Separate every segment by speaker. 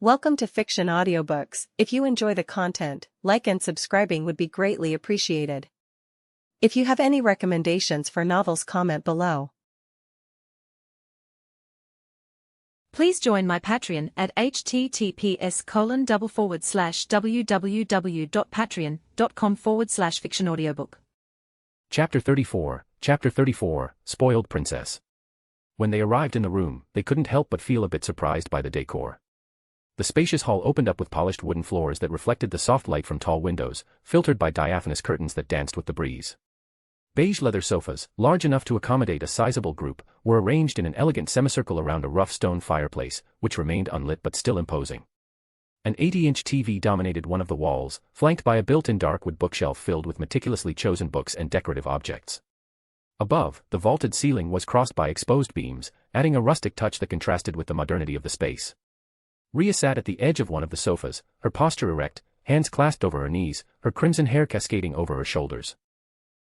Speaker 1: Welcome to Fiction Audiobooks. If you enjoy the content, like and subscribing would be greatly appreciated. If you have any recommendations for novels, comment below.
Speaker 2: Please join my Patreon at https://www.patreon.com/fictionaudiobook.
Speaker 3: Chapter 34, Spoiled Princess. When they arrived in the room, they couldn't help but feel a bit surprised by the decor. The spacious hall opened up with polished wooden floors that reflected the soft light from tall windows, filtered by diaphanous curtains that danced with the breeze. Beige leather sofas, large enough to accommodate a sizable group, were arranged in an elegant semicircle around a rough stone fireplace, which remained unlit but still imposing. An 80-inch TV dominated one of the walls, flanked by a built-in dark wood bookshelf filled with meticulously chosen books and decorative objects. Above, the vaulted ceiling was crossed by exposed beams, adding a rustic touch that contrasted with the modernity of the space. Ria sat at the edge of one of the sofas, her posture erect, hands clasped over her knees, her crimson hair cascading over her shoulders.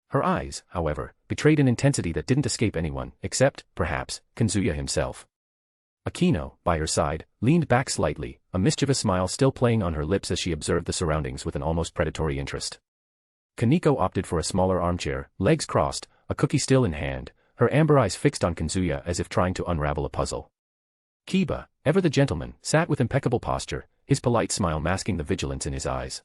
Speaker 3: Her eyes, however, betrayed an intensity that didn't escape anyone, except, perhaps, Kazuya himself. Akino, by her side, leaned back slightly, a mischievous smile still playing on her lips as she observed the surroundings with an almost predatory interest. Kaneko opted for a smaller armchair, legs crossed, a cookie still in hand, her amber eyes fixed on Kazuya as if trying to unravel a puzzle. Kiba, ever the gentleman, sat with impeccable posture, his polite smile masking the vigilance in his eyes.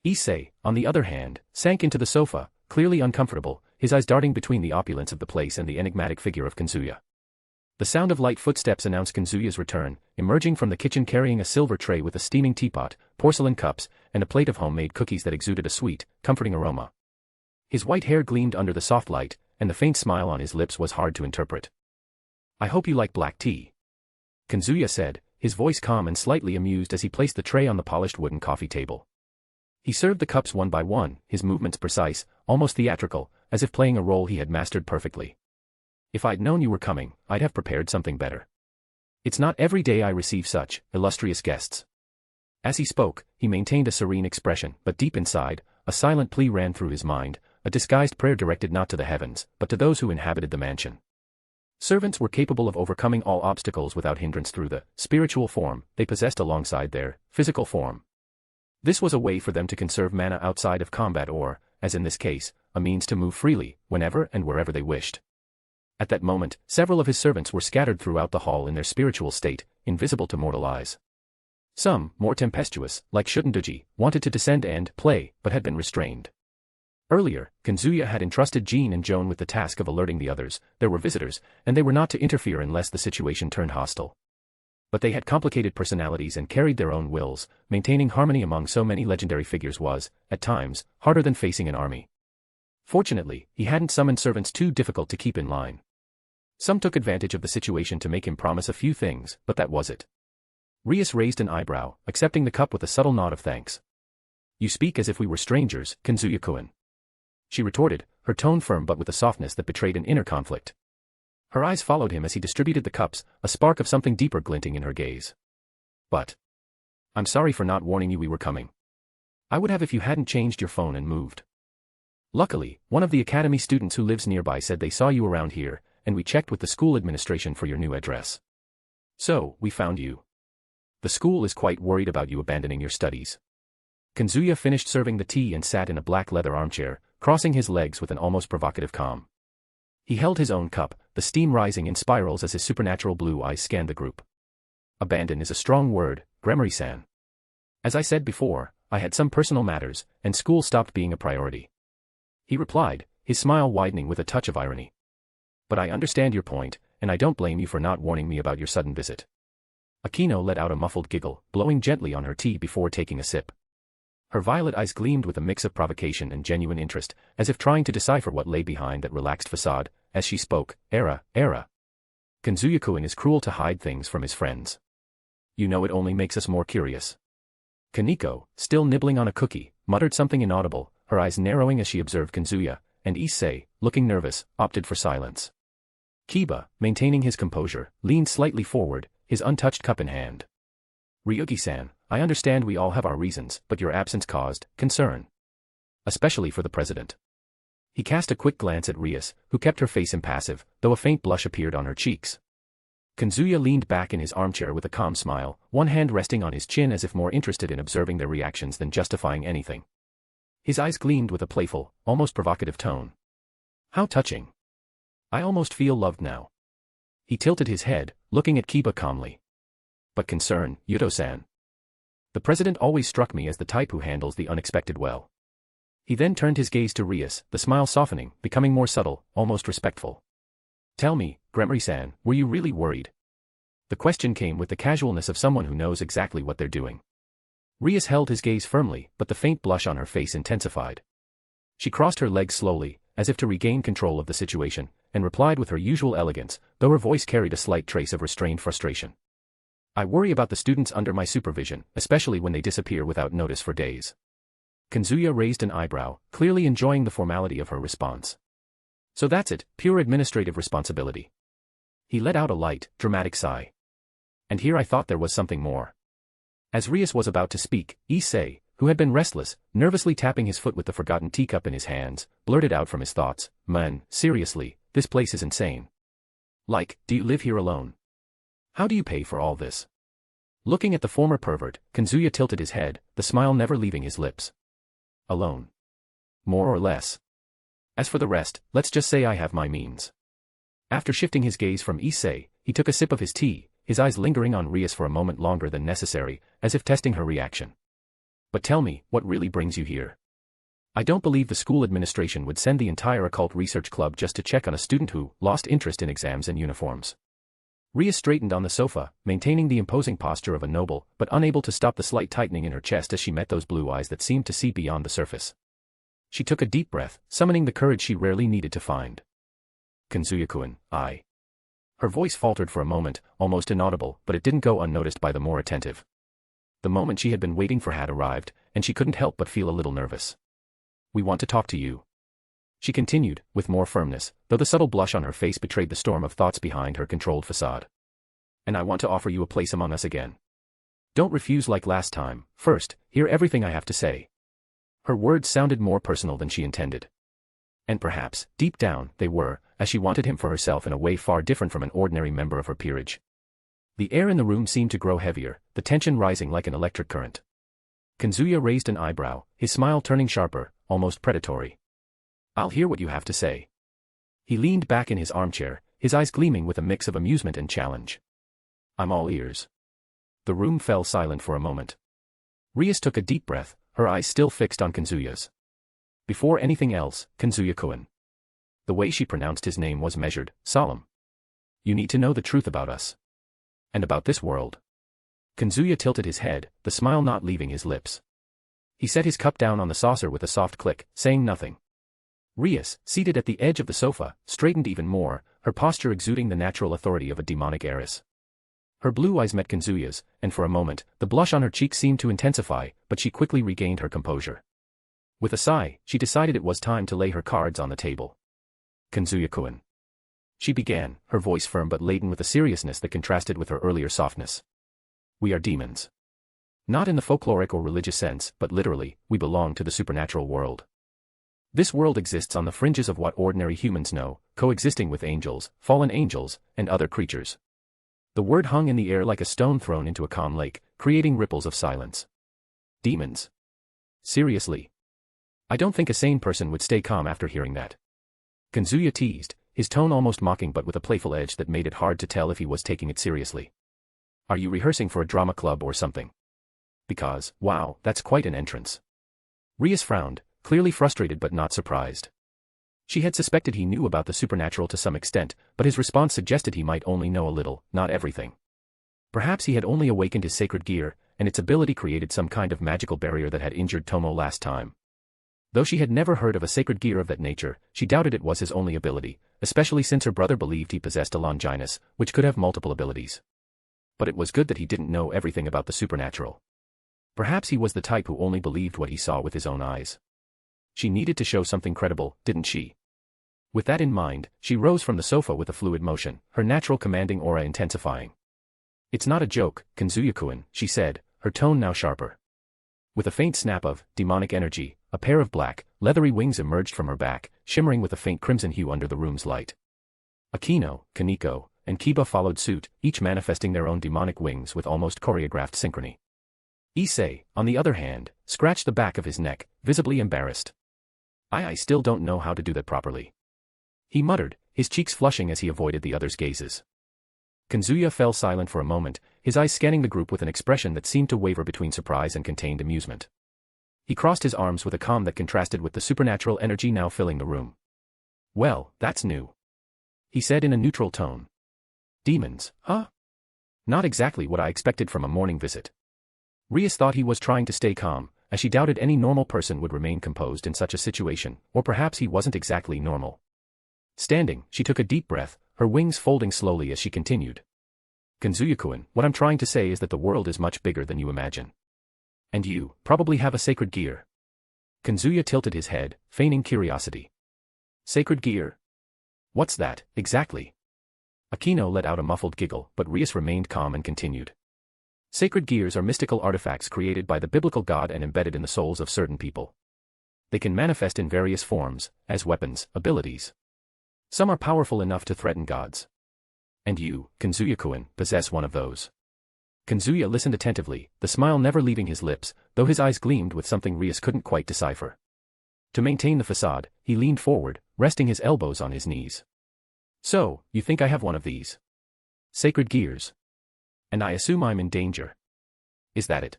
Speaker 3: Issei, on the other hand, sank into the sofa, clearly uncomfortable, his eyes darting between the opulence of the place and the enigmatic figure of Kazuya. The sound of light footsteps announced Kazuya's return, emerging from the kitchen carrying a silver tray with a steaming teapot, porcelain cups, and a plate of homemade cookies that exuded a sweet, comforting aroma. His white hair gleamed under the soft light, and the faint smile on his lips was hard to interpret. "I hope you like black tea," Kazuya said, his voice calm and slightly amused as he placed the tray on the polished wooden coffee table. He served the cups one by one, his movements precise, almost theatrical, as if playing a role he had mastered perfectly. "If I'd known you were coming, I'd have prepared something better. It's not every day I receive such illustrious guests." As he spoke, he maintained a serene expression, but deep inside, a silent plea ran through his mind, a disguised prayer directed not to the heavens, but to those who inhabited the mansion. Servants were capable of overcoming all obstacles without hindrance through the spiritual form they possessed alongside their physical form. This was a way for them to conserve mana outside of combat or, as in this case, a means to move freely, whenever and wherever they wished. At that moment, several of his servants were scattered throughout the hall in their spiritual state, invisible to mortal eyes. Some, more tempestuous, like Shutenduji, wanted to descend and play, but had been restrained. Earlier, Kazuya had entrusted Jean and Joan with the task of alerting the others there were visitors, and they were not to interfere unless the situation turned hostile. But they had complicated personalities and carried their own wills, maintaining harmony among so many legendary figures was, at times, harder than facing an army. Fortunately, he hadn't summoned servants too difficult to keep in line. Some took advantage of the situation to make him promise a few things, but that was it. Rias raised an eyebrow, accepting the cup with a subtle nod of thanks. "You speak as if we were strangers, Kazuya-kun," she retorted, her tone firm but with a softness that betrayed an inner conflict. Her eyes followed him as he distributed the cups, a spark of something deeper glinting in her gaze. "But I'm sorry for not warning you we were coming. I would have if you hadn't changed your phone and moved. Luckily, one of the academy students who lives nearby said they saw you around here, and we checked with the school administration for your new address. So, we found you. The school is quite worried about you abandoning your studies." Kazuya finished serving the tea and sat in a black leather armchair, crossing his legs with an almost provocative calm. He held his own cup, the steam rising in spirals as his supernatural blue eyes scanned the group. "Abandon is a strong word, Gremory-san. As I said before, I had some personal matters, and school stopped being a priority," he replied, his smile widening with a touch of irony. "But I understand your point, and I don't blame you for not warning me about your sudden visit." Akino let out a muffled giggle, blowing gently on her tea before taking a sip. Her violet eyes gleamed with a mix of provocation and genuine interest, as if trying to decipher what lay behind that relaxed facade, as she spoke, Era. Kazuya-kun is cruel to hide things from his friends. You know it only makes us more curious." Kaneko, still nibbling on a cookie, muttered something inaudible, her eyes narrowing as she observed Kazuya, and Issei, looking nervous, opted for silence. Kiba, maintaining his composure, leaned slightly forward, his untouched cup in hand. "Ryougi-san, I understand we all have our reasons, but your absence caused concern. Especially for the president." He cast a quick glance at Rias, who kept her face impassive, though a faint blush appeared on her cheeks. Kazuya leaned back in his armchair with a calm smile, one hand resting on his chin as if more interested in observing their reactions than justifying anything. His eyes gleamed with a playful, almost provocative tone. How touching. I almost feel loved now. He tilted his head, looking at Kiba calmly. But concern, Yuto-san. The president always struck me as the type who handles the unexpected well. He then turned his gaze to Rias, the smile softening, becoming more subtle, almost respectful. Tell me, Gremory-san, were you really worried? The question came with the casualness of someone who knows exactly what they're doing. Rias held his gaze firmly, but the faint blush on her face intensified. She crossed her legs slowly, as if to regain control of the situation, and replied with her usual elegance, though her voice carried a slight trace of restrained frustration. I worry about the students under my supervision, especially when they disappear without notice for days. Kazuya raised an eyebrow, clearly enjoying the formality of her response. So that's it, pure administrative responsibility. He let out a light, dramatic sigh. And here I thought there was something more. As Rias was about to speak, Issei, who had been restless, nervously tapping his foot with the forgotten teacup in his hands, blurted out from his thoughts, Man, seriously, this place is insane. Like, do you live here alone? How do you pay for all this? Looking at the former pervert, Kazuya tilted his head, the smile never leaving his lips. Alone. More or less. As for the rest, let's just say I have my means. After shifting his gaze from Issei, he took a sip of his tea, his eyes lingering on Rias for a moment longer than necessary, as if testing her reaction. But tell me, what really brings you here? I don't believe the school administration would send the entire occult research club just to check on a student who lost interest in exams and uniforms. Rias straightened on the sofa, maintaining the imposing posture of a noble, but unable to stop the slight tightening in her chest as she met those blue eyes that seemed to see beyond the surface. She took a deep breath, summoning the courage she rarely needed to find. Kazuya-kun, I. Her voice faltered for a moment, almost inaudible, but it didn't go unnoticed by the more attentive. The moment she had been waiting for had arrived, and she couldn't help but feel a little nervous. We want to talk to you. She continued, with more firmness, though the subtle blush on her face betrayed the storm of thoughts behind her controlled facade. And I want to offer you a place among us again. Don't refuse like last time. First, hear everything I have to say. Her words sounded more personal than she intended. And perhaps, deep down, they were, as she wanted him for herself in a way far different from an ordinary member of her peerage. The air in the room seemed to grow heavier, the tension rising like an electric current. Kazuya raised an eyebrow, his smile turning sharper, almost predatory. I'll hear what you have to say. He leaned back in his armchair, his eyes gleaming with a mix of amusement and challenge. I'm all ears. The room fell silent for a moment. Rias took a deep breath, her eyes still fixed on Kazuya's. Before anything else, Kazuya-kun. The way she pronounced his name was measured, solemn. You need to know the truth about us. And about this world. Kazuya tilted his head, the smile not leaving his lips. He set his cup down on the saucer with a soft click, saying nothing. Rias, seated at the edge of the sofa, straightened even more, her posture exuding the natural authority of a demonic heiress. Her blue eyes met Kazuya's, and for a moment, the blush on her cheek seemed to intensify, but she quickly regained her composure. With a sigh, she decided it was time to lay her cards on the table. Kazuya-kun. She began, her voice firm but laden with a seriousness that contrasted with her earlier softness. We are demons. Not in the folkloric or religious sense, but literally, we belong to the supernatural world. This world exists on the fringes of what ordinary humans know, coexisting with angels, fallen angels, and other creatures. The word hung in the air like a stone thrown into a calm lake, creating ripples of silence. Demons. Seriously. I don't think a sane person would stay calm after hearing that. Kazuya teased, his tone almost mocking but with a playful edge that made it hard to tell if he was taking it seriously. Are you rehearsing for a drama club or something? Because, wow, that's quite an entrance. Rias frowned, clearly frustrated but not surprised. She had suspected he knew about the supernatural to some extent, but his response suggested he might only know a little, not everything. Perhaps he had only awakened his sacred gear, and its ability created some kind of magical barrier that had injured Tomo last time. Though she had never heard of a sacred gear of that nature, she doubted it was his only ability, especially since her brother believed he possessed a Longinus, which could have multiple abilities. But it was good that he didn't know everything about the supernatural. Perhaps he was the type who only believed what he saw with his own eyes. She needed to show something credible, didn't she? With that in mind, she rose from the sofa with a fluid motion, her natural commanding aura intensifying. It's not a joke, Kazuya-kun, she said, her tone now sharper. With a faint snap of demonic energy, a pair of black, leathery wings emerged from her back, shimmering with a faint crimson hue under the room's light. Akino, Kaneko, and Kiba followed suit, each manifesting their own demonic wings with almost choreographed synchrony. Issei, on the other hand, scratched the back of his neck, visibly embarrassed. I still don't know how to do that properly," he muttered, his cheeks flushing as he avoided the others' gazes. Kazuya fell silent for a moment, his eyes scanning the group with an expression that seemed to waver between surprise and contained amusement. He crossed his arms with a calm that contrasted with the supernatural energy now filling the room. "Well, that's new," he said in a neutral tone. "Demons, huh? Not exactly what I expected from a morning visit." Rias thought he was trying to stay calm, as she doubted any normal person would remain composed in such a situation, or perhaps he wasn't exactly normal. Standing, she took a deep breath, her wings folding slowly as she continued. "Kazuya-kun, what I'm trying to say is that the world is much bigger than you imagine. And you probably have a sacred gear." Kazuya tilted his head, feigning curiosity. "Sacred gear? What's that, exactly?" Akino let out a muffled giggle, but Rias remained calm and continued. "Sacred gears are mystical artifacts created by the biblical god and embedded in the souls of certain people. They can manifest in various forms, as weapons, abilities. Some are powerful enough to threaten gods. And you, Kazuya-kun, possess one of those." Kazuya listened attentively, the smile never leaving his lips, though his eyes gleamed with something Rias couldn't quite decipher. To maintain the facade, he leaned forward, resting his elbows on his knees. "So, you think I have one of these sacred gears? And I assume I'm in danger. Is that it?"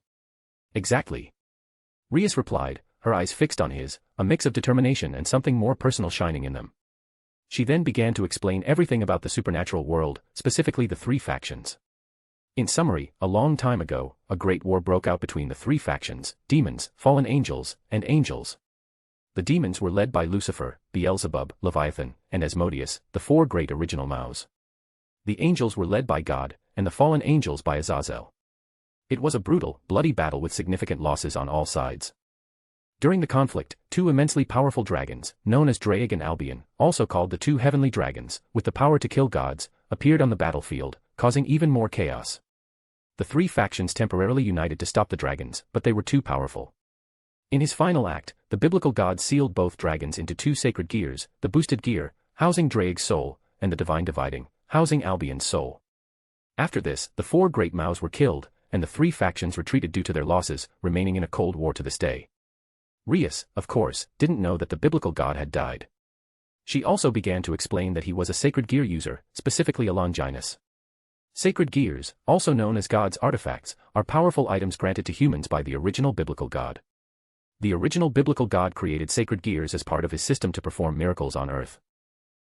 Speaker 3: "Exactly," Rias replied, her eyes fixed on his, a mix of determination and something more personal shining in them. She then began to explain everything about the supernatural world, specifically the three factions. In summary, a long time ago, a great war broke out between the three factions, demons, fallen angels, and angels. The demons were led by Lucifer, Beelzebub, Leviathan, and Asmodeus, the four great original Maus. The angels were led by God, and the fallen angels by Azazel. It was a brutal, bloody battle with significant losses on all sides. During the conflict, two immensely powerful dragons, known as Draic and Albion, also called the two heavenly dragons, with the power to kill gods, appeared on the battlefield, causing even more chaos. The three factions temporarily united to stop the dragons, but they were too powerful. In his final act, the biblical god sealed both dragons into two sacred gears, the boosted gear, housing Draig's soul, and the divine dividing, housing Albion's soul. After this, the four great Maus were killed, and the three factions retreated due to their losses, remaining in a cold war to this day. Rias, of course, didn't know that the biblical god had died. She also began to explain that he was a sacred gear user, specifically a Longinus. Sacred gears, also known as God's artifacts, are powerful items granted to humans by the original biblical God. The original biblical God created sacred gears as part of his system to perform miracles on earth.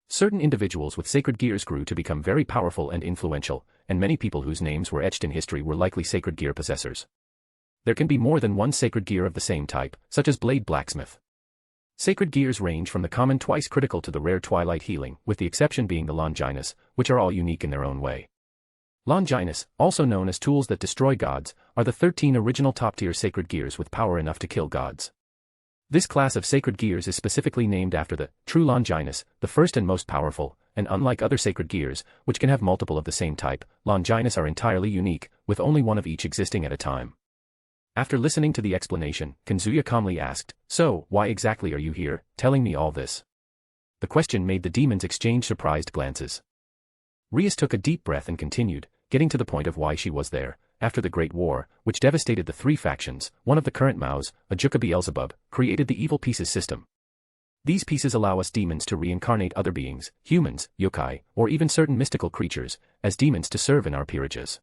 Speaker 3: Certain individuals with sacred gears grew to become very powerful and influential, and many people whose names were etched in history were likely sacred gear possessors. There can be more than one sacred gear of the same type, such as Blade Blacksmith. Sacred gears range from the common twice critical to the rare Twilight Healing, with the exception being the Longinus, which are all unique in their own way. Longinus, also known as tools that destroy gods, are the 13 original top-tier sacred gears with power enough to kill gods. This class of sacred gears is specifically named after the true Longinus, the first and most powerful, and unlike other sacred gears, which can have multiple of the same type, Longinus are entirely unique, with only one of each existing at a time. After listening to the explanation, Kazuya calmly asked, "So, why exactly are you here, telling me all this?" The question made the demons exchange surprised glances. Rias took a deep breath and continued, getting to the point of why she was there. After the Great War, which devastated the three factions, one of the current Maus, Ajuka Beelzebub, created the Evil Pieces system. These pieces allow us demons to reincarnate other beings, humans, yokai, or even certain mystical creatures, as demons to serve in our peerages.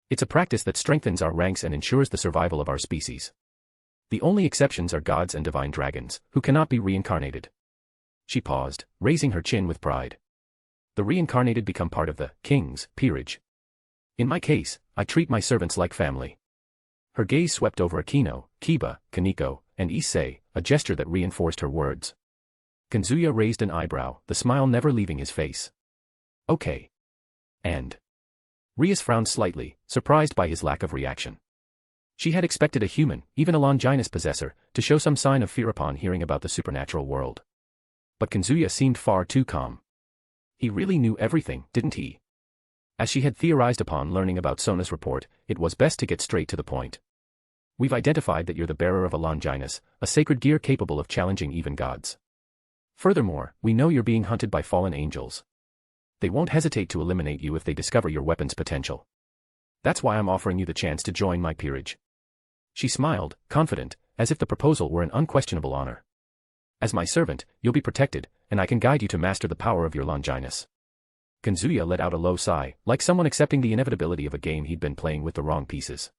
Speaker 3: It's a practice that strengthens our ranks and ensures the survival of our species. The only exceptions are gods and divine dragons, who cannot be reincarnated. She paused, raising her chin with pride. The reincarnated become part of the king's peerage. In my case, I treat my servants like family. Her gaze swept over Akino, Kiba, Kaneko, and Issei, a gesture that reinforced her words. Kazuya raised an eyebrow, the smile never leaving his face. Okay. And? Rias frowned slightly, surprised by his lack of reaction. She had expected a human, even a Longinus possessor, to show some sign of fear upon hearing about the supernatural world. But Kazuya seemed far too calm. He really knew everything, didn't he? As she had theorized upon learning about Sona's report, it was best to get straight to the point. We've identified that you're the bearer of a Longinus, a sacred gear capable of challenging even gods. Furthermore, we know you're being hunted by fallen angels. They won't hesitate to eliminate you if they discover your weapon's potential. That's why I'm offering you the chance to join my peerage. She smiled, confident, as if the proposal were an unquestionable honor. As my servant, you'll be protected, and I can guide you to master the power of your Longinus. Kazuya let out a low sigh, like someone accepting the inevitability of a game he'd been playing with the wrong pieces.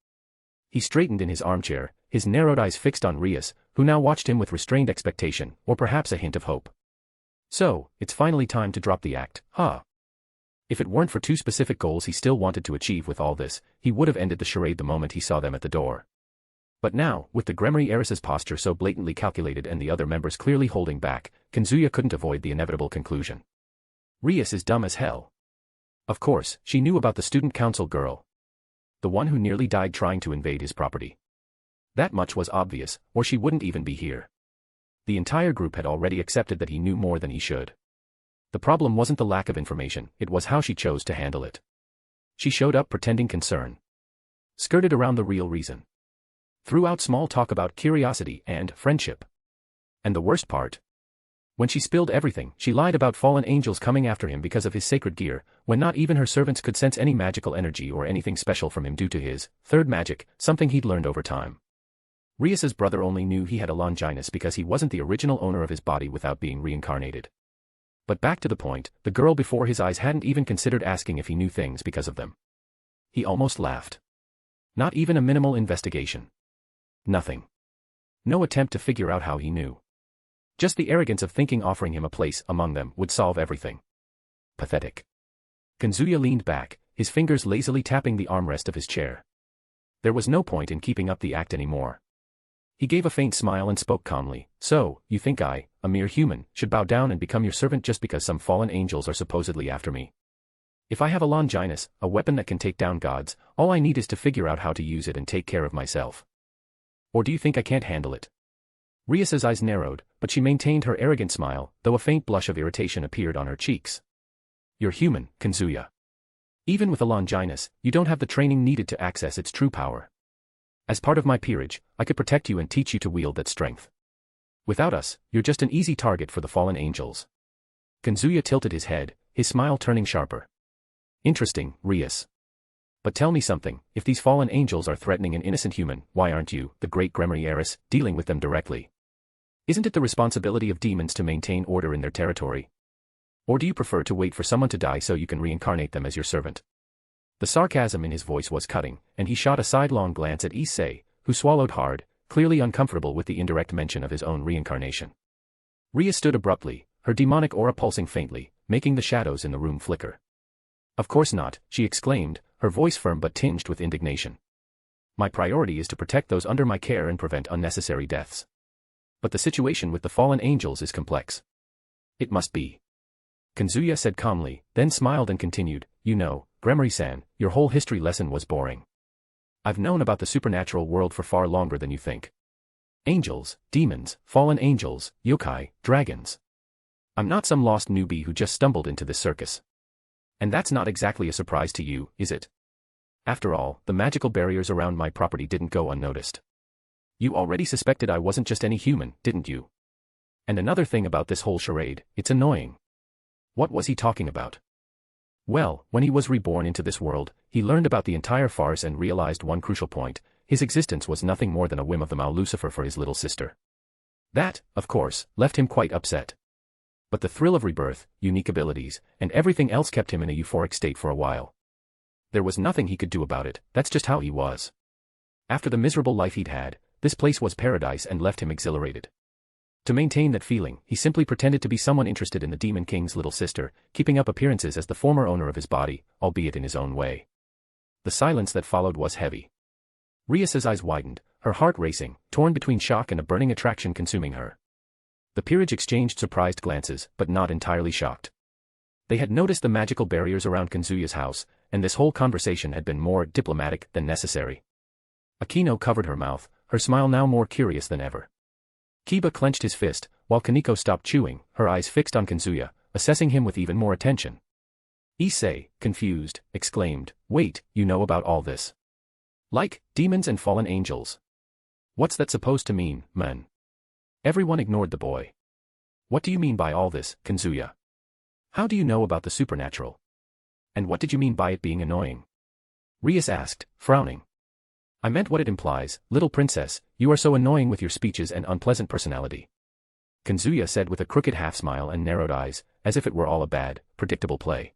Speaker 3: He straightened in his armchair, his narrowed eyes fixed on Rias, who now watched him with restrained expectation, or perhaps a hint of hope. So, it's finally time to drop the act, huh? If it weren't for two specific goals he still wanted to achieve with all this, he would have ended the charade the moment he saw them at the door. But now, with the Gremry heiress's posture so blatantly calculated and the other members clearly holding back, Kazuya couldn't avoid the inevitable conclusion. Rias is dumb as hell. Of course, she knew about the student council girl. The one who nearly died trying to invade his property. That much was obvious, or she wouldn't even be here. The entire group had already accepted that he knew more than he should. The problem wasn't the lack of information, it was how she chose to handle it. She showed up pretending concern. Skirted around the real reason. Threw out small talk about curiosity and friendship. And the worst part? When she spilled everything, she lied about fallen angels coming after him because of his sacred gear, when not even her servants could sense any magical energy or anything special from him due to his third magic, something he'd learned over time. Rias's brother only knew he had a Longinus because he wasn't the original owner of his body without being reincarnated. But back to the point, the girl before his eyes hadn't even considered asking if he knew things because of them. He almost laughed. Not even a minimal investigation. Nothing. No attempt to figure out how he knew. Just the arrogance of thinking offering him a place among them would solve everything. Pathetic. Kazuya leaned back, his fingers lazily tapping the armrest of his chair. There was no point in keeping up the act anymore. He gave a faint smile and spoke calmly. So, you think I, a mere human, should bow down and become your servant just because some fallen angels are supposedly after me? If I have a Longinus, a weapon that can take down gods, all I need is to figure out how to use it and take care of myself. Or do you think I can't handle it? Rias's eyes narrowed, but she maintained her arrogant smile, though a faint blush of irritation appeared on her cheeks. You're human, Kazuya. Even with a Longinus, you don't have the training needed to access its true power. As part of my peerage, I could protect you and teach you to wield that strength. Without us, you're just an easy target for the fallen angels. Kazuya tilted his head, his smile turning sharper. Interesting, Rias. But tell me something, if these fallen angels are threatening an innocent human, why aren't you, the great Gremry heiress, dealing with them directly? Isn't it the responsibility of demons to maintain order in their territory? Or do you prefer to wait for someone to die so you can reincarnate them as your servant? The sarcasm in his voice was cutting, and he shot a sidelong glance at Issei, who swallowed hard, clearly uncomfortable with the indirect mention of his own reincarnation. Rias stood abruptly, her demonic aura pulsing faintly, making the shadows in the room flicker. Of course not, she exclaimed, her voice firm but tinged with indignation. My priority is to protect those under my care and prevent unnecessary deaths. But the situation with the fallen angels is complex. It must be. Kazuya said calmly, then smiled and continued, you know, Gremry-san, your whole history lesson was boring. I've known about the supernatural world for far longer than you think. Angels, demons, fallen angels, yokai, dragons. I'm not some lost newbie who just stumbled into this circus. And that's not exactly a surprise to you, is it? After all, the magical barriers around my property didn't go unnoticed. You already suspected I wasn't just any human, didn't you? And another thing about this whole charade, it's annoying. What was he talking about? Well, when he was reborn into this world, he learned about the entire farce and realized one crucial point: his existence was nothing more than a whim of the Mao Lucifer for his little sister. That, of course, left him quite upset. But the thrill of rebirth, unique abilities, and everything else kept him in a euphoric state for a while. There was nothing he could do about it, that's just how he was. After the miserable life he'd had, this place was paradise and left him exhilarated. To maintain that feeling, he simply pretended to be someone interested in the Demon King's little sister, keeping up appearances as the former owner of his body, albeit in his own way. The silence that followed was heavy. Rias's eyes widened, her heart racing, torn between shock and a burning attraction consuming her. The peerage exchanged surprised glances, but not entirely shocked. They had noticed the magical barriers around Kazuya's house, and this whole conversation had been more diplomatic than necessary. Akino covered her mouth, her smile now more curious than ever. Kiba clenched his fist, while Kaneko stopped chewing, her eyes fixed on Kazuya, assessing him with even more attention. Issei, confused, exclaimed, wait, you know about all this? Like, demons and fallen angels. What's that supposed to mean, man? Everyone ignored the boy. What do you mean by all this, Kazuya? How do you know about the supernatural? And what did you mean by it being annoying? Rias asked, frowning. I meant what it implies, little princess, you are so annoying with your speeches and unpleasant personality. Kazuya said with a crooked half-smile and narrowed eyes, as if it were all a bad, predictable play.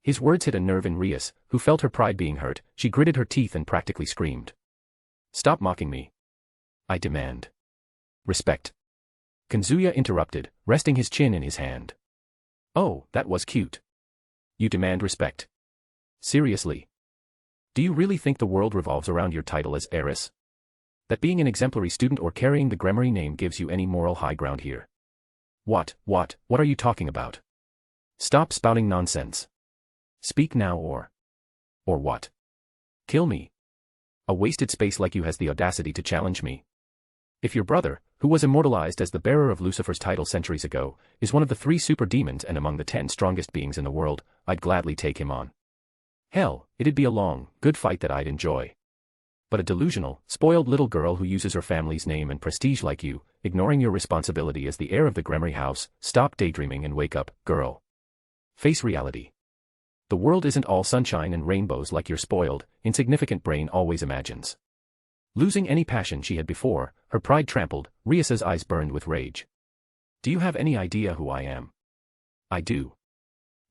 Speaker 3: His words hit a nerve in Rias, who felt her pride being hurt. She gritted her teeth and practically screamed. Stop mocking me. I demand respect. Kazuya interrupted, resting his chin in his hand. Oh, that was cute. You demand respect. Seriously? Do you really think the world revolves around your title as heiress? That being an exemplary student or carrying the Gremory name gives you any moral high ground here? What are you talking about? Stop spouting nonsense. Speak now or what? Kill me. A wasted space like you has the audacity to challenge me. If your brother, who was immortalized as the bearer of Lucifer's title centuries ago, is one of the 3 super demons and among the 10 strongest beings in the world, I'd gladly take him on. Hell, it'd be a long, good fight that I'd enjoy. But a delusional, spoiled little girl who uses her family's name and prestige like you, ignoring your responsibility as the heir of the Gremory house, stop daydreaming and wake up, girl. Face reality. The world isn't all sunshine and rainbows like your spoiled, insignificant brain always imagines. Losing any passion she had before, her pride trampled, Rias's eyes burned with rage. Do you have any idea who I am? I do.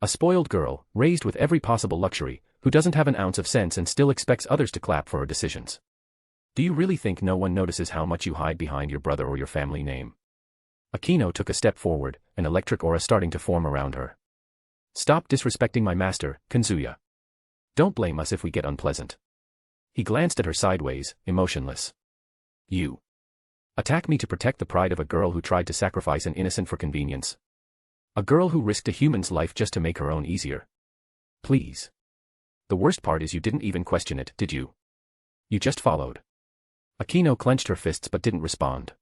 Speaker 3: A spoiled girl, raised with every possible luxury, who doesn't have an ounce of sense and still expects others to clap for her decisions. Do you really think no one notices how much you hide behind your brother or your family name? Akino took a step forward, an electric aura starting to form around her. Stop disrespecting my master, Kazuya. Don't blame us if we get unpleasant. He glanced at her sideways, emotionless. You attack me to protect the pride of a girl who tried to sacrifice an innocent for convenience. A girl who risked a human's life just to make her own easier. Please. The worst part is you didn't even question it, did you? You just followed. Akino clenched her fists but didn't respond.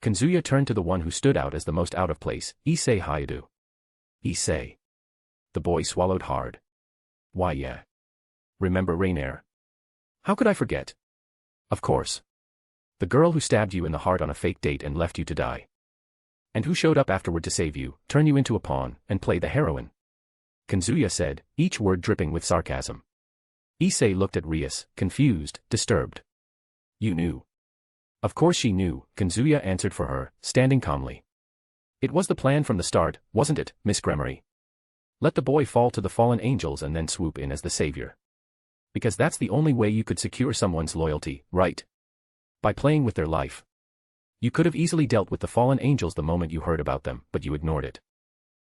Speaker 3: Kazuya turned to the one who stood out as the most out of place, Issei Hayadu. Issei. The boy swallowed hard. Why yeah. Remember Rainier? How could I forget? Of course. The girl who stabbed you in the heart on a fake date and left you to die. And who showed up afterward to save you, turn you into a pawn, and play the heroine. Kazuya said, each word dripping with sarcasm. Issei looked at Rias, confused, disturbed. You knew. Of course she knew, Kazuya answered for her, standing calmly. It was the plan from the start, wasn't it, Miss Gremory? Let the boy fall to the fallen angels and then swoop in as the savior. Because that's the only way you could secure someone's loyalty, right? By playing with their life. You could have easily dealt with the fallen angels the moment you heard about them, but you ignored it.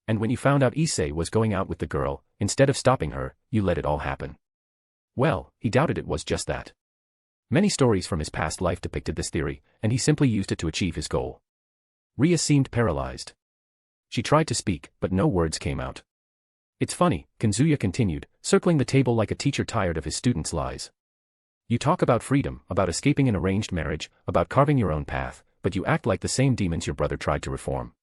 Speaker 3: And when you found out Issei was going out with the girl, instead of stopping her, you let it all happen. Well, he doubted it was just that. Many stories from his past life depicted this theory, and he simply used it to achieve his goal. Rias seemed paralyzed. She tried to speak, but no words came out. It's funny, Kazuya continued, circling the table like a teacher tired of his students' lies. You talk about freedom, about escaping an arranged marriage, about carving your own path, but you act like the same demons your brother tried to reform.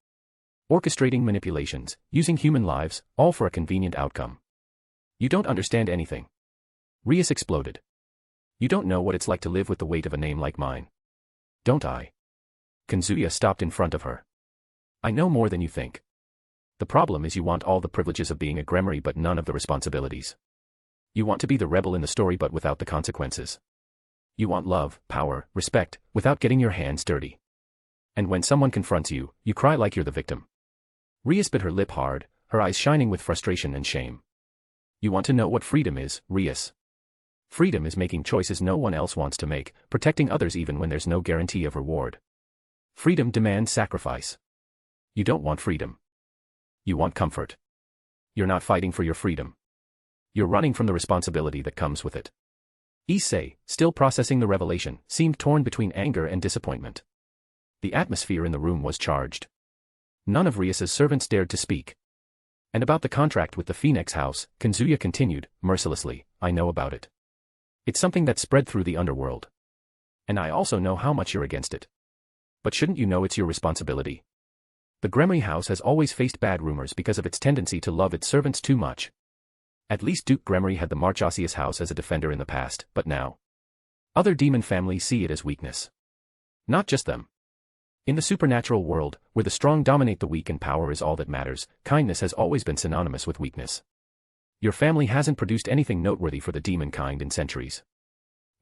Speaker 3: Orchestrating manipulations, using human lives, all for a convenient outcome. You don't understand anything. Rias exploded. You don't know what it's like to live with the weight of a name like mine. Don't I? Kazuya stopped in front of her. I know more than you think. The problem is you want all the privileges of being a Gremory but none of the responsibilities. You want to be the rebel in the story but without the consequences. You want love, power, respect, without getting your hands dirty. And when someone confronts you, you cry like you're the victim. Rias bit her lip hard, her eyes shining with frustration and shame. You want to know what freedom is, Rias? Freedom is making choices no one else wants to make, protecting others even when there's no guarantee of reward. Freedom demands sacrifice. You don't want freedom. You want comfort. You're not fighting for your freedom. You're running from the responsibility that comes with it. Issei, still processing the revelation, seemed torn between anger and disappointment. The atmosphere in the room was charged. None of Rias's servants dared to speak. And about the contract with the Phoenix House, Kazuya continued, mercilessly, I know about it. It's something that spread through the underworld. And I also know how much you're against it. But shouldn't you know it's your responsibility? The Gremory house has always faced bad rumors because of its tendency to love its servants too much. At least Duke Gremory had the Marchasius house as a defender in the past, but now other demon families see it as weakness. Not just them. In the supernatural world, where the strong dominate the weak and power is all that matters, kindness has always been synonymous with weakness. Your family hasn't produced anything noteworthy for the demon kind in centuries.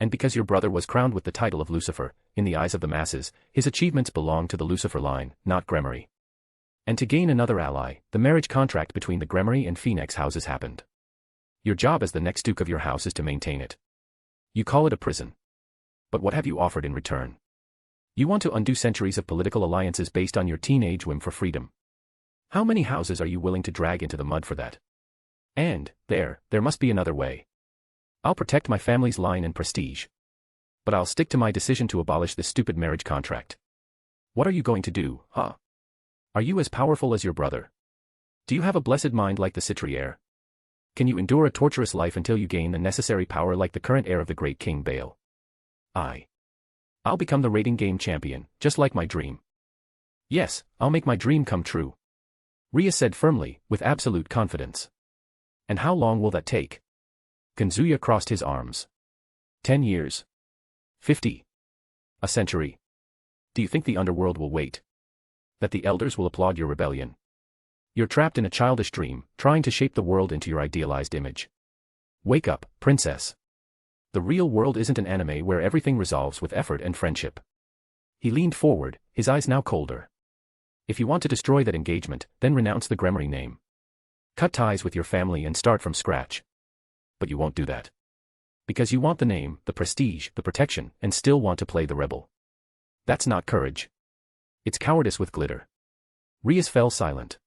Speaker 3: And because your brother was crowned with the title of Lucifer, in the eyes of the masses, his achievements belong to the Lucifer line, not Gremory. And to gain another ally, the marriage contract between the Gremory and Phoenix houses happened. Your job as the next duke of your house is to maintain it. You call it a prison. But what have you offered in return? You want to undo centuries of political alliances based on your teenage whim for freedom. How many houses are you willing to drag into the mud for that? And, there must be another way. I'll protect my family's line and prestige. But I'll stick to my decision to abolish this stupid marriage contract. What are you going to do, huh? Are you as powerful as your brother? Do you have a blessed mind like the Citriere? Can you endure a torturous life until you gain the necessary power like the current heir of the great King Baal? I'll become the rating game champion, just like my dream. Yes, I'll make my dream come true. Rias said firmly, with absolute confidence. And how long will that take? Kazuya crossed his arms. 10 years. 50. A century. Do you think the underworld will wait? That the elders will applaud your rebellion? You're trapped in a childish dream, trying to shape the world into your idealized image. Wake up, princess. The real world isn't an anime where everything resolves with effort and friendship. He leaned forward, his eyes now colder. If you want to destroy that engagement, then renounce the Gremory name. Cut ties with your family and start from scratch. But you won't do that. Because you want the name, the prestige, the protection, and still want to play the rebel. That's not courage. It's cowardice with glitter. Rias fell silent.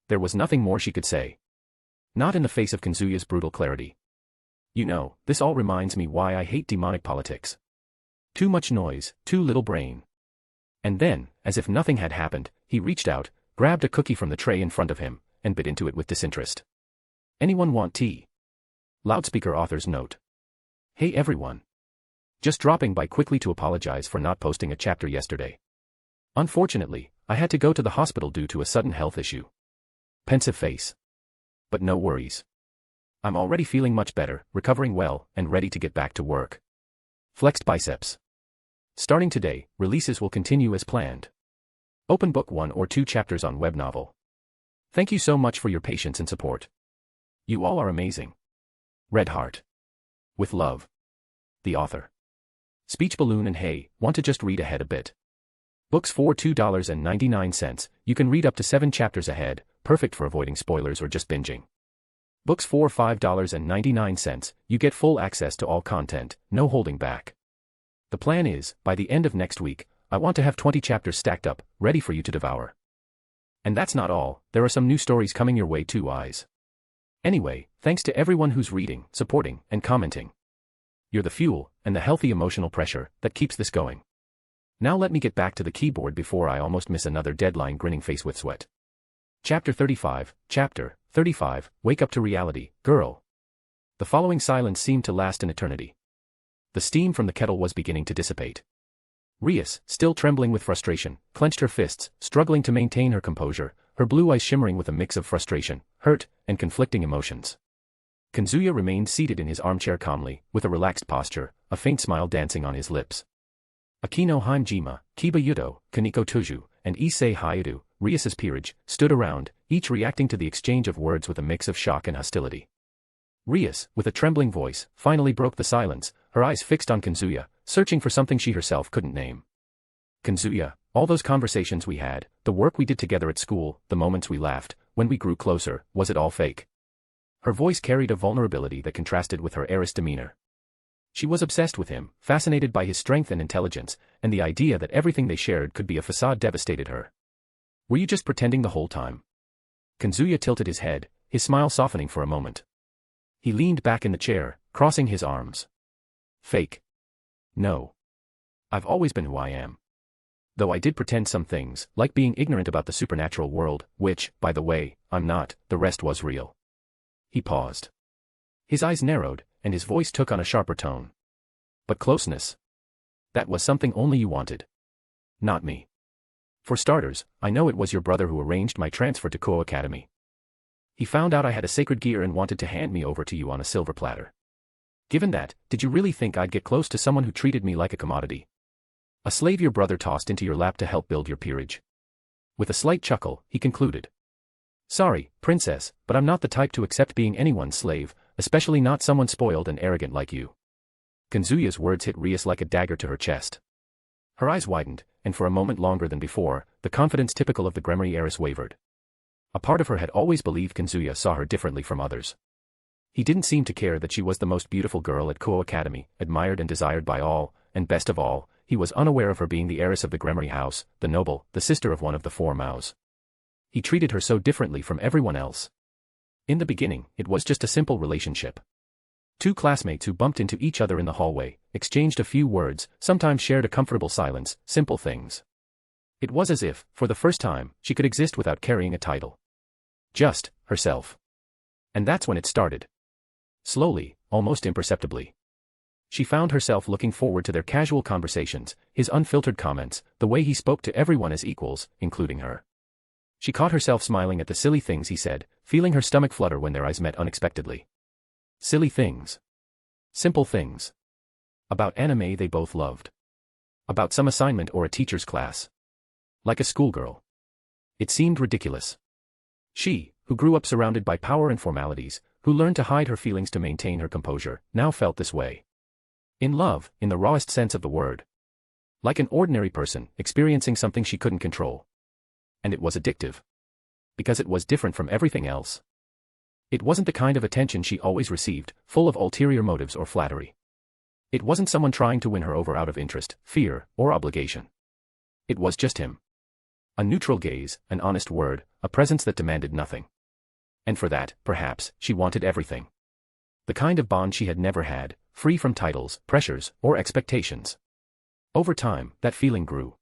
Speaker 3: There was nothing more she could say. Not in the face of Kazuya's brutal clarity. You know, this all reminds me why I hate demonic politics. Too much noise, too little brain. And then, as if nothing had happened, he reached out, grabbed a cookie from the tray in front of him, and bit into it with disinterest. Anyone want tea? Loudspeaker author's note. Hey everyone. Just dropping by quickly to apologize for not posting a chapter yesterday. Unfortunately, I had to go to the hospital due to a sudden health issue. Pensive face. But no worries. I'm already feeling much better, recovering well, and ready to get back to work. Flexed biceps. Starting today, releases will continue as planned. Open book 1 or 2 chapters on web novel. Thank you so much for your patience and support. You all are amazing. Red Heart. With love. The author. Speech balloon and hey, want to just read ahead a bit. Books for $2.99, you can read up to 7 chapters ahead, perfect for avoiding spoilers or just binging. Books for $5.99, you get full access to all content, no holding back. The plan is, by the end of next week, I want to have 20 chapters stacked up, ready for you to devour. And that's not all, there are some new stories coming your way too, eyes. Anyway, thanks to everyone who's reading, supporting, and commenting. You're the fuel, and the healthy emotional pressure, that keeps this going. Now let me get back to the keyboard before I almost miss another deadline, grinning face with sweat. Chapter 35, Wake Up to Reality, Girl. The following silence seemed to last an eternity. The steam from the kettle was beginning to dissipate. Rias, still trembling with frustration, clenched her fists, struggling to maintain her composure, her blue eyes shimmering with a mix of frustration, hurt, and conflicting emotions. Kazuya remained seated in his armchair calmly, with a relaxed posture, a faint smile dancing on his lips. Akino Haimjima, Kiba Yudo, Kaneko Toju, and Issei Hayadu, Rias's peerage, stood around, each reacting to the exchange of words with a mix of shock and hostility. Rias, with a trembling voice, finally broke the silence, her eyes fixed on Kazuya, searching for something she herself couldn't name. Kazuya, all those conversations we had, the work we did together at school, the moments we laughed, when we grew closer, was it all fake? Her voice carried a vulnerability that contrasted with her heiress demeanor. She was obsessed with him, fascinated by his strength and intelligence, and the idea that everything they shared could be a facade devastated her. Were you just pretending the whole time? Kazuya tilted his head, his smile softening for a moment. He leaned back in the chair, crossing his arms. Fake. No. I've always been who I am. Though I did pretend some things, like being ignorant about the supernatural world, which, by the way, I'm not, the rest was real. He paused. His eyes narrowed, and his voice took on a sharper tone. But closeness. That was something only you wanted. Not me. For starters, I know it was your brother who arranged my transfer to Kuoh Academy. He found out I had a sacred gear and wanted to hand me over to you on a silver platter. Given that, did you really think I'd get close to someone who treated me like a commodity? A slave your brother tossed into your lap to help build your peerage? With a slight chuckle, he concluded. Sorry, princess, but I'm not the type to accept being anyone's slave, especially not someone spoiled and arrogant like you. Kazuya's words hit Rias like a dagger to her chest. Her eyes widened, and for a moment longer than before, the confidence typical of the Gremory heiress wavered. A part of her had always believed Kazuya saw her differently from others. He didn't seem to care that she was the most beautiful girl at Kuoh Academy, admired and desired by all, and best of all, he was unaware of her being the heiress of the Gremory house, the noble, the sister of one of the four Maos. He treated her so differently from everyone else. In the beginning, it was just a simple relationship. Two classmates who bumped into each other in the hallway, exchanged a few words, sometimes shared a comfortable silence, simple things. It was as if, for the first time, she could exist without carrying a title. Just, herself. And that's when it started. Slowly, almost imperceptibly. She found herself looking forward to their casual conversations, his unfiltered comments, the way he spoke to everyone as equals, including her. She caught herself smiling at the silly things he said, feeling her stomach flutter when their eyes met unexpectedly. Silly things. Simple things. About anime they both loved. About some assignment or a teacher's class. Like a schoolgirl. It seemed ridiculous. She, who grew up surrounded by power and formalities, who learned to hide her feelings to maintain her composure, now felt this way. In love, in the rawest sense of the word. Like an ordinary person, experiencing something she couldn't control. And it was addictive. Because it was different from everything else. It wasn't the kind of attention she always received, full of ulterior motives or flattery. It wasn't someone trying to win her over out of interest, fear, or obligation. It was just him. A neutral gaze, an honest word, a presence that demanded nothing. And for that, perhaps, she wanted everything. The kind of bond she had never had, free from titles, pressures, or expectations. Over time, that feeling grew.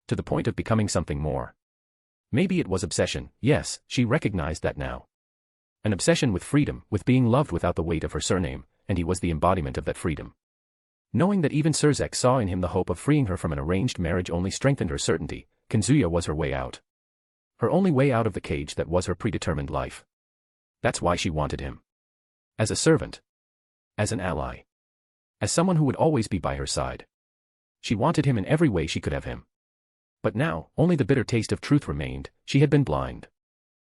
Speaker 3: To the point of becoming something more. Maybe it was obsession, yes, she recognized that now. An obsession with freedom, with being loved without the weight of her surname, and he was the embodiment of that freedom. Knowing that even Sirzechs saw in him the hope of freeing her from an arranged marriage only strengthened her certainty, Kazuya was her way out. Her only way out of the cage that was her predetermined life. That's why she wanted him. As a servant. As an ally. As someone who would always be by her side. She wanted him in every way she could have him. But now, only the bitter taste of truth remained, she had been blind.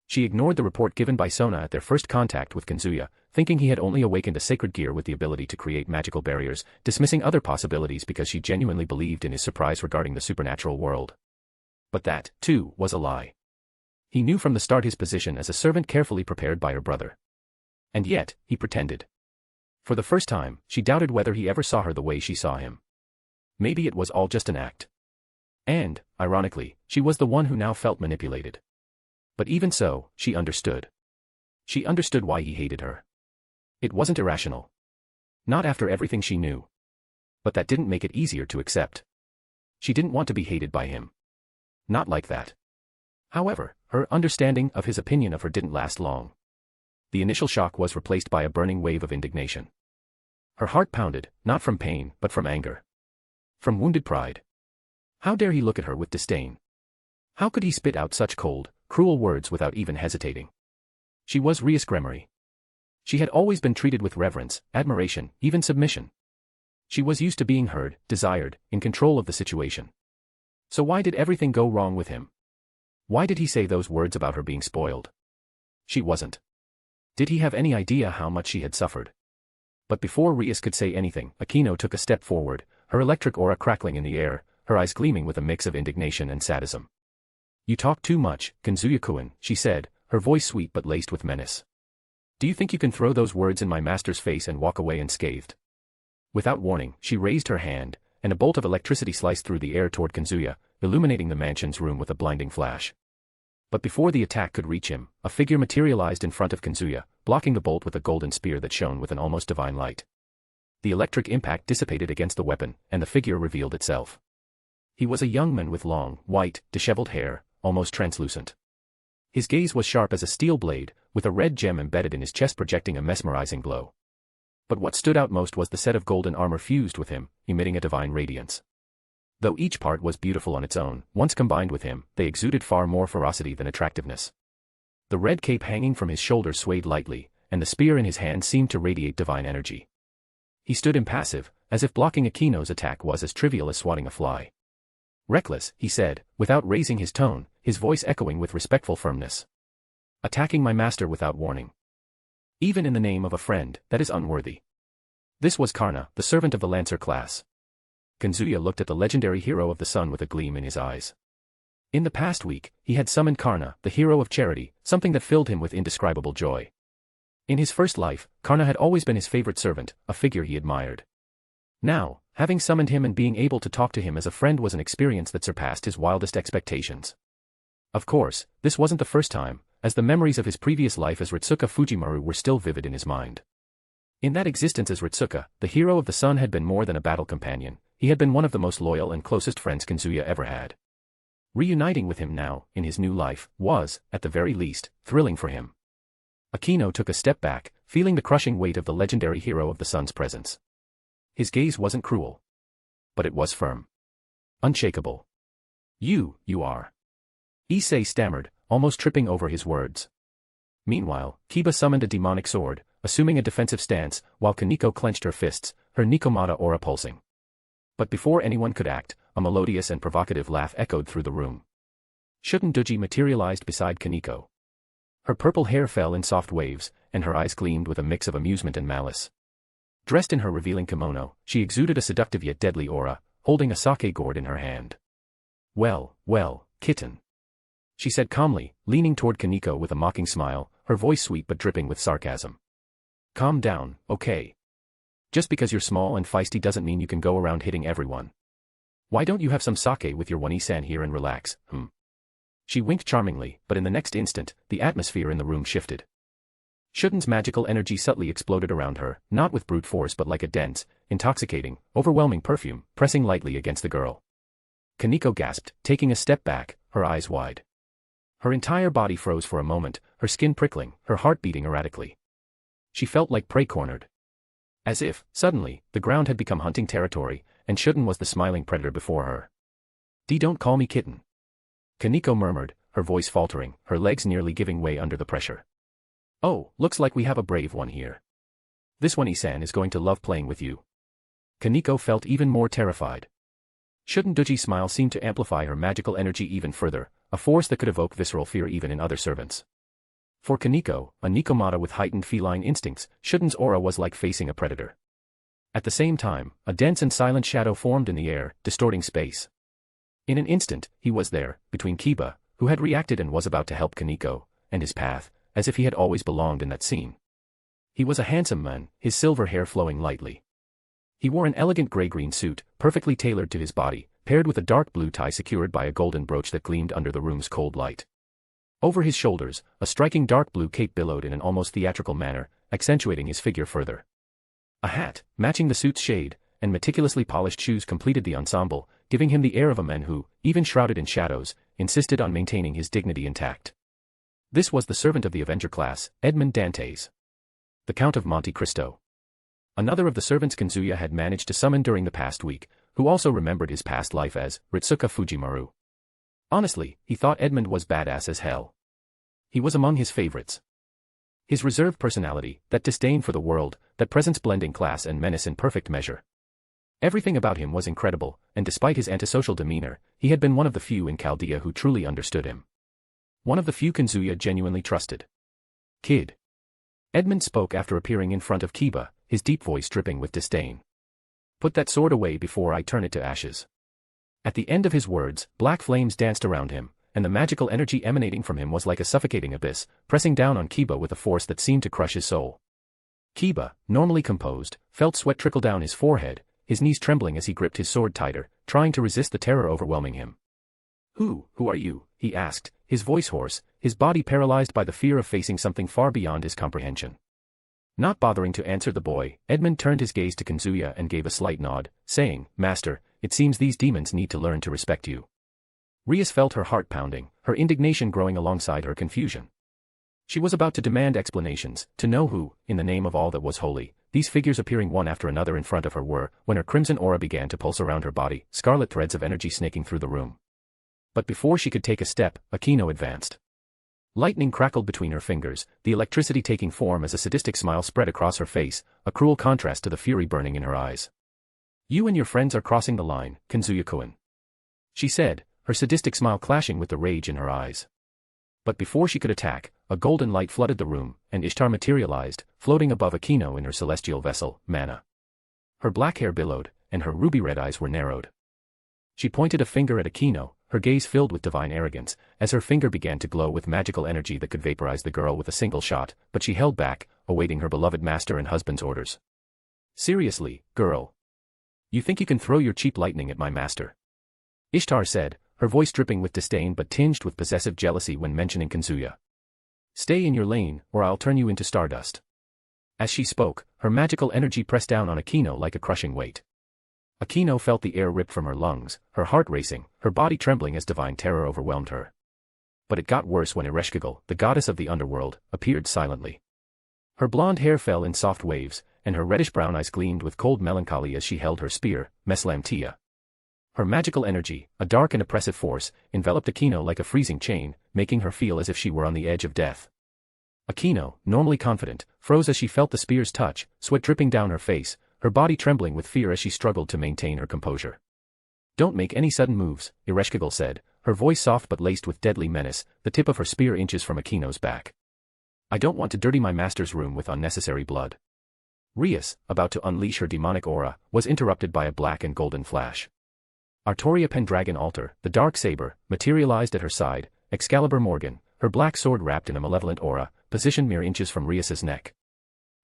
Speaker 3: She ignored the report given by Sona at their first contact with Kazuya, thinking he had only awakened a sacred gear with the ability to create magical barriers, dismissing other possibilities because she genuinely believed in his surprise regarding the supernatural world. But that, too, was a lie. He knew from the start his position as a servant carefully prepared by her brother. And yet, he pretended. For the first time, she doubted whether he ever saw her the way she saw him. Maybe it was all just an act. And, ironically, she was the one who now felt manipulated. But even so, she understood. She understood why he hated her. It wasn't irrational. Not after everything she knew. But that didn't make it easier to accept. She didn't want to be hated by him. Not like that. However, her understanding of his opinion of her didn't last long. The initial shock was replaced by a burning wave of indignation. Her heart pounded, not from pain, but from anger. From wounded pride. How dare he look at her with disdain? How could he spit out such cold, cruel words without even hesitating? She was Rias Gremory. She had always been treated with reverence, admiration, even submission. She was used to being heard, desired, in control of the situation. So why did everything go wrong with him? Why did he say those words about her being spoiled? She wasn't. Did he have any idea how much she had suffered? But before Rias could say anything, Akino took a step forward, her electric aura crackling in the air, her eyes gleaming with a mix of indignation and sadism. "You talk too much, Kazuya-kun," she said, her voice sweet but laced with menace. "Do you think you can throw those words in my master's face and walk away unscathed?" Without warning, she raised her hand, and a bolt of electricity sliced through the air toward Kazuya, illuminating the mansion's room with a blinding flash. But before the attack could reach him, a figure materialized in front of Kazuya, blocking the bolt with a golden spear that shone with an almost divine light. The electric impact dissipated against the weapon, and the figure revealed itself. He was a young man with long, white, disheveled hair, almost translucent. His gaze was sharp as a steel blade, with a red gem embedded in his chest projecting a mesmerizing glow. But what stood out most was the set of golden armor fused with him, emitting a divine radiance. Though each part was beautiful on its own, once combined with him, they exuded far more ferocity than attractiveness. The red cape hanging from his shoulders swayed lightly, and the spear in his hand seemed to radiate divine energy. He stood impassive, as if blocking Akino's attack was as trivial as swatting a fly. "Reckless," he said, without raising his tone, his voice echoing with respectful firmness. Attacking my master without warning. Even in the name of a friend, that is unworthy. This was Karna, the servant of the Lancer class. Kazuya looked at the legendary hero of the sun with a gleam in his eyes. In the past week, he had summoned Karna, the hero of charity, something that filled him with indescribable joy. In his first life, Karna had always been his favorite servant, a figure he admired. Now, having summoned him and being able to talk to him as a friend was an experience that surpassed his wildest expectations. Of course, this wasn't the first time, as the memories of his previous life as Ritsuka Fujimaru were still vivid in his mind. In that existence as Ritsuka, the hero of the sun had been more than a battle companion, he had been one of the most loyal and closest friends Kazuya ever had. Reuniting with him now, in his new life, was, at the very least, thrilling for him. Akino took a step back, feeling the crushing weight of the legendary hero of the sun's presence. His gaze wasn't cruel. But it was firm. Unshakable. You are. Issei stammered, almost tripping over his words. Meanwhile, Kiba summoned a demonic sword, assuming a defensive stance, while Kaneko clenched her fists, her Nikomata aura pulsing. But before anyone could act, a melodious and provocative laugh echoed through the room. Shuten Duji materialized beside Kaneko. Her purple hair fell in soft waves, and her eyes gleamed with a mix of amusement and malice. Dressed in her revealing kimono, she exuded a seductive yet deadly aura, holding a sake gourd in her hand. Well, kitten. She said calmly, leaning toward Kaneko with a mocking smile, her voice sweet but dripping with sarcasm. Calm down, okay? Just because you're small and feisty doesn't mean you can go around hitting everyone. Why don't you have some sake with your Wani-san here and relax, She winked charmingly, but in the next instant, the atmosphere in the room shifted. Shuten's magical energy subtly exploded around her, not with brute force but like a dense, intoxicating, overwhelming perfume, pressing lightly against the girl. Kaneko gasped, taking a step back, her eyes wide. Her entire body froze for a moment, her skin prickling, her heart beating erratically. She felt like prey cornered. As if, suddenly, the ground had become hunting territory, and Shuten was the smiling predator before her. Don't call me kitten. Kaneko murmured, her voice faltering, her legs nearly giving way under the pressure. Oh, looks like we have a brave one here. This Wani-san is going to love playing with you. Kaneko felt even more terrified. Shuten Duji's smile seemed to amplify her magical energy even further, a force that could evoke visceral fear even in other servants. For Kaneko, a Nikomata with heightened feline instincts, Shuten's aura was like facing a predator. At the same time, a dense and silent shadow formed in the air, distorting space. In an instant, he was there, between Kiba, who had reacted and was about to help Kaneko, and his path, as if he had always belonged in that scene. He was a handsome man, his silver hair flowing lightly. He wore an elegant gray-green suit, perfectly tailored to his body, paired with a dark blue tie secured by a golden brooch that gleamed under the room's cold light. Over his shoulders, a striking dark blue cape billowed in an almost theatrical manner, accentuating his figure further. A hat, matching the suit's shade, and meticulously polished shoes completed the ensemble, giving him the air of a man who, even shrouded in shadows, insisted on maintaining his dignity intact. This was the servant of the Avenger class, Edmond Dantes. The Count of Monte Cristo. Another of the servants Kazuya had managed to summon during the past week, who also remembered his past life as Ritsuka Fujimaru. Honestly, he thought Edmond was badass as hell. He was among his favorites. His reserved personality, that disdain for the world, that presence blending class and menace in perfect measure. Everything about him was incredible, and despite his antisocial demeanor, he had been one of the few in Chaldea who truly understood him. One of the few Kazuya genuinely trusted. Kid. Edmund spoke after appearing in front of Kiba, his deep voice dripping with disdain. Put that sword away before I turn it to ashes. At the end of his words, black flames danced around him, and the magical energy emanating from him was like a suffocating abyss, pressing down on Kiba with a force that seemed to crush his soul. Kiba, normally composed, felt sweat trickle down his forehead, his knees trembling as he gripped his sword tighter, trying to resist the terror overwhelming him. Who are you? He asked, his voice hoarse, his body paralyzed by the fear of facing something far beyond his comprehension. Not bothering to answer the boy, Edmund turned his gaze to Kazuya and gave a slight nod, saying, Master, it seems these demons need to learn to respect you. Rias felt her heart pounding, her indignation growing alongside her confusion. She was about to demand explanations, to know who, in the name of all that was holy, these figures appearing one after another in front of her were, when her crimson aura began to pulse around her body, scarlet threads of energy snaking through the room. But before she could take a step, Akino advanced. Lightning crackled between her fingers, the electricity taking form as a sadistic smile spread across her face, a cruel contrast to the fury burning in her eyes. You and your friends are crossing the line, Kazuya-kun. She said, her sadistic smile clashing with the rage in her eyes. But before she could attack, a golden light flooded the room, and Ishtar materialized, floating above Akino in her celestial vessel, Mana. Her black hair billowed, and her ruby-red eyes were narrowed. She pointed a finger at Akino, her gaze filled with divine arrogance, as her finger began to glow with magical energy that could vaporize the girl with a single shot, but she held back, awaiting her beloved master and husband's orders. "Seriously, girl? You think you can throw your cheap lightning at my master?" Ishtar said, her voice dripping with disdain but tinged with possessive jealousy when mentioning Kazuya. "Stay in your lane, or I'll turn you into stardust." As she spoke, her magical energy pressed down on Akino like a crushing weight. Akino felt the air rip from her lungs, her heart racing, her body trembling as divine terror overwhelmed her. But it got worse when Ereshkigal, the goddess of the underworld, appeared silently. Her blonde hair fell in soft waves, and her reddish-brown eyes gleamed with cold melancholy as she held her spear, Meslamtia. Her magical energy, a dark and oppressive force, enveloped Akino like a freezing chain, making her feel as if she were on the edge of death. Akino, normally confident, froze as she felt the spear's touch, sweat dripping down her face, her body trembling with fear as she struggled to maintain her composure. "Don't make any sudden moves," Ereshkigal said, her voice soft but laced with deadly menace, the tip of her spear inches from Akino's back. "I don't want to dirty my master's room with unnecessary blood." Rias, about to unleash her demonic aura, was interrupted by a black and golden flash. Artoria Pendragon Altar, the dark saber, materialized at her side, Excalibur Morgan, her black sword wrapped in a malevolent aura, positioned mere inches from Rias's neck.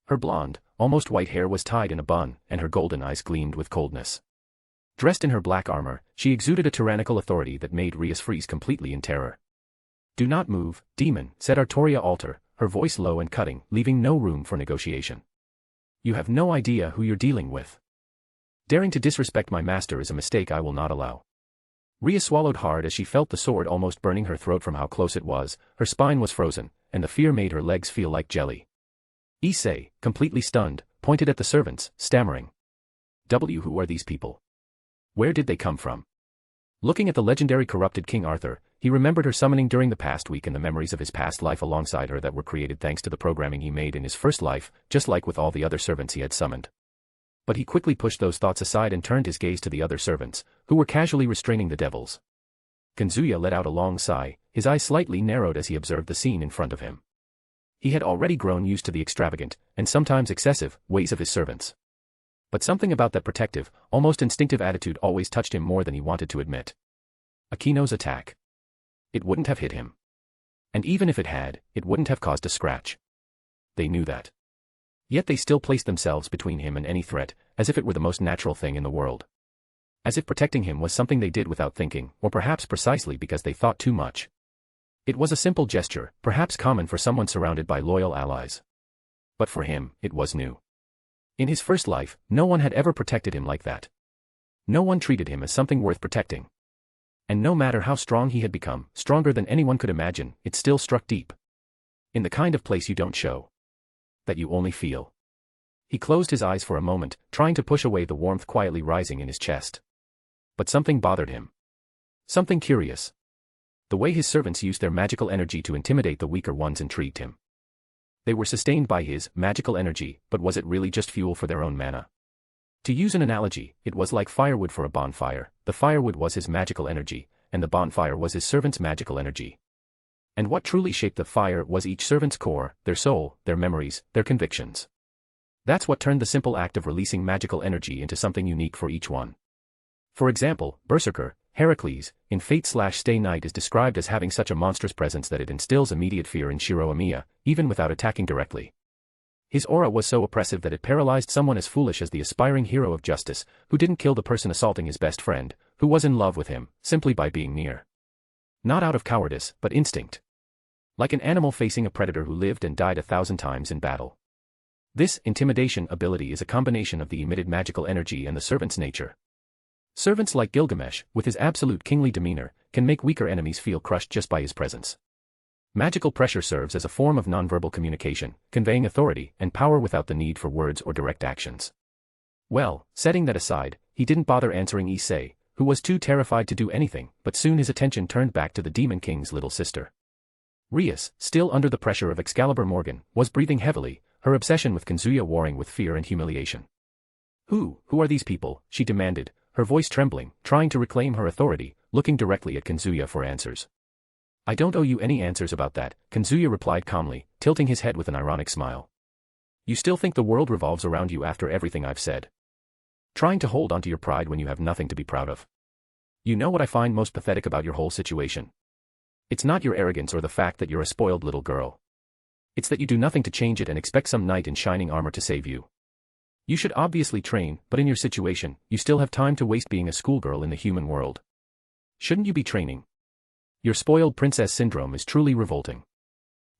Speaker 3: Her blonde, almost white hair was tied in a bun, and her golden eyes gleamed with coldness. Dressed in her black armor, she exuded a tyrannical authority that made Rias freeze completely in terror. "Do not move, demon," said Artoria Altar, her voice low and cutting, leaving no room for negotiation. "You have no idea who you're dealing with. Daring to disrespect my master is a mistake I will not allow." Rias swallowed hard as she felt the sword almost burning her throat from how close it was, her spine was frozen, and the fear made her legs feel like jelly. Issei, completely stunned, pointed at the servants, stammering. Who are these people? Where did they come from?" Looking at the legendary corrupted King Arthur, he remembered her summoning during the past week and the memories of his past life alongside her that were created thanks to the programming he made in his first life, just like with all the other servants he had summoned. But he quickly pushed those thoughts aside and turned his gaze to the other servants, who were casually restraining the devils. Kazuya let out a long sigh, his eyes slightly narrowed as he observed the scene in front of him. He had already grown used to the extravagant, and sometimes excessive, ways of his servants. But something about that protective, almost instinctive attitude always touched him more than he wanted to admit. Akino's attack. It wouldn't have hit him. And even if it had, it wouldn't have caused a scratch. They knew that. Yet they still placed themselves between him and any threat, as if it were the most natural thing in the world. As if protecting him was something they did without thinking, or perhaps precisely because they thought too much. It was a simple gesture, perhaps common for someone surrounded by loyal allies. But for him, it was new. In his first life, no one had ever protected him like that. No one treated him as something worth protecting. And no matter how strong he had become, stronger than anyone could imagine, it still struck deep. In the kind of place you don't show. That you only feel. He closed his eyes for a moment, trying to push away the warmth quietly rising in his chest. But something bothered him. Something curious. The way his servants used their magical energy to intimidate the weaker ones intrigued him. They were sustained by his magical energy, but was it really just fuel for their own mana? To use an analogy, it was like firewood for a bonfire. The firewood was his magical energy, and the bonfire was his servant's magical energy. And what truly shaped the fire was each servant's core, their soul, their memories, their convictions. That's what turned the simple act of releasing magical energy into something unique for each one. For example, Berserker, Heracles, in Fate/Stay Night is described as having such a monstrous presence that it instills immediate fear in Shiro Amiya, even without attacking directly. His aura was so oppressive that it paralyzed someone as foolish as the aspiring hero of justice, who didn't kill the person assaulting his best friend, who was in love with him, simply by being near. Not out of cowardice, but instinct. Like an animal facing a predator who lived and died 1,000 times in battle. This intimidation ability is a combination of the emitted magical energy and the servant's nature. Servants like Gilgamesh, with his absolute kingly demeanor, can make weaker enemies feel crushed just by his presence. Magical pressure serves as a form of nonverbal communication, conveying authority and power without the need for words or direct actions. Well, setting that aside, he didn't bother answering Issei, who was too terrified to do anything, but soon his attention turned back to the Demon King's little sister. Rias, still under the pressure of Excalibur Morgan, was breathing heavily, her obsession with Kazuya warring with fear and humiliation. Who are these people?" she demanded, her voice trembling, trying to reclaim her authority, looking directly at Kazuya for answers. I don't owe you any answers about that, Kazuya replied calmly, tilting his head with an ironic smile. You still think the world revolves around you after everything I've said? Trying to hold onto your pride when you have nothing to be proud of. You know what I find most pathetic about your whole situation? It's not your arrogance or the fact that you're a spoiled little girl. It's that you do nothing to change it and expect some knight in shining armor to save you. You should obviously train, but in your situation, you still have time to waste being a schoolgirl in the human world. Shouldn't you be training? Your spoiled princess syndrome is truly revolting.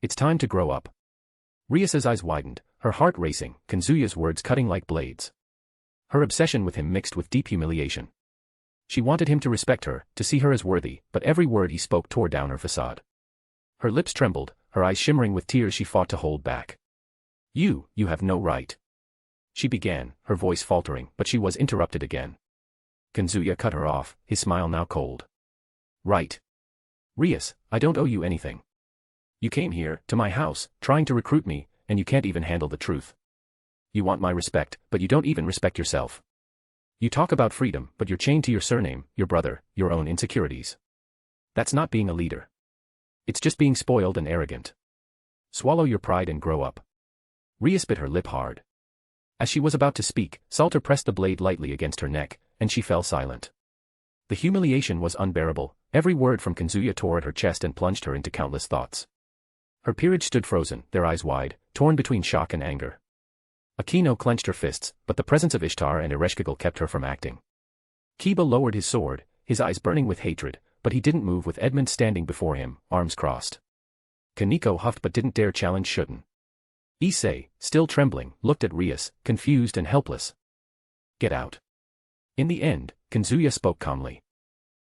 Speaker 3: It's time to grow up. Rias's eyes widened, her heart racing, Kazuya's words cutting like blades. Her obsession with him mixed with deep humiliation. She wanted him to respect her, to see her as worthy, but every word he spoke tore down her facade. Her lips trembled, her eyes shimmering with tears she fought to hold back. You have no right. She began, her voice faltering, but she was interrupted again. Kazuya cut her off, his smile now cold. Right. Rias, I don't owe you anything. You came here, to my house, trying to recruit me, and you can't even handle the truth. You want my respect, but you don't even respect yourself. You talk about freedom, but you're chained to your surname, your brother, your own insecurities. That's not being a leader. It's just being spoiled and arrogant. Swallow your pride and grow up. Rias bit her lip hard. As she was about to speak, Salter pressed the blade lightly against her neck, and she fell silent. The humiliation was unbearable, every word from Kazuya tore at her chest and plunged her into countless thoughts. Her peerage stood frozen, their eyes wide, torn between shock and anger. Akino clenched her fists, but the presence of Ishtar and Ereshkigal kept her from acting. Kiba lowered his sword, his eyes burning with hatred, but he didn't move with Edmund standing before him, arms crossed. Kaneko huffed but didn't dare challenge Shuten. Issei, still trembling, looked at Rias, confused and helpless. Get out. In the end, Kazuya spoke calmly.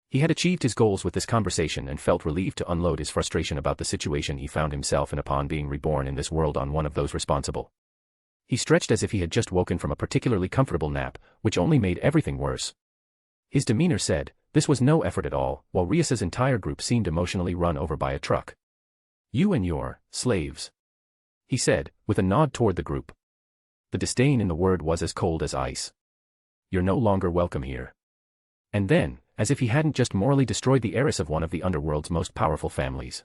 Speaker 3: He had achieved his goals with this conversation and felt relieved to unload his frustration about the situation he found himself in upon being reborn in this world on one of those responsible. He stretched as if he had just woken from a particularly comfortable nap, which only made everything worse. His demeanor said, this was no effort at all, while Rias's entire group seemed emotionally run over by a truck. You and your slaves, he said, with a nod toward the group. The disdain in the word was as cold as ice. You're no longer welcome here. And then, as if he hadn't just morally destroyed the heiress of one of the underworld's most powerful families.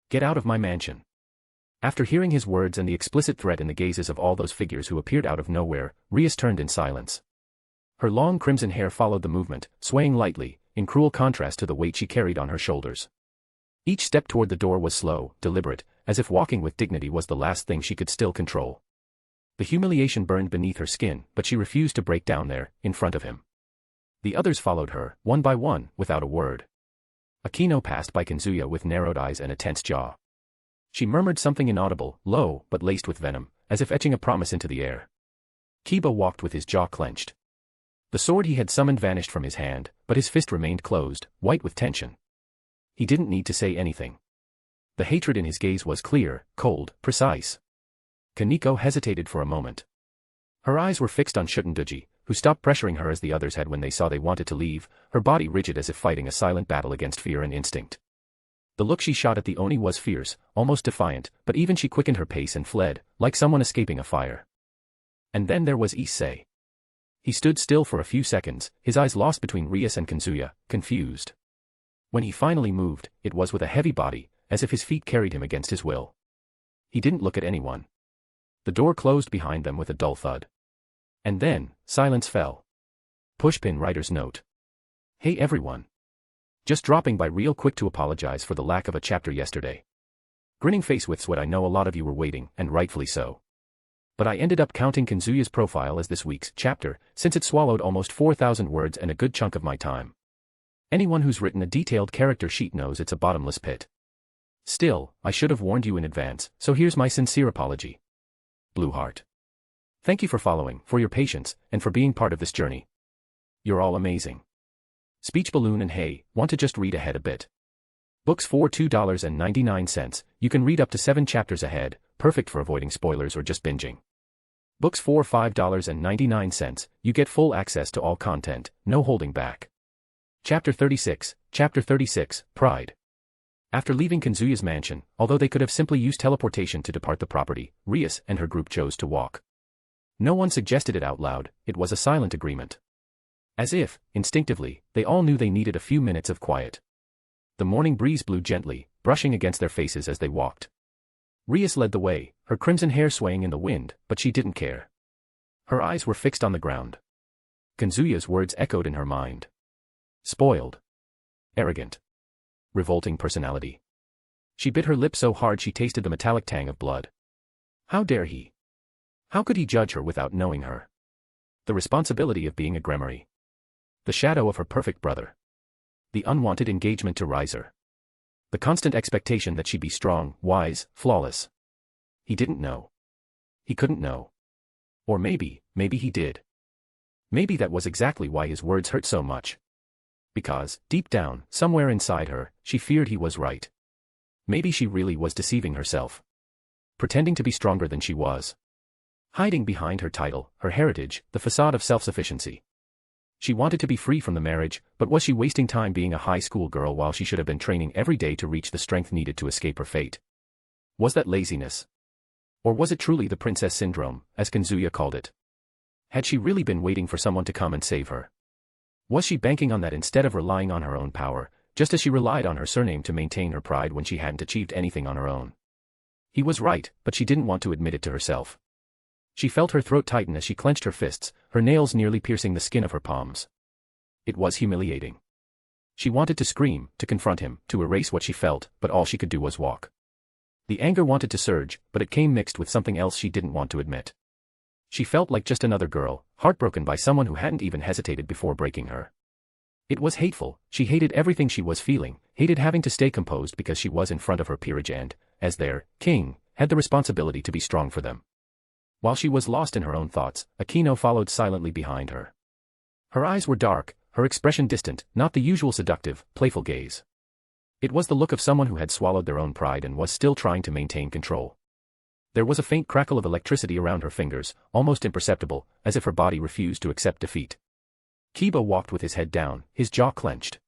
Speaker 3: Get out of my mansion. After hearing his words and the explicit threat in the gazes of all those figures who appeared out of nowhere, Rias turned in silence. Her long crimson hair followed the movement, swaying lightly, in cruel contrast to the weight she carried on her shoulders. Each step toward the door was slow, deliberate, as if walking with dignity was the last thing she could still control. The humiliation burned beneath her skin, but she refused to break down there, in front of him. The others followed her, one by one, without a word. Akino passed by Kazuya with narrowed eyes and a tense jaw. She murmured something inaudible, low, but laced with venom, as if etching a promise into the air. Kiba walked with his jaw clenched. The sword he had summoned vanished from his hand, but his fist remained closed, white with tension. He didn't need to say anything. The hatred in his gaze was clear, cold, precise. Kaneko hesitated for a moment. Her eyes were fixed on Shutenduji, who stopped pressuring her as the others had when they saw they wanted to leave, her body rigid as if fighting a silent battle against fear and instinct. The look she shot at the Oni was fierce, almost defiant, but even she quickened her pace and fled, like someone escaping a fire. And then there was Issei. He stood still for a few seconds, his eyes lost between Rias and Kazuya, confused. When he finally moved, it was with a heavy body, as if his feet carried him against his will. He didn't look at anyone. The door closed behind them with a dull thud. And then, silence fell. Pushpin writer's note. Hey everyone. Just dropping by real quick to apologize for the lack of a chapter yesterday. Grinning face with sweat. I know a lot of you were waiting, and rightfully so. But I ended up counting Kazuya's profile as this week's chapter, since it swallowed almost 4,000 words and a good chunk of my time. Anyone who's written a detailed character sheet knows it's a bottomless pit. Still, I should have warned you in advance, so here's my sincere apology. Blue Heart. Thank you for following, for your patience, and for being part of this journey. You're all amazing. Speech Balloon and Hey, want to just read ahead a bit. Books for $2.99, you can read up to 7 chapters ahead, perfect for avoiding spoilers or just binging. Books for $5.99, you get full access to all content, no holding back. Chapter 36, Pride. After leaving Kazuya's mansion, although they could have simply used teleportation to depart the property, Rias and her group chose to walk. No one suggested it out loud, it was a silent agreement. As if, instinctively, they all knew they needed a few minutes of quiet. The morning breeze blew gently, brushing against their faces as they walked. Rias led the way, her crimson hair swaying in the wind, but she didn't care. Her eyes were fixed on the ground. Kazuya's words echoed in her mind. Spoiled. Arrogant. Revolting personality. She bit her lip so hard she tasted the metallic tang of blood. How dare he? How could he judge her without knowing her? The responsibility of being a Gremory. The shadow of her perfect brother. The unwanted engagement to Riser. The constant expectation that she'd be strong, wise, flawless. He didn't know. He couldn't know. Or maybe he did. Maybe that was exactly why his words hurt so much. Because, deep down, somewhere inside her, she feared he was right. Maybe she really was deceiving herself. Pretending to be stronger than she was. Hiding behind her title, her heritage, the facade of self-sufficiency. She wanted to be free from the marriage, but was she wasting time being a high school girl while she should have been training every day to reach the strength needed to escape her fate? Was that laziness? Or was it truly the princess syndrome, as Kazuya called it? Had she really been waiting for someone to come and save her? Was she banking on that instead of relying on her own power, just as she relied on her surname to maintain her pride when she hadn't achieved anything on her own? He was right, but she didn't want to admit it to herself. She felt her throat tighten as she clenched her fists, her nails nearly piercing the skin of her palms. It was humiliating. She wanted to scream, to confront him, to erase what she felt, but all she could do was walk. The anger wanted to surge, but it came mixed with something else she didn't want to admit. She felt like just another girl, heartbroken by someone who hadn't even hesitated before breaking her. It was hateful. She hated everything she was feeling, hated having to stay composed because she was in front of her peerage and, as their king, had the responsibility to be strong for them. While she was lost in her own thoughts, Akino followed silently behind her. Her eyes were dark, her expression distant, not the usual seductive, playful gaze. It was the look of someone who had swallowed their own pride and was still trying to maintain control. There was a faint crackle of electricity around her fingers, almost imperceptible, as if her body refused to accept defeat. Kiba walked with his head down, his jaw clenched.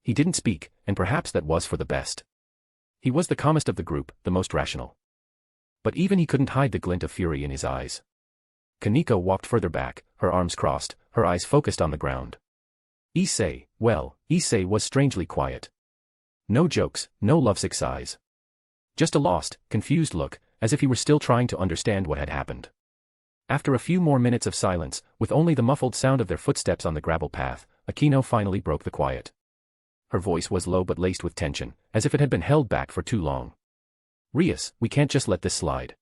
Speaker 3: He didn't speak, and perhaps that was for the best. He was the calmest of the group, the most rational. But even he couldn't hide the glint of fury in his eyes. Kaneko walked further back, her arms crossed, her eyes focused on the ground. Issei was strangely quiet. No jokes, no lovesick sighs. Just a lost, confused look, as if he were still trying to understand what had happened. After a few more minutes of silence, with only the muffled sound of their footsteps on the gravel path, Akino finally broke the quiet. Her voice was low but laced with tension, as if it had been held back for too long. Rias, we can't just let this slide.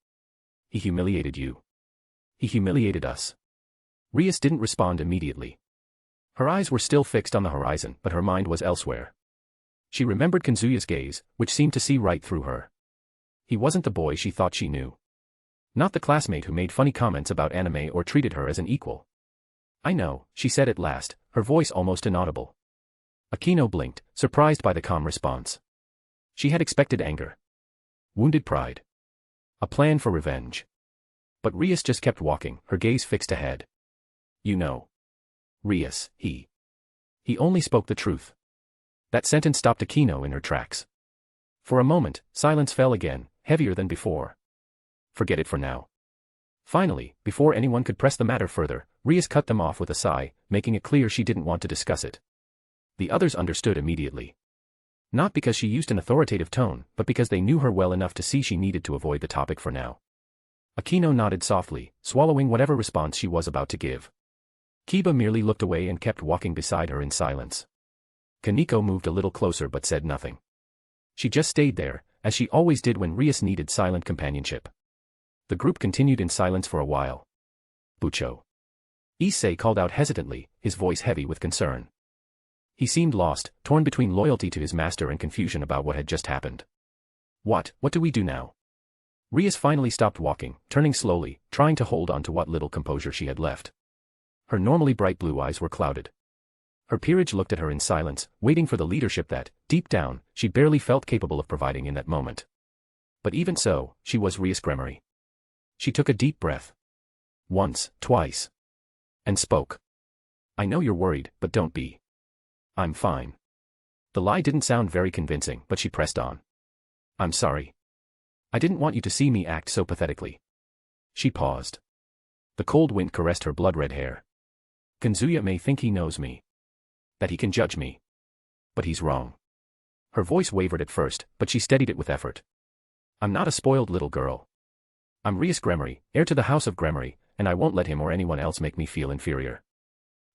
Speaker 3: He humiliated you. He humiliated us. Rias didn't respond immediately. Her eyes were still fixed on the horizon, but her mind was elsewhere. She remembered Kazuya's gaze, which seemed to see right through her. He wasn't the boy she thought she knew. Not the classmate who made funny comments about anime or treated her as an equal. I know, she said at last, her voice almost inaudible. Akino blinked, surprised by the calm response. She had expected anger. Wounded pride. A plan for revenge. But Rias just kept walking, her gaze fixed ahead. You know. Rias, he only spoke the truth. That sentence stopped Akino in her tracks. For a moment, silence fell again, heavier than before. Forget it for now. Finally, before anyone could press the matter further, Rias cut them off with a sigh, making it clear she didn't want to discuss it. The others understood immediately. Not because she used an authoritative tone, but because they knew her well enough to see she needed to avoid the topic for now. Akino nodded softly, swallowing whatever response she was about to give. Kiba merely looked away and kept walking beside her in silence. Kaneko moved a little closer but said nothing. She just stayed there, as she always did when Rias needed silent companionship. The group continued in silence for a while. Bucho. Issei called out hesitantly, his voice heavy with concern. He seemed lost, torn between loyalty to his master and confusion about what had just happened. What do we do now? Rias finally stopped walking, turning slowly, trying to hold on to what little composure she had left. Her normally bright blue eyes were clouded. Her peerage looked at her in silence, waiting for the leadership that, deep down, she barely felt capable of providing in that moment. But even so, she was Rias Gremory. She took a deep breath. Once, twice. And spoke. I know you're worried, but don't be. I'm fine. The lie didn't sound very convincing, but she pressed on. I'm sorry. I didn't want you to see me act so pathetically. She paused. The cold wind caressed her blood-red hair. Kazuya may think he knows me. That he can judge me. But he's wrong. Her voice wavered at first, but she steadied it with effort. I'm not a spoiled little girl. I'm Rias Gremory, heir to the House of Gremory, and I won't let him or anyone else make me feel inferior.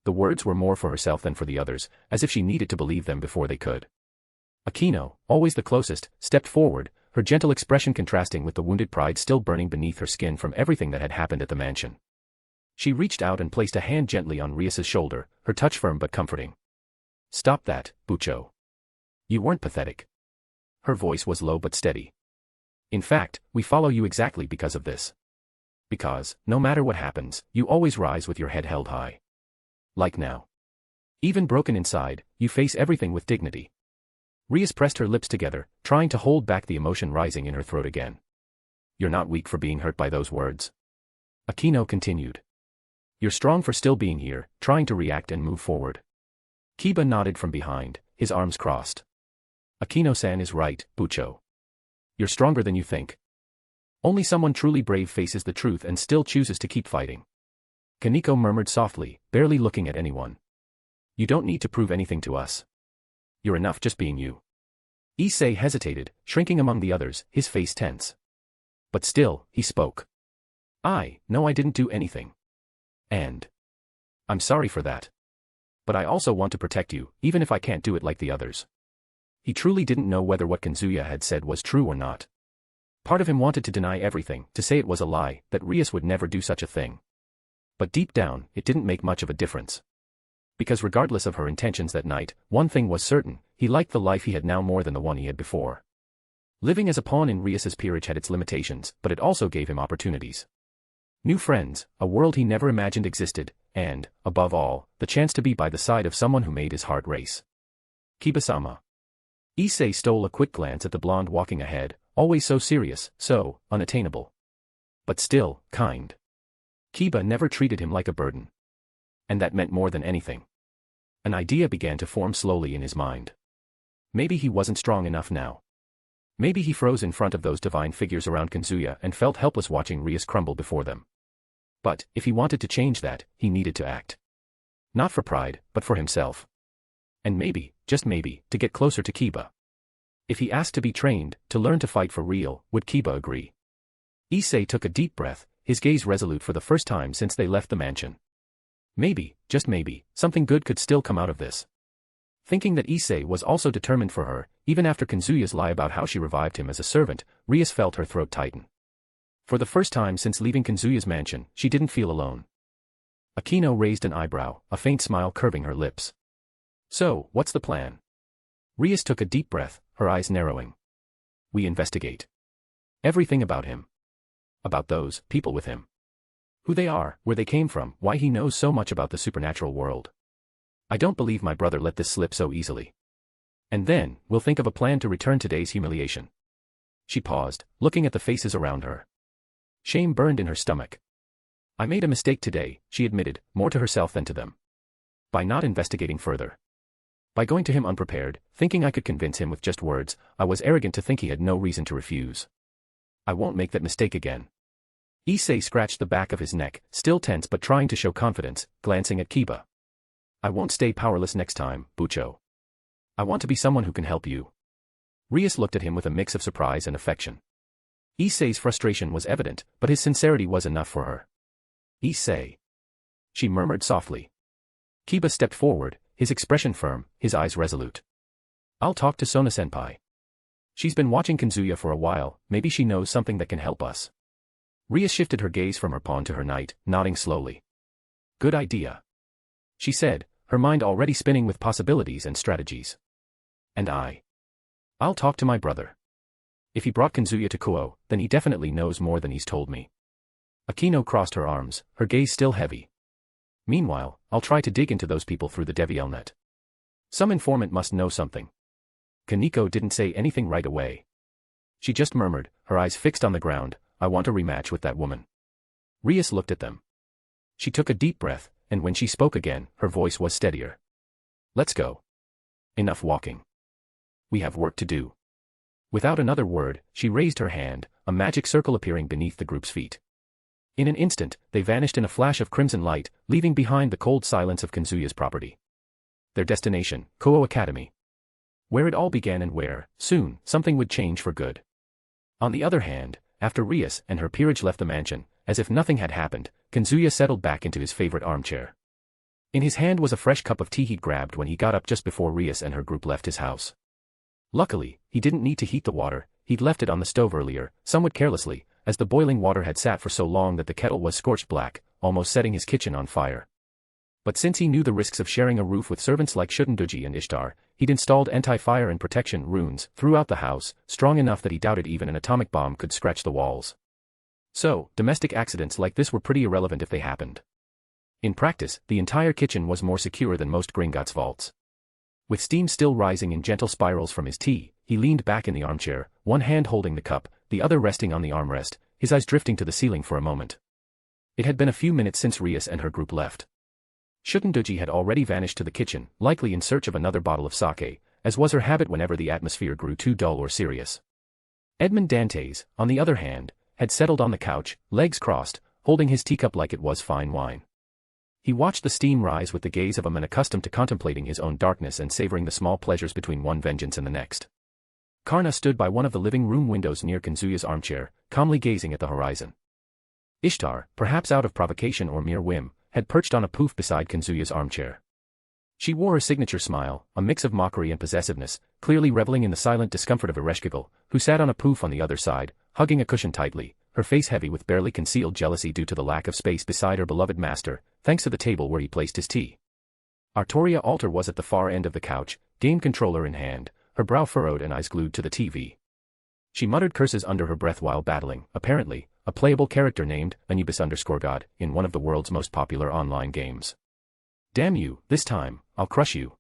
Speaker 3: The words were more for herself than for the others, as if she needed to believe them before they could. Akino, always the closest, stepped forward, her gentle expression contrasting with the wounded pride still burning beneath her skin from everything that had happened at the mansion. She reached out and placed a hand gently on Rias's shoulder, her touch firm but comforting. Stop that, Bucho. You weren't pathetic. Her voice was low but steady. In fact, we follow you exactly because of this. Because, no matter what happens, you always rise with your head held high. Like now. Even broken inside, you face everything with dignity. Rias pressed her lips together, trying to hold back the emotion rising in her throat again. You're not weak for being hurt by those words. Akino continued. You're strong for still being here, trying to react and move forward. Kiba nodded from behind, his arms crossed. Akino-san is right, Bucho. You're stronger than you think. Only someone truly brave faces the truth and still chooses to keep fighting. Kaneko murmured softly, barely looking at anyone. You don't need to prove anything to us. You're enough just being you. Issei hesitated, shrinking among the others, his face tense. But still, he spoke. No, I didn't do anything. And I'm sorry for that. But I also want to protect you, even if I can't do it like the others. He truly didn't know whether what Kazuya had said was true or not. Part of him wanted to deny everything, to say it was a lie, that Rias would never do such a thing. But deep down, it didn't make much of a difference. Because regardless of her intentions that night, one thing was certain, he liked the life he had now more than the one he had before. Living as a pawn in Rias's peerage had its limitations, but it also gave him opportunities. New friends, a world he never imagined existed, and, above all, the chance to be by the side of someone who made his heart race. Kiba-sama. Issei stole a quick glance at the blonde walking ahead, always so serious, so unattainable. But still, kind. Kiba never treated him like a burden. And that meant more than anything. An idea began to form slowly in his mind. Maybe he wasn't strong enough now. Maybe he froze in front of those divine figures around Kazuya and felt helpless watching Rias crumble before them. But, if he wanted to change that, he needed to act. Not for pride, but for himself. And maybe, just maybe, to get closer to Kiba. If he asked to be trained, to learn to fight for real, would Kiba agree? Issei took a deep breath, his gaze resolute for the first time since they left the mansion. Maybe, just maybe, something good could still come out of this. Thinking that Issei was also determined for her, even after Kazuya's lie about how she revived him as a servant, Rias felt her throat tighten. For the first time since leaving Kazuya's mansion, she didn't feel alone. Akino raised an eyebrow, a faint smile curving her lips. So, what's the plan? Rias took a deep breath, her eyes narrowing. We investigate. Everything about him. About those people with him. Who they are, where they came from, why he knows so much about the supernatural world. I don't believe my brother let this slip so easily. And then, we'll think of a plan to return today's humiliation. She paused, looking at the faces around her. Shame burned in her stomach. I made a mistake today, she admitted, more to herself than to them. By not investigating further. By going to him unprepared, thinking I could convince him with just words, I was arrogant to think he had no reason to refuse. I won't make that mistake again. Issei scratched the back of his neck, still tense but trying to show confidence, glancing at Kiba. I won't stay powerless next time, Bucho. I want to be someone who can help you. Rias looked at him with a mix of surprise and affection. Issei's frustration was evident, but his sincerity was enough for her. Issei. She murmured softly. Kiba stepped forward, his expression firm, his eyes resolute. I'll talk to Sona-senpai. She's been watching Kazuya for a while, maybe she knows something that can help us. Rias shifted her gaze from her pawn to her knight, nodding slowly. Good idea. She said, her mind already spinning with possibilities and strategies. And I'll talk to my brother. If he brought Kazuya to Kuoh, then he definitely knows more than he's told me. Akino crossed her arms, her gaze still heavy. Meanwhile, I'll try to dig into those people through the Deviel net. Some informant must know something. Kaneko didn't say anything right away. She just murmured, her eyes fixed on the ground, I want a rematch with that woman. Rias looked at them. She took a deep breath, and when she spoke again, her voice was steadier. Let's go. Enough walking. We have work to do. Without another word, she raised her hand, a magic circle appearing beneath the group's feet. In an instant, they vanished in a flash of crimson light, leaving behind the cold silence of Kazuya's property. Their destination, Kuoh Academy. Where it all began and where, soon, something would change for good. On the other hand, after Rias and her peerage left the mansion, as if nothing had happened, Kazuya settled back into his favorite armchair. In his hand was a fresh cup of tea he'd grabbed when he got up just before Rias and her group left his house. Luckily, he didn't need to heat the water, he'd left it on the stove earlier, somewhat carelessly, as the boiling water had sat for so long that the kettle was scorched black, almost setting his kitchen on fire. But since he knew the risks of sharing a roof with servants like Duel and Ishtar, he'd installed anti-fire and protection runes throughout the house, strong enough that he doubted even an atomic bomb could scratch the walls. So, domestic accidents like this were pretty irrelevant if they happened. In practice, the entire kitchen was more secure than most Gringotts' vaults. With steam still rising in gentle spirals from his tea, he leaned back in the armchair, one hand holding the cup, the other resting on the armrest, his eyes drifting to the ceiling for a moment. It had been a few minutes since Rias and her group left. Duel had already vanished to the kitchen, likely in search of another bottle of sake, as was her habit whenever the atmosphere grew too dull or serious. Edmond Dantes, on the other hand, had settled on the couch, legs crossed, holding his teacup like it was fine wine. He watched the steam rise with the gaze of a man accustomed to contemplating his own darkness and savoring the small pleasures between one vengeance and the next. Karna stood by one of the living room windows near Kazuya's armchair, calmly gazing at the horizon. Ishtar, perhaps out of provocation or mere whim, had perched on a poof beside Kazuya's armchair. She wore her signature smile, a mix of mockery and possessiveness, clearly reveling in the silent discomfort of Ereshkigal, who sat on a poof on the other side, hugging a cushion tightly, her face heavy with barely concealed jealousy due to the lack of space beside her beloved master, thanks to the table where he placed his tea. Artoria Alter was at the far end of the couch, game controller in hand, her brow furrowed and eyes glued to the TV. She muttered curses under her breath while battling, apparently, a playable character named Anubis_God in one of the world's most popular online games. Damn you, this time, I'll crush you.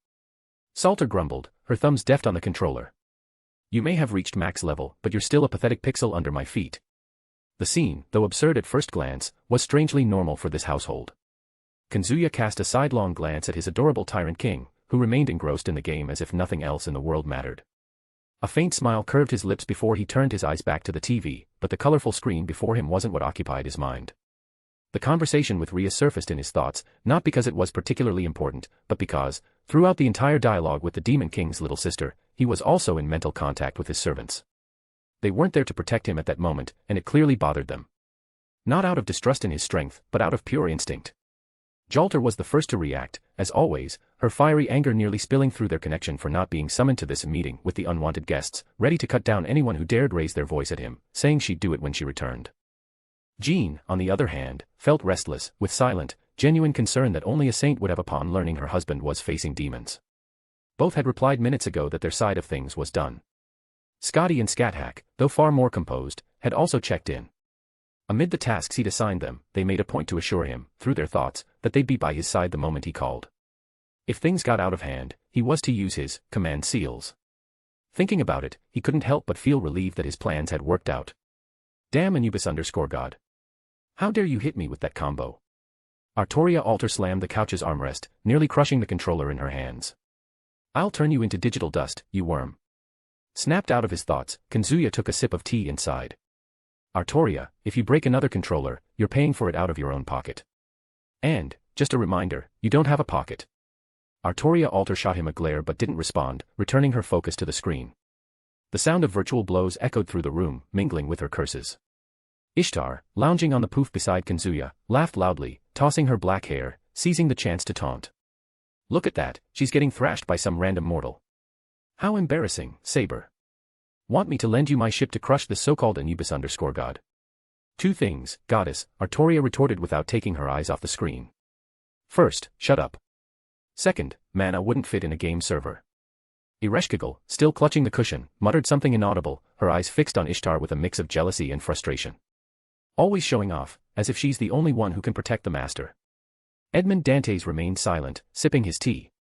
Speaker 3: Salter grumbled, her thumbs deft on the controller. You may have reached max level, but you're still a pathetic pixel under my feet. The scene, though absurd at first glance, was strangely normal for this household. Kazuya cast a sidelong glance at his adorable tyrant king, who remained engrossed in the game as if nothing else in the world mattered. A faint smile curved his lips before he turned his eyes back to the TV, but the colorful screen before him wasn't what occupied his mind. The conversation with Rias surfaced in his thoughts, not because it was particularly important, but because, throughout the entire dialogue with the Demon King's little sister, he was also in mental contact with his servants. They weren't there to protect him at that moment, and it clearly bothered them. Not out of distrust in his strength, but out of pure instinct. Jalter was the first to react, as always, her fiery anger nearly spilling through their connection for not being summoned to this meeting with the unwanted guests, ready to cut down anyone who dared raise their voice at him, saying she'd do it when she returned. Jean, on the other hand, felt restless, with silent, genuine concern that only a saint would have upon learning her husband was facing demons. Both had replied minutes ago that their side of things was done. Scotty and Scathack, though far more composed, had also checked in. Amid the tasks he'd assigned them, they made a point to assure him, through their thoughts, that they'd be by his side the moment he called. If things got out of hand, he was to use his command seals. Thinking about it, he couldn't help but feel relieved that his plans had worked out. Damn Anubis_God. How dare you hit me with that combo? Artoria Alter slammed the couch's armrest, nearly crushing the controller in her hands. I'll turn you into digital dust, you worm. Snapped out of his thoughts, Kazuya took a sip of tea and sighed. Artoria, if you break another controller, you're paying for it out of your own pocket. And, just a reminder, you don't have a pocket. Artoria Alter shot him a glare but didn't respond, returning her focus to the screen. The sound of virtual blows echoed through the room, mingling with her curses. Ishtar, lounging on the poof beside Kazuya, laughed loudly, tossing her black hair, seizing the chance to taunt. Look at that, she's getting thrashed by some random mortal. How embarrassing, Saber. Want me to lend you my ship to crush this so-called Anubis_God? Two things, goddess, Artoria retorted without taking her eyes off the screen. First, shut up. Second, mana wouldn't fit in a game server. Ereshkigal, still clutching the cushion, muttered something inaudible, her eyes fixed on Ishtar with a mix of jealousy and frustration. Always showing off, as if she's the only one who can protect the master. Edmond Dantes remained silent, sipping his tea.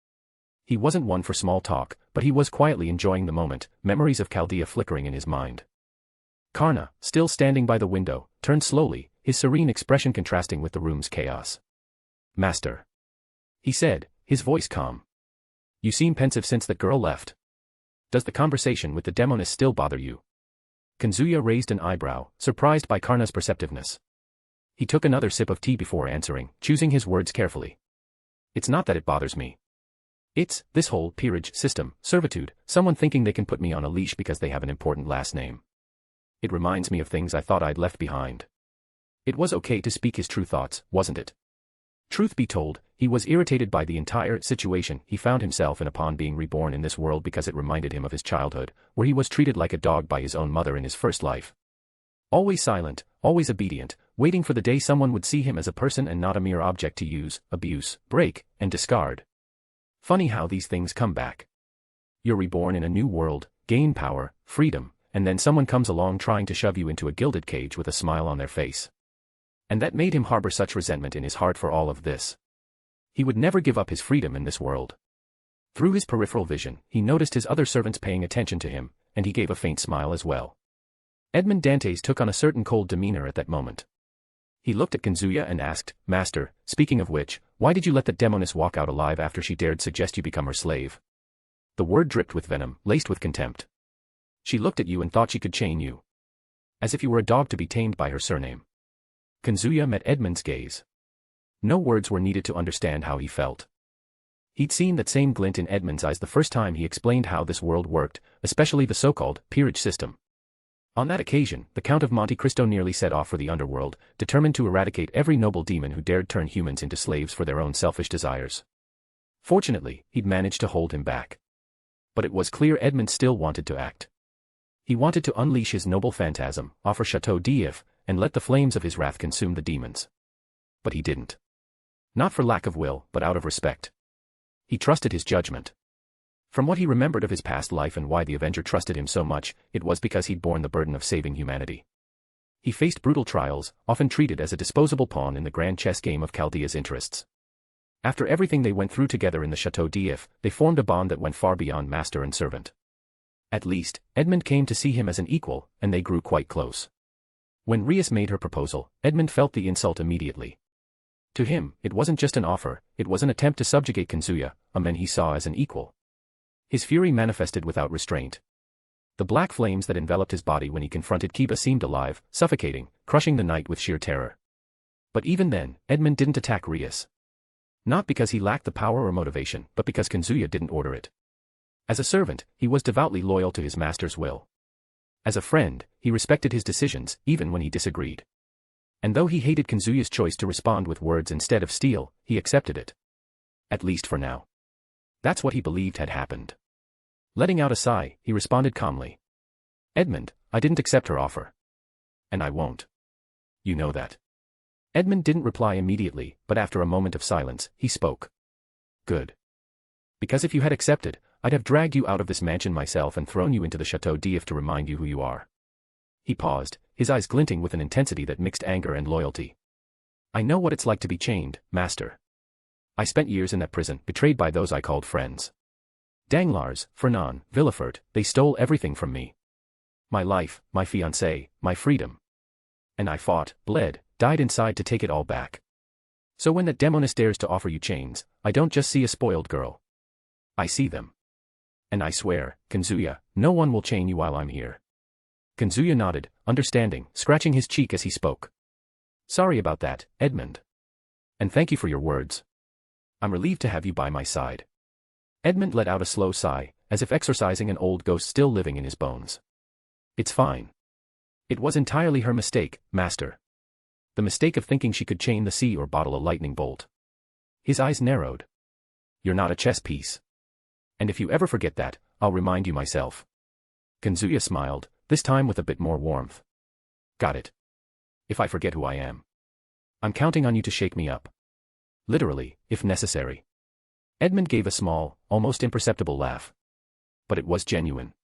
Speaker 3: He wasn't one for small talk, but he was quietly enjoying the moment, memories of Chaldea flickering in his mind. Karna, still standing by the window, turned slowly, his serene expression contrasting with the room's chaos. Master. He said, his voice calm. You seem pensive since that girl left. Does the conversation with the demoness still bother you? Kazuya raised an eyebrow, surprised by Karna's perceptiveness. He took another sip of tea before answering, choosing his words carefully. It's not that it bothers me. It's, this whole peerage system, servitude, someone thinking they can put me on a leash because they have an important last name. It reminds me of things I thought I'd left behind. It was okay to speak his true thoughts, wasn't it? Truth be told, he was irritated by the entire situation he found himself in upon being reborn in this world because it reminded him of his childhood, where he was treated like a dog by his own mother in his first life. Always silent, always obedient, waiting for the day someone would see him as a person and not a mere object to use, abuse, break, and discard. Funny how these things come back. You're reborn in a new world, gain power, freedom, and then someone comes along trying to shove you into a gilded cage with a smile on their face. And that made him harbor such resentment in his heart for all of this. He would never give up his freedom in this world. Through his peripheral vision, he noticed his other servants paying attention to him, and he gave a faint smile as well. Edmond Dantes took on a certain cold demeanor at that moment. He looked at Kazuya and asked, "Master, speaking of which, why did you let that demoness walk out alive after she dared suggest you become her slave?" The word dripped with venom, laced with contempt. "She looked at you and thought she could chain you. As if you were a dog to be tamed by her surname." Kazuya met Edmund's gaze. No words were needed to understand how he felt. He'd seen that same glint in Edmund's eyes the first time he explained how this world worked, especially the so-called peerage system. On that occasion, the Count of Monte Cristo nearly set off for the underworld, determined to eradicate every noble demon who dared turn humans into slaves for their own selfish desires. Fortunately, he'd managed to hold him back. But it was clear Edmund still wanted to act. He wanted to unleash his noble phantasm, offer Chateau d'If, and let the flames of his wrath consume the demons. But he didn't. Not for lack of will, but out of respect. He trusted his judgment. From what he remembered of his past life and why the Avenger trusted him so much, it was because he'd borne the burden of saving humanity. He faced brutal trials, often treated as a disposable pawn in the grand chess game of Chaldea's interests. After everything they went through together in the Chateau d'If, they formed a bond that went far beyond master and servant. At least, Edmund came to see him as an equal, and they grew quite close. When Rias made her proposal, Edmund felt the insult immediately. To him, it wasn't just an offer, it was an attempt to subjugate Kazuya, a man he saw as an equal. His fury manifested without restraint. The black flames that enveloped his body when he confronted Kiba seemed alive, suffocating, crushing the night with sheer terror. But even then, Edmund didn't attack Rias. Not because he lacked the power or motivation, but because Kazuya didn't order it. As a servant, he was devoutly loyal to his master's will. As a friend, he respected his decisions, even when he disagreed. And though he hated Kazuya's choice to respond with words instead of steel, he accepted it. At least for now. That's what he believed had happened. Letting out a sigh, he responded calmly. "Edmund, I didn't accept her offer. And I won't. You know that." Edmund didn't reply immediately, but after a moment of silence, he spoke. "Good. Because if you had accepted, I'd have dragged you out of this mansion myself and thrown you into the Chateau d'If to remind you who you are." He paused, his eyes glinting with an intensity that mixed anger and loyalty. "I know what it's like to be chained, master. I spent years in that prison, betrayed by those I called friends. Danglars, Fernand, Villefort, they stole everything from me. My life, my fiancée, my freedom. And I fought, bled, died inside to take it all back. So when that demoness dares to offer you chains, I don't just see a spoiled girl. I see them. And I swear, Kazuya, no one will chain you while I'm here." Kazuya nodded, understanding, scratching his cheek as he spoke. "Sorry about that, Edmund. And thank you for your words. I'm relieved to have you by my side." Edmund let out a slow sigh, as if exorcising an old ghost still living in his bones. "It's fine. It was entirely her mistake, master. The mistake of thinking she could chain the sea or bottle a lightning bolt." His eyes narrowed. "You're not a chess piece. And if you ever forget that, I'll remind you myself." Kazuya smiled, this time with a bit more warmth. "Got it. If I forget who I am. I'm counting on you to shake me up. Literally, if necessary." Edmund gave a small, almost imperceptible laugh. But it was genuine.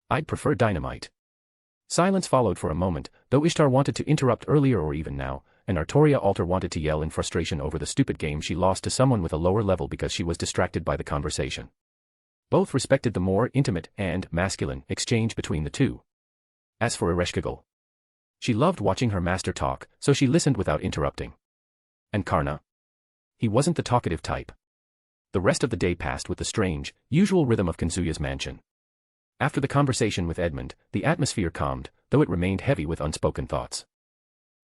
Speaker 3: "I'd prefer dynamite." Silence followed for a moment, though Ishtar wanted to interrupt earlier or even now, and Artoria Alter wanted to yell in frustration over the stupid game she lost to someone with a lower level because she was distracted by the conversation. Both respected the more intimate and masculine exchange between the two. As for Ereshkigal, she loved watching her master talk, so she listened without interrupting. And Karna? He wasn't the talkative type. The rest of the day passed with the strange, usual rhythm of Kazuya's mansion. After the conversation with Edmund, the atmosphere calmed, though it remained heavy with unspoken thoughts.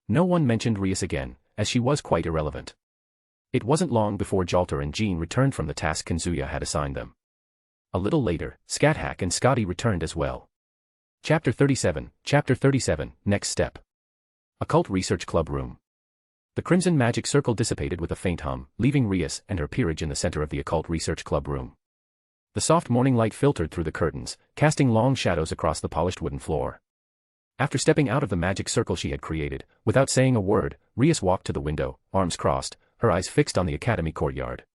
Speaker 3: No one mentioned Rias again, as she was quite irrelevant. It wasn't long before Jalter and Jean returned from the task Kazuya had assigned them. A little later, Scathack and Scotty returned as well. Chapter 37, Next Step. Occult Research Club Room. The crimson magic circle dissipated with a faint hum, leaving Rias and her peerage in the center of the Occult Research Club Room. The soft morning light filtered through the curtains, casting long shadows across the polished wooden floor. After stepping out of the magic circle she had created, without saying a word, Rias walked to the window, arms crossed, her eyes fixed on the academy courtyard.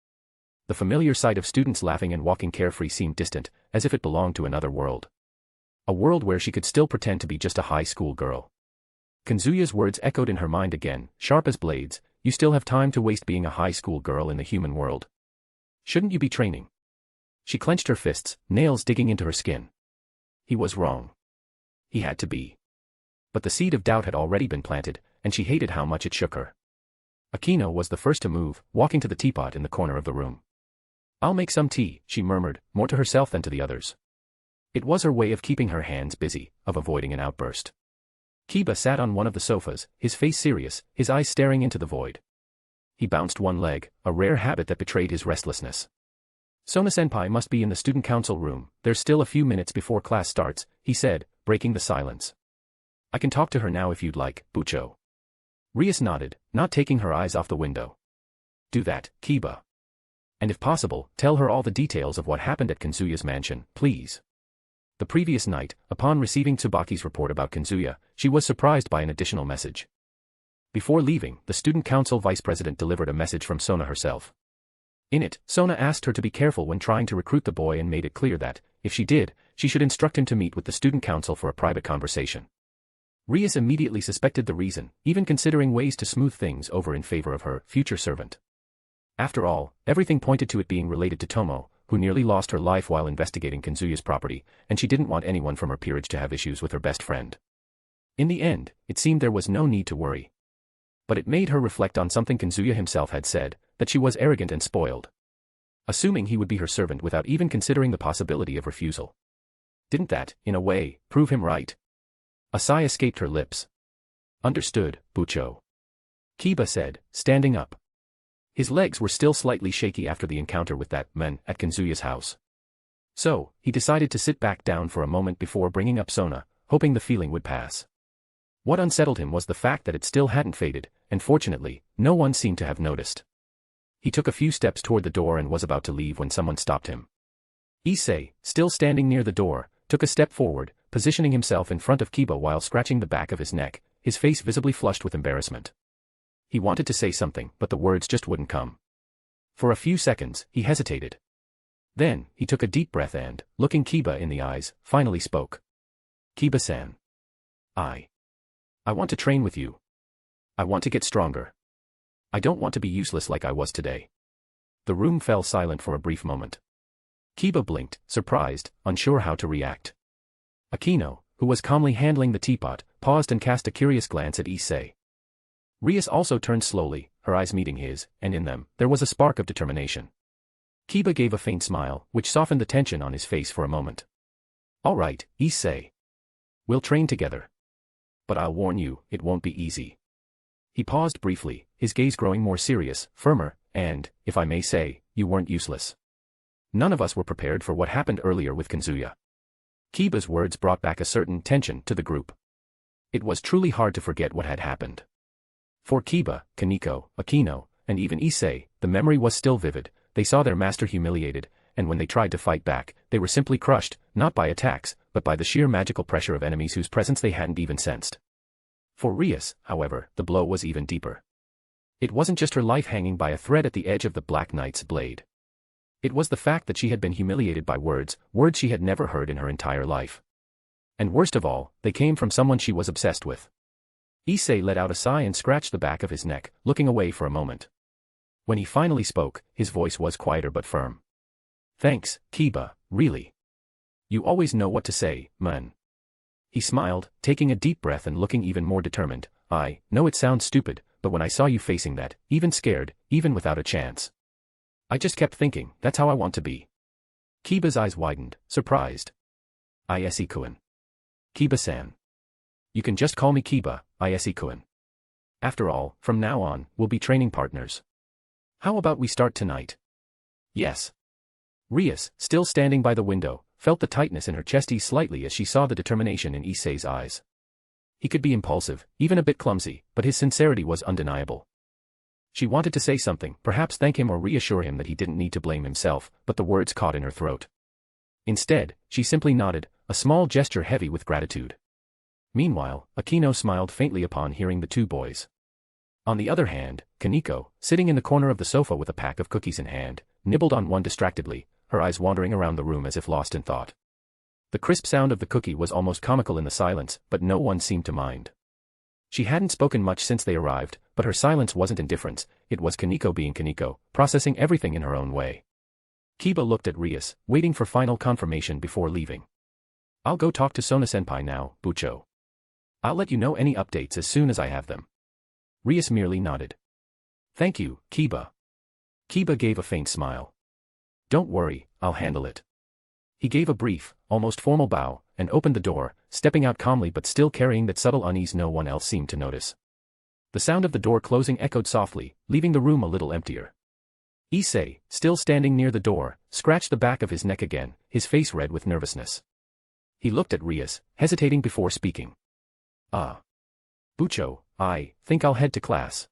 Speaker 3: The familiar sight of students laughing and walking carefree seemed distant, as if it belonged to another world. A world where she could still pretend to be just a high school girl. Kazuya's words echoed in her mind again, sharp as blades, "You still have time to waste being a high school girl in the human world. Shouldn't you be training?" She clenched her fists, nails digging into her skin. He was wrong. He had to be. But the seed of doubt had already been planted, and she hated how much it shook her. Akino was the first to move, walking to the teapot in the corner of the room. "I'll make some tea," she murmured, more to herself than to the others. It was her way of keeping her hands busy, of avoiding an outburst. Kiba sat on one of the sofas, his face serious, his eyes staring into the void. He bounced one leg, a rare habit that betrayed his restlessness. "Sona-senpai must be in the student council room, there's still a few minutes before class starts," he said, breaking the silence. "I can talk to her now if you'd like, Bucho." Rias nodded, not taking her eyes off the window. "Do that, Kiba. And if possible, tell her all the details of what happened at Kazuya's mansion, please." The previous night, upon receiving Tsubaki's report about Kazuya, she was surprised by an additional message. Before leaving, the student council vice president delivered a message from Sona herself. In it, Sona asked her to be careful when trying to recruit the boy and made it clear that, if she did, she should instruct him to meet with the student council for a private conversation. Rias immediately suspected the reason, even considering ways to smooth things over in favor of her future servant. After all, everything pointed to it being related to Tomo, who nearly lost her life while investigating Kazuya's property, and she didn't want anyone from her peerage to have issues with her best friend. In the end, it seemed there was no need to worry. But it made her reflect on something Kazuya himself had said, that she was arrogant and spoiled. Assuming he would be her servant without even considering the possibility of refusal. Didn't that, in a way, prove him right? A sigh escaped her lips. "Understood, Bucho," Kiba said, standing up. His legs were still slightly shaky after the encounter with that man at Kazuya's house. So, he decided to sit back down for a moment before bringing up Sona, hoping the feeling would pass. What unsettled him was the fact that it still hadn't faded, and fortunately, no one seemed to have noticed. He took a few steps toward the door and was about to leave when someone stopped him. Issei, still standing near the door, took a step forward, positioning himself in front of Kiba while scratching the back of his neck, his face visibly flushed with embarrassment. He wanted to say something, but the words just wouldn't come. For a few seconds, he hesitated. Then, he took a deep breath and, looking Kiba in the eyes, finally spoke. "Kiba-san. I want to train with you. I want to get stronger. I don't want to be useless like I was today." The room fell silent for a brief moment. Kiba blinked, surprised, unsure how to react. Akino, who was calmly handling the teapot, paused and cast a curious glance at Issei. Rias also turned slowly, her eyes meeting his, and in them, there was a spark of determination. Kiba gave a faint smile, which softened the tension on his face for a moment. "All right, Issei. We'll train together. But I'll warn you, it won't be easy." He paused briefly, his gaze growing more serious, firmer, and, if I may say, you weren't useless. None of us were prepared for what happened earlier with Kazuya. Kiba's words brought back a certain tension to the group. It was truly hard to forget what had happened. For Kiba, Kaneko, Akino, and even Issei, the memory was still vivid. They saw their master humiliated, and when they tried to fight back, they were simply crushed, not by attacks, but by the sheer magical pressure of enemies whose presence they hadn't even sensed. For Rias, however, the blow was even deeper. It wasn't just her life hanging by a thread at the edge of the Black Knight's blade. It was the fact that she had been humiliated by words she had never heard in her entire life. And worst of all, they came from someone she was obsessed with. Issei let out a sigh and scratched the back of his neck, looking away for a moment. When he finally spoke, his voice was quieter but firm. "Thanks, Kiba, really. You always know what to say, man." He smiled, taking a deep breath and looking even more determined. "I know it sounds stupid, but when I saw you facing that, even scared, even without a chance, I just kept thinking, that's how I want to be." Kiba's eyes widened, surprised. "Issei-kun. Kiba-san. You can just call me Kiba, Issei-kun. After all, from now on, we'll be training partners." How about we start tonight? Yes. Rias, still standing by the window, felt the tightness in her chest ease slightly as she saw the determination in Issei's eyes. He could be impulsive, even a bit clumsy, but his sincerity was undeniable. She wanted to say something, perhaps thank him or reassure him that he didn't need to blame himself, but the words caught in her throat. Instead, she simply nodded, a small gesture heavy with gratitude. Meanwhile, Akino smiled faintly upon hearing the two boys. On the other hand, Kaneko, sitting in the corner of the sofa with a pack of cookies in hand, nibbled on one distractedly, her eyes wandering around the room as if lost in thought. The crisp sound of the cookie was almost comical in the silence, but no one seemed to mind. She hadn't spoken much since they arrived, but her silence wasn't indifference, it was Kaneko being Kaneko, processing everything in her own way. Kiba looked at Rias, waiting for final confirmation before leaving. I'll go talk to Sona-senpai now, Bucho. I'll let you know any updates as soon as I have them. Rias merely nodded. Thank you, Kiba. Kiba gave a faint smile. Don't worry, I'll handle it. He gave a brief, almost formal bow, and opened the door, stepping out calmly but still carrying that subtle unease no one else seemed to notice. The sound of the door closing echoed softly, leaving the room a little emptier. Issei, still standing near the door, scratched the back of his neck again, his face red with nervousness. He looked at Rias, hesitating before speaking. Bucho, I think I'll head to class.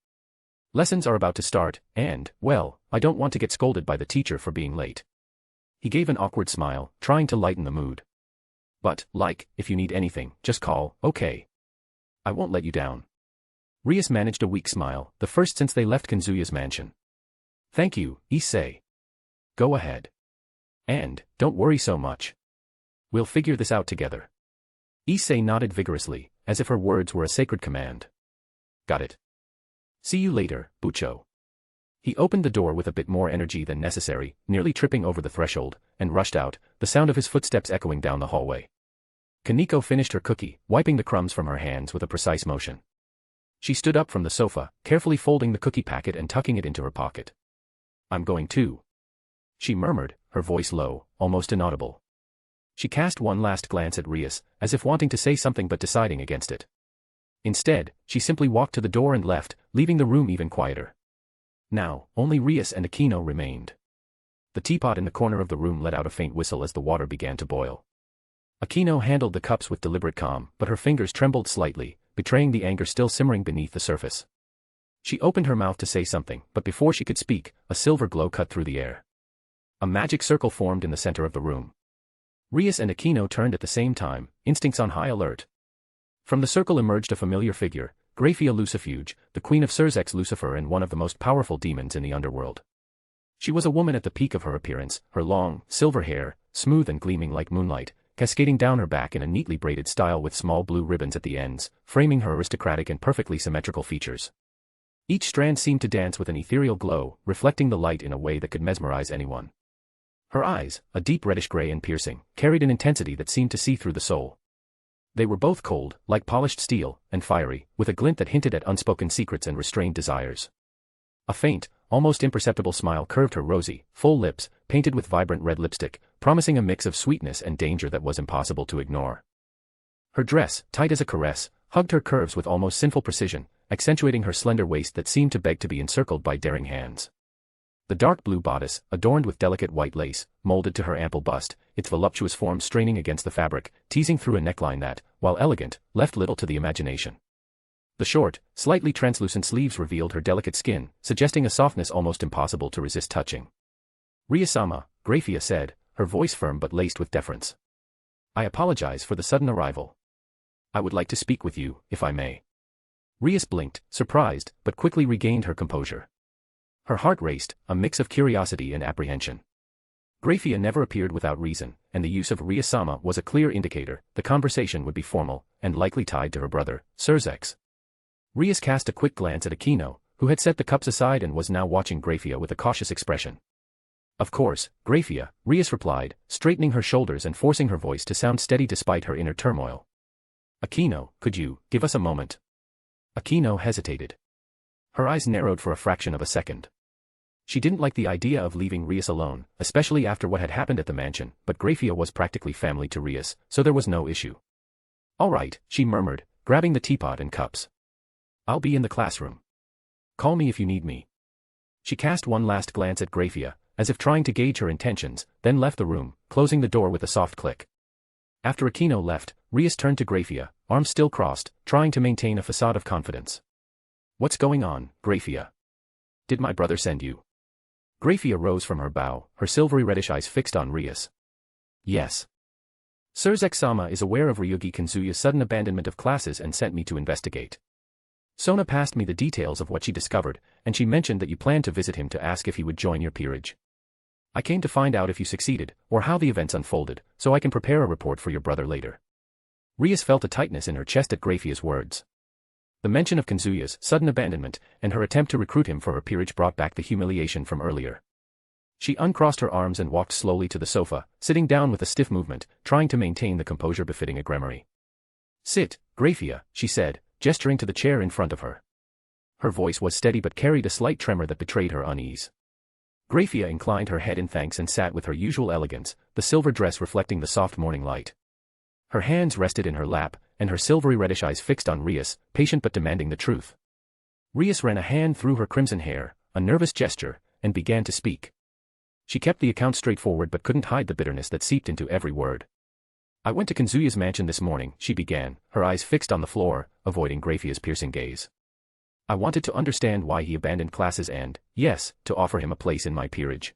Speaker 3: Lessons are about to start, and, well, I don't want to get scolded by the teacher for being late. He gave an awkward smile, trying to lighten the mood. But, if you need anything, just call, okay? I won't let you down. Rias managed a weak smile, the first since they left Kazuya's mansion. Thank you, Issei. Go ahead. And, don't worry so much. We'll figure this out together. Issei nodded vigorously, as if her words were a sacred command. Got it. See you later, Bucho. He opened the door with a bit more energy than necessary, nearly tripping over the threshold, and rushed out, the sound of his footsteps echoing down the hallway. Kaneko finished her cookie, wiping the crumbs from her hands with a precise motion. She stood up from the sofa, carefully folding the cookie packet and tucking it into her pocket. I'm going too. She murmured, her voice low, almost inaudible. She cast one last glance at Rias, as if wanting to say something but deciding against it. Instead, she simply walked to the door and left, leaving the room even quieter. Now, only Rias and Akino remained. The teapot in the corner of the room let out a faint whistle as the water began to boil. Akino handled the cups with deliberate calm, but her fingers trembled slightly, betraying the anger still simmering beneath the surface. She opened her mouth to say something, but before she could speak, a silver glow cut through the air. A magic circle formed in the center of the room. Rias and Akino turned at the same time, instincts on high alert. From the circle emerged a familiar figure, Graphia Lucifuge, the queen of Sirzechs Lucifer and one of the most powerful demons in the underworld. She was a woman at the peak of her appearance, her long, silver hair, smooth and gleaming like moonlight, cascading down her back in a neatly braided style with small blue ribbons at the ends, framing her aristocratic and perfectly symmetrical features. Each strand seemed to dance with an ethereal glow, reflecting the light in a way that could mesmerize anyone. Her eyes, a deep reddish gray and piercing, carried an intensity that seemed to see through the soul. They were both cold, like polished steel, and fiery, with a glint that hinted at unspoken secrets and restrained desires. A faint, almost imperceptible smile curved her rosy, full lips, painted with vibrant red lipstick, promising a mix of sweetness and danger that was impossible to ignore. Her dress, tight as a caress, hugged her curves with almost sinful precision, accentuating her slender waist that seemed to beg to be encircled by daring hands. The dark blue bodice, adorned with delicate white lace, molded to her ample bust, its voluptuous form straining against the fabric, teasing through a neckline that, while elegant, left little to the imagination. The short, slightly translucent sleeves revealed her delicate skin, suggesting a softness almost impossible to resist touching. Rias-sama, Graphia said, her voice firm but laced with deference. I apologize for the sudden arrival. I would like to speak with you, if I may. Rias blinked, surprised, but quickly regained her composure. Her heart raced, a mix of curiosity and apprehension. Graphia never appeared without reason, and the use of Rias-sama was a clear indicator the conversation would be formal, and likely tied to her brother, Sirzechs. Rias cast a quick glance at Akino, who had set the cups aside and was now watching Graphia with a cautious expression. Of course, Graphia, Rias replied, straightening her shoulders and forcing her voice to sound steady despite her inner turmoil. Akino, could you give us a moment? Akino hesitated. Her eyes narrowed for a fraction of a second. She didn't like the idea of leaving Rias alone, especially after what had happened at the mansion, but Graphia was practically family to Rias, so there was no issue. All right, she murmured, grabbing the teapot and cups. I'll be in the classroom. Call me if you need me. She cast one last glance at Grafia, as if trying to gauge her intentions, then left the room, closing the door with a soft click. After Aquino left, Rias turned to Grafia, arms still crossed, trying to maintain a facade of confidence. "What's going on, Grafia? Did my brother send you?" Grafia rose from her bow, her silvery reddish eyes fixed on Rias. "Yes. Sirzechs-sama is aware of Ryougi Kazuya's sudden abandonment of classes and sent me to investigate. Sona passed me the details of what she discovered, and she mentioned that you planned to visit him to ask if he would join your peerage. I came to find out if you succeeded, or how the events unfolded, so I can prepare a report for your brother later." Rias felt a tightness in her chest at Grafia's words. The mention of Kazuya's sudden abandonment and her attempt to recruit him for her peerage brought back the humiliation from earlier. She uncrossed her arms and walked slowly to the sofa, sitting down with a stiff movement, trying to maintain the composure befitting a Gremari. "Sit, Grafia," she said, gesturing to the chair in front of her. Her voice was steady but carried a slight tremor that betrayed her unease. Grafia inclined her head in thanks and sat with her usual elegance, the silver dress reflecting the soft morning light. Her hands rested in her lap, and her silvery reddish eyes fixed on Rias, patient but demanding the truth. Rias ran a hand through her crimson hair, a nervous gesture, and began to speak. She kept the account straightforward but couldn't hide the bitterness that seeped into every word. "I went to Kazuya's mansion this morning," she began, her eyes fixed on the floor, avoiding Grafia's piercing gaze. "I wanted to understand why he abandoned classes and, yes, to offer him a place in my peerage.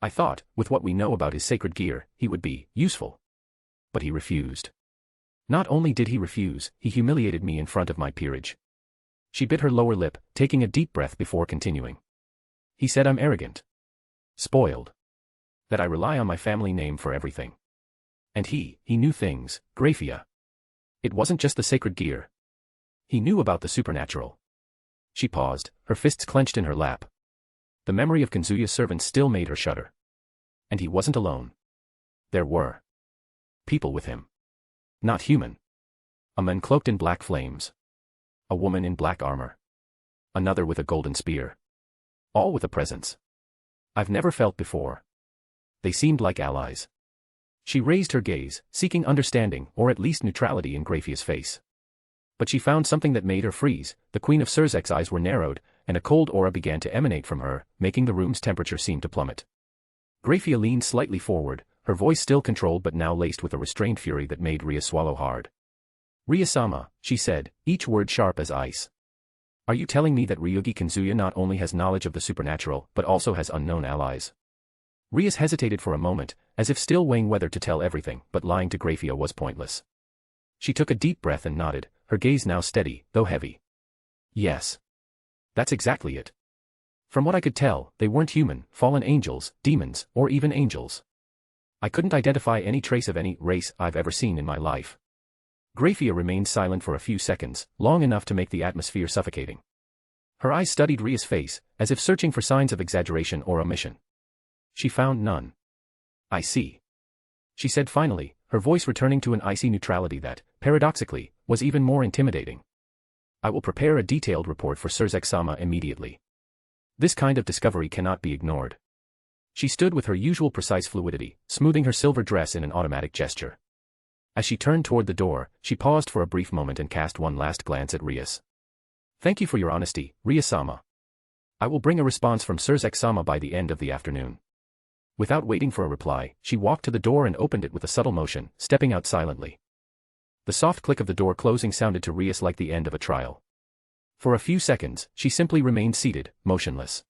Speaker 3: I thought, with what we know about his sacred gear, he would be useful. But he refused. Not only did he refuse, he humiliated me in front of my peerage." She bit her lower lip, taking a deep breath before continuing. "He said I'm arrogant. Spoiled. That I rely on my family name for everything. And he knew things, Grafia. It wasn't just the sacred gear. He knew about the supernatural." She paused, her fists clenched in her lap. The memory of Kazuya's servants still made her shudder. And he wasn't alone. There were people with him. Not human. A man cloaked in black flames. A woman in black armor. Another with a golden spear. All with a presence I've never felt before. They seemed like allies. She raised her gaze, seeking understanding or at least neutrality in Grafia's face. But she found something that made her freeze. The Queen of Sirzechs' eyes were narrowed, and a cold aura began to emanate from her, making the room's temperature seem to plummet. Grafia leaned slightly forward, her voice still controlled but now laced with a restrained fury that made Rias swallow hard. "Rias-sama," she said, each word sharp as ice. "Are you telling me that Ryougi Kazuya not only has knowledge of the supernatural but also has unknown allies?" Rias hesitated for a moment, as if still weighing whether to tell everything, but lying to Grafia was pointless. She took a deep breath and nodded, her gaze now steady, though heavy. "Yes. That's exactly it. From what I could tell, they weren't human, fallen angels, demons, or even angels. I couldn't identify any trace of any race I've ever seen in my life." Grafia remained silent for a few seconds, long enough to make the atmosphere suffocating. Her eyes studied Rias' face, as if searching for signs of exaggeration or omission. She found none. "I see," she said finally, her voice returning to an icy neutrality that, paradoxically, was even more intimidating. "I will prepare a detailed report for Sirzechs-sama immediately. This kind of discovery cannot be ignored." She stood with her usual precise fluidity, smoothing her silver dress in an automatic gesture. As she turned toward the door, she paused for a brief moment and cast one last glance at Rias. "Thank you for your honesty, Rias-sama. I will bring a response from Sirzechs-sama by the end of the afternoon." Without waiting for a reply, she walked to the door and opened it with a subtle motion, stepping out silently. The soft click of the door closing sounded to Rias like the end of a trial. For a few seconds, she simply remained seated, motionless.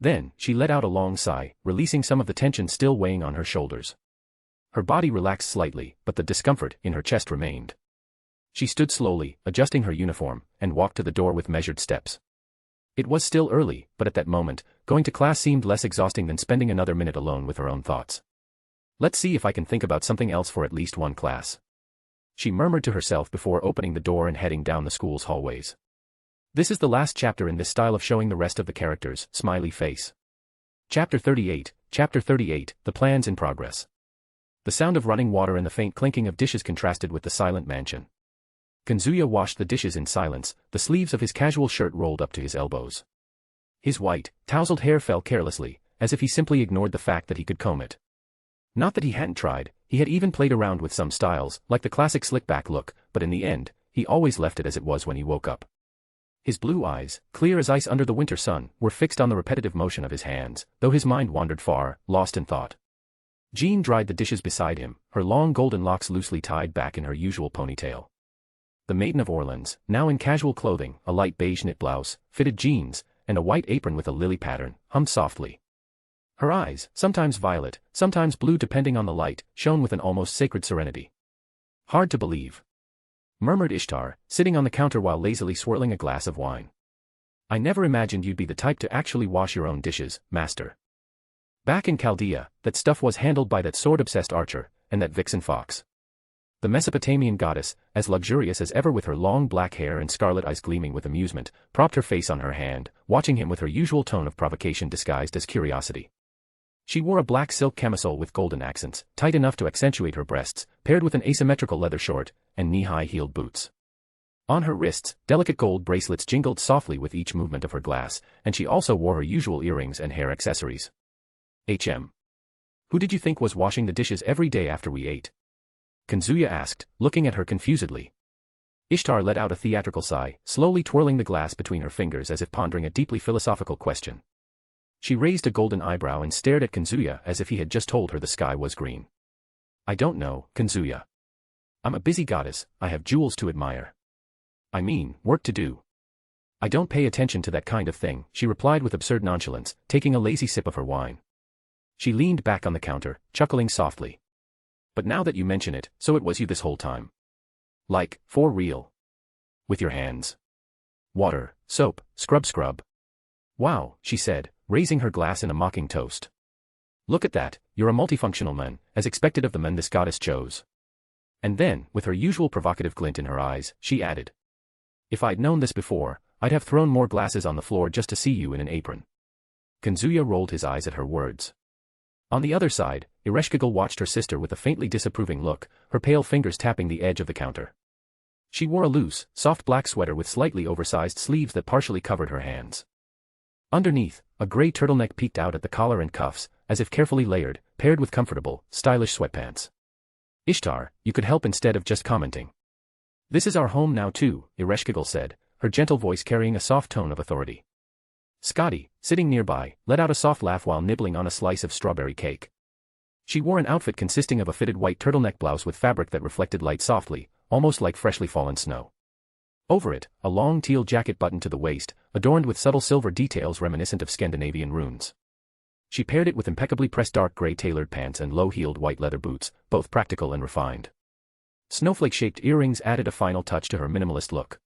Speaker 3: Then, she let out a long sigh, releasing some of the tension still weighing on her shoulders. Her body relaxed slightly, but the discomfort in her chest remained. She stood slowly, adjusting her uniform, and walked to the door with measured steps. It was still early, but at that moment, going to class seemed less exhausting than spending another minute alone with her own thoughts. "Let's see if I can think about something else for at least one class," she murmured to herself before opening the door and heading down the school's hallways. This is the last chapter in this style of showing the rest of the characters, smiley face. Chapter 38, The Plans in Progress. The sound of running water and the faint clinking of dishes contrasted with the silent mansion. Kazuya washed the dishes in silence, the sleeves of his casual shirt rolled up to his elbows. His white, tousled hair fell carelessly, as if he simply ignored the fact that he could comb it. Not that he hadn't tried, he had even played around with some styles, like the classic slick-back look, but in the end, he always left it as it was when he woke up. His blue eyes, clear as ice under the winter sun, were fixed on the repetitive motion of his hands, though his mind wandered far, lost in thought. Jean dried the dishes beside him, her long golden locks loosely tied back in her usual ponytail. The maiden of Orleans, now in casual clothing, a light beige knit blouse, fitted jeans, and a white apron with a lily pattern, hummed softly. Her eyes, sometimes violet, sometimes blue depending on the light, shone with an almost sacred serenity. "Hard to believe," murmured Ishtar, sitting on the counter while lazily swirling a glass of wine. "I never imagined you'd be the type to actually wash your own dishes, master. Back in Chaldea, that stuff was handled by that sword-obsessed archer, and that vixen fox." The Mesopotamian goddess, as luxurious as ever with her long black hair and scarlet eyes gleaming with amusement, propped her face on her hand, watching him with her usual tone of provocation disguised as curiosity. She wore a black silk camisole with golden accents, tight enough to accentuate her breasts, paired with an asymmetrical leather short, and knee-high heeled boots. On her wrists, delicate gold bracelets jingled softly with each movement of her glass, and she also wore her usual earrings and hair accessories. Who did you think was washing the dishes every day after we ate?" Kazuya asked, looking at her confusedly. Ishtar let out a theatrical sigh, slowly twirling the glass between her fingers as if pondering a deeply philosophical question. She raised a golden eyebrow and stared at Kazuya as if he had just told her the sky was green. "I don't know, Kazuya. I'm a busy goddess, I have jewels to admire. I mean, work to do. I don't pay attention to that kind of thing," she replied with absurd nonchalance, taking a lazy sip of her wine. She leaned back on the counter, chuckling softly. "But now that you mention it, so it was you this whole time. Like, for real. With your hands. Water, soap, scrub. Wow," she said, raising her glass in a mocking toast. "Look at that, you're a multifunctional man, as expected of the men this goddess chose." And then, with her usual provocative glint in her eyes, she added, "If I'd known this before, I'd have thrown more glasses on the floor just to see you in an apron." Kazuya rolled his eyes at her words. On the other side, Ereshkigal watched her sister with a faintly disapproving look, her pale fingers tapping the edge of the counter. She wore a loose, soft black sweater with slightly oversized sleeves that partially covered her hands. Underneath, a gray turtleneck peeked out at the collar and cuffs, as if carefully layered, paired with comfortable, stylish sweatpants. "Ishtar, you could help instead of just commenting. This is our home now too," Ereshkigal said, her gentle voice carrying a soft tone of authority. Scotty, sitting nearby, let out a soft laugh while nibbling on a slice of strawberry cake. She wore an outfit consisting of a fitted white turtleneck blouse with fabric that reflected light softly, almost like freshly fallen snow. Over it, a long teal jacket buttoned to the waist, adorned with subtle silver details reminiscent of Scandinavian runes. She paired it with impeccably pressed dark gray tailored pants and low-heeled white leather boots, both practical and refined. Snowflake-shaped earrings added a final touch to her minimalist look.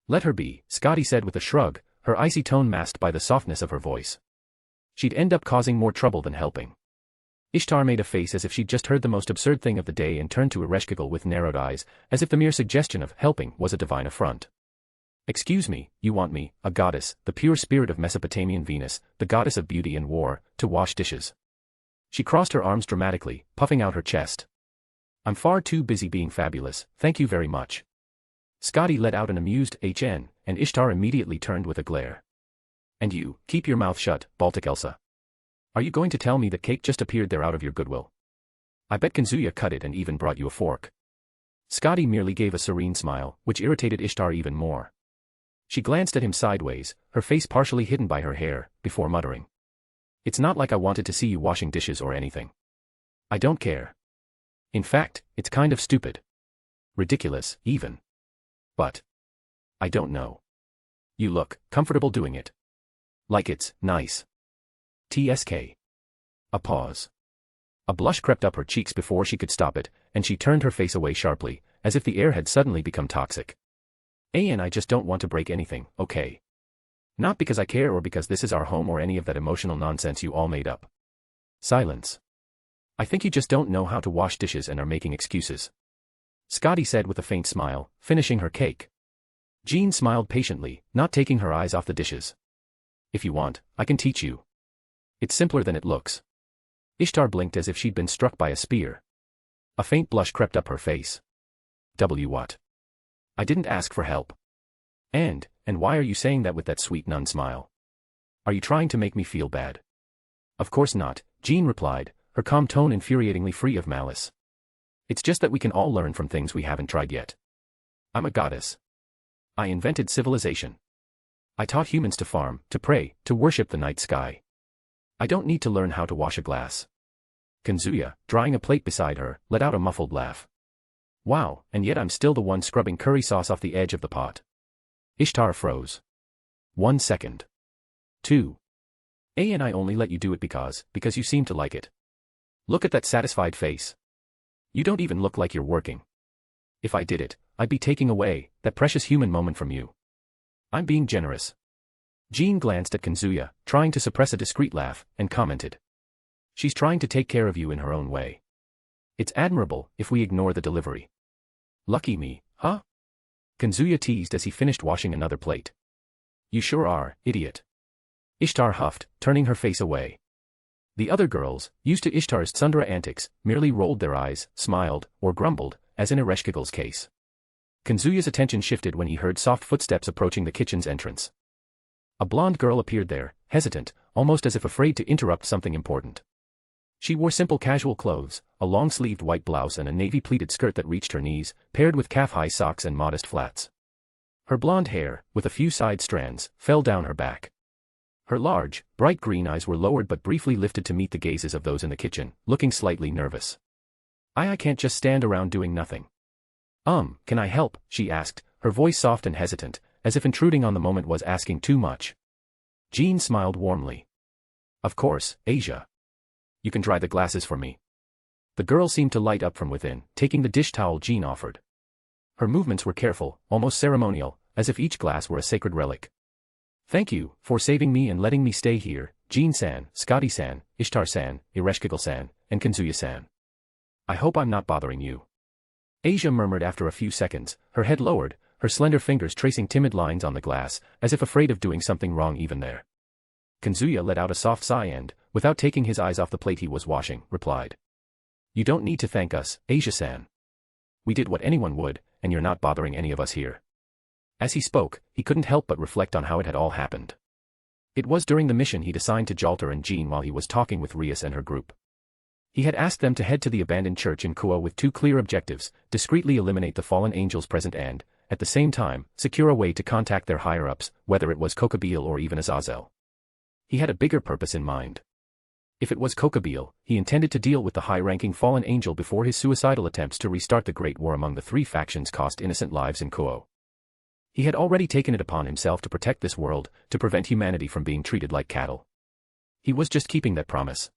Speaker 3: "Let her be," Scotty said with a shrug, her icy tone masked by the softness of her voice. "She'd end up causing more trouble than helping." Ishtar made a face as if she'd just heard the most absurd thing of the day and turned to Ereshkigal with narrowed eyes, as if the mere suggestion of helping was a divine affront. "Excuse me, you want me, a goddess, the pure spirit of Mesopotamian Venus, the goddess of beauty and war, to wash dishes?" She crossed her arms dramatically, puffing out her chest. "I'm far too busy being fabulous, thank you very much." Scotty let out an amused "HN, and Ishtar immediately turned with a glare. "And you, keep your mouth shut, Baltic Elsa. Are you going to tell me the cake just appeared there out of your goodwill? I bet Kazuya cut it and even brought you a fork." Scotty merely gave a serene smile, which irritated Ishtar even more. She glanced at him sideways, her face partially hidden by her hair, before muttering. "It's not like I wanted to see you washing dishes or anything. I don't care. In fact, it's kind of stupid. Ridiculous, even. But I don't know. You look comfortable doing it. Like it's nice. TSK. A pause. A blush crept up her cheeks before she could stop it, and she turned her face away sharply, as if the air had suddenly become toxic. "And I just don't want to break anything, okay? Not because I care or because this is our home or any of that emotional nonsense you all made up." Silence. "I think you just don't know how to wash dishes and are making excuses," Scotty said with a faint smile, finishing her cake. Jean smiled patiently, not taking her eyes off the dishes. "If you want, I can teach you. It's simpler than it looks." Ishtar blinked as if she'd been struck by a spear. A faint blush crept up her face. What? I didn't ask for help. And why are you saying that with that sweet nun smile? Are you trying to make me feel bad?" "Of course not," Jean replied, her calm tone infuriatingly free of malice. "It's just that we can all learn from things we haven't tried yet. I'm a goddess. I invented civilization. I taught humans to farm, to pray, to worship the night sky. I don't need to learn how to wash a glass. Kazuya, drying a plate beside her, let out a muffled laugh. Wow, and yet I'm still the one scrubbing curry sauce off the edge of the pot. Ishtar froze. 1 second. 2. And I only let you do it because you seem to like it. Look at that satisfied face. You don't even look like you're working. If I did it, I'd be taking away that precious human moment from you. I'm being generous. Jean glanced at Kazuya, trying to suppress a discreet laugh, and commented. She's trying to take care of you in her own way. It's admirable if we ignore the delivery. Lucky me, huh? Kazuya teased as he finished washing another plate. You sure are, idiot. Ishtar huffed, turning her face away. The other girls, used to Ishtar's tsundere antics, merely rolled their eyes, smiled, or grumbled, as in Ereshkigal's case. Kazuya's attention shifted when he heard soft footsteps approaching the kitchen's entrance. A blonde girl appeared there, hesitant, almost as if afraid to interrupt something important. She wore simple casual clothes, a long-sleeved white blouse and a navy-pleated skirt that reached her knees, paired with calf-high socks and modest flats. Her blonde hair, with a few side strands, fell down her back. Her large, bright green eyes were lowered but briefly lifted to meet the gazes of those in the kitchen, looking slightly nervous. I can't just stand around doing nothing. Can I help? She asked, her voice soft and hesitant, as if intruding on the moment was asking too much. Jean smiled warmly. Of course, Asia. You can dry the glasses for me. The girl seemed to light up from within, taking the dish towel Jean offered. Her movements were careful, almost ceremonial, as if each glass were a sacred relic. Thank you for saving me and letting me stay here, Jean-san, Scotty-san, Ishtar-san, Ereshkigal-san, and Kazuya-san. I hope I'm not bothering you. Asia murmured after a few seconds, her head lowered, her slender fingers tracing timid lines on the glass, as if afraid of doing something wrong even there. Kazuya let out a soft sigh and, without taking his eyes off the plate he was washing, replied. You don't need to thank us, Asia-san. We did what anyone would, and you're not bothering any of us here. As he spoke, he couldn't help but reflect on how it had all happened. It was during the mission he'd assigned to Jalter and Jean while he was talking with Rias and her group. He had asked them to head to the abandoned church in Kuoh with two clear objectives, discreetly eliminate the fallen angels present and, at the same time, secure a way to contact their higher-ups, whether it was Kokabeel or even Azazel. He had a bigger purpose in mind. If it was Kokabeel, he intended to deal with the high-ranking fallen angel before his suicidal attempts to restart the Great War among the three factions cost innocent lives in Kuoh. He had already taken it upon himself to protect this world, to prevent humanity from being treated like cattle. He was just keeping that promise.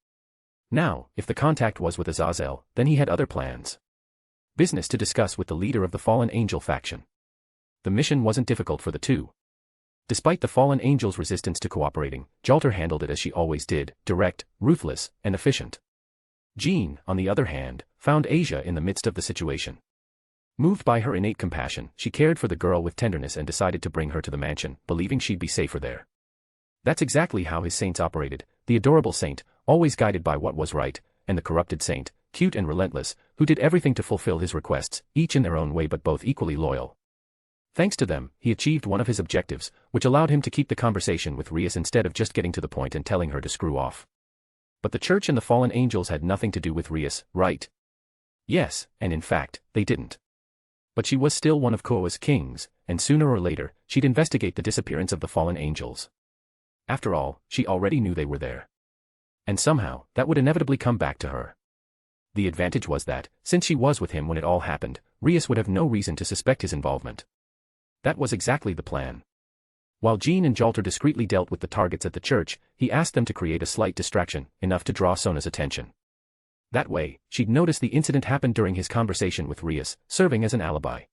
Speaker 3: Now, if the contact was with Azazel, then he had other plans. Business to discuss with the leader of the fallen angel faction. The mission wasn't difficult for the two. Despite the fallen angel's resistance to cooperating, Jalter handled it as she always did, direct, ruthless, and efficient. Jean, on the other hand, found Asia in the midst of the situation. Moved by her innate compassion, she cared for the girl with tenderness and decided to bring her to the mansion, believing she'd be safer there. That's exactly how his saints operated, the adorable saint, always guided by what was right, and the corrupted saint, cute and relentless, who did everything to fulfill his requests, each in their own way but both equally loyal. Thanks to them, he achieved one of his objectives, which allowed him to keep the conversation with Rias instead of just getting to the point and telling her to screw off. But the church and the fallen angels had nothing to do with Rias, right? Yes, and in fact, they didn't. But she was still one of Kuoh's kings, and sooner or later, she'd investigate the disappearance of the fallen angels. After all, she already knew they were there. And somehow, that would inevitably come back to her. The advantage was that, since she was with him when it all happened, Rias would have no reason to suspect his involvement. That was exactly the plan. While Jean and Jalter discreetly dealt with the targets at the church, he asked them to create a slight distraction, enough to draw Sona's attention. That way, she'd notice the incident happened during his conversation with Rias, serving as an alibi.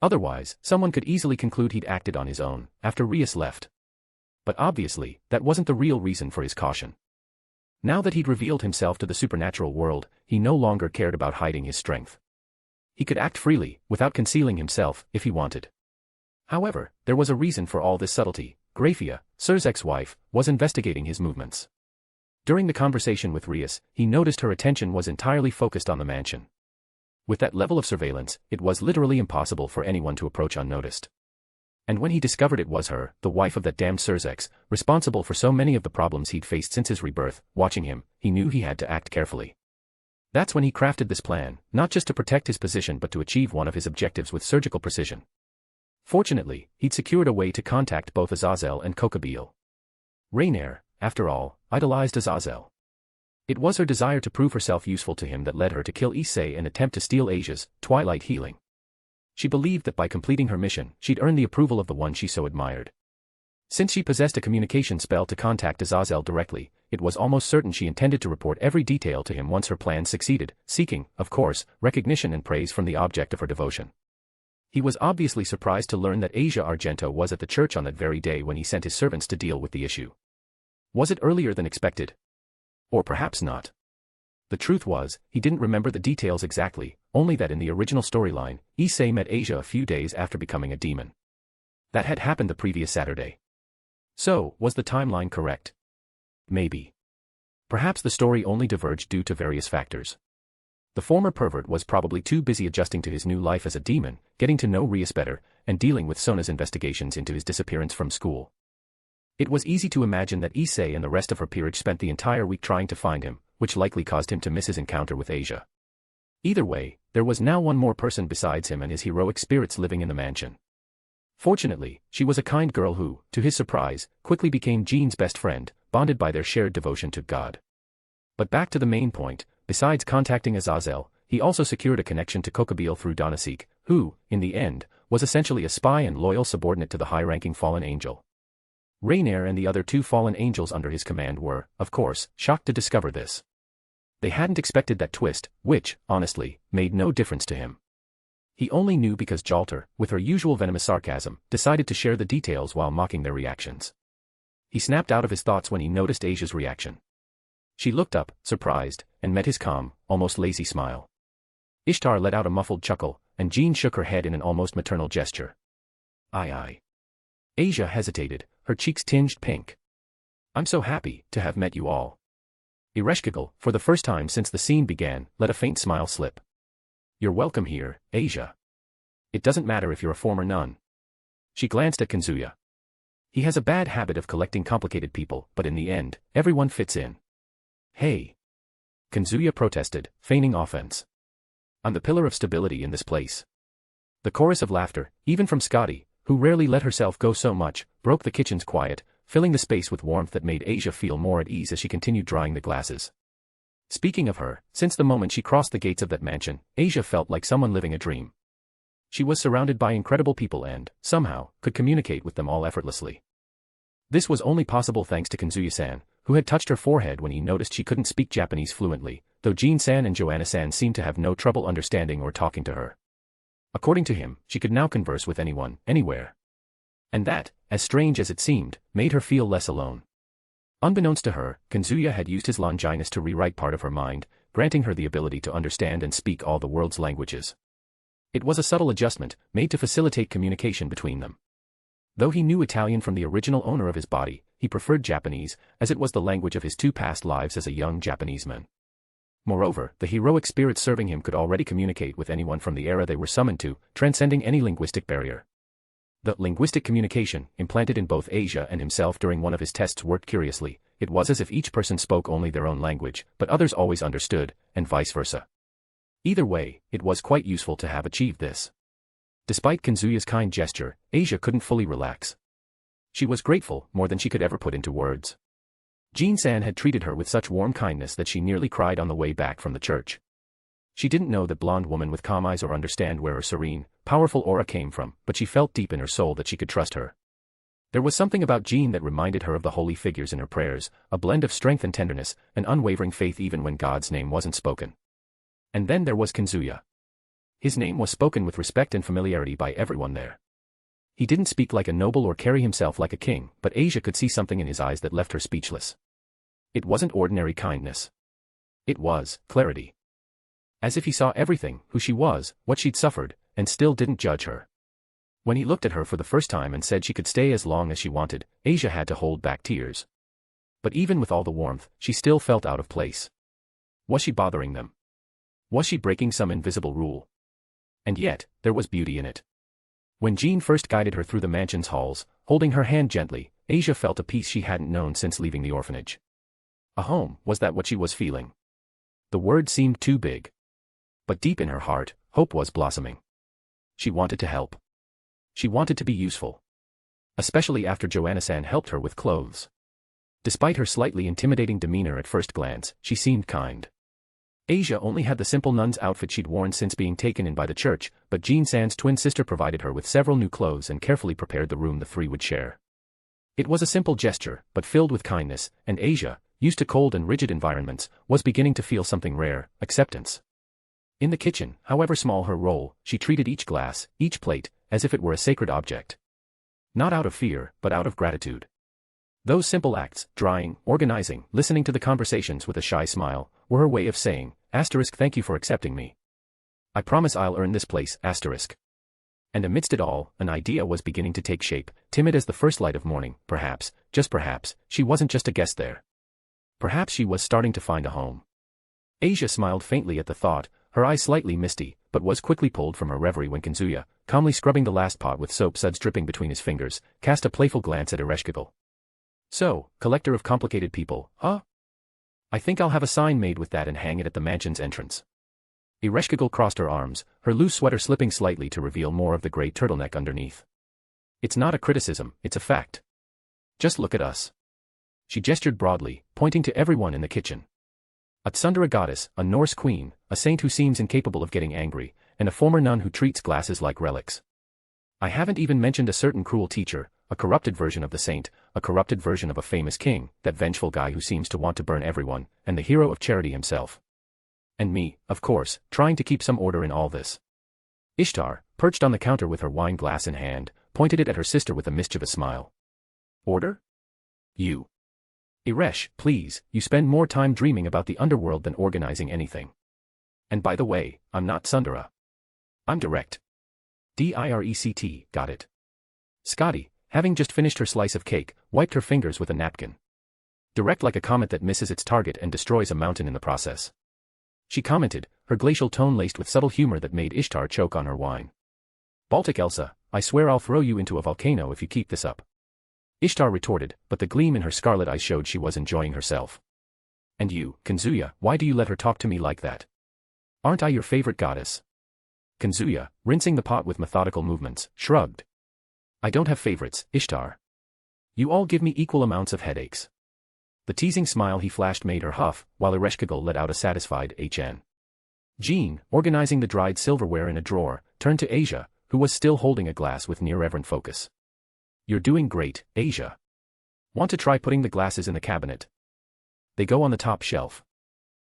Speaker 3: Otherwise, someone could easily conclude he'd acted on his own, after Rias left. But obviously, that wasn't the real reason for his caution. Now that he'd revealed himself to the supernatural world, he no longer cared about hiding his strength. He could act freely, without concealing himself, if he wanted. However, there was a reason for all this subtlety. Grafia, Sirzechs' wife, was investigating his movements. During the conversation with Rias, he noticed her attention was entirely focused on the mansion. With that level of surveillance, it was literally impossible for anyone to approach unnoticed. And when he discovered it was her, the wife of that damned Sirzechs, responsible for so many of the problems he'd faced since his rebirth, watching him, he knew he had to act carefully. That's when he crafted this plan, not just to protect his position but to achieve one of his objectives with surgical precision. Fortunately, he'd secured a way to contact both Azazel and Kokabeel. Rainier, after all, idolized Azazel. It was her desire to prove herself useful to him that led her to kill Issei and attempt to steal Asia's twilight healing. She believed that by completing her mission, she'd earn the approval of the one she so admired. Since she possessed a communication spell to contact Azazel directly, it was almost certain she intended to report every detail to him once her plan succeeded, seeking, of course, recognition and praise from the object of her devotion. He was obviously surprised to learn that Asia Argento was at the church on that very day when he sent his servants to deal with the issue. Was it earlier than expected? Or perhaps not. The truth was, he didn't remember the details exactly, only that in the original storyline, Issei met Asia a few days after becoming a demon. That had happened the previous Saturday. So, was the timeline correct? Maybe. Perhaps the story only diverged due to various factors. The former pervert was probably too busy adjusting to his new life as a demon, getting to know Rias better, and dealing with Sona's investigations into his disappearance from school. It was easy to imagine that Issei and the rest of her peerage spent the entire week trying to find him, which likely caused him to miss his encounter with Asia. Either way, there was now one more person besides him and his heroic spirits living in the mansion. Fortunately, she was a kind girl who, to his surprise, quickly became Jean's best friend, bonded by their shared devotion to God. But back to the main point, besides contacting Azazel, he also secured a connection to Kokabeel through Donasik, who, in the end, was essentially a spy and loyal subordinate to the high-ranking fallen angel. Rainier and the other 2 fallen angels under his command were, of course, shocked to discover this. They hadn't expected that twist, which, honestly, made no difference to him. He only knew because Jalter, with her usual venomous sarcasm, decided to share the details while mocking their reactions. He snapped out of his thoughts when he noticed Asia's reaction. She looked up, surprised, and met his calm, almost lazy smile. Ishtar let out a muffled chuckle, and Jean shook her head in an almost maternal gesture. Aye. Asia hesitated, her cheeks tinged pink. I'm so happy to have met you all. Ereshkigal, for the first time since the scene began, let a faint smile slip. You're welcome here, Asia. It doesn't matter if you're a former nun. She glanced at Kazuya. He has a bad habit of collecting complicated people, but in the end, everyone fits in. Hey. Kazuya protested, feigning offense. I'm the pillar of stability in this place. The chorus of laughter, even from Scotty, who rarely let herself go so much, broke the kitchen's quiet, filling the space with warmth that made Asia feel more at ease as she continued drying the glasses. Speaking of her, since the moment she crossed the gates of that mansion, Asia felt like someone living a dream. She was surrounded by incredible people and, somehow, could communicate with them all effortlessly. This was only possible thanks to Kazuya-san, who had touched her forehead when he noticed she couldn't speak Japanese fluently, though Jean-san and Joanna-san seemed to have no trouble understanding or talking to her. According to him, she could now converse with anyone, anywhere. And that, as strange as it seemed, made her feel less alone. Unbeknownst to her, Kazuya had used his Longinus to rewrite part of her mind, granting her the ability to understand and speak all the world's languages. It was a subtle adjustment, made to facilitate communication between them. Though he knew Italian from the original owner of his body, he preferred Japanese, as it was the language of his 2 past lives as a young Japanese man. Moreover, the heroic spirits serving him could already communicate with anyone from the era they were summoned to, transcending any linguistic barrier. The linguistic communication, implanted in both Asia and himself during one of his tests, worked curiously. It was as if each person spoke only their own language, but others always understood, and vice versa. Either way, it was quite useful to have achieved this. Despite Kazuya's kind gesture, Asia couldn't fully relax. She was grateful, more than she could ever put into words. Jean-san had treated her with such warm kindness that she nearly cried on the way back from the church. She didn't know that blonde woman with calm eyes or understand where her serene, powerful aura came from, but she felt deep in her soul that she could trust her. There was something about Jean that reminded her of the holy figures in her prayers, a blend of strength and tenderness, an unwavering faith even when God's name wasn't spoken. And then there was Kazuya. His name was spoken with respect and familiarity by everyone there. He didn't speak like a noble or carry himself like a king, but Asia could see something in his eyes that left her speechless. It wasn't ordinary kindness. It was clarity. As if he saw everything, who she was, what she'd suffered, and still didn't judge her. When he looked at her for the first time and said she could stay as long as she wanted, Asia had to hold back tears. But even with all the warmth, she still felt out of place. Was she bothering them? Was she breaking some invisible rule? And yet, there was beauty in it. When Jean first guided her through the mansion's halls, holding her hand gently, Asia felt a peace she hadn't known since leaving the orphanage. A home, was that what she was feeling? The word seemed too big. But deep in her heart, hope was blossoming. She wanted to help. She wanted to be useful. Especially after Joanna-san helped her with clothes. Despite her slightly intimidating demeanor at first glance, she seemed kind. Asia only had the simple nun's outfit she'd worn since being taken in by the church, but Jean-san's twin sister provided her with several new clothes and carefully prepared the room the three would share. It was a simple gesture, but filled with kindness, and Asia, used to cold and rigid environments, was beginning to feel something rare: acceptance. In the kitchen, however small her role, she treated each glass, each plate, as if it were a sacred object. Not out of fear, but out of gratitude. Those simple acts, drying, organizing, listening to the conversations with a shy smile, were her way of saying, "Thank you for accepting me. I promise I'll earn this place, And amidst it all, an idea was beginning to take shape, timid as the first light of morning. Perhaps, just perhaps, she wasn't just a guest there. Perhaps she was starting to find a home. Asia smiled faintly at the thought, her eyes slightly misty, but was quickly pulled from her reverie when Kazuya, calmly scrubbing the last pot with soap suds dripping between his fingers, cast a playful glance at Ereshkigal. "So, collector of complicated people, huh? I think I'll have a sign made with that and hang it at the mansion's entrance." Ereshkigal crossed her arms, her loose sweater slipping slightly to reveal more of the grey turtleneck underneath. "It's not a criticism, it's a fact. Just look at us." She gestured broadly, pointing to everyone in the kitchen. A Tsundere goddess, a Norse queen, a saint who seems incapable of getting angry, and a former nun who treats glasses like relics. I haven't even mentioned a certain cruel teacher, a corrupted version of the saint, a corrupted version of a famous king, that vengeful guy who seems to want to burn everyone, and the hero of charity himself. And me, of course, trying to keep some order in all this. Ishtar, perched on the counter with her wine glass in hand, pointed it at her sister with a mischievous smile. "Order? You. Eresh, please, you spend more time dreaming about the underworld than organizing anything. And by the way, I'm not Tsundere. I'm direct. Direct, got it." Scotty, having just finished her slice of cake, wiped her fingers with a napkin. "Direct like a comet that misses its target and destroys a mountain in the process," she commented, her glacial tone laced with subtle humor that made Ishtar choke on her wine. "Baltic Elsa, I swear I'll throw you into a volcano if you keep this up." Ishtar retorted, but the gleam in her scarlet eyes showed she was enjoying herself. "And you, Kazuya, why do you let her talk to me like that? Aren't I your favorite goddess?" Kazuya, rinsing the pot with methodical movements, shrugged. "I don't have favorites, Ishtar. You all give me equal amounts of headaches." The teasing smile he flashed made her huff, while Ereshkigal let out a satisfied "HN." Jean, organizing the dried silverware in a drawer, turned to Asia, who was still holding a glass with near-reverent focus. "You're doing great, Asia. Want to try putting the glasses in the cabinet? They go on the top shelf."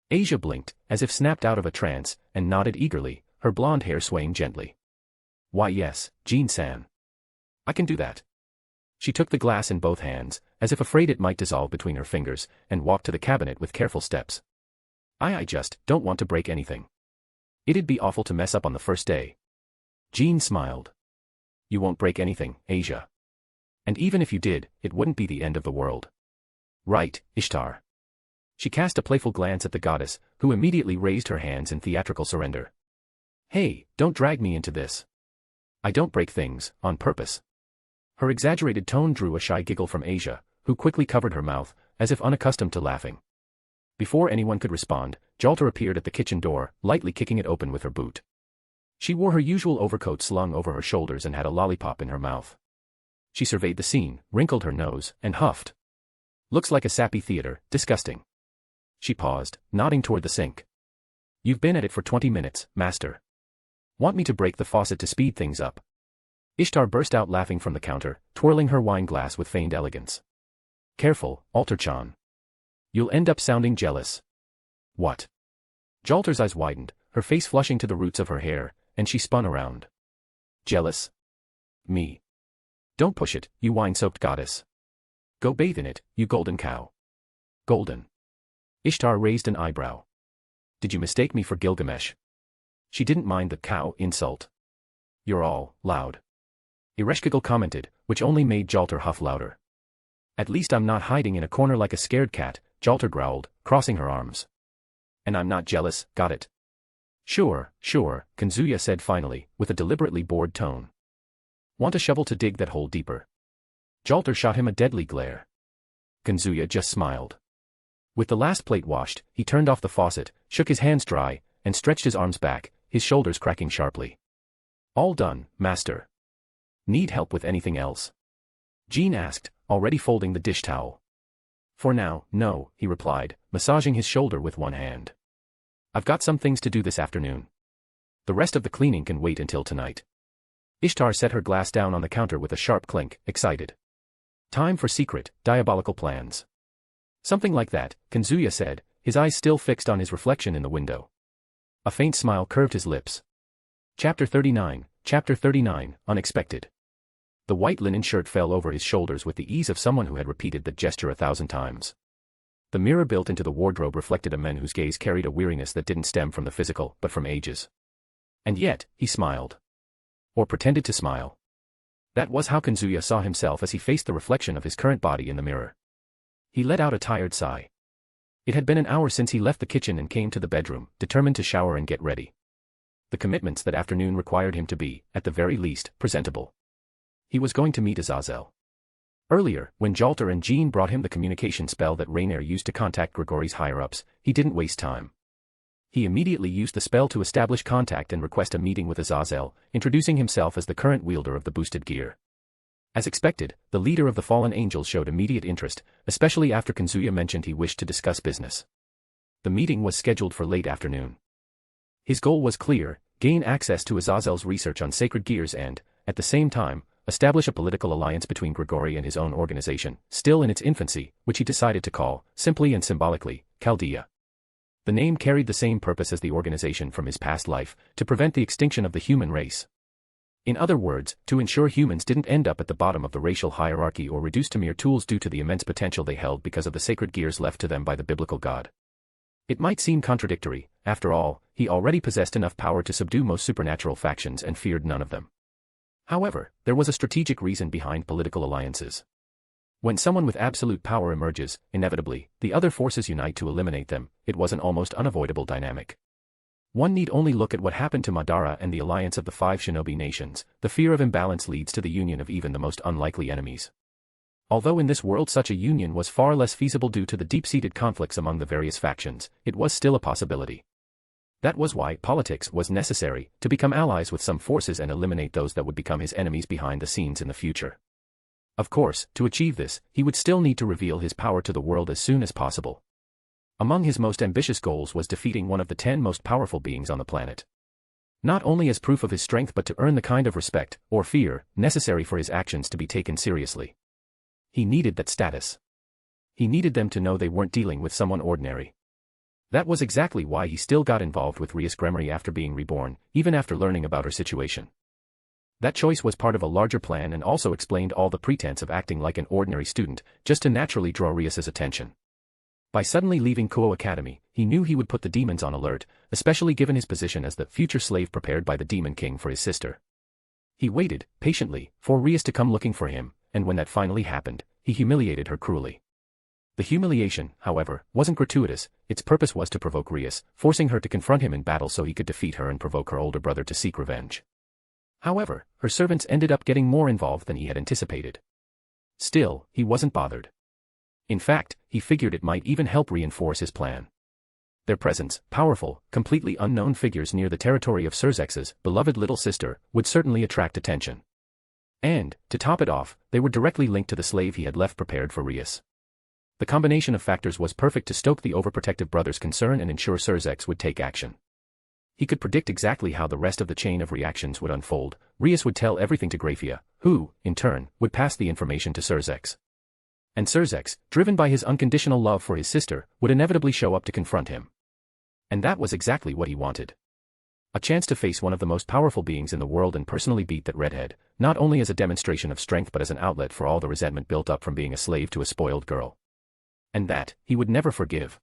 Speaker 3: Asia blinked, as if snapped out of a trance, and nodded eagerly, her blonde hair swaying gently. "Why yes, Jean-san. I can do that." She took the glass in both hands, as if afraid it might dissolve between her fingers, and walked to the cabinet with careful steps. I just don't want to break anything. It'd be awful to mess up on the first day." Jean smiled. "You won't break anything, Asia. And even if you did, it wouldn't be the end of the world. Right, Ishtar." She cast a playful glance at the goddess, who immediately raised her hands in theatrical surrender. "Hey, don't drag me into this. I don't break things, on purpose." Her exaggerated tone drew a shy giggle from Asia, who quickly covered her mouth, as if unaccustomed to laughing. Before anyone could respond, Jalter appeared at the kitchen door, lightly kicking it open with her boot. She wore her usual overcoat slung over her shoulders and had a lollipop in her mouth. She surveyed the scene, wrinkled her nose, and huffed. "Looks like a sappy theater, disgusting." She paused, nodding toward the sink. "You've been at it for 20 minutes, master. Want me to break the faucet to speed things up?" Ishtar burst out laughing from the counter, twirling her wine glass with feigned elegance. "Careful, Alter-chan. You'll end up sounding jealous." "What?" Jalter's eyes widened, her face flushing to the roots of her hair, and she spun around. "Jealous? Me? Don't push it, you wine-soaked goddess. Go bathe in it, you golden cow." "Golden?" Ishtar raised an eyebrow. "Did you mistake me for Gilgamesh?" She didn't mind the cow insult. "You're all loud," Ereshkigal commented, which only made Jalter huff louder. "At least I'm not hiding in a corner like a scared cat," Jalter growled, crossing her arms. "And I'm not jealous, got it?" Sure, Kazuya said finally, with a deliberately bored tone. "Want a shovel to dig that hole deeper?" Jalter shot him a deadly glare. Kazuya just smiled. With the last plate washed, he turned off the faucet, shook his hands dry, and stretched his arms back, his shoulders cracking sharply. "All done, master." Need help with anything else? Jean asked, already folding the dish towel. For now, no, he replied, massaging his shoulder with one hand. I've got some things to do this afternoon. The rest of the cleaning can wait until tonight. Ishtar set her glass down on the counter with a sharp clink, excited. Time for secret, diabolical plans. Something like that, Kazuya said, his eyes still fixed on his reflection in the window. A faint smile curved his lips. Chapter 39, Unexpected. The white linen shirt fell over his shoulders with the ease of someone who had repeated the gesture 1,000 times. The mirror built into the wardrobe reflected a man whose gaze carried a weariness that didn't stem from the physical, but from ages. And yet, he smiled. Or pretended to smile. That was how Kazuya saw himself as he faced the reflection of his current body in the mirror. He let out a tired sigh. It had been an hour since he left the kitchen and came to the bedroom, determined to shower and get ready. The commitments that afternoon required him to be, at the very least, presentable. He was going to meet Azazel. Earlier, when Jalter and Jean brought him the communication spell that Rainier used to contact Grigori's higher-ups, he didn't waste time. He immediately used the spell to establish contact and request a meeting with Azazel, introducing himself as the current wielder of the boosted gear. As expected, the leader of the fallen angels showed immediate interest, especially after Kazuya mentioned he wished to discuss business. The meeting was scheduled for late afternoon. His goal was clear: gain access to Azazel's research on sacred gears and, at the same time, establish a political alliance between Grigori and his own organization, still in its infancy, which he decided to call, simply and symbolically, Chaldea. The name carried the same purpose as the organization from his past life, to prevent the extinction of the human race. In other words, to ensure humans didn't end up at the bottom of the racial hierarchy or reduced to mere tools due to the immense potential they held because of the sacred gears left to them by the biblical God. It might seem contradictory, after all, he already possessed enough power to subdue most supernatural factions and feared none of them. However, there was a strategic reason behind political alliances. When someone with absolute power emerges, inevitably, the other forces unite to eliminate them. It was an almost unavoidable dynamic. One need only look at what happened to Madara and the alliance of the 5 shinobi nations. The fear of imbalance leads to the union of even the most unlikely enemies. Although in this world such a union was far less feasible due to the deep-seated conflicts among the various factions, it was still a possibility. That was why politics was necessary, to become allies with some forces and eliminate those that would become his enemies behind the scenes in the future. Of course, to achieve this, he would still need to reveal his power to the world as soon as possible. Among his most ambitious goals was defeating one of the 10 most powerful beings on the planet. Not only as proof of his strength but to earn the kind of respect, or fear, necessary for his actions to be taken seriously. He needed that status. He needed them to know they weren't dealing with someone ordinary. That was exactly why he still got involved with Rias Gremory after being reborn, even after learning about her situation. That choice was part of a larger plan and also explained all the pretense of acting like an ordinary student, just to naturally draw Rias's attention. By suddenly leaving Kuoh Academy, he knew he would put the demons on alert, especially given his position as the future slave prepared by the Demon King for his sister. He waited, patiently, for Rias to come looking for him, and when that finally happened, he humiliated her cruelly. The humiliation, however, wasn't gratuitous. Its purpose was to provoke Rias, forcing her to confront him in battle so he could defeat her and provoke her older brother to seek revenge. However, her servants ended up getting more involved than he had anticipated. Still, he wasn't bothered. In fact, he figured it might even help reinforce his plan. Their presence, powerful, completely unknown figures near the territory of Sirzechs' beloved little sister, would certainly attract attention. And, to top it off, they were directly linked to the slave he had left prepared for Rias. The combination of factors was perfect to stoke the overprotective brother's concern and ensure Sirzechs would take action. He could predict exactly how the rest of the chain of reactions would unfold. Rias would tell everything to Grafia, who, in turn, would pass the information to Sirzechs. And Sirzechs, driven by his unconditional love for his sister, would inevitably show up to confront him. And that was exactly what he wanted. A chance to face one of the most powerful beings in the world and personally beat that redhead, not only as a demonstration of strength but as an outlet for all the resentment built up from being a slave to a spoiled girl. And that, he would never forgive.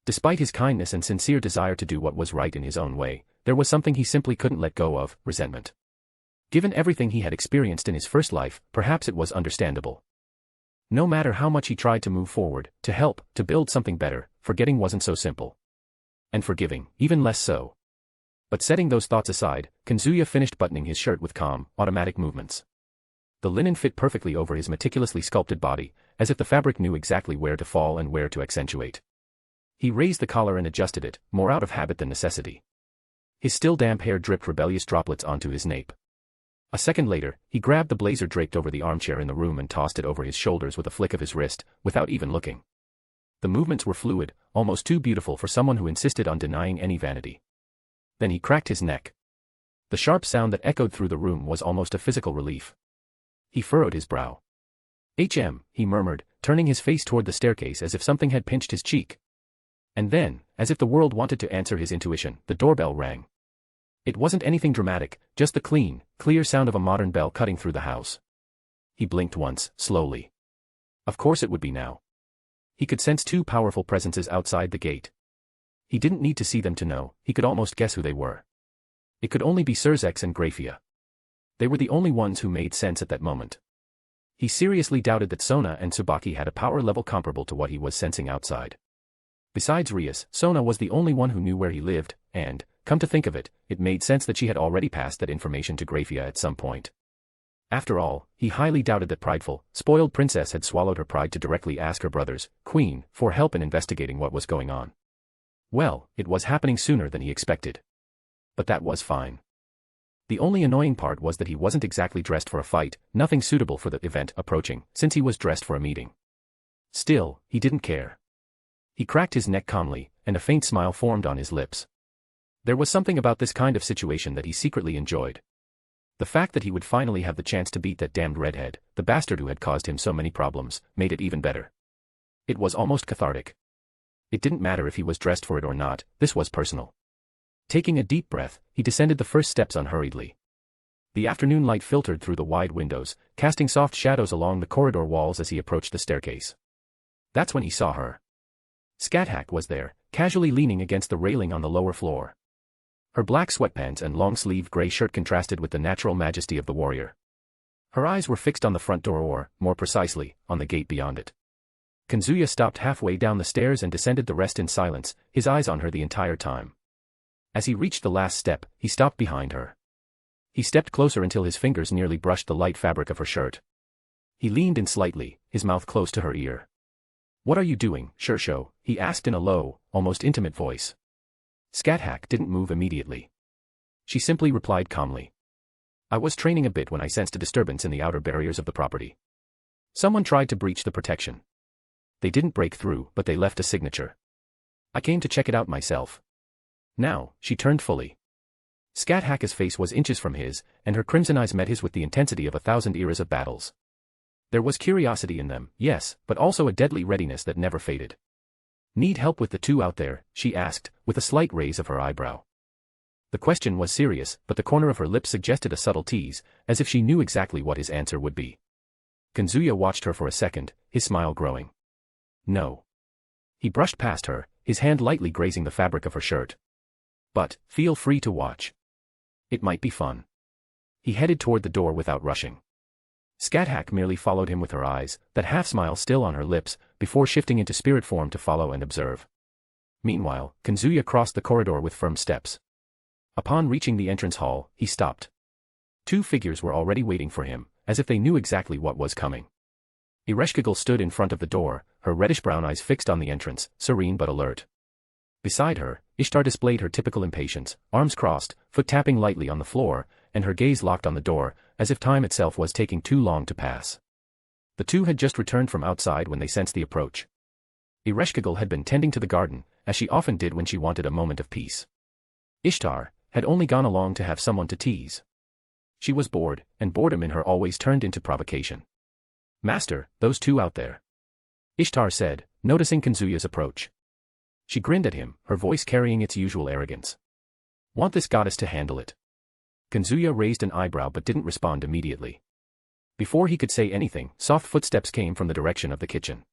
Speaker 3: Despite his kindness and sincere desire to do what was right in his own way, there was something he simply couldn't let go of: resentment. Given everything he had experienced in his first life, perhaps it was understandable. No matter how much he tried to move forward, to help, to build something better, forgetting wasn't so simple. And forgiving, even less so. But setting those thoughts aside, Kazuya finished buttoning his shirt with calm, automatic movements. The linen fit perfectly over his meticulously sculpted body, as if the fabric knew exactly where to fall and where to accentuate. He raised the collar and adjusted it, more out of habit than necessity. His still damp hair dripped rebellious droplets onto his nape. A second later, he grabbed the blazer draped over the armchair in the room and tossed it over his shoulders with a flick of his wrist, without even looking. The movements were fluid, almost too beautiful for someone who insisted on denying any vanity. Then he cracked his neck. The sharp sound that echoed through the room was almost a physical relief. He furrowed his brow. He murmured, turning his face toward the staircase as if something had pinched his cheek. And then, as if the world wanted to answer his intuition, the doorbell rang. It wasn't anything dramatic, just the clear sound of a modern bell cutting through the house. He blinked once, slowly. Of course it would be now. He could sense two powerful presences outside the gate. He didn't need to see them to know, he could almost guess who they were. It could only be Sirzechs and Grafia. They were the only ones who made sense at that moment. He seriously doubted that Sona and Tsubaki had a power level comparable to what he was sensing outside. Besides Rias, Sona was the only one who knew where he lived, and, come to think of it, it made sense that she had already passed that information to Grafia at some point. After all, he highly doubted that prideful, spoiled princess had swallowed her pride to directly ask her brothers, Queen, for help in investigating what was going on. Well, it was happening sooner than he expected. But that was fine. The only annoying part was that he wasn't exactly dressed for a fight, nothing suitable for the event approaching, since he was dressed for a meeting. Still, he didn't care. He cracked his neck calmly, and a faint smile formed on his lips. There was something about this kind of situation that he secretly enjoyed. The fact that he would finally have the chance to beat that damned redhead, the bastard who had caused him so many problems, made it even better. It was almost cathartic. It didn't matter if he was dressed for it or not, this was personal. Taking a deep breath, he descended the first steps unhurriedly. The afternoon light filtered through the wide windows, casting soft shadows along the corridor walls as he approached the staircase. That's when he saw her. Scathach was there, casually leaning against the railing on the lower floor. Her black sweatpants and long-sleeved gray shirt contrasted with the natural majesty of the warrior. Her eyes were fixed on the front door or, more precisely, on the gate beyond it. Kazuya stopped halfway down the stairs and descended the rest in silence, his eyes on her the entire time. As he reached the last step, he stopped behind her. He stepped closer until his fingers nearly brushed the light fabric of her shirt. He leaned in slightly, his mouth close to her ear. "What are you doing, Shirsho?" he asked in a low, almost intimate voice. Scathach didn't move immediately. She simply replied calmly. "I was training a bit when I sensed a disturbance in the outer barriers of the property. Someone tried to breach the protection. They didn't break through, but they left a signature. I came to check it out myself." Now, she turned fully. Scathach's face was inches from his, and her crimson eyes met his with the intensity of 1,000 eras of battles. There was curiosity in them, yes, but also a deadly readiness that never faded. "Need help with the two out there?" she asked, with a slight raise of her eyebrow. The question was serious, but the corner of her lips suggested a subtle tease, as if she knew exactly what his answer would be. Kazuya watched her for a second, his smile growing. "No." He brushed past her, his hand lightly grazing the fabric of her shirt. "But, feel free to watch. It might be fun." He headed toward the door without rushing. Scathach merely followed him with her eyes, that half-smile still on her lips, before shifting into spirit form to follow and observe. Meanwhile, Kazuya crossed the corridor with firm steps. Upon reaching the entrance hall, he stopped. Two figures were already waiting for him, as if they knew exactly what was coming. Ereshkigal stood in front of the door, her reddish-brown eyes fixed on the entrance, serene but alert. Beside her, Ishtar displayed her typical impatience, arms crossed, foot tapping lightly on the floor, and her gaze locked on the door, as if time itself was taking too long to pass. The two had just returned from outside when they sensed the approach. Ereshkigal had been tending to the garden, as she often did when she wanted a moment of peace. Ishtar had only gone along to have someone to tease. She was bored, and boredom in her always turned into provocation. "Master, those two out there," Ishtar said, noticing Kazuya's approach. She grinned at him, her voice carrying its usual arrogance. "Want this goddess to handle it?" Kazuya raised an eyebrow but didn't respond immediately. Before he could say anything, soft footsteps came from the direction of the kitchen.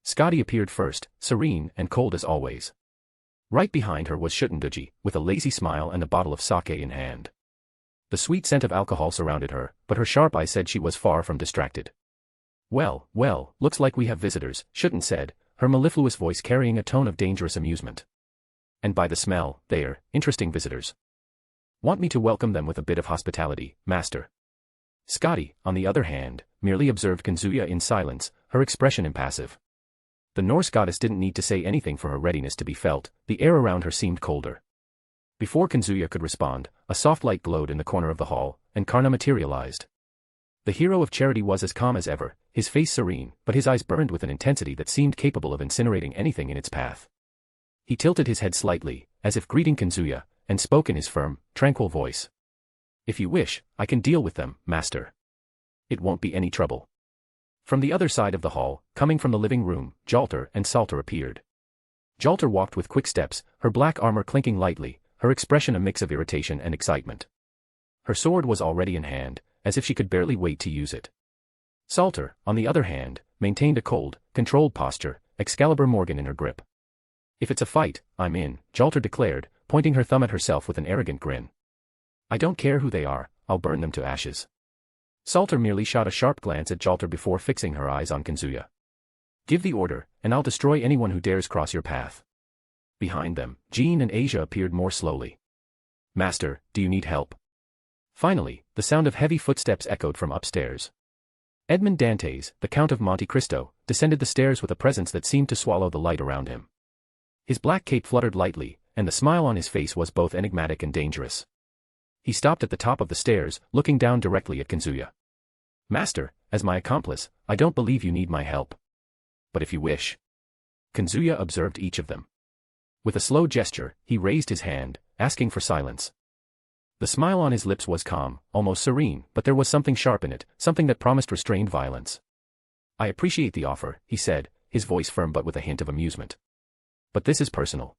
Speaker 3: Scotty appeared first, serene and cold as always. Right behind her was Shutenduji, with a lazy smile and a bottle of sake in hand. The sweet scent of alcohol surrounded her, but her sharp eyes said she was far from distracted. Well, looks like we have visitors," Shuten said, her mellifluous voice carrying a tone of dangerous amusement. "And by the smell, they're interesting visitors. Want me to welcome them with a bit of hospitality, master?" Scotty, on the other hand, merely observed Kazuya in silence, her expression impassive. The Norse goddess didn't need to say anything for her readiness to be felt, the air around her seemed colder. Before Kazuya could respond, a soft light glowed in the corner of the hall, and Karna materialized. The hero of charity was as calm as ever, his face serene, but his eyes burned with an intensity that seemed capable of incinerating anything in its path. He tilted his head slightly, as if greeting Kazuya, and spoke in his firm, tranquil voice. "If you wish, I can deal with them, master. It won't be any trouble." From the other side of the hall, coming from the living room, Jalter and Salter appeared. Jalter walked with quick steps, her black armor clinking lightly, her expression a mix of irritation and excitement. Her sword was already in hand, as if she could barely wait to use it. Salter, on the other hand, maintained a cold, controlled posture, Excalibur Morgan in her grip. "If it's a fight, I'm in," Jalter declared, pointing her thumb at herself with an arrogant grin. "I don't care who they are, I'll burn them to ashes." Salter merely shot a sharp glance at Jalter before fixing her eyes on Kazuya. "Give the order, and I'll destroy anyone who dares cross your path." Behind them, Jean and Asia appeared more slowly. "Master, do you need help?" Finally, the sound of heavy footsteps echoed from upstairs. Edmond Dantes, the Count of Monte Cristo, descended the stairs with a presence that seemed to swallow the light around him. His black cape fluttered lightly, and the smile on his face was both enigmatic and dangerous. He stopped at the top of the stairs, looking down directly at Kazuya. "Master, as my accomplice, I don't believe you need my help. But if you wish." Kazuya observed each of them. With a slow gesture, he raised his hand, asking for silence. The smile on his lips was calm, almost serene, but there was something sharp in it, something that promised restrained violence. "I appreciate the offer," he said, his voice firm but with a hint of amusement. "But this is personal.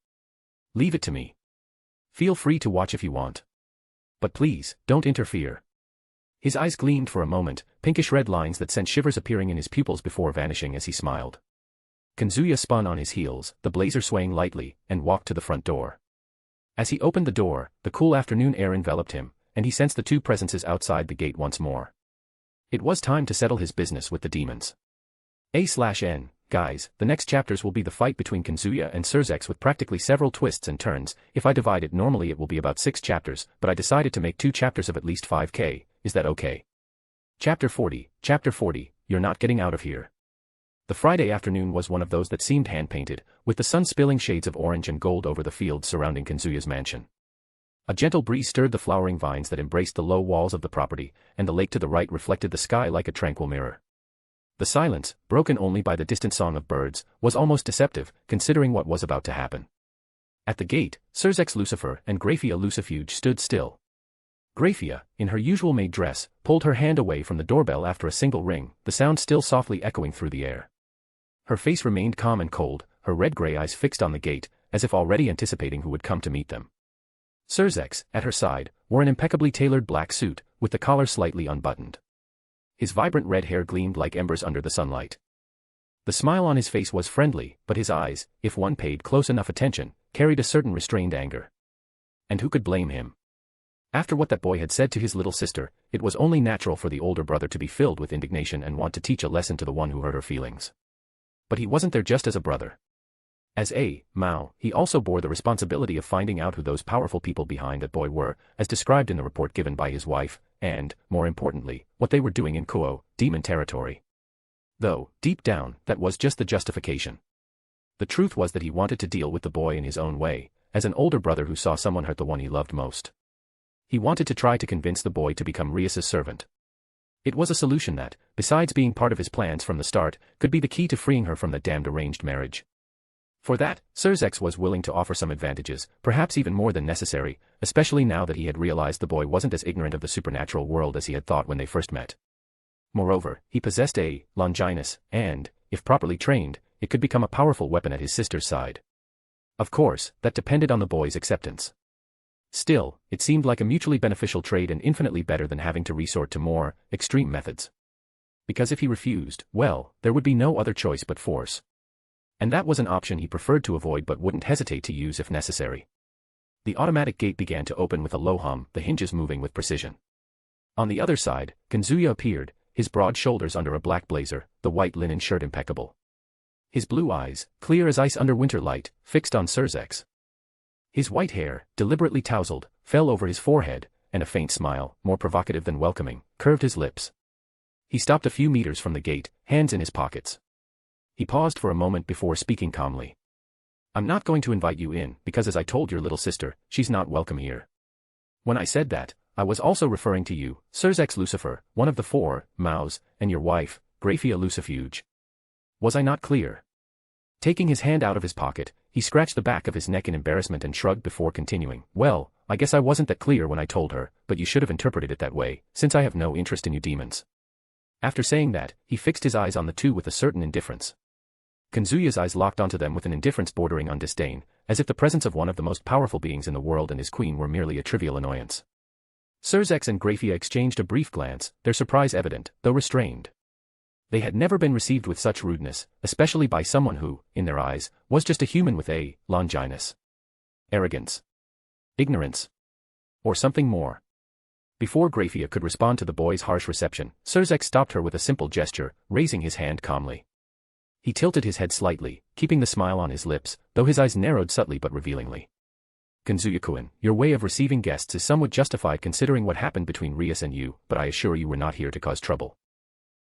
Speaker 3: Leave it to me. Feel free to watch if you want. But please, don't interfere." His eyes gleamed for a moment, pinkish-red lines that sent shivers appearing in his pupils before vanishing as he smiled. Kazuya spun on his heels, the blazer swaying lightly, and walked to the front door. As he opened the door, the cool afternoon air enveloped him, and he sensed the two presences outside the gate once more. It was time to settle his business with the demons. A/N, guys, the next chapters will be the fight between Kazuya and Sirzechs with practically several twists and turns. If I divide it normally it will be about 6 chapters, but I decided to make 2 chapters of at least 5k, is that okay? Chapter 40, you're not getting out of here. The Friday afternoon was one of those that seemed hand-painted, with the sun spilling shades of orange and gold over the fields surrounding Kazuya's mansion. A gentle breeze stirred the flowering vines that embraced the low walls of the property, and the lake to the right reflected the sky like a tranquil mirror. The silence, broken only by the distant song of birds, was almost deceptive, considering what was about to happen. At the gate, Sirzechs Lucifer and Graphia Lucifuge stood still. Graphia, in her usual maid dress, pulled her hand away from the doorbell after a single ring, the sound still softly echoing through the air. Her face remained calm and cold, her red-gray eyes fixed on the gate, as if already anticipating who would come to meet them. Sirzechs, at her side, wore an impeccably tailored black suit, with the collar slightly unbuttoned. His vibrant red hair gleamed like embers under the sunlight. The smile on his face was friendly, but his eyes, if one paid close enough attention, carried a certain restrained anger. And who could blame him? After what that boy had said to his little sister, it was only natural for the older brother to be filled with indignation and want to teach a lesson to the one who hurt her feelings. But he wasn't there just as a brother. As a Mao, he also bore the responsibility of finding out who those powerful people behind that boy were, as described in the report given by his wife, and, more importantly, what they were doing in Kuoh, demon territory. Though, deep down, that was just the justification. The truth was that he wanted to deal with the boy in his own way, as an older brother who saw someone hurt the one he loved most. He wanted to try to convince the boy to become Rias's servant. It was a solution that, besides being part of his plans from the start, could be the key to freeing her from that damned arranged marriage. For that, Sirzechs was willing to offer some advantages, perhaps even more than necessary, especially now that he had realized the boy wasn't as ignorant of the supernatural world as he had thought when they first met. Moreover, he possessed a Longinus, and, if properly trained, it could become a powerful weapon at his sister's side. Of course, that depended on the boy's acceptance. Still, it seemed like a mutually beneficial trade and infinitely better than having to resort to more extreme methods. Because if he refused, well, there would be no other choice but force. And that was an option he preferred to avoid but wouldn't hesitate to use if necessary. The automatic gate began to open with a low hum, the hinges moving with precision. On the other side, Kazuya appeared, his broad shoulders under a black blazer, the white linen shirt impeccable. His blue eyes, clear as ice under winter light, fixed on Sirzechs. His white hair, deliberately tousled, fell over his forehead, and a faint smile, more provocative than welcoming, curved his lips. He stopped a few meters from the gate, hands in his pockets. He paused for a moment before speaking calmly. "I'm not going to invite you in, because as I told your little sister, she's not welcome here. When I said that, I was also referring to you, Sirzechs Lucifer, one of the four, Maus, and your wife, Graphia Lucifuge. Was I not clear? Taking his hand out of his pocket, he scratched the back of his neck in embarrassment and shrugged before continuing. Well, I guess I wasn't that clear when I told her, but you should have interpreted it that way, since I have no interest in you demons. After saying that, he fixed his eyes on the two with a certain indifference. Kazuya's eyes locked onto them with an indifference bordering on disdain, as if the presence of one of the most powerful beings in the world and his queen were merely a trivial annoyance. Sirzechs and Graphia exchanged a brief glance, their surprise evident, though restrained. They had never been received with such rudeness, especially by someone who, in their eyes, was just a human with a Longinus. Arrogance. Ignorance. Or something more. Before Graphia could respond to the boy's harsh reception, Sirzechs stopped her with a simple gesture, raising his hand calmly. He tilted his head slightly, keeping the smile on his lips, though his eyes narrowed subtly but revealingly. Kazuya-kun, your way of receiving guests is somewhat justified considering what happened between Rias and you, but I assure you we're not here to cause trouble.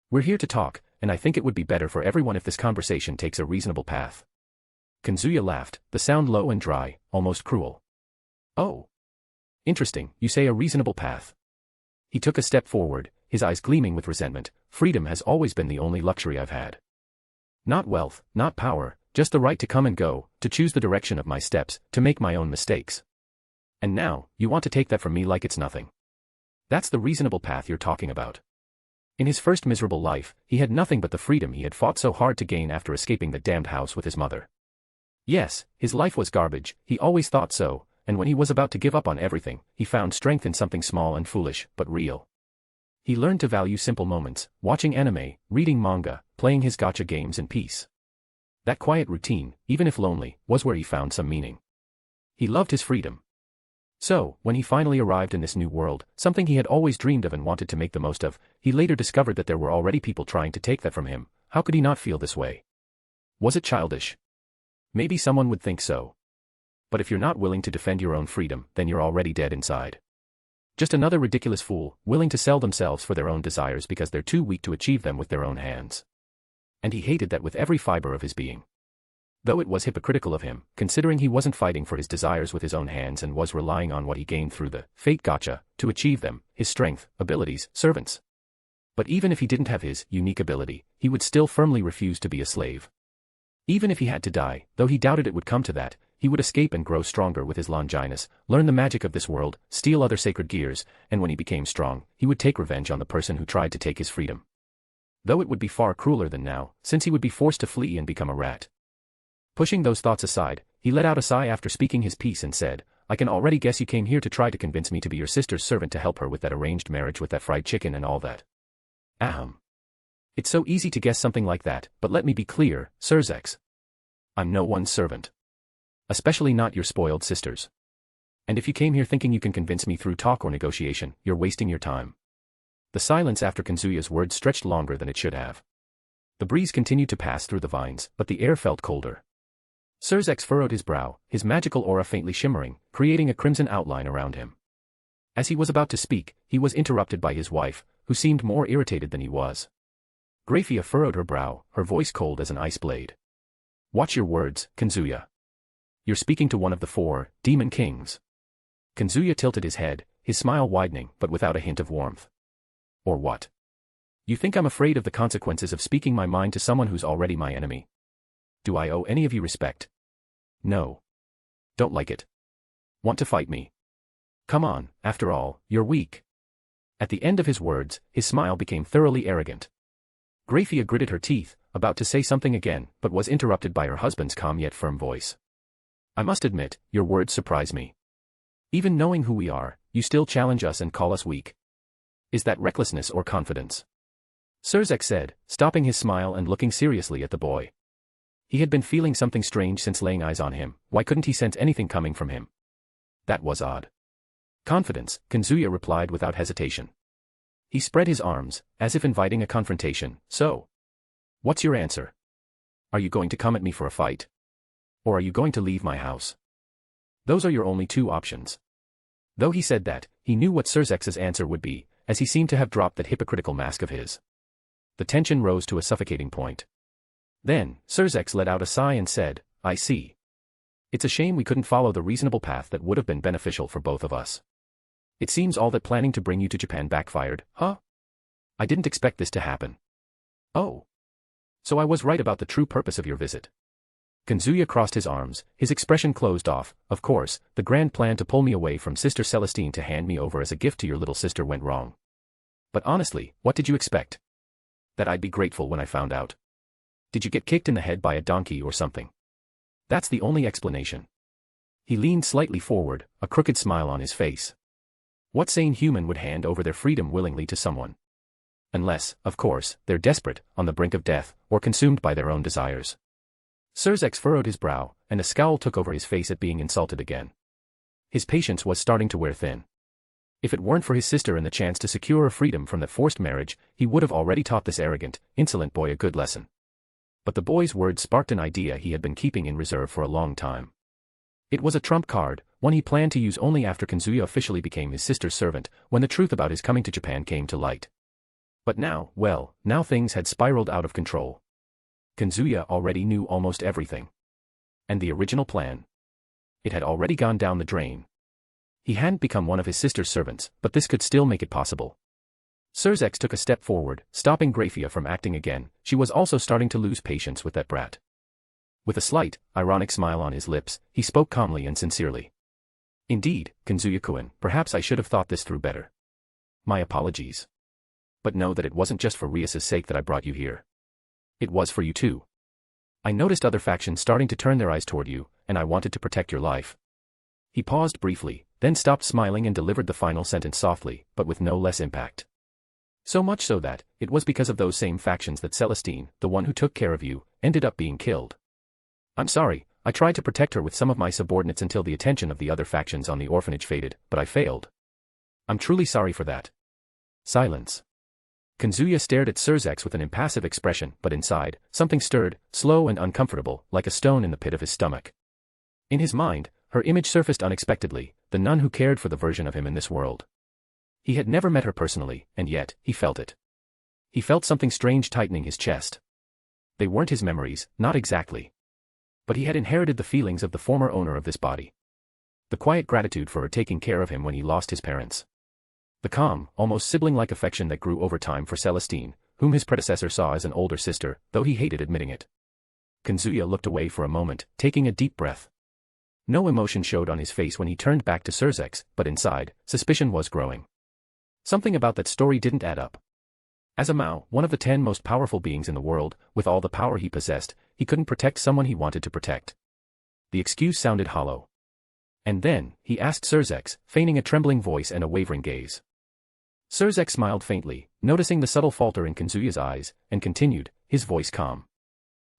Speaker 3: We're here to talk, and I think it would be better for everyone if this conversation takes a reasonable path. Kazuya laughed, the sound low and dry, almost cruel. Oh. Interesting, you say a reasonable path. He took a step forward, his eyes gleaming with resentment. Freedom has always been the only luxury I've had. Not wealth, not power, just the right to come and go, to choose the direction of my steps, to make my own mistakes. And now, you want to take that from me like it's nothing. That's the reasonable path you're talking about. In his first miserable life, he had nothing but the freedom he had fought so hard to gain after escaping the damned house with his mother. Yes, his life was garbage, he always thought so, and when he was about to give up on everything, he found strength in something small and foolish, but real. He learned to value simple moments, watching anime, reading manga, playing his gacha games in peace. That quiet routine, even if lonely, was where he found some meaning. He loved his freedom. So, when he finally arrived in this new world, something he had always dreamed of and wanted to make the most of, he later discovered that there were already people trying to take that from him. How could he not feel this way? Was it childish? Maybe someone would think so. But if you're not willing to defend your own freedom, then you're already dead inside. Just another ridiculous fool, willing to sell themselves for their own desires because they're too weak to achieve them with their own hands. And he hated that with every fiber of his being. Though it was hypocritical of him, considering he wasn't fighting for his desires with his own hands and was relying on what he gained through the fate gacha to achieve them, his strength, abilities, servants. But even if he didn't have his unique ability, he would still firmly refuse to be a slave. Even if he had to die, though he doubted it would come to that, he would escape and grow stronger with his Longinus, learn the magic of this world, steal other sacred gears, and when he became strong, he would take revenge on the person who tried to take his freedom. Though it would be far crueler than now, since he would be forced to flee and become a rat. Pushing those thoughts aside, he let out a sigh after speaking his piece and said, I can already guess you came here to try to convince me to be your sister's servant to help her with that arranged marriage with that fried chicken and all that. Ahem. It's so easy to guess something like that, but let me be clear, Sirzechs. I'm no one's servant. Especially not your spoiled sister's. And if you came here thinking you can convince me through talk or negotiation, you're wasting your time. The silence after Kazuya's words stretched longer than it should have. The breeze continued to pass through the vines, but the air felt colder. Sirzechs furrowed his brow, his magical aura faintly shimmering, creating a crimson outline around him. As he was about to speak, he was interrupted by his wife, who seemed more irritated than he was. Graphia furrowed her brow, her voice cold as an ice blade. Watch your words, Kazuya. You're speaking to one of the four demon kings. Kazuya tilted his head, his smile widening but without a hint of warmth. Or what? You think I'm afraid of the consequences of speaking my mind to someone who's already my enemy? Do I owe any of you respect? No. Don't like it. Want to fight me? Come on, after all, you're weak. At the end of his words, his smile became thoroughly arrogant. Graphia gritted her teeth, about to say something again, but was interrupted by her husband's calm yet firm voice. I must admit, your words surprise me. Even knowing who we are, you still challenge us and call us weak. Is that recklessness or confidence? Sirzechs said, stopping his smile and looking seriously at the boy. He had been feeling something strange since laying eyes on him. Why couldn't he sense anything coming from him? That was odd. Confidence, Kazuya replied without hesitation. He spread his arms, as if inviting a confrontation. So, what's your answer? Are you going to come at me for a fight? Or are you going to leave my house? Those are your only two options. Though he said that, he knew what Sirzechs' answer would be, as he seemed to have dropped that hypocritical mask of his. The tension rose to a suffocating point. Then, Sirzechs let out a sigh and said, I see. It's a shame we couldn't follow the reasonable path that would have been beneficial for both of us. It seems all that planning to bring you to Japan backfired, huh? I didn't expect this to happen. Oh. So I was right about the true purpose of your visit. Kazuya crossed his arms, his expression closed off. Of course, the grand plan to pull me away from Sister Celestine to hand me over as a gift to your little sister went wrong. But honestly, what did you expect? That I'd be grateful when I found out. Did you get kicked in the head by a donkey or something? That's the only explanation. He leaned slightly forward, a crooked smile on his face. What sane human would hand over their freedom willingly to someone? Unless, of course, they're desperate, on the brink of death, or consumed by their own desires. Sirzechs furrowed his brow, and a scowl took over his face at being insulted again. His patience was starting to wear thin. If it weren't for his sister and the chance to secure a freedom from that forced marriage, he would have already taught this arrogant, insolent boy a good lesson. But the boy's words sparked an idea he had been keeping in reserve for a long time. It was a trump card, one he planned to use only after Kazuya officially became his sister's servant, when the truth about his coming to Japan came to light. But now, well, now things had spiraled out of control. Kazuya already knew almost everything. And the original plan? It had already gone down the drain. He hadn't become one of his sister's servants, but this could still make it possible. Sirzechs took a step forward, stopping Grafia from acting again. She was also starting to lose patience with that brat. With a slight, ironic smile on his lips, he spoke calmly and sincerely. Indeed, Kazuya-kun, perhaps I should have thought this through better. My apologies. But know that it wasn't just for Rias's sake that I brought you here. It was for you too. I noticed other factions starting to turn their eyes toward you, and I wanted to protect your life. He paused briefly, then stopped smiling and delivered the final sentence softly, but with no less impact. So much so that, it was because of those same factions that Celestine, the one who took care of you, ended up being killed. I'm sorry, I tried to protect her with some of my subordinates until the attention of the other factions on the orphanage faded, but I failed. I'm truly sorry for that. Silence. Kazuya stared at Sirzechs with an impassive expression, but inside, something stirred, slow and uncomfortable, like a stone in the pit of his stomach. In his mind, her image surfaced unexpectedly, the nun who cared for the version of him in this world. He had never met her personally, and yet, he felt it. He felt something strange tightening his chest. They weren't his memories, not exactly. But he had inherited the feelings of the former owner of this body. The quiet gratitude for her taking care of him when he lost his parents. The calm, almost sibling-like affection that grew over time for Celestine, whom his predecessor saw as an older sister, though he hated admitting it. Kazuya looked away for a moment, taking a deep breath. No emotion showed on his face when he turned back to Sirzechs, but inside, suspicion was growing. Something about that story didn't add up. As a Mao, one of the 10 most powerful beings in the world, with all the power he possessed, he couldn't protect someone he wanted to protect. The excuse sounded hollow. And then, he asked Sirzechs, feigning a trembling voice and a wavering gaze. Sirzechs smiled faintly, noticing the subtle falter in Kazuya's eyes, and continued, his voice calm.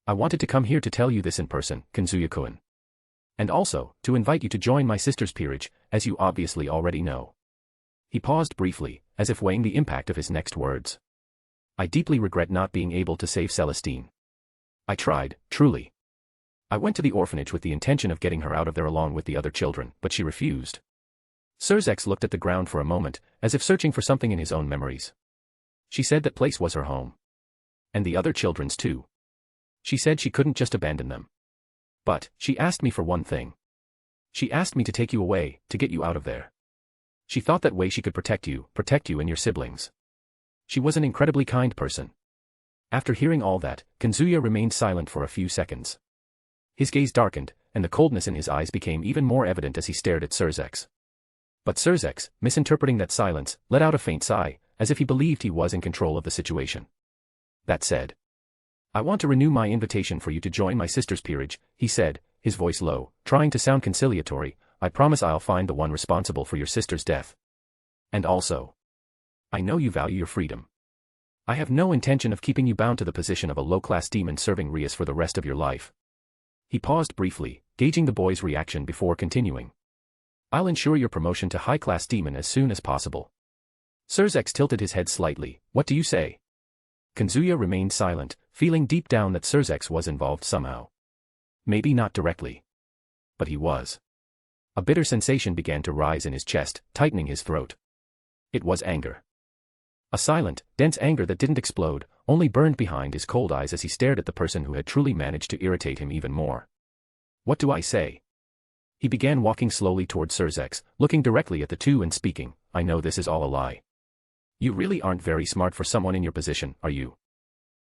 Speaker 3: I wanted to come here to tell you this in person, Kazuya-kun. And also, to invite you to join my sister's peerage, as you obviously already know. He paused briefly, as if weighing the impact of his next words. I deeply regret not being able to save Celestine. I tried, truly. I went to the orphanage with the intention of getting her out of there along with the other children, but she refused. Sirzechs looked at the ground for a moment, as if searching for something in his own memories. She said that place was her home. And the other children's too. She said she couldn't just abandon them. But, she asked me for one thing. She asked me to take you away, to get you out of there. She thought that way she could protect you and your siblings. She was an incredibly kind person. After hearing all that, Kazuya remained silent for a few seconds. His gaze darkened, and the coldness in his eyes became even more evident as he stared at Sirzechs. But Sirzechs, misinterpreting that silence, let out a faint sigh, as if he believed he was in control of the situation. That said, I want to renew my invitation for you to join my sister's peerage, he said, his voice low, trying to sound conciliatory. I promise I'll find the one responsible for your sister's death. And also, I know you value your freedom. I have no intention of keeping you bound to the position of a low-class demon serving Rias for the rest of your life. He paused briefly, gauging the boy's reaction before continuing. I'll ensure your promotion to high-class demon as soon as possible. Sirzechs tilted his head slightly. What do you say? Kazuya remained silent, feeling deep down that Sirzechs was involved somehow. Maybe not directly. But he was. A bitter sensation began to rise in his chest, tightening his throat. It was anger. A silent, dense anger that didn't explode, only burned behind his cold eyes as he stared at the person who had truly managed to irritate him even more. What do I say? He began walking slowly toward Sirzechs, looking directly at the two and speaking, "I know this is all a lie. You really aren't very smart for someone in your position, are you?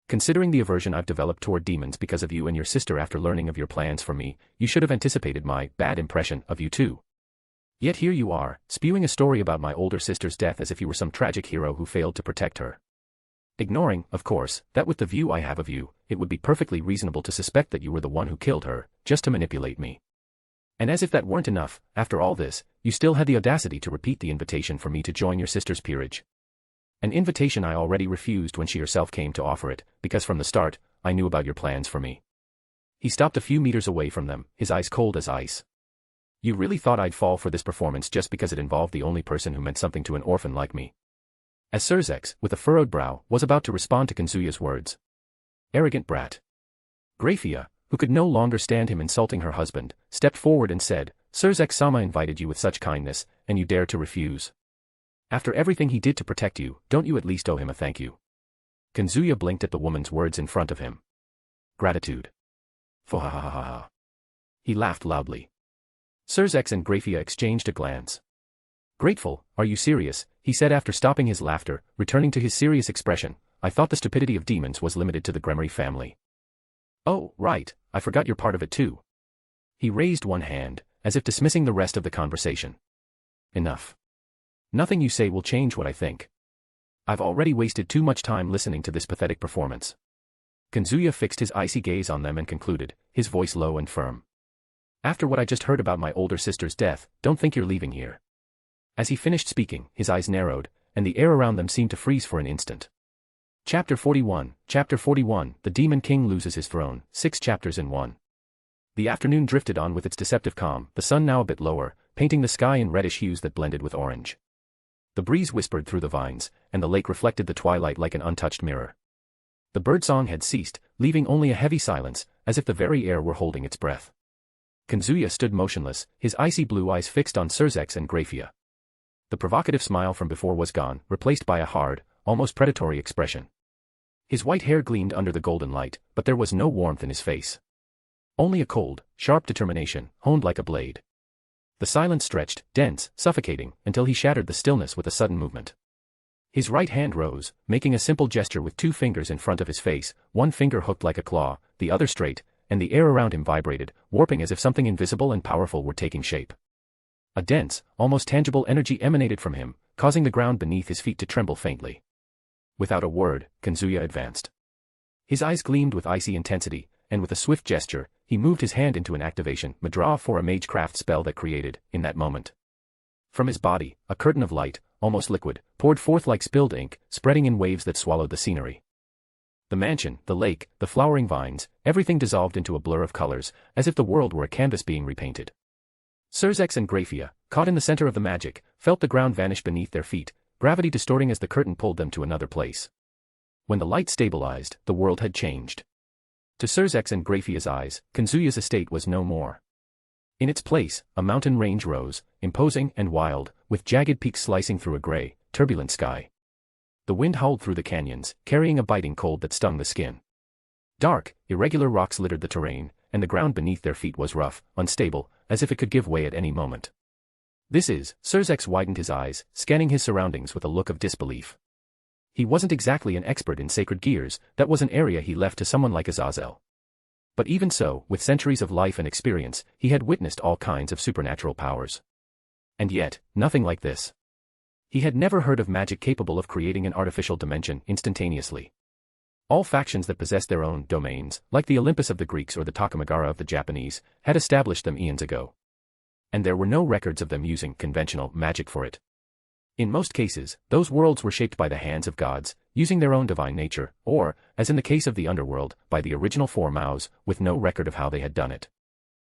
Speaker 3: Considering the aversion I've developed toward demons because of you and your sister after learning of your plans for me, you should have anticipated my bad impression of you too. Yet here you are, spewing a story about my older sister's death as if you were some tragic hero who failed to protect her. Ignoring, of course, that with the view I have of you, it would be perfectly reasonable to suspect that you were the one who killed her, just to manipulate me. And as if that weren't enough, after all this, you still had the audacity to repeat the invitation for me to join your sister's peerage. An invitation I already refused when she herself came to offer it, because from the start, I knew about your plans for me." He stopped a few meters away from them, his eyes cold as ice. "You really thought I'd fall for this performance just because it involved the only person who meant something to an orphan like me?" As Sirzechs, with a furrowed brow, was about to respond to Kazuya's words. "Arrogant brat." Grafia, who could no longer stand him insulting her husband, stepped forward and said, "Sirzechs-sama invited you with such kindness, and you dare to refuse? After everything he did to protect you, don't you at least owe him a thank you?" Kazuya blinked at the woman's words in front of him. "Gratitude. Fohahahaha." He laughed loudly. Sirzechs and Grafia exchanged a glance. "Grateful, are you serious?" he said after stopping his laughter, returning to his serious expression. "I thought the stupidity of demons was limited to the Gremory family." "Oh, right, I forgot you're part of it too." He raised one hand, as if dismissing the rest of the conversation. "Enough. Nothing you say will change what I think. I've already wasted too much time listening to this pathetic performance." Kazuya fixed his icy gaze on them and concluded, his voice low and firm. "After what I just heard about my older sister's death, don't think you're leaving here." As he finished speaking, his eyes narrowed, and the air around them seemed to freeze for an instant. Chapter 41, The Demon King Loses His Throne, 6 chapters in 1. The afternoon drifted on with its deceptive calm, the sun now a bit lower, painting the sky in reddish hues that blended with orange. The breeze whispered through the vines, and the lake reflected the twilight like an untouched mirror. The birdsong had ceased, leaving only a heavy silence, as if the very air were holding its breath. Kazuya stood motionless, his icy blue eyes fixed on Sirzechs and Grafia. The provocative smile from before was gone, replaced by a hard, almost predatory expression. His white hair gleamed under the golden light, but there was no warmth in his face. Only a cold, sharp determination, honed like a blade. The silence stretched, dense, suffocating, until he shattered the stillness with a sudden movement. His right hand rose, making a simple gesture with two fingers in front of his face, one finger hooked like a claw, the other straight, and the air around him vibrated, warping as if something invisible and powerful were taking shape. A dense, almost tangible energy emanated from him, causing the ground beneath his feet to tremble faintly. Without a word, Kazuya advanced. His eyes gleamed with icy intensity, and with a swift gesture, he moved his hand into an activation Madra for a magecraft spell that created, in that moment. From his body, a curtain of light, almost liquid, poured forth like spilled ink, spreading in waves that swallowed the scenery. The mansion, the lake, the flowering vines, everything dissolved into a blur of colors, as if the world were a canvas being repainted. Sirzechs and Grafia, caught in the center of the magic, felt the ground vanish beneath their feet, gravity distorting as the curtain pulled them to another place. When the light stabilized, the world had changed. To Sirzechs and Grafia's eyes, Kazuya's estate was no more. In its place, a mountain range rose, imposing and wild, with jagged peaks slicing through a gray, turbulent sky. The wind howled through the canyons, carrying a biting cold that stung the skin. Dark, irregular rocks littered the terrain, and the ground beneath their feet was rough, unstable, as if it could give way at any moment. Sirzechs widened his eyes, scanning his surroundings with a look of disbelief. He wasn't exactly an expert in sacred gears, that was an area he left to someone like Azazel. But even so, with centuries of life and experience, he had witnessed all kinds of supernatural powers. And yet, nothing like this. He had never heard of magic capable of creating an artificial dimension instantaneously. All factions that possessed their own domains, like the Olympus of the Greeks or the Takamagara of the Japanese, had established them eons ago. And there were no records of them using conventional magic for it. In most cases, those worlds were shaped by the hands of gods, using their own divine nature, or, as in the case of the underworld, by the original four Maos, with no record of how they had done it.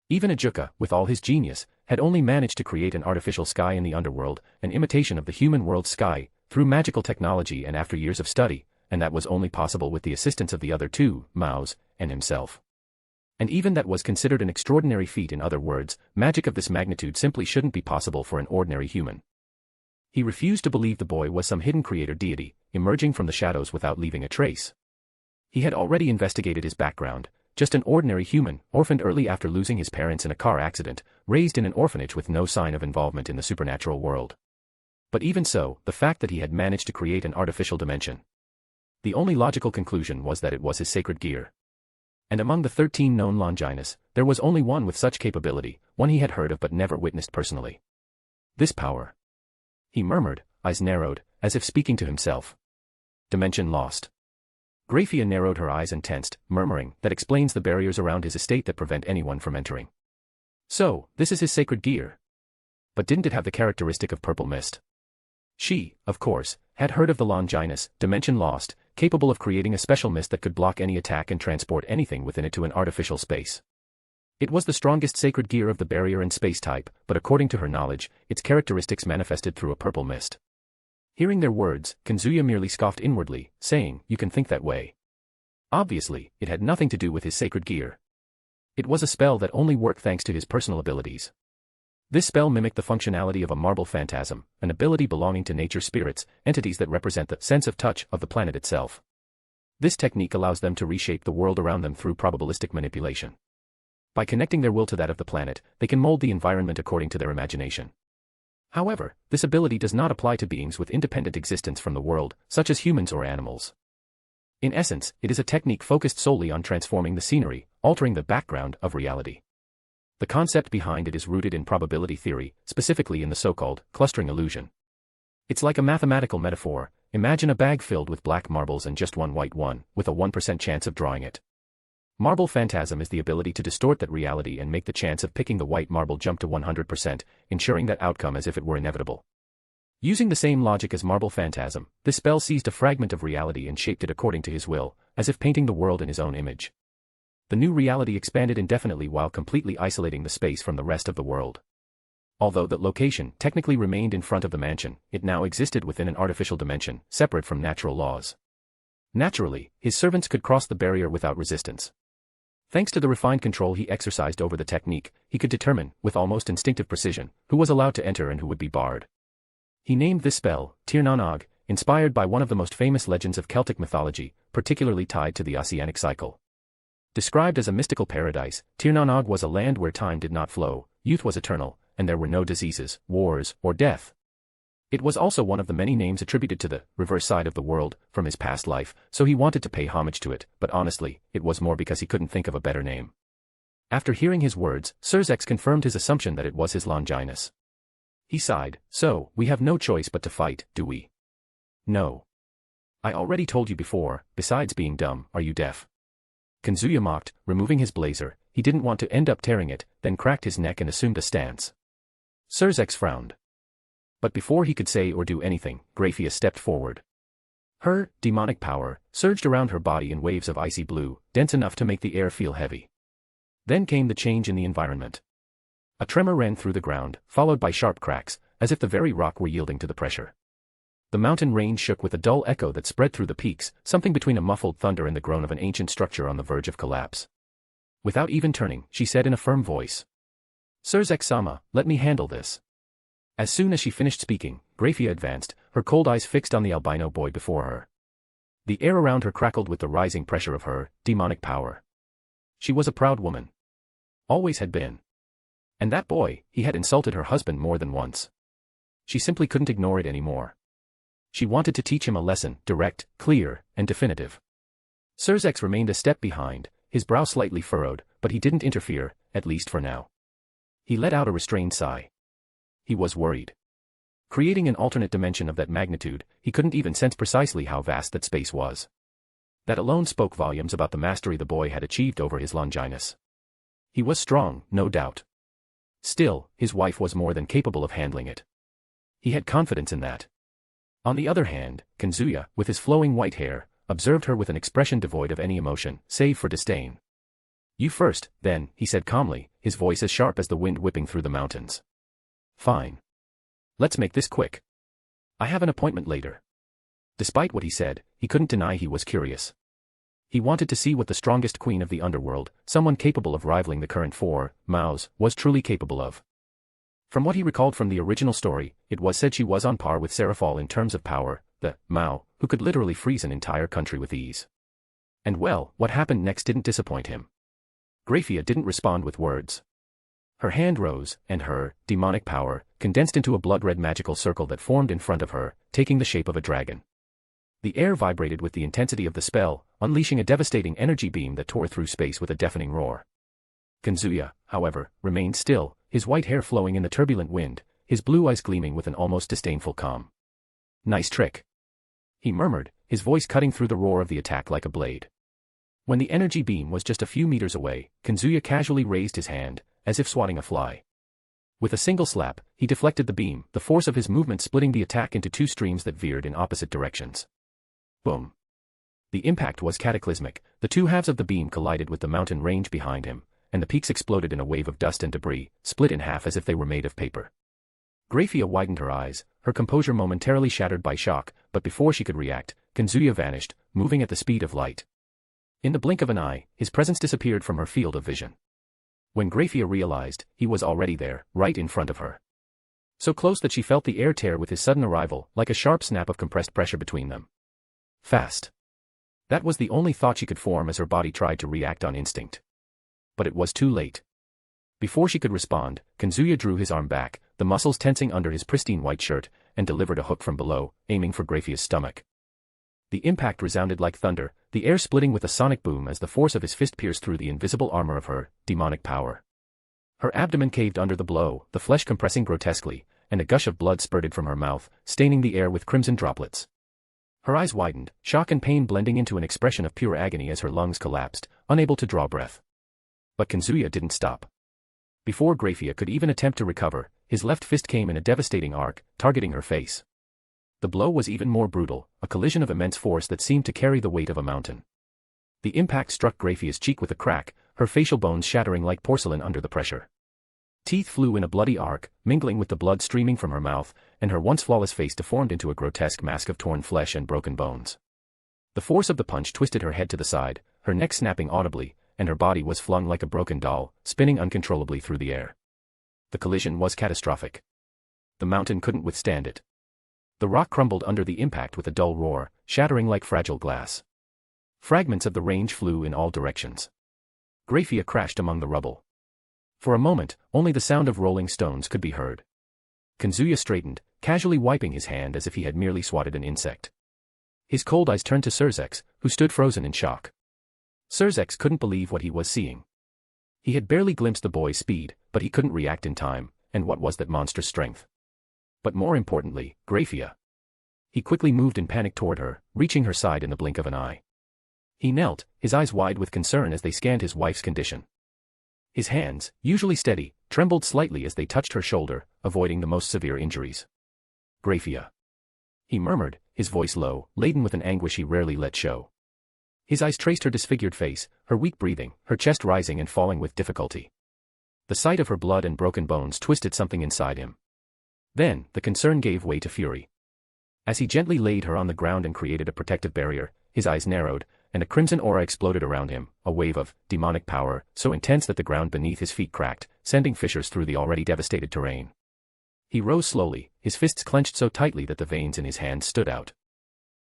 Speaker 3: Even Ajuka, with all his genius, had only managed to create an artificial sky in the underworld, an imitation of the human world's sky, through magical technology and after years of study, and that was only possible with the assistance of the other two Maos, and himself. And even that was considered an extraordinary feat. In other words, magic of this magnitude simply shouldn't be possible for an ordinary human. He refused to believe the boy was some hidden creator deity, emerging from the shadows without leaving a trace. He had already investigated his background, just an ordinary human, orphaned early after losing his parents in a car accident, raised in an orphanage with no sign of involvement in the supernatural world. But even so, the fact that he had managed to create an artificial dimension. The only logical conclusion was that it was his sacred gear. And among the 13 known Longinus, there was only one with such capability, one he had heard of but never witnessed personally. This power. He murmured, eyes narrowed, as if speaking to himself. Dimension lost. Grafia narrowed her eyes and tensed, murmuring, that explains the barriers around his estate that prevent anyone from entering. So, this is his sacred gear. But didn't it have the characteristic of purple mist? She, of course, had heard of the Longinus, dimension lost, capable of creating a special mist that could block any attack and transport anything within it to an artificial space. It was the strongest sacred gear of the barrier and space type, but according to her knowledge, its characteristics manifested through a purple mist. Hearing their words, Kazuya merely scoffed inwardly, saying, "You can think that way." Obviously, it had nothing to do with his sacred gear. It was a spell that only worked thanks to his personal abilities. This spell mimicked the functionality of a marble phantasm, an ability belonging to nature spirits, entities that represent the sense of touch of the planet itself. This technique allows them to reshape the world around them through probabilistic manipulation. By connecting their will to that of the planet, they can mold the environment according to their imagination. However, this ability does not apply to beings with independent existence from the world, such as humans or animals. In essence, it is a technique focused solely on transforming the scenery, altering the background of reality. The concept behind it is rooted in probability theory, specifically in the so-called clustering illusion. It's like a mathematical metaphor. Imagine a bag filled with black marbles and just one white one, with a 1% chance of drawing it. Marble phantasm is the ability to distort that reality and make the chance of picking the white marble jump to 100%, ensuring that outcome as if it were inevitable. Using the same logic as marble phantasm, this spell seized a fragment of reality and shaped it according to his will, as if painting the world in his own image. The new reality expanded indefinitely while completely isolating the space from the rest of the world. Although that location technically remained in front of the mansion, it now existed within an artificial dimension, separate from natural laws. Naturally, his servants could cross the barrier without resistance. Thanks to the refined control he exercised over the technique, he could determine, with almost instinctive precision, who was allowed to enter and who would be barred. He named this spell, Tir na Nog, inspired by one of the most famous legends of Celtic mythology, particularly tied to the Oceanic cycle. Described as a mystical paradise, Tir na Nog was a land where time did not flow, youth was eternal, and there were no diseases, wars, or death. It was also one of the many names attributed to the reverse side of the world from his past life, so he wanted to pay homage to it, but honestly, it was more because he couldn't think of a better name. After hearing his words, Sirzechs confirmed his assumption that it was his Longinus. He sighed, "So, we have no choice but to fight, do we?" "No. I already told you before, besides being dumb, are you deaf?" Kazuya mocked, removing his blazer. He didn't want to end up tearing it, then cracked his neck and assumed a stance. Sirzechs frowned. But before he could say or do anything, Grafia stepped forward. Her demonic power surged around her body in waves of icy blue, dense enough to make the air feel heavy. Then came the change in the environment. A tremor ran through the ground, followed by sharp cracks, as if the very rock were yielding to the pressure. The mountain range shook with a dull echo that spread through the peaks, something between a muffled thunder and the groan of an ancient structure on the verge of collapse. Without even turning, she said in a firm voice, "Sirzechs-sama, let me handle this." As soon as she finished speaking, Grafia advanced, her cold eyes fixed on the albino boy before her. The air around her crackled with the rising pressure of her demonic power. She was a proud woman. Always had been. And that boy, he had insulted her husband more than once. She simply couldn't ignore it anymore. She wanted to teach him a lesson, direct, clear, and definitive. Sirzechs remained a step behind, his brow slightly furrowed, but he didn't interfere, at least for now. He let out a restrained sigh. He was worried. Creating an alternate dimension of that magnitude, he couldn't even sense precisely how vast that space was. That alone spoke volumes about the mastery the boy had achieved over his Longinus. He was strong, no doubt. Still, his wife was more than capable of handling it. He had confidence in that. On the other hand, Kazuya, with his flowing white hair, observed her with an expression devoid of any emotion, save for disdain. "You first, then," he said calmly, his voice as sharp as the wind whipping through the mountains. "Fine. Let's make this quick. I have an appointment later." Despite what he said, he couldn't deny he was curious. He wanted to see what the strongest queen of the underworld, someone capable of rivaling the current 4 Maos, was truly capable of. From what he recalled from the original story, it was said she was on par with Seraphal in terms of power, the Mao, who could literally freeze an entire country with ease. And well, what happened next didn't disappoint him. Graphia didn't respond with words. Her hand rose, and her demonic power condensed into a blood-red magical circle that formed in front of her, taking the shape of a dragon. The air vibrated with the intensity of the spell, unleashing a devastating energy beam that tore through space with a deafening roar. Kazuya, however, remained still, his white hair flowing in the turbulent wind, his blue eyes gleaming with an almost disdainful calm. "Nice trick," he murmured, his voice cutting through the roar of the attack like a blade. When the energy beam was just a few meters away, Kazuya casually raised his hand, as if swatting a fly. With a single slap, he deflected the beam, the force of his movement splitting the attack into two streams that veered in opposite directions. Boom. The impact was cataclysmic, the two halves of the beam collided with the mountain range behind him, and the peaks exploded in a wave of dust and debris, split in half as if they were made of paper. Graphia widened her eyes, her composure momentarily shattered by shock, but before she could react, Kazuya vanished, moving at the speed of light. In the blink of an eye, his presence disappeared from her field of vision. When Graphia realized, he was already there, right in front of her. So close that she felt the air tear with his sudden arrival, like a sharp snap of compressed pressure between them. Fast. That was the only thought she could form as her body tried to react on instinct. But it was too late. Before she could respond, Kazuya drew his arm back, the muscles tensing under his pristine white shirt, and delivered a hook from below, aiming for Graphia's stomach. The impact resounded like thunder, the air splitting with a sonic boom as the force of his fist pierced through the invisible armor of her demonic power. Her abdomen caved under the blow, the flesh compressing grotesquely, and a gush of blood spurted from her mouth, staining the air with crimson droplets. Her eyes widened, shock and pain blending into an expression of pure agony as her lungs collapsed, unable to draw breath. But Kazuya didn't stop. Before Graphia could even attempt to recover, his left fist came in a devastating arc, targeting her face. The blow was even more brutal, a collision of immense force that seemed to carry the weight of a mountain. The impact struck Graphia's cheek with a crack, her facial bones shattering like porcelain under the pressure. Teeth flew in a bloody arc, mingling with the blood streaming from her mouth, and her once flawless face deformed into a grotesque mask of torn flesh and broken bones. The force of the punch twisted her head to the side, her neck snapping audibly, and her body was flung like a broken doll, spinning uncontrollably through the air. The collision was catastrophic. The mountain couldn't withstand it. The rock crumbled under the impact with a dull roar, shattering like fragile glass. Fragments of the range flew in all directions. Graphia crashed among the rubble. For a moment, only the sound of rolling stones could be heard. Kazuya straightened, casually wiping his hand as if he had merely swatted an insect. His cold eyes turned to Sirzechs, who stood frozen in shock. Sirzechs couldn't believe what he was seeing. He had barely glimpsed the boy's speed, but he couldn't react in time, and what was that monstrous strength? But more importantly, Graphia. He quickly moved in panic toward her, reaching her side in the blink of an eye. He knelt, his eyes wide with concern as they scanned his wife's condition. His hands, usually steady, trembled slightly as they touched her shoulder, avoiding the most severe injuries. "Graphia," he murmured, his voice low, laden with an anguish he rarely let show. His eyes traced her disfigured face, her weak breathing, her chest rising and falling with difficulty. The sight of her blood and broken bones twisted something inside him. Then, the concern gave way to fury. As he gently laid her on the ground and created a protective barrier, his eyes narrowed, and a crimson aura exploded around him, a wave of demonic power so intense that the ground beneath his feet cracked, sending fissures through the already devastated terrain. He rose slowly, his fists clenched so tightly that the veins in his hands stood out.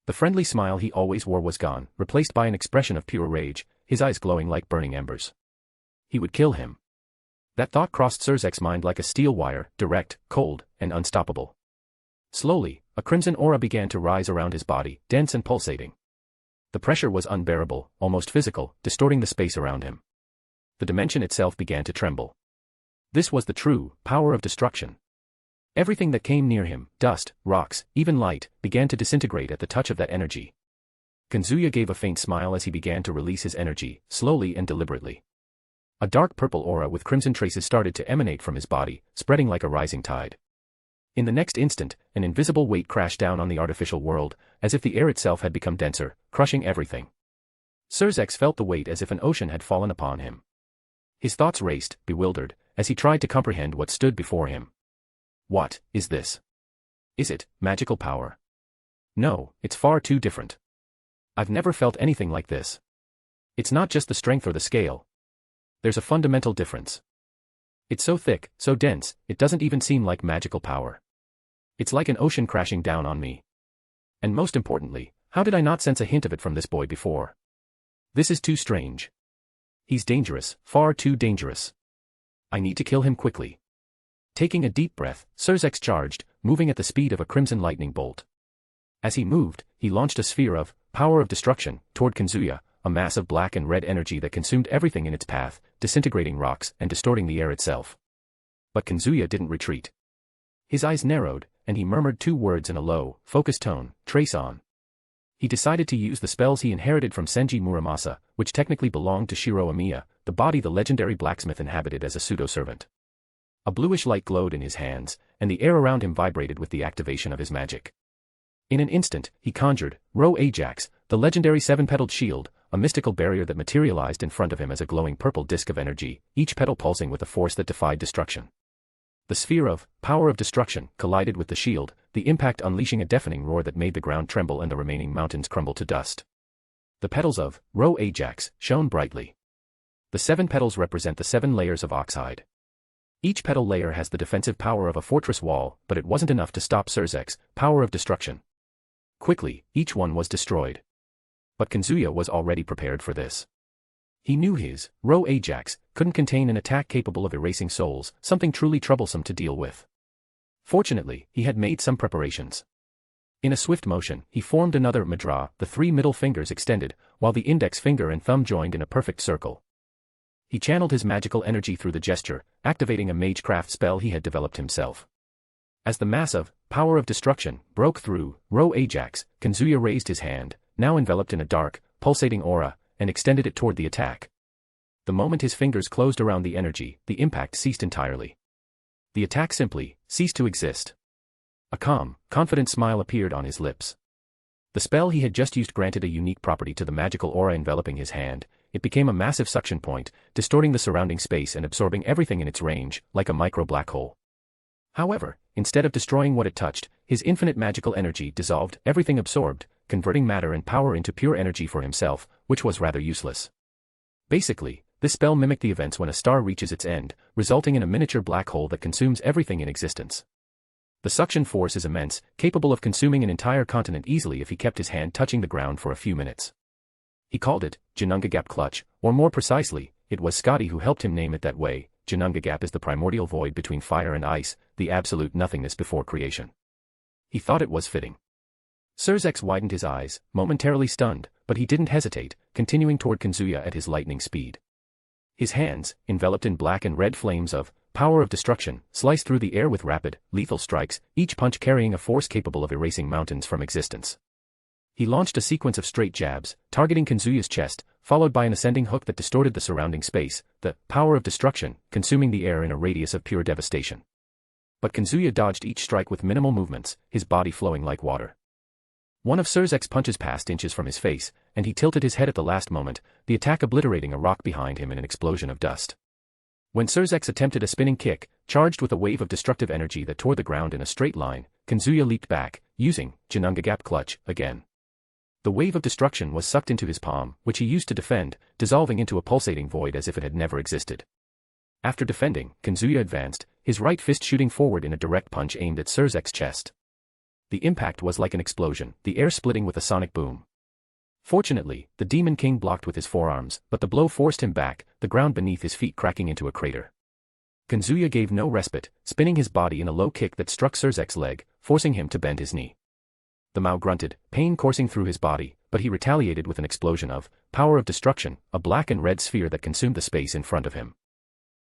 Speaker 3: The friendly smile he always wore was gone, replaced by an expression of pure rage, his eyes glowing like burning embers. He would kill him. That thought crossed Sirzechs' mind like a steel wire, direct, cold, and unstoppable. Slowly, a crimson aura began to rise around his body, dense and pulsating. The pressure was unbearable, almost physical, distorting the space around him. The dimension itself began to tremble. This was the true power of destruction. Everything that came near him, dust, rocks, even light, began to disintegrate at the touch of that energy. Kazuya gave a faint smile as he began to release his energy, slowly and deliberately. A dark purple aura with crimson traces started to emanate from his body, spreading like a rising tide. In the next instant, an invisible weight crashed down on the artificial world, as if the air itself had become denser, crushing everything. Sirzechs felt the weight as if an ocean had fallen upon him. His thoughts raced, bewildered, as he tried to comprehend what stood before him. What is this? Is it magical power? No, it's far too different. I've never felt anything like this. It's not just the strength or the scale. There's a fundamental difference. It's so thick, so dense, it doesn't even seem like magical power. It's like an ocean crashing down on me. And most importantly, how did I not sense a hint of it from this boy before? This is too strange. He's dangerous, far too dangerous. I need to kill him quickly. Taking a deep breath, Sirzechs charged, moving at the speed of a crimson lightning bolt. As he moved, he launched a sphere of power of destruction toward Kazuya, a mass of black and red energy that consumed everything in its path, disintegrating rocks and distorting the air itself. But Kazuya didn't retreat. His eyes narrowed, and he murmured two words in a low, focused tone, "Trace on." He decided to use the spells he inherited from Senji Muramasa, which technically belonged to Shiro Amiya, the body the legendary blacksmith inhabited as a pseudo-servant. A bluish light glowed in his hands, and the air around him vibrated with the activation of his magic. In an instant, he conjured Ro Ajax, the legendary seven-petaled shield, a mystical barrier that materialized in front of him as a glowing purple disk of energy, each petal pulsing with a force that defied destruction. The sphere of power of destruction collided with the shield, the impact unleashing a deafening roar that made the ground tremble and the remaining mountains crumble to dust. The petals of Ro Ajax shone brightly. The 7 petals represent the 7 layers of oxhide. Each petal layer has the defensive power of a fortress wall, but it wasn't enough to stop Sirzechs' power of destruction. Quickly, each one was destroyed. But Kazuya was already prepared for this. He knew his Ro Ajax couldn't contain an attack capable of erasing souls, something truly troublesome to deal with. Fortunately, he had made some preparations. In a swift motion, he formed another mudra, the 3 middle fingers extended, while the index finger and thumb joined in a perfect circle. He channeled his magical energy through the gesture, activating a magecraft spell he had developed himself. As the mass of power of destruction broke through Ro Ajax, Kazuya raised his hand, now enveloped in a dark, pulsating aura, and extended it toward the attack. The moment his fingers closed around the energy, the impact ceased entirely. The attack simply ceased to exist. A calm, confident smile appeared on his lips. The spell he had just used granted a unique property to the magical aura enveloping his hand. It became a massive suction point, distorting the surrounding space and absorbing everything in its range, like a micro-black hole. However, instead of destroying what it touched, his infinite magical energy dissolved everything absorbed, converting matter and power into pure energy for himself, which was rather useless. Basically, this spell mimicked the events when a star reaches its end, resulting in a miniature black hole that consumes everything in existence. The suction force is immense, capable of consuming an entire continent easily if he kept his hand touching the ground for a few minutes. He called it Juggernaut Clutch, or more precisely, it was Scotty who helped him name it that way. Juggernaut is the primordial void between fire and ice, the absolute nothingness before creation. He thought it was fitting. Sirzechs widened his eyes, momentarily stunned, but he didn't hesitate, continuing toward Kazuya at his lightning speed. His hands, enveloped in black and red flames of power of destruction, sliced through the air with rapid, lethal strikes, each punch carrying a force capable of erasing mountains from existence. He launched a sequence of straight jabs, targeting Kazuya's chest, followed by an ascending hook that distorted the surrounding space, the power of destruction, consuming the air in a radius of pure devastation. But Kazuya dodged each strike with minimal movements, his body flowing like water. One of Sirzechs' punches passed inches from his face, and he tilted his head at the last moment, the attack obliterating a rock behind him in an explosion of dust. When Sirzechs attempted a spinning kick, charged with a wave of destructive energy that tore the ground in a straight line, Kazuya leaped back, using Juggernaut Clutch again. The wave of destruction was sucked into his palm, which he used to defend, dissolving into a pulsating void as if it had never existed. After defending, Kazuya advanced, his right fist shooting forward in a direct punch aimed at Sirzechs' chest. The impact was like an explosion, the air splitting with a sonic boom. Fortunately, the Demon King blocked with his forearms, but the blow forced him back, the ground beneath his feet cracking into a crater. Kazuya gave no respite, spinning his body in a low kick that struck Sirzechs' leg, forcing him to bend his knee. The Mao grunted, pain coursing through his body, but he retaliated with an explosion of power of destruction, a black and red sphere that consumed the space in front of him.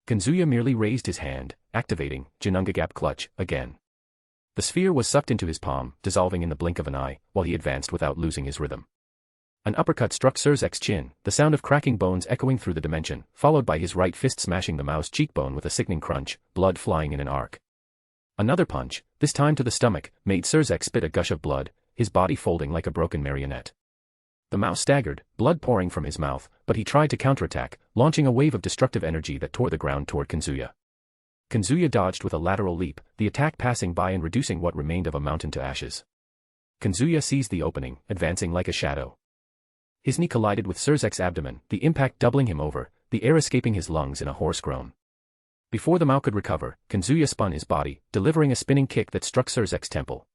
Speaker 3: Kazuya merely raised his hand, activating Juggernaut Clutch again. The sphere was sucked into his palm, dissolving in the blink of an eye, while he advanced without losing his rhythm. An uppercut struck Sirzechs' chin, the sound of cracking bones echoing through the dimension, followed by his right fist smashing the Mao's cheekbone with a sickening crunch, blood flying in an arc. Another punch, this time to the stomach, made Sirzechs spit a gush of blood, his body folding like a broken marionette. The Mao staggered, blood pouring from his mouth, but he tried to counterattack, launching a wave of destructive energy that tore the ground toward Kazuya. Kazuya dodged with a lateral leap, the attack passing by and reducing what remained of a mountain to ashes. Kazuya seized the opening, advancing like a shadow. His knee collided with Sirzechs' abdomen, the impact doubling him over, the air escaping his lungs in a hoarse groan. Before the Mao could recover, Kazuya spun his body, delivering a spinning kick that struck Sirzechs' temple.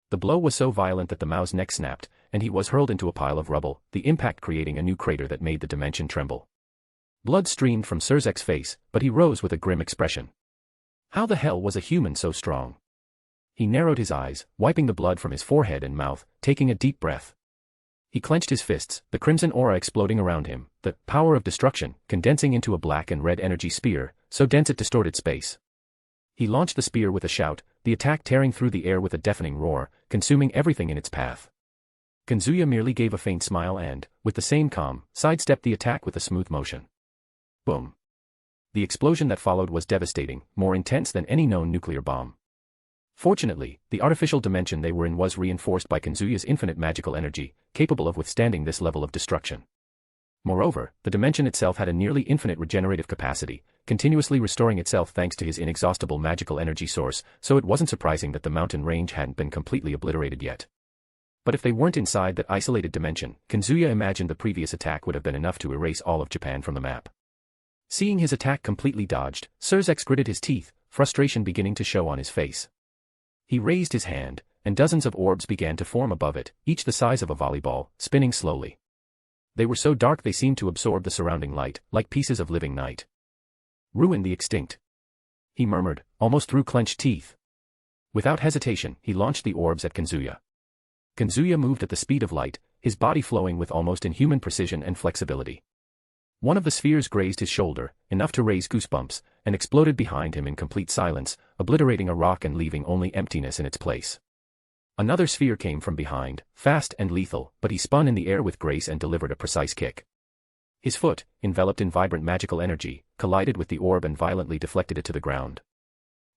Speaker 3: The blow was so violent that the Mao's neck snapped, and he was hurled into a pile of rubble, the impact creating a new crater that made the dimension tremble. Blood streamed from Sirzechs' face, but he rose with a grim expression. How the hell was a human so strong? He narrowed his eyes, wiping the blood from his forehead and mouth, taking a deep breath. He clenched his fists, the crimson aura exploding around him, the power of destruction condensing into a black and red energy spear, so dense it distorted space. He launched the spear with a shout, the attack tearing through the air with a deafening roar, consuming everything in its path. Kazuya merely gave a faint smile and, with the same calm, sidestepped the attack with a smooth motion. Boom. The explosion that followed was devastating, more intense than any known nuclear bomb. Fortunately, the artificial dimension they were in was reinforced by Kazuya's infinite magical energy, capable of withstanding this level of destruction. Moreover, the dimension itself had a nearly infinite regenerative capacity, continuously restoring itself thanks to his inexhaustible magical energy source, so it wasn't surprising that the mountain range hadn't been completely obliterated yet. But if they weren't inside that isolated dimension, Kazuya imagined the previous attack would have been enough to erase all of Japan from the map. Seeing his attack completely dodged, Sirzechs gritted his teeth, frustration beginning to show on his face. He raised his hand, and dozens of orbs began to form above it, each the size of a volleyball, spinning slowly. They were so dark they seemed to absorb the surrounding light, like pieces of living night. Ruin the extinct. He murmured, almost through clenched teeth. Without hesitation, he launched the orbs at Kazuya. Kazuya moved at the speed of light, his body flowing with almost inhuman precision and flexibility. One of the spheres grazed his shoulder, enough to raise goosebumps, and exploded behind him in complete silence, obliterating a rock and leaving only emptiness in its place. Another sphere came from behind, fast and lethal, but he spun in the air with grace and delivered a precise kick. His foot, enveloped in vibrant magical energy, collided with the orb and violently deflected it to the ground.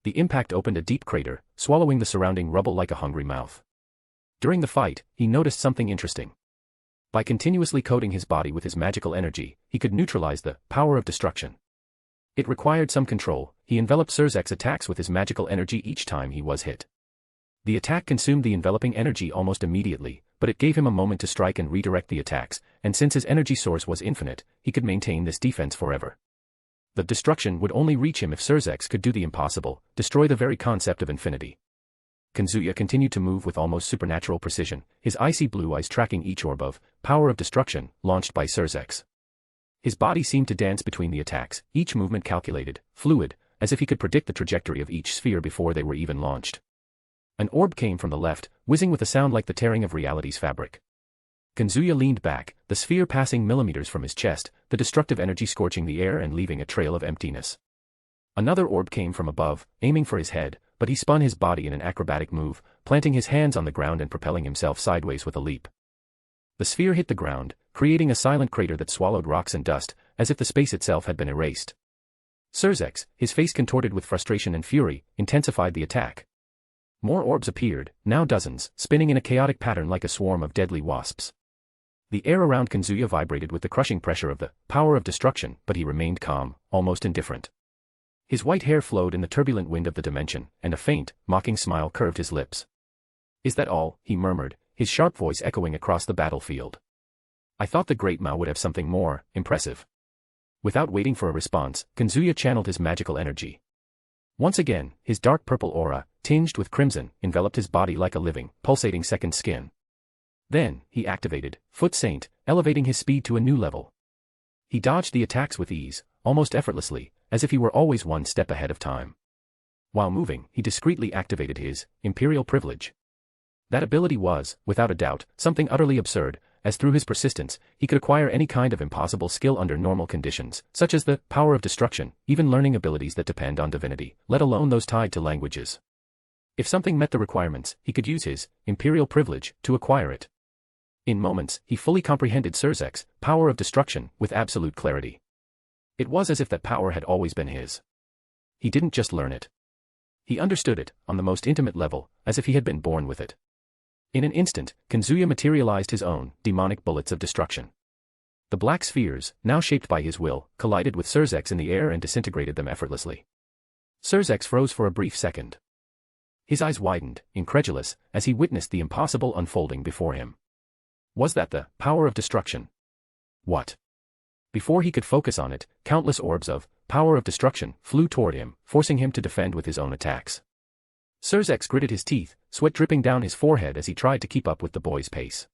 Speaker 3: The impact opened a deep crater, swallowing the surrounding rubble like a hungry mouth. During the fight, he noticed something interesting. By continuously coating his body with his magical energy, he could neutralize the power of destruction. It required some control. He enveloped Sirzechs' attacks with his magical energy each time he was hit. The attack consumed the enveloping energy almost immediately, but it gave him a moment to strike and redirect the attacks, and since his energy source was infinite, he could maintain this defense forever. The destruction would only reach him if Sirzechs could do the impossible, destroy the very concept of infinity. Kazuya continued to move with almost supernatural precision, his icy blue eyes tracking each orb of power of destruction launched by Sirzechs. His body seemed to dance between the attacks, each movement calculated, fluid, as if he could predict the trajectory of each sphere before they were even launched. An orb came from the left, whizzing with a sound like the tearing of reality's fabric. Kazuya leaned back, the sphere passing millimeters from his chest, the destructive energy scorching the air and leaving a trail of emptiness. Another orb came from above, aiming for his head, but he spun his body in an acrobatic move, planting his hands on the ground and propelling himself sideways with a leap. The sphere hit the ground, creating a silent crater that swallowed rocks and dust, as if the space itself had been erased. Sirzechs, his face contorted with frustration and fury, intensified the attack. More orbs appeared, now dozens, spinning in a chaotic pattern like a swarm of deadly wasps. The air around Kazuya vibrated with the crushing pressure of the power of destruction, but he remained calm, almost indifferent. His white hair flowed in the turbulent wind of the dimension, and a faint, mocking smile curved his lips. "Is that all?" he murmured, his sharp voice echoing across the battlefield. "I thought the Great Mao would have something more impressive." Without waiting for a response, Kazuya channeled his magical energy. Once again, his dark purple aura, tinged with crimson, enveloped his body like a living, pulsating second skin. Then, he activated Foot Saint, elevating his speed to a new level. He dodged the attacks with ease, almost effortlessly, as if he were always one step ahead of time. While moving, he discreetly activated his Imperial Privilege. That ability was, without a doubt, something utterly absurd, as through his persistence, he could acquire any kind of impossible skill under normal conditions, such as the power of destruction, even learning abilities that depend on divinity, let alone those tied to languages. If something met the requirements, he could use his Imperial Privilege to acquire it. In moments, he fully comprehended Sirzechs' power of destruction with absolute clarity. It was as if that power had always been his. He didn't just learn it. He understood it, on the most intimate level, as if he had been born with it. In an instant, Kazuya materialized his own demonic bullets of destruction. The black spheres, now shaped by his will, collided with Sirzechs in the air and disintegrated them effortlessly. Sirzechs froze for a brief second. His eyes widened, incredulous, as he witnessed the impossible unfolding before him. Was that the power of destruction? What? Before he could focus on it, countless orbs of power of destruction flew toward him, forcing him to defend with his own attacks. Sirzechs gritted his teeth, sweat dripping down his forehead as he tried to keep up with the boy's pace.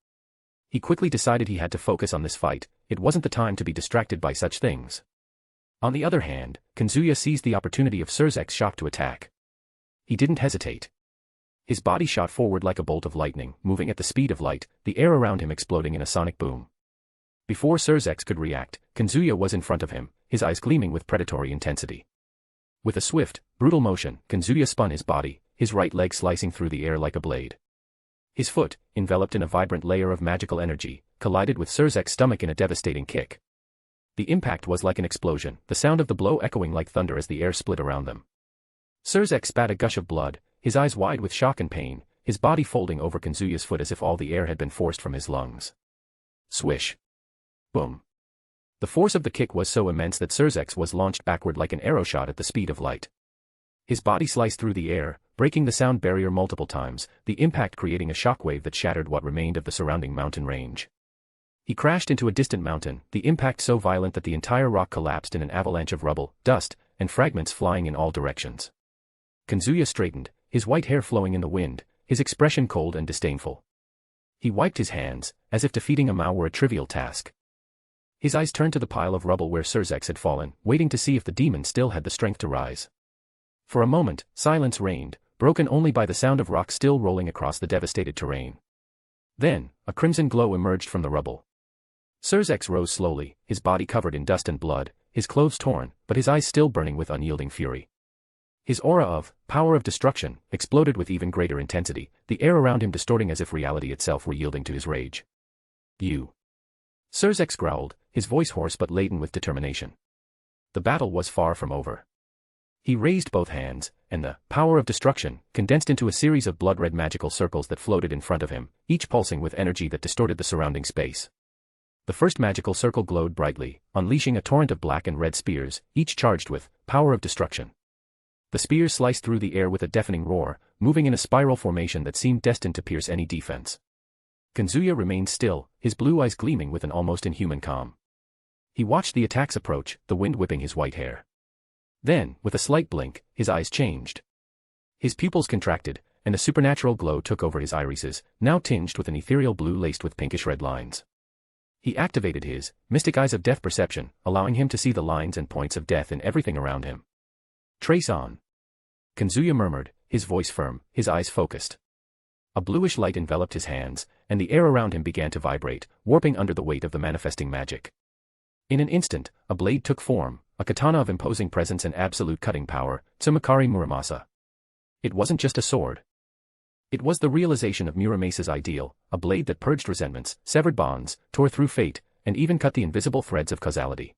Speaker 3: He quickly decided he had to focus on this fight. It wasn't the time to be distracted by such things. On the other hand, Kazuya seized the opportunity of Sirzechs' shock to attack. He didn't hesitate. His body shot forward like a bolt of lightning, moving at the speed of light, the air around him exploding in a sonic boom. Before Sirzechs could react, Kazuya was in front of him, his eyes gleaming with predatory intensity. With a swift, brutal motion, Kazuya spun his body, his right leg slicing through the air like a blade. His foot, enveloped in a vibrant layer of magical energy, collided with Sirzechs' stomach in a devastating kick. The impact was like an explosion, the sound of the blow echoing like thunder as the air split around them. Sirzechs spat a gush of blood, his eyes wide with shock and pain, his body folding over Kazuya's foot as if all the air had been forced from his lungs. Swish. Boom. The force of the kick was so immense that Sirzechs was launched backward like an arrow shot at the speed of light. His body sliced through the air, breaking the sound barrier multiple times, the impact creating a shockwave that shattered what remained of the surrounding mountain range. He crashed into a distant mountain, the impact so violent that the entire rock collapsed in an avalanche of rubble, dust, and fragments flying in all directions. Kazuya straightened, his white hair flowing in the wind, his expression cold and disdainful. He wiped his hands, as if defeating a Mao were a trivial task. His eyes turned to the pile of rubble where Sirzechs had fallen, waiting to see if the demon still had the strength to rise. For a moment, silence reigned, broken only by the sound of rocks still rolling across the devastated terrain. Then, a crimson glow emerged from the rubble. Sirzechs rose slowly, his body covered in dust and blood, his clothes torn, but his eyes still burning with unyielding fury. His aura of power of destruction exploded with even greater intensity, the air around him distorting as if reality itself were yielding to his rage. You. Sirzechs growled, his voice hoarse but laden with determination. The battle was far from over. He raised both hands, and the power of destruction condensed into a series of blood-red magical circles that floated in front of him, each pulsing with energy that distorted the surrounding space. The first magical circle glowed brightly, unleashing a torrent of black and red spears, each charged with power of destruction. The spears sliced through the air with a deafening roar, moving in a spiral formation that seemed destined to pierce any defense. Kazuya remained still, his blue eyes gleaming with an almost inhuman calm. He watched the attacks approach, the wind whipping his white hair. Then, with a slight blink, his eyes changed. His pupils contracted, and a supernatural glow took over his irises, now tinged with an ethereal blue laced with pinkish red lines. He activated his mystic eyes of death perception, allowing him to see the lines and points of death in everything around him. Trace on. Kazuya murmured, his voice firm, his eyes focused. A bluish light enveloped his hands, and the air around him began to vibrate, warping under the weight of the manifesting magic. In an instant, a blade took form, a katana of imposing presence and absolute cutting power, Tsumakari Muramasa. It wasn't just a sword. It was the realization of Muramasa's ideal, a blade that purged resentments, severed bonds, tore through fate, and even cut the invisible threads of causality.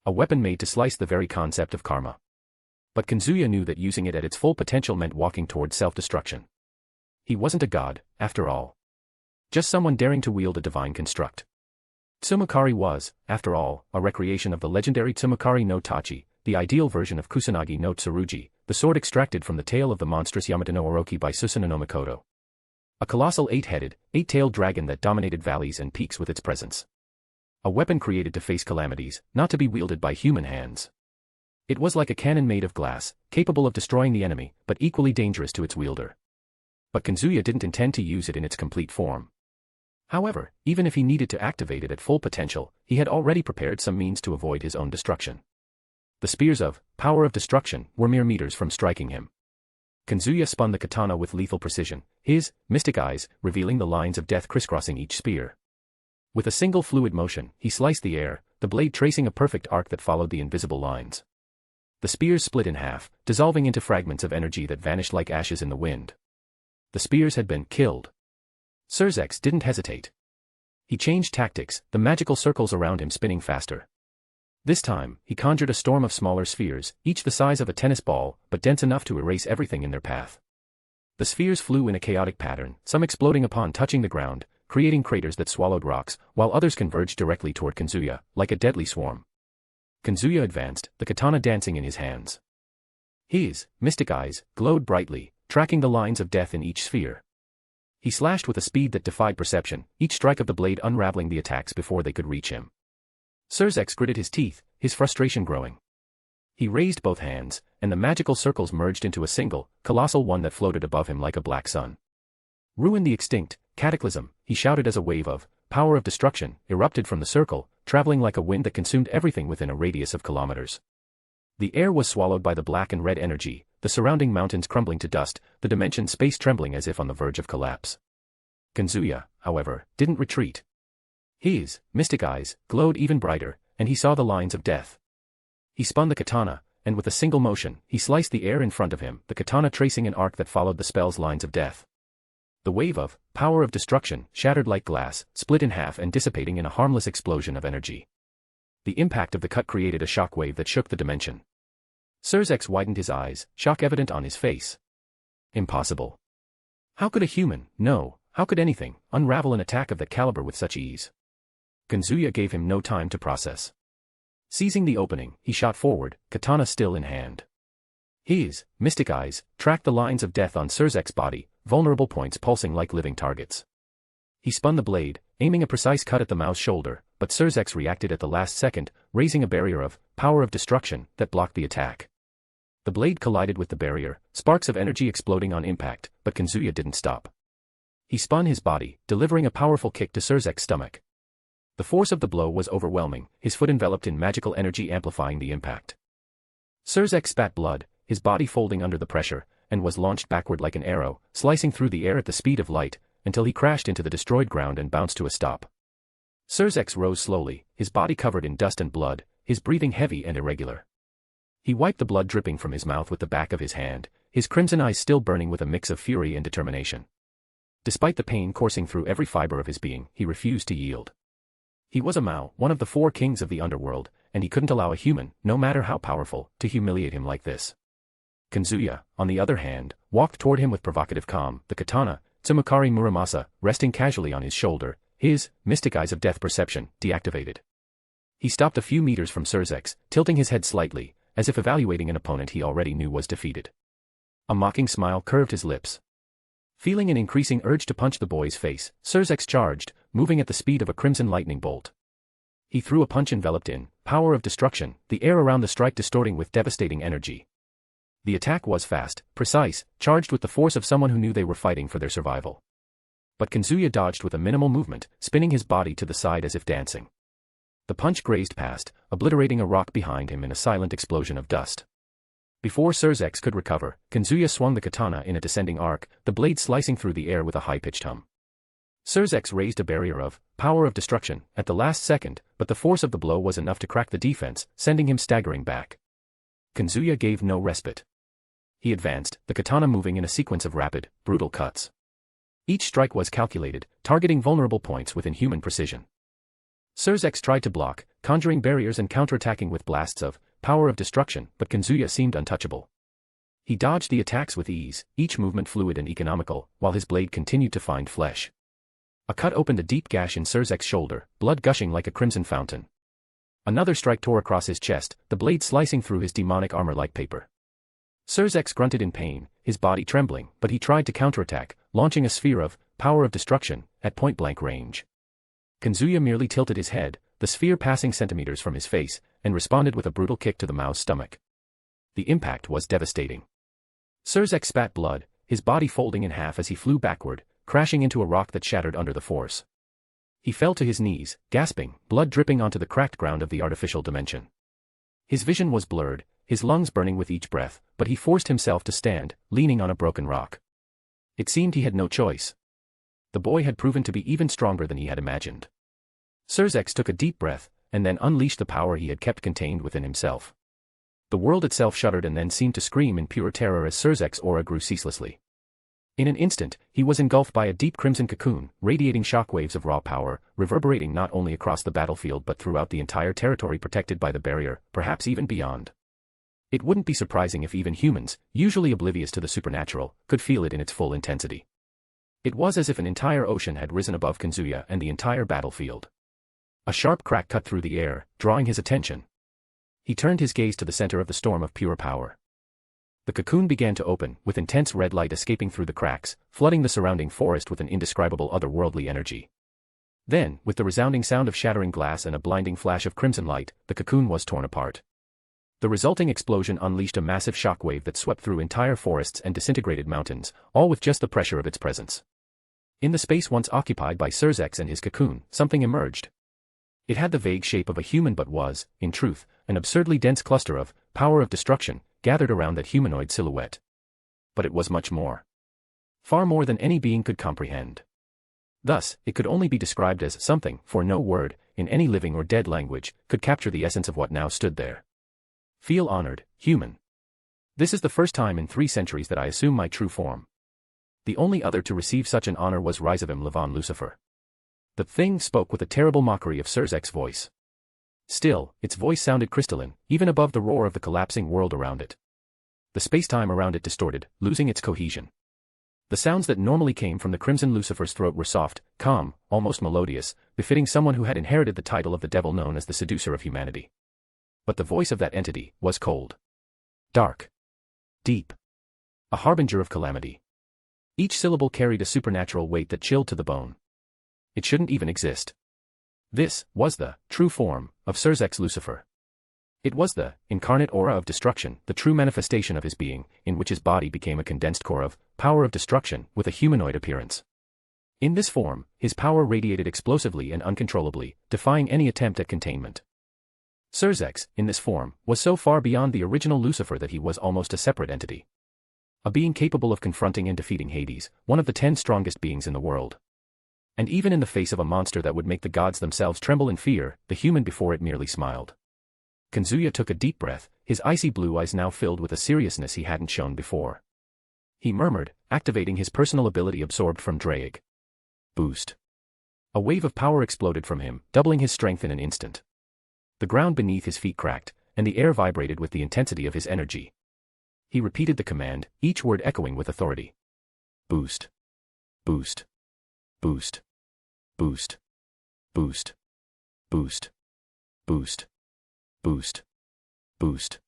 Speaker 3: A weapon made to slice the very concept of karma. But Kazuya knew that using it at its full potential meant walking towards self-destruction. He wasn't a god, after all. Just someone daring to wield a divine construct. Tsumakari was, after all, a recreation of the legendary Tsumakari no Tachi, the ideal version of Kusanagi no Tsurugi, the sword extracted from the tail of the monstrous Yamato no Orochi by Susanoo no Mikoto. A colossal eight-headed, eight-tailed dragon that dominated valleys and peaks with its presence. A weapon created to face calamities, not to be wielded by human hands. It was like a cannon made of glass, capable of destroying the enemy, but equally dangerous to its wielder. But Kazuya didn't intend to use it in its complete form. However, even if he needed to activate it at full potential, he had already prepared some means to avoid his own destruction. The spears of power of destruction were mere meters from striking him. Kazuya spun the katana with lethal precision, his mystic eyes revealing the lines of death crisscrossing each spear. With a single fluid motion, he sliced the air, the blade tracing a perfect arc that followed the invisible lines. The spears split in half, dissolving into fragments of energy that vanished like ashes in the wind. The spears had been killed. Sirzechs didn't hesitate. He changed tactics, the magical circles around him spinning faster. This time, he conjured a storm of smaller spheres, each the size of a tennis ball, but dense enough to erase everything in their path. The spheres flew in a chaotic pattern, some exploding upon touching the ground, creating craters that swallowed rocks, while others converged directly toward Kazuya, like a deadly swarm. Kazuya advanced, the katana dancing in his hands. His mystic eyes glowed brightly, tracking the lines of death in each sphere. He slashed with a speed that defied perception, each strike of the blade unraveling the attacks before they could reach him. Sirzechs gritted his teeth, his frustration growing. He raised both hands, and the magical circles merged into a single, colossal one that floated above him like a black sun. Ruin the extinct, cataclysm, he shouted as a wave of power of destruction erupted from the circle, traveling like a wind that consumed everything within a radius of kilometers. The air was swallowed by the black and red energy, the surrounding mountains crumbling to dust, the dimension space trembling as if on the verge of collapse. Kazuya, however, didn't retreat. His mystic eyes glowed even brighter, and he saw the lines of death. He spun the katana, and with a single motion, he sliced the air in front of him, the katana tracing an arc that followed the spell's lines of death. The wave of power of destruction shattered like glass, split in half and dissipating in a harmless explosion of energy. The impact of the cut created a shockwave that shook the dimension. Sirzechs widened his eyes, shock evident on his face. Impossible. How could a human, no, how could anything, unravel an attack of that caliber with such ease? Kazuya gave him no time to process. Seizing the opening, he shot forward, katana still in hand. His mystic eyes tracked the lines of death on Sirzechs' body, vulnerable points pulsing like living targets. He spun the blade, aiming a precise cut at the Mao's shoulder, but Sirzechs reacted at the last second, raising a barrier of power of destruction that blocked the attack. The blade collided with the barrier, sparks of energy exploding on impact, but Kazuya didn't stop. He spun his body, delivering a powerful kick to Sirzechs' stomach. The force of the blow was overwhelming, his foot enveloped in magical energy amplifying the impact. Sirzechs spat blood, his body folding under the pressure, and was launched backward like an arrow, slicing through the air at the speed of light, until he crashed into the destroyed ground and bounced to a stop. Sirzechs rose slowly, his body covered in dust and blood, his breathing heavy and irregular. He wiped the blood dripping from his mouth with the back of his hand, his crimson eyes still burning with a mix of fury and determination. Despite the pain coursing through every fiber of his being, he refused to yield. He was a Mao, one of the four kings of the underworld, and he couldn't allow a human, no matter how powerful, to humiliate him like this. Kazuya, on the other hand, walked toward him with provocative calm, the katana, Tsumukari Muramasa, resting casually on his shoulder, his mystic eyes of death perception deactivated. He stopped a few meters from Sirzechs, tilting his head slightly, as if evaluating an opponent he already knew was defeated. A mocking smile curved his lips. Feeling an increasing urge to punch the boy's face, Sirzechs charged, moving at the speed of a crimson lightning bolt. He threw a punch enveloped in power of destruction, the air around the strike distorting with devastating energy. The attack was fast, precise, charged with the force of someone who knew they were fighting for their survival. But Kazuya dodged with a minimal movement, spinning his body to the side as if dancing. The punch grazed past, obliterating a rock behind him in a silent explosion of dust. Before Sirzechs could recover, Kazuya swung the katana in a descending arc, the blade slicing through the air with a high-pitched hum. Sirzechs raised a barrier of power of destruction at the last second, but the force of the blow was enough to crack the defense, sending him staggering back. Kazuya gave no respite. He advanced, the katana moving in a sequence of rapid, brutal cuts. Each strike was calculated, targeting vulnerable points with inhuman precision. Sirzechs tried to block, conjuring barriers and counterattacking with blasts of power of destruction, but Kazuya seemed untouchable. He dodged the attacks with ease, each movement fluid and economical, while his blade continued to find flesh. A cut opened a deep gash in Sirzechs' shoulder, blood gushing like a crimson fountain. Another strike tore across his chest, the blade slicing through his demonic armor like paper. Sirzechs grunted in pain, his body trembling, but he tried to counterattack, launching a sphere of power of destruction at point-blank range. Kazuya merely tilted his head, the sphere passing centimeters from his face, and responded with a brutal kick to the Mao's stomach. The impact was devastating. Sirzechs spat blood, his body folding in half as he flew backward, crashing into a rock that shattered under the force. He fell to his knees, gasping, blood dripping onto the cracked ground of the artificial dimension. His vision was blurred, his lungs burning with each breath, but he forced himself to stand, leaning on a broken rock. It seemed he had no choice. The boy had proven to be even stronger than he had imagined. Sirzechs took a deep breath, and then unleashed the power he had kept contained within himself. The world itself shuddered and then seemed to scream in pure terror as Sirzechs' aura grew ceaselessly. In an instant, he was engulfed by a deep crimson cocoon, radiating shockwaves of raw power, reverberating not only across the battlefield but throughout the entire territory protected by the barrier, perhaps even beyond. It wouldn't be surprising if even humans, usually oblivious to the supernatural, could feel it in its full intensity. It was as if an entire ocean had risen above Kazuya and the entire battlefield. A sharp crack cut through the air, drawing his attention. He turned his gaze to the center of the storm of pure power. The cocoon began to open, with intense red light escaping through the cracks, flooding the surrounding forest with an indescribable otherworldly energy. Then, with the resounding sound of shattering glass and a blinding flash of crimson light, the cocoon was torn apart. The resulting explosion unleashed a massive shockwave that swept through entire forests and disintegrated mountains, all with just the pressure of its presence. In the space once occupied by Sirzechs and his cocoon, something emerged. It had the vague shape of a human but was, in truth, an absurdly dense cluster of power of destruction gathered around that humanoid silhouette. But it was much more. Far more than any being could comprehend. Thus, it could only be described as something, for no word, in any living or dead language, could capture the essence of what now stood there. Feel honored, human. This is the first time in 3 centuries that I assume my true form. The only other to receive such an honor was Ryougi Levon Lucifer. The thing spoke with a terrible mockery of Sirzechs' voice. Still, its voice sounded crystalline, even above the roar of the collapsing world around it. The space-time around it distorted, losing its cohesion. The sounds that normally came from the crimson Lucifer's throat were soft, calm, almost melodious, befitting someone who had inherited the title of the devil known as the seducer of humanity. But the voice of that entity was cold. Dark. Deep. A harbinger of calamity. Each syllable carried a supernatural weight that chilled to the bone. It shouldn't even exist. This was the true form of Sirzechs Lucifer. It was the incarnate aura of destruction, the true manifestation of his being, in which his body became a condensed core of power of destruction with a humanoid appearance. In this form, his power radiated explosively and uncontrollably, defying any attempt at containment. Sirzechs, in this form, was so far beyond the original Lucifer that he was almost a separate entity. A being capable of confronting and defeating Hades, one of the 10 strongest beings in the world. And even in the face of a monster that would make the gods themselves tremble in fear, the human before it merely smiled. Kazuya took a deep breath, his icy blue eyes now filled with a seriousness he hadn't shown before. He murmured, activating his personal ability absorbed from Drake. Boost. A wave of power exploded from him, doubling his strength in an instant. The ground beneath his feet cracked, and the air vibrated with the intensity of his energy. He repeated the command, each word echoing with authority. Boost. Boost. Boost. Boost. Boost. Boost. Boost. Boost. Boost.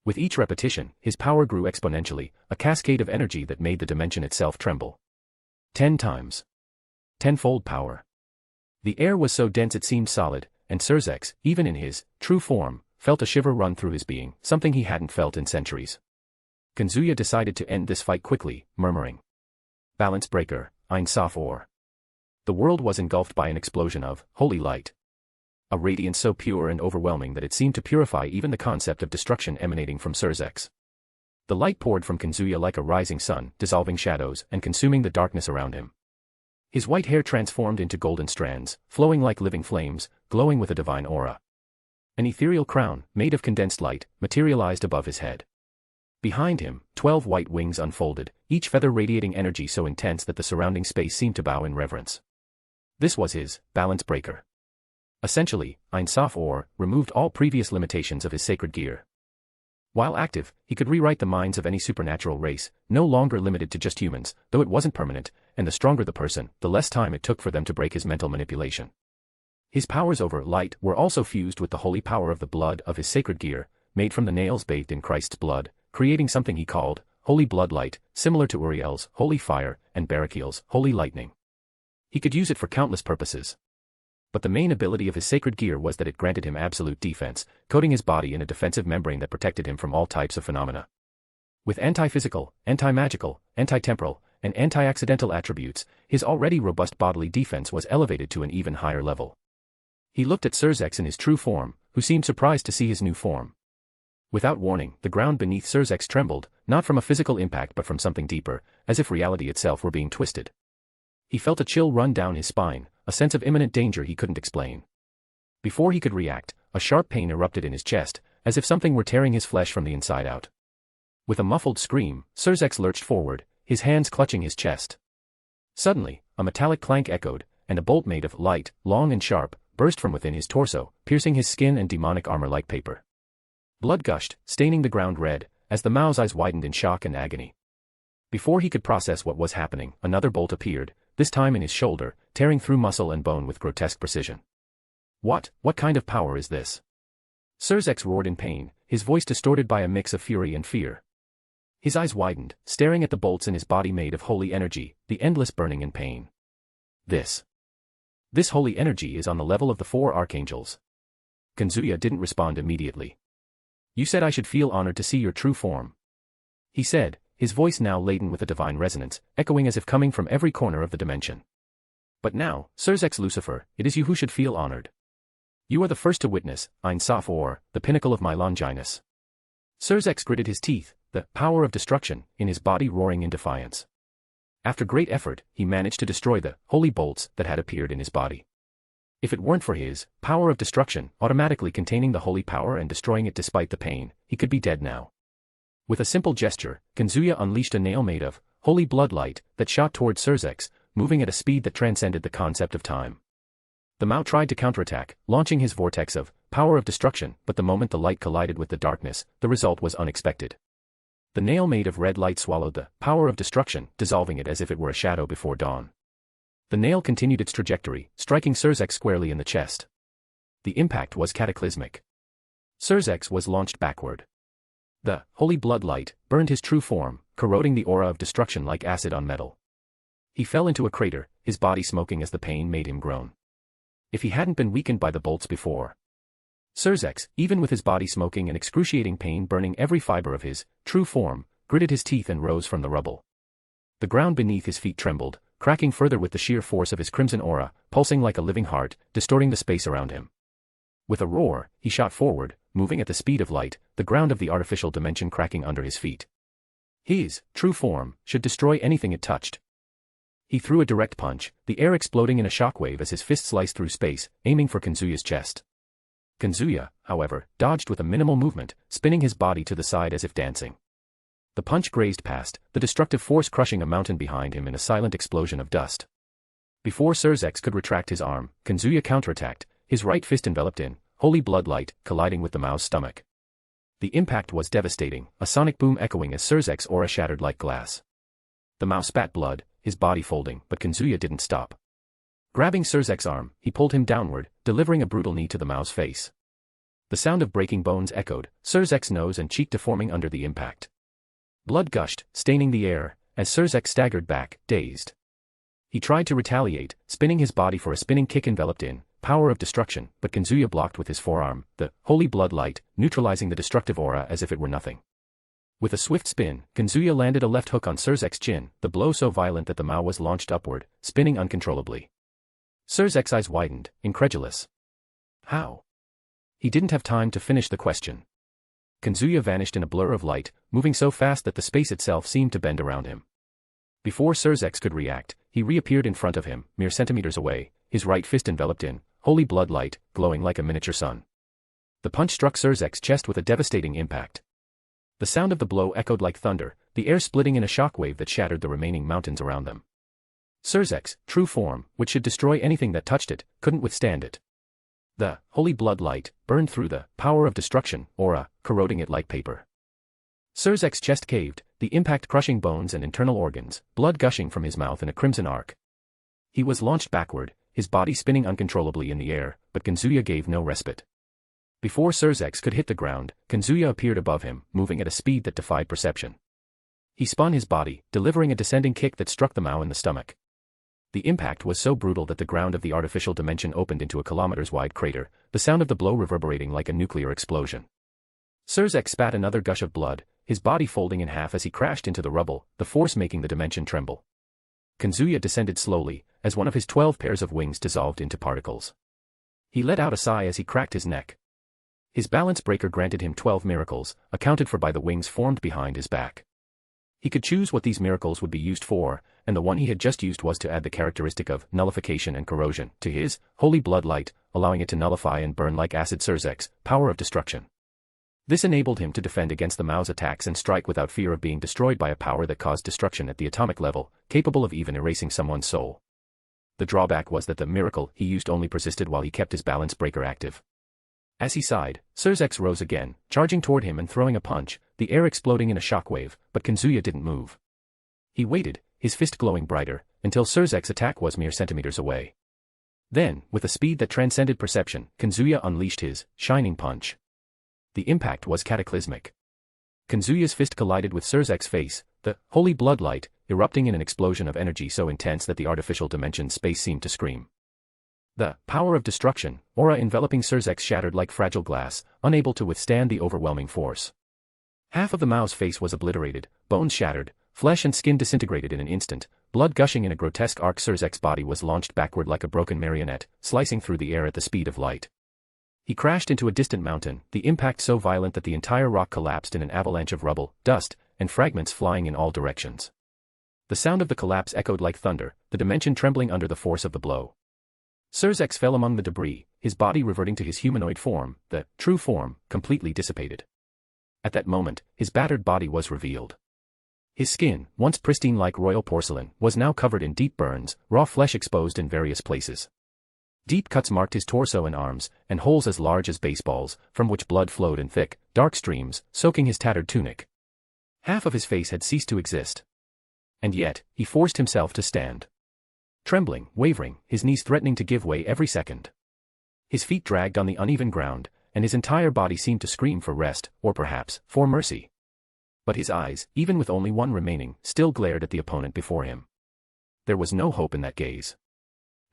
Speaker 3: With each repetition, his power grew exponentially, a cascade of energy that made the dimension itself tremble. 10 times. 10-fold power. The air was so dense it seemed solid, and Sirzechs, even in his true form, felt a shiver run through his being, something he hadn't felt in centuries. Kazuya decided to end this fight quickly, murmuring. Balance breaker, Insaur. The world was engulfed by an explosion of holy light. A radiance so pure and overwhelming that it seemed to purify even the concept of destruction emanating from Sirzechs. The light poured from Kazuya like a rising sun, dissolving shadows and consuming the darkness around him. His white hair transformed into golden strands, flowing like living flames, glowing with a divine aura. An ethereal crown, made of condensed light, materialized above his head. Behind him, 12 white wings unfolded, each feather radiating energy so intense that the surrounding space seemed to bow in reverence. This was his balance breaker. Essentially, Insaur removed all previous limitations of his sacred gear. While active, he could rewrite the minds of any supernatural race, no longer limited to just humans, though it wasn't permanent, and the stronger the person, the less time it took for them to break his mental manipulation. His powers over light were also fused with the holy power of the blood of his sacred gear, made from the nails bathed in Christ's blood, creating something he called holy blood light, similar to Uriel's holy fire and Barakiel's holy lightning. He could use it for countless purposes. But the main ability of his sacred gear was that it granted him absolute defense, coating his body in a defensive membrane that protected him from all types of phenomena. With anti-physical, anti-magical, anti-temporal, and anti-accidental attributes, his already robust bodily defense was elevated to an even higher level. He looked at Sirzechs in his true form, who seemed surprised to see his new form. Without warning, the ground beneath Sirzechs trembled, not from a physical impact but from something deeper, as if reality itself were being twisted. He felt a chill run down his spine, a sense of imminent danger he couldn't explain. Before he could react, a sharp pain erupted in his chest, as if something were tearing his flesh from the inside out. With a muffled scream, Sirzechs lurched forward, his hands clutching his chest. Suddenly, a metallic clank echoed, and a bolt made of light, long and sharp, burst from within his torso, piercing his skin and demonic armor like paper. Blood gushed, staining the ground red, as the Mao's eyes widened in shock and agony. Before he could process what was happening, another bolt appeared, this time in his shoulder, tearing through muscle and bone with grotesque precision. What kind of power is this? Sirzechs roared in pain, his voice distorted by a mix of fury and fear. His eyes widened, staring at the bolts in his body made of holy energy, the endless burning and pain. This holy energy is on the level of the 4 archangels. Kazuya didn't respond immediately. You said I should feel honored to see your true form. He said, his voice now laden with a divine resonance, echoing as if coming from every corner of the dimension. But now, Sirzechs Lucifer, it is you who should feel honored. You are the first to witness, Insaur, the pinnacle of my Longinus. Sirzechs gritted his teeth, the power of destruction in his body roaring in defiance. After great effort, he managed to destroy the holy bolts that had appeared in his body. If it weren't for his power of destruction, automatically containing the holy power and destroying it despite the pain, he could be dead now. With a simple gesture, Kazuya unleashed a nail made of holy blood light that shot toward Sirzechs, moving at a speed that transcended the concept of time. The Mao tried to counterattack, launching his vortex of power of destruction, but the moment the light collided with the darkness, the result was unexpected. The nail made of red light swallowed the power of destruction, dissolving it as if it were a shadow before dawn. The nail continued its trajectory, striking Sirzechs squarely in the chest. The impact was cataclysmic. Sirzechs was launched backward. The holy blood light burned his true form, corroding the aura of destruction like acid on metal. He fell into a crater, his body smoking as the pain made him groan. If he hadn't been weakened by the bolts before. Sirzechs, even with his body smoking and excruciating pain burning every fiber of his true form, gritted his teeth and rose from the rubble. The ground beneath his feet trembled, cracking further with the sheer force of his crimson aura, pulsing like a living heart, distorting the space around him. With a roar, he shot forward, moving at the speed of light, the ground of the artificial dimension cracking under his feet. His true form should destroy anything it touched. He threw a direct punch, the air exploding in a shockwave as his fist sliced through space, aiming for Kazuya's chest. Kazuya, however, dodged with a minimal movement, spinning his body to the side as if dancing. The punch grazed past, the destructive force crushing a mountain behind him in a silent explosion of dust. Before Sirzechs could retract his arm, Kazuya counterattacked, his right fist enveloped in holy blood light, colliding with the Mao's stomach. The impact was devastating, a sonic boom echoing as Sirzechs' aura shattered like glass. The Mao spat blood, his body folding, but Kazuya didn't stop. Grabbing Sirzechs' arm, he pulled him downward, delivering a brutal knee to the Mao's face. The sound of breaking bones echoed, Sirzechs' nose and cheek deforming under the impact. Blood gushed, staining the air, as Sirzechs staggered back, dazed. He tried to retaliate, spinning his body for a spinning kick enveloped in power of destruction, but Kazuya blocked with his forearm, the holy blood light, neutralizing the destructive aura as if it were nothing. With a swift spin, Kazuya landed a left hook on Sirzechs' chin, the blow so violent that the Mao was launched upward, spinning uncontrollably. Sirzechs' eyes widened, incredulous. How? He didn't have time to finish the question. Kazuya vanished in a blur of light, moving so fast that the space itself seemed to bend around him. Before Sirzechs could react, he reappeared in front of him, mere centimeters away, his right fist enveloped in holy blood light, glowing like a miniature sun. The punch struck Sirzechs' chest with a devastating impact. The sound of the blow echoed like thunder, the air splitting in a shockwave that shattered the remaining mountains around them. Sirzechs' true form, which should destroy anything that touched it, couldn't withstand it. The holy blood light burned through the power of destruction aura, corroding it like paper. Sirzechs' chest caved, the impact crushing bones and internal organs, blood gushing from his mouth in a crimson arc. He was launched backward, his body spinning uncontrollably in the air, but Kazuya gave no respite. Before Sirzechs could hit the ground, Kazuya appeared above him, moving at a speed that defied perception. He spun his body, delivering a descending kick that struck the Mao in the stomach. The impact was so brutal that the ground of the artificial dimension opened into a kilometers-wide crater, the sound of the blow reverberating like a nuclear explosion. Sirzechs spat another gush of blood, his body folding in half as he crashed into the rubble, the force making the dimension tremble. Kazuya descended slowly, as one of his 12 pairs of wings dissolved into particles. He let out a sigh as he cracked his neck. His balance breaker granted him 12 miracles, accounted for by the wings formed behind his back. He could choose what these miracles would be used for, and the one he had just used was to add the characteristic of nullification and corrosion to his holy blood light, allowing it to nullify and burn like acid. Sirzechs' power of destruction. This enabled him to defend against the Mao's attacks and strike without fear of being destroyed by a power that caused destruction at the atomic level, capable of even erasing someone's soul. The drawback was that the miracle he used only persisted while he kept his balance breaker active. As he sighed, Sirzechs rose again, charging toward him and throwing a punch, the air exploding in a shockwave, but Kazuya didn't move. He waited, his fist glowing brighter, until Sirzechs' attack was mere centimeters away. Then, with a speed that transcended perception, Kazuya unleashed his shining punch. The impact was cataclysmic. Kazuya's fist collided with Sirzechs' face, the holy blood light, erupting in an explosion of energy so intense that the artificial dimension's space seemed to scream. The power of destruction, aura enveloping Sirzechs shattered like fragile glass, unable to withstand the overwhelming force. Half of the Mao's face was obliterated, bones shattered, flesh and skin disintegrated in an instant, blood gushing in a grotesque arc. Sirzechs' body was launched backward like a broken marionette, slicing through the air at the speed of light. He crashed into a distant mountain, the impact so violent that the entire rock collapsed in an avalanche of rubble, dust, and fragments flying in all directions. The sound of the collapse echoed like thunder, the dimension trembling under the force of the blow. Sirzechs fell among the debris, his body reverting to his humanoid form, the true form, completely dissipated. At that moment, his battered body was revealed. His skin, once pristine like royal porcelain, was now covered in deep burns, raw flesh exposed in various places. Deep cuts marked his torso and arms, and holes as large as baseballs, from which blood flowed in thick, dark streams, soaking his tattered tunic. Half of his face had ceased to exist. And yet, he forced himself to stand. Trembling, wavering, his knees threatening to give way every second. His feet dragged on the uneven ground, and his entire body seemed to scream for rest, or perhaps, for mercy. But his eyes, even with only one remaining, still glared at the opponent before him. There was no hope in that gaze.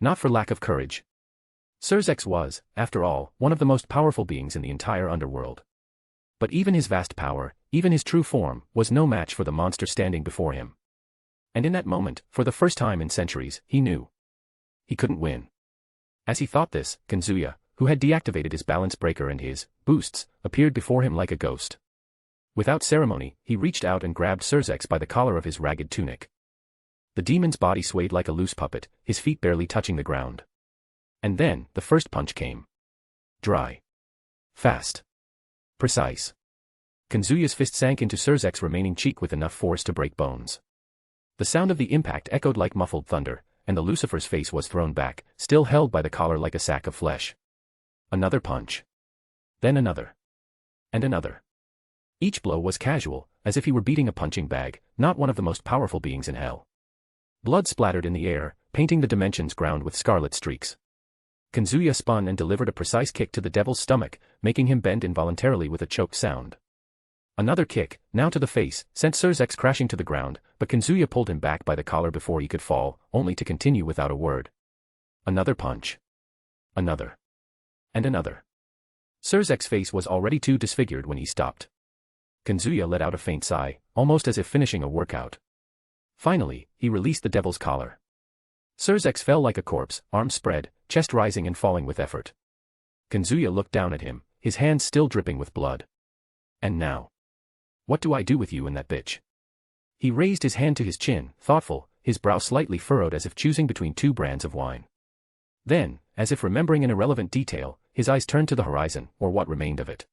Speaker 3: Not for lack of courage. Sirzechs was, after all, one of the most powerful beings in the entire underworld. But even his vast power, even his true form, was no match for the monster standing before him. And in that moment, for the first time in centuries, he knew. He couldn't win. As he thought this, Kazuya, who had deactivated his balance breaker and his boosts, appeared before him like a ghost. Without ceremony, he reached out and grabbed Sirzechs by the collar of his ragged tunic. The demon's body swayed like a loose puppet, his feet barely touching the ground. And then, the first punch came. Dry. Fast. Precise. Kazuya's fist sank into Sirzechs' remaining cheek with enough force to break bones. The sound of the impact echoed like muffled thunder, and the Lucifer's face was thrown back, still held by the collar like a sack of flesh. Another punch. Then another. And another. Each blow was casual, as if he were beating a punching bag, not one of the most powerful beings in hell. Blood splattered in the air, painting the dimension's ground with scarlet streaks. Kazuya spun and delivered a precise kick to the devil's stomach, making him bend involuntarily with a choked sound. Another kick, now to the face, sent Sirzechs crashing to the ground, but Kazuya pulled him back by the collar before he could fall, only to continue without a word. Another punch. Another. And another. Sirzechs' face was already too disfigured when he stopped. Kazuya let out a faint sigh, almost as if finishing a workout. Finally, he released the devil's collar. Sirzechs fell like a corpse, arms spread, chest rising and falling with effort. Kazuya looked down at him, his hands still dripping with blood. And now? What do I do with you and that bitch? He raised his hand to his chin, thoughtful, his brow slightly furrowed as if choosing between two brands of wine. Then, as if remembering an irrelevant detail, his eyes turned to the horizon, or what remained of it.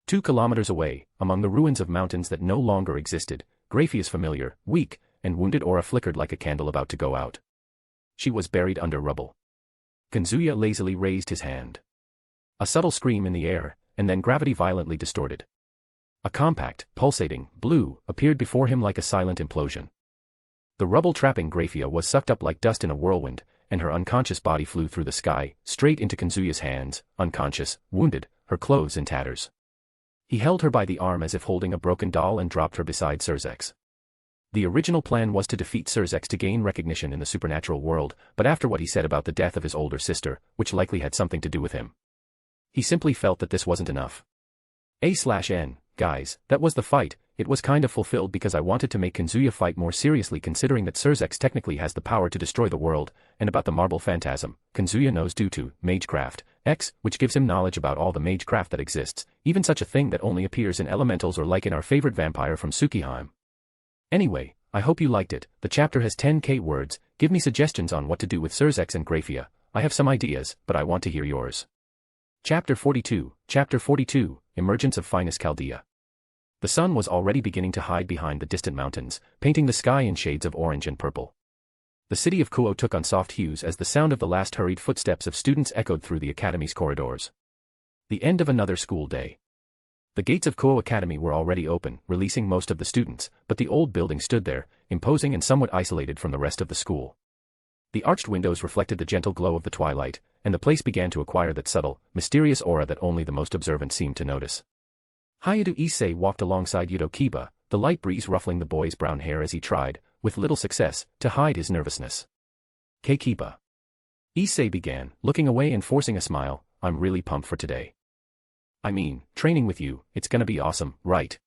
Speaker 3: 2 kilometers away, among the ruins of mountains that no longer existed, Graphia's familiar, weak, and wounded aura flickered like a candle about to go out. She was buried under rubble. Kazuya lazily raised his hand. A subtle scream in the air, and then gravity violently distorted. A compact, pulsating, blue, appeared before him like a silent implosion. The rubble trapping Graphia was sucked up like dust in a whirlwind, and her unconscious body flew through the sky, straight into Kazuya's hands, unconscious, wounded, her clothes in tatters. He held her by the arm as if holding a broken doll and dropped her beside Sirzechs. The original plan was to defeat Sirzechs to gain recognition in the supernatural world, but after what he said about the death of his older sister, which likely had something to do with him, he simply felt that this wasn't enough. A/N, guys, that was the fight. It was kind of fulfilled because I wanted to make Kazuya fight more seriously considering that Sirzechs technically has the power to destroy the world, and about the marble phantasm, Kazuya knows due to Magecraft X, which gives him knowledge about all the magecraft that exists, even such a thing that only appears in elementals or like in our favorite vampire from Tsukiheim. Anyway, I hope you liked it. The chapter has 10k words. Give me suggestions on what to do with Sirzechs and Graphia. I have some ideas, but I want to hear yours. Chapter 42, Emergence of Finest Chaldea. The sun was already beginning to hide behind the distant mountains, painting the sky in shades of orange and purple. The city of Kuoh took on soft hues as the sound of the last hurried footsteps of students echoed through the academy's corridors. The end of another school day. The gates of Kuoh Academy were already open, releasing most of the students, but the old building stood there, imposing and somewhat isolated from the rest of the school. The arched windows reflected the gentle glow of the twilight, and the place began to acquire that subtle, mysterious aura that only the most observant seemed to notice. Hayadu Issei walked alongside Yudo Kiba, the light breeze ruffling the boy's brown hair as he tried, with little success, to hide his nervousness. Kiba. Issei began, looking away and forcing a smile. I'm really pumped for today. I mean, training with you, it's gonna be awesome, right?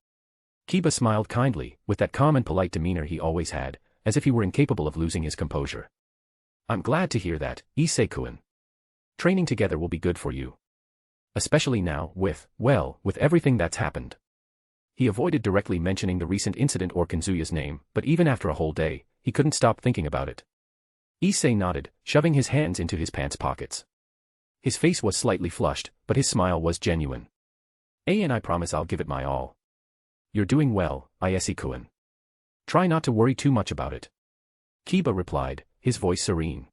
Speaker 3: Kiba smiled kindly, with that calm and polite demeanor he always had, as if he were incapable of losing his composure. I'm glad to hear that, Issei-kun. Training together will be good for you. Especially now, with everything that's happened. He avoided directly mentioning the recent incident or Kazuya's name, but even after a whole day, he couldn't stop thinking about it. Issei nodded, shoving his hands into his pants pockets. His face was slightly flushed, but his smile was genuine. And I promise I'll give it my all. You're doing well, Issei-kun. Try not to worry too much about it. Kiba replied, his voice serene.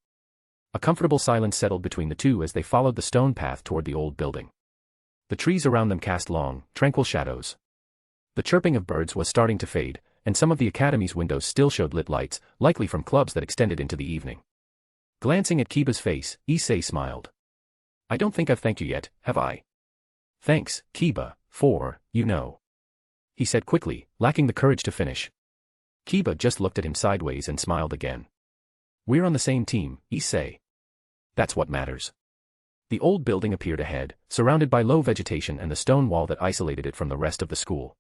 Speaker 3: A comfortable silence settled between the two as they followed the stone path toward the old building. The trees around them cast long, tranquil shadows. The chirping of birds was starting to fade, and some of the academy's windows still showed lit lights, likely from clubs that extended into the evening. Glancing at Kiba's face, Issei smiled. I don't think I've thanked you yet, have I? Thanks, Kiba, for, he said quickly, lacking the courage to finish. Kiba just looked at him sideways and smiled again. We're on the same team, Issei. That's what matters. The old building appeared ahead, surrounded by low vegetation and the stone wall that isolated it from the rest of the school.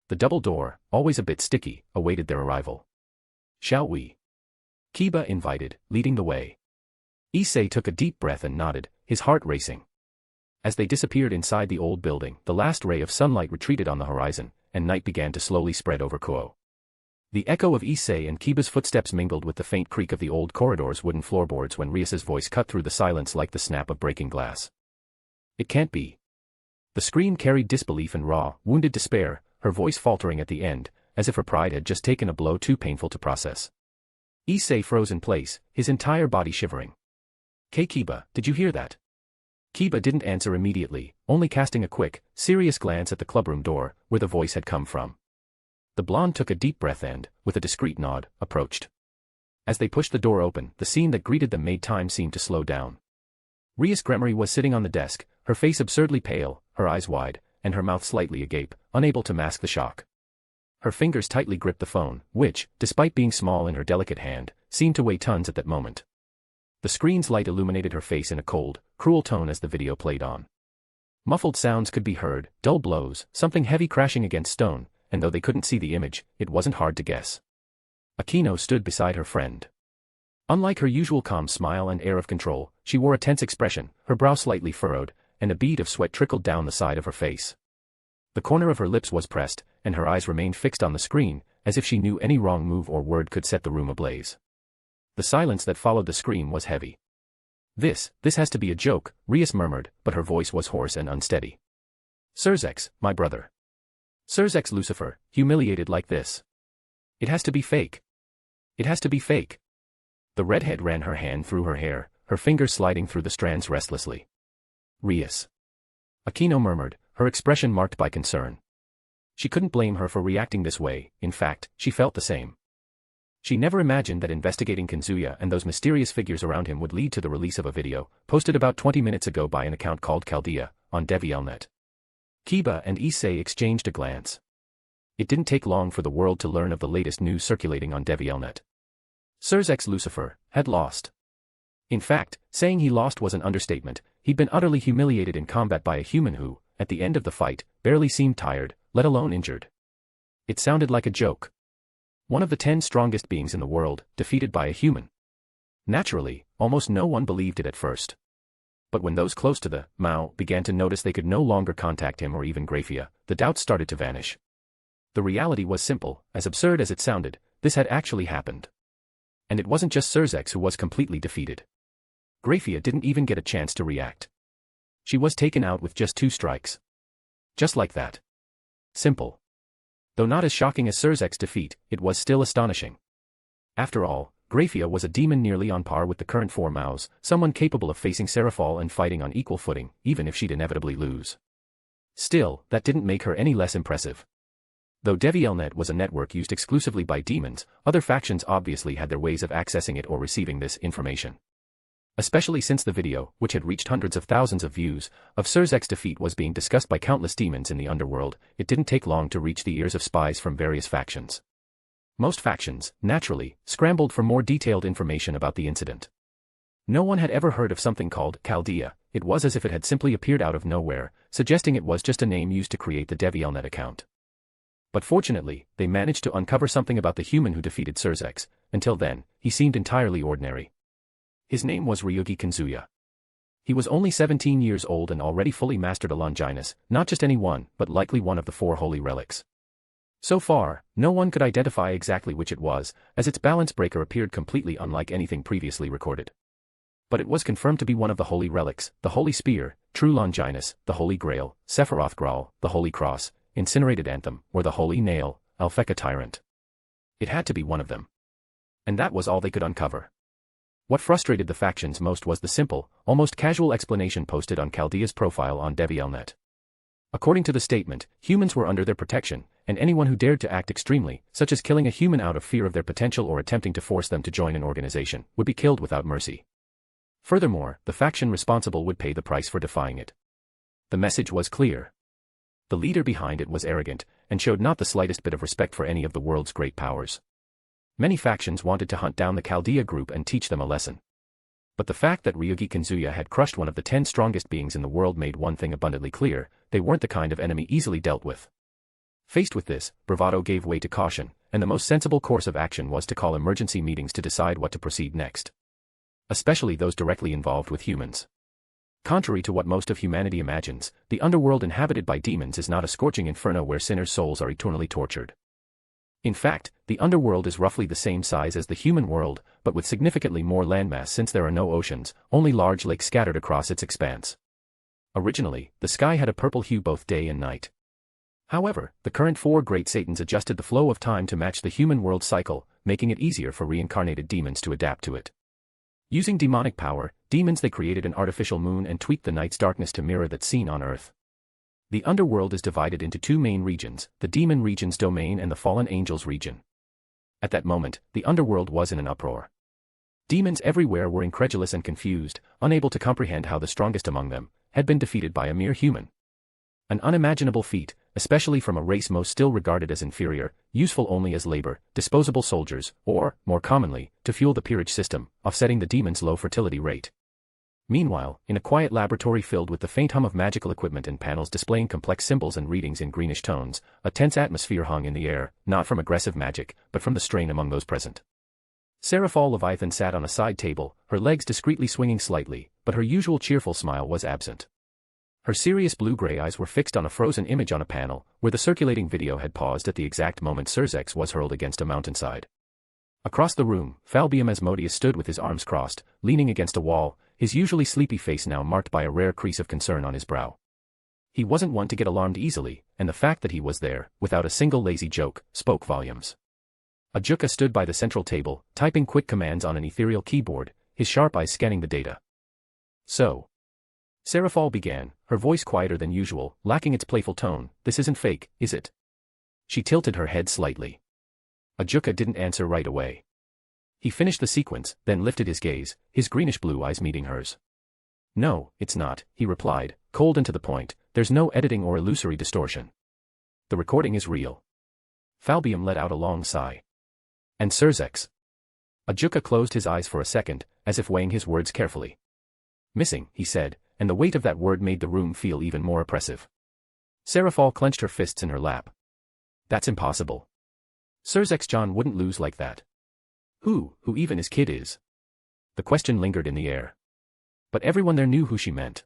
Speaker 3: The double door, always a bit sticky, awaited their arrival. Shall we? Kiba invited, leading the way. Issei took a deep breath and nodded, his heart racing. As they disappeared inside the old building, the last ray of sunlight retreated on the horizon, and night began to slowly spread over Kuoh. The echo of Issei and Kiba's footsteps mingled with the faint creak of the old corridor's wooden floorboards when Rias's voice cut through the silence like the snap of breaking glass. It can't be. The scream carried disbelief and raw, wounded despair, her voice faltering at the end, as if her pride had just taken a blow too painful to process. Issei froze in place, his entire body shivering. Kiba, did you hear that? Kiba didn't answer immediately, only casting a quick, serious glance at the clubroom door, where the voice had come from. The blonde took a deep breath and, with a discreet nod, approached. As they pushed the door open, the scene that greeted them made time seem to slow down. Rias Gremory was sitting on the desk, her face absurdly pale, her eyes wide, and her mouth slightly agape, unable to mask the shock. Her fingers tightly gripped the phone, which, despite being small in her delicate hand, seemed to weigh tons at that moment. The screen's light illuminated her face in a cold, cruel tone as the video played on. Muffled sounds could be heard, dull blows, something heavy crashing against stone, and though they couldn't see the image, it wasn't hard to guess. Akino stood beside her friend. Unlike her usual calm smile and air of control, she wore a tense expression, her brow slightly furrowed, and a bead of sweat trickled down the side of her face. The corner of her lips was pressed, and her eyes remained fixed on the screen, as if she knew any wrong move or word could set the room ablaze. The silence that followed the scream was heavy. This has to be a joke, Rias murmured, but her voice was hoarse and unsteady. Sirzechs, my brother. Sirzechs Lucifer, humiliated like this. It has to be fake. It has to be fake. The redhead ran her hand through her hair, her fingers sliding through the strands restlessly. Rias. Akino murmured, her expression marked by concern. She couldn't blame her for reacting this way, in fact, she felt the same. She never imagined that investigating Kazuya and those mysterious figures around him would lead to the release of a video, posted about 20 minutes ago by an account called Chaldea, on deadlier. Kiba and Issei exchanged a glance. It didn't take long for the world to learn of the latest news circulating on deadlier. Sirzechs Lucifer had lost. In fact, saying he lost was an understatement. He'd been utterly humiliated in combat by a human who, at the end of the fight, barely seemed tired, let alone injured. It sounded like a joke. One of the 10 strongest beings in the world, defeated by a human. Naturally, almost no one believed it at first. But when those close to the Mao began to notice they could no longer contact him or even Grafia, the doubts started to vanish. The reality was simple, as absurd as it sounded, this had actually happened. And it wasn't just Sirzechs who was completely defeated. Grafia didn't even get a chance to react. She was taken out with just 2 strikes. Just like that. Simple. Though not as shocking as Sirzechs' defeat, it was still astonishing. After all, Grafia was a demon nearly on par with the current 4 Maos, someone capable of facing Serafal and fighting on equal footing, even if she'd inevitably lose. Still, that didn't make her any less impressive. Though deadlier was a network used exclusively by demons, other factions obviously had their ways of accessing it or receiving this information. Especially since the video, which had reached hundreds of thousands of views, of Sirzechs' defeat was being discussed by countless demons in the underworld, it didn't take long to reach the ears of spies from various factions. Most factions, naturally, scrambled for more detailed information about the incident. No one had ever heard of something called Chaldea. It was as if it had simply appeared out of nowhere, suggesting it was just a name used to create the deadlier account. But fortunately, they managed to uncover something about the human who defeated Sirzechs. Until then, he seemed entirely ordinary. His name was Ryougi Kazuya. He was only 17 years old and already fully mastered a Longinus, not just any one, but likely one of the 4 holy relics. So far, no one could identify exactly which it was, as its balance breaker appeared completely unlike anything previously recorded. But it was confirmed to be one of the holy relics: the Holy Spear, True Longinus, the Holy Grail, Sephiroth Graal, the Holy Cross, Incinerated Anthem, or the Holy Nail, Alpheka Tyrant. It had to be one of them. And that was all they could uncover. What frustrated the factions most was the simple, almost casual explanation posted on Chaldea's profile on DevielNet. According to the statement, humans were under their protection, and anyone who dared to act extremely, such as killing a human out of fear of their potential or attempting to force them to join an organization, would be killed without mercy. Furthermore, the faction responsible would pay the price for defying it. The message was clear. The leader behind it was arrogant, and showed not the slightest bit of respect for any of the world's great powers. Many factions wanted to hunt down the Chaldea group and teach them a lesson. But the fact that Ryougi Kazuya had crushed one of the 10 strongest beings in the world made one thing abundantly clear: they weren't the kind of enemy easily dealt with. Faced with this, bravado gave way to caution, and the most sensible course of action was to call emergency meetings to decide what to proceed next. Especially those directly involved with humans. Contrary to what most of humanity imagines, the underworld inhabited by demons is not a scorching inferno where sinners' souls are eternally tortured. In fact, the underworld is roughly the same size as the human world, but with significantly more landmass since there are no oceans, only large lakes scattered across its expanse. Originally, the sky had a purple hue both day and night. However, the current 4 great Satans adjusted the flow of time to match the human world cycle, making it easier for reincarnated demons to adapt to it. Using demonic power, they created an artificial moon and tweaked the night's darkness to mirror that seen on Earth. The underworld is divided into 2 main regions, the Demon Region's domain and the Fallen Angels region. At that moment, the underworld was in an uproar. Demons everywhere were incredulous and confused, unable to comprehend how the strongest among them had been defeated by a mere human. An unimaginable feat, especially from a race most still regarded as inferior, useful only as labor, disposable soldiers, or, more commonly, to fuel the peerage system, offsetting the demons' low fertility rate. Meanwhile, in a quiet laboratory filled with the faint hum of magical equipment and panels displaying complex symbols and readings in greenish tones, a tense atmosphere hung in the air, not from aggressive magic, but from the strain among those present. Seraphal Leviathan sat on a side table, her legs discreetly swinging slightly, but her usual cheerful smile was absent. Her serious blue-gray eyes were fixed on a frozen image on a panel, where the circulating video had paused at the exact moment Sirzechs was hurled against a mountainside. Across the room, Falbium Asmodeus stood with his arms crossed, leaning against a wall, his usually sleepy face now marked by a rare crease of concern on his brow. He wasn't one to get alarmed easily, and the fact that he was there, without a single lazy joke, spoke volumes. Ajuka stood by the central table, typing quick commands on an ethereal keyboard, his sharp eyes scanning the data. So. Seraphal began, her voice quieter than usual, lacking its playful tone. This isn't fake, is it? She tilted her head slightly. Ajuka didn't answer right away. He finished the sequence, then lifted his gaze, his greenish-blue eyes meeting hers. No, it's not, he replied, cold and to the point. There's no editing or illusory distortion. The recording is real. Falbium let out a long sigh. And Sirzechs? Ajuka closed his eyes for a second, as if weighing his words carefully. Missing, he said, and the weight of that word made the room feel even more oppressive. Seraphal clenched her fists in her lap. That's impossible. Sirzechs John wouldn't lose like that. Who even his kid is? The question lingered in the air. But everyone there knew who she meant.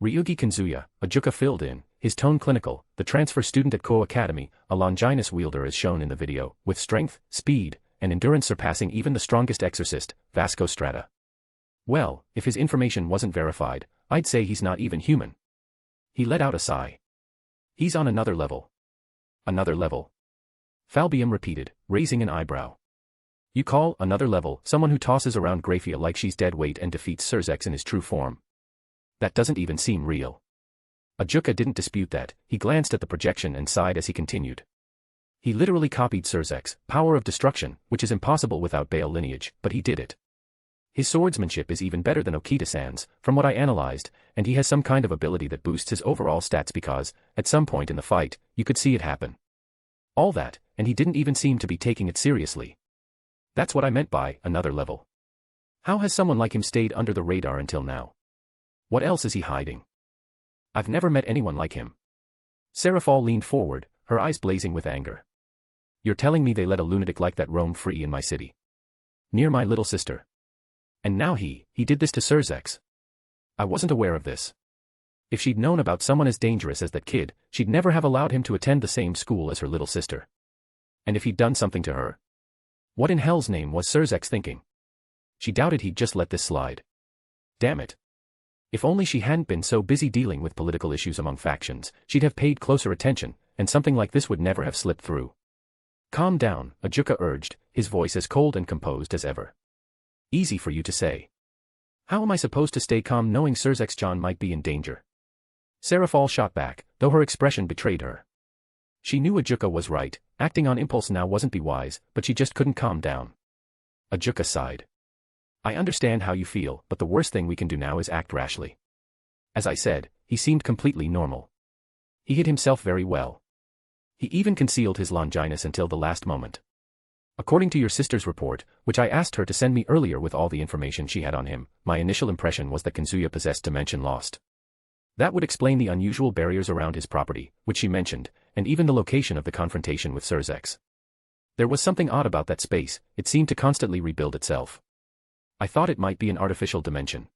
Speaker 3: Ryougi Kazuya, Ajuka filled in, his tone clinical, the transfer student at Kuoh Academy, a Longinus wielder as shown in the video, with strength, speed, and endurance surpassing even the strongest exorcist, Vasco Strata. Well, if his information wasn't verified, I'd say he's not even human. He let out a sigh. He's on another level. Another level. Falbium repeated, raising an eyebrow. You call another level someone who tosses around Graphia like she's dead weight and defeats Sirzechs in his true form? That doesn't even seem real. Ajuka didn't dispute that, he glanced at the projection and sighed as he continued. He literally copied Sirzechs' power of destruction, which is impossible without Baal lineage, but he did it. His swordsmanship is even better than Okita-san's, from what I analyzed, and he has some kind of ability that boosts his overall stats because, at some point in the fight, you could see it happen. All that, and he didn't even seem to be taking it seriously. That's what I meant by another level. How has someone like him stayed under the radar until now? What else is he hiding? I've never met anyone like him. Seraphal leaned forward, her eyes blazing with anger. You're telling me they let a lunatic like that roam free in my city? Near my little sister? And now he did this to Sirzechs. I wasn't aware of this. If she'd known about someone as dangerous as that kid, she'd never have allowed him to attend the same school as her little sister. And if he'd done something to her? What in hell's name was Sirzechs thinking? She doubted he'd just let this slide. Damn it. If only she hadn't been so busy dealing with political issues among factions, she'd have paid closer attention, and something like this would never have slipped through. Calm down, Ajuka urged, his voice as cold and composed as ever. Easy for you to say. How am I supposed to stay calm knowing Sirzechs-chan might be in danger? Serafal shot back, though her expression betrayed her. She knew Ajuka was right, acting on impulse now wasn't be wise, but she just couldn't calm down. Ajuka sighed. I understand how you feel, but the worst thing we can do now is act rashly. As I said, he seemed completely normal. He hid himself very well. He even concealed his Longinus until the last moment. According to your sister's report, which I asked her to send me earlier with all the information she had on him, my initial impression was that Kazuya possessed Dimension Lost. That would explain the unusual barriers around his property, which she mentioned, and even the location of the confrontation with Sirzechs. There was something odd about that space, it seemed to constantly rebuild itself. I thought it might be an artificial dimension.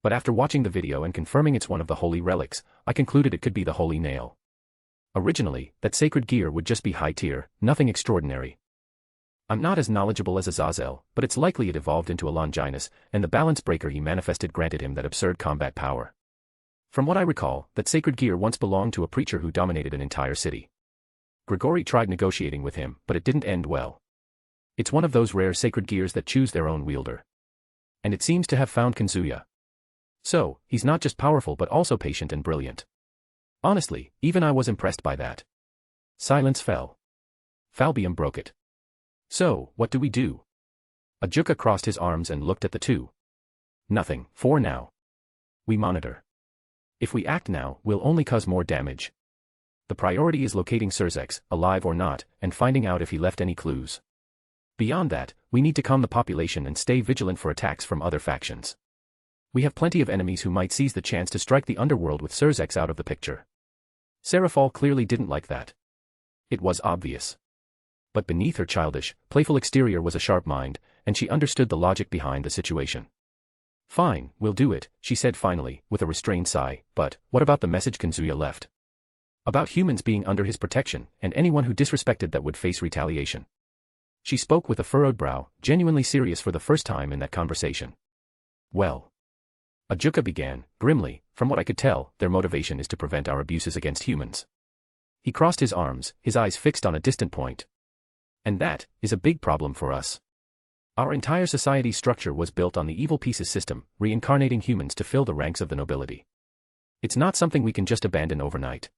Speaker 3: But after watching the video and confirming it's one of the holy relics, I concluded it could be the Holy Nail. Originally, that sacred gear would just be high tier, nothing extraordinary. I'm not as knowledgeable as Azazel, but it's likely it evolved into a Longinus, and the balance breaker he manifested granted him that absurd combat power. From what I recall, that sacred gear once belonged to a preacher who dominated an entire city. Grigori tried negotiating with him, but it didn't end well. It's one of those rare sacred gears that choose their own wielder. And it seems to have found Kazuya. So, he's not just powerful but also patient and brilliant. Honestly, even I was impressed by that. Silence fell. Falbium broke it. So, what do we do? Ajuka crossed his arms and looked at the two. Nothing, for now. We monitor. If we act now, we'll only cause more damage. The priority is locating Sirzechs, alive or not, and finding out if he left any clues. Beyond that, we need to calm the population and stay vigilant for attacks from other factions. We have plenty of enemies who might seize the chance to strike the underworld with Sirzechs out of the picture. Serafal clearly didn't like that. It was obvious. But beneath her childish, playful exterior was a sharp mind, and she understood the logic behind the situation. Fine, we'll do it, she said finally, with a restrained sigh, but what about the message Kazuya left? About humans being under his protection, and anyone who disrespected that would face retaliation. She spoke with a furrowed brow, genuinely serious for the first time in that conversation. Well. Ajuka began, grimly, from what I could tell, their motivation is to prevent our abuses against humans. He crossed his arms, his eyes fixed on a distant point. And that is a big problem for us. Our entire society's structure was built on the evil pieces system, reincarnating humans to fill the ranks of the nobility. It's not something we can just abandon overnight.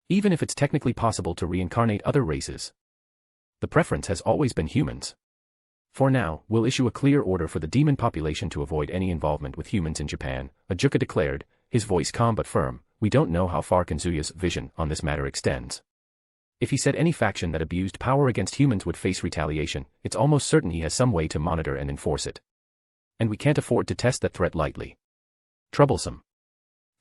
Speaker 3: Even if it's technically possible to reincarnate other races. The preference has always been humans. For now, we'll issue a clear order for the demon population to avoid any involvement with humans in Japan, Ajuka declared, his voice calm but firm. We don't know how far Kazuya's vision on this matter extends. If he said any faction that abused power against humans would face retaliation, it's almost certain he has some way to monitor and enforce it. And we can't afford to test that threat lightly. Troublesome.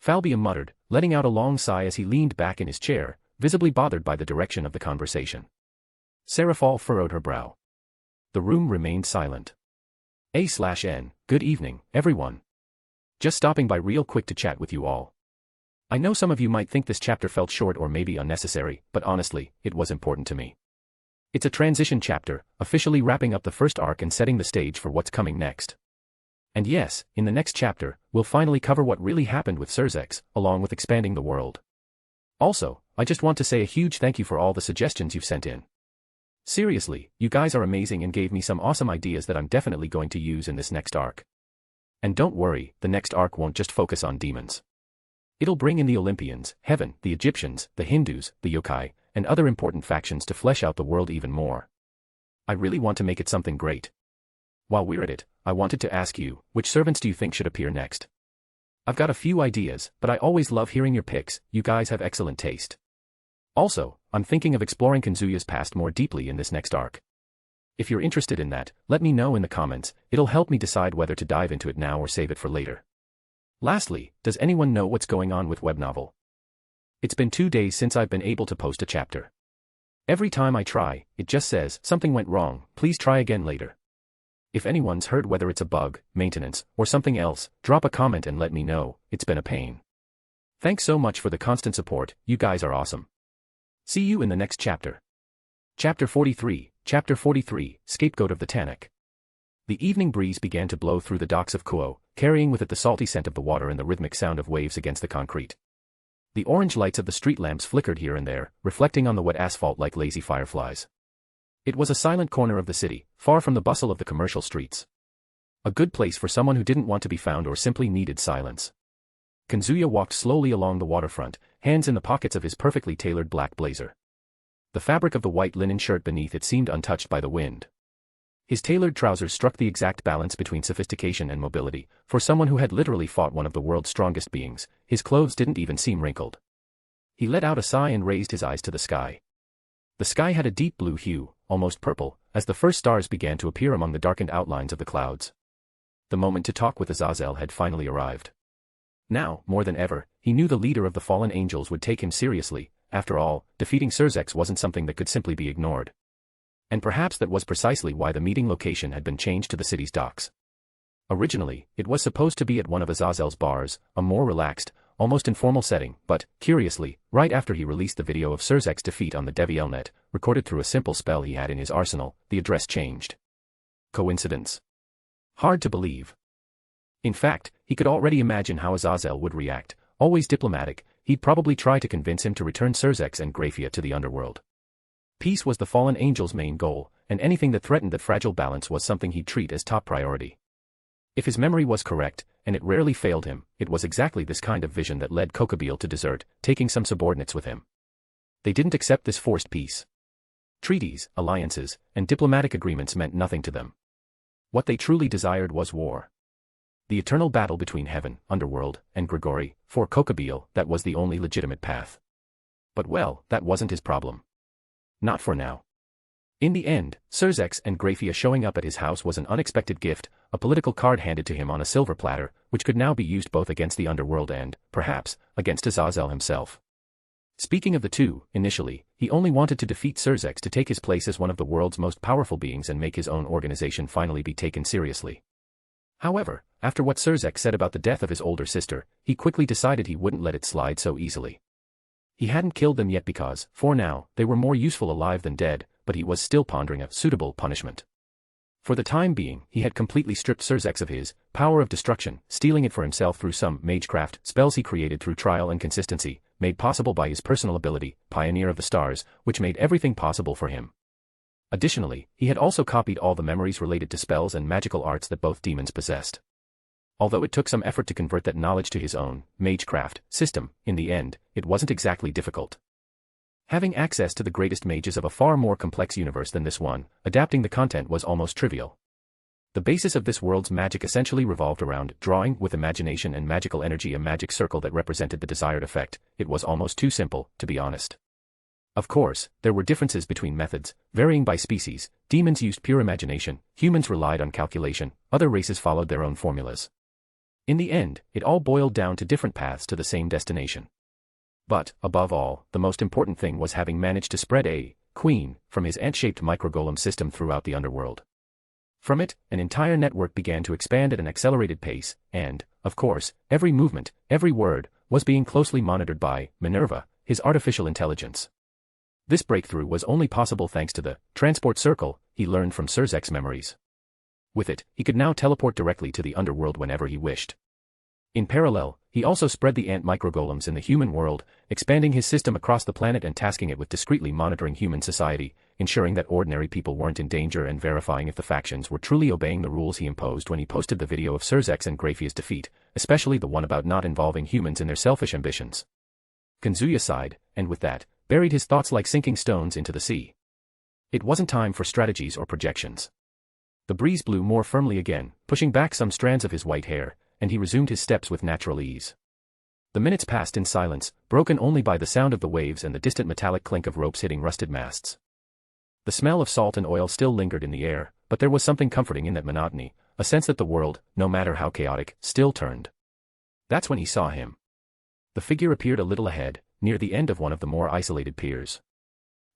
Speaker 3: Falbium muttered, letting out a long sigh as he leaned back in his chair, visibly bothered by the direction of the conversation. Serafal furrowed her brow. The room remained silent. A/N, good evening, everyone. Just stopping by real quick to chat with you all. I know some of you might think this chapter felt short or maybe unnecessary, but honestly, it was important to me. It's a transition chapter, officially wrapping up the first arc and setting the stage for what's coming next. And yes, in the next chapter, we'll finally cover what really happened with Sirzechs, along with expanding the world. Also, I just want to say a huge thank you for all the suggestions you've sent in. Seriously, you guys are amazing and gave me some awesome ideas that I'm definitely going to use in this next arc. And don't worry, the next arc won't just focus on demons. It'll bring in the Olympians, heaven, the Egyptians, the Hindus, the yokai, and other important factions to flesh out the world even more. I really want to make it something great. While we're at it, I wanted to ask you, which servants do you think should appear next? I've got a few ideas, but I always love hearing your picks, you guys have excellent taste. Also, I'm thinking of exploring Kazuya's past more deeply in this next arc. If you're interested in that, let me know in the comments, it'll help me decide whether to dive into it now or save it for later. Lastly, does anyone know what's going on with Webnovel? It's been 2 days since I've been able to post a chapter. Every time I try, it just says, something went wrong, please try again later. If anyone's heard whether it's a bug, maintenance, or something else, drop a comment and let me know, it's been a pain. Thanks so much for the constant support, you guys are awesome. See you in the next chapter. Chapter 43, Scapegoat of the Tannic. The evening breeze began to blow through the docks of Kuoh, carrying with it the salty scent of the water and the rhythmic sound of waves against the concrete. The orange lights of the street lamps flickered here and there, reflecting on the wet asphalt like lazy fireflies. It was a silent corner of the city, far from the bustle of the commercial streets. A good place for someone who didn't want to be found or simply needed silence. Kazuya walked slowly along the waterfront, hands in the pockets of his perfectly tailored black blazer. The fabric of the white linen shirt beneath it seemed untouched by the wind. His tailored trousers struck the exact balance between sophistication and mobility. For someone who had literally fought one of the world's strongest beings, his clothes didn't even seem wrinkled. He let out a sigh and raised his eyes to the sky. The sky had a deep blue hue, almost purple, as the first stars began to appear among the darkened outlines of the clouds. The moment to talk with Azazel had finally arrived. Now, more than ever, he knew the leader of the fallen angels would take him seriously. After all, defeating Sirzechs wasn't something that could simply be ignored. And perhaps that was precisely why the meeting location had been changed to the city's docks. Originally, it was supposed to be at one of Azazel's bars, a more relaxed, almost informal setting, but, curiously, right after he released the video of Sirzechs' defeat on the DevielNet, recorded through a simple spell he had in his arsenal, the address changed. Coincidence? Hard to believe. In fact, he could already imagine how Azazel would react. Always diplomatic, he'd probably try to convince him to return Sirzechs and Grafia to the underworld. Peace was the fallen angel's main goal, and anything that threatened that fragile balance was something he'd treat as top priority. If his memory was correct, and it rarely failed him, it was exactly this kind of vision that led Kokobile to desert, taking some subordinates with him. They didn't accept this forced peace. Treaties, alliances, and diplomatic agreements meant nothing to them. What they truly desired was war. The eternal battle between heaven, underworld, and Grigori. For Kokobile, that was the only legitimate path. But well, that wasn't his problem. Not for now. In the end, Sirzechs and Grafia showing up at his house was an unexpected gift, a political card handed to him on a silver platter, which could now be used both against the underworld and, perhaps, against Azazel himself. Speaking of the two, initially, he only wanted to defeat Sirzechs to take his place as one of the world's most powerful beings and make his own organization finally be taken seriously. However, after what Sirzechs said about the death of his older sister, he quickly decided he wouldn't let it slide so easily. He hadn't killed them yet because, for now, they were more useful alive than dead, but he was still pondering a suitable punishment. For the time being, he had completely stripped Sirzechs of his power of destruction, stealing it for himself through some magecraft spells he created through trial and consistency, made possible by his personal ability, Pioneer of the Stars, which made everything possible for him. Additionally, he had also copied all the memories related to spells and magical arts that both demons possessed. Although it took some effort to convert that knowledge to his own magecraft system, in the end, it wasn't exactly difficult. Having access to the greatest mages of a far more complex universe than this one, adapting the content was almost trivial. The basis of this world's magic essentially revolved around drawing with imagination and magical energy a magic circle that represented the desired effect. It was almost too simple, to be honest. Of course, there were differences between methods, varying by species. Demons used pure imagination, humans relied on calculation, other races followed their own formulas. In the end, it all boiled down to different paths to the same destination. But, above all, the most important thing was having managed to spread a queen from his ant-shaped microgolem system throughout the underworld. From it, an entire network began to expand at an accelerated pace, and, of course, every movement, every word, was being closely monitored by Minerva, his artificial intelligence. This breakthrough was only possible thanks to the transport circle he learned from Sirzechs' memories. With it, he could now teleport directly to the underworld whenever he wished. In parallel, he also spread the ant microgolems in the human world, expanding his system across the planet and tasking it with discreetly monitoring human society, ensuring that ordinary people weren't in danger and verifying if the factions were truly obeying the rules he imposed when he posted the video of Sirzechs and Grafia's defeat, especially the one about not involving humans in their selfish ambitions. Kazuya sighed, and with that, buried his thoughts like sinking stones into the sea. It wasn't time for strategies or projections. The breeze blew more firmly again, pushing back some strands of his white hair, and he resumed his steps with natural ease. The minutes passed in silence, broken only by the sound of the waves and the distant metallic clink of ropes hitting rusted masts. The smell of salt and oil still lingered in the air, but there was something comforting in that monotony, a sense that the world, no matter how chaotic, still turned. That's when he saw him. The figure appeared a little ahead, near the end of one of the more isolated piers.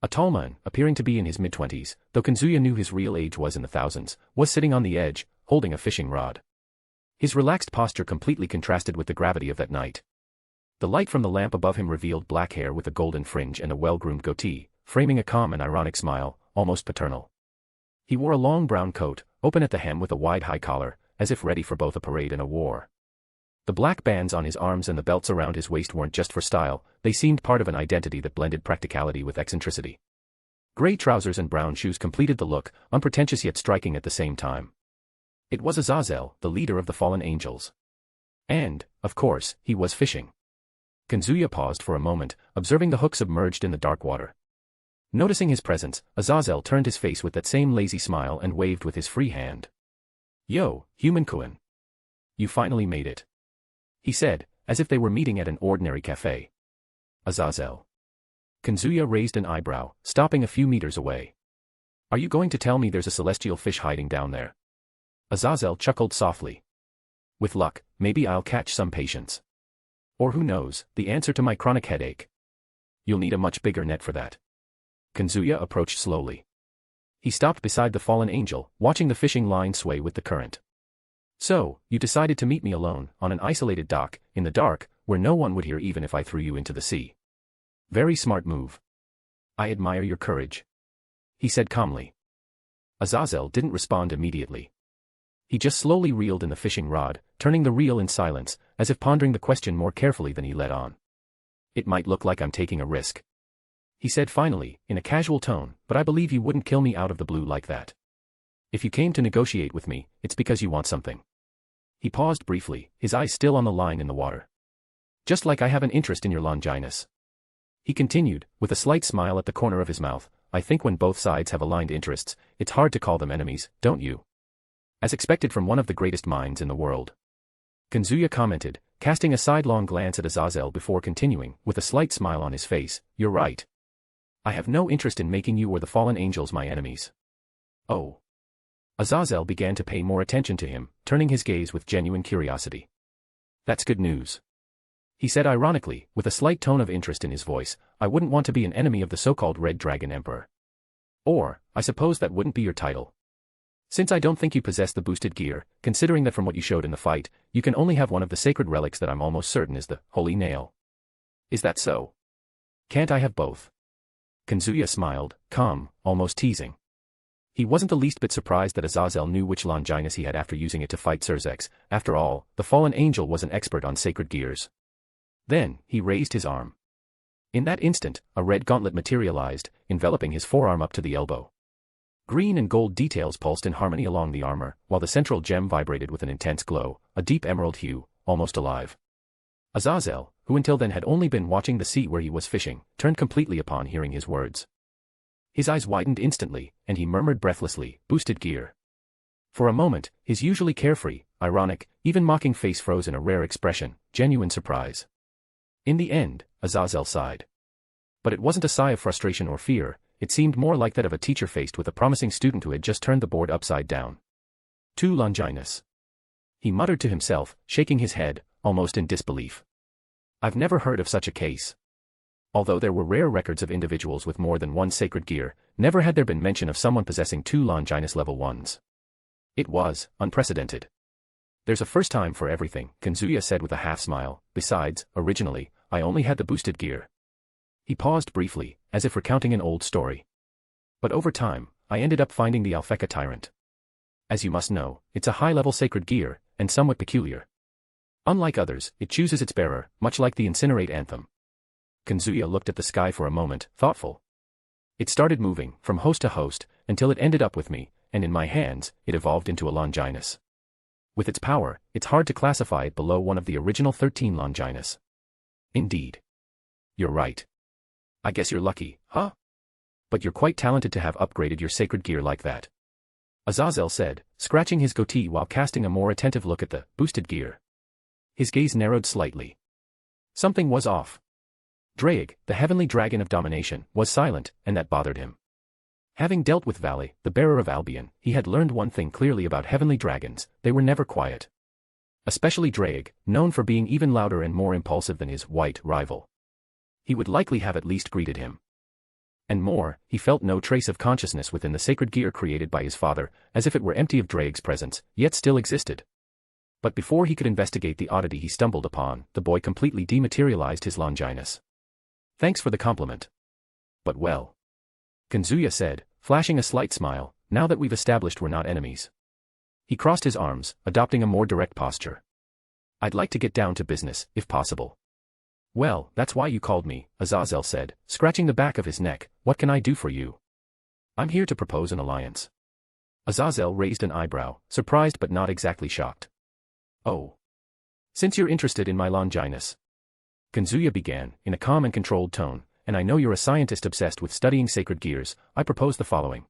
Speaker 3: A tall man, appearing to be in his mid-20s, though Kazuya knew his real age was in the thousands, was sitting on the edge, holding a fishing rod. His relaxed posture completely contrasted with the gravity of that night. The light from the lamp above him revealed black hair with a golden fringe and a well-groomed goatee, framing a calm and ironic smile, almost paternal. He wore a long brown coat, open at the hem with a wide high collar, as if ready for both a parade and a war. The black bands on his arms and the belts around his waist weren't just for style, they seemed part of an identity that blended practicality with eccentricity. Gray trousers and brown shoes completed the look, unpretentious yet striking at the same time. It was Azazel, the leader of the fallen angels. And, of course, he was fishing. Kazuya paused for a moment, observing the hook submerged in the dark water. Noticing his presence, Azazel turned his face with that same lazy smile and waved with his free hand. "Yo, human Kuan. You finally made it," he said, as if they were meeting at an ordinary cafe. "Azazel." Kazuya raised an eyebrow, stopping a few meters away. "Are you going to tell me there's a celestial fish hiding down there?" Azazel chuckled softly. "With luck, maybe I'll catch some patience. Or who knows, the answer to my chronic headache. You'll need a much bigger net for that." Kazuya approached slowly. He stopped beside the fallen angel, watching the fishing line sway with the current. "So, you decided to meet me alone, on an isolated dock, in the dark, where no one would hear even if I threw you into the sea. Very smart move. I admire your courage," he said calmly. Azazel didn't respond immediately. He just slowly reeled in the fishing rod, turning the reel in silence, as if pondering the question more carefully than he let on. "It might look like I'm taking a risk," he said finally, in a casual tone, "but I believe you wouldn't kill me out of the blue like that. If you came to negotiate with me, it's because you want something." He paused briefly, his eyes still on the line in the water. "Just like I have an interest in your Longinus." He continued, with a slight smile at the corner of his mouth, "I think when both sides have aligned interests, it's hard to call them enemies, don't you?" As expected from one of the greatest minds in the world. Kazuya commented, casting a sidelong glance at Azazel before continuing, with a slight smile on his face, "You're right. I have no interest in making you or the fallen angels my enemies." "Oh." Azazel began to pay more attention to him, turning his gaze with genuine curiosity. "That's good news," he said ironically, with a slight tone of interest in his voice. "I wouldn't want to be an enemy of the so-called Red Dragon Emperor. Or, I suppose that wouldn't be your title. Since I don't think you possess the boosted gear, considering that from what you showed in the fight, you can only have one of the sacred relics that I'm almost certain is the Holy Nail. Is that so? Can't I have both?" Kazuya smiled, calm, almost teasing. He wasn't the least bit surprised that Azazel knew which Longinus he had after using it to fight Sirzechs. After all, the fallen angel was an expert on sacred gears. Then, he raised his arm. In that instant, a red gauntlet materialized, enveloping his forearm up to the elbow. Green and gold details pulsed in harmony along the armor, while the central gem vibrated with an intense glow, a deep emerald hue, almost alive. Azazel, who until then had only been watching the sea where he was fishing, turned completely upon hearing his words. His eyes widened instantly, and he murmured breathlessly, "Boosted gear." For a moment, his usually carefree, ironic, even mocking face froze in a rare expression, genuine surprise. In the end, Azazel sighed. But it wasn't a sigh of frustration or fear. It seemed more like that of a teacher faced with a promising student who had just turned the board upside down. "Two Longinus," he muttered to himself, shaking his head, almost in disbelief. "I've never heard of such a case." Although there were rare records of individuals with more than one sacred gear, never had there been mention of someone possessing two Longinus level 1s. It was unprecedented. "There's a first time for everything," Kazuya said with a half-smile. "Besides, originally, I only had the boosted gear." He paused briefly, as if recounting an old story. "But over time, I ended up finding the Alpheka Tyrant. As you must know, it's a high-level sacred gear, and somewhat peculiar. Unlike others, it chooses its bearer, much like the Incinerate Anthem." Kazuya looked at the sky for a moment, thoughtful. "It started moving, from host to host, until it ended up with me, and in my hands, it evolved into a Longinus. With its power, it's hard to classify it below one of the original 13 Longinus." "Indeed. You're right. I guess you're lucky, huh? But you're quite talented to have upgraded your sacred gear like that," Azazel said, scratching his goatee while casting a more attentive look at the boosted gear. His gaze narrowed slightly. Something was off. Draig, the heavenly dragon of domination, was silent, and that bothered him. Having dealt with Vali, the bearer of Albion, he had learned one thing clearly about heavenly dragons: they were never quiet. Especially Draig, known for being even louder and more impulsive than his white rival. He would likely have at least greeted him. And more, he felt no trace of consciousness within the sacred gear created by his father, as if it were empty of Drake's presence, yet still existed. But before he could investigate the oddity he stumbled upon, the boy completely dematerialized his Longinus. Thanks for the compliment. But well. Kazuya said, flashing a slight smile, now that we've established we're not enemies. He crossed his arms, adopting a more direct posture. I'd like to get down to business, if possible. Well, that's why you called me, Azazel said, scratching the back of his neck. What can I do for you? I'm here to propose an alliance. Azazel raised an eyebrow, surprised but not exactly shocked. Oh. Since you're interested in my Longinus. Kazuya began, in a calm and controlled tone, and I know you're a scientist obsessed with studying sacred gears, I propose the following.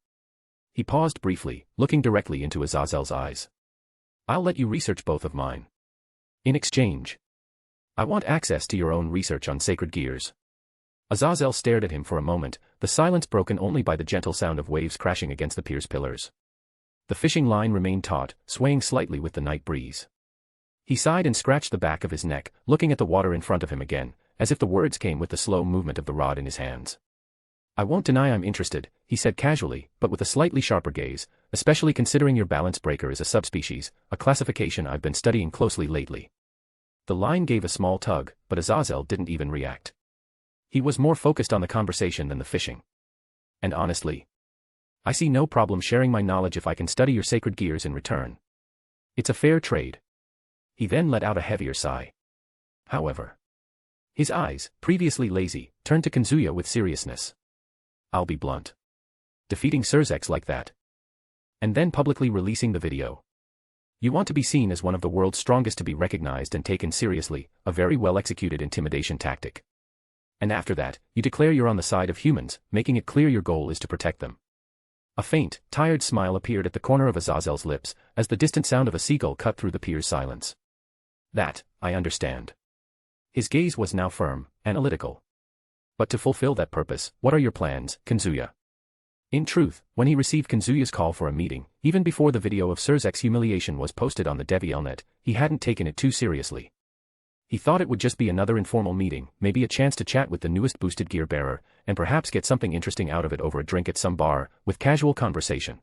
Speaker 3: He paused briefly, looking directly into Azazel's eyes. I'll let you research both of mine. In exchange, I want access to your own research on sacred gears. Azazel stared at him for a moment, the silence broken only by the gentle sound of waves crashing against the pier's pillars. The fishing line remained taut, swaying slightly with the night breeze. He sighed and scratched the back of his neck, looking at the water in front of him again, as if the words came with the slow movement of the rod in his hands. I won't deny I'm interested, he said casually, but with a slightly sharper gaze, especially considering your balance breaker is a subspecies, a classification I've been studying closely lately. The line gave a small tug, but Azazel didn't even react. He was more focused on the conversation than the fishing. And honestly, I see no problem sharing my knowledge if I can study your sacred gears in return. It's a fair trade. He then let out a heavier sigh. However, his eyes, previously lazy, turned to Kazuya with seriousness. I'll be blunt. Defeating Sirzechs like that. And then publicly releasing the video. You want to be seen as one of the world's strongest to be recognized and taken seriously, a very well-executed intimidation tactic. And after that, you declare you're on the side of humans, making it clear your goal is to protect them. A faint, tired smile appeared at the corner of Azazel's lips, as the distant sound of a seagull cut through the pier's silence. That, I understand. His gaze was now firm, analytical. But to fulfill that purpose, what are your plans, Kazuya? In truth, when he received Kazuya's call for a meeting, even before the video of Sirzechs' humiliation was posted on the DevielNet, he hadn't taken it too seriously. He thought it would just be another informal meeting, maybe a chance to chat with the newest boosted gear bearer, and perhaps get something interesting out of it over a drink at some bar, with casual conversation.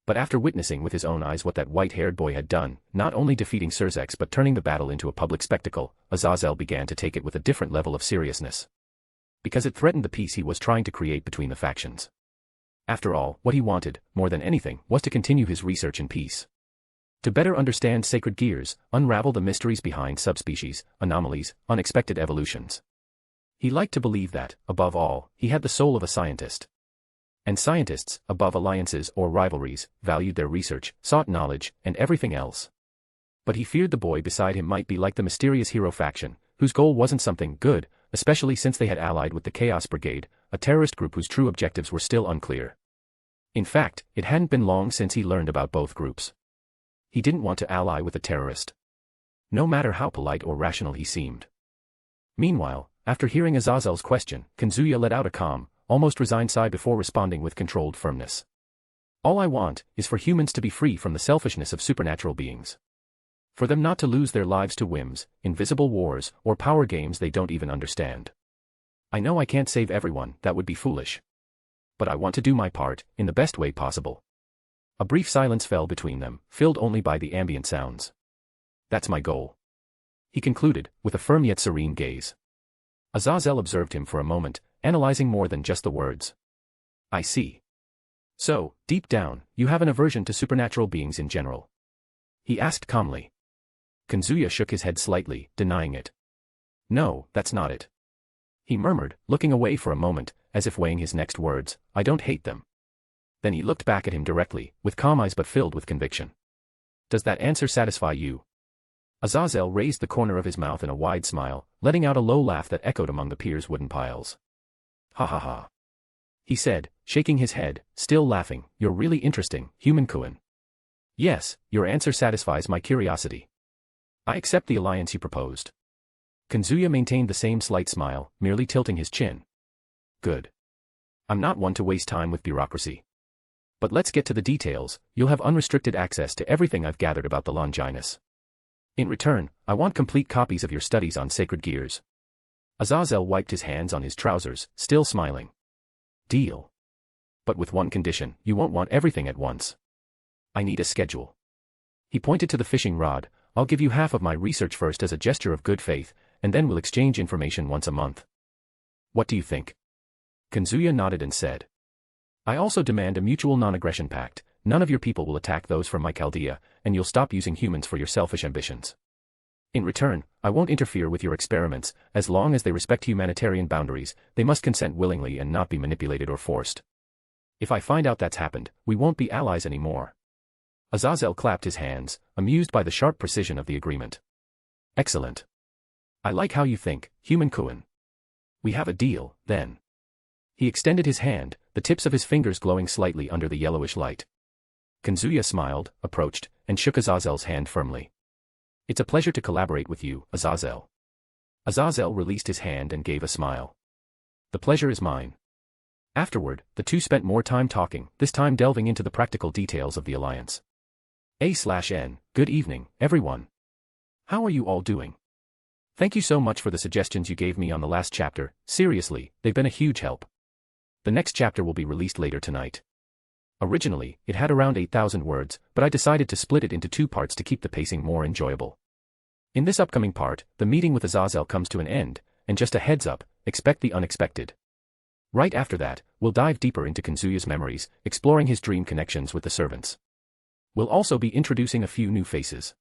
Speaker 3: But after witnessing with his own eyes what that white-haired boy had done, not only defeating Sirzechs but turning the battle into a public spectacle, Azazel began to take it with a different level of seriousness. Because it threatened the peace he was trying to create between the factions. After all, what he wanted, more than anything, was to continue his research in peace. To better understand sacred gears, unravel the mysteries behind subspecies, anomalies, unexpected evolutions. He liked to believe that, above all, he had the soul of a scientist. And scientists, above alliances or rivalries, valued their research, sought knowledge, and everything else. But he feared the boy beside him might be like the mysterious hero faction, whose goal wasn't something good, especially since they had allied with the Chaos Brigade, a terrorist group whose true objectives were still unclear. In fact, it hadn't been long since he learned about both groups. He didn't want to ally with a terrorist. No matter how polite or rational he seemed. Meanwhile, after hearing Azazel's question, Kazuya let out a calm, almost resigned sigh before responding with controlled firmness. All I want is for humans to be free from the selfishness of supernatural beings. For them not to lose their lives to whims, invisible wars, or power games they don't even understand. I know I can't save everyone, that would be foolish. But I want to do my part, in the best way possible. A brief silence fell between them, filled only by the ambient sounds. That's my goal. He concluded, with a firm yet serene gaze. Azazel observed him for a moment, analyzing more than just the words. I see. So, deep down, you have an aversion to supernatural beings in general. He asked calmly. Kazuya shook his head slightly, denying it. No, that's not it. He murmured, looking away for a moment, as if weighing his next words, I don't hate them. Then he looked back at him directly, with calm eyes but filled with conviction. Does that answer satisfy you? Azazel raised the corner of his mouth in a wide smile, letting out a low laugh that echoed among the pier's wooden piles. Ha ha ha. He said, shaking his head, still laughing, you're really interesting, human Kuoh. Yes, your answer satisfies my curiosity. I accept the alliance you proposed. Kazuya maintained the same slight smile, merely tilting his chin. Good. I'm not one to waste time with bureaucracy. But let's get to the details. You'll have unrestricted access to everything I've gathered about the Longinus. In return, I want complete copies of your studies on sacred gears. Azazel wiped his hands on his trousers, still smiling. Deal. But with one condition, you won't want everything at once. I need a schedule. He pointed to the fishing rod. I'll give you half of my research first as a gesture of good faith, and then we'll exchange information once a month. What do you think? Kazuya nodded and said. I also demand a mutual non-aggression pact. None of your people will attack those from my Chaldea, and you'll stop using humans for your selfish ambitions. In return, I won't interfere with your experiments. As long as they respect humanitarian boundaries, they must consent willingly and not be manipulated or forced. If I find out that's happened, we won't be allies anymore. Azazel clapped his hands, amused by the sharp precision of the agreement. Excellent. I like how you think, human Kuoh. We have a deal, then. He extended his hand, the tips of his fingers glowing slightly under the yellowish light. Kazuya smiled, approached, and shook Azazel's hand firmly. It's a pleasure to collaborate with you, Azazel. Azazel released his hand and gave a smile. The pleasure is mine. Afterward, the two spent more time talking, this time delving into the practical details of the alliance. A/N, good evening, everyone. How are you all doing? Thank you so much for the suggestions you gave me on the last chapter. Seriously, they've been a huge help. The next chapter will be released later tonight. Originally, it had around 8,000 words, but I decided to split it into 2 parts to keep the pacing more enjoyable. In this upcoming part, the meeting with Azazel comes to an end, and just a heads up, expect the unexpected. Right after that, we'll dive deeper into Kazuya's memories, exploring his dream connections with the servants. We'll also be introducing a few new faces.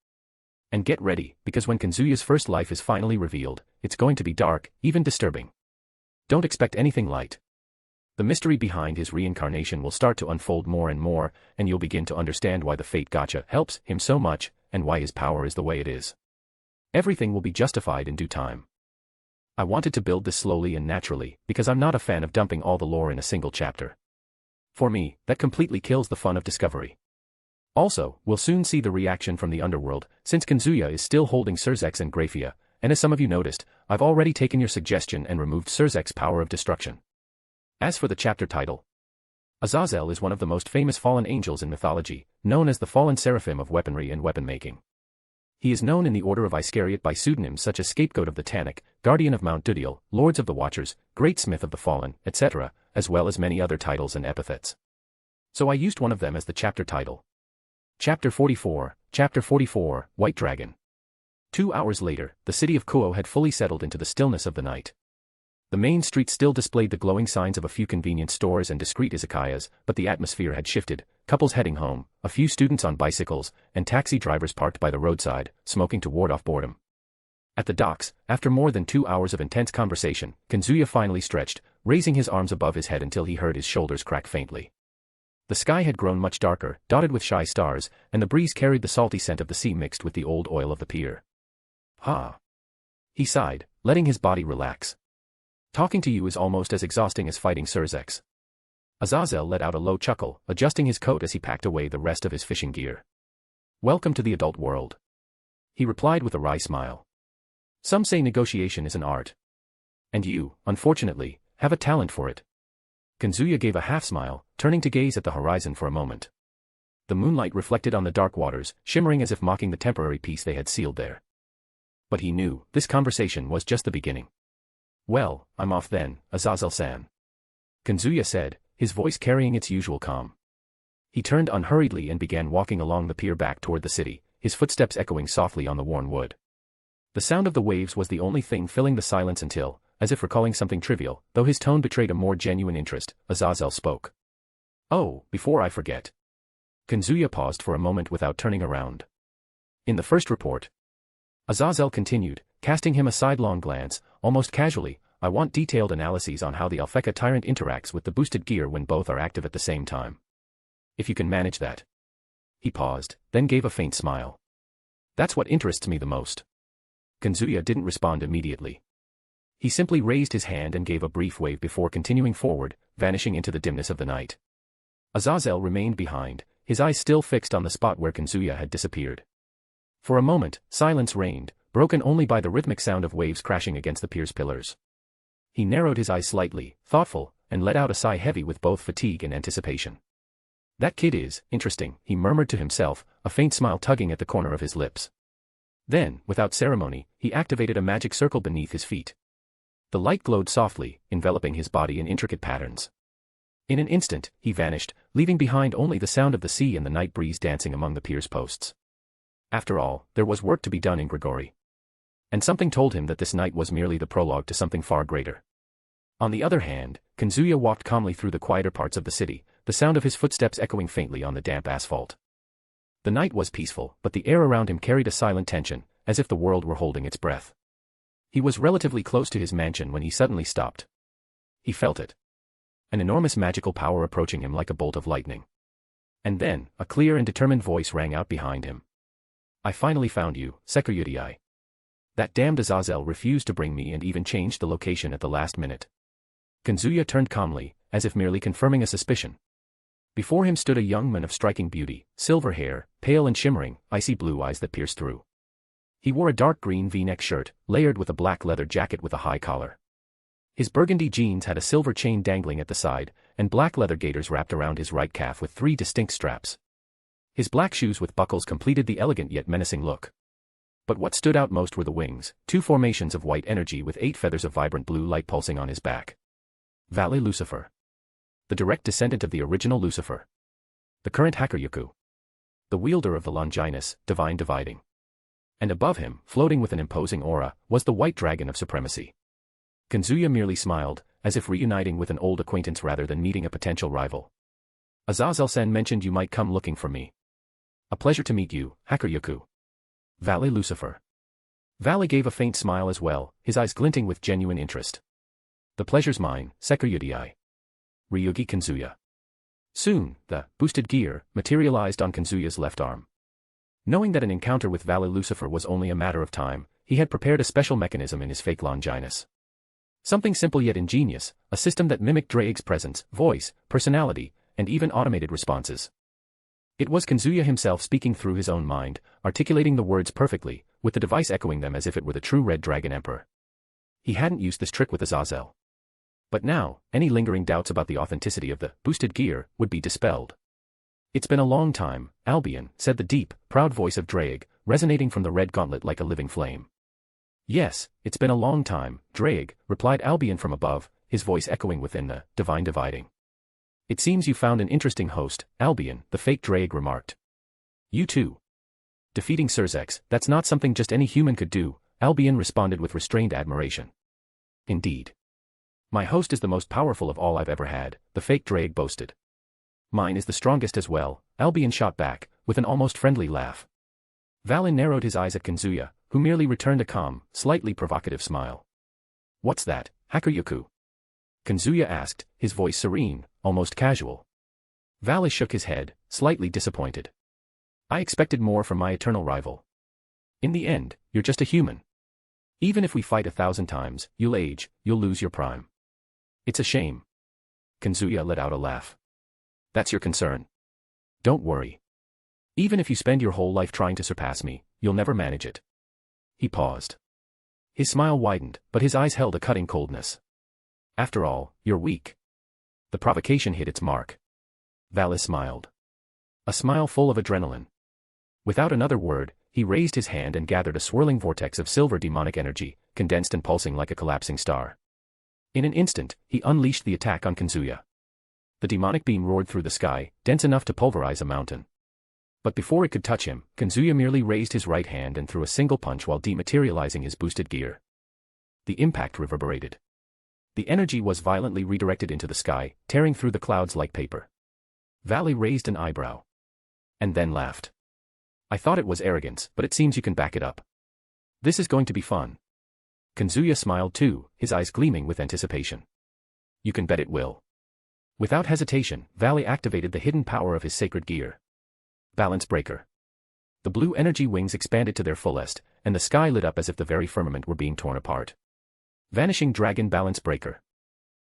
Speaker 3: And get ready, because when Kazuya's first life is finally revealed, it's going to be dark, even disturbing. Don't expect anything light. The mystery behind his reincarnation will start to unfold more and more, and you'll begin to understand why the fate Gacha helps him so much, and why his power is the way it is. Everything will be justified in due time. I wanted to build this slowly and naturally, because I'm not a fan of dumping all the lore in a single chapter. For me, that completely kills the fun of discovery. Also, we'll soon see the reaction from the underworld, since Kazuya is still holding Sirzechs and Graphia, and as some of you noticed, I've already taken your suggestion and removed Sirzechs' power of destruction. As for the chapter title, Azazel is one of the most famous fallen angels in mythology, known as the fallen seraphim of weaponry and weapon-making. He is known in the Order of Iscariot by pseudonyms such as Scapegoat of the Tannic, Guardian of Mount Duel, Lords of the Watchers, Great Smith of the Fallen, etc., as well as many other titles and epithets. So I used one of them as the chapter title. Chapter 44, White Dragon. 2 hours later, the city of Kuoh had fully settled into the stillness of the night. The main street still displayed the glowing signs of a few convenience stores and discreet izakayas, but the atmosphere had shifted, couples heading home, a few students on bicycles, and taxi drivers parked by the roadside, smoking to ward off boredom. At the docks, after more than 2 hours of intense conversation, Kazuya finally stretched, raising his arms above his head until he heard his shoulders crack faintly. The sky had grown much darker, dotted with shy stars, and the breeze carried the salty scent of the sea mixed with the old oil of the pier. Ha! He sighed, letting his body relax. Talking to you is almost as exhausting as fighting Sirzechs. Azazel let out a low chuckle, adjusting his coat as he packed away the rest of his fishing gear. Welcome to the adult world. He replied with a wry smile. Some say negotiation is an art. And you, unfortunately, have a talent for it. Kazuya gave a half-smile, turning to gaze at the horizon for a moment. The moonlight reflected on the dark waters, shimmering as if mocking the temporary peace they had sealed there. But he knew, this conversation was just the beginning. Well, I'm off then, Azazel-san. Kazuya said, his voice carrying its usual calm. He turned unhurriedly and began walking along the pier back toward the city, his footsteps echoing softly on the worn wood. The sound of the waves was the only thing filling the silence until, as if recalling something trivial, though his tone betrayed a more genuine interest, Azazel spoke. Oh, before I forget. Kazuya paused for a moment without turning around. In the first report, Azazel continued, casting him a sidelong glance, almost casually, I want detailed analyses on how the Alpheka Tyrant interacts with the boosted gear when both are active at the same time. If you can manage that. He paused, then gave a faint smile. That's what interests me the most. Kazuya didn't respond immediately. He simply raised his hand and gave a brief wave before continuing forward, vanishing into the dimness of the night. Azazel remained behind, his eyes still fixed on the spot where Kazuya had disappeared. For a moment, silence reigned, broken only by the rhythmic sound of waves crashing against the pier's pillars. He narrowed his eyes slightly, thoughtful, and let out a sigh heavy with both fatigue and anticipation. That kid is interesting, he murmured to himself, a faint smile tugging at the corner of his lips. Then, without ceremony, he activated a magic circle beneath his feet. The light glowed softly, enveloping his body in intricate patterns. In an instant, he vanished, leaving behind only the sound of the sea and the night breeze dancing among the pier's posts. After all, there was work to be done in Grigori. And something told him that this night was merely the prologue to something far greater. On the other hand, Kazuya walked calmly through the quieter parts of the city, the sound of his footsteps echoing faintly on the damp asphalt. The night was peaceful, but the air around him carried a silent tension, as if the world were holding its breath. He was relatively close to his mansion when he suddenly stopped. He felt it. An enormous magical power approaching him like a bolt of lightning. And then, a clear and determined voice rang out behind him. I finally found you, Sekyudai. That damned Azazel refused to bring me and even changed the location at the last minute. Kazuya turned calmly, as if merely confirming a suspicion. Before him stood a young man of striking beauty, silver hair, pale and shimmering, icy blue eyes that pierced through. He wore a dark green V-neck shirt, layered with a black leather jacket with a high collar. His burgundy jeans had a silver chain dangling at the side, and black leather gaiters wrapped around his right calf with 3 distinct straps. His black shoes with buckles completed the elegant yet menacing look. But what stood out most were the wings, 2 formations of white energy with 8 feathers of vibrant blue light pulsing on his back. Vali Lucifer. The direct descendant of the original Lucifer. The current Hakuryuku. The wielder of the Longinus, divine dividing. And above him, floating with an imposing aura, was the white dragon of supremacy. Kazuya merely smiled, as if reuniting with an old acquaintance rather than meeting a potential rival. Azazel-sen mentioned you might come looking for me. A pleasure to meet you, Hakuryuku. Vali Lucifer. Vali gave a faint smile as well, his eyes glinting with genuine interest. The pleasure's mine, Sekyudai. Ryougi Kazuya. Soon, the boosted gear materialized on Kazuya's left arm. Knowing that an encounter with Vali Lucifer was only a matter of time, he had prepared a special mechanism in his fake Longinus. Something simple yet ingenious, a system that mimicked Draig's presence, voice, personality, and even automated responses. It was Kazuya himself speaking through his own mind, articulating the words perfectly, with the device echoing them as if it were the true Red Dragon Emperor. He hadn't used this trick with Azazel. But now, any lingering doubts about the authenticity of the boosted gear would be dispelled. It's been a long time, Albion, said the deep, proud voice of Draig, resonating from the red gauntlet like a living flame. Yes, it's been a long time, Draig, replied Albion from above, his voice echoing within the divine dividing. It seems you found an interesting host, Albion, the fake Draig remarked. You too. Defeating Sirzechs, that's not something just any human could do, Albion responded with restrained admiration. Indeed. My host is the most powerful of all I've ever had, the fake Draig boasted. Mine is the strongest as well, Albion shot back, with an almost friendly laugh. Vali narrowed his eyes at Kazuya, who merely returned a calm, slightly provocative smile. What's that, Hakuryuku? Kazuya asked, his voice serene, almost casual. Vali shook his head, slightly disappointed. I expected more from my eternal rival. In the end, you're just a human. Even if we fight 1,000 times, you'll age, you'll lose your prime. It's a shame. Kazuya let out a laugh. That's your concern. Don't worry. Even if you spend your whole life trying to surpass me, you'll never manage it. He paused. His smile widened, but his eyes held a cutting coldness. After all, you're weak. The provocation hit its mark. Vali smiled. A smile full of adrenaline. Without another word, he raised his hand and gathered a swirling vortex of silver demonic energy, condensed and pulsing like a collapsing star. In an instant, he unleashed the attack on Kazuya. The demonic beam roared through the sky, dense enough to pulverize a mountain. But before it could touch him, Kazuya merely raised his right hand and threw a single punch while dematerializing his boosted gear. The impact reverberated. The energy was violently redirected into the sky, tearing through the clouds like paper. Vali raised an eyebrow. And then laughed. I thought it was arrogance, but it seems you can back it up. This is going to be fun. Kazuya smiled too, his eyes gleaming with anticipation. You can bet it will. Without hesitation, Vali activated the hidden power of his sacred gear. Balance breaker. The blue energy wings expanded to their fullest, and the sky lit up as if the very firmament were being torn apart. Vanishing dragon balance breaker.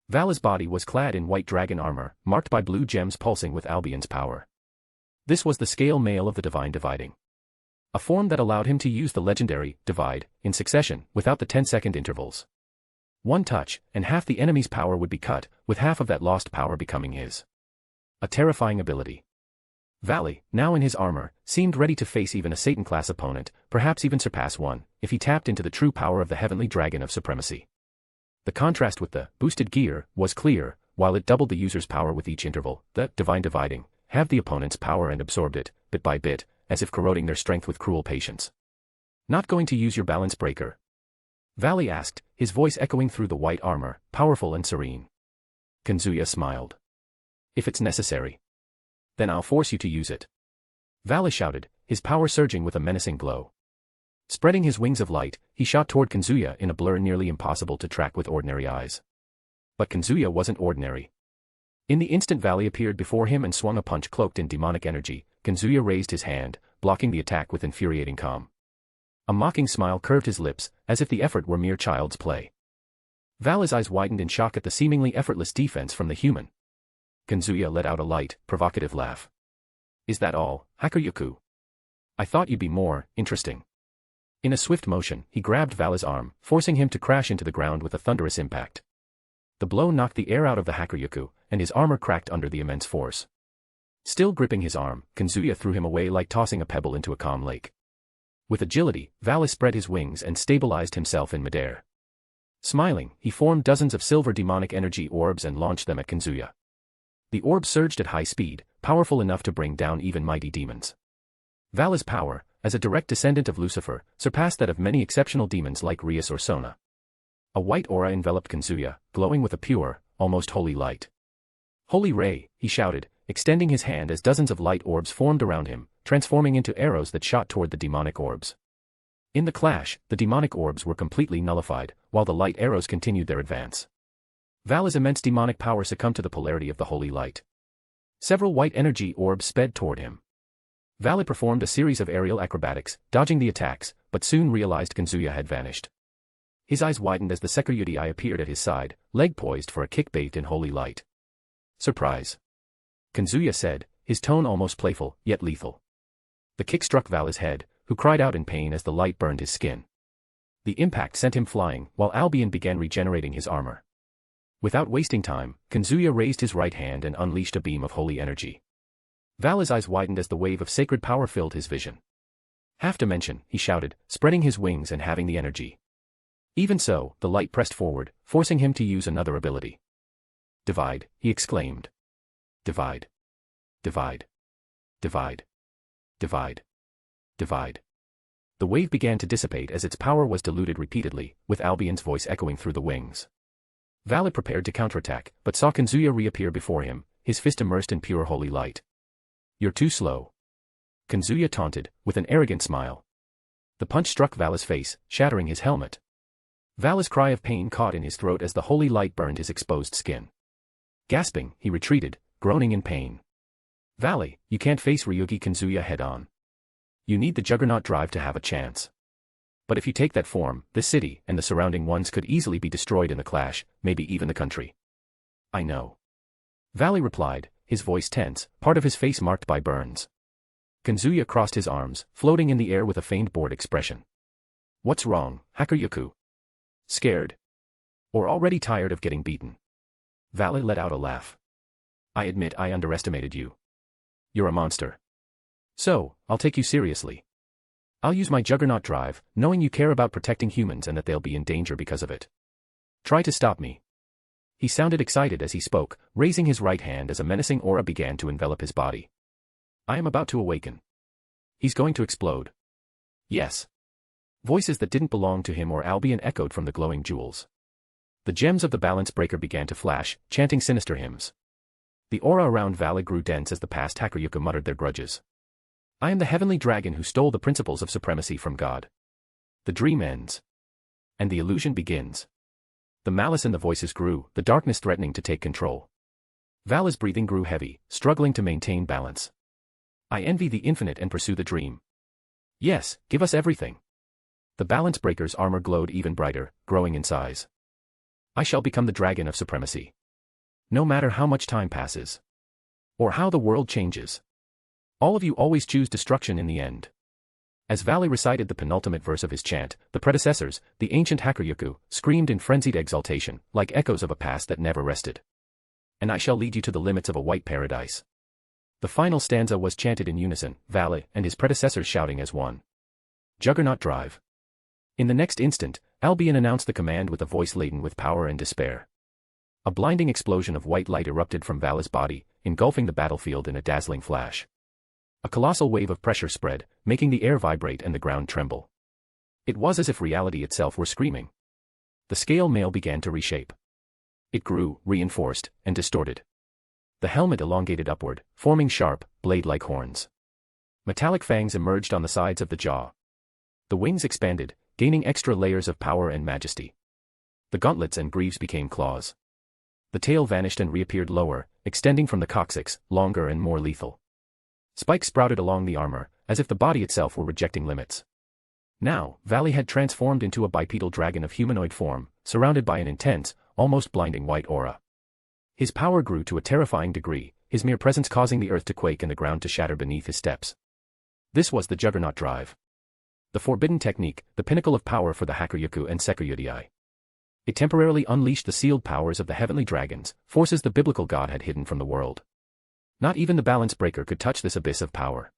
Speaker 3: Vali's body was clad in white dragon armor, marked by blue gems pulsing with Albion's power. This was the scale mail of the divine dividing. A form that allowed him to use the legendary divide in succession, without the 10-second intervals. One touch, and half the enemy's power would be cut, with half of that lost power becoming his. A terrifying ability. Vali, now in his armor, seemed ready to face even a Satan-class opponent, perhaps even surpass one, if he tapped into the true power of the heavenly dragon of supremacy. The contrast with the boosted gear was clear, while it doubled the user's power with each interval. The divine dividing, halved the opponent's power and absorbed it, bit by bit, as if corroding their strength with cruel patience. Not going to use your balance breaker? Vali asked, his voice echoing through the white armor, powerful and serene. Kazuya smiled. If it's necessary. Then I'll force you to use it. Vali shouted, his power surging with a menacing glow. Spreading his wings of light, he shot toward Kazuya in a blur nearly impossible to track with ordinary eyes. But Kazuya wasn't ordinary. In the instant Vali appeared before him and swung a punch cloaked in demonic energy, Kazuya raised his hand, blocking the attack with infuriating calm. A mocking smile curved his lips, as if the effort were mere child's play. Vali's eyes widened in shock at the seemingly effortless defense from the human. Kazuya let out a light, provocative laugh. Is that all, Hakuryuku? I thought you'd be more interesting. In a swift motion, he grabbed Vali's arm, forcing him to crash into the ground with a thunderous impact. The blow knocked the air out of the Hakuryuku, and his armor cracked under the immense force. Still gripping his arm, Kazuya threw him away like tossing a pebble into a calm lake. With agility, Vali spread his wings and stabilized himself in midair. Smiling, he formed dozens of silver demonic energy orbs and launched them at Kazuya. The orbs surged at high speed, powerful enough to bring down even mighty demons. Vali's power, as a direct descendant of Lucifer, surpassed that of many exceptional demons like Rias or Sona. A white aura enveloped Kazuya, glowing with a pure, almost holy light. Holy Ray, he shouted, extending his hand as dozens of light orbs formed around him, transforming into arrows that shot toward the demonic orbs. In the clash, the demonic orbs were completely nullified, while the light arrows continued their advance. Vali's immense demonic power succumbed to the polarity of the holy light. Several white energy orbs sped toward him. Vali performed a series of aerial acrobatics, dodging the attacks, but soon realized Kazuya had vanished. His eyes widened as the Sekiryuti appeared at his side, leg poised for a kick bathed in holy light. Surprise. Kazuya said, his tone almost playful, yet lethal. The kick struck Vali's head, who cried out in pain as the light burned his skin. The impact sent him flying, while Albion began regenerating his armor. Without wasting time, Kazuya raised his right hand and unleashed a beam of holy energy. Vali's eyes widened as the wave of sacred power filled his vision. Half-dimension, he shouted, spreading his wings and having the energy. Even so, the light pressed forward, forcing him to use another ability. Divide, he exclaimed. Divide. Divide. Divide. Divide. Divide. The wave began to dissipate as its power was diluted repeatedly, with Albion's voice echoing through the wings. Vali prepared to counterattack, but saw Kazuya reappear before him, his fist immersed in pure holy light. You're too slow. Kazuya taunted, with an arrogant smile. The punch struck Vali's face, shattering his helmet. Vali's cry of pain caught in his throat as the holy light burned his exposed skin. Gasping, he retreated, groaning in pain. Vali, you can't face Ryougi Kazuya head-on. You need the Juggernaut drive to have a chance. But if you take that form, this city and the surrounding ones could easily be destroyed in the clash, maybe even the country. I know. Vali replied, his voice tense, part of his face marked by burns. Kazuya crossed his arms, floating in the air with a feigned bored expression. What's wrong, Hakuryuku? Scared? Or already tired of getting beaten? Vali let out a laugh. I admit I underestimated you. You're a monster. So, I'll take you seriously. I'll use my Juggernaut drive, knowing you care about protecting humans and that they'll be in danger because of it. Try to stop me. He sounded excited as he spoke, raising his right hand as a menacing aura began to envelop his body. I am about to awaken. He's going to explode. Yes. Voices that didn't belong to him or Albion echoed from the glowing jewels. The gems of the balance breaker began to flash, chanting sinister hymns. The aura around Vali grew dense as the past Hakuryuku muttered their grudges. I am the heavenly dragon who stole the principles of supremacy from God. The dream ends. And the illusion begins. The malice in the voices grew, the darkness threatening to take control. Vali's breathing grew heavy, struggling to maintain balance. I envy the infinite and pursue the dream. Yes, give us everything. The balance breaker's armor glowed even brighter, growing in size. I shall become the dragon of supremacy. No matter how much time passes. Or how the world changes. All of you always choose destruction in the end. As Vali recited the penultimate verse of his chant, the predecessors, the ancient Hakuryuku, screamed in frenzied exultation, like echoes of a past that never rested. And I shall lead you to the limits of a white paradise. The final stanza was chanted in unison, Vali and his predecessors shouting as one. Juggernaut drive. In the next instant, Albion announced the command with a voice laden with power and despair. A blinding explosion of white light erupted from Vali's body, engulfing the battlefield in a dazzling flash. A colossal wave of pressure spread, making the air vibrate and the ground tremble. It was as if reality itself were screaming. The scale mail began to reshape. It grew, reinforced, and distorted. The helmet elongated upward, forming sharp, blade-like horns. Metallic fangs emerged on the sides of the jaw. The wings expanded, gaining extra layers of power and majesty. The gauntlets and greaves became claws. The tail vanished and reappeared lower, extending from the coccyx, longer and more lethal. Spikes sprouted along the armor, as if the body itself were rejecting limits. Now, Vali had transformed into a bipedal dragon of humanoid form, surrounded by an intense, almost blinding white aura. His power grew to a terrifying degree, his mere presence causing the earth to quake and the ground to shatter beneath his steps. This was the Juggernaut drive. The forbidden technique, the pinnacle of power for the Hakuryoku and Sekuyudai. It temporarily unleashed the sealed powers of the heavenly dragons, forces the biblical god had hidden from the world. Not even the balance breaker could touch this abyss of power.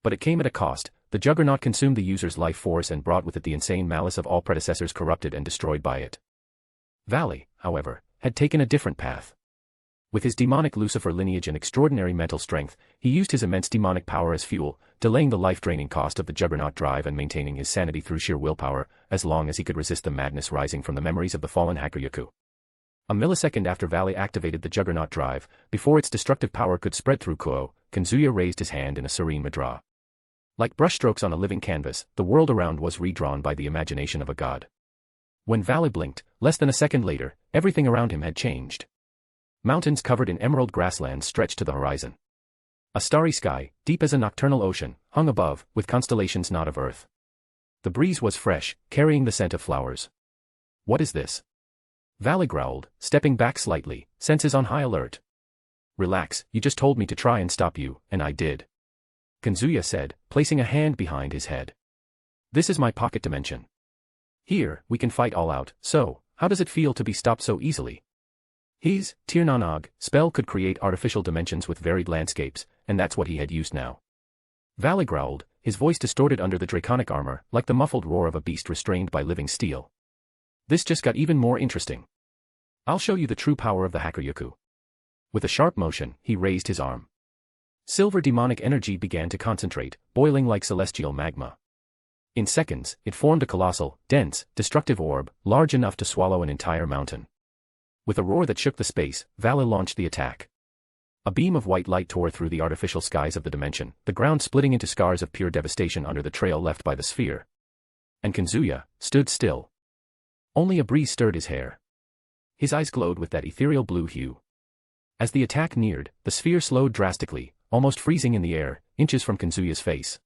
Speaker 3: But it came at a cost. The Juggernaut consumed the user's life force and brought with it the insane malice of all predecessors corrupted and destroyed by it. Vali, however, had taken a different path. With his demonic Lucifer lineage and extraordinary mental strength, he used his immense demonic power as fuel, delaying the life-draining cost of the Juggernaut drive and maintaining his sanity through sheer willpower, as long as he could resist the madness rising from the memories of the fallen Hakuryoku. A millisecond after Vali activated the Juggernaut drive, before its destructive power could spread through Kuoh, Kazuya raised his hand in a serene mudra. Like brushstrokes on a living canvas, the world around was redrawn by the imagination of a god. When Vali blinked, less than a second later, everything around him had changed. Mountains covered in emerald grasslands stretched to the horizon. A starry sky, deep as a nocturnal ocean, hung above, with constellations not of earth. The breeze was fresh, carrying the scent of flowers. What is this? Vali growled, stepping back slightly, senses on high alert. Relax, you just told me to try and stop you, and I did. Kazuya said, placing a hand behind his head. This is my pocket dimension. Here, we can fight all out, so, how does it feel to be stopped so easily? His Tirnanog spell could create artificial dimensions with varied landscapes, and that's what he had used now. Vali growled, his voice distorted under the draconic armor, like the muffled roar of a beast restrained by living steel. This just got even more interesting. I'll show you the true power of the Hakuryoku. With a sharp motion, he raised his arm. Silver demonic energy began to concentrate, boiling like celestial magma. In seconds, it formed a colossal, dense, destructive orb, large enough to swallow an entire mountain. With a roar that shook the space, Vali launched the attack. A beam of white light tore through the artificial skies of the dimension, the ground splitting into scars of pure devastation under the trail left by the sphere. And Kazuya stood still. Only a breeze stirred his hair. His eyes glowed with that ethereal blue hue. As the attack neared, the sphere slowed drastically, almost freezing in the air, inches from Kazuya's face.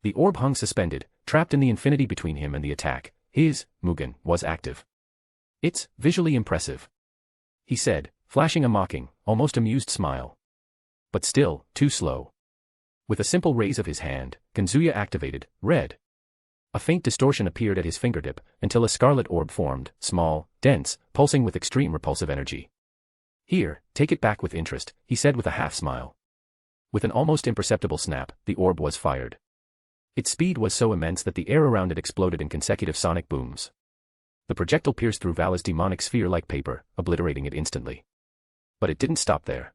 Speaker 3: The orb hung suspended, trapped in the infinity between him and the attack. His Mugen was active. It's visually impressive, he said, flashing a mocking, almost amused smile. But still, too slow. With a simple raise of his hand, Kazuya activated Red. A faint distortion appeared at his fingertip, until a scarlet orb formed, small, dense, pulsing with extreme repulsive energy. Here, take it back with interest, he said with a half-smile. With an almost imperceptible snap, the orb was fired. Its speed was so immense that the air around it exploded in consecutive sonic booms. The projectile pierced through Vali's demonic sphere like paper, obliterating it instantly. But it didn't stop there.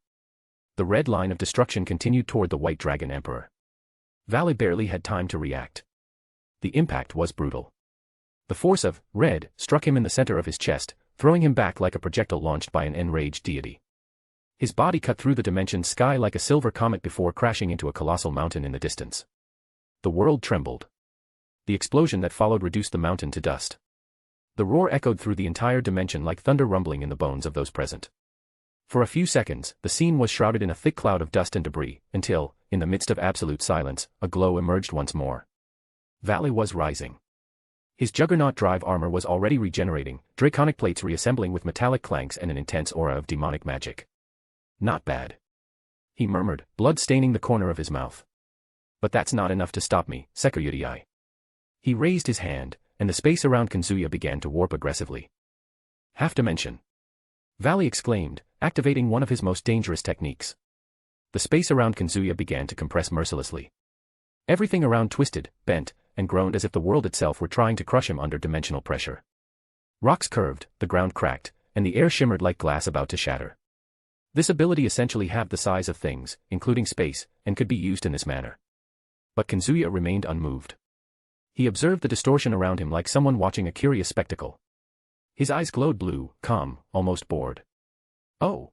Speaker 3: The red line of destruction continued toward the White Dragon Emperor. Vali barely had time to react. The impact was brutal. The force of Red struck him in the center of his chest, throwing him back like a projectile launched by an enraged deity. His body cut through the dimension sky like a silver comet before crashing into a colossal mountain in the distance. The world trembled. The explosion that followed reduced the mountain to dust. The roar echoed through the entire dimension like thunder rumbling in the bones of those present. For a few seconds, the scene was shrouded in a thick cloud of dust and debris, until, in the midst of absolute silence, a glow emerged once more. Vali was rising. His Juggernaut drive armor was already regenerating, draconic plates reassembling with metallic clanks and an intense aura of demonic magic. Not bad, he murmured, blood staining the corner of his mouth. But that's not enough to stop me, Sekuyudai. He raised his hand, and the space around Kazuya began to warp aggressively. Half-dimension, Vali exclaimed, activating one of his most dangerous techniques. The space around Kazuya began to compress mercilessly. Everything around twisted, bent, and groaned as if the world itself were trying to crush him under dimensional pressure. Rocks curved, the ground cracked, and the air shimmered like glass about to shatter. This ability essentially halved the size of things, including space, and could be used in this manner. But Kazuya remained unmoved. He observed the distortion around him like someone watching a curious spectacle. His eyes glowed blue, calm, almost bored. "Oh.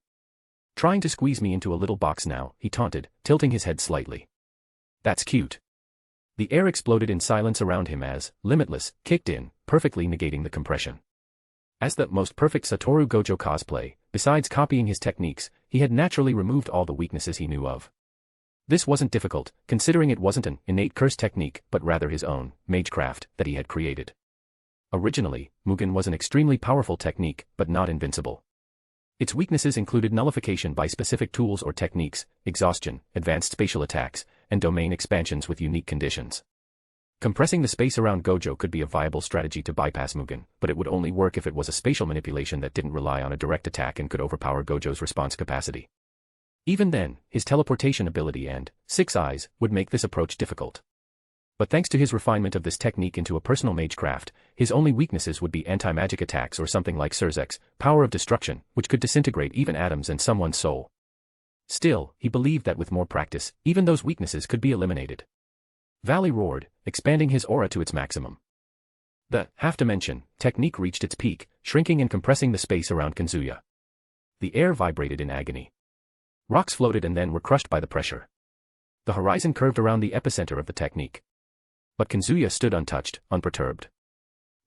Speaker 3: Trying to squeeze me into a little box now," he taunted, tilting his head slightly. "That's cute." The air exploded in silence around him as, Limitless, kicked in, perfectly negating the compression. As the most perfect Satoru Gojo cosplay, besides copying his techniques, he had naturally removed all the weaknesses he knew of. This wasn't difficult, considering it wasn't an innate curse technique but rather his own, magecraft, that he had created. Originally, Mugen was an extremely powerful technique, but not invincible. Its weaknesses included nullification by specific tools or techniques, exhaustion, advanced spatial attacks, and domain expansions with unique conditions. Compressing the space around Gojo could be a viable strategy to bypass Mugen, but it would only work if it was a spatial manipulation that didn't rely on a direct attack and could overpower Gojo's response capacity. Even then, his teleportation ability and Six Eyes would make this approach difficult. But thanks to his refinement of this technique into a personal magecraft, his only weaknesses would be anti-magic attacks or something like Sirzechs, Power of Destruction, which could disintegrate even atoms and someone's soul. Still, he believed that with more practice, even those weaknesses could be eliminated. Vali roared, expanding his aura to its maximum. The half-dimension technique reached its peak, shrinking and compressing the space around Kazuya. The air vibrated in agony. Rocks floated and then were crushed by the pressure. The horizon curved around the epicenter of the technique. But Kazuya stood untouched, unperturbed.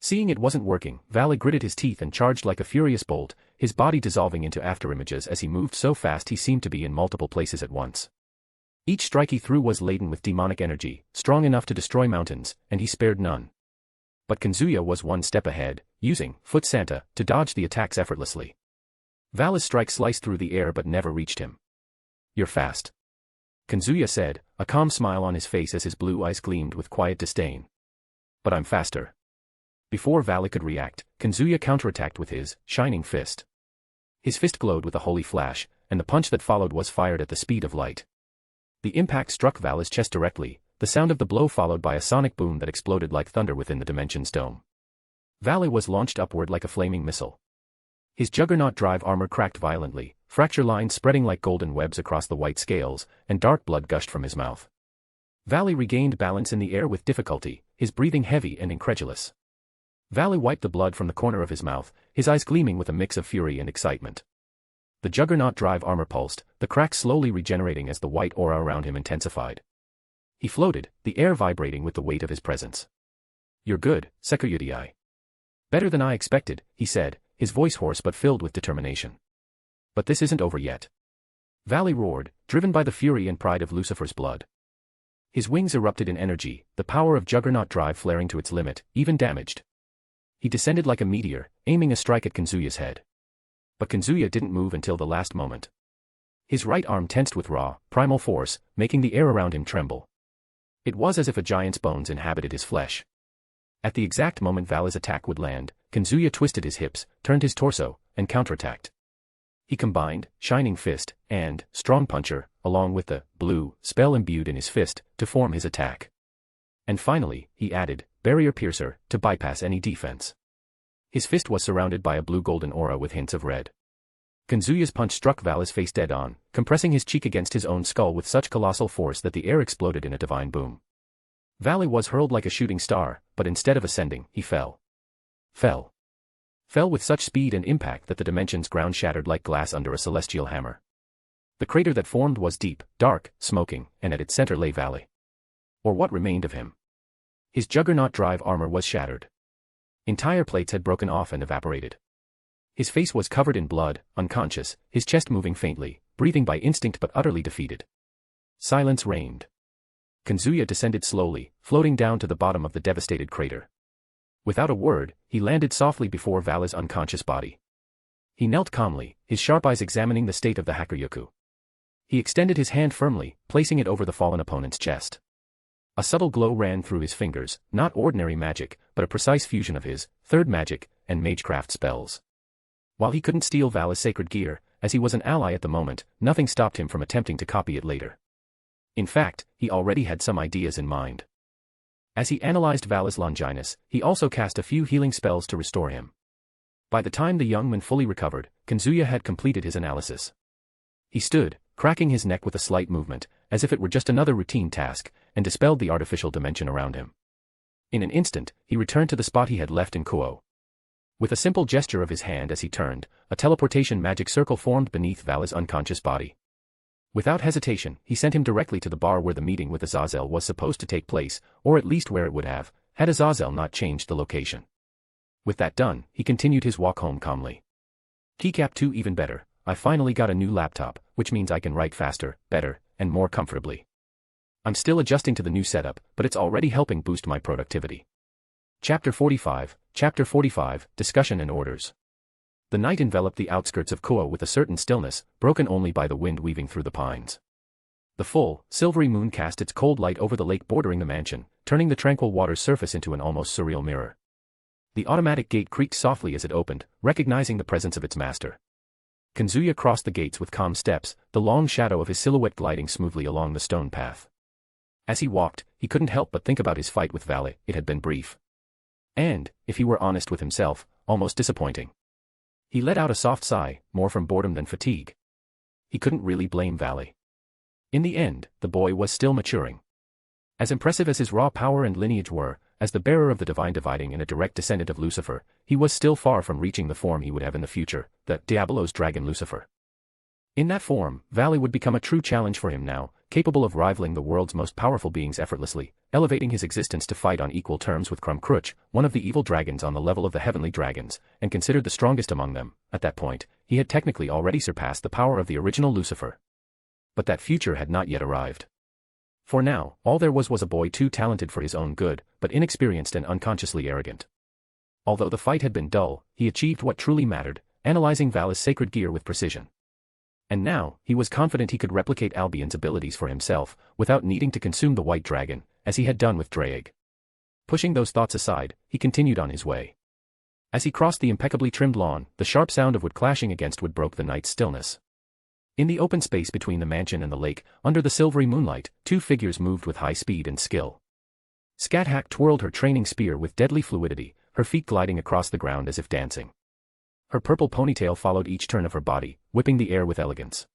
Speaker 3: Seeing it wasn't working, Vali gritted his teeth and charged like a furious bolt, his body dissolving into afterimages as he moved so fast he seemed to be in multiple places at once. Each strike he threw was laden with demonic energy, strong enough to destroy mountains, and he spared none. But Kazuya was one step ahead, using Foot Santa to dodge the attacks effortlessly. Vali's strike sliced through the air but never reached him. "You're fast," Kazuya said, a calm smile on his face as his blue eyes gleamed with quiet disdain. "But I'm faster." Before Vali could react, Kazuya counterattacked with his shining fist. His fist glowed with a holy flash, and the punch that followed was fired at the speed of light. The impact struck Vali's chest directly, the sound of the blow followed by a sonic boom that exploded like thunder within the dimension's dome. Vali was launched upward like a flaming missile. His Juggernaut drive armor cracked violently, fracture lines spreading like golden webs across the white scales, and dark blood gushed from his mouth. Vali regained balance in the air with difficulty, his breathing heavy and incredulous. Vali wiped the blood from the corner of his mouth, his eyes gleaming with a mix of fury and excitement. The Juggernaut drive armor pulsed, the cracks slowly regenerating as the white aura around him intensified. He floated, the air vibrating with the weight of his presence. "You're good, Sekuyudai." "Better than I expected," he said, his voice hoarse but filled with determination. "But this isn't over yet." Vali roared, driven by the fury and pride of Lucifer's blood. His wings erupted in energy, the power of Juggernaut drive flaring to its limit, even damaged. He descended like a meteor, aiming a strike at Kazuya's head. But Kazuya didn't move until the last moment. His right arm tensed with raw, primal force, making the air around him tremble. It was as if a giant's bones inhabited his flesh. At the exact moment Vali's attack would land, Kazuya twisted his hips, turned his torso, and counterattacked. He combined Shining Fist and Strong Puncher, along with the blue spell imbued in his fist, to form his attack. And finally, he added Barrier Piercer to bypass any defense. His fist was surrounded by a blue-golden aura with hints of red. Kazuya's punch struck Vali's face dead on, compressing his cheek against his own skull with such colossal force that the air exploded in a divine boom. Vali was hurled like a shooting star, but instead of ascending, he fell. Fell with such speed and impact that the dimension's ground shattered like glass under a celestial hammer. The crater that formed was deep, dark, smoking, and at its center lay Vali. Or what remained of him. His Juggernaut drive armor was shattered. Entire plates had broken off and evaporated. His face was covered in blood, unconscious, his chest moving faintly, breathing by instinct but utterly defeated. Silence reigned. Kazuya descended slowly, floating down to the bottom of the devastated crater. Without a word, he landed softly before Vali's unconscious body. He knelt calmly, his sharp eyes examining the state of the Hakuryoku. He extended his hand firmly, placing it over the fallen opponent's chest. A subtle glow ran through his fingers, not ordinary magic, but a precise fusion of his third magic and magecraft spells. While he couldn't steal Vali's sacred gear, as he was an ally at the moment, nothing stopped him from attempting to copy it later. In fact, he already had some ideas in mind. As he analyzed Vali's Longinus, he also cast a few healing spells to restore him. By the time the young man fully recovered, Kazuya had completed his analysis. He stood, cracking his neck with a slight movement, as if it were just another routine task, and dispelled the artificial dimension around him. In an instant, he returned to the spot he had left in Kuoh. With a simple gesture of his hand as he turned, a teleportation magic circle formed beneath Vali's unconscious body. Without hesitation, he sent him directly to the bar where the meeting with Azazel was supposed to take place, or at least where it would have, had Azazel not changed the location. With that done, he continued his walk home calmly. Keycap 2 even better, I finally got a new laptop, which means I can write faster, better, and more comfortably. I'm still adjusting to the new setup, but it's already helping boost my productivity. Chapter 45, Discussion and Orders. The night enveloped the outskirts of Kuoh with a certain stillness, broken only by the wind weaving through the pines. The full, silvery moon cast its cold light over the lake bordering the mansion, turning the tranquil water's surface into an almost surreal mirror. The automatic gate creaked softly as it opened, recognizing the presence of its master. Kazuya crossed the gates with calm steps, the long shadow of his silhouette gliding smoothly along the stone path. As he walked, he couldn't help but think about his fight with Vali. It had been brief. And, if he were honest with himself, almost disappointing. He let out a soft sigh, more from boredom than fatigue. He couldn't really blame Vali. In the end, the boy was still maturing. As impressive as his raw power and lineage were, as the bearer of the divine dividing and a direct descendant of Lucifer, he was still far from reaching the form he would have in the future, the Diabolos dragon Lucifer. In that form, Vali would become a true challenge for him now, capable of rivaling the world's most powerful beings effortlessly, elevating his existence to fight on equal terms with Krumkruch, one of the evil dragons on the level of the heavenly dragons, and considered the strongest among them. At that point, he had technically already surpassed the power of the original Lucifer. But that future had not yet arrived. For now, all there was a boy too talented for his own good, but inexperienced and unconsciously arrogant. Although the fight had been dull, he achieved what truly mattered, analyzing Vali's sacred gear with precision. And now, he was confident he could replicate Albion's abilities for himself, without needing to consume the white dragon, as he had done with Dreyeg. Pushing those thoughts aside, he continued on his way. As he crossed the impeccably trimmed lawn, the sharp sound of wood clashing against wood broke the night's stillness. In the open space between the mansion and the lake, under the silvery moonlight, two figures moved with high speed and skill. Scathach twirled her training spear with deadly fluidity, her feet gliding across the ground as if dancing. Her purple ponytail followed each turn of her body, whipping the air with elegance.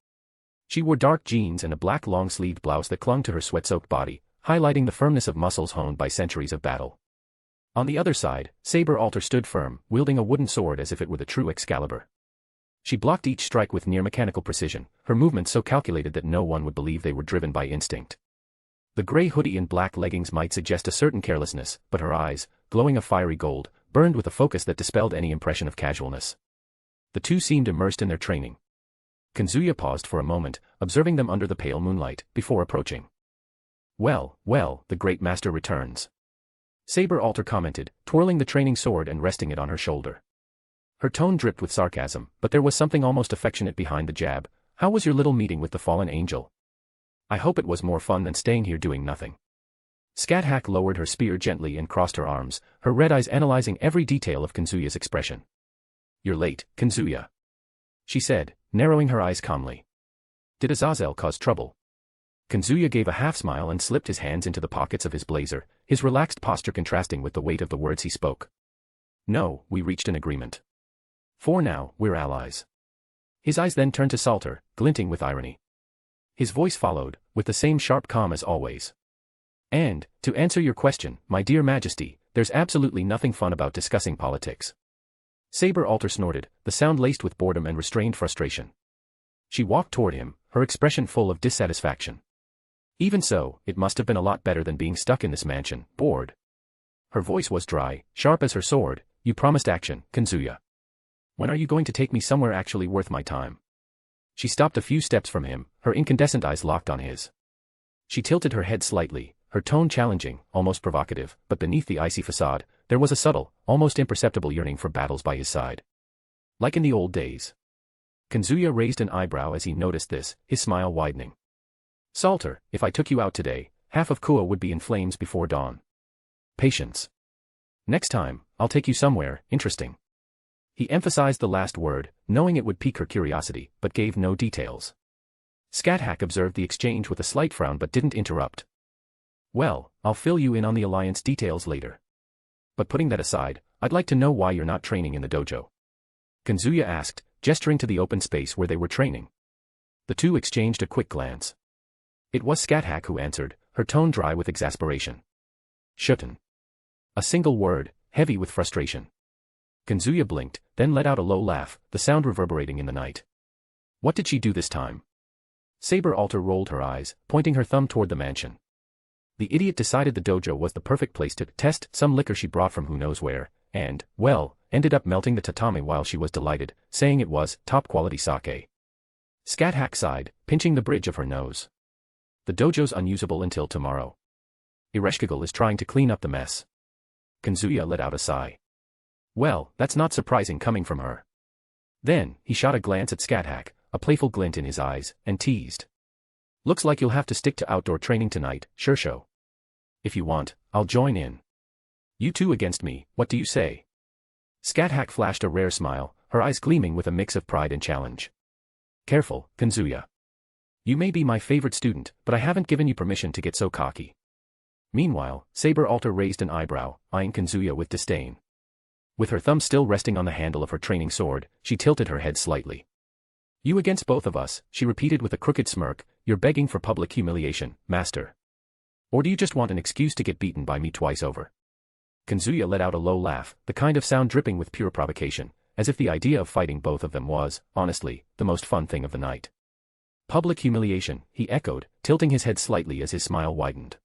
Speaker 3: She wore dark jeans and a black long-sleeved blouse that clung to her sweat-soaked body, highlighting the firmness of muscles honed by centuries of battle. On the other side, Saber Alter stood firm, wielding a wooden sword as if it were the true Excalibur. She blocked each strike with near-mechanical precision, her movements so calculated that no one would believe they were driven by instinct. The gray hoodie and black leggings might suggest a certain carelessness, but her eyes, glowing a fiery gold, burned with a focus that dispelled any impression of casualness. The two seemed immersed in their training. Kazuya paused for a moment, observing them under the pale moonlight, before approaching. Well, the great master returns. Saber Alter commented, twirling the training sword and resting it on her shoulder. Her tone dripped with sarcasm, but there was something almost affectionate behind the jab. How was your little meeting with the fallen angel? I hope it was more fun than staying here doing nothing. Scathach lowered her spear gently and crossed her arms, her red eyes analyzing every detail of Kazuya's expression. You're late, Kazuya, she said, narrowing her eyes calmly. Did Azazel cause trouble? Kazuya gave a half-smile and slipped his hands into the pockets of his blazer, his relaxed posture contrasting with the weight of the words he spoke. No, we reached an agreement. For now, we're allies. His eyes then turned to Salter, glinting with irony. His voice followed, with the same sharp calm as always. And, to answer your question, my dear Majesty, there's absolutely nothing fun about discussing politics. Saber Alter snorted, the sound laced with boredom and restrained frustration. She walked toward him, her expression full of dissatisfaction. Even so, it must have been a lot better than being stuck in this mansion, bored. Her voice was dry, sharp as her sword. You promised action, Kazuya. When are you going to take me somewhere actually worth my time? She stopped a few steps from him, her incandescent eyes locked on his. She tilted her head slightly, her tone challenging, almost provocative, but beneath the icy facade, there was a subtle, almost imperceptible yearning for battles by his side. Like in the old days. Kazuya raised an eyebrow as he noticed this, his smile widening. Salter, if I took you out today, half of Kuoh would be in flames before dawn. Patience. Next time, I'll take you somewhere interesting. He emphasized the last word, knowing it would pique her curiosity, but gave no details. Scathach observed the exchange with a slight frown but didn't interrupt. Well, I'll fill you in on the alliance details later. But putting that aside, I'd like to know why you're not training in the dojo. Kazuya asked, gesturing to the open space where they were training. The two exchanged a quick glance. It was Sirzechs who answered, her tone dry with exasperation. Shutten. A single word, heavy with frustration. Kazuya blinked, then let out a low laugh, the sound reverberating in the night. What did she do this time? Saber Alter rolled her eyes, pointing her thumb toward the mansion. The idiot decided the dojo was the perfect place to test some liquor she brought from who knows where, and, well, ended up melting the tatami while she was delighted, saying it was top-quality sake. Sirzechs sighed, pinching the bridge of her nose. The dojo's unusable until tomorrow. Ereshkigal is trying to clean up the mess. Kazuya let out a sigh. Well, that's not surprising coming from her. Then, he shot a glance at Sirzechs, a playful glint in his eyes, and teased. Looks like you'll have to stick to outdoor training tonight, Shirsho. If you want, I'll join in. You two against me, what do you say? Sirzechs flashed a rare smile, her eyes gleaming with a mix of pride and challenge. Careful, Kazuya. You may be my favorite student, but I haven't given you permission to get so cocky. Meanwhile, Saber Alter raised an eyebrow, eyeing Kazuya with disdain. With her thumb still resting on the handle of her training sword, she tilted her head slightly. You against both of us, she repeated with a crooked smirk, you're begging for public humiliation, master. Or do you just want an excuse to get beaten by me twice over? Kazuya let out a low laugh, the kind of sound dripping with pure provocation, as if the idea of fighting both of them was, honestly, the most fun thing of the night. Public humiliation, he echoed, tilting his head slightly as his smile widened.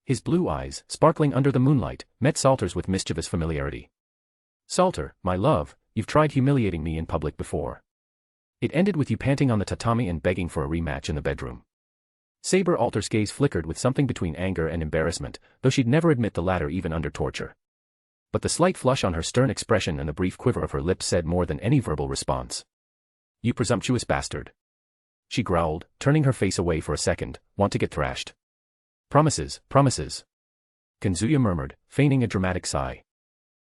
Speaker 3: His blue eyes, sparkling under the moonlight, met Salter's with mischievous familiarity. Salter, my love, you've tried humiliating me in public before. It ended with you panting on the tatami and begging for a rematch in the bedroom. Saber Alter's gaze flickered with something between anger and embarrassment, though she'd never admit the latter even under torture. But the slight flush on her stern expression and the brief quiver of her lips said more than any verbal response. You presumptuous bastard. She growled, turning her face away for a second, want to get thrashed. Promises, promises. Kazuya murmured, feigning a dramatic sigh.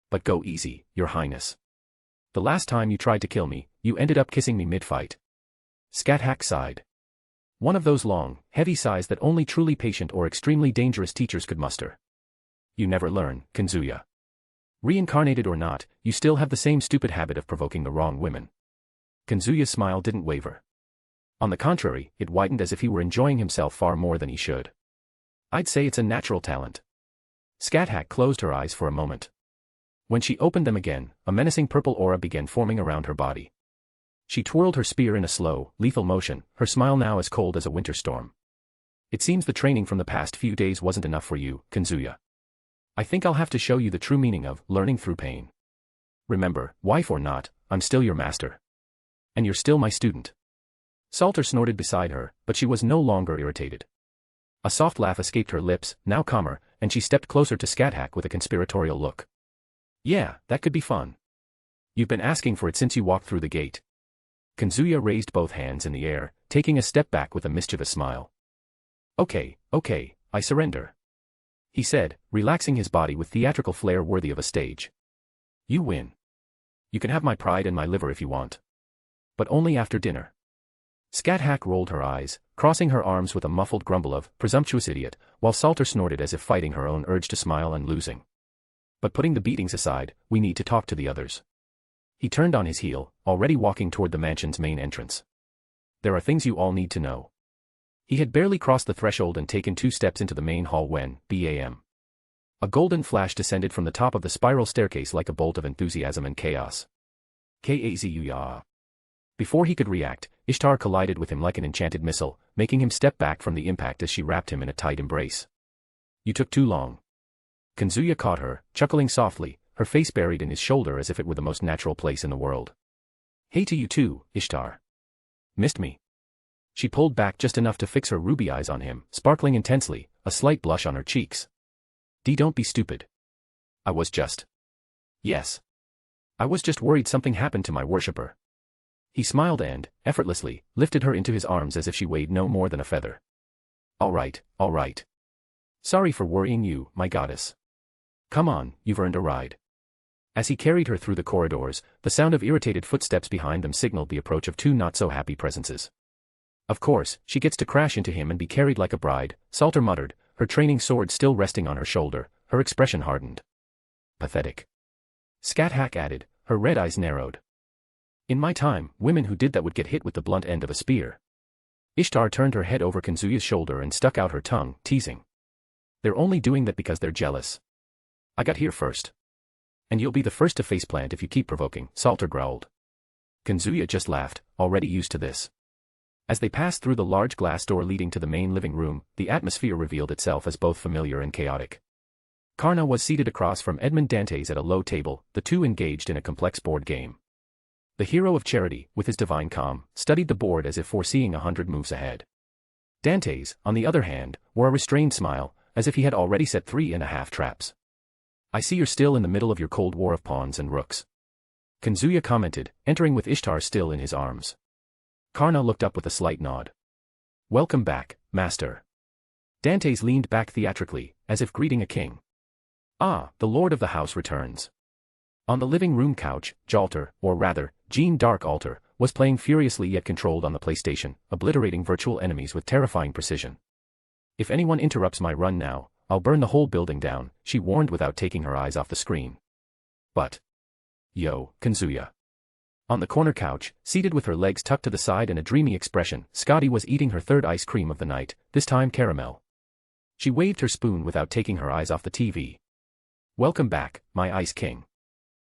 Speaker 3: But go easy, your highness. The last time you tried to kill me, you ended up kissing me mid-fight. Sirzechs sighed. One of those long, heavy sighs that only truly patient or extremely dangerous teachers could muster. You never learn, Kazuya. Reincarnated or not, you still have the same stupid habit of provoking the wrong women. Kazuya's smile didn't waver. On the contrary, it widened as if he were enjoying himself far more than he should. I'd say it's a natural talent. Sirzechs closed her eyes for a moment. When she opened them again, a menacing purple aura began forming around her body. She twirled her spear in a slow, lethal motion, her smile now as cold as a winter storm. It seems the training from the past few days wasn't enough for you, Kazuya. I think I'll have to show you the true meaning of learning through pain. Remember, wife or not, I'm still your master. And you're still my student. Salter snorted beside her, but she was no longer irritated. A soft laugh escaped her lips, now calmer, and she stepped closer to Sirzechs with a conspiratorial look. Yeah, that could be fun. You've been asking for it since you walked through the gate. Kazuya raised both hands in the air, taking a step back with a mischievous smile. Okay, I surrender. He said, relaxing his body with theatrical flair worthy of a stage. You win. You can have my pride and my liver if you want. But only after dinner. Sirzechs rolled her eyes, crossing her arms with a muffled grumble of, presumptuous idiot, while Salter snorted as if fighting her own urge to smile and losing. But putting the beatings aside, we need to talk to the others. He turned on his heel, already walking toward the mansion's main entrance. There are things you all need to know. He had barely crossed the threshold and taken 2 steps into the main hall when, bam. A golden flash descended from the top of the spiral staircase like a bolt of enthusiasm and chaos. Kazuya. Before he could react, Ishtar collided with him like an enchanted missile, making him step back from the impact as she wrapped him in a tight embrace. You took too long. Kazuya caught her, chuckling softly, her face buried in his shoulder as if it were the most natural place in the world. Hey to you too, Ishtar. Missed me? She pulled back just enough to fix her ruby eyes on him, sparkling intensely, a slight blush on her cheeks. Don't be stupid. I was just. Yes. I was just worried something happened to my worshipper. He smiled and, effortlessly, lifted her into his arms as if she weighed no more than a feather. All right. Sorry for worrying you, my goddess. Come on, you've earned a ride. As he carried her through the corridors, the sound of irritated footsteps behind them signaled the approach of 2 not-so-happy presences. Of course, she gets to crash into him and be carried like a bride, Salter muttered, her training sword still resting on her shoulder, her expression hardened. Pathetic. Sirzechs added, her red eyes narrowed. In my time, women who did that would get hit with the blunt end of a spear. Ishtar turned her head over Kazuya's shoulder and stuck out her tongue, teasing. They're only doing that because they're jealous. I got here first. And you'll be the first to faceplant if you keep provoking, Salter growled. Kazuya just laughed, already used to this. As they passed through the large glass door leading to the main living room, the atmosphere revealed itself as both familiar and chaotic. Karna was seated across from Edmond Dantes at a low table, the two engaged in a complex board game. The hero of charity, with his divine calm, studied the board as if foreseeing 100 moves ahead. Dantes, on the other hand, wore a restrained smile, as if he had already set 3.5 traps. I see you're still in the middle of your cold war of pawns and rooks. Kazuya commented, entering with Ishtar still in his arms. Karna looked up with a slight nod. Welcome back, master. Dantes leaned back theatrically, as if greeting a king. Ah, the lord of the house returns. On the living room couch, Jalter, or rather, Jean Dark Alter, was playing furiously yet controlled on the PlayStation, obliterating virtual enemies with terrifying precision. If anyone interrupts my run now, I'll burn the whole building down, she warned without taking her eyes off the screen. But. Yo, Kazuya. On the corner couch, seated with her legs tucked to the side and a dreamy expression, Scotty was eating her third ice cream of the night, this time caramel. She waved her spoon without taking her eyes off the TV. Welcome back, my ice king.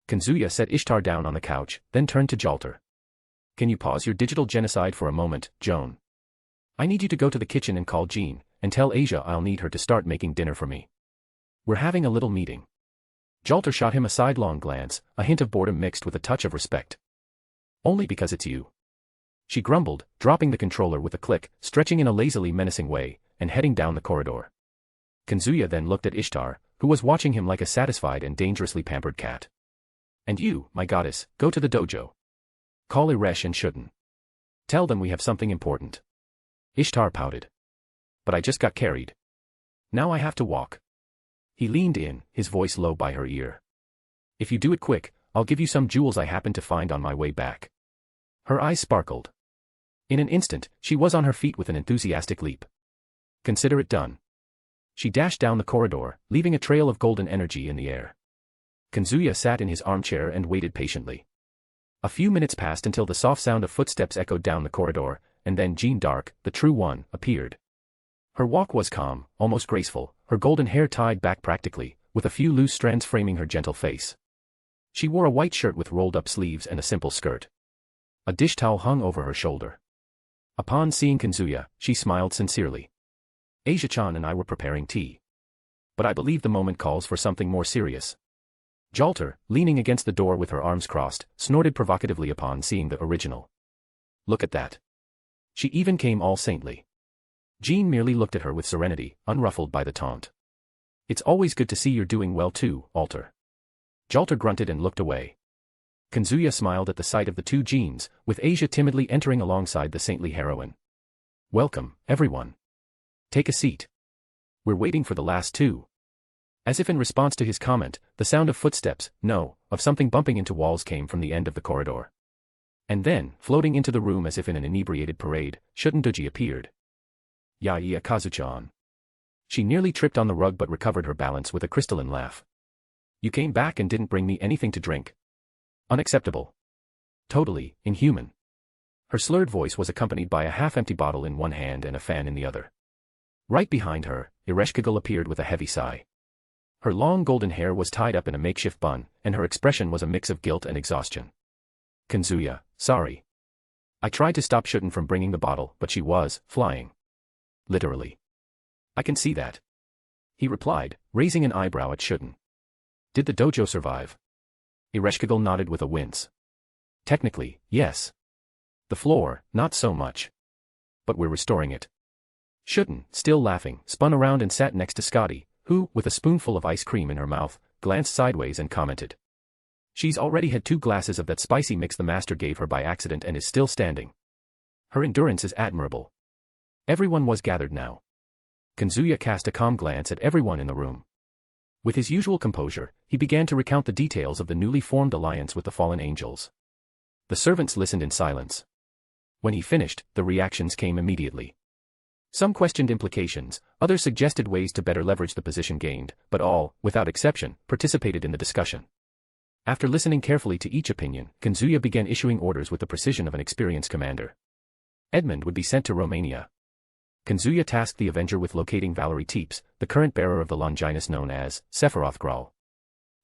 Speaker 3: Kazuya set Ishtar down on the couch, then turned to Jalter. Can you pause your digital genocide for a moment, Joan? I need you to go to the kitchen and call Jean, and tell Asia I'll need her to start making dinner for me. We're having a little meeting. Jalter shot him a sidelong glance, a hint of boredom mixed with a touch of respect. Only because it's you. She grumbled, dropping the controller with a click, stretching in a lazily menacing way, and heading down the corridor. Kazuya then looked at Ishtar, who was watching him like a satisfied and dangerously pampered cat. And you, my goddess, go to the dojo. Call Iresh and Shuden. Tell them we have something important. Ishtar pouted. But I just got carried. Now I have to walk. He leaned in, his voice low by her ear. If you do it quick, I'll give you some jewels I happened to find on my way back. Her eyes sparkled. In an instant, she was on her feet with an enthusiastic leap. Consider it done. She dashed down the corridor, leaving a trail of golden energy in the air. Kazuya sat in his armchair and waited patiently. A few minutes passed until the soft sound of footsteps echoed down the corridor, and then Jean Dark, the true one, appeared. Her walk was calm, almost graceful, her golden hair tied back practically, with a few loose strands framing her gentle face. She wore a white shirt with rolled-up sleeves and a simple skirt. A dish towel hung over her shoulder. Upon seeing Kazuya, she smiled sincerely. Asia-chan and I were preparing tea. But I believe the moment calls for something more serious. Jalter, leaning against the door with her arms crossed, snorted provocatively upon seeing the original. Look at that. She even came all saintly. Jean merely looked at her with serenity, unruffled by the taunt. It's always good to see you're doing well too, Alter. Jalter grunted and looked away. Kazuya smiled at the sight of the two Jeans, with Asia timidly entering alongside the saintly heroine. Welcome, everyone. Take a seat. We're waiting for the last two. As if in response to his comment, the sound of footsteps, no, of something bumping into walls came from the end of the corridor. And then, floating into the room as if in an inebriated parade, Shutendoji appeared. Yaya Kazuchan. She nearly tripped on the rug but recovered her balance with a crystalline laugh. You came back and didn't bring me anything to drink. Unacceptable. Totally inhuman. Her slurred voice was accompanied by a half-empty bottle in one hand and a fan in the other. Right behind her, Ereshkigal appeared with a heavy sigh. Her long golden hair was tied up in a makeshift bun, and her expression was a mix of guilt and exhaustion. Kazuya, sorry. I tried to stop Shuten from bringing the bottle, but she was flying. Literally. I can see that. He replied, raising an eyebrow at Shuten. Did the dojo survive? Ereshkigal nodded with a wince. Technically, yes. The floor, not so much. But we're restoring it. Shuten, still laughing, spun around and sat next to Scotty, who, with a spoonful of ice cream in her mouth, glanced sideways and commented. She's already had 2 glasses of that spicy mix the master gave her by accident and is still standing. Her endurance is admirable. Everyone was gathered now. Kazuya cast a calm glance at everyone in the room. With his usual composure, he began to recount the details of the newly formed alliance with the fallen angels. The servants listened in silence. When he finished, the reactions came immediately. Some questioned implications, others suggested ways to better leverage the position gained, but all, without exception, participated in the discussion. After listening carefully to each opinion, Kazuya began issuing orders with the precision of an experienced commander. Edmund would be sent to Romania. Kazuya tasked the Avenger with locating Valerie Teeps, the current bearer of the Longinus known as Sephiroth Graal.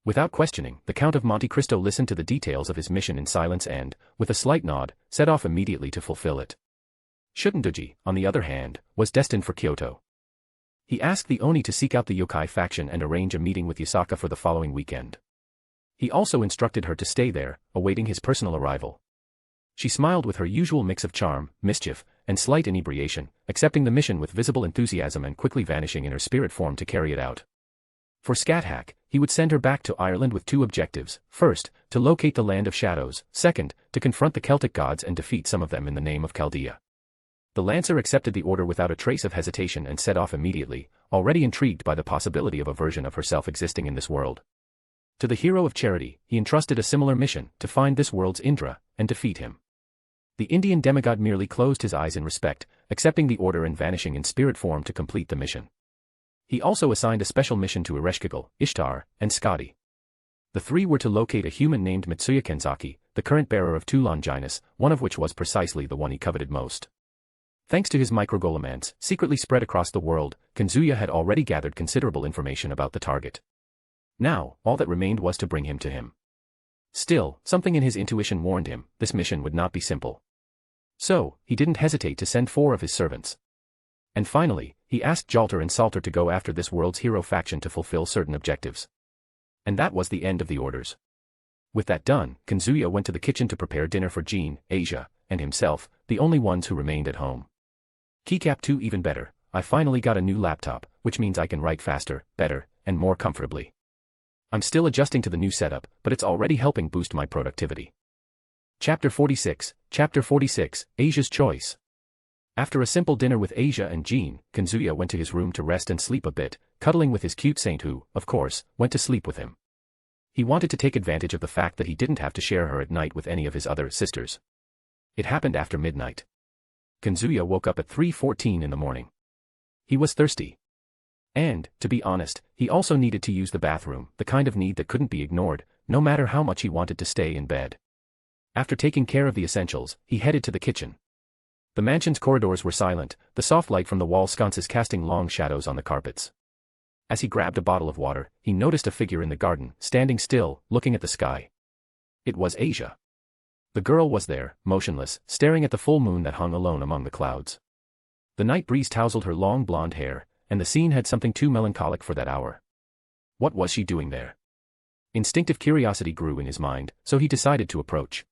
Speaker 3: Without questioning, the Count of Monte Cristo listened to the details of his mission in silence and, with a slight nod, set off immediately to fulfill it. Shutendoji, on the other hand, was destined for Kyoto. He asked the Oni to seek out the yokai faction and arrange a meeting with Yasaka for the following weekend. He also instructed her to stay there, awaiting his personal arrival. She smiled with her usual mix of charm, mischief, and slight inebriation, accepting the mission with visible enthusiasm and quickly vanishing in her spirit form to carry it out. For Scathack, he would send her back to Ireland with two objectives: first, to locate the Land of Shadows; second, to confront the Celtic gods and defeat some of them in the name of Chaldea. The Lancer accepted the order without a trace of hesitation and set off immediately, already intrigued by the possibility of a version of herself existing in this world. To the hero of charity, he entrusted a similar mission: to find this world's Indra, and defeat him. The Indian demigod merely closed his eyes in respect, accepting the order and vanishing in spirit form to complete the mission. He also assigned a special mission to Ereshkigal, Ishtar, and Skadi. The three were to locate a human named Mitsuya Kenzaki, the current bearer of two Longinus, one of which was precisely the one he coveted most. Thanks to his microgolemance, secretly spread across the world, Kazuya had already gathered considerable information about the target. Now, all that remained was to bring him to him. Still, something in his intuition warned him, this mission would not be simple. So, he didn't hesitate to send 4 of his servants. And finally, he asked Jalter and Salter to go after this world's hero faction to fulfill certain objectives. And that was the end of the orders. With that done, Kazuya went to the kitchen to prepare dinner for Jean, Asia, and himself, the only ones who remained at home. Keycap 2 even better, I finally got a new laptop, which means I can write faster, better, and more comfortably. I'm still adjusting to the new setup, but it's already helping boost my productivity. Chapter 46, Asia's Choice. After a simple dinner with Asia and Jean, Kazuya went to his room to rest and sleep a bit, cuddling with his cute saint who, of course, went to sleep with him. He wanted to take advantage of the fact that he didn't have to share her at night with any of his other sisters. It happened after midnight. Kazuya woke up at 3:14 in the morning. He was thirsty. And, to be honest, he also needed to use the bathroom, the kind of need that couldn't be ignored, no matter how much he wanted to stay in bed. After taking care of the essentials, he headed to the kitchen. The mansion's corridors were silent, the soft light from the wall sconces casting long shadows on the carpets. As he grabbed a bottle of water, he noticed a figure in the garden, standing still, looking at the sky. It was Asia. The girl was there, motionless, staring at the full moon that hung alone among the clouds. The night breeze tousled her long blonde hair, and the scene had something too melancholic for that hour. What was she doing there? Instinctive curiosity grew in his mind, so he decided to approach.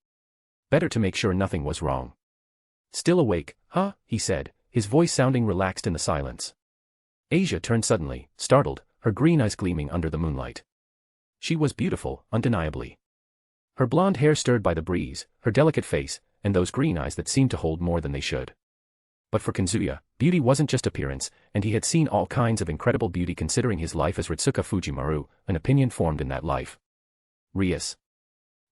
Speaker 3: Better to make sure nothing was wrong. Still awake, huh? He said, his voice sounding relaxed in the silence. Asia turned suddenly, startled, her green eyes gleaming under the moonlight. She was beautiful, undeniably. Her blonde hair stirred by the breeze, her delicate face, and those green eyes that seemed to hold more than they should. But for Kazuya, beauty wasn't just appearance, and he had seen all kinds of incredible beauty considering his life as Ritsuka Fujimaru, an opinion formed in that life. Rias.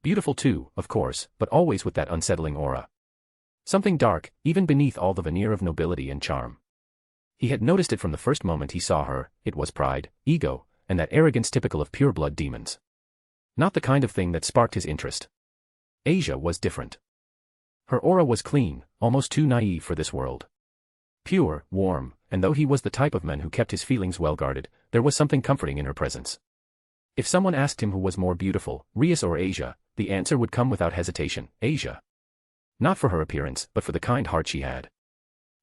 Speaker 3: Beautiful too, of course, but always with that unsettling aura. Something dark, even beneath all the veneer of nobility and charm. He had noticed it from the first moment he saw her. It was pride, ego, and that arrogance typical of pure-blood demons. Not the kind of thing that sparked his interest. Asia was different. Her aura was clean, almost too naive for this world. Pure, warm, and though he was the type of man who kept his feelings well guarded, there was something comforting in her presence. If someone asked him who was more beautiful, Rias or Asia, the answer would come without hesitation: Asia. Not for her appearance, but for the kind heart she had.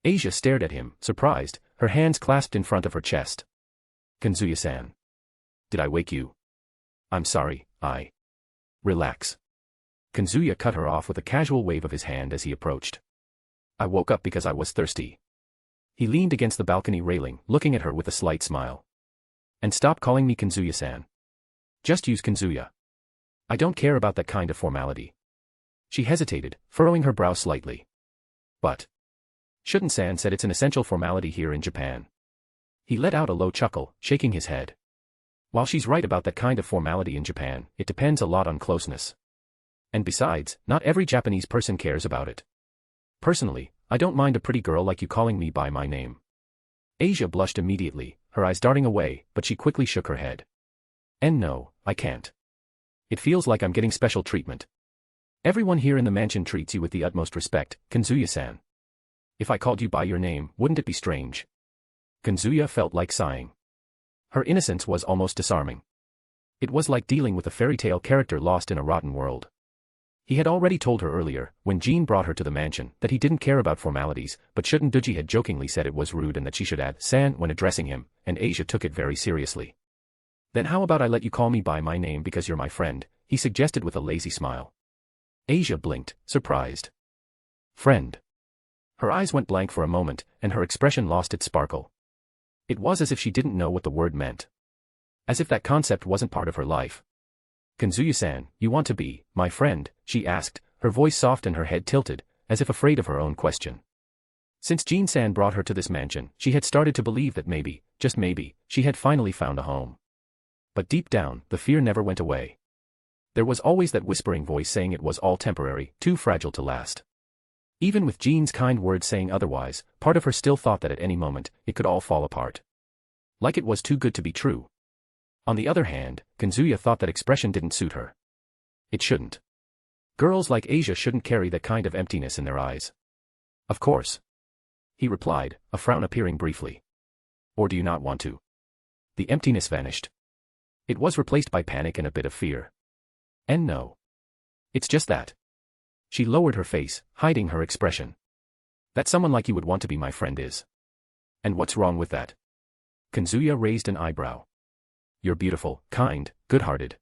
Speaker 3: Asia stared at him, surprised, her hands clasped in front of her chest. Kazuya-san. Did I wake you? I'm sorry, Relax. Kazuya cut her off with a casual wave of his hand as he approached. I woke up because I was thirsty. He leaned against the balcony railing, looking at her with a slight smile. And stop calling me Kazuya-san. Just use Kazuya. I don't care about that kind of formality. She hesitated, furrowing her brow slightly. But Shuten-san said it's an essential formality here in Japan. He let out a low chuckle, shaking his head. While she's right about that kind of formality in Japan, it depends a lot on closeness. And besides, not every Japanese person cares about it. Personally, I don't mind a pretty girl like you calling me by my name. Asia blushed immediately, her eyes darting away, but she quickly shook her head. And no, I can't. It feels like I'm getting special treatment. Everyone here in the mansion treats you with the utmost respect, Kazuya-san. If I called you by your name, wouldn't it be strange? Kazuya felt like sighing. Her innocence was almost disarming. It was like dealing with a fairy tale character lost in a rotten world. He had already told her earlier, when Jean brought her to the mansion, that he didn't care about formalities, but Shunduji had jokingly said it was rude and that she should add "san" when addressing him, and Asia took it very seriously. Then how about I let you call me by my name because you're my friend, he suggested with a lazy smile. Asia blinked, surprised. Friend. Her eyes went blank for a moment, and her expression lost its sparkle. It was as if she didn't know what the word meant. As if that concept wasn't part of her life. Kazuya-san, you want to be my friend, she asked, her voice soft and her head tilted, as if afraid of her own question. Since Jean-san brought her to this mansion, she had started to believe that maybe, just maybe, she had finally found a home. But deep down, the fear never went away. There was always that whispering voice saying it was all temporary, too fragile to last. Even with Jean's kind words saying otherwise, part of her still thought that at any moment, it could all fall apart. Like it was too good to be true. On the other hand, Kazuya thought that expression didn't suit her. It shouldn't. Girls like Asia shouldn't carry that kind of emptiness in their eyes. Of course. He replied, a frown appearing briefly. Or do you not want to? The emptiness vanished. It was replaced by panic and a bit of fear. And no. It's just that. She lowered her face, hiding her expression. That someone like you would want to be my friend is. And what's wrong with that? Kazuya raised an eyebrow. You're beautiful, kind, good-hearted.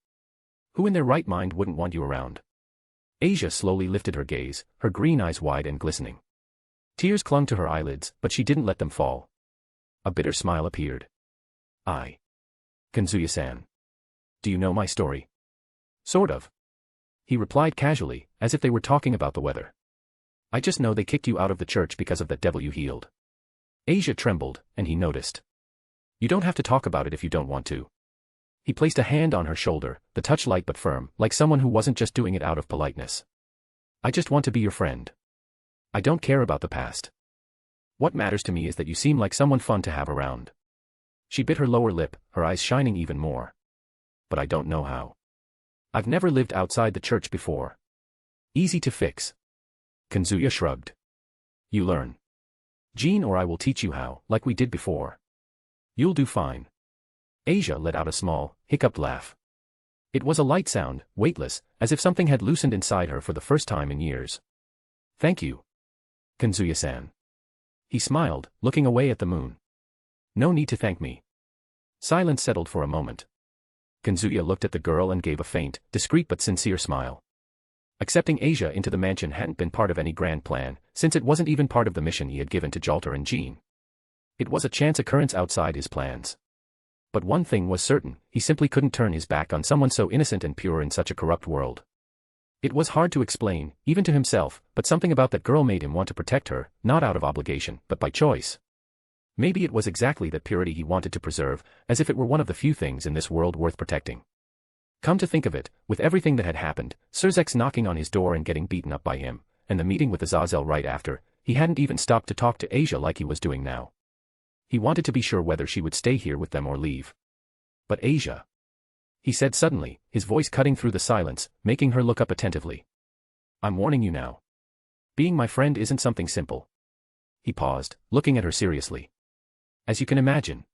Speaker 3: Who in their right mind wouldn't want you around? Asia slowly lifted her gaze, her green eyes wide and glistening. Tears clung to her eyelids, but she didn't let them fall. A bitter smile appeared. Kazuya-san. Do you know my story? Sort of. He replied casually, as if they were talking about the weather. I just know they kicked you out of the church because of that devil you healed. Asia trembled, and he noticed. You don't have to talk about it if you don't want to. He placed a hand on her shoulder, the touch light but firm, like someone who wasn't just doing it out of politeness. I just want to be your friend. I don't care about the past. What matters to me is that you seem like someone fun to have around. She bit her lower lip, her eyes shining even more. But I don't know how. I've never lived outside the church before. Easy to fix. Kazuya shrugged. You learn. Jean or I will teach you how, like we did before. You'll do fine. Asia let out a small, hiccuped laugh. It was a light sound, weightless, as if something had loosened inside her for the first time in years. Thank you. Kazuya-san. He smiled, looking away at the moon. No need to thank me. Silence settled for a moment. Kazuya looked at the girl and gave a faint, discreet but sincere smile. Accepting Asia into the mansion hadn't been part of any grand plan, since it wasn't even part of the mission he had given to Jalter and Jean. It was a chance occurrence outside his plans. But one thing was certain, he simply couldn't turn his back on someone so innocent and pure in such a corrupt world. It was hard to explain, even to himself, but something about that girl made him want to protect her, not out of obligation, but by choice. Maybe it was exactly that purity he wanted to preserve, as if it were one of the few things in this world worth protecting. Come to think of it, with everything that had happened, Sirzechs knocking on his door and getting beaten up by him, and the meeting with Azazel right after, he hadn't even stopped to talk to Asia like he was doing now. He wanted to be sure whether she would stay here with them or leave. But Asia, he said suddenly, his voice cutting through the silence, making her look up attentively. I'm warning you now. Being my friend isn't something simple. He paused, looking at her seriously. As you can imagine,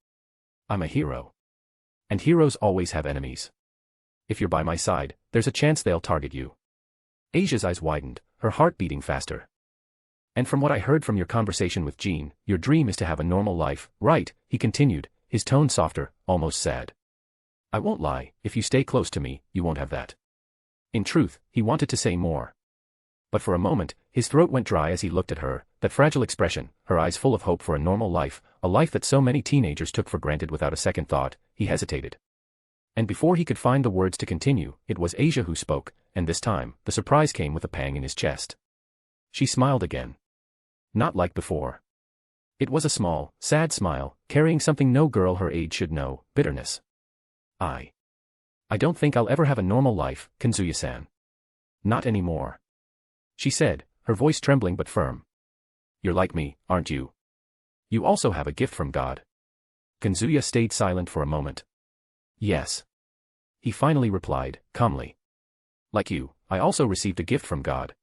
Speaker 3: I'm a hero. And heroes always have enemies. If you're by my side, there's a chance they'll target you. Asia's eyes widened, her heart beating faster. And from what I heard from your conversation with Jean, your dream is to have a normal life, right? He continued, his tone softer, almost sad. I won't lie, if you stay close to me, you won't have that. In truth, he wanted to say more. But for a moment, his throat went dry as he looked at her, that fragile expression, her eyes full of hope for a normal life, a life that so many teenagers took for granted without a second thought. He hesitated. And before he could find the words to continue, it was Asia who spoke, and this time, the surprise came with a pang in his chest. She smiled again. Not like before. It was a small, sad smile, carrying something no girl her age should know, bitterness. I don't think I'll ever have a normal life, Kazuya-san. Not anymore. She said, her voice trembling but firm. You're like me, aren't you? You also have a gift from God. Kazuya stayed silent for a moment. Yes. He finally replied, calmly. Like you, I also received a gift from God.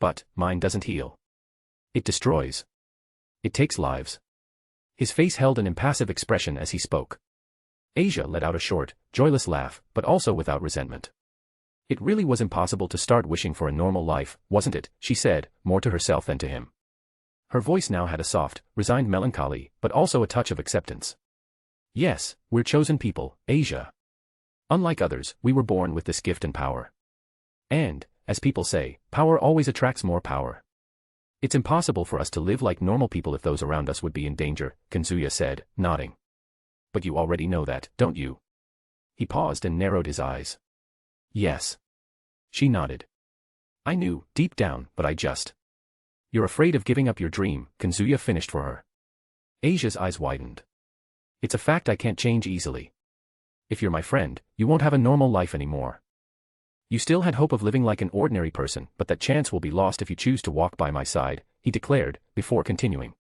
Speaker 3: But, mine doesn't heal. It destroys. It takes lives. His face held an impassive expression as he spoke. Asia let out a short, joyless laugh, but also without resentment. It really was impossible to start wishing for a normal life, wasn't it, she said, more to herself than to him. Her voice now had a soft, resigned melancholy, but also a touch of acceptance. Yes, we're chosen people, Asia. Unlike others, we were born with this gift and power. And, as people say, power always attracts more power. It's impossible for us to live like normal people if those around us would be in danger, Kazuya said, nodding. But you already know that, don't you? He paused and narrowed his eyes. Yes. She nodded. I knew, deep down, but I just... You're afraid of giving up your dream, Kazuya finished for her. Asia's eyes widened. It's a fact I can't change easily. If you're my friend, you won't have a normal life anymore. You still had hope of living like an ordinary person, but that chance will be lost if you choose to walk by my side, he declared, before continuing.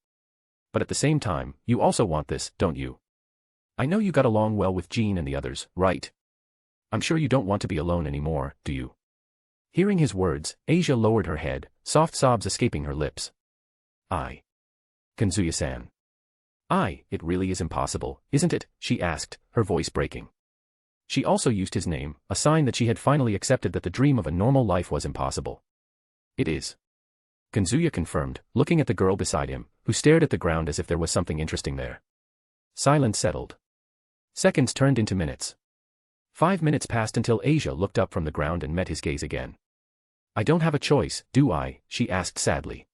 Speaker 3: But at the same time, you also want this, don't you? I know you got along well with Jean and the others, right? I'm sure you don't want to be alone anymore, do you? Hearing his words, Asia lowered her head, soft sobs escaping her lips. Kazuya-san. It really is impossible, isn't it? She asked, her voice breaking. She also used his name, a sign that she had finally accepted that the dream of a normal life was impossible. It is. Kazuya confirmed, looking at the girl beside him, who stared at the ground as if there was something interesting there. Silence settled. Seconds turned into minutes. 5 minutes passed until Asia looked up from the ground and met his gaze again. I don't have a choice, do I? She asked sadly.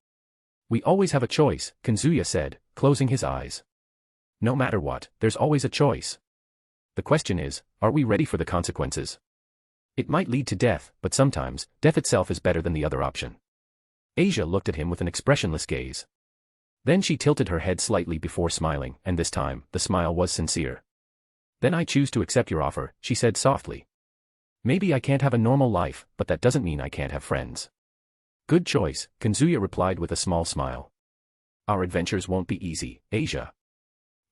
Speaker 3: We always have a choice, Kazuya said, closing his eyes. No matter what, there's always a choice. The question is, are we ready for the consequences? It might lead to death, but sometimes, death itself is better than the other option. Asia looked at him with an expressionless gaze. Then she tilted her head slightly before smiling, and this time, the smile was sincere. Then I choose to accept your offer, she said softly. Maybe I can't have a normal life, but that doesn't mean I can't have friends. Good choice, Kazuya replied with a small smile. Our adventures won't be easy, Asia.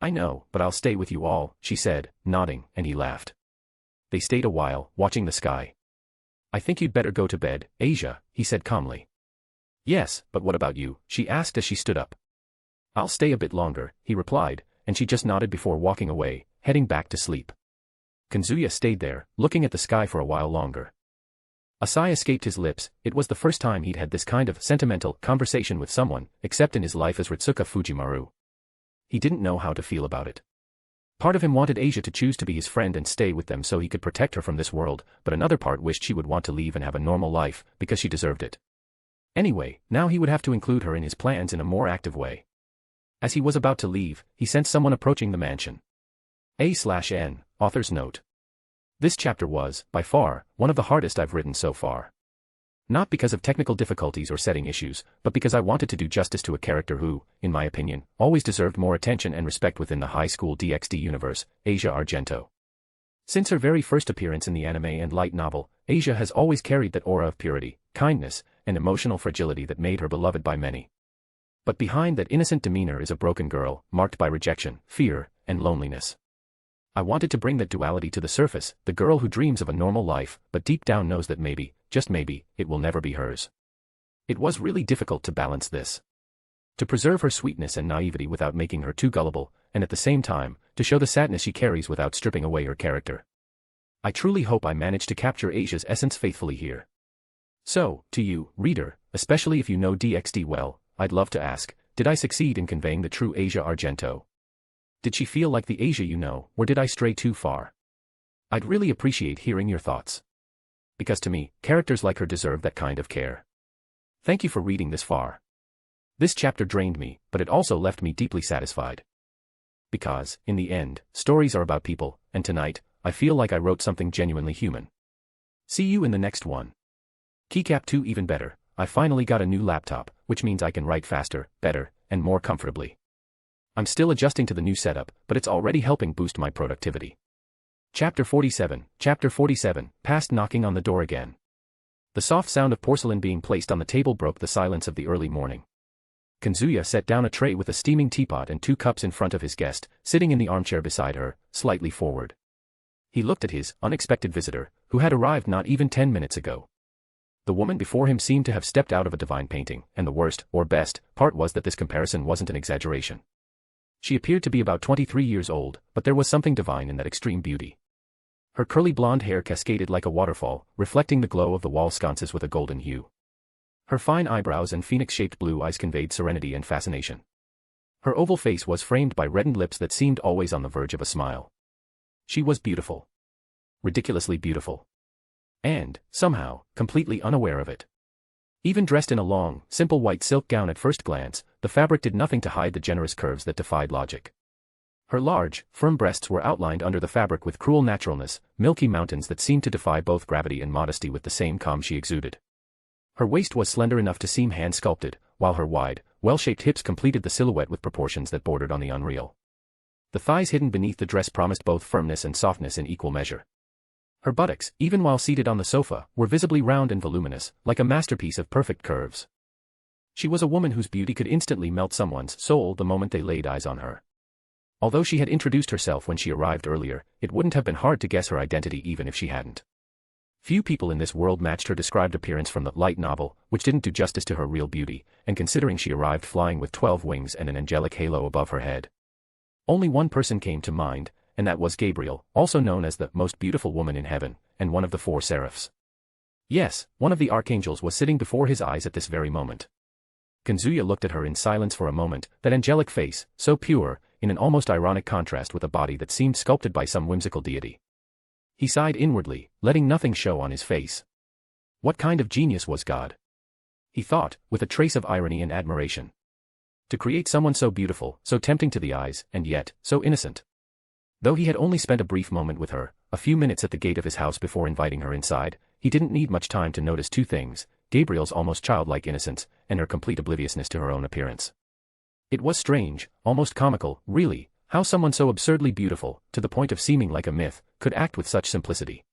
Speaker 3: I know, but I'll stay with you all, she said, nodding, and he laughed. They stayed a while, watching the sky. I think you'd better go to bed, Asia, he said calmly. Yes, but what about you? She asked as she stood up. I'll stay a bit longer, he replied, and she just nodded before walking away, heading back to sleep. Kazuya stayed there, looking at the sky for a while longer. A sigh escaped his lips. It was the first time he'd had this kind of sentimental conversation with someone, except in his life as Ritsuka Fujimaru. He didn't know how to feel about it. Part of him wanted Asia to choose to be his friend and stay with them so he could protect her from this world, but another part wished she would want to leave and have a normal life, because she deserved it. Anyway, now he would have to include her in his plans in a more active way. As he was about to leave, he sensed someone approaching the mansion. A/N, author's note. This chapter was, by far, one of the hardest I've written so far. Not because of technical difficulties or setting issues, but because I wanted to do justice to a character who, in my opinion, always deserved more attention and respect within the High School DxD universe, Asia Argento. Since her very first appearance in the anime and light novel, Asia has always carried that aura of purity, kindness, and emotional fragility that made her beloved by many. But behind that innocent demeanor is a broken girl, marked by rejection, fear, and loneliness. I wanted to bring that duality to the surface, the girl who dreams of a normal life, but deep down knows that maybe, just maybe, it will never be hers. It was really difficult to balance this. To preserve her sweetness and naivety without making her too gullible, and at the same time, to show the sadness she carries without stripping away her character. I truly hope I managed to capture Asia's essence faithfully here. So, to you, reader, especially if you know DxD well, I'd love to ask, did I succeed in conveying the true Asia Argento? Did she feel like the Asia you know, or did I stray too far? I'd really appreciate hearing your thoughts. Because to me, characters like her deserve that kind of care. Thank you for reading this far. This chapter drained me, but it also left me deeply satisfied. Because, in the end, stories are about people, and tonight, I feel like I wrote something genuinely human. See you in the next one. Keycap 2 even better, I finally got a new laptop, which means I can write faster, better, and more comfortably. I'm still adjusting to the new setup, but it's already helping boost my productivity. Chapter 47, past knocking on the door again. The soft sound of porcelain being placed on the table broke the silence of the early morning. Kazuya set down a tray with a steaming teapot and 2 cups in front of his guest, sitting in the armchair beside her, slightly forward. He looked at his unexpected visitor, who had arrived not even 10 minutes ago. The woman before him seemed to have stepped out of a divine painting, and the worst, or best, part was that this comparison wasn't an exaggeration. She appeared to be about 23 years old, but there was something divine in that extreme beauty. Her curly blonde hair cascaded like a waterfall, reflecting the glow of the wall sconces with a golden hue. Her fine eyebrows and phoenix-shaped blue eyes conveyed serenity and fascination. Her oval face was framed by reddened lips that seemed always on the verge of a smile. She was beautiful. Ridiculously beautiful. And, somehow, completely unaware of it. Even dressed in a long, simple white silk gown at first glance, the fabric did nothing to hide the generous curves that defied logic. Her large, firm breasts were outlined under the fabric with cruel naturalness, milky mountains that seemed to defy both gravity and modesty with the same calm she exuded. Her waist was slender enough to seem hand-sculpted, while her wide, well-shaped hips completed the silhouette with proportions that bordered on the unreal. The thighs hidden beneath the dress promised both firmness and softness in equal measure. Her buttocks, even while seated on the sofa, were visibly round and voluminous, like a masterpiece of perfect curves. She was a woman whose beauty could instantly melt someone's soul the moment they laid eyes on her. Although she had introduced herself when she arrived earlier, it wouldn't have been hard to guess her identity even if she hadn't. Few people in this world matched her described appearance from the light novel, which didn't do justice to her real beauty, and considering she arrived flying with 12 wings and an angelic halo above her head. Only one person came to mind, and that was Gabriel, also known as the most beautiful woman in heaven, and one of the 4 seraphs. Yes, one of the archangels was sitting before his eyes at this very moment. Kazuya looked at her in silence for a moment, that angelic face, so pure, in an almost ironic contrast with a body that seemed sculpted by some whimsical deity. He sighed inwardly, letting nothing show on his face. What kind of genius was God? He thought, with a trace of irony and admiration. To create someone so beautiful, so tempting to the eyes, and yet, so innocent. Though he had only spent a brief moment with her, a few minutes at the gate of his house before inviting her inside, he didn't need much time to notice 2 things, Gabriel's almost childlike innocence, and her complete obliviousness to her own appearance. It was strange, almost comical, really, how someone so absurdly beautiful, to the point of seeming like a myth, could act with such simplicity.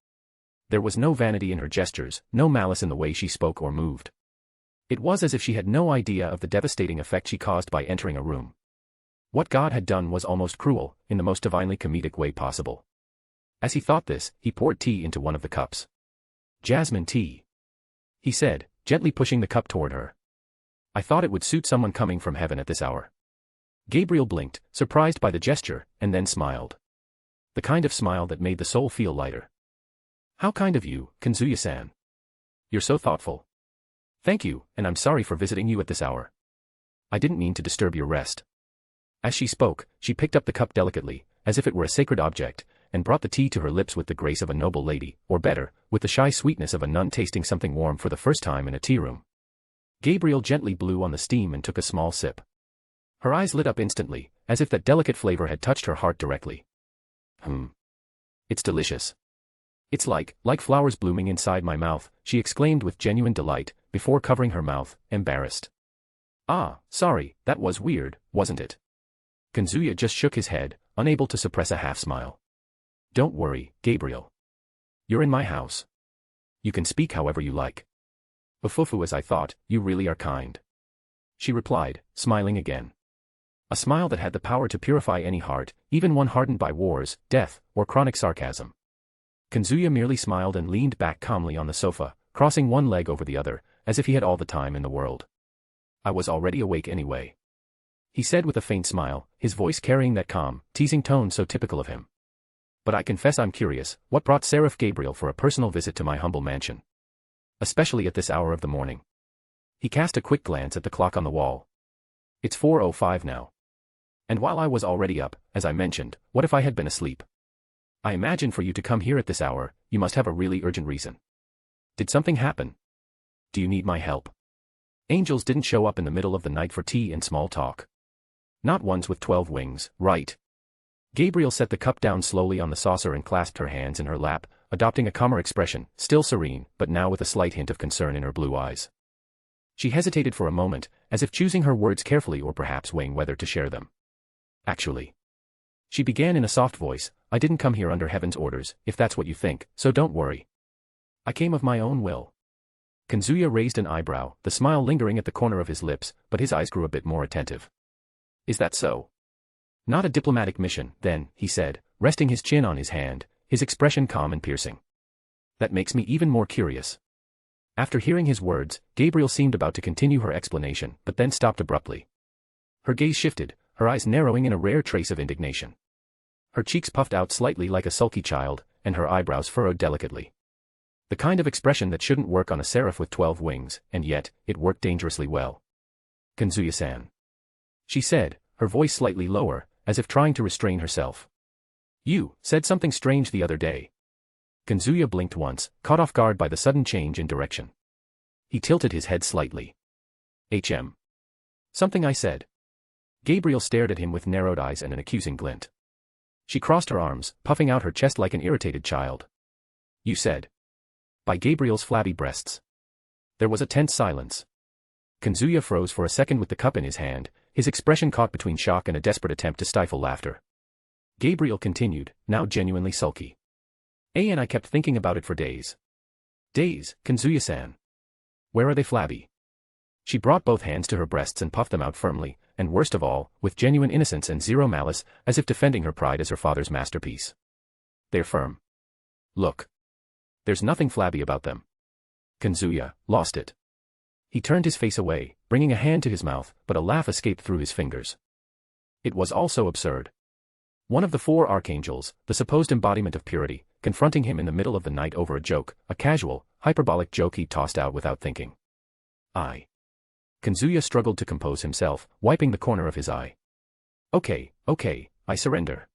Speaker 3: There was no vanity in her gestures, no malice in the way she spoke or moved. It was as if she had no idea of the devastating effect she caused by entering a room. What God had done was almost cruel, in the most divinely comedic way possible. As he thought this, he poured tea into one of the cups. "Jasmine tea," he said, gently pushing the cup toward her. "I thought it would suit someone coming from heaven at this hour." Gabriel blinked, surprised by the gesture, and then smiled. The kind of smile that made the soul feel lighter. "How kind of you, Kazuya-san. You're so thoughtful." "Thank you, and I'm sorry for visiting you at this hour. I didn't mean to disturb your rest." As she spoke, she picked up the cup delicately, as if it were a sacred object, and brought the tea to her lips with the grace of a noble lady, or better, with the shy sweetness of a nun tasting something warm for the first time in a tea room. Gabriel gently blew on the steam and took a small sip. Her eyes lit up instantly, as if that delicate flavor had touched her heart directly. It's delicious. It's like flowers blooming inside my mouth," she exclaimed with genuine delight, before covering her mouth, embarrassed. "Ah, sorry, that was weird, wasn't it?" Kazuya just shook his head, unable to suppress a half-smile. "Don't worry, Gabriel. You're in my house. You can speak however you like." "Ufufu, as I thought, you really are kind," she replied, smiling again. A smile that had the power to purify any heart, even one hardened by wars, death, or chronic sarcasm. Kazuya merely smiled and leaned back calmly on the sofa, crossing one leg over the other, as if he had all the time in the world. "I was already awake anyway," he said with a faint smile, his voice carrying that calm, teasing tone so typical of him. "But I confess I'm curious, what brought Seraph Gabriel for a personal visit to my humble mansion? Especially at this hour of the morning." He cast a quick glance at the clock on the wall. "It's 4:05 now. And while I was already up, as I mentioned, what if I had been asleep? I imagine for you to come here at this hour, you must have a really urgent reason. Did something happen? Do you need my help? Angels didn't show up in the middle of the night for tea and small talk. Not ones with 12 wings, right?" Gabriel set the cup down slowly on the saucer and clasped her hands in her lap, adopting a calmer expression, still serene, but now with a slight hint of concern in her blue eyes. She hesitated for a moment, as if choosing her words carefully or perhaps weighing whether to share them. "Actually," she began in a soft voice, "I didn't come here under heaven's orders, if that's what you think, so don't worry. I came of my own will." Kazuya raised an eyebrow, the smile lingering at the corner of his lips, but his eyes grew a bit more attentive. "Is that so?" "Not a diplomatic mission, then," he said, resting his chin on his hand, his expression calm and piercing. That makes me even more curious. After hearing his words, Gabriel seemed about to continue her explanation, but then stopped abruptly. Her gaze shifted, her eyes narrowing in a rare trace of indignation. Her cheeks puffed out slightly like a sulky child, and her eyebrows furrowed delicately. The kind of expression that shouldn't work on a seraph with 12 wings, and yet, it worked dangerously well. Kazuya-san. She said, her voice slightly lower, as if trying to restrain herself. You said something strange the other day. Kazuya blinked once, caught off guard by the sudden change in direction. He tilted his head slightly. Something I said. Gabriel stared at him with narrowed eyes and an accusing glint. She crossed her arms, puffing out her chest like an irritated child. You said. By Gabriel's flabby breasts. There was a tense silence. Kazuya froze for a second with the cup in his hand, his expression caught between shock and a desperate attempt to stifle laughter. Gabriel continued, now genuinely sulky. And I kept thinking about it for days. Days, Kazuya-san. Where are they flabby? She brought both hands to her breasts and puffed them out firmly, and worst of all, with genuine innocence and zero malice, as if defending her pride as her father's masterpiece. They're firm. Look. There's nothing flabby about them. Kazuya lost it. He turned his face away, bringing a hand to his mouth, but a laugh escaped through his fingers. It was all so absurd. One of the 4 archangels, the supposed embodiment of purity, confronting him in the middle of the night over a joke, a casual, hyperbolic joke he tossed out without thinking. Kazuya struggled to compose himself, wiping the corner of his eye. Okay, I surrender.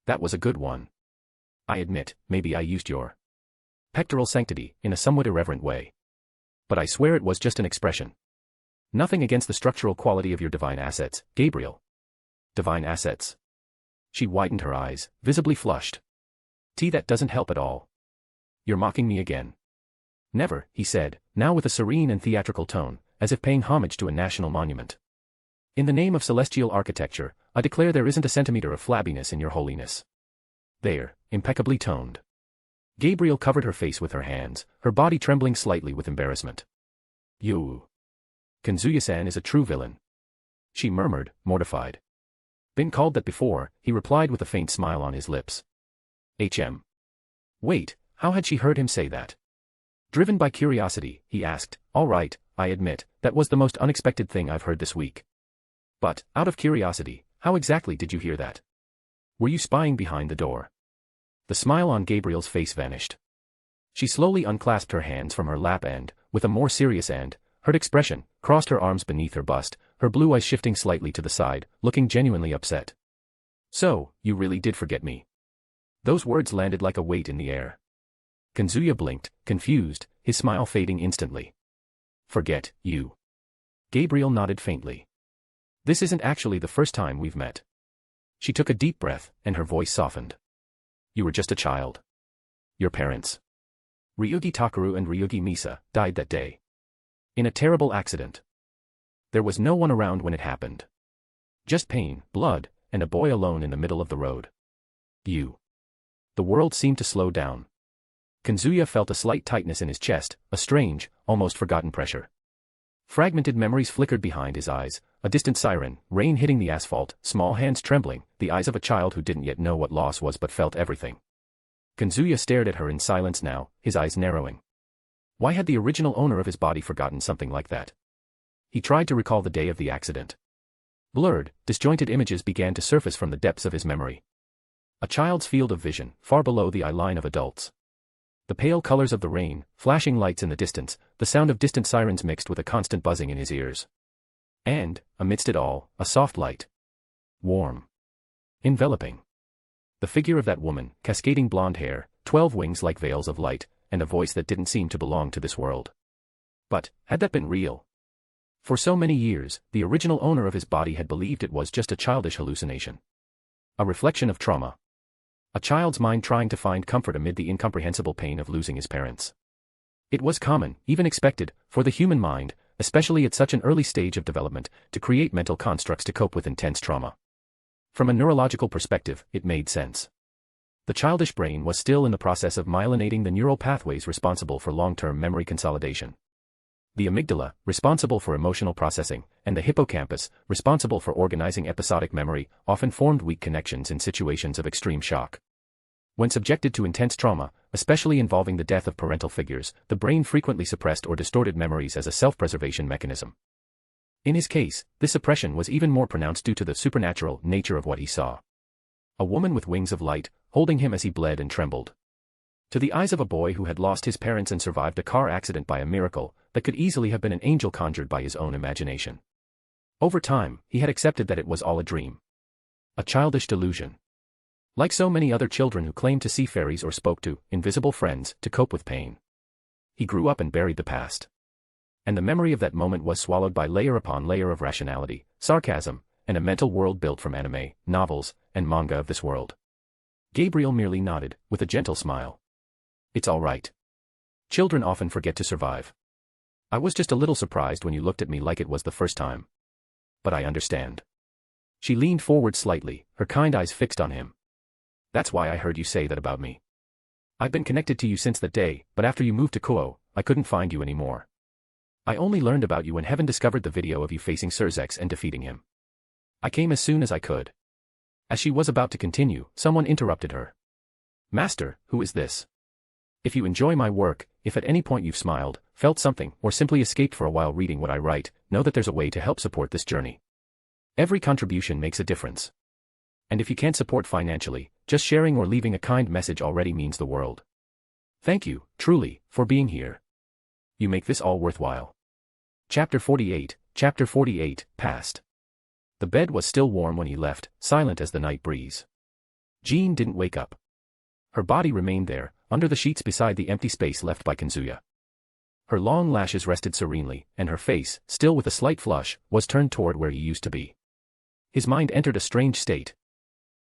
Speaker 3: That was a good one. I admit, maybe I used your pectoral sanctity in a somewhat irreverent way. But I swear it was just an expression. Nothing against the structural quality of your divine assets, Gabriel. Divine assets? She widened her eyes, visibly flushed. That doesn't help at all. You're mocking me again. Never, he said, now with a serene and theatrical tone, as if paying homage to a national monument. In the name of celestial architecture, I declare there isn't a centimeter of flabbiness in your holiness. There, impeccably toned. Gabriel covered her face with her hands, her body trembling slightly with embarrassment. You. Kazuya-san is a true villain. She murmured, mortified. Been called that before, he replied with a faint smile on his lips. Wait, how had she heard him say that? Driven by curiosity, he asked, all right, I admit, that was the most unexpected thing I've heard this week. But, out of curiosity, how exactly did you hear that? Were you spying behind the door? The smile on Gabriel's face vanished. She slowly unclasped her hands from her lap and, with a more serious and hurt expression, crossed her arms beneath her bust, her blue eyes shifting slightly to the side, looking genuinely upset. So, you really did forget me. Those words landed like a weight in the air. Kazuya blinked, confused, his smile fading instantly. Forget you. Gabriel nodded faintly. This isn't actually the first time we've met. She took a deep breath, and her voice softened. You were just a child. Your parents, Ryougi Takeru and Ryougi Misa, died that day. In a terrible accident. There was no one around when it happened. Just pain, blood, and a boy alone in the middle of the road. You. The world seemed to slow down. Kazuya felt a slight tightness in his chest, a strange, almost forgotten pressure. Fragmented memories flickered behind his eyes, a distant siren, rain hitting the asphalt, small hands trembling, the eyes of a child who didn't yet know what loss was but felt everything. Kazuya stared at her in silence now, his eyes narrowing. Why had the original owner of his body forgotten something like that? He tried to recall the day of the accident. Blurred, disjointed images began to surface from the depths of his memory. A child's field of vision, far below the eye line of adults. The pale colors of the rain, flashing lights in the distance, the sound of distant sirens mixed with a constant buzzing in his ears. And, amidst it all, a soft light. Warm. Enveloping. The figure of that woman, cascading blonde hair, 12 wings like veils of light, and a voice that didn't seem to belong to this world. But, had that been real? For so many years, the original owner of his body had believed it was just a childish hallucination. A reflection of trauma. A child's mind trying to find comfort amid the incomprehensible pain of losing his parents. It was common, even expected, for the human mind, especially at such an early stage of development, to create mental constructs to cope with intense trauma. From a neurological perspective, it made sense. The childish brain was still in the process of myelinating the neural pathways responsible for long-term memory consolidation. The amygdala, responsible for emotional processing, and the hippocampus, responsible for organizing episodic memory, often formed weak connections in situations of extreme shock. When subjected to intense trauma, especially involving the death of parental figures, the brain frequently suppressed or distorted memories as a self-preservation mechanism. In his case, this suppression was even more pronounced due to the supernatural nature of what he saw. A woman with wings of light, holding him as he bled and trembled. To the eyes of a boy who had lost his parents and survived a car accident by a miracle, that could easily have been an angel conjured by his own imagination. Over time, he had accepted that it was all a dream. A childish delusion. Like so many other children who claimed to see fairies or spoke to invisible friends to cope with pain. He grew up and buried the past. And the memory of that moment was swallowed by layer upon layer of rationality, sarcasm, and a mental world built from anime, novels, and manga of this world. Gabriel merely nodded, with a gentle smile. It's all right. Children often forget to survive. I was just a little surprised when you looked at me like it was the first time. But I understand. She leaned forward slightly, her kind eyes fixed on him. That's why I heard you say that about me. I've been connected to you since that day, but after you moved to Kuoh, I couldn't find you anymore. I only learned about you when Heaven discovered the video of you facing Sirzechs and defeating him. I came as soon as I could. As she was about to continue, someone interrupted her. Master, who is this? If you enjoy my work, if at any point you've smiled, felt something, or simply escaped for a while reading what I write, know that there's a way to help support this journey. Every contribution makes a difference. And if you can't support financially, just sharing or leaving a kind message already means the world. Thank you, truly, for being here. You make this all worthwhile. Chapter 48, Chapter 48, Past. The bed was still warm when he left, silent as the night breeze. Jean didn't wake up. Her body remained there, under the sheets beside the empty space left by Kazuya. Her long lashes rested serenely, and her face, still with a slight flush, was turned toward where he used to be. His mind entered a strange state.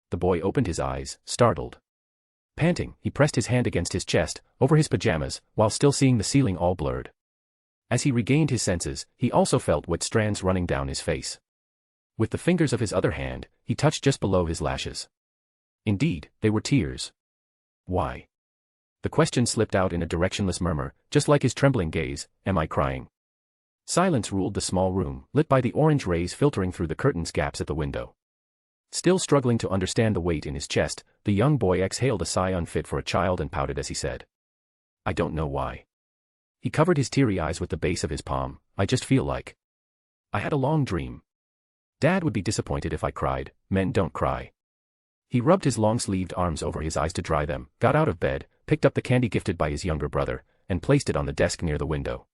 Speaker 3: The boy opened his eyes, startled. Panting, he pressed his hand against his chest, over his pajamas, while still seeing the ceiling all blurred. As he regained his senses, he also felt wet strands running down his face. With the fingers of his other hand, he touched just below his lashes. Indeed, they were tears. Why? The question slipped out in a directionless murmur, just like his trembling gaze, am I crying? Silence ruled the small room, lit by the orange rays filtering through the curtains gaps at the window. Still struggling to understand the weight in his chest, the young boy exhaled a sigh unfit for a child and pouted as he said. I don't know why. He covered his teary eyes with the base of his palm, I just feel like. I had a long dream. Dad would be disappointed if I cried, men don't cry. He rubbed his long-sleeved arms over his eyes to dry them, got out of bed, picked up the candy gifted by his younger brother, and placed it on the desk near the window.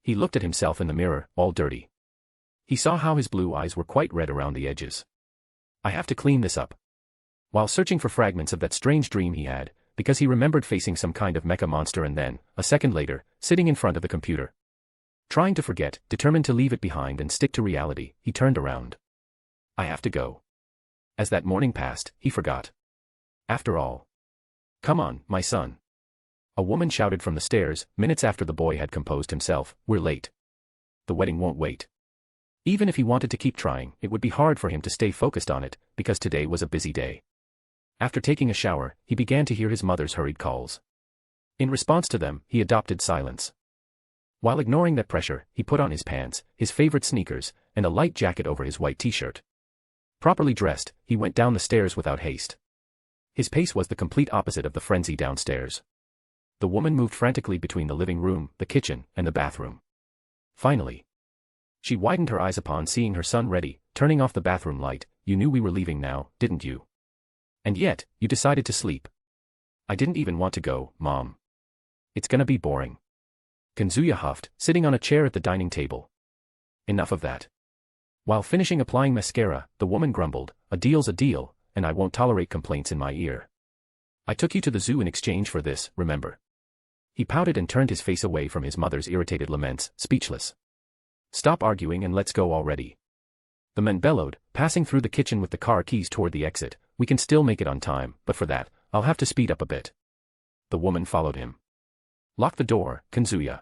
Speaker 3: He looked at himself in the mirror, all dirty. He saw how his blue eyes were quite red around the edges. I have to clean this up. While searching for fragments of that strange dream he had, because he remembered facing some kind of mecha monster and then, a second later, sitting in front of the computer. Trying to forget, determined to leave it behind and stick to reality, he turned around. I have to go. As that morning passed, he forgot. After all. Come on, my son. A woman shouted from the stairs, minutes after the boy had composed himself, we're late. The wedding won't wait. Even if he wanted to keep trying, it would be hard for him to stay focused on it, because today was a busy day. After taking a shower, he began to hear his mother's hurried calls. In response to them, he adopted silence. While ignoring that pressure, he put on his pants, his favorite sneakers, and a light jacket over his white t-shirt. Properly dressed, he went down the stairs without haste. His pace was the complete opposite of the frenzy downstairs. The woman moved frantically between the living room, the kitchen, and the bathroom. Finally, she widened her eyes upon seeing her son ready, turning off the bathroom light. You knew we were leaving now, didn't you? And yet, you decided to sleep. I didn't even want to go, Mom. It's gonna be boring. Kazuya huffed, sitting on a chair at the dining table. Enough of that. While finishing applying mascara, the woman grumbled, a deal's a deal, and I won't tolerate complaints in my ear. I took you to the zoo in exchange for this, remember? He pouted and turned his face away from his mother's irritated laments, speechless. Stop arguing and let's go already. The man bellowed, passing through the kitchen with the car keys toward the exit. We can still make it on time, but for that, I'll have to speed up a bit. The woman followed him. Lock the door, Kazuya.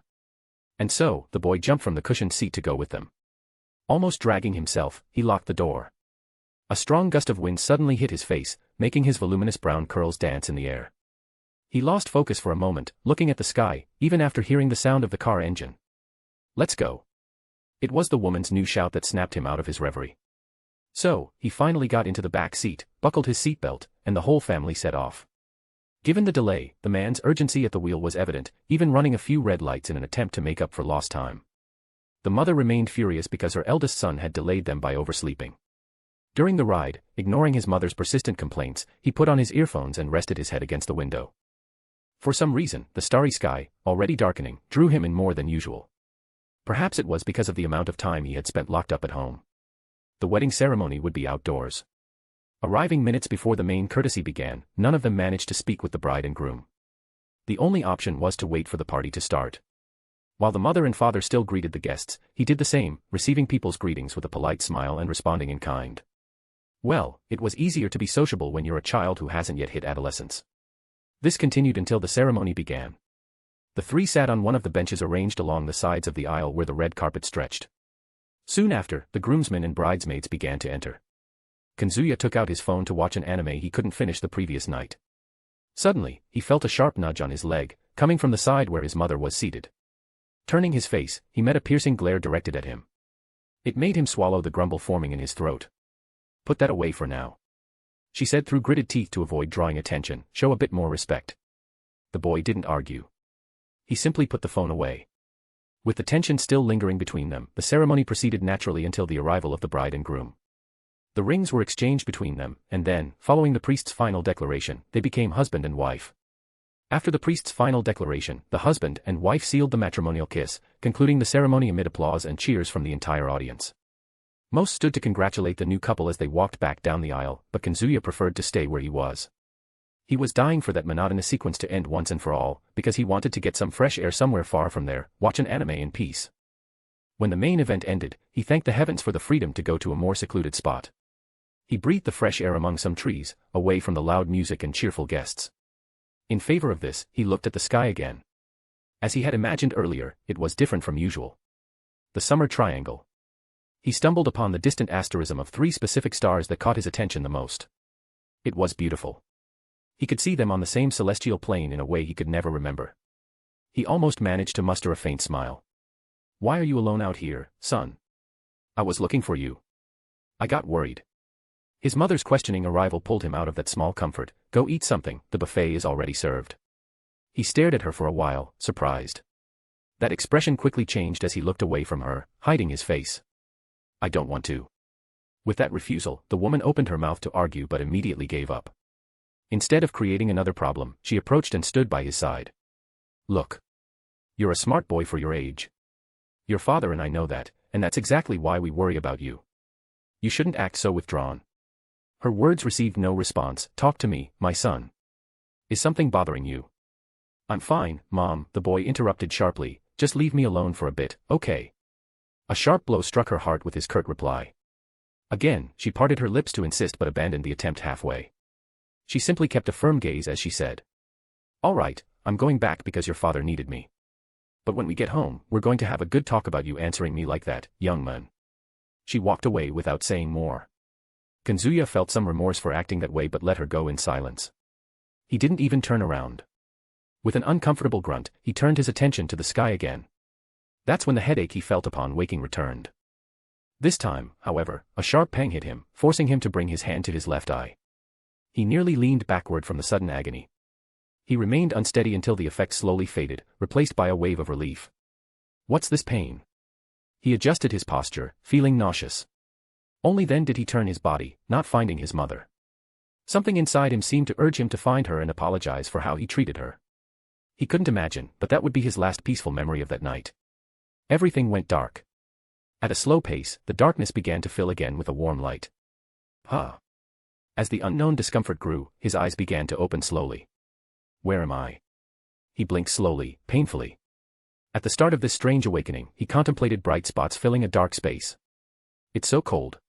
Speaker 3: And so, the boy jumped from the cushioned seat to go with them. Almost dragging himself, he locked the door. A strong gust of wind suddenly hit his face, making his voluminous brown curls dance in the air. He lost focus for a moment, looking at the sky, even after hearing the sound of the car engine. Let's go. It was the woman's new shout that snapped him out of his reverie. So, he finally got into the back seat, buckled his seatbelt, and the whole family set off. Given the delay, the man's urgency at the wheel was evident, even running a few red lights in an attempt to make up for lost time. The mother remained furious because her eldest son had delayed them by oversleeping. During the ride, ignoring his mother's persistent complaints, he put on his earphones and rested his head against the window. For some reason, the starry sky, already darkening, drew him in more than usual. Perhaps it was because of the amount of time he had spent locked up at home. The wedding ceremony would be outdoors. Arriving minutes before the main courtesy began, none of them managed to speak with the bride and groom. The only option was to wait for the party to start. While the mother and father still greeted the guests, he did the same, receiving people's greetings with a polite smile and responding in kind. Well, it was easier to be sociable when you're a child who hasn't yet hit adolescence. This continued until the ceremony began. The three sat on one of the benches arranged along the sides of the aisle where the red carpet stretched. Soon after, the groomsmen and bridesmaids began to enter. Kazuya took out his phone to watch an anime he couldn't finish the previous night. Suddenly, he felt a sharp nudge on his leg, coming from the side where his mother was seated. Turning his face, he met a piercing glare directed at him. It made him swallow the grumble forming in his throat. "Put that away for now," she said through gritted teeth to avoid drawing attention. "Show a bit more respect." The boy didn't argue. He simply put the phone away. With the tension still lingering between them, the ceremony proceeded naturally until the arrival of the bride and groom. The rings were exchanged between them, and then, following the priest's final declaration, they became husband and wife. After the priest's final declaration, the husband and wife sealed the matrimonial kiss, concluding the ceremony amid applause and cheers from the entire audience. Most stood to congratulate the new couple as they walked back down the aisle, but Kazuya preferred to stay where he was. He was dying for that monotonous sequence to end once and for all, because he wanted to get some fresh air somewhere far from there, watch an anime in peace. When the main event ended, he thanked the heavens for the freedom to go to a more secluded spot. He breathed the fresh air among some trees, away from the loud music and cheerful guests. In favor of this, he looked at the sky again. As he had imagined earlier, it was different from usual. The summer triangle. He stumbled upon the distant asterism of 3 specific stars that caught his attention the most. It was beautiful. He could see them on the same celestial plane in a way he could never remember. He almost managed to muster a faint smile. "Why are you alone out here, son? I was looking for you. I got worried." His mother's questioning arrival pulled him out of that small comfort. "Go eat something, the buffet is already served." He stared at her for a while, surprised. That expression quickly changed as he looked away from her, hiding his face. "I don't want to." With that refusal, the woman opened her mouth to argue but immediately gave up. Instead of creating another problem, she approached and stood by his side. "Look. You're a smart boy for your age. Your father and I know that, and that's exactly why we worry about you. You shouldn't act so withdrawn." Her words received no response. "Talk to me, my son. Is something bothering you?" "I'm fine, Mom," the boy interrupted sharply. "Just leave me alone for a bit, okay?" A sharp blow struck her heart with his curt reply. Again, she parted her lips to insist but abandoned the attempt halfway. She simply kept a firm gaze as she said, "All right, I'm going back because your father needed me. But when we get home, we're going to have a good talk about you answering me like that, young man." She walked away without saying more. Kazuya felt some remorse for acting that way but let her go in silence. He didn't even turn around. With an uncomfortable grunt, he turned his attention to the sky again. That's when the headache he felt upon waking returned. This time, however, a sharp pang hit him, forcing him to bring his hand to his left eye. He nearly leaned backward from the sudden agony. He remained unsteady until the effect slowly faded, replaced by a wave of relief. "What's this pain?" He adjusted his posture, feeling nauseous. Only then did he turn his body, not finding his mother. Something inside him seemed to urge him to find her and apologize for how he treated her. He couldn't imagine, but that would be his last peaceful memory of that night. Everything went dark. At a slow pace, the darkness began to fill again with a warm light. Huh. As the unknown discomfort grew, his eyes began to open slowly. "Where am I?" He blinked slowly, painfully. At the start of this strange awakening, he contemplated bright spots filling a dark space. "It's so cold."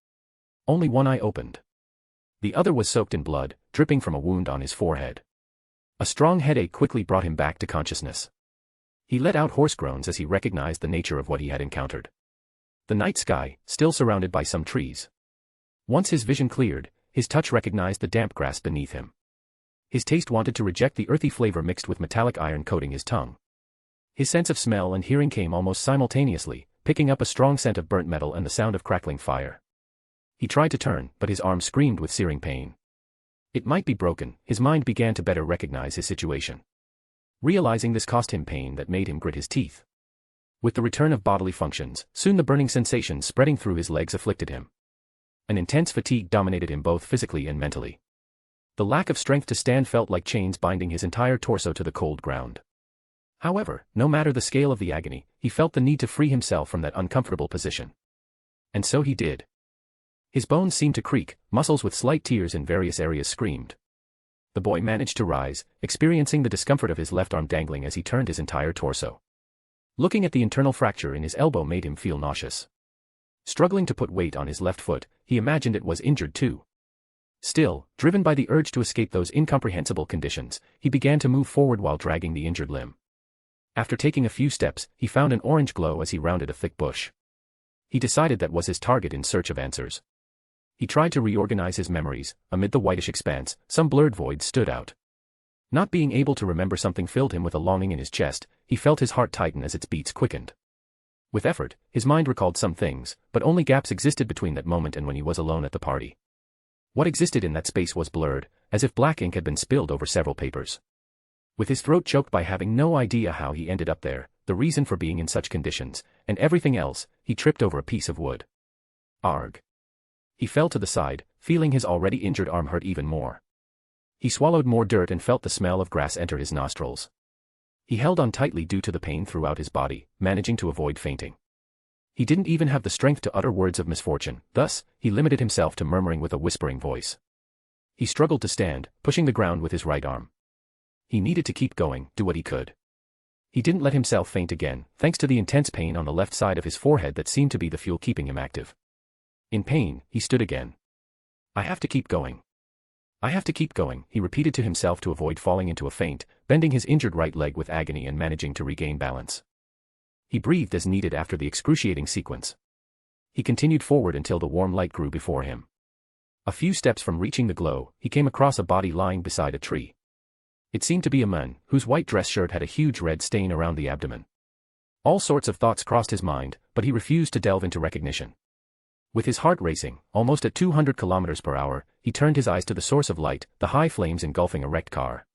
Speaker 3: Only one eye opened. The other was soaked in blood, dripping from a wound on his forehead. A strong headache quickly brought him back to consciousness. He let out hoarse groans as he recognized the nature of what he had encountered. The night sky, still surrounded by some trees. Once his vision cleared, his touch recognized the damp grass beneath him. His taste wanted to reject the earthy flavor mixed with metallic iron coating his tongue. His sense of smell and hearing came almost simultaneously, picking up a strong scent of burnt metal and the sound of crackling fire. He tried to turn, but his arm screamed with searing pain. It might be broken, his mind began to better recognize his situation. Realizing this cost him pain that made him grit his teeth. With the return of bodily functions, soon the burning sensations spreading through his legs afflicted him. An intense fatigue dominated him both physically and mentally. The lack of strength to stand felt like chains binding his entire torso to the cold ground. However, no matter the scale of the agony, he felt the need to free himself from that uncomfortable position. And so he did. His bones seemed to creak, muscles with slight tears in various areas screamed. The boy managed to rise, experiencing the discomfort of his left arm dangling as he turned his entire torso. Looking at the internal fracture in his elbow made him feel nauseous. Struggling to put weight on his left foot, he imagined it was injured too. Still, driven by the urge to escape those incomprehensible conditions, he began to move forward while dragging the injured limb. After taking a few steps, he found an orange glow as he rounded a thick bush. He decided that was his target in search of answers. He tried to reorganize his memories. Amid the whitish expanse, some blurred voids stood out. Not being able to remember something filled him with a longing in his chest. He felt his heart tighten as its beats quickened. With effort, his mind recalled some things, but only gaps existed between that moment and when he was alone at the party. What existed in that space was blurred, as if black ink had been spilled over several papers. With his throat choked by having no idea how he ended up there, the reason for being in such conditions, and everything else, he tripped over a piece of wood. Arg. He fell to the side, feeling his already injured arm hurt even more. He swallowed more dirt and felt the smell of grass enter his nostrils. He held on tightly due to the pain throughout his body, managing to avoid fainting. He didn't even have the strength to utter words of misfortune, thus, he limited himself to murmuring with a whispering voice. He struggled to stand, pushing the ground with his right arm. He needed to keep going, do what he could. He didn't let himself faint again, thanks to the intense pain on the left side of his forehead that seemed to be the fuel keeping him active. In pain, he stood again. I have to keep going. I have to keep going, he repeated to himself to avoid falling into a faint, bending his injured right leg with agony and managing to regain balance. He breathed as needed after the excruciating sequence. He continued forward until the warm light grew before him. A few steps from reaching the glow, he came across a body lying beside a tree. It seemed to be a man, whose white dress shirt had a huge red stain around the abdomen. All sorts of thoughts crossed his mind, but he refused to delve into recognition. With his heart racing, almost at 200 kilometers per hour, he turned his eyes to the source of light, the high flames engulfing a wrecked car.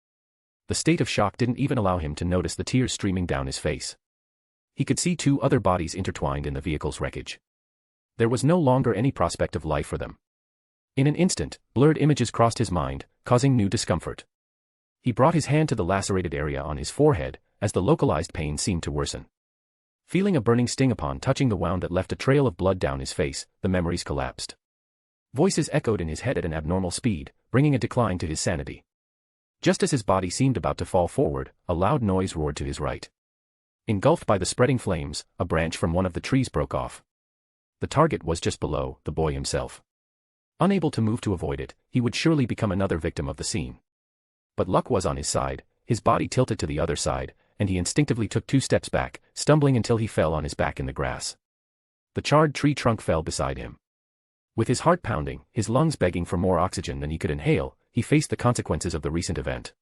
Speaker 3: The state of shock didn't even allow him to notice the tears streaming down his face. He could see two other bodies intertwined in the vehicle's wreckage. There was no longer any prospect of life for them. In an instant, blurred images crossed his mind, causing new discomfort. He brought his hand to the lacerated area on his forehead, as the localized pain seemed to worsen. Feeling a burning sting upon touching the wound that left a trail of blood down his face, the memories collapsed. Voices echoed in his head at an abnormal speed, bringing a decline to his sanity. Just as his body seemed about to fall forward, a loud noise roared to his right. Engulfed by the spreading flames, a branch from one of the trees broke off. The target was just below, the boy himself. Unable to move to avoid it, he would surely become another victim of the scene. But luck was on his side, his body tilted to the other side, and he instinctively took 2 steps back, stumbling until he fell on his back in the grass. The charred tree trunk fell beside him. With his heart pounding, his lungs begging for more oxygen than he could inhale, he faced the consequences of the recent event.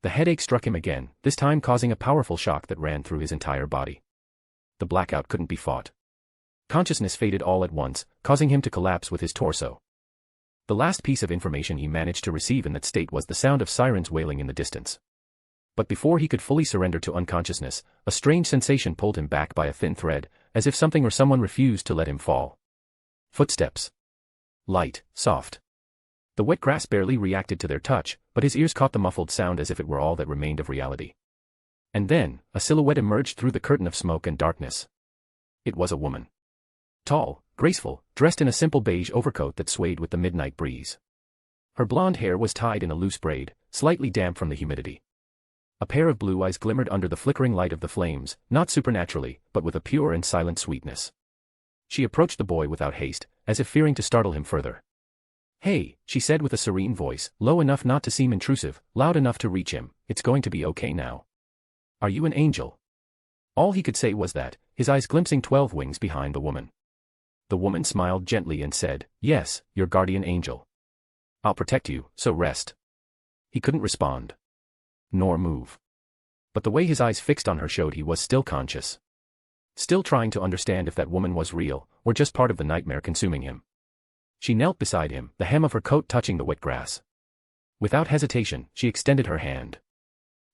Speaker 3: The headache struck him again, this time causing a powerful shock that ran through his entire body. The blackout couldn't be fought. Consciousness faded all at once, causing him to collapse with his torso. The last piece of information he managed to receive in that state was the sound of sirens wailing in the distance. But before he could fully surrender to unconsciousness, a strange sensation pulled him back by a thin thread, as if something or someone refused to let him fall. Footsteps. Light, soft. The wet grass barely reacted to their touch, but his ears caught the muffled sound as if it were all that remained of reality. And then, a silhouette emerged through the curtain of smoke and darkness. It was a woman. Tall, graceful, dressed in a simple beige overcoat that swayed with the midnight breeze. Her blonde hair was tied in a loose braid, slightly damp from the humidity. A pair of blue eyes glimmered under the flickering light of the flames, not supernaturally, but with a pure and silent sweetness. She approached the boy without haste, as if fearing to startle him further. "Hey," she said with a serene voice, low enough not to seem intrusive, loud enough to reach him, "it's going to be okay now. Are you an angel?" All he could say was that, his eyes glimpsing 12 wings behind the woman. The woman smiled gently and said, "Yes, your guardian angel. I'll protect you, so rest." He couldn't respond. Nor move. But the way his eyes fixed on her showed he was still conscious. Still trying to understand if that woman was real, or just part of the nightmare consuming him. She knelt beside him, the hem of her coat touching the wet grass. Without hesitation, she extended her hand.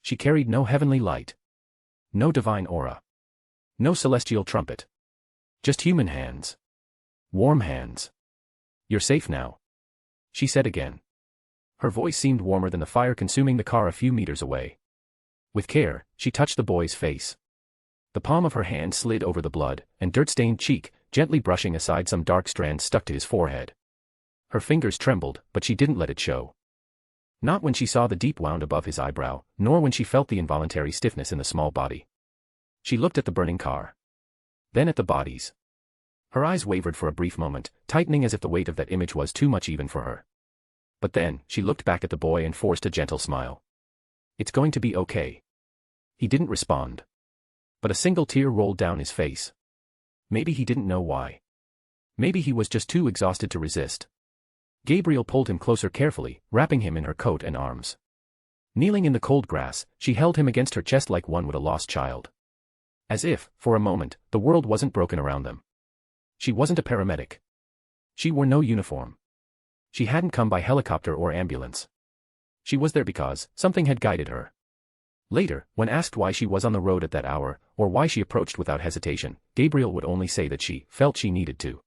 Speaker 3: She carried no heavenly light. No divine aura. No celestial trumpet. Just human hands. Warm hands. "You're safe now," she said again. Her voice seemed warmer than the fire consuming the car a few meters away. With care, she touched the boy's face. The palm of her hand slid over the blood and dirt-stained cheek, gently brushing aside some dark strands stuck to his forehead. Her fingers trembled, but she didn't let it show. Not when she saw the deep wound above his eyebrow, nor when she felt the involuntary stiffness in the small body. She looked at the burning car. Then at the bodies. Her eyes wavered for a brief moment, tightening as if the weight of that image was too much even for her. But then, she looked back at the boy and forced a gentle smile. "It's going to be okay." He didn't respond. But a single tear rolled down his face. Maybe he didn't know why. Maybe he was just too exhausted to resist. Gabriel pulled him closer carefully, wrapping him in her coat and arms. Kneeling in the cold grass, she held him against her chest like one would a lost child. As if, for a moment, the world wasn't broken around them. She wasn't a paramedic. She wore no uniform. She hadn't come by helicopter or ambulance. She was there because something had guided her. Later, when asked why she was on the road at that hour, or why she approached without hesitation, Gabriel would only say that she felt she needed to.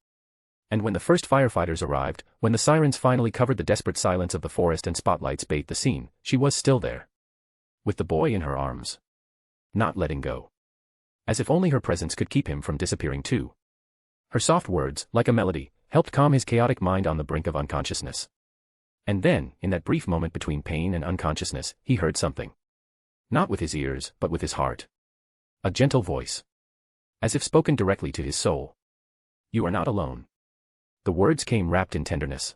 Speaker 3: And when the first firefighters arrived, when the sirens finally covered the desperate silence of the forest and spotlights bathed the scene, she was still there. With the boy in her arms. Not letting go. As if only her presence could keep him from disappearing too. Her soft words, like a melody, helped calm his chaotic mind on the brink of unconsciousness. And then, in that brief moment between pain and unconsciousness, he heard something. Not with his ears, but with his heart. A gentle voice. As if spoken directly to his soul. "You are not alone." The words came wrapped in tenderness.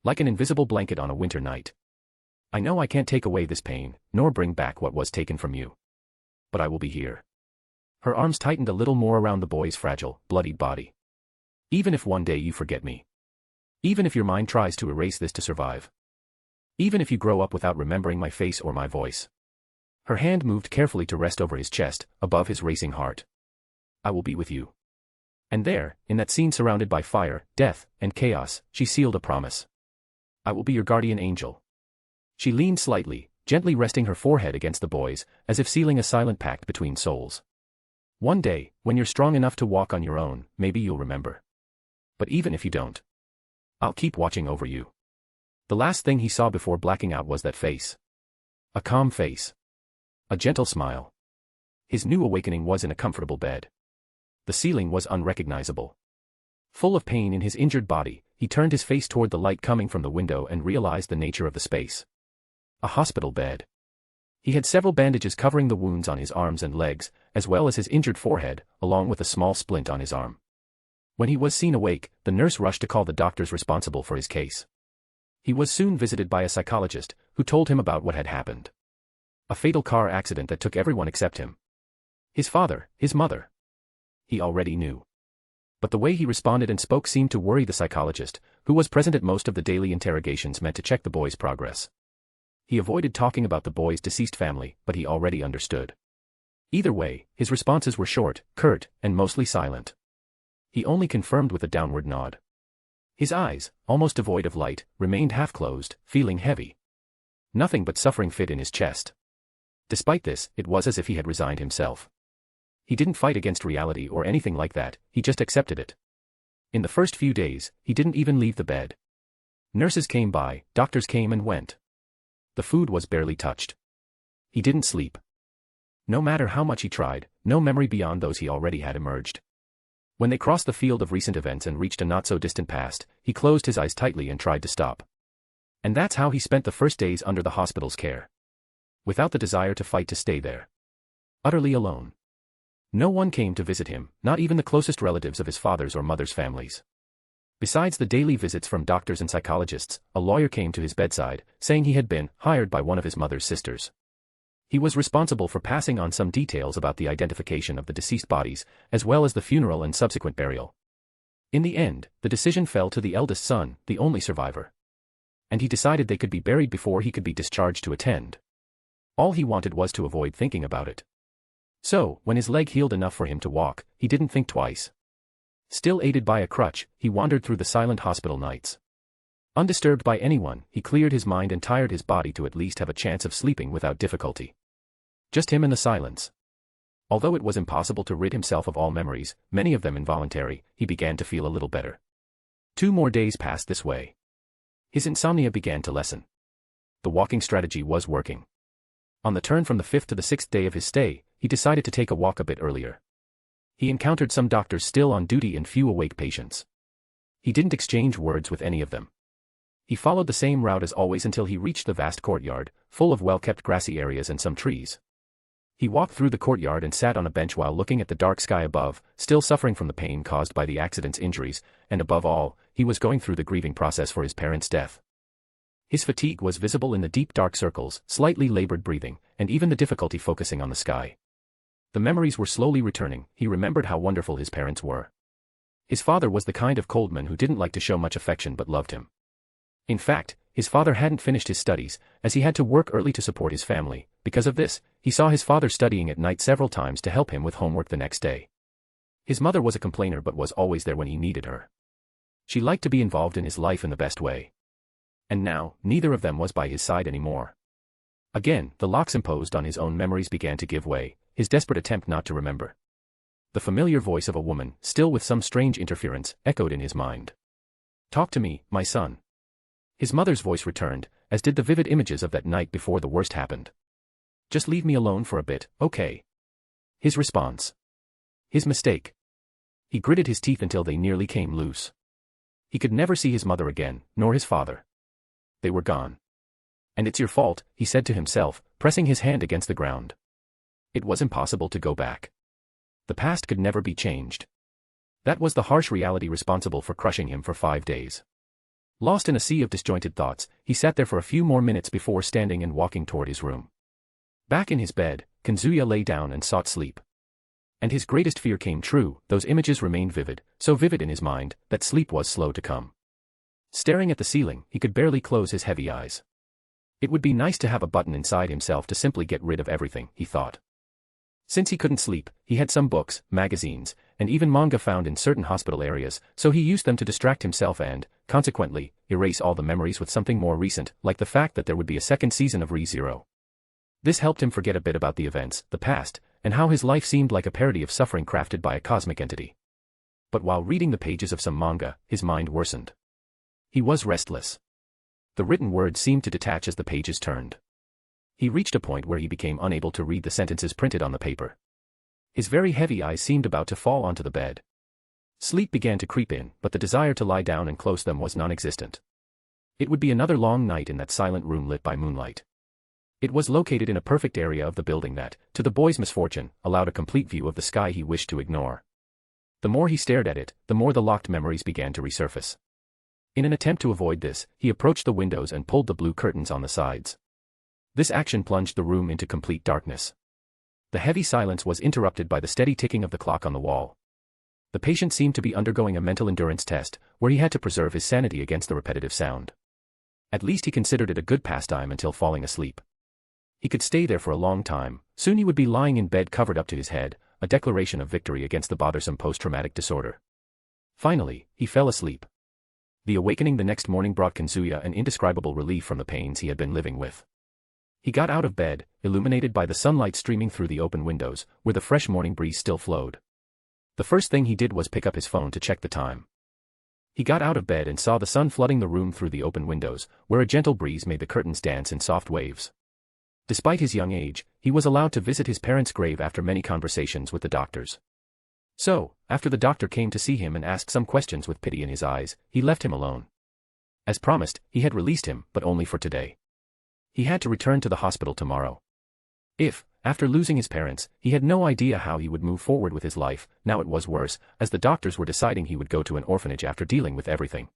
Speaker 3: Like an invisible blanket on a winter night. "I know I can't take away this pain, nor bring back what was taken from you. But I will be here." Her arms tightened a little more around the boy's fragile, bloodied body. "Even if one day you forget me. Even if your mind tries to erase this to survive. Even if you grow up without remembering my face or my voice." Her hand moved carefully to rest over his chest, above his racing heart. "I will be with you." And there, in that scene surrounded by fire, death, and chaos, she sealed a promise. "I will be your guardian angel." She leaned slightly, gently resting her forehead against the boy's, as if sealing a silent pact between souls. "One day, when you're strong enough to walk on your own, maybe you'll remember. But even if you don't, I'll keep watching over you." The last thing he saw before blacking out was that face. A calm face. A gentle smile. His new awakening was in a comfortable bed. The ceiling was unrecognizable. Full of pain in his injured body, he turned his face toward the light coming from the window and realized the nature of the space. A hospital bed. He had several bandages covering the wounds on his arms and legs, as well as his injured forehead, along with a small splint on his arm. When he was seen awake, the nurse rushed to call the doctors responsible for his case. He was soon visited by a psychologist, who told him about what had happened. A fatal car accident that took everyone except him. His father, his mother. He already knew. But the way he responded and spoke seemed to worry the psychologist, who was present at most of the daily interrogations meant to check the boy's progress. He avoided talking about the boy's deceased family, but he already understood. Either way, his responses were short, curt, and mostly silent. He only confirmed with a downward nod. His eyes, almost devoid of light, remained half-closed, feeling heavy. Nothing but suffering fit in his chest. Despite this, it was as if he had resigned himself. He didn't fight against reality or anything like that, he just accepted it. In the first few days, he didn't even leave the bed. Nurses came by, doctors came and went. The food was barely touched. He didn't sleep. No matter how much he tried, no memory beyond those he already had emerged. When they crossed the field of recent events and reached a not-so-distant past, he closed his eyes tightly and tried to stop. And that's how he spent the first days under the hospital's care. Without the desire to fight to stay there. Utterly alone. No one came to visit him, not even the closest relatives of his father's or mother's families. Besides the daily visits from doctors and psychologists, a lawyer came to his bedside, saying he had been hired by one of his mother's sisters. He was responsible for passing on some details about the identification of the deceased bodies, as well as the funeral and subsequent burial. In the end, the decision fell to the eldest son, the only survivor. And he decided they could be buried before he could be discharged to attend. All he wanted was to avoid thinking about it. So, when his leg healed enough for him to walk, he didn't think twice. Still aided by a crutch, he wandered through the silent hospital nights. Undisturbed by anyone, he cleared his mind and tired his body to at least have a chance of sleeping without difficulty. Just him and the silence. Although it was impossible to rid himself of all memories, many of them involuntary, he began to feel a little better. 2 more days passed this way. His insomnia began to lessen. The walking strategy was working. On the turn from the 5th to the 6th day of his stay, he decided to take a walk a bit earlier. He encountered some doctors still on duty and few awake patients. He didn't exchange words with any of them. He followed the same route as always until he reached the vast courtyard, full of well-kept grassy areas and some trees. He walked through the courtyard and sat on a bench while looking at the dark sky above, still suffering from the pain caused by the accident's injuries, and above all, he was going through the grieving process for his parents' death. His fatigue was visible in the deep dark circles, slightly labored breathing, and even the difficulty focusing on the sky. The memories were slowly returning. He remembered how wonderful his parents were. His father was the kind of cold man who didn't like to show much affection but loved him. In fact, his father hadn't finished his studies, as he had to work early to support his family. Because of this, he saw his father studying at night several times to help him with homework the next day. His mother was a complainer but was always there when he needed her. She liked to be involved in his life in the best way. And now, neither of them was by his side anymore. Again, the locks imposed on his own memories began to give way, his desperate attempt not to remember. The familiar voice of a woman, still with some strange interference, echoed in his mind. "Talk to me, my son." His mother's voice returned, as did the vivid images of that night before the worst happened. "Just leave me alone for a bit, okay?" His response. His mistake. He gritted his teeth until they nearly came loose. He could never see his mother again, nor his father. They were gone. "And it's your fault," he said to himself, pressing his hand against the ground. It was impossible to go back. The past could never be changed. That was the harsh reality responsible for crushing him for 5 days. Lost in a sea of disjointed thoughts, he sat there for a few more minutes before standing and walking toward his room. Back in his bed, Kazuya lay down and sought sleep. And his greatest fear came true. Those images remained vivid, so vivid in his mind, that sleep was slow to come. Staring at the ceiling, he could barely close his heavy eyes. It would be nice to have a button inside himself to simply get rid of everything, he thought. Since he couldn't sleep, he had some books, magazines, and even manga found in certain hospital areas, so he used them to distract himself and, consequently, erase all the memories with something more recent, like the fact that there would be a second season of Re:Zero. This helped him forget a bit about the events, the past, and how his life seemed like a parody of suffering crafted by a cosmic entity. But while reading the pages of some manga, his mind worsened. He was restless. The written words seemed to detach as the pages turned. He reached a point where he became unable to read the sentences printed on the paper. His very heavy eyes seemed about to fall onto the bed. Sleep began to creep in, but the desire to lie down and close them was non-existent. It would be another long night in that silent room lit by moonlight. It was located in a perfect area of the building that, to the boy's misfortune, allowed a complete view of the sky he wished to ignore. The more he stared at it, the more the locked memories began to resurface. In an attempt to avoid this, he approached the windows and pulled the blue curtains on the sides. This action plunged the room into complete darkness. The heavy silence was interrupted by the steady ticking of the clock on the wall. The patient seemed to be undergoing a mental endurance test, where he had to preserve his sanity against the repetitive sound. At least he considered it a good pastime until falling asleep. He could stay there for a long time. Soon he would be lying in bed covered up to his head, a declaration of victory against the bothersome post-traumatic disorder. Finally, he fell asleep. The awakening the next morning brought Kazuya an indescribable relief from the pains he had been living with. He got out of bed, illuminated by the sunlight streaming through the open windows, where the fresh morning breeze still flowed. The first thing he did was pick up his phone to check the time. He got out of bed and saw the sun flooding the room through the open windows, where a gentle breeze made the curtains dance in soft waves. Despite his young age, he was allowed to visit his parents' grave after many conversations with the doctors. So, after the doctor came to see him and asked some questions with pity in his eyes, he left him alone. As promised, he had released him, but only for today. He had to return to the hospital tomorrow. If, after losing his parents, he had no idea how he would move forward with his life, now it was worse, as the doctors were deciding he would go to an orphanage after dealing with everything.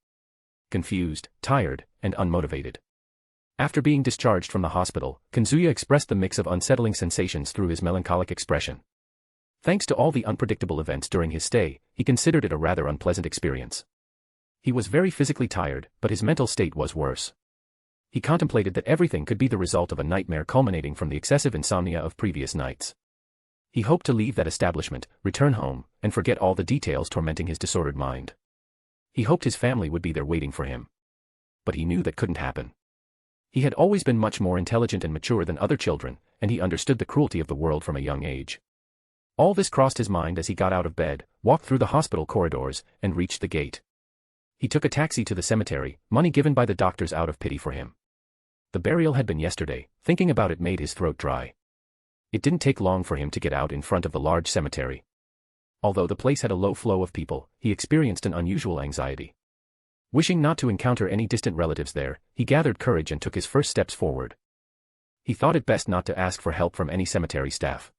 Speaker 3: Confused, tired, and unmotivated. After being discharged from the hospital, Kazuya expressed the mix of unsettling sensations through his melancholic expression. Thanks to all the unpredictable events during his stay, he considered it a rather unpleasant experience. He was very physically tired, but his mental state was worse. He contemplated that everything could be the result of a nightmare culminating from the excessive insomnia of previous nights. He hoped to leave that establishment, return home, and forget all the details tormenting his disordered mind. He hoped his family would be there waiting for him. but he knew that couldn't happen. He had always been much more intelligent and mature than other children, and he understood the cruelty of the world from a young age. All this crossed his mind as he got out of bed, walked through the hospital corridors, and reached the gate. He took a taxi to the cemetery, money given by the doctors out of pity for him. The burial had been yesterday. Thinking about it made his throat dry. It didn't take long for him to get out in front of the large cemetery. Although the place had a low flow of people, he experienced an unusual anxiety. Wishing not to encounter any distant relatives there, he gathered courage and took his first steps forward. He thought it best not to ask for help from any cemetery staff.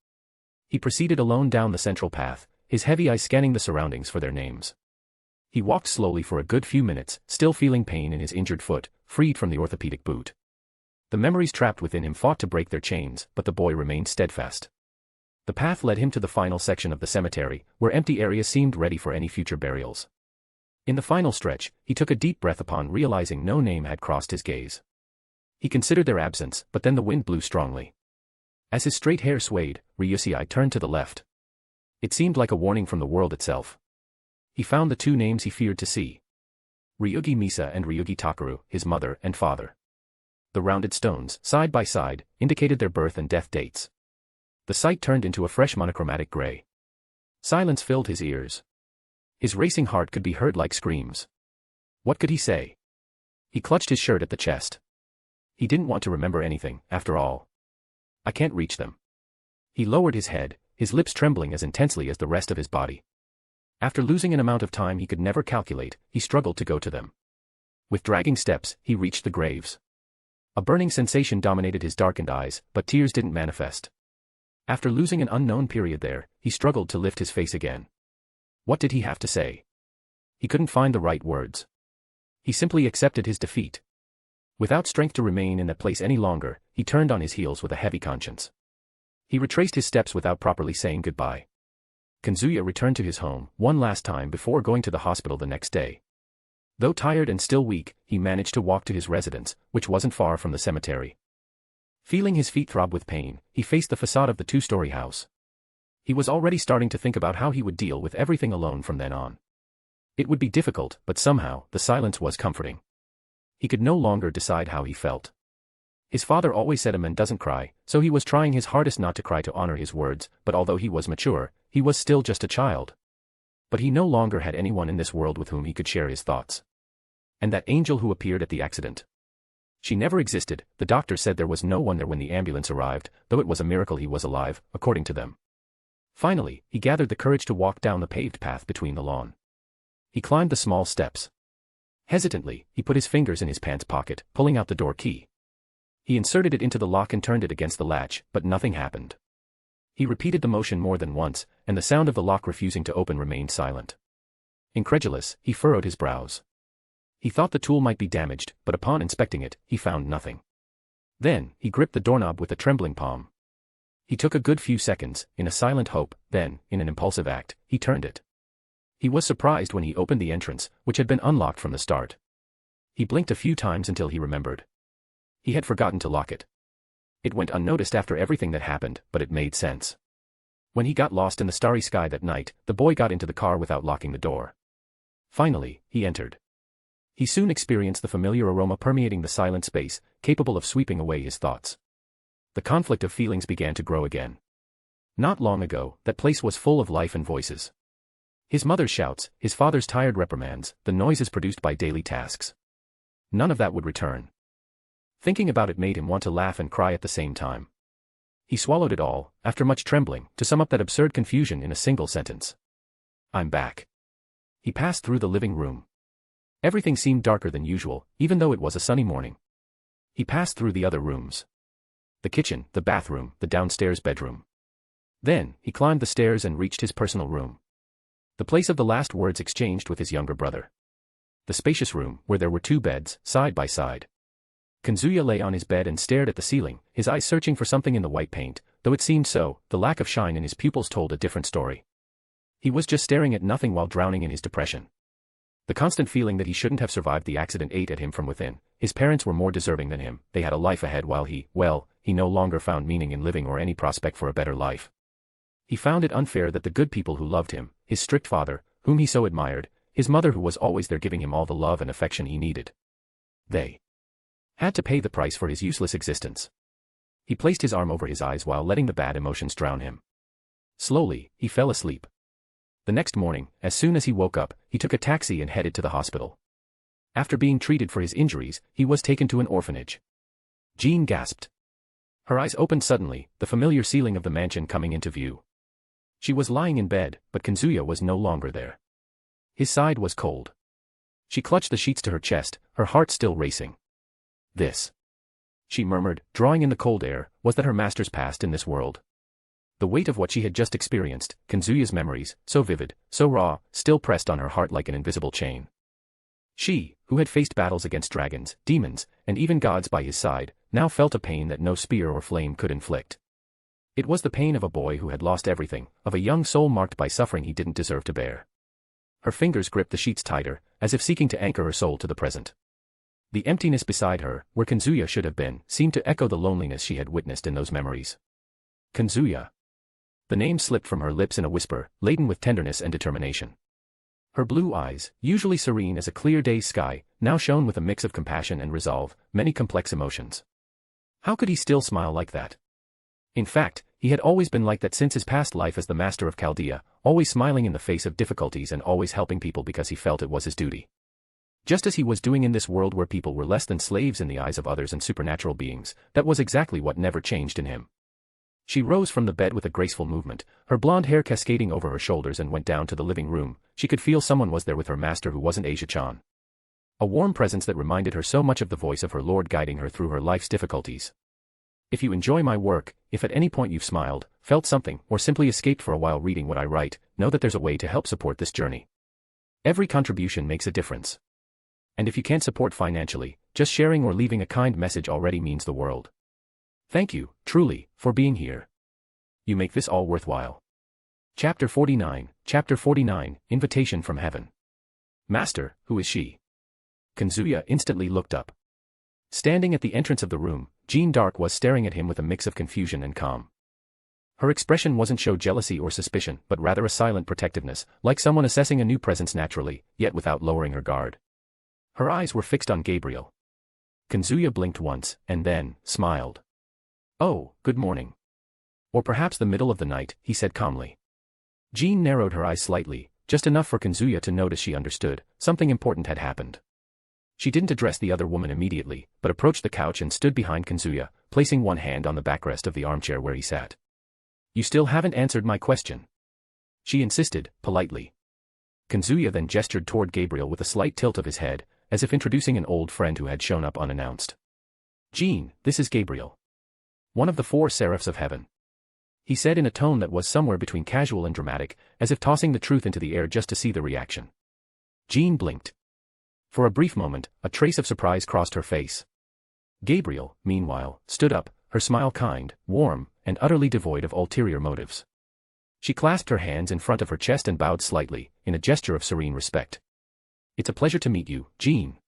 Speaker 3: He proceeded alone down the central path, his heavy eyes scanning the surroundings for their names. He walked slowly for a good few minutes, still feeling pain in his injured foot, freed from the orthopedic boot. The memories trapped within him fought to break their chains, but the boy remained steadfast. The path led him to the final section of the cemetery, where empty areas seemed ready for any future burials. In the final stretch, he took a deep breath upon realizing no name had crossed his gaze. He considered their absence, but then the wind blew strongly. As his straight hair swayed, Ryougi turned to the left. It seemed like a warning from the world itself. He found the two names he feared to see. Ryugi Misa and Ryugi Takeru, his mother and father. The rounded stones, side by side, indicated their birth and death dates. The sight turned into a fresh monochromatic gray. Silence filled his ears. His racing heart could be heard like screams. What could he say? He clutched his shirt at the chest. He didn't want to remember anything, after all. I can't reach them. He lowered his head, his lips trembling as intensely as the rest of his body. After losing an amount of time he could never calculate, he struggled to go to them. With dragging steps, he reached the graves. A burning sensation dominated his darkened eyes, but tears didn't manifest. After losing an unknown period there, he struggled to lift his face again. What did he have to say? He couldn't find the right words. He simply accepted his defeat. Without strength to remain in that place any longer, he turned on his heels with a heavy conscience. He retraced his steps without properly saying goodbye. Kazuya returned to his home one last time before going to the hospital the next day. Though tired and still weak, he managed to walk to his residence, which wasn't far from the cemetery. Feeling his feet throb with pain, he faced the facade of the two-story house. He was already starting to think about how he would deal with everything alone from then on. It would be difficult, but somehow, the silence was comforting. He could no longer decide how he felt. His father always said a man doesn't cry, so he was trying his hardest not to cry to honor his words, but although he was mature, he was still just a child. But he no longer had anyone in this world with whom he could share his thoughts. And that angel who appeared at the accident. She never existed. The doctor said there was no one there when the ambulance arrived, though it was a miracle he was alive, according to them. Finally, he gathered the courage to walk down the paved path between the lawn. He climbed the small steps. Hesitantly, he put his fingers in his pants pocket, pulling out the door key. He inserted it into the lock and turned it against the latch, but nothing happened. He repeated the motion more than once, and the sound of the lock refusing to open remained silent. Incredulous, he furrowed his brows. He thought the tool might be damaged, but upon inspecting it, he found nothing. Then, he gripped the doorknob with a trembling palm. He took a good few seconds, in a silent hope, then, in an impulsive act, he turned it. He was surprised when he opened the entrance, which had been unlocked from the start. He blinked a few times until he remembered. He had forgotten to lock it. It went unnoticed after everything that happened, but it made sense. When he got lost in the starry sky that night, the boy got into the car without locking the door. Finally, he entered. He soon experienced the familiar aroma permeating the silent space, capable of sweeping away his thoughts. The conflict of feelings began to grow again. Not long ago, that place was full of life and voices. His mother's shouts, his father's tired reprimands, the noises produced by daily tasks. None of that would return. Thinking about it made him want to laugh and cry at the same time. He swallowed it all, after much trembling, to sum up that absurd confusion in a single sentence. I'm back. He passed through the living room. Everything seemed darker than usual, even though it was a sunny morning. He passed through the other rooms. The kitchen, the bathroom, the downstairs bedroom. Then, he climbed the stairs and reached his personal room. The place of the last words exchanged with his younger brother. The spacious room, where there were two beds, side by side. Kazuya lay on his bed and stared at the ceiling, his eyes searching for something in the white paint, though it seemed so, the lack of shine in his pupils told a different story. He was just staring at nothing while drowning in his depression. The constant feeling that he shouldn't have survived the accident ate at him from within. His parents were more deserving than him, they had a life ahead while he no longer found meaning in living or any prospect for a better life. He found it unfair that the good people who loved him, his strict father, whom he so admired, his mother who was always there giving him all the love and affection he needed, They had to pay the price for his useless existence. He placed his arm over his eyes while letting the bad emotions drown him. Slowly, he fell asleep. The next morning, as soon as he woke up, he took a taxi and headed to the hospital. After being treated for his injuries, he was taken to an orphanage. Jean gasped. Her eyes opened suddenly, the familiar ceiling of the mansion coming into view. She was lying in bed, but Kazuya was no longer there. His side was cold. She clutched the sheets to her chest, her heart still racing. This, she murmured, drawing in the cold air, was that her master's past in this world. The weight of what she had just experienced, Kazuya's memories, so vivid, so raw, still pressed on her heart like an invisible chain. She, who had faced battles against dragons, demons, and even gods by his side, now felt a pain that no spear or flame could inflict. It was the pain of a boy who had lost everything, of a young soul marked by suffering he didn't deserve to bear. Her fingers gripped the sheets tighter, as if seeking to anchor her soul to the present. The emptiness beside her, where Kazuya should have been, seemed to echo the loneliness she had witnessed in those memories. Kazuya. The name slipped from her lips in a whisper, laden with tenderness and determination. Her blue eyes, usually serene as a clear day's sky, now shone with a mix of compassion and resolve, many complex emotions. How could he still smile like that? In fact, he had always been like that since his past life as the master of Chaldea, always smiling in the face of difficulties and always helping people because he felt it was his duty. Just as he was doing in this world where people were less than slaves in the eyes of others and supernatural beings, that was exactly what never changed in him. She rose from the bed with a graceful movement, her blonde hair cascading over her shoulders, and went down to the living room. She could feel someone was there with her master who wasn't Asia-chan. A warm presence that reminded her so much of the voice of her lord guiding her through her life's difficulties. If you enjoy my work, if at any point you've smiled, felt something, or simply escaped for a while reading what I write, know that there's a way to help support this journey. Every contribution makes a difference. And if you can't support financially, just sharing or leaving a kind message already means the world. Thank you, truly, for being here. You make this all worthwhile. Chapter 49, Invitation from Heaven. Master, who is she? Kazuya instantly looked up. Standing at the entrance of the room, Jean Dark was staring at him with a mix of confusion and calm. Her expression wasn't show jealousy or suspicion, but rather a silent protectiveness, like someone assessing a new presence naturally, yet without lowering her guard. Her eyes were fixed on Gabriel. Kazuya blinked once, and then, smiled. Oh, good morning. Or perhaps the middle of the night, he said calmly. Jean narrowed her eyes slightly, just enough for Kazuya to notice she understood, something important had happened. She didn't address the other woman immediately, but approached the couch and stood behind Kazuya, placing one hand on the backrest of the armchair where he sat. You still haven't answered my question. She insisted, politely. Kazuya then gestured toward Gabriel with a slight tilt of his head, as if introducing an old friend who had shown up unannounced. Jean, this is Gabriel. One of the 4 seraphs of heaven. He said in a tone that was somewhere between casual and dramatic, as if tossing the truth into the air just to see the reaction. Jean blinked. For a brief moment, a trace of surprise crossed her face. Gabriel, meanwhile, stood up, her smile kind, warm, and utterly devoid of ulterior motives. She clasped her hands in front of her chest and bowed slightly, in a gesture of serene respect. It's a pleasure to meet you, Jean.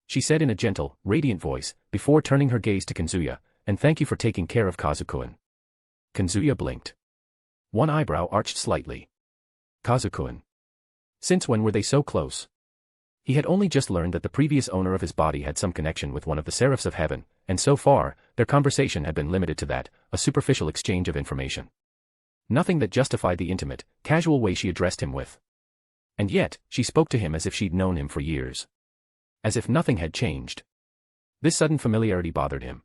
Speaker 3: She said in a gentle, radiant voice, before turning her gaze to Kazuya, and thank you for taking care of Kazu-kun. Kazuya blinked. One eyebrow arched slightly. Kazu-kun. Since when were they so close? He had only just learned that the previous owner of his body had some connection with one of the seraphs of heaven, and so far, their conversation had been limited to that, a superficial exchange of information. Nothing that justified the intimate, casual way she addressed him with. And yet, she spoke to him as if she'd known him for years. As if nothing had changed. This sudden familiarity bothered him.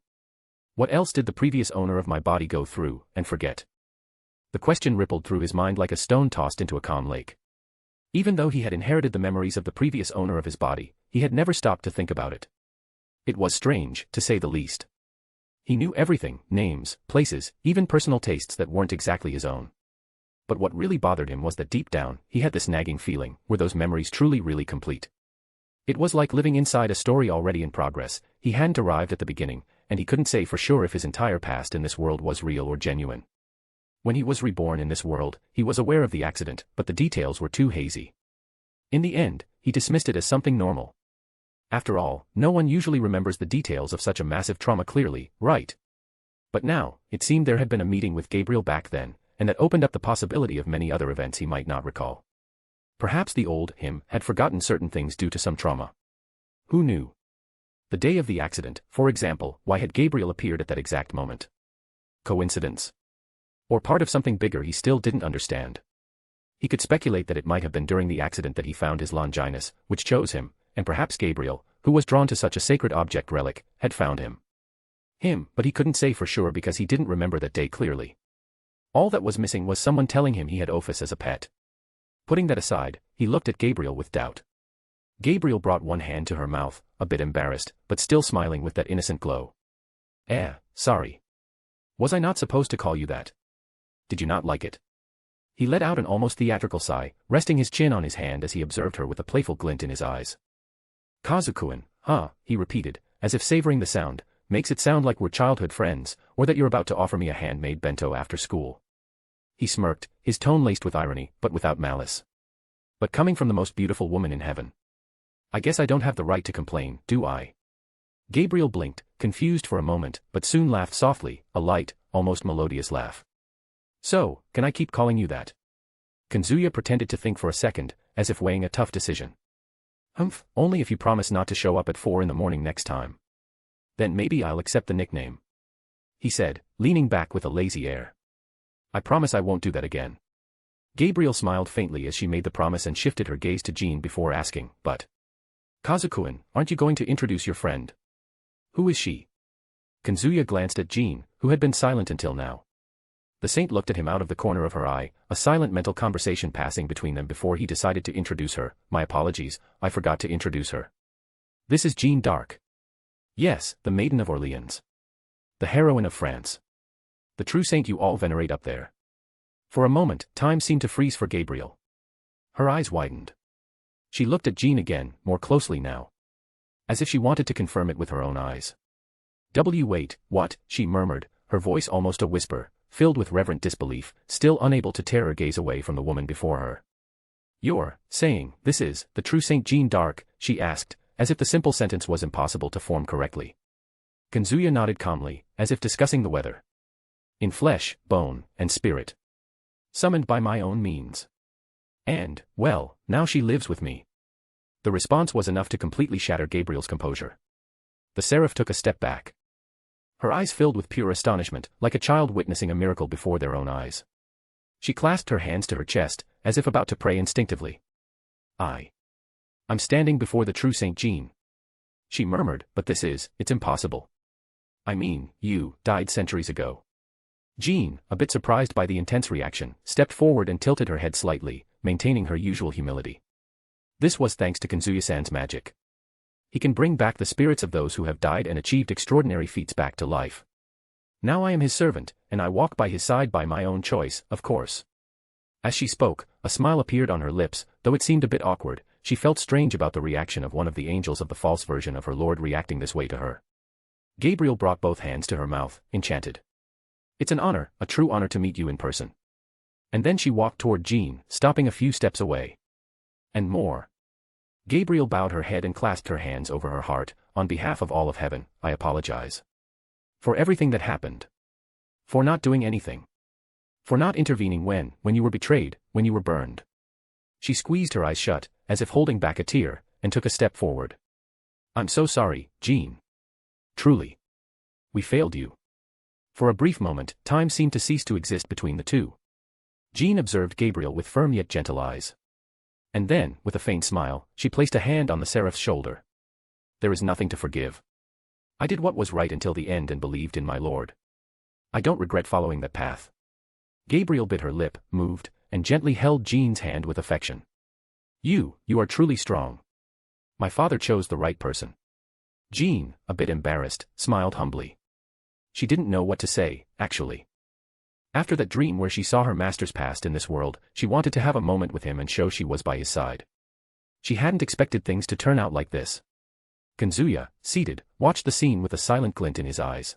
Speaker 3: What else did the previous owner of my body go through, and forget? The question rippled through his mind like a stone tossed into a calm lake. Even though he had inherited the memories of the previous owner of his body, he had never stopped to think about it. It was strange, to say the least. He knew everything, names, places, even personal tastes that weren't exactly his own. But what really bothered him was that deep down, he had this nagging feeling, were those memories truly really complete? It was like living inside a story already in progress, he hadn't arrived at the beginning, and he couldn't say for sure if his entire past in this world was real or genuine. When he was reborn in this world, he was aware of the accident, but the details were too hazy. In the end, he dismissed it as something normal. After all, no one usually remembers the details of such a massive trauma clearly, right? But now, it seemed there had been a meeting with Gabriel back then, and that opened up the possibility of many other events he might not recall. Perhaps the old him had forgotten certain things due to some trauma. Who knew? The day of the accident, for example, why had Gabriel appeared at that exact moment? Coincidence? Or part of something bigger he still didn't understand? He could speculate that it might have been during the accident that he found his Longinus, which chose him, and perhaps Gabriel, who was drawn to such a sacred object relic, had found him. But he couldn't say for sure because he didn't remember that day clearly. All that was missing was someone telling him he had Ophis as a pet. Putting that aside, he looked at Gabriel with doubt. Gabriel brought one hand to her mouth, a bit embarrassed, but still smiling with that innocent glow. Sorry. Was I not supposed to call you that? Did you not like it? He let out an almost theatrical sigh, resting his chin on his hand as he observed her with a playful glint in his eyes. Kazuya, huh, he repeated, as if savoring the sound, makes it sound like we're childhood friends, or that you're about to offer me a handmade bento after school. He smirked, his tone laced with irony, but without malice. But coming from the most beautiful woman in heaven. I guess I don't have the right to complain, do I? Gabriel blinked, confused for a moment, but soon laughed softly, a light, almost melodious laugh. So, can I keep calling you that? Kazuya pretended to think for a second, as if weighing a tough decision. Only if you promise not to show up at 4 a.m. next time. Then maybe I'll accept the nickname. He said, leaning back with a lazy air. I promise I won't do that again. Gabriel smiled faintly as she made the promise and shifted her gaze to Jean before asking, but... Kazuya, aren't you going to introduce your friend? Who is she? Kazuya glanced at Jean, who had been silent until now. The saint looked at him out of the corner of her eye, a silent mental conversation passing between them before he decided to introduce her. My apologies, I forgot to introduce her. This is Jeanne d'Arc. Yes, the Maiden of Orleans. The heroine of France. The true saint you all venerate up there. For a moment, time seemed to freeze for Gabriel. Her eyes widened. She looked at Jean again, more closely now. As if she wanted to confirm it with her own eyes. Wait, what, she murmured, her voice almost a whisper, filled with reverent disbelief, still unable to tear her gaze away from the woman before her. You're saying, this is, the true Saint Jeanne d'Arc, she asked, as if the simple sentence was impossible to form correctly. Kazuya nodded calmly, as if discussing the weather. In flesh, bone, and spirit. Summoned by my own means. And, well, now she lives with me. The response was enough to completely shatter Gabriel's composure. The seraph took a step back. Her eyes filled with pure astonishment, like a child witnessing a miracle before their own eyes. She clasped her hands to her chest, as if about to pray instinctively. I'm standing before the true Saint Jeanne. She murmured, but it's impossible. I mean, you died centuries ago. Jeanne, a bit surprised by the intense reaction, stepped forward and tilted her head slightly, maintaining her usual humility. This was thanks to Kazuya-san's magic. He can bring back the spirits of those who have died and achieved extraordinary feats back to life. Now I am his servant, and I walk by his side by my own choice, of course. As she spoke, a smile appeared on her lips, though it seemed a bit awkward. She felt strange about the reaction of one of the angels of the false version of her lord reacting this way to her. Gabriel brought both hands to her mouth, enchanted. It's an honor, a true honor to meet you in person. And then she walked toward Jeanne, stopping a few steps away. And more. Gabriel bowed her head and clasped her hands over her heart. On behalf of all of heaven, I apologize. For everything that happened. For not doing anything. For not intervening when you were betrayed, when you were burned. She squeezed her eyes shut, as if holding back a tear, and took a step forward. I'm so sorry, Jeanne. Truly. We failed you. For a brief moment, time seemed to cease to exist between the two. Jeanne observed Gabriel with firm yet gentle eyes. And then, with a faint smile, she placed a hand on the seraph's shoulder. There is nothing to forgive. I did what was right until the end and believed in my Lord. I don't regret following that path. Gabriel bit her lip, moved, and gently held Jeanne's hand with affection. You are truly strong. My father chose the right person. Jeanne, a bit embarrassed, smiled humbly. She didn't know what to say, actually. After that dream where she saw her master's past in this world, she wanted to have a moment with him and show she was by his side. She hadn't expected things to turn out like this. Kazuya, seated, watched the scene with a silent glint in his eyes.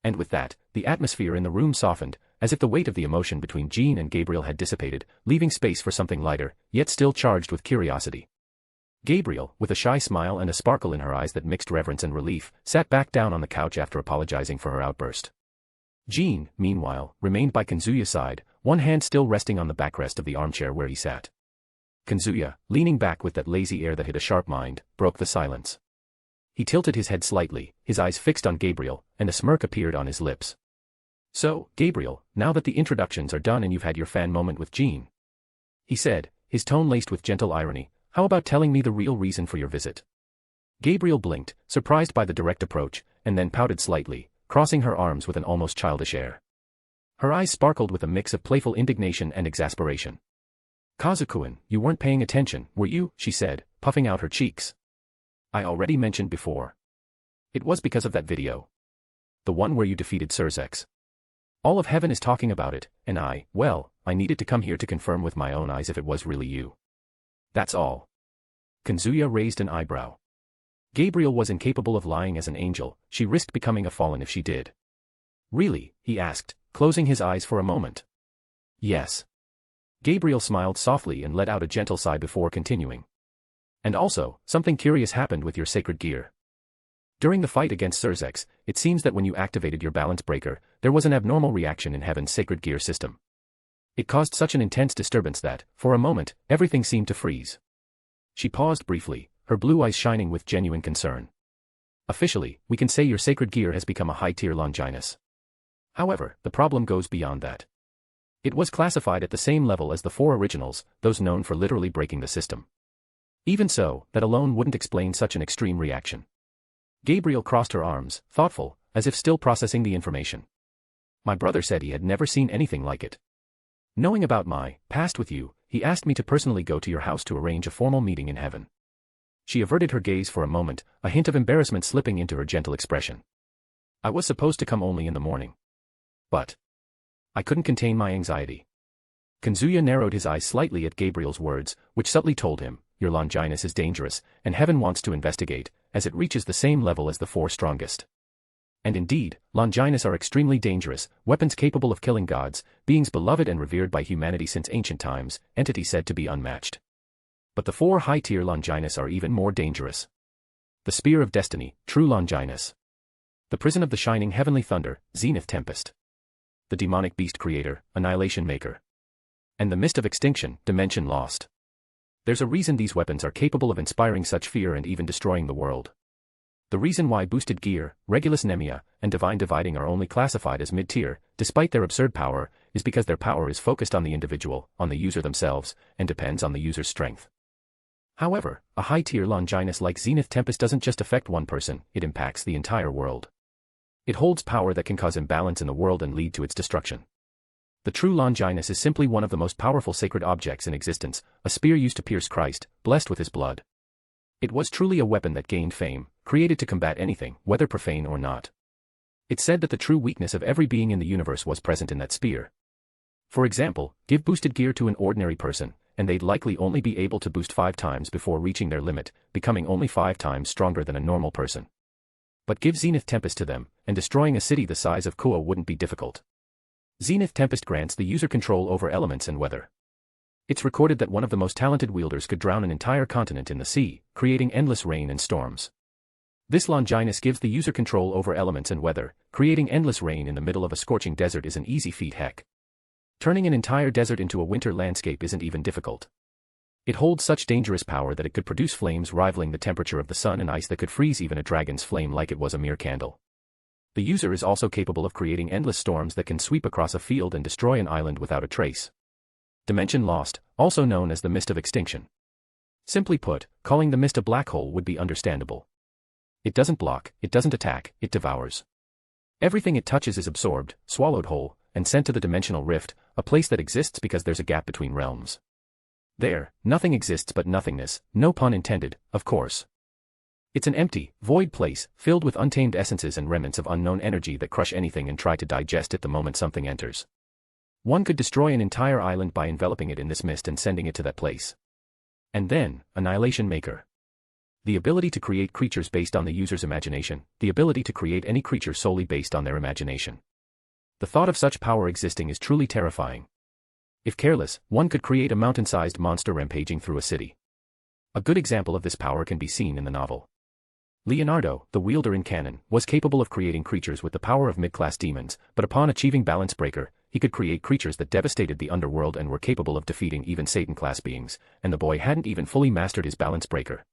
Speaker 3: And with that, the atmosphere in the room softened, as if the weight of the emotion between Jeanne and Gabriel had dissipated, leaving space for something lighter, yet still charged with curiosity. Gabriel, with a shy smile and a sparkle in her eyes that mixed reverence and relief, sat back down on the couch after apologizing for her outburst. Jeanne, meanwhile, remained by Kazuya's side, one hand still resting on the backrest of the armchair where he sat. Kazuya, leaning back with that lazy air that hid a sharp mind, broke the silence. He tilted his head slightly, his eyes fixed on Gabriel, and a smirk appeared on his lips. "So, Gabriel, now that the introductions are done and you've had your fan moment with Jean," he said, his tone laced with gentle irony, "how about telling me the real reason for your visit?" Gabriel blinked, surprised by the direct approach, and then pouted slightly, crossing her arms with an almost childish air. Her eyes sparkled with a mix of playful indignation and exasperation. "Kazuya-kun, you weren't paying attention, were you?" she said, puffing out her cheeks. "I already mentioned before. It was because of that video. The one where you defeated Sirzechs. All of heaven is talking about it, and I needed to come here to confirm with my own eyes if it was really you. That's all." Kazuya raised an eyebrow. Gabriel was incapable of lying as an angel, she risked becoming a fallen if she did. "Really?" he asked, closing his eyes for a moment. "Yes." Gabriel smiled softly and let out a gentle sigh before continuing. "And also, something curious happened with your sacred gear. During the fight against Sirzechs, it seems that when you activated your balance breaker, there was an abnormal reaction in heaven's sacred gear system. It caused such an intense disturbance that, for a moment, everything seemed to freeze." She paused briefly, her blue eyes shining with genuine concern. "Officially, we can say your sacred gear has become a high-tier Longinus. However, the problem goes beyond that. It was classified at the same level as the 4 originals, those known for literally breaking the system. Even so, that alone wouldn't explain such an extreme reaction." Gabriel crossed her arms, thoughtful, as if still processing the information. "My brother said he had never seen anything like it. Knowing about my past with you, he asked me to personally go to your house to arrange a formal meeting in heaven." She averted her gaze for a moment, a hint of embarrassment slipping into her gentle expression. "I was supposed to come only in the morning. But I couldn't contain my anxiety." Kazuya narrowed his eyes slightly at Gabriel's words, which subtly told him, "Your Longinus is dangerous, and heaven wants to investigate, as it reaches the same level as the 4 strongest. And indeed, Longinus are extremely dangerous, weapons capable of killing gods, beings beloved and revered by humanity since ancient times, entities said to be unmatched. But the 4 high-tier Longinus are even more dangerous. The Spear of Destiny, True Longinus. The Prison of the Shining Heavenly Thunder, Zenith Tempest. The Demonic Beast Creator, Annihilation Maker. And the Mist of Extinction, Dimension Lost. There's a reason these weapons are capable of inspiring such fear and even destroying the world. The reason why Boosted Gear, Regulus Nemia, and Divine Dividing are only classified as mid-tier, despite their absurd power, is because their power is focused on the individual, on the user themselves, and depends on the user's strength. However, a high-tier Longinus like Zenith Tempest doesn't just affect one person, it impacts the entire world. It holds power that can cause imbalance in the world and lead to its destruction. The true Longinus is simply one of the most powerful sacred objects in existence, a spear used to pierce Christ, blessed with his blood. It was truly a weapon that gained fame, created to combat anything, whether profane or not. It said that the true weakness of every being in the universe was present in that spear. For example, give boosted gear to an ordinary person, and they'd likely only be able to boost 5 times before reaching their limit, becoming only 5 times stronger than a normal person. But give Zenith Tempest to them, and destroying a city the size of Kuoh wouldn't be difficult. Zenith Tempest grants the user control over elements and weather. It's recorded that one of the most talented wielders could drown an entire continent in the sea, creating endless rain and storms. This Longinus gives the user control over elements and weather, creating endless rain in the middle of a scorching desert is an easy feat heck. Turning an entire desert into a winter landscape isn't even difficult. It holds such dangerous power that it could produce flames rivaling the temperature of the sun and ice that could freeze even a dragon's flame like it was a mere candle. The user is also capable of creating endless storms that can sweep across a field and destroy an island without a trace. Dimension Lost, also known as the Mist of Extinction. Simply put, calling the mist a black hole would be understandable. It doesn't block, it doesn't attack, it devours. Everything it touches is absorbed, swallowed whole, and sent to the dimensional rift, a place that exists because there's a gap between realms. There, nothing exists but nothingness, no pun intended, of course. It's an empty, void place, filled with untamed essences and remnants of unknown energy that crush anything and try to digest it the moment something enters. One could destroy an entire island by enveloping it in this mist and sending it to that place. And then, Annihilation Maker. The ability to create creatures based on the user's imagination, the ability to create any creature solely based on their imagination. The thought of such power existing is truly terrifying. If careless, one could create a mountain-sized monster rampaging through a city. A good example of this power can be seen in the novel. Leonardo, the wielder in canon, was capable of creating creatures with the power of mid-class demons, but upon achieving Balance Breaker, he could create creatures that devastated the underworld and were capable of defeating even Satan-class beings, and the boy hadn't even fully mastered his Balance Breaker.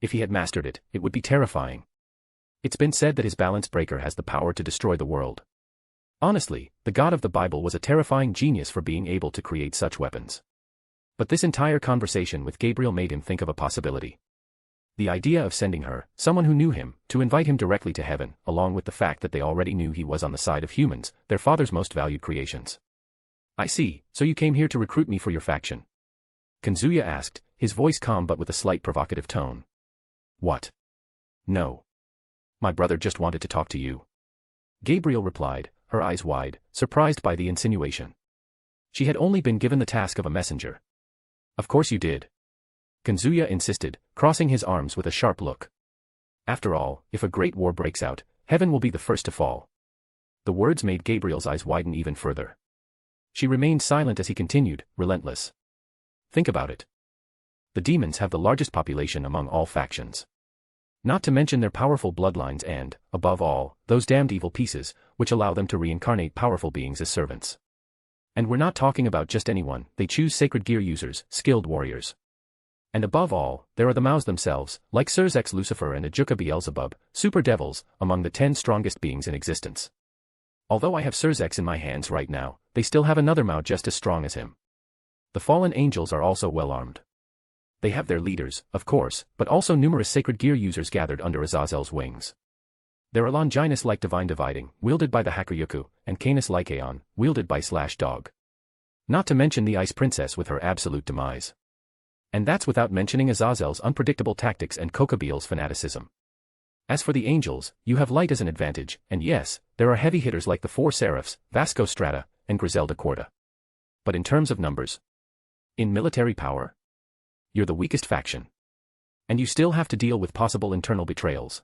Speaker 3: If he had mastered it, it would be terrifying. It's been said that his balance breaker has the power to destroy the world. Honestly, the God of the Bible was a terrifying genius for being able to create such weapons. But this entire conversation with Gabriel made him think of a possibility. The idea of sending her, someone who knew him, to invite him directly to heaven, along with the fact that they already knew he was on the side of humans, their father's most valued creations. I see, so you came here to recruit me for your faction? Kazuya asked, his voice calm but with a slight provocative tone. What? No. My brother just wanted to talk to you. Gabriel replied, her eyes wide, surprised by the insinuation. She had only been given the task of a messenger. Of course you did. Kazuya insisted, crossing his arms with a sharp look. After all, if a great war breaks out, heaven will be the first to fall. The words made Gabriel's eyes widen even further. She remained silent as he continued, relentless. Think about it. The demons have the largest population among all factions. Not to mention their powerful bloodlines and, above all, those damned evil pieces, which allow them to reincarnate powerful beings as servants. And we're not talking about just anyone, they choose sacred gear users, skilled warriors. And above all, there are the Maos themselves, like Sirzechs Lucifer and Ajuka Beelzebub, super devils, among the 10 strongest beings in existence. Although I have Sirzechs in my hands right now, they still have another Mao just as strong as him. The fallen angels are also well armed. They have their leaders, of course, but also numerous sacred gear users gathered under Azazel's wings. There are Longinus-like divine dividing, wielded by the Hakuryuku, and Canis-like Aeon, wielded by Dog. Not to mention the Ice Princess with her absolute demise. And that's without mentioning Azazel's unpredictable tactics and Kokobeel's fanaticism. As for the angels, you have light as an advantage, and yes, there are heavy hitters like the 4 Seraphs, Vasco Strata, and Griselda Corda. But in terms of numbers, in military power, you're the weakest faction. And you still have to deal with possible internal betrayals.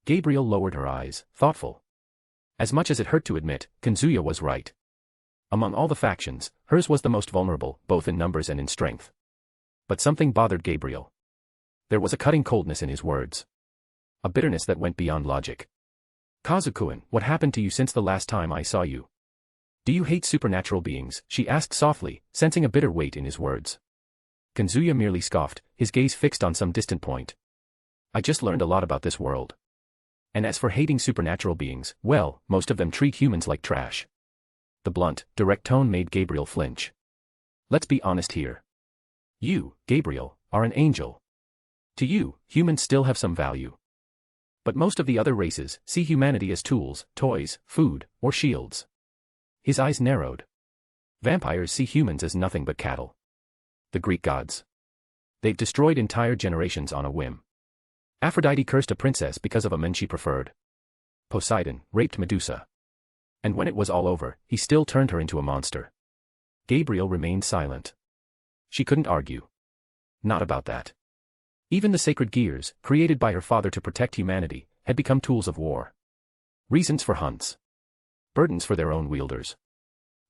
Speaker 3: Gabriel lowered her eyes, thoughtful. As much as it hurt to admit, Kazuya was right. Among all the factions, hers was the most vulnerable, both in numbers and in strength. But something bothered Gabriel. There was a cutting coldness in his words. A bitterness that went beyond logic. Kazukuin, what happened to you since the last time I saw you? Do you hate supernatural beings? She asked softly, sensing a bitter weight in his words. Kazuya merely scoffed, his gaze fixed on some distant point. I just learned a lot about this world. And as for hating supernatural beings, well, most of them treat humans like trash. The blunt, direct tone made Gabriel flinch. Let's be honest here. You, Gabriel, are an angel. To you, humans still have some value. But most of the other races see humanity as tools, toys, food, or shields. His eyes narrowed. Vampires see humans as nothing but cattle. The Greek gods. They've destroyed entire generations on a whim. Aphrodite cursed a princess because of a man she preferred. Poseidon raped Medusa. And when it was all over, he still turned her into a monster. Gabriel remained silent. She couldn't argue. Not about that. Even the sacred gears, created by her father to protect humanity, had become tools of war. Reasons for hunts. Burdens for their own wielders.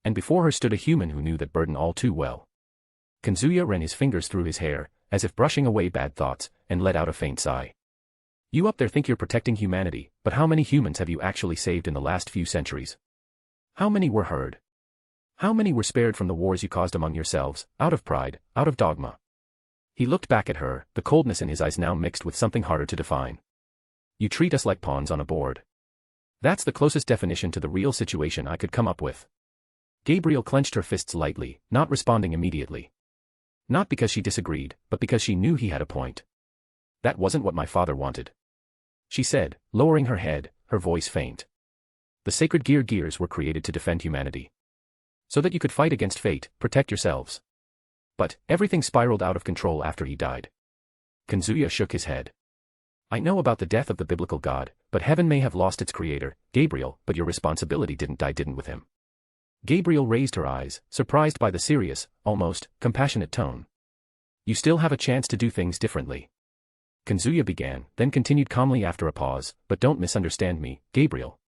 Speaker 3: And before her stood a human who knew that burden all too well. Kazuya ran his fingers through his hair, as if brushing away bad thoughts, and let out a faint sigh. You up there think you're protecting humanity, but how many humans have you actually saved in the last few centuries? How many were hurt? How many were spared from the wars you caused among yourselves, out of pride, out of dogma? He looked back at her, the coldness in his eyes now mixed with something harder to define. You treat us like pawns on a board. That's the closest definition to the real situation I could come up with. Gabriel clenched her fists lightly, not responding immediately. Not because she disagreed, but because she knew he had a point. That wasn't what my father wanted. She said, lowering her head, her voice faint. The sacred gears were created to defend humanity. So that you could fight against fate, protect yourselves. But, everything spiraled out of control after he died. Kazuya shook his head. I know about the death of the biblical god, but heaven may have lost its creator, Gabriel, but your responsibility didn't die with him. Gabriel raised her eyes, surprised by the serious, almost, compassionate tone. You still have a chance to do things differently. Kazuya began, then continued calmly after a pause, but don't misunderstand me, Gabriel.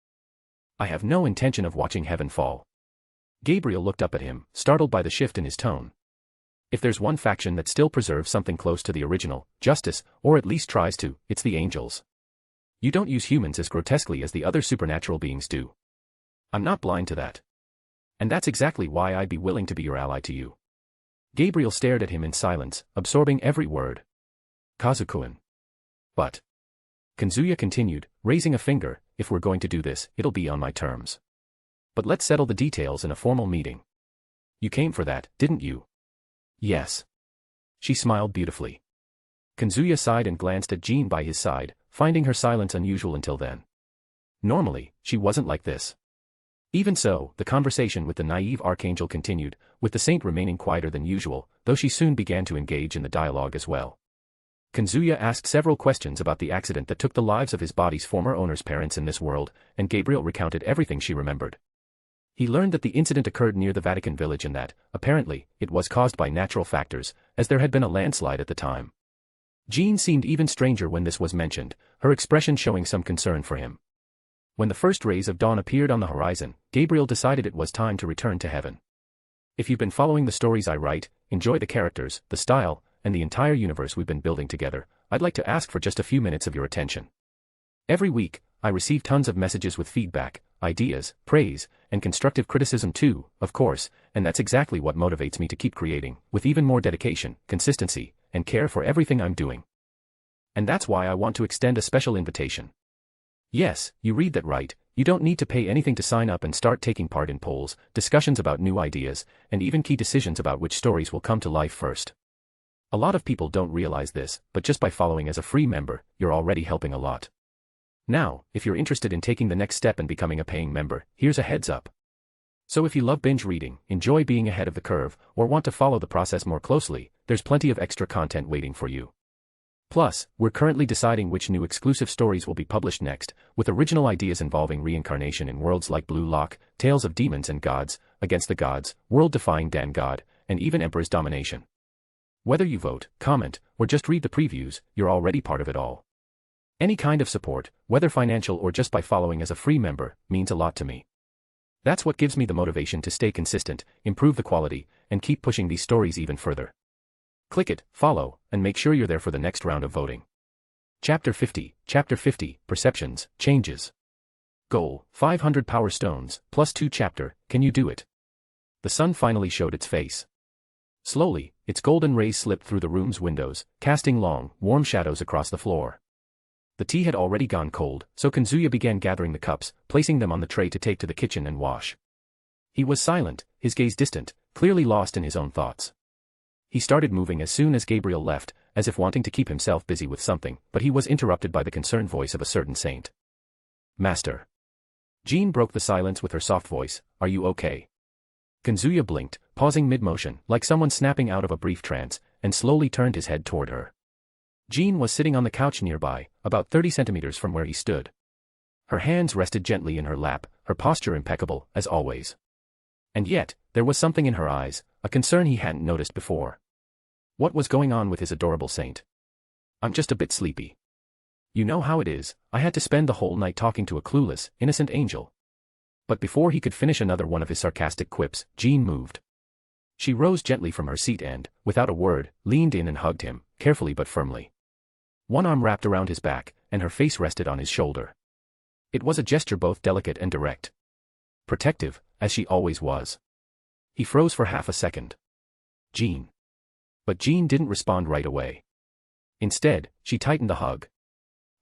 Speaker 3: I have no intention of watching heaven fall. Gabriel looked up at him, startled by the shift in his tone. If there's one faction that still preserves something close to the original, justice, or at least tries to, it's the angels. You don't use humans as grotesquely as the other supernatural beings do. I'm not blind to that. And that's exactly why I'd be willing to be your ally to you. Gabriel stared at him in silence, absorbing every word. Kazukuin. But Kazuya continued, raising a finger, if we're going to do this, it'll be on my terms. But let's settle the details in a formal meeting. You came for that, didn't you? Yes. She smiled beautifully. Kazuya sighed and glanced at Jean by his side, finding her silence unusual until then. Normally, she wasn't like this. Even so, the conversation with the naive Archangel continued, with the saint remaining quieter than usual, though she soon began to engage in the dialogue as well. Kazuya asked several questions about the accident that took the lives of his body's former owner's parents in this world, and Gabriel recounted everything she remembered. He learned that the incident occurred near the Vatican village and that, apparently, it was caused by natural factors, as there had been a landslide at the time. Jean seemed even stranger when this was mentioned, her expression showing some concern for him. When the first rays of dawn appeared on the horizon, Gabriel decided it was time to return to heaven. If you've been following the stories I write, enjoy the characters, the style, and the entire universe we've been building together, I'd like to ask for just a few minutes of your attention. Every week, I receive tons of messages with feedback, ideas, praise, and constructive criticism too, of course, and that's exactly what motivates me to keep creating, with even more dedication, consistency, and care for everything I'm doing. And that's why I want to extend a special invitation. Yes, you read that right, you don't need to pay anything to sign up and start taking part in polls, discussions about new ideas, and even key decisions about which stories will come to life first. A lot of people don't realize this, but just by following as a free member, you're already helping a lot. Now, if you're interested in taking the next step and becoming a paying member, here's a heads up. So if you love binge reading, enjoy being ahead of the curve, or want to follow the process more closely, there's plenty of extra content waiting for you. Plus, we're currently deciding which new exclusive stories will be published next, with original ideas involving reincarnation in worlds like Blue Lock, Tales of Demons and Gods, Against the Gods, World-Defying Dan God, and even Emperor's Domination. Whether you vote, comment, or just read the previews, you're already part of it all. Any kind of support, whether financial or just by following as a free member, means a lot to me. That's what gives me the motivation to stay consistent, improve the quality, and keep pushing these stories even further. Click it, follow, and make sure you're there for the next round of voting. Chapter 50, Perceptions, Changes. Goal, 500 Power Stones, +2 Chapter, Can you do it? The sun finally showed its face. Slowly, its golden rays slipped through the room's windows, casting long, warm shadows across the floor. The tea had already gone cold, so Kazuya began gathering the cups, placing them on the tray to take to the kitchen and wash. He was silent, his gaze distant, clearly lost in his own thoughts. He started moving as soon as Gabriel left, as if wanting to keep himself busy with something, but he was interrupted by the concerned voice of a certain saint. Master. Jean broke the silence with her soft voice, are you okay? Kazuya blinked, pausing mid-motion, like someone snapping out of a brief trance, and slowly turned his head toward her. Jean was sitting on the couch nearby, about 30 centimeters from where he stood. Her hands rested gently in her lap, her posture impeccable, as always. And yet, there was something in her eyes, a concern he hadn't noticed before. What was going on with his adorable saint? I'm just a bit sleepy. You know how it is, I had to spend the whole night talking to a clueless, innocent angel. But before he could finish another one of his sarcastic quips, Jean moved. She rose gently from her seat and, without a word, leaned in and hugged him, carefully but firmly. One arm wrapped around his back, and her face rested on his shoulder. It was a gesture both delicate and direct. Protective, as she always was. He froze for half a second. Jean. But Jean didn't respond right away. Instead, she tightened the hug.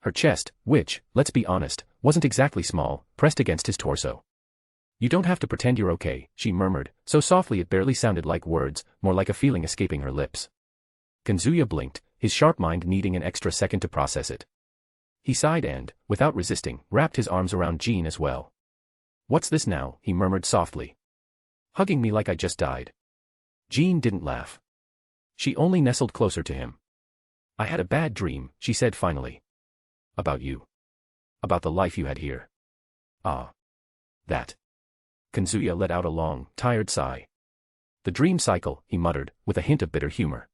Speaker 3: Her chest, which, let's be honest, wasn't exactly small, pressed against his torso. You don't have to pretend you're okay, she murmured, so softly it barely sounded like words, more like a feeling escaping her lips. Kazuya blinked, his sharp mind needing an extra second to process it. He sighed and, without resisting, wrapped his arms around Jean as well. What's this now, he murmured softly. Hugging me like I just died. Jean didn't laugh. She only nestled closer to him. I had a bad dream, she said finally. About you. About the life you had here. Ah. That. Kazuya let out a long, tired sigh. The dream cycle, he muttered, with a hint of bitter humor.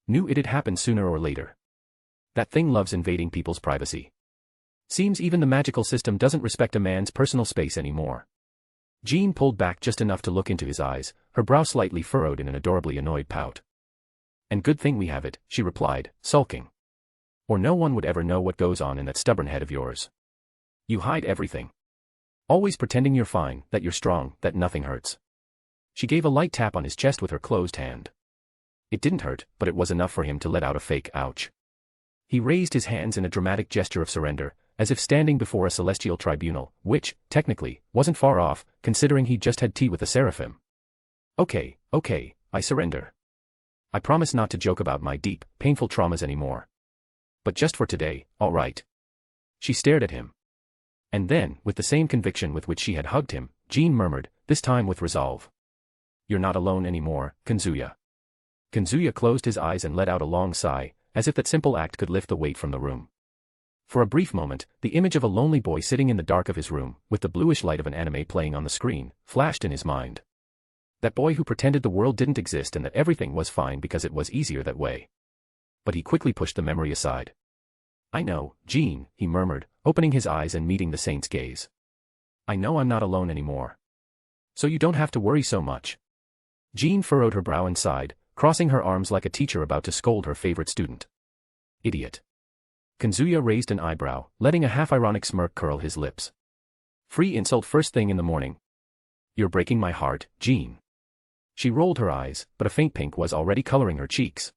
Speaker 3: Knew it'd happen sooner or later. That thing loves invading people's privacy. Seems even the magical system doesn't respect a man's personal space anymore. Jean pulled back just enough to look into his eyes, her brow slightly furrowed in an adorably annoyed pout. And good thing we have it, she replied, sulking. Or no one would ever know what goes on in that stubborn head of yours. You hide everything. Always pretending you're fine, that you're strong, that nothing hurts. She gave a light tap on his chest with her closed hand. It didn't hurt, but it was enough for him to let out a fake ouch. He raised his hands in a dramatic gesture of surrender, as if standing before a celestial tribunal, which, technically, wasn't far off, considering he just had tea with the seraphim. Okay, I surrender. I promise not to joke about my deep, painful traumas anymore. But just for today, all right. She stared at him. And then, with the same conviction with which she had hugged him, Jean murmured, this time with resolve. You're not alone anymore, Kazuya. Kazuya closed his eyes and let out a long sigh, as if that simple act could lift the weight from the room. For a brief moment, the image of a lonely boy sitting in the dark of his room, with the bluish light of an anime playing on the screen, flashed in his mind. That boy who pretended the world didn't exist and that everything was fine because it was easier that way. But he quickly pushed the memory aside. I know, Jean, he murmured, opening his eyes and meeting the saint's gaze. I know I'm not alone anymore. So you don't have to worry so much. Jean furrowed her brow and sighed, crossing her arms like a teacher about to scold her favorite student. Idiot. Kazuya raised an eyebrow, letting a half-ironic smirk curl his lips. Free insult first thing in the morning. You're breaking my heart, Jean. She rolled her eyes, but a faint pink was already coloring her cheeks.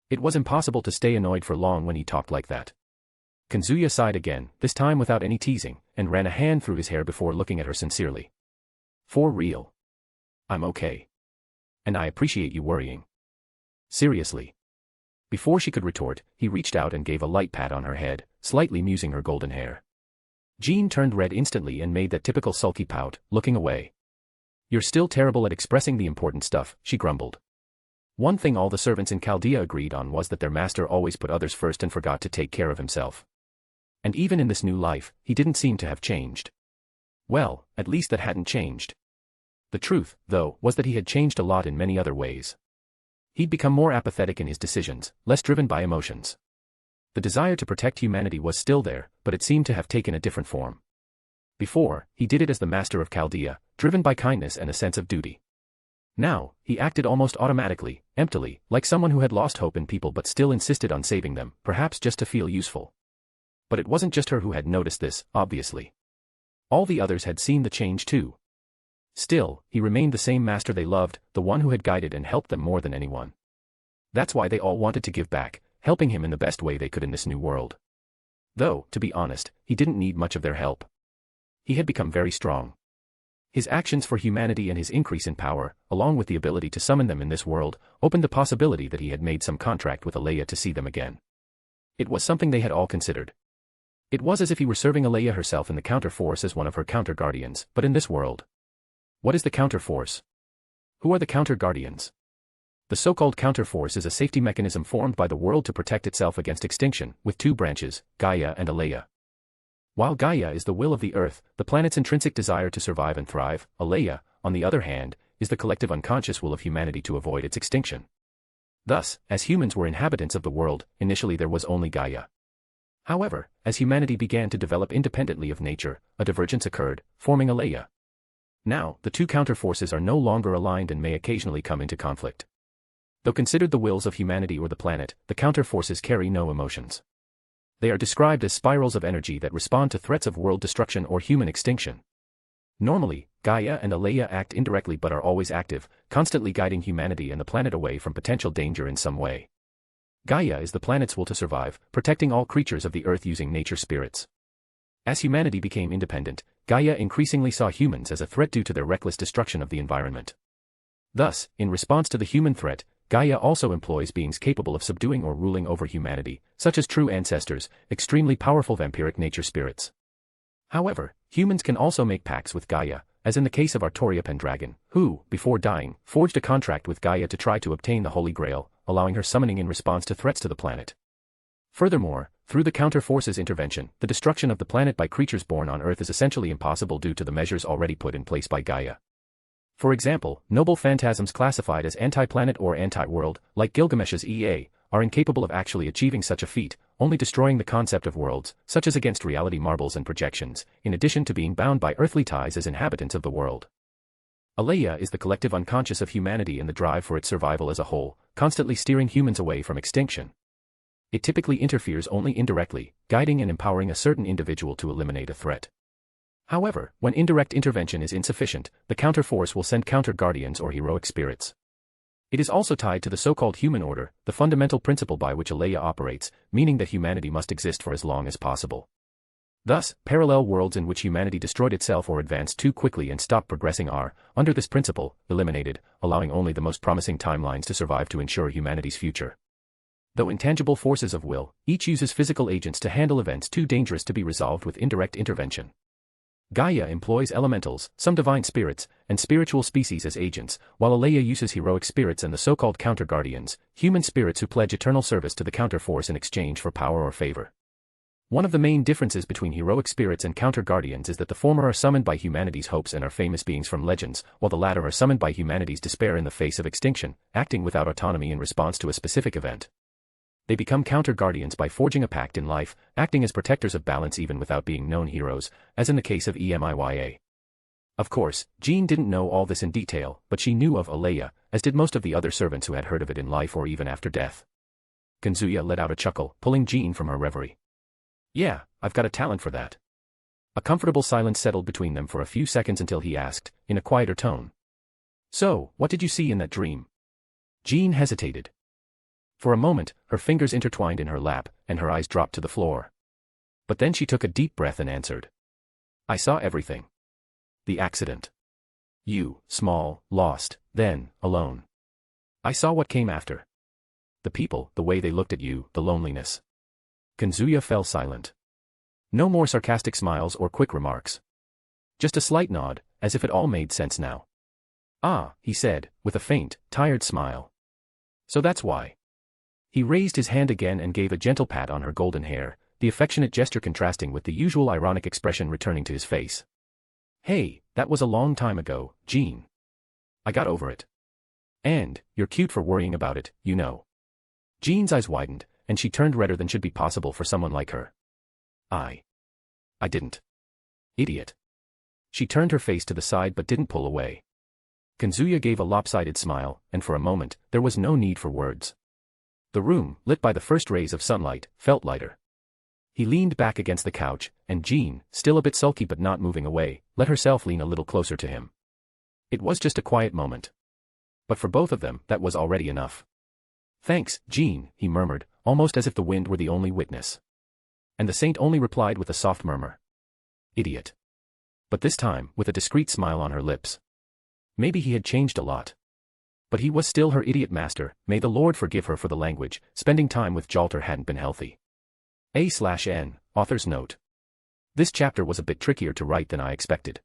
Speaker 3: It was impossible to stay annoyed for long when he talked like that. Kazuya sighed again, this time without any teasing, and ran a hand through his hair before looking at her sincerely. For real. I'm okay. And I appreciate you worrying. Seriously. Before she could retort, he reached out and gave a light pat on her head, slightly musing her golden hair. Jean turned red instantly and made that typical sulky pout, looking away. You're still terrible at expressing the important stuff, she grumbled. One thing all the servants in Chaldea agreed on was that their master always put others first and forgot to take care of himself. And even in this new life, he didn't seem to have changed. Well, at least that hadn't changed. The truth, though, was that he had changed a lot in many other ways. He'd become more apathetic in his decisions, less driven by emotions. The desire to protect humanity was still there, but it seemed to have taken a different form. Before, he did it as the master of Chaldea, driven by kindness and a sense of duty. Now, he acted almost automatically, emptily, like someone who had lost hope in people but still insisted on saving them, perhaps just to feel useful. But it wasn't just her who had noticed this, obviously. All the others had seen the change too. Still, he remained the same master they loved, the one who had guided and helped them more than anyone. That's why they all wanted to give back, helping him in the best way they could in this new world. Though, to be honest, he didn't need much of their help. He had become very strong. His actions for humanity and his increase in power, along with the ability to summon them in this world, opened the possibility that he had made some contract with Alea to see them again. It was something they had all considered. It was as if he were serving Alea herself in the counter-force as one of her counter-guardians, but in this world. What is the counter-force? Who are the counter-guardians? The so-called counter-force is a safety mechanism formed by the world to protect itself against extinction, with two branches, Gaia and Alea. While Gaia is the will of the earth, the planet's intrinsic desire to survive and thrive, Alea, on the other hand, is the collective unconscious will of humanity to avoid its extinction. Thus, as humans were inhabitants of the world, initially there was only Gaia. However, as humanity began to develop independently of nature, a divergence occurred, forming Alea. Now, the two counter-forces are no longer aligned and may occasionally come into conflict. Though considered the wills of humanity or the planet, the counter-forces carry no emotions. They are described as spirals of energy that respond to threats of world destruction or human extinction. Normally, Gaia and Alea act indirectly but are always active, constantly guiding humanity and the planet away from potential danger in some way. Gaia is the planet's will to survive, protecting all creatures of the earth using nature spirits. As humanity became independent, Gaia increasingly saw humans as a threat due to their reckless destruction of the environment. Thus, in response to the human threat, Gaia also employs beings capable of subduing or ruling over humanity, such as true ancestors, extremely powerful vampiric nature spirits. However, humans can also make pacts with Gaia, as in the case of Artoria Pendragon, who, before dying, forged a contract with Gaia to try to obtain the Holy Grail, allowing her summoning in response to threats to the planet. Furthermore, through the counter-forces intervention, the destruction of the planet by creatures born on Earth is essentially impossible due to the measures already put in place by Gaia. For example, noble phantasms classified as anti-planet or anti-world, like Gilgamesh's EA, are incapable of actually achieving such a feat, only destroying the concept of worlds, such as against reality marbles and projections, in addition to being bound by earthly ties as inhabitants of the world. Alea is the collective unconscious of humanity and the drive for its survival as a whole, constantly steering humans away from extinction. It typically interferes only indirectly, guiding and empowering a certain individual to eliminate a threat. However, when indirect intervention is insufficient, the counter-force will send counter-guardians or heroic spirits. It is also tied to the so-called human order, the fundamental principle by which Alea operates, meaning that humanity must exist for as long as possible. Thus, parallel worlds in which humanity destroyed itself or advanced too quickly and stopped progressing are, under this principle, eliminated, allowing only the most promising timelines to survive to ensure humanity's future. Though intangible forces of will, each uses physical agents to handle events too dangerous to be resolved with indirect intervention. Gaia employs elementals, some divine spirits, and spiritual species as agents, while Alea uses heroic spirits and the so-called counter-guardians, human spirits who pledge eternal service to the counter-force in exchange for power or favor. One of the main differences between heroic spirits and counter-guardians is that the former are summoned by humanity's hopes and are famous beings from legends, while the latter are summoned by humanity's despair in the face of extinction, acting without autonomy in response to a specific event. They become counter-guardians by forging a pact in life, acting as protectors of balance even without being known heroes, as in the case of Emiya. Of course, Jean didn't know all this in detail, but she knew of Alea, as did most of the other servants who had heard of it in life or even after death. Kazuya let out a chuckle, pulling Jean from her reverie. Yeah, I've got a talent for that. A comfortable silence settled between them for a few seconds until he asked, in a quieter tone. So, what did you see in that dream? Jean hesitated. For a moment, her fingers intertwined in her lap, and her eyes dropped to the floor. But then she took a deep breath and answered. I saw everything. The accident. You, small, lost, then, alone. I saw what came after. The people, the way they looked at you, the loneliness. Kazuya fell silent. No more sarcastic smiles or quick remarks. Just a slight nod, as if it all made sense now. Ah, he said, with a faint, tired smile. So that's why. He raised his hand again and gave a gentle pat on her golden hair, the affectionate gesture contrasting with the usual ironic expression returning to his face. Hey, that was a long time ago, Jean. I got over it. And, you're cute for worrying about it, you know. Jean's eyes widened, and she turned redder than should be possible for someone like her. I didn't. Idiot. She turned her face to the side but didn't pull away. Kazuya gave a lopsided smile, and for a moment, there was no need for words. The room, lit by the first rays of sunlight, felt lighter. He leaned back against the couch, and Jean, still a bit sulky but not moving away, let herself lean a little closer to him. It was just a quiet moment. But for both of them, that was already enough. Thanks, Jean, he murmured, almost as if the wind were the only witness. And the saint only replied with a soft murmur. Idiot. But this time, with a discreet smile on her lips. Maybe he had changed a lot. But he was still her idiot master, may the Lord forgive her for the language, spending time with Jalter hadn't been healthy. A/N, author's note. This chapter was a bit trickier to write than I expected.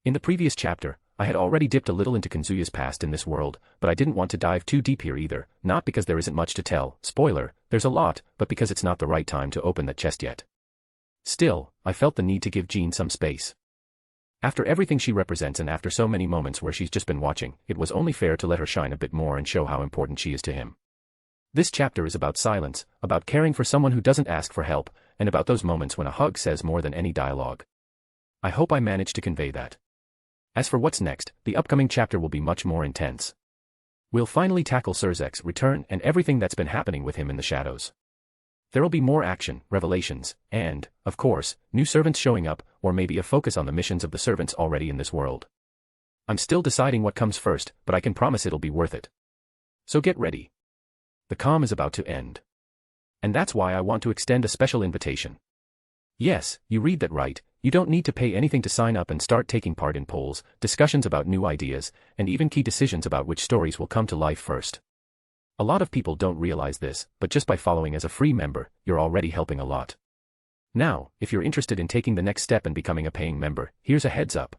Speaker 3: In the previous chapter, I had already dipped a little into Kazuya's past in this world, but I didn't want to dive too deep here either, not because there isn't much to tell, spoiler, there's a lot, but because it's not the right time to open that chest yet. Still, I felt the need to give Jean some space. After everything she represents and after so many moments where she's just been watching, it was only fair to let her shine a bit more and show how important she is to him. This chapter is about silence, about caring for someone who doesn't ask for help, and about those moments when a hug says more than any dialogue. I hope I managed to convey that. As for what's next, the upcoming chapter will be much more intense. We'll finally tackle Sirzechs' return and everything that's been happening with him in the shadows. There'll be more action, revelations, and, of course, new servants showing up, or maybe a focus on the missions of the servants already in this world. I'm still deciding what comes first, but I can promise it'll be worth it. So get ready. The calm is about to end. And that's why I want to extend a special invitation. Yes, you read that right, you don't need to pay anything to sign up and start taking part in polls, discussions about new ideas, and even key decisions about which stories will come to life first. A lot of people don't realize this, but just by following as a free member, you're already helping a lot. Now, if you're interested in taking the next step and becoming a paying member, here's a heads up.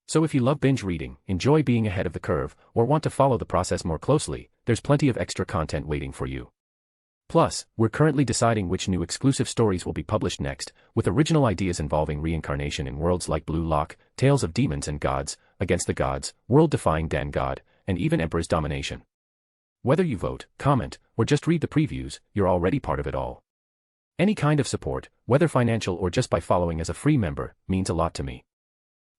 Speaker 3: So if you love binge reading, enjoy being ahead of the curve, or want to follow the process more closely, there's plenty of extra content waiting for you. Plus, we're currently deciding which new exclusive stories will be published next, with original ideas involving reincarnation in worlds like Blue Lock, Tales of Demons and Gods, Against the Gods, World-Defying Dan God, and even Emperor's Domination. Whether you vote, comment, or just read the previews, you're already part of it all. Any kind of support, whether financial or just by following as a free member, means a lot to me.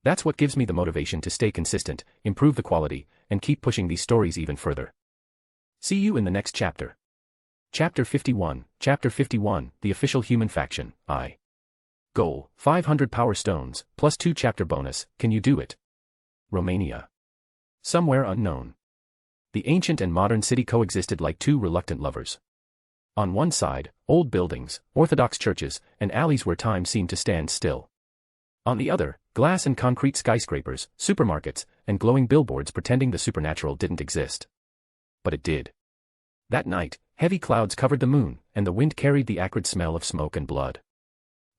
Speaker 3: That's what gives me the motivation to stay consistent, improve the quality, and keep pushing these stories even further. See you in the next chapter. Chapter 51, the official human faction, I. Goal, 500 power stones, plus 2 chapter bonus, can you do it? Romania. Somewhere unknown. The ancient and modern city coexisted like two reluctant lovers. On one side, old buildings, orthodox churches, and alleys where time seemed to stand still. On the other, glass and concrete skyscrapers, supermarkets, and glowing billboards pretending the supernatural didn't exist. But it did. That night, heavy clouds covered the moon, and the wind carried the acrid smell of smoke and blood.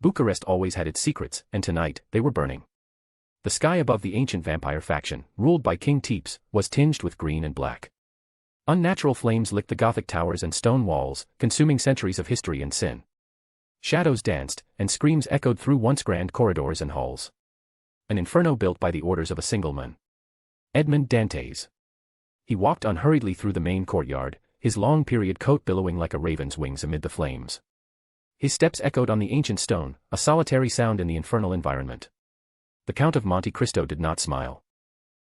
Speaker 3: Bucharest always had its secrets, and tonight, they were burning. The sky above the ancient vampire faction, ruled by King Teeps, was tinged with green and black. Unnatural flames licked the Gothic towers and stone walls, consuming centuries of history and sin. Shadows danced, and screams echoed through once grand corridors and halls. An inferno built by the orders of a single man. Edmond Dantes. He walked unhurriedly through the main courtyard, his long-period coat billowing like a raven's wings amid the flames. His steps echoed on the ancient stone, a solitary sound in the infernal environment. The Count of Monte Cristo did not smile.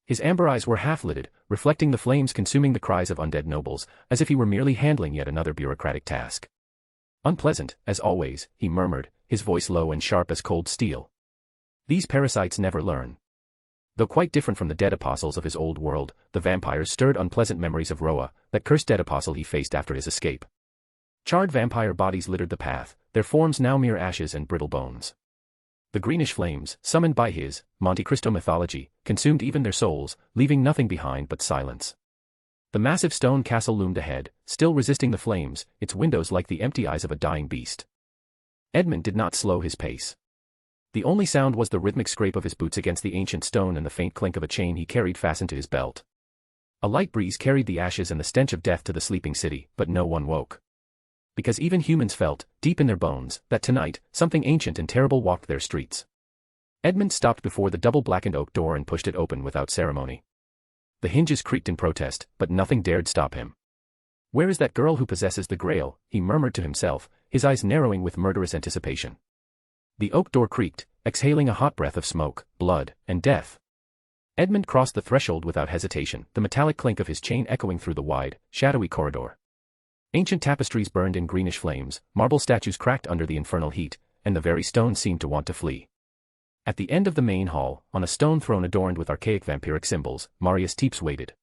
Speaker 3: His amber eyes were half-lidded, reflecting the flames consuming the cries of undead nobles, as if he were merely handling yet another bureaucratic task. Unpleasant, as always, he murmured, his voice low and sharp as cold steel. These parasites never learn. Though quite different from the dead apostles of his old world, the vampires stirred unpleasant memories of Roa, that cursed dead apostle he faced after his escape. Charred vampire bodies littered the path, their forms now mere ashes and brittle bones. The greenish flames, summoned by his Monte Cristo mythology, consumed even their souls, leaving nothing behind but silence. The massive stone castle loomed ahead, still resisting the flames, its windows like the empty eyes of a dying beast. Edmund did not slow his pace. The only sound was the rhythmic scrape of his boots against the ancient stone and the faint clink of a chain he carried fastened to his belt. A light breeze carried the ashes and the stench of death to the sleeping city, but no one woke. Because even humans felt, deep in their bones, that tonight, something ancient and terrible walked their streets. Edmund stopped before the double-blackened oak door and pushed it open without ceremony. The hinges creaked in protest, but nothing dared stop him. "Where is that girl who possesses the Grail?" he murmured to himself, his eyes narrowing with murderous anticipation. The oak door creaked, exhaling a hot breath of smoke, blood, and death. Edmund crossed the threshold without hesitation, the metallic clink of his chain echoing through the wide, shadowy corridor. Ancient tapestries burned in greenish flames, marble statues cracked under the infernal heat, and the very stone seemed to want to flee. At the end of the main hall, on a stone throne adorned with archaic vampiric symbols, Marius Teeps waited.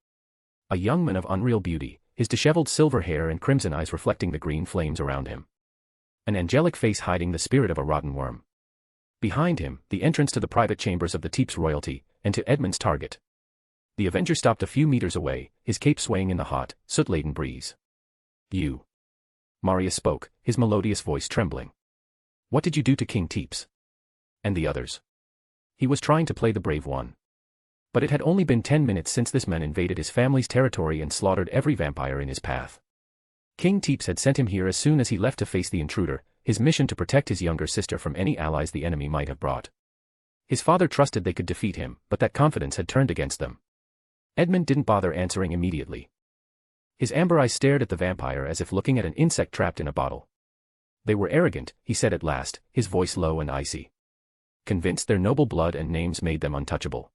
Speaker 3: A young man of unreal beauty, his disheveled silver hair and crimson eyes reflecting the green flames around him. An angelic face hiding the spirit of a rotten worm. Behind him, the entrance to the private chambers of the Teeps royalty, and to Edmund's target. The Avenger stopped a few meters away, his cape swaying in the hot, soot-laden breeze. "You." Marius spoke, his melodious voice trembling. "What did you do to King Teeps? And the others?" He was trying to play the brave one. But it had only been 10 minutes since this man invaded his family's territory and slaughtered every vampire in his path. King Teeps had sent him here as soon as he left to face the intruder, his mission to protect his younger sister from any allies the enemy might have brought. His father trusted they could defeat him, but that confidence had turned against them. Edmund didn't bother answering immediately. His amber eyes stared at the vampire as if looking at an insect trapped in a bottle. "They were arrogant," he said at last, his voice low and icy. "Convinced their noble blood and names made them untouchable.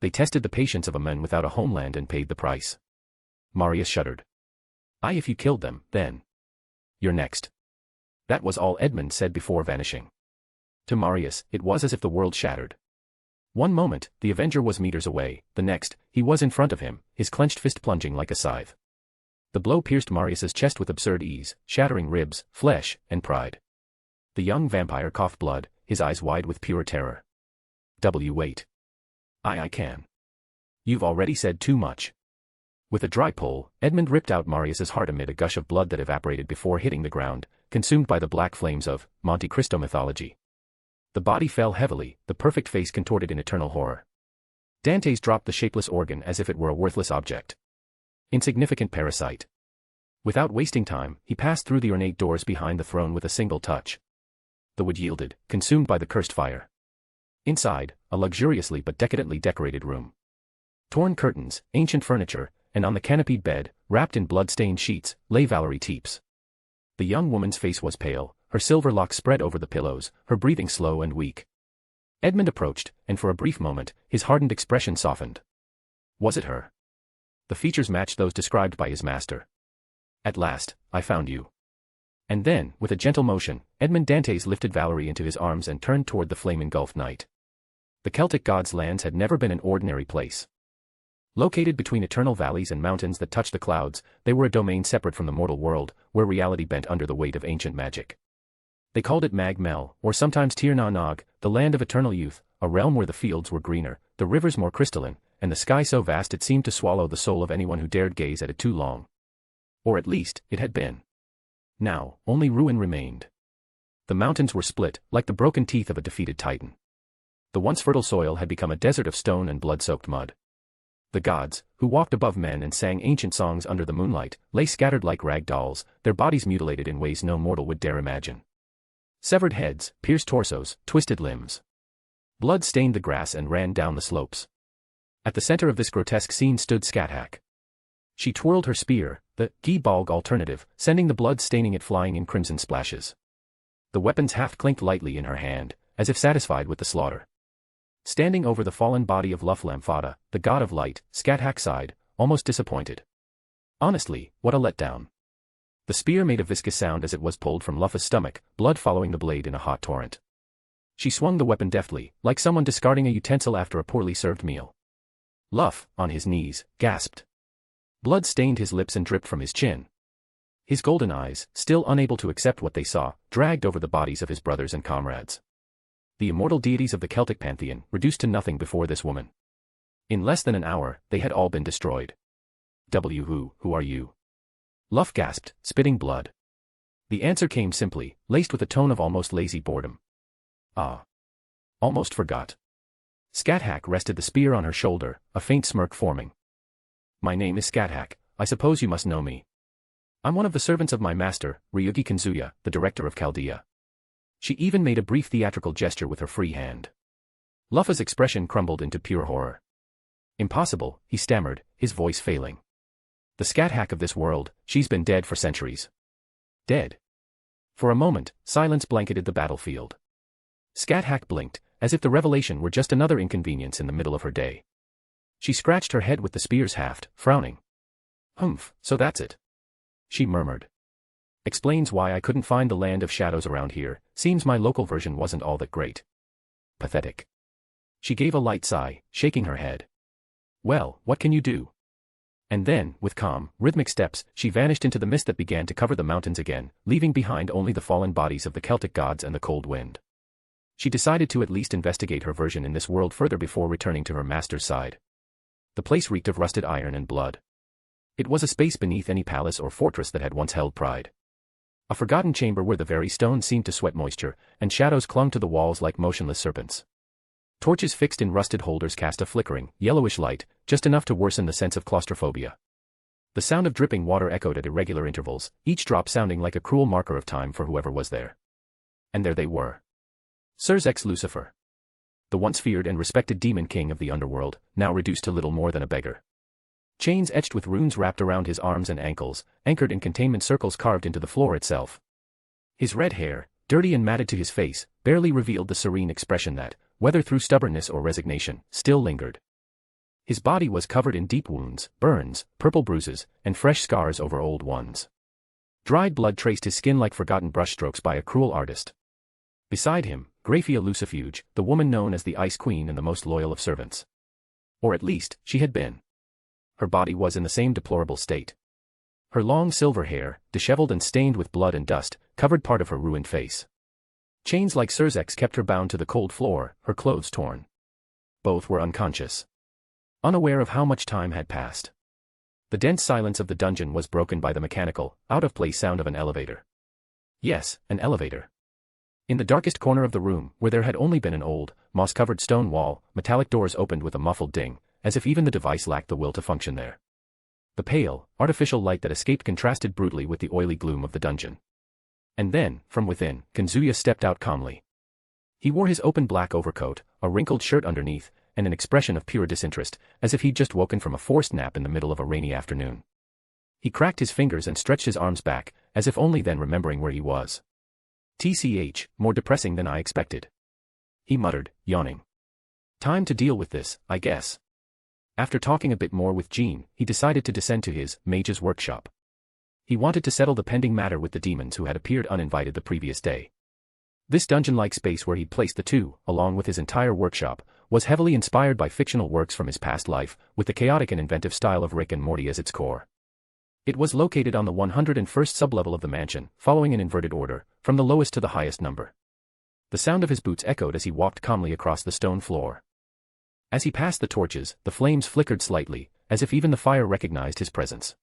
Speaker 3: They tested the patience of a man without a homeland and paid the price." Marius shuddered. If you killed them, then you're next." That was all Edmund said before vanishing. To Marius, it was as if the world shattered. One moment, the Avenger was meters away, the next, he was in front of him, his clenched fist plunging like a scythe. The blow pierced Marius's chest with absurd ease, shattering ribs, flesh, and pride. The young vampire coughed blood, his eyes wide with pure terror. Wait. I can. You've already said too much." With a dry pull, Edmund ripped out Marius's heart amid a gush of blood that evaporated before hitting the ground, consumed by the black flames of Monte Cristo mythology. The body fell heavily, the perfect face contorted in eternal horror. Dantes dropped the shapeless organ as if it were a worthless object. Insignificant parasite. Without wasting time, he passed through the ornate doors behind the throne with a single touch. The wood yielded, consumed by the cursed fire. Inside, a luxuriously but decadently decorated room. Torn curtains, ancient furniture, and on the canopied bed, wrapped in blood-stained sheets, lay Valerie Teeps. The young woman's face was pale, her silver locks spread over the pillows, her breathing slow and weak. Edmund approached, and for a brief moment, his hardened expression softened. Was it her? The features matched those described by his master. "At last, I found you." And then, with a gentle motion, Edmund Dantes lifted Valerie into his arms and turned toward the flame-engulfed night. The Celtic god's lands had never been an ordinary place. Located between eternal valleys and mountains that touch the clouds, they were a domain separate from the mortal world, where reality bent under the weight of ancient magic. They called it Mag Mel, or sometimes Tir Na Nog, the land of eternal youth, a realm where the fields were greener, the rivers more crystalline, and the sky so vast it seemed to swallow the soul of anyone who dared gaze at it too long. Or at least, it had been. Now, only ruin remained. The mountains were split, like the broken teeth of a defeated titan. The once fertile soil had become a desert of stone and blood-soaked mud. The gods, who walked above men and sang ancient songs under the moonlight, lay scattered like rag dolls, their bodies mutilated in ways no mortal would dare imagine. Severed heads, pierced torsos, twisted limbs. Blood stained the grass and ran down the slopes. At the center of this grotesque scene stood Skathak. She twirled her spear, the Gi-Balg alternative, sending the blood staining it flying in crimson splashes. The weapon's haft clinked lightly in her hand, as if satisfied with the slaughter. Standing over the fallen body of Luflamfada, the god of light, Skathak sighed, almost disappointed. Honestly, what a letdown. The spear made a viscous sound as it was pulled from Lufa's stomach, blood following the blade in a hot torrent. She swung the weapon deftly, like someone discarding a utensil after a poorly served meal. Luf, on his knees, gasped. Blood stained his lips and dripped from his chin. His golden eyes, still unable to accept what they saw, dragged over the bodies of his brothers and comrades. The immortal deities of the Celtic pantheon, reduced to nothing before this woman. In less than an hour, they had all been destroyed. Who are you? Luf gasped, spitting blood. The answer came simply, laced with a tone of almost lazy boredom. Ah. Almost forgot. Skathak rested the spear on her shoulder, a faint smirk forming. My name is Skathak, I suppose you must know me. I'm one of the servants of my master, Ryougi Kazuya, the director of Chaldea. She even made a brief theatrical gesture with her free hand. Lufa's expression crumbled into pure horror. Impossible, he stammered, his voice failing. The Skathak of this world, she's been dead for centuries. Dead. For a moment, silence blanketed the battlefield. Skathak blinked, as if the revelation were just another inconvenience in the middle of her day. She scratched her head with the spear's haft, frowning. Humph, so that's it. She murmured. Explains why I couldn't find the land of shadows around here, seems my local version wasn't all that great. Pathetic. She gave a light sigh, shaking her head. Well, what can you do? And then, with calm, rhythmic steps, she vanished into the mist that began to cover the mountains again, leaving behind only the fallen bodies of the Celtic gods and the cold wind. She decided to at least investigate her version in this world further before returning to her master's side. The place reeked of rusted iron and blood. It was a space beneath any palace or fortress that had once held pride. A forgotten chamber where the very stones seemed to sweat moisture, and shadows clung to the walls like motionless serpents. Torches fixed in rusted holders cast a flickering, yellowish light, just enough to worsen the sense of claustrophobia. The sound of dripping water echoed at irregular intervals, each drop sounding like a cruel marker of time for whoever was there. And there they were. Sirzechs Lucifer. The once feared and respected demon king of the underworld, now reduced to little more than a beggar. Chains etched with runes wrapped around his arms and ankles, anchored in containment circles carved into the floor itself. His red hair, dirty and matted to his face, barely revealed the serene expression that, whether through stubbornness or resignation, still lingered. His body was covered in deep wounds, burns, purple bruises, and fresh scars over old ones. Dried blood traced his skin like forgotten brushstrokes by a cruel artist. Beside him, Graphia Lucifuge, the woman known as the Ice Queen and the most loyal of servants. Or at least, she had been. Her body was in the same deplorable state. Her long silver hair, disheveled and stained with blood and dust, covered part of her ruined face. Chains like Sirzechs kept her bound to the cold floor, her clothes torn. Both were unconscious. Unaware of how much time had passed. The dense silence of the dungeon was broken by the mechanical, out-of-place sound of an elevator. Yes, an elevator. In the darkest corner of the room, where there had only been an old, moss-covered stone wall, metallic doors opened with a muffled ding, as if even the device lacked the will to function there. The pale, artificial light that escaped contrasted brutally with the oily gloom of the dungeon. And then, from within, Kazuya stepped out calmly. He wore his open black overcoat, a wrinkled shirt underneath, and an expression of pure disinterest, as if he'd just woken from a forced nap in the middle of a rainy afternoon. He cracked his fingers and stretched his arms back, as if only then remembering where he was. TCH, more depressing than I expected. He muttered, yawning. Time to deal with this, I guess. After talking a bit more with Jean, he decided to descend to his mage's workshop. He wanted to settle the pending matter with the demons who had appeared uninvited the previous day. This dungeon-like space where he'd placed the two, along with his entire workshop, was heavily inspired by fictional works from his past life, with the chaotic and inventive style of Rick and Morty as its core. It was located on the 101st sublevel of the mansion, following an inverted order, from the lowest to the highest number. The sound of his boots echoed as he walked calmly across the stone floor. As he passed the torches, the flames flickered slightly, as if even the fire recognized his presence.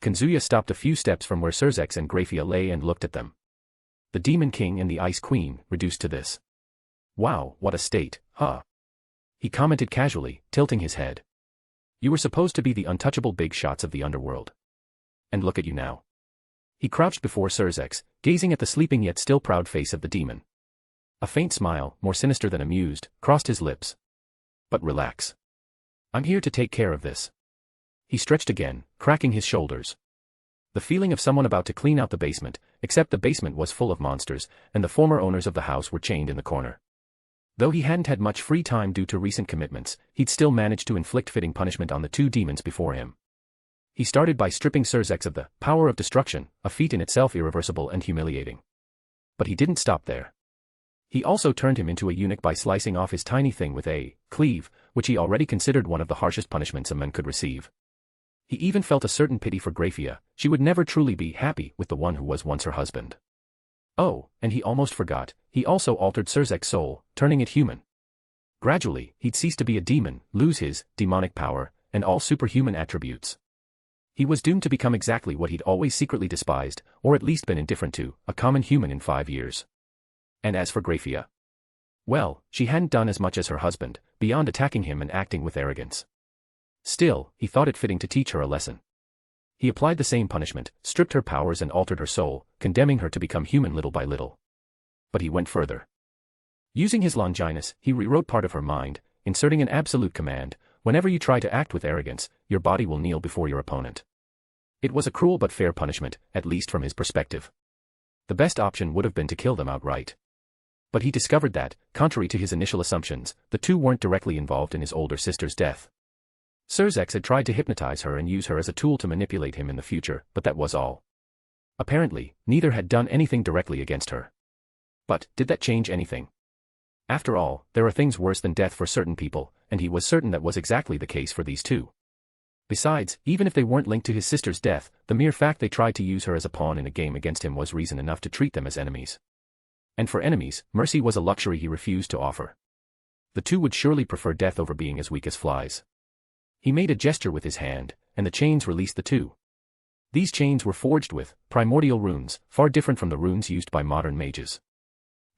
Speaker 3: Kazuya stopped a few steps from where Sirzechs and Grafia lay and looked at them. The Demon King and the Ice Queen, reduced to this. Wow, what a state, huh? He commented casually, tilting his head. You were supposed to be the untouchable big shots of the underworld. And look at you now. He crouched before Sirzechs, gazing at the sleeping yet still proud face of the demon. A faint smile, more sinister than amused, crossed his lips. But relax. I'm here to take care of this. He stretched again, cracking his shoulders. The feeling of someone about to clean out the basement, except the basement was full of monsters, and the former owners of the house were chained in the corner. Though he hadn't had much free time due to recent commitments, he'd still managed to inflict fitting punishment on the two demons before him. He started by stripping Sirzechs of the power of destruction, a feat in itself irreversible and humiliating. But he didn't stop there. He also turned him into a eunuch by slicing off his tiny thing with a cleave, which he already considered one of the harshest punishments a man could receive. He even felt a certain pity for Grafia. She would never truly be happy with the one who was once her husband. Oh, and he almost forgot, he also altered Sirzechs' soul, turning it human. Gradually, he'd cease to be a demon, lose his demonic power, and all superhuman attributes. He was doomed to become exactly what he'd always secretly despised, or at least been indifferent to, a common human in 5 years. And as for Grafia? Well, she hadn't done as much as her husband, beyond attacking him and acting with arrogance. Still, he thought it fitting to teach her a lesson. He applied the same punishment, stripped her powers and altered her soul, condemning her to become human little by little. But he went further. Using his Longinus, he rewrote part of her mind, inserting an absolute command: whenever you try to act with arrogance, your body will kneel before your opponent. It was a cruel but fair punishment, at least from his perspective. The best option would have been to kill them outright. But he discovered that, contrary to his initial assumptions, the two weren't directly involved in his older sister's death. Sirzechs had tried to hypnotize her and use her as a tool to manipulate him in the future, but that was all. Apparently, neither had done anything directly against her. But, did that change anything? After all, there are things worse than death for certain people, and he was certain that was exactly the case for these two. Besides, even if they weren't linked to his sister's death, the mere fact they tried to use her as a pawn in a game against him was reason enough to treat them as enemies. And for enemies, mercy was a luxury he refused to offer. The two would surely prefer death over being as weak as flies. He made a gesture with his hand, and the chains released the two. These chains were forged with primordial runes, far different from the runes used by modern mages.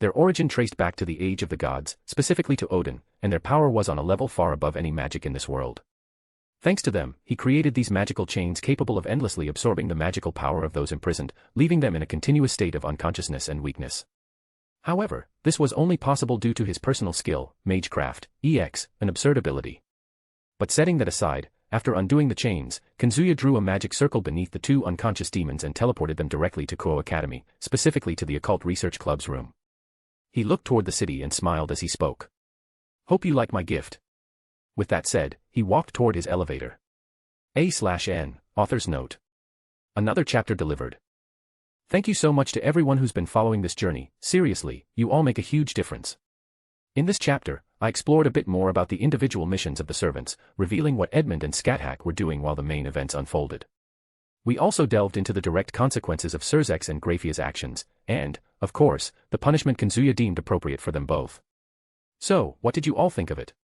Speaker 3: Their origin traced back to the age of the gods, specifically to Odin, and their power was on a level far above any magic in this world. Thanks to them, he created these magical chains capable of endlessly absorbing the magical power of those imprisoned, leaving them in a continuous state of unconsciousness and weakness. However, this was only possible due to his personal skill, magecraft, EX, an absurd ability. But setting that aside, after undoing the chains, Kazuya drew a magic circle beneath the two unconscious demons and teleported them directly to Kuoh Academy, specifically to the Occult Research Club's room. He looked toward the city and smiled as he spoke. Hope you like my gift. With that said, he walked toward his elevator. A/N, author's note. Another chapter delivered. Thank you so much to everyone who's been following this journey, seriously, you all make a huge difference. In this chapter, I explored a bit more about the individual missions of the servants, revealing what Edmund and Scathach were doing while the main events unfolded. We also delved into the direct consequences of Sirzechs and Grafia's actions, and, of course, the punishment Kazuya deemed appropriate for them both. So, what did you all think of it?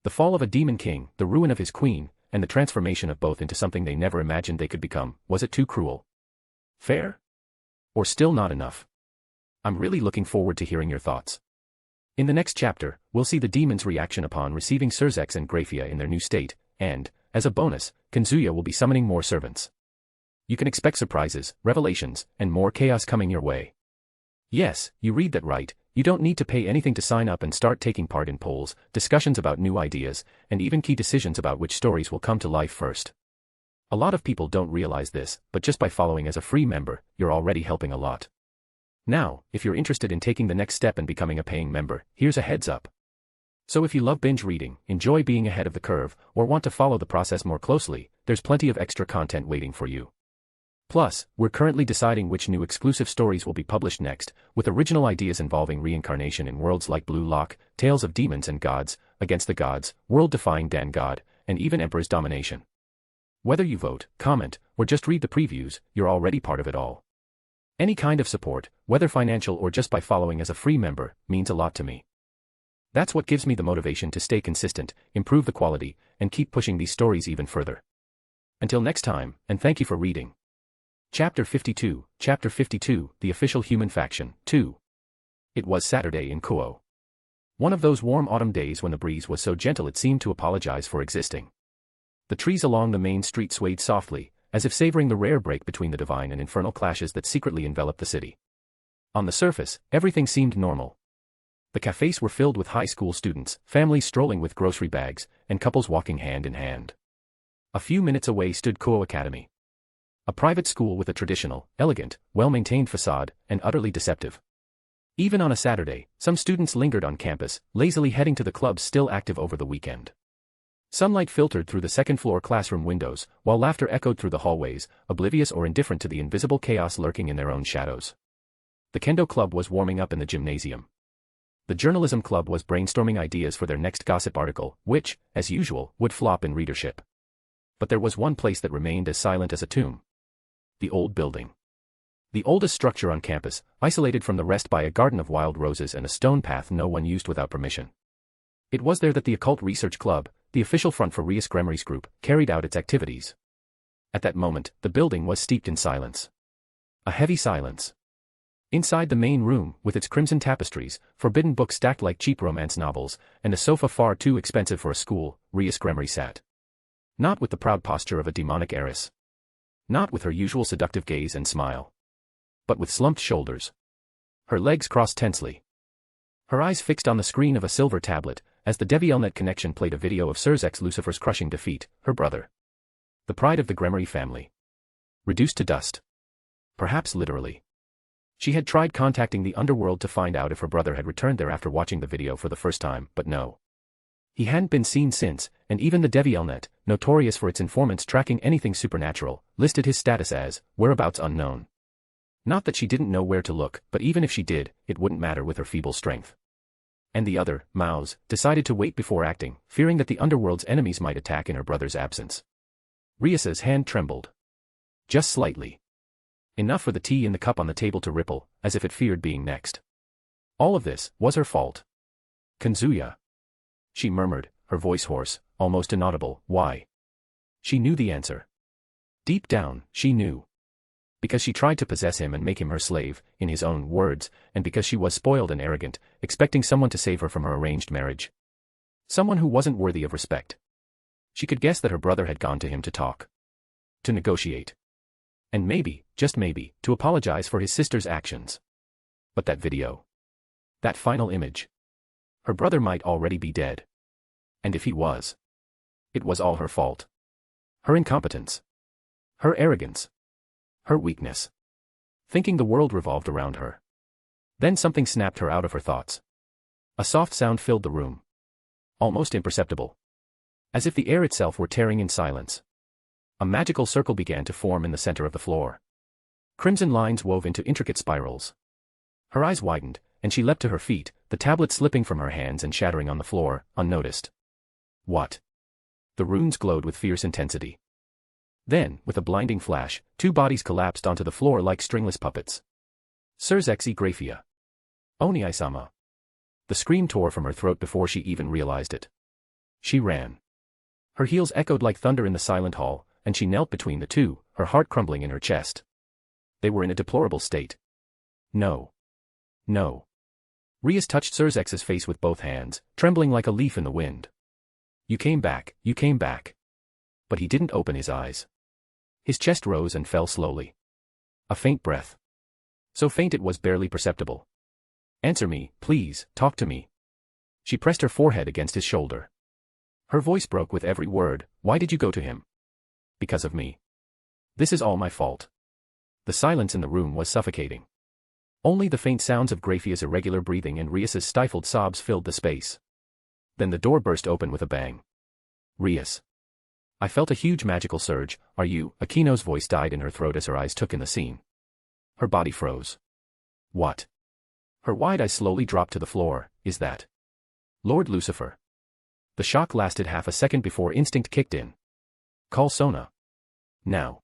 Speaker 3: The fall of a demon king, the ruin of his queen, and the transformation of both into something they never imagined they could become, was it too cruel? Fair? Or still not enough? I'm really looking forward to hearing your thoughts. In the next chapter, we'll see the demons' reaction upon receiving Sirzechs and Grafia in their new state, and, as a bonus, Kazuya will be summoning more servants. You can expect surprises, revelations, and more chaos coming your way. Yes, you read that right, you don't need to pay anything to sign up and start taking part in polls, discussions about new ideas, and even key decisions about which stories will come to life first. A lot of people don't realize this, but just by following as a free member, you're already helping a lot. Now, if you're interested in taking the next step and becoming a paying member, here's a heads up. So if you love binge reading, enjoy being ahead of the curve, or want to follow the process more closely, there's plenty of extra content waiting for you. Plus, we're currently deciding which new exclusive stories will be published next, with original ideas involving reincarnation in worlds like Blue Lock, Tales of Demons and Gods, against the gods, world-defying Dan God, and even Emperor's domination. Whether you vote, comment, or just read the previews, you're already part of it all. Any kind of support, whether financial or just by following as a free member, means a lot to me. That's what gives me the motivation to stay consistent, improve the quality, and keep pushing these stories even further. Until next time, and thank you for reading. Chapter 52, The Official Human Faction, 2. It was Saturday in Kuoh. One of those warm autumn days when the breeze was so gentle it seemed to apologize for existing. The trees along the main street swayed softly, as if savoring the rare break between the divine and infernal clashes that secretly enveloped the city. On the surface, everything seemed normal. The cafes were filled with high school students, families strolling with grocery bags, and couples walking hand in hand. A few minutes away stood Kuoh Academy. A private school with a traditional, elegant, well-maintained facade, and utterly deceptive. Even on a Saturday, some students lingered on campus, lazily heading to the clubs still active over the weekend. Sunlight filtered through the second-floor classroom windows, while laughter echoed through the hallways, oblivious or indifferent to the invisible chaos lurking in their own shadows. The Kendo Club was warming up in the gymnasium. The Journalism Club was brainstorming ideas for their next gossip article, which, as usual, would flop in readership. But there was one place that remained as silent as a tomb. The old building. The oldest structure on campus, isolated from the rest by a garden of wild roses and a stone path no one used without permission. It was there that the Occult Research Club, the official front for Rias Gremmery's group, carried out its activities. At that moment, the building was steeped in silence. A heavy silence. Inside the main room, with its crimson tapestries, forbidden books stacked like cheap romance novels, and a sofa far too expensive for a school, Rias Gremmery sat. Not with the proud posture of a demonic heiress. Not with her usual seductive gaze and smile. But with slumped shoulders. Her legs crossed tensely. Her eyes fixed on the screen of a silver tablet, as the DevielNet connection played a video of Sirzechs Lucifer's crushing defeat, her brother. The pride of the Gremmery family. Reduced to dust. Perhaps literally. She had tried contacting the underworld to find out if her brother had returned there after watching the video for the first time, but no. He hadn't been seen since, and even the DevielNet, notorious for its informants tracking anything supernatural, listed his status as whereabouts unknown. Not that she didn't know where to look, but even if she did, it wouldn't matter with her feeble strength. And the other, Maus, decided to wait before acting, fearing that the underworld's enemies might attack in her brother's absence. Rias's hand trembled. Just slightly. Enough for the tea in the cup on the table to ripple, as if it feared being next. All of this was her fault. Kazuya. She murmured, her voice hoarse, almost inaudible, why? She knew the answer. Deep down, she knew. Because she tried to possess him and make him her slave, in his own words, and because she was spoiled and arrogant, expecting someone to save her from her arranged marriage. Someone who wasn't worthy of respect. She could guess that her brother had gone to him to talk. To negotiate. And maybe, just maybe, to apologize for his sister's actions. But that video. That final image. Her brother might already be dead. And if he was, it was all her fault. Her incompetence. Her arrogance. Her weakness. Thinking the world revolved around her. Then something snapped her out of her thoughts. A soft sound filled the room. Almost imperceptible. As if the air itself were tearing in silence. A magical circle began to form in the center of the floor. Crimson lines wove into intricate spirals. Her eyes widened, and she leapt to her feet, the tablet slipping from her hands and shattering on the floor, unnoticed. What? The runes glowed with fierce intensity. Then, with a blinding flash, two bodies collapsed onto the floor like stringless puppets. Sirzechs Unleashed. Oni-sama. The scream tore from her throat before she even realized it. She ran. Her heels echoed like thunder in the silent hall, and she knelt between the two, her heart crumbling in her chest. They were in a deplorable state. No. No. Rias touched Sirzechs' face with both hands, trembling like a leaf in the wind. You came back, you came back. But he didn't open his eyes. His chest rose and fell slowly. A faint breath. So faint it was barely perceptible. Answer me, please, talk to me. She pressed her forehead against his shoulder. Her voice broke with every word. Why did you go to him? Because of me. This is all my fault. The silence in the room was suffocating. Only the faint sounds of Graphia's irregular breathing and Rias's stifled sobs filled the space. Then the door burst open with a bang. Rias. I felt a huge magical surge. Are you? Akino's voice died in her throat as her eyes took in the scene. Her body froze. What? Her wide eyes slowly dropped to the floor. Is that Lord Lucifer? The shock lasted half a second before instinct kicked in. Call Sona. Now.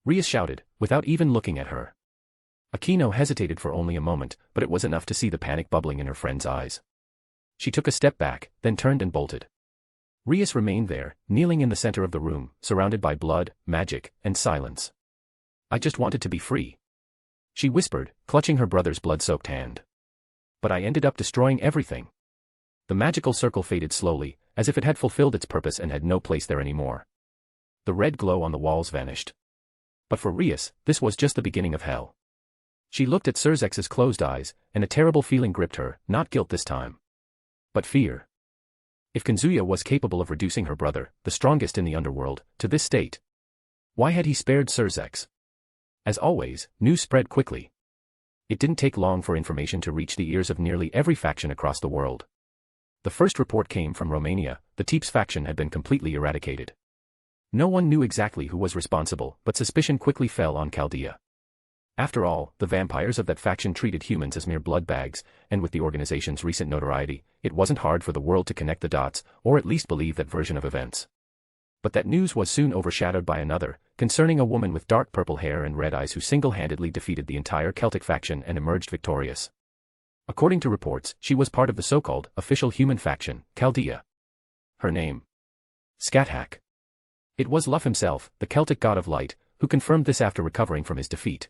Speaker 3: Rias shouted, without even looking at her. Akino hesitated for only a moment, but it was enough to see the panic bubbling in her friend's eyes. She took a step back, then turned and bolted. Rias remained there, kneeling in the center of the room, surrounded by blood, magic, and silence. I just wanted to be free. She whispered, clutching her brother's blood-soaked hand. But I ended up destroying everything. The magical circle faded slowly, as if it had fulfilled its purpose and had no place there anymore. The red glow on the walls vanished. But for Rias, this was just the beginning of hell. She looked at Sirzechs' closed eyes, and a terrible feeling gripped her, not guilt this time, but fear. If Kazuya was capable of reducing her brother, the strongest in the underworld, to this state, why had he spared Sirzechs? As always, news spread quickly. It didn't take long for information to reach the ears of nearly every faction across the world. The first report came from Romania. The Teeps faction had been completely eradicated. No one knew exactly who was responsible, but suspicion quickly fell on Chaldea. After all, the vampires of that faction treated humans as mere blood bags, and with the organization's recent notoriety, it wasn't hard for the world to connect the dots, or at least believe that version of events. But that news was soon overshadowed by another, concerning a woman with dark purple hair and red eyes who single-handedly defeated the entire Celtic faction and emerged victorious. According to reports, she was part of the so-called official human faction, Chaldea. Her name? Scathach. It was Luff himself, the Celtic god of light, who confirmed this after recovering from his defeat.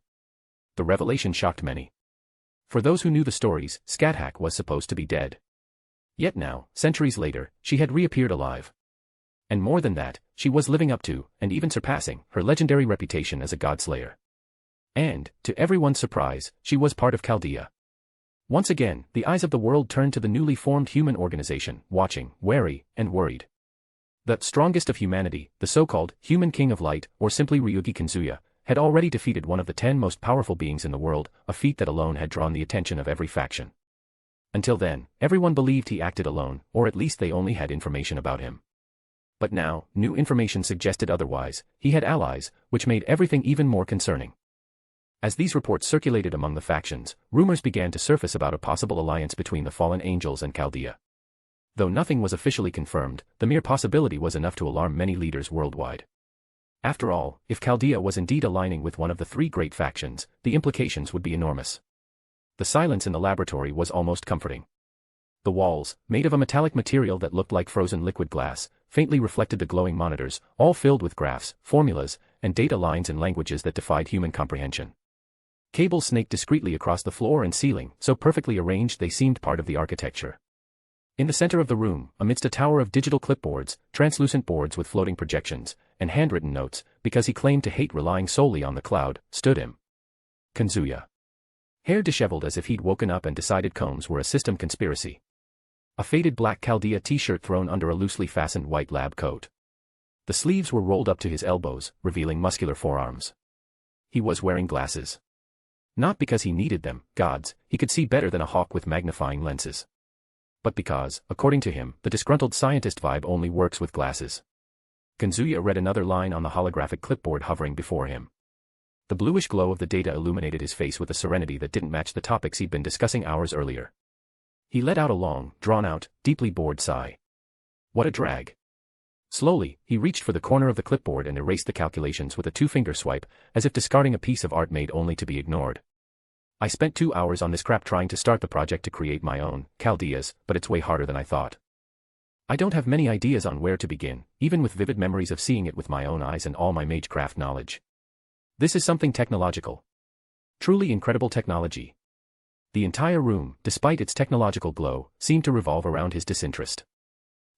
Speaker 3: The revelation shocked many. For those who knew the stories, Scathach was supposed to be dead. Yet now, centuries later, she had reappeared alive. And more than that, she was living up to, and even surpassing, her legendary reputation as a godslayer. And, to everyone's surprise, she was part of Chaldea. Once again, the eyes of the world turned to the newly formed human organization, watching, wary, and worried. The strongest of humanity, the so-called human king of light, or simply Ryougi Kazuya, had already defeated one of the 10 most powerful beings in the world, a feat that alone had drawn the attention of every faction. Until then, everyone believed he acted alone, or at least they only had information about him. But now, new information suggested otherwise. He had allies, which made everything even more concerning. As these reports circulated among the factions, rumors began to surface about a possible alliance between the fallen angels and Chaldea. Though nothing was officially confirmed, the mere possibility was enough to alarm many leaders worldwide. After all, if Chaldea was indeed aligning with one of the 3 great factions, the implications would be enormous. The silence in the laboratory was almost comforting. The walls, made of a metallic material that looked like frozen liquid glass, faintly reflected the glowing monitors, all filled with graphs, formulas, and data lines in languages that defied human comprehension. Cables snaked discreetly across the floor and ceiling, so perfectly arranged they seemed part of the architecture. In the center of the room, amidst a tower of digital clipboards, translucent boards with floating projections, and handwritten notes, because he claimed to hate relying solely on the cloud, stood him. Kazuya. Hair disheveled as if he'd woken up and decided combs were a system conspiracy. A faded black Chaldea t-shirt thrown under a loosely fastened white lab coat. The sleeves were rolled up to his elbows, revealing muscular forearms. He was wearing glasses. Not because he needed them, gods, he could see better than a hawk with magnifying lenses. But because, according to him, the disgruntled scientist vibe only works with glasses. Kazuya read another line on the holographic clipboard hovering before him. The bluish glow of the data illuminated his face with a serenity that didn't match the topics he'd been discussing hours earlier. He let out a long, drawn-out, deeply bored sigh. What a drag. Slowly, he reached for the corner of the clipboard and erased the calculations with a 2-finger swipe, as if discarding a piece of art made only to be ignored. I spent 2 hours on this crap trying to start the project to create my own, Chaldeas, but it's way harder than I thought. I don't have many ideas on where to begin, even with vivid memories of seeing it with my own eyes and all my magecraft knowledge. This is something technological. Truly incredible technology. The entire room, despite its technological glow, seemed to revolve around his disinterest.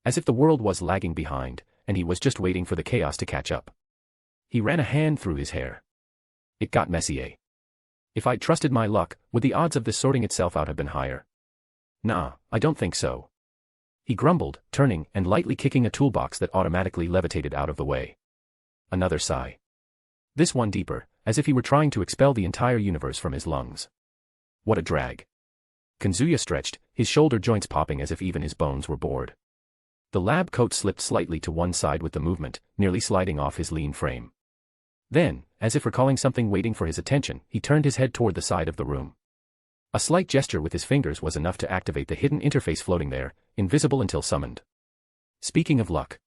Speaker 3: As if the world was lagging behind, and he was just waiting for the chaos to catch up. He ran a hand through his hair. It got messy. If I'd trusted my luck, would the odds of this sorting itself out have been higher? Nah, I don't think so. He grumbled, turning and lightly kicking a toolbox that automatically levitated out of the way. Another sigh. This one deeper, as if he were trying to expel the entire universe from his lungs. What a drag. Kazuya stretched, his shoulder joints popping as if even his bones were bored. The lab coat slipped slightly to one side with the movement, nearly sliding off his lean frame. Then, as if recalling something waiting for his attention, he turned his head toward the side of the room. A slight gesture with his fingers was enough to activate the hidden interface floating there, invisible until summoned. Speaking of luck.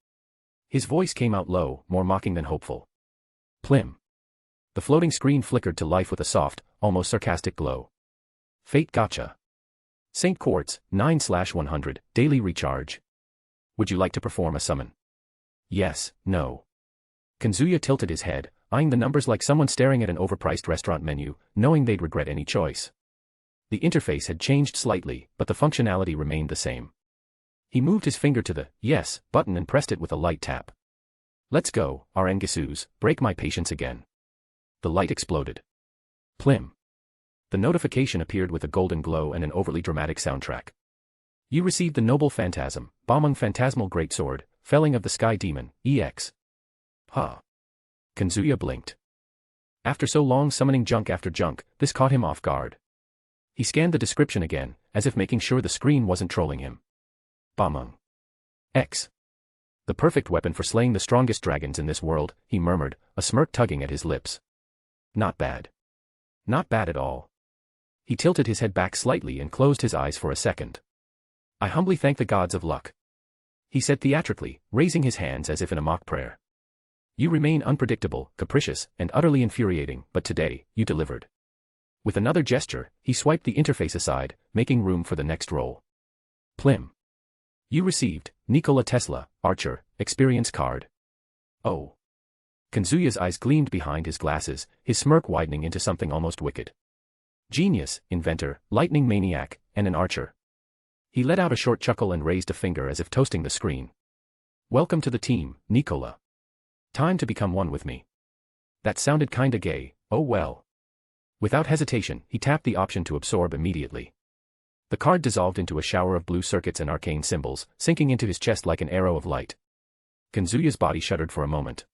Speaker 3: His voice came out low, more mocking than hopeful. Plim. The floating screen flickered to life with a soft, almost sarcastic glow. Fate Gacha. St. Quartz, 9/100, daily recharge. Would you like to perform a summon? Yes, no. Kazuya tilted his head, eyeing the numbers like someone staring at an overpriced restaurant menu, knowing they'd regret any choice. The interface had changed slightly, but the functionality remained the same. He moved his finger to the yes button and pressed it with a light tap. Let's go, Arangisu's, break my patience again. The light exploded. Plim. The notification appeared with a golden glow and an overly dramatic soundtrack. You received the Noble Phantasm, Bomung Phantasmal Greatsword, Felling of the Sky Demon, EX. Huh. Kazuya blinked. After so long summoning junk after junk, this caught him off guard. He scanned the description again, as if making sure the screen wasn't trolling him. Bomung. X. The perfect weapon for slaying the strongest dragons in this world, he murmured, a smirk tugging at his lips. Not bad. Not bad at all. He tilted his head back slightly and closed his eyes for a second. I humbly thank the gods of luck, he said theatrically, raising his hands as if in a mock prayer. You remain unpredictable, capricious, and utterly infuriating, but today, you delivered. With another gesture, he swiped the interface aside, making room for the next roll. Plim. You received, Nikola Tesla, Archer, Experience Card. Oh. Kazuya's eyes gleamed behind his glasses, his smirk widening into something almost wicked. Genius, inventor, lightning maniac, and an archer. He let out a short chuckle and raised a finger as if toasting the screen. Welcome to the team, Nikola. Time to become one with me. That sounded kinda gay, oh well. Without hesitation, he tapped the option to absorb immediately. The card dissolved into a shower of blue circuits and arcane symbols, sinking into his chest like an arrow of light. Kazuya's body shuddered for a moment.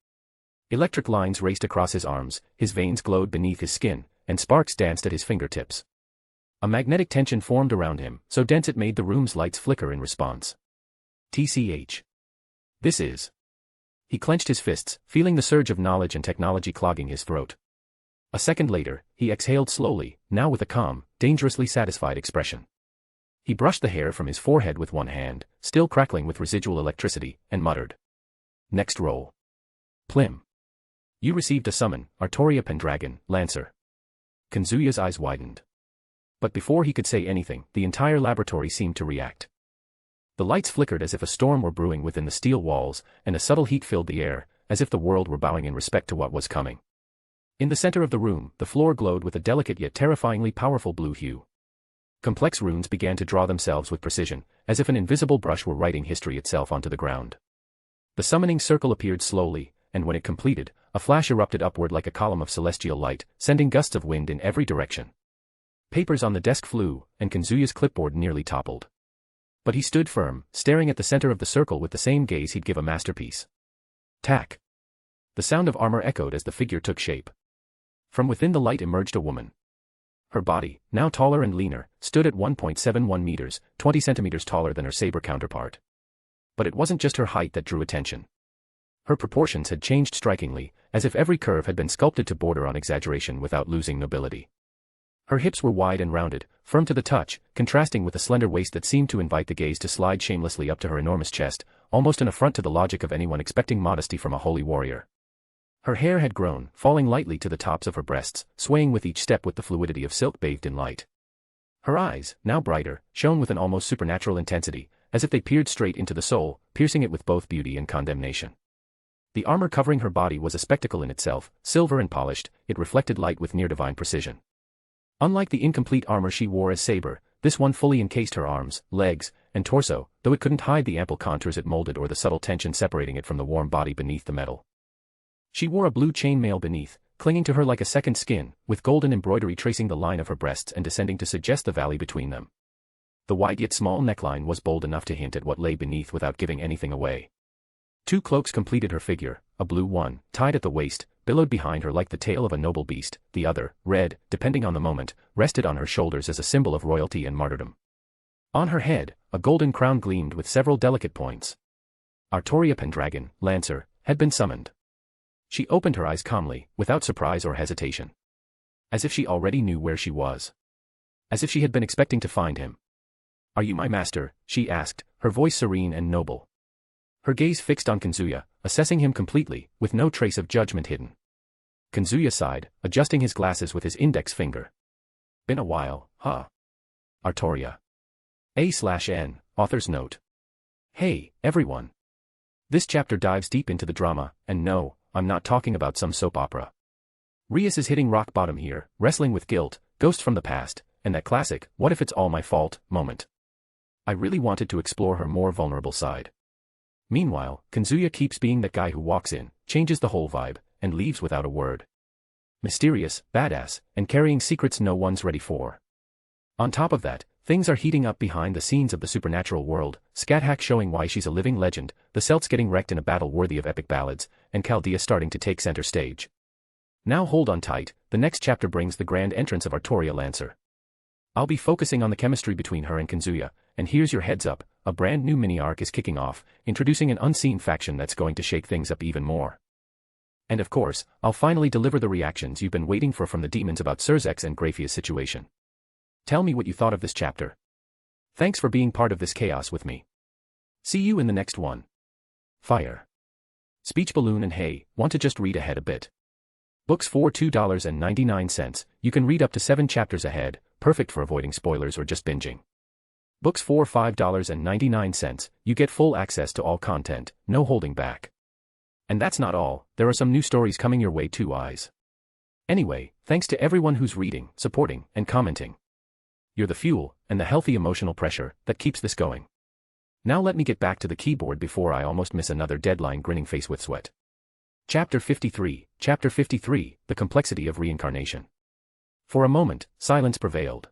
Speaker 3: Electric lines raced across his arms, his veins glowed beneath his skin, and sparks danced at his fingertips. A magnetic tension formed around him, so dense it made the room's lights flicker in response. TCH. This is. He clenched his fists, feeling the surge of knowledge and technology clogging his throat. A second later, he exhaled slowly, now with a calm, dangerously satisfied expression. He brushed the hair from his forehead with one hand, still crackling with residual electricity, and muttered. Next roll. Plim. You received a summon, Artoria Pendragon, Lancer. Kazuya's eyes widened. But before he could say anything, the entire laboratory seemed to react. The lights flickered as if a storm were brewing within the steel walls, and a subtle heat filled the air, as if the world were bowing in respect to what was coming. In the center of the room, the floor glowed with a delicate yet terrifyingly powerful blue hue. Complex runes began to draw themselves with precision, as if an invisible brush were writing history itself onto the ground. The summoning circle appeared slowly, and when it completed, a flash erupted upward like a column of celestial light, sending gusts of wind in every direction. Papers on the desk flew, and Kazuya's clipboard nearly toppled. But he stood firm, staring at the center of the circle with the same gaze he'd give a masterpiece. Tack. The sound of armor echoed as the figure took shape. From within the light emerged a woman. Her body, now taller and leaner, stood at 1.71 meters, 20 centimeters taller than her saber counterpart. But it wasn't just her height that drew attention. Her proportions had changed strikingly, as if every curve had been sculpted to border on exaggeration without losing nobility. Her hips were wide and rounded, firm to the touch, contrasting with a slender waist that seemed to invite the gaze to slide shamelessly up to her enormous chest, almost an affront to the logic of anyone expecting modesty from a holy warrior. Her hair had grown, falling lightly to the tops of her breasts, swaying with each step with the fluidity of silk bathed in light. Her eyes, now brighter, shone with an almost supernatural intensity, as if they peered straight into the soul, piercing it with both beauty and condemnation. The armor covering her body was a spectacle in itself, silver and polished, it reflected light with near-divine precision. Unlike the incomplete armor she wore as saber, this one fully encased her arms, legs, and torso, though it couldn't hide the ample contours it molded or the subtle tension separating it from the warm body beneath the metal. She wore a blue chainmail beneath, clinging to her like a second skin, with golden embroidery tracing the line of her breasts and descending to suggest the valley between them. The wide yet small neckline was bold enough to hint at what lay beneath without giving anything away. Two cloaks completed her figure, a blue one, tied at the waist, billowed behind her like the tail of a noble beast, the other, red, depending on the moment, rested on her shoulders as a symbol of royalty and martyrdom. On her head, a golden crown gleamed with several delicate points. Artoria Pendragon, Lancer, had been summoned. She opened her eyes calmly, without surprise or hesitation. As if she already knew where she was. As if she had been expecting to find him. Are you my master? She asked, her voice serene and noble. Her gaze fixed on Kazuya, assessing him completely, with no trace of judgment hidden. Kazuya sighed, adjusting his glasses with his index finger. Been a while, huh? Artoria. A/N, author's note. Hey, everyone. This chapter dives deep into the drama, and no, I'm not talking about some soap opera. Rias is hitting rock bottom here, wrestling with guilt, ghosts from the past, and that classic, what if it's all my fault, moment. I really wanted to explore her more vulnerable side. Meanwhile, Kazuya keeps being that guy who walks in, changes the whole vibe, and leaves without a word. Mysterious, badass, and carrying secrets no one's ready for. On top of that, things are heating up behind the scenes of the supernatural world, Scathack showing why she's a living legend, the Celts getting wrecked in a battle worthy of epic ballads, and Chaldea starting to take center stage. Now hold on tight, the next chapter brings the grand entrance of Artoria Lancer. I'll be focusing on the chemistry between her and Kazuya, and here's your heads up, a brand new mini-arc is kicking off, introducing an unseen faction that's going to shake things up even more. And of course, I'll finally deliver the reactions you've been waiting for from the demons about Sirzechs and Graphia's situation. Tell me what you thought of this chapter. Thanks for being part of this chaos with me. See you in the next one. Fire. Speech balloon and hey, want to just read ahead a bit. Books for $2.99, you can read up to 7 chapters ahead, perfect for avoiding spoilers or just binging. Books for $5.99, you get full access to all content, no holding back. And that's not all, there are some new stories coming your way too, eyes. Anyway, thanks to everyone who's reading, supporting, and commenting. You're the fuel, and the healthy emotional pressure, that keeps this going. Now let me get back to the keyboard before I almost miss another deadline grinning face with sweat. Chapter 53, The Complexity of Reincarnation. For a moment, silence prevailed.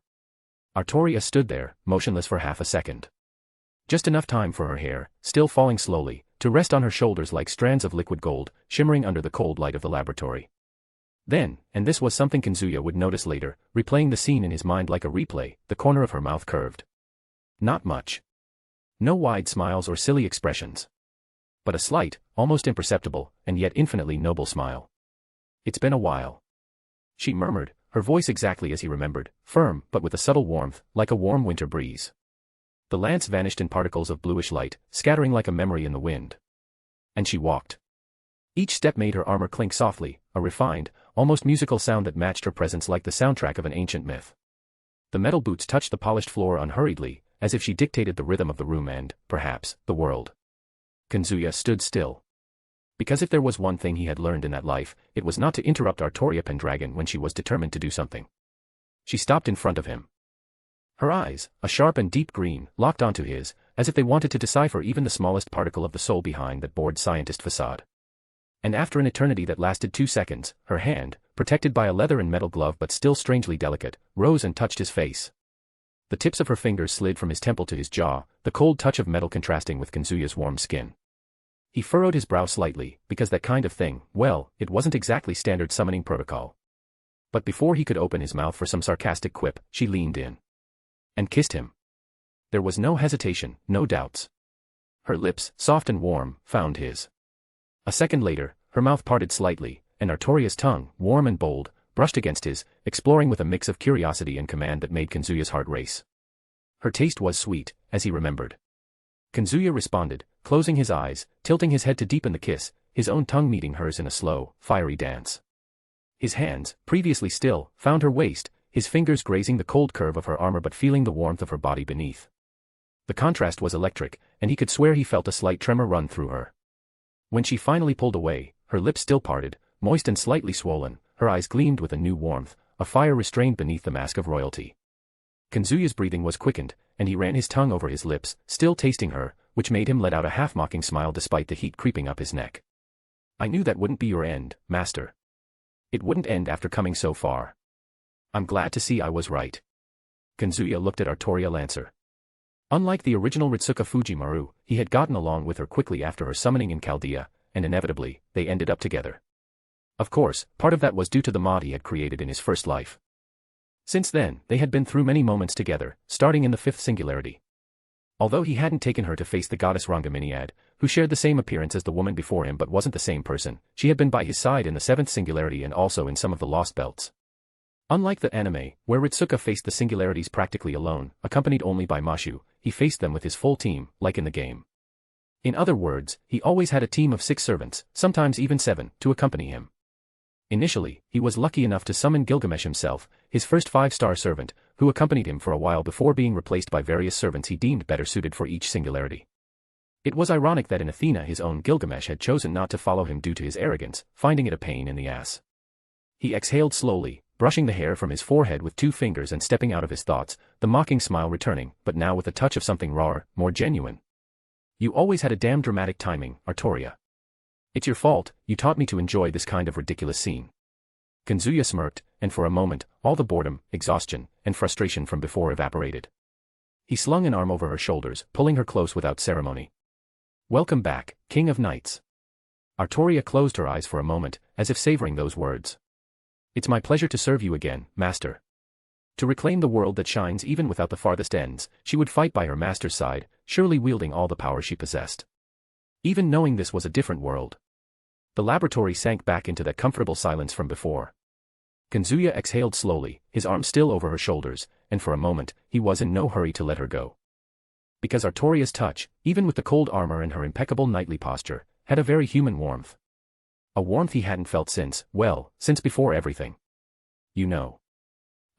Speaker 3: Artoria stood there, motionless for half a second. Just enough time for her hair, still falling slowly, to rest on her shoulders like strands of liquid gold, shimmering under the cold light of the laboratory. Then, and this was something Kazuya would notice later, replaying the scene in his mind like a replay, the corner of her mouth curved. Not much. No wide smiles or silly expressions. But a slight, almost imperceptible, and yet infinitely noble smile. It's been a while. She murmured, her voice exactly as he remembered, firm but with a subtle warmth, like a warm winter breeze. The lance vanished in particles of bluish light, scattering like a memory in the wind. And she walked. Each step made her armor clink softly, a refined, almost musical sound that matched her presence like the soundtrack of an ancient myth. The metal boots touched the polished floor unhurriedly, as if she dictated the rhythm of the room and, perhaps, the world. Kazuya stood still. Because if there was one thing he had learned in that life, it was not to interrupt Artoria Pendragon when she was determined to do something. She stopped in front of him. Her eyes, a sharp and deep green, locked onto his, as if they wanted to decipher even the smallest particle of the soul behind that bored scientist facade. And after an eternity that lasted 2 seconds, her hand, protected by a leather and metal glove but still strangely delicate, rose and touched his face. The tips of her fingers slid from his temple to his jaw, the cold touch of metal contrasting with Kazuya's warm skin. He furrowed his brow slightly, because that kind of thing, well, it wasn't exactly standard summoning protocol. But before he could open his mouth for some sarcastic quip, she leaned in. And kissed him. There was no hesitation, no doubts. Her lips, soft and warm, found his. A second later, her mouth parted slightly, and Artoria's tongue, warm and bold, brushed against his, exploring with a mix of curiosity and command that made Kazuya's heart race. Her taste was sweet, as he remembered. Kazuya responded, closing his eyes, tilting his head to deepen the kiss, his own tongue meeting hers in a slow, fiery dance. His hands, previously still, found her waist, his fingers grazing the cold curve of her armor but feeling the warmth of her body beneath. The contrast was electric, and he could swear he felt a slight tremor run through her. When she finally pulled away, her lips still parted, moist and slightly swollen, her eyes gleamed with a new warmth, a fire restrained beneath the mask of royalty. Kazuya's breathing was quickened, and he ran his tongue over his lips, still tasting her, which made him let out a half-mocking smile despite the heat creeping up his neck. I knew that wouldn't be your end, master. It wouldn't end after coming so far. I'm glad to see I was right. Kazuya looked at Artoria Lancer. Unlike the original Ritsuka Fujimaru, he had gotten along with her quickly after her summoning in Chaldea, and inevitably, they ended up together. Of course, part of that was due to the mod he had created in his first life. Since then, they had been through many moments together, starting in the 5th singularity. Although he hadn't taken her to face the goddess Rangaminiad, who shared the same appearance as the woman before him but wasn't the same person, she had been by his side in the 7th singularity and also in some of the Lost Belts. Unlike the anime, where Ritsuka faced the singularities practically alone, accompanied only by Mashu, he faced them with his full team, like in the game. In other words, he always had a team of 6 servants, sometimes even 7, to accompany him. Initially, he was lucky enough to summon Gilgamesh himself, his first 5-star servant, who accompanied him for a while before being replaced by various servants he deemed better suited for each singularity. It was ironic that in Athena his own Gilgamesh had chosen not to follow him due to his arrogance, finding it a pain in the ass. He exhaled slowly, brushing the hair from his forehead with 2 fingers and stepping out of his thoughts, the mocking smile returning, but now with a touch of something rawer, more genuine. You always had a damn dramatic timing, Artoria. It's your fault, you taught me to enjoy this kind of ridiculous scene. Kazuya smirked, and for a moment, all the boredom, exhaustion, and frustration from before evaporated. He slung an arm over her shoulders, pulling her close without ceremony. Welcome back, King of Knights. Artoria closed her eyes for a moment, as if savoring those words. It's my pleasure to serve you again, Master. To reclaim the world that shines even without the farthest ends, she would fight by her master's side, surely wielding all the power she possessed. Even knowing this was a different world. The laboratory sank back into that comfortable silence from before. Kazuya exhaled slowly, his arm still over her shoulders, and for a moment, he was in no hurry to let her go. Because Artoria's touch, even with the cold armor and her impeccable knightly posture, had a very human warmth. A warmth he hadn't felt since before everything. You know.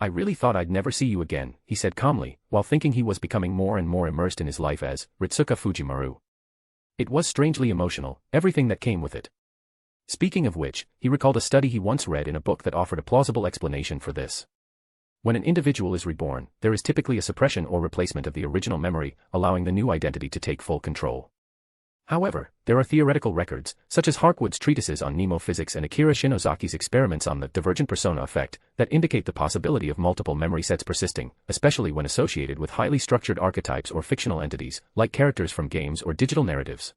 Speaker 3: I really thought I'd never see you again, he said calmly, while thinking he was becoming more and more immersed in his life as Ritsuka Fujimaru. It was strangely emotional, everything that came with it. Speaking of which, he recalled a study he once read in a book that offered a plausible explanation for this. When an individual is reborn, there is typically a suppression or replacement of the original memory, allowing the new identity to take full control. However, there are theoretical records, such as Harkwood's treatises on mnemophysics and Akira Shinozaki's experiments on the divergent persona effect, that indicate the possibility of multiple memory sets persisting, especially when associated with highly structured archetypes or fictional entities, like characters from games or digital narratives.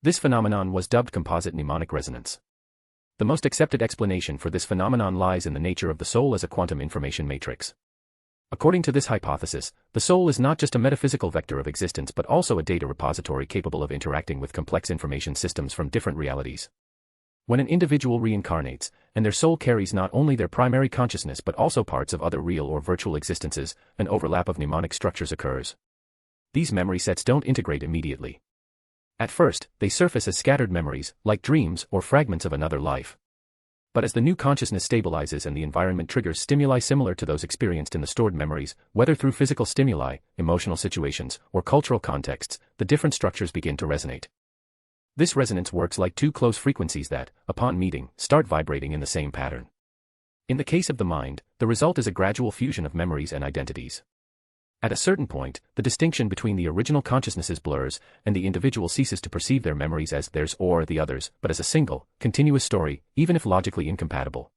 Speaker 3: This phenomenon was dubbed composite mnemonic resonance. The most accepted explanation for this phenomenon lies in the nature of the soul as a quantum information matrix. According to this hypothesis, the soul is not just a metaphysical vector of existence but also a data repository capable of interacting with complex information systems from different realities. When an individual reincarnates, and their soul carries not only their primary consciousness but also parts of other real or virtual existences, an overlap of mnemonic structures occurs. These memory sets don't integrate immediately. At first, they surface as scattered memories, like dreams or fragments of another life. But as the new consciousness stabilizes and the environment triggers stimuli similar to those experienced in the stored memories, whether through physical stimuli, emotional situations, or cultural contexts, the different structures begin to resonate. This resonance works like 2 close frequencies that, upon meeting, start vibrating in the same pattern. In the case of the mind, the result is a gradual fusion of memories and identities. At a certain point, the distinction between the original consciousnesses blurs, and the individual ceases to perceive their memories as theirs or the others, but as a single, continuous story, even if logically incompatible.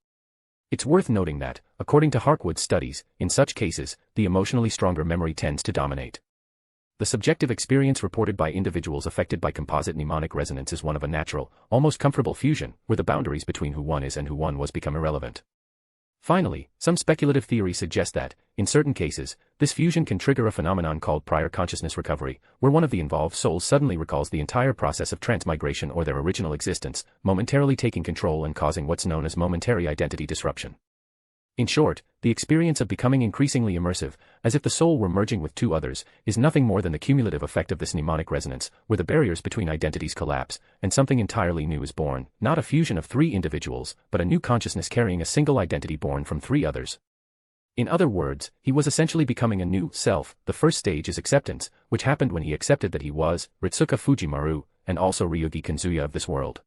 Speaker 3: It's worth noting that, according to Harkwood's studies, in such cases, the emotionally stronger memory tends to dominate. The subjective experience reported by individuals affected by composite mnemonic resonance is one of a natural, almost comfortable fusion, where the boundaries between who one is and who one was become irrelevant. Finally, some speculative theories suggest that, in certain cases, this fusion can trigger a phenomenon called prior consciousness recovery, where one of the involved souls suddenly recalls the entire process of transmigration or their original existence, momentarily taking control and causing what's known as momentary identity disruption. In short, the experience of becoming increasingly immersive, as if the soul were merging with 2 others, is nothing more than the cumulative effect of this mnemonic resonance, where the barriers between identities collapse, and something entirely new is born, not a fusion of 3 individuals, but a new consciousness carrying a single identity born from 3 others. In other words, he was essentially becoming a new self. The first stage is acceptance, which happened when he accepted that he was Ritsuka Fujimaru, and also Ryougi Kazuya of this world.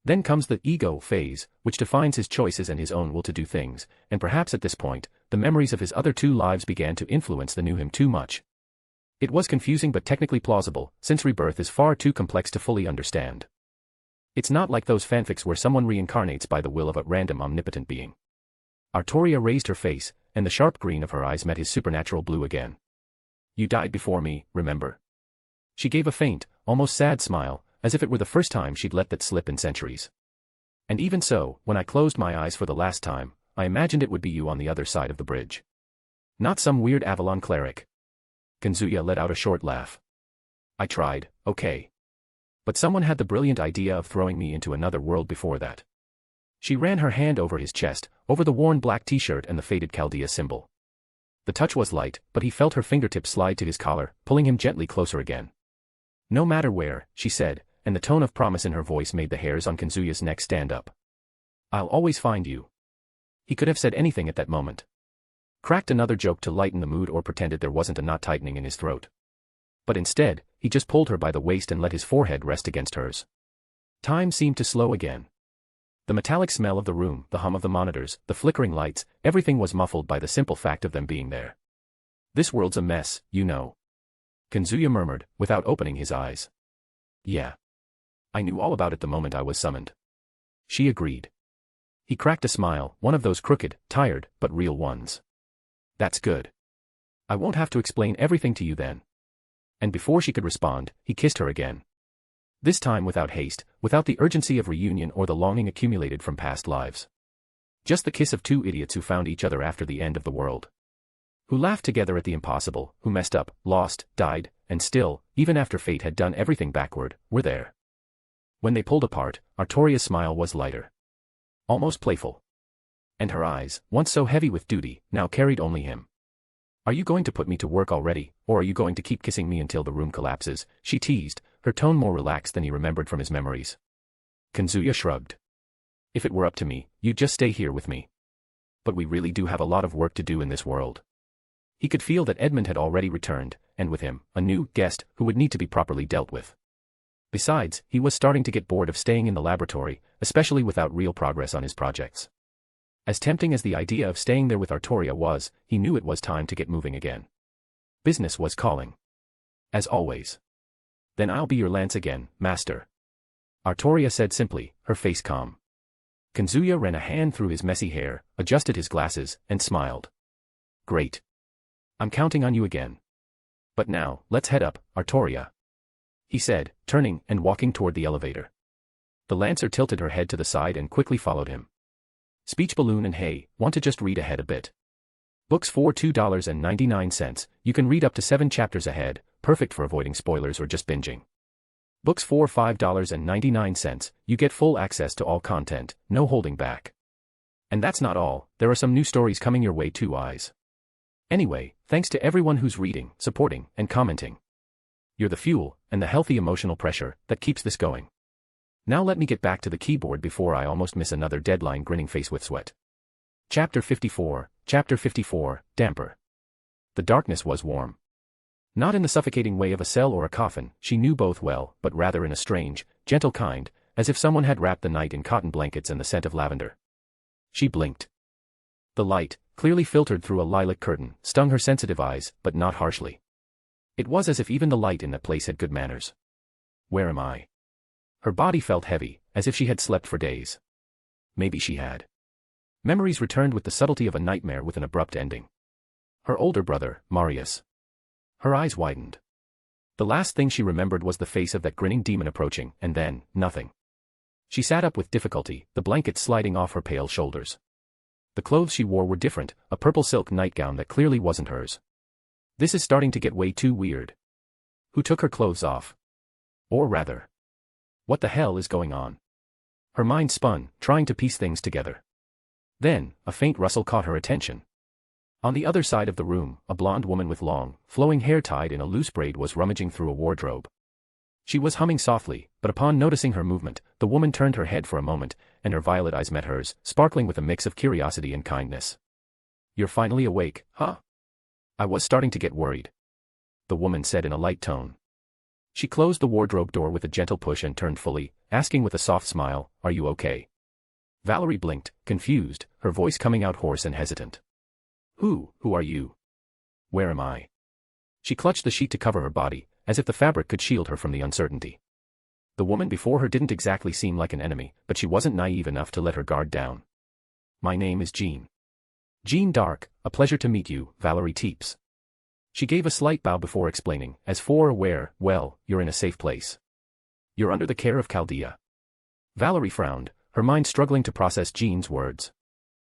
Speaker 3: Then comes the ego phase, which defines his choices and his own will to do things, and perhaps at this point, the memories of his other 2 lives began to influence the new him too much. It was confusing but technically plausible, since rebirth is far too complex to fully understand. It's not like those fanfics where someone reincarnates by the will of a random omnipotent being. Artoria raised her face, and the sharp green of her eyes met his supernatural blue again. You died before me, remember? She gave a faint, almost sad smile, as if it were the first time she'd let that slip in centuries. And even so, when I closed my eyes for the last time, I imagined it would be you on the other side of the bridge. Not some weird Avalon cleric. Kazuya let out a short laugh. I tried, okay. But someone had the brilliant idea of throwing me into another world before that. She ran her hand over his chest, over the worn black t-shirt and the faded Chaldea symbol. The touch was light, but he felt her fingertips slide to his collar, pulling him gently closer again. No matter where, she said, and the tone of promise in her voice made the hairs on Kazuya's neck stand up. I'll always find you. He could have said anything at that moment. Cracked another joke to lighten the mood or pretended there wasn't a knot tightening in his throat. But instead, he just pulled her by the waist and let his forehead rest against hers. Time seemed to slow again. The metallic smell of the room, the hum of the monitors, the flickering lights, everything was muffled by the simple fact of them being there. This world's a mess, you know. Kazuya murmured, without opening his eyes. Yeah. I knew all about it the moment I was summoned. She agreed. He cracked a smile, one of those crooked, tired, but real ones. That's good. I won't have to explain everything to you then. And before she could respond, he kissed her again. This time without haste, without the urgency of reunion or the longing accumulated from past lives. Just the kiss of two idiots who found each other after the end of the world. Who laughed together at the impossible, who messed up, lost, died, and still, even after fate had done everything backward, were there. When they pulled apart, Artoria's smile was lighter. Almost playful. And her eyes, once so heavy with duty, now carried only him. Are you going to put me to work already, or are you going to keep kissing me until the room collapses? She teased, her tone more relaxed than he remembered from his memories. Kazuya shrugged. If it were up to me, you'd just stay here with me. But we really do have a lot of work to do in this world. He could feel that Edmund had already returned, and with him, a new guest who would need to be properly dealt with. Besides, he was starting to get bored of staying in the laboratory, especially without real progress on his projects. As tempting as the idea of staying there with Artoria was, he knew it was time to get moving again. Business was calling. As always. Then I'll be your lance again, master. Artoria said simply, her face calm. Kazuya ran a hand through his messy hair, adjusted his glasses, and smiled. Great. I'm counting on you again. But now, let's head up, Artoria. He said, turning and walking toward the elevator. The Lancer tilted her head to the side and quickly followed him. Speech balloon and hey, want to just read ahead a bit. Books for $2.99, you can read up to 7 chapters ahead, perfect for avoiding spoilers or just binging. Books for $5.99, you get full access to all content, no holding back. And that's not all, there are some new stories coming your way too, eyes. Anyway, thanks to everyone who's reading, supporting, and commenting. You're the fuel, and the healthy emotional pressure, that keeps this going. Now let me get back to the keyboard before I almost miss another deadline grinning face with sweat. Chapter 54, Damper. The darkness was warm. Not in the suffocating way of a cell or a coffin, she knew both well, but rather in a strange, gentle kind, as if someone had wrapped the night in cotton blankets and the scent of lavender. She blinked. The light, clearly filtered through a lilac curtain, stung her sensitive eyes, but not harshly. It was as if even the light in that place had good manners. Where am I? Her body felt heavy, as if she had slept for days. Maybe she had. Memories returned with the subtlety of a nightmare with an abrupt ending. Her older brother, Marius. Her eyes widened. The last thing she remembered was the face of that grinning demon approaching, and then, nothing. She sat up with difficulty, the blanket sliding off her pale shoulders. The clothes she wore were different, a purple silk nightgown that clearly wasn't hers. This is starting to get way too weird. Who took her clothes off? Or rather, what the hell is going on? Her mind spun, trying to piece things together. Then, a faint rustle caught her attention. On the other side of the room, a blonde woman with long, flowing hair tied in a loose braid was rummaging through a wardrobe. She was humming softly, but upon noticing her movement, the woman turned her head for a moment, and her violet eyes met hers, sparkling with a mix of curiosity and kindness. You're finally awake, huh? I was starting to get worried. The woman said in a light tone. She closed the wardrobe door with a gentle push and turned fully, asking with a soft smile, are you okay? Valerie blinked, confused, her voice coming out hoarse and hesitant. Who are you? Where am I? She clutched the sheet to cover her body, as if the fabric could shield her from the uncertainty. The woman before her didn't exactly seem like an enemy, but she wasn't naive enough to let her guard down. My name is Jean. Jean Dark, a pleasure to meet you, Valerie Teeps. She gave a slight bow before explaining, as for where, well, you're in a safe place. You're under the care of Chaldea. Valerie frowned, her mind struggling to process Jean's words.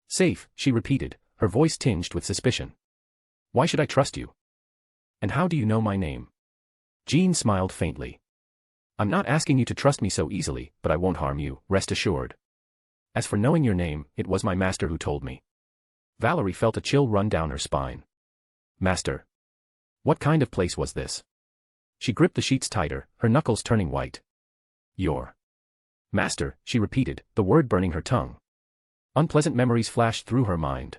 Speaker 3: Safe, she repeated, her voice tinged with suspicion. Why should I trust you? And how do you know my name? Jean smiled faintly. I'm not asking you to trust me so easily, but I won't harm you, rest assured. As for knowing your name, it was my master who told me. Valerie felt a chill run down her spine. Master? What kind of place was this? She gripped the sheets tighter, her knuckles turning white. Your master, she repeated, the word burning her tongue. Unpleasant memories flashed through her mind.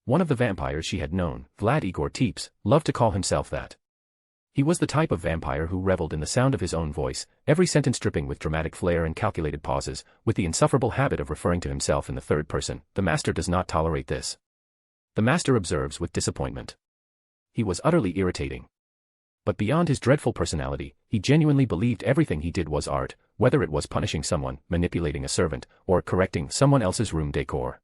Speaker 3: One of the vampires she had known, Igor Teeps, loved to call himself that. He was the type of vampire who reveled in the sound of his own voice, every sentence dripping with dramatic flair and calculated pauses, with the insufferable habit of referring to himself in the third person. The master does not tolerate this. The master observes with disappointment. He was utterly irritating. But beyond his dreadful personality, he genuinely believed everything he did was art, whether it was punishing someone, manipulating a servant, or correcting someone else's room decor.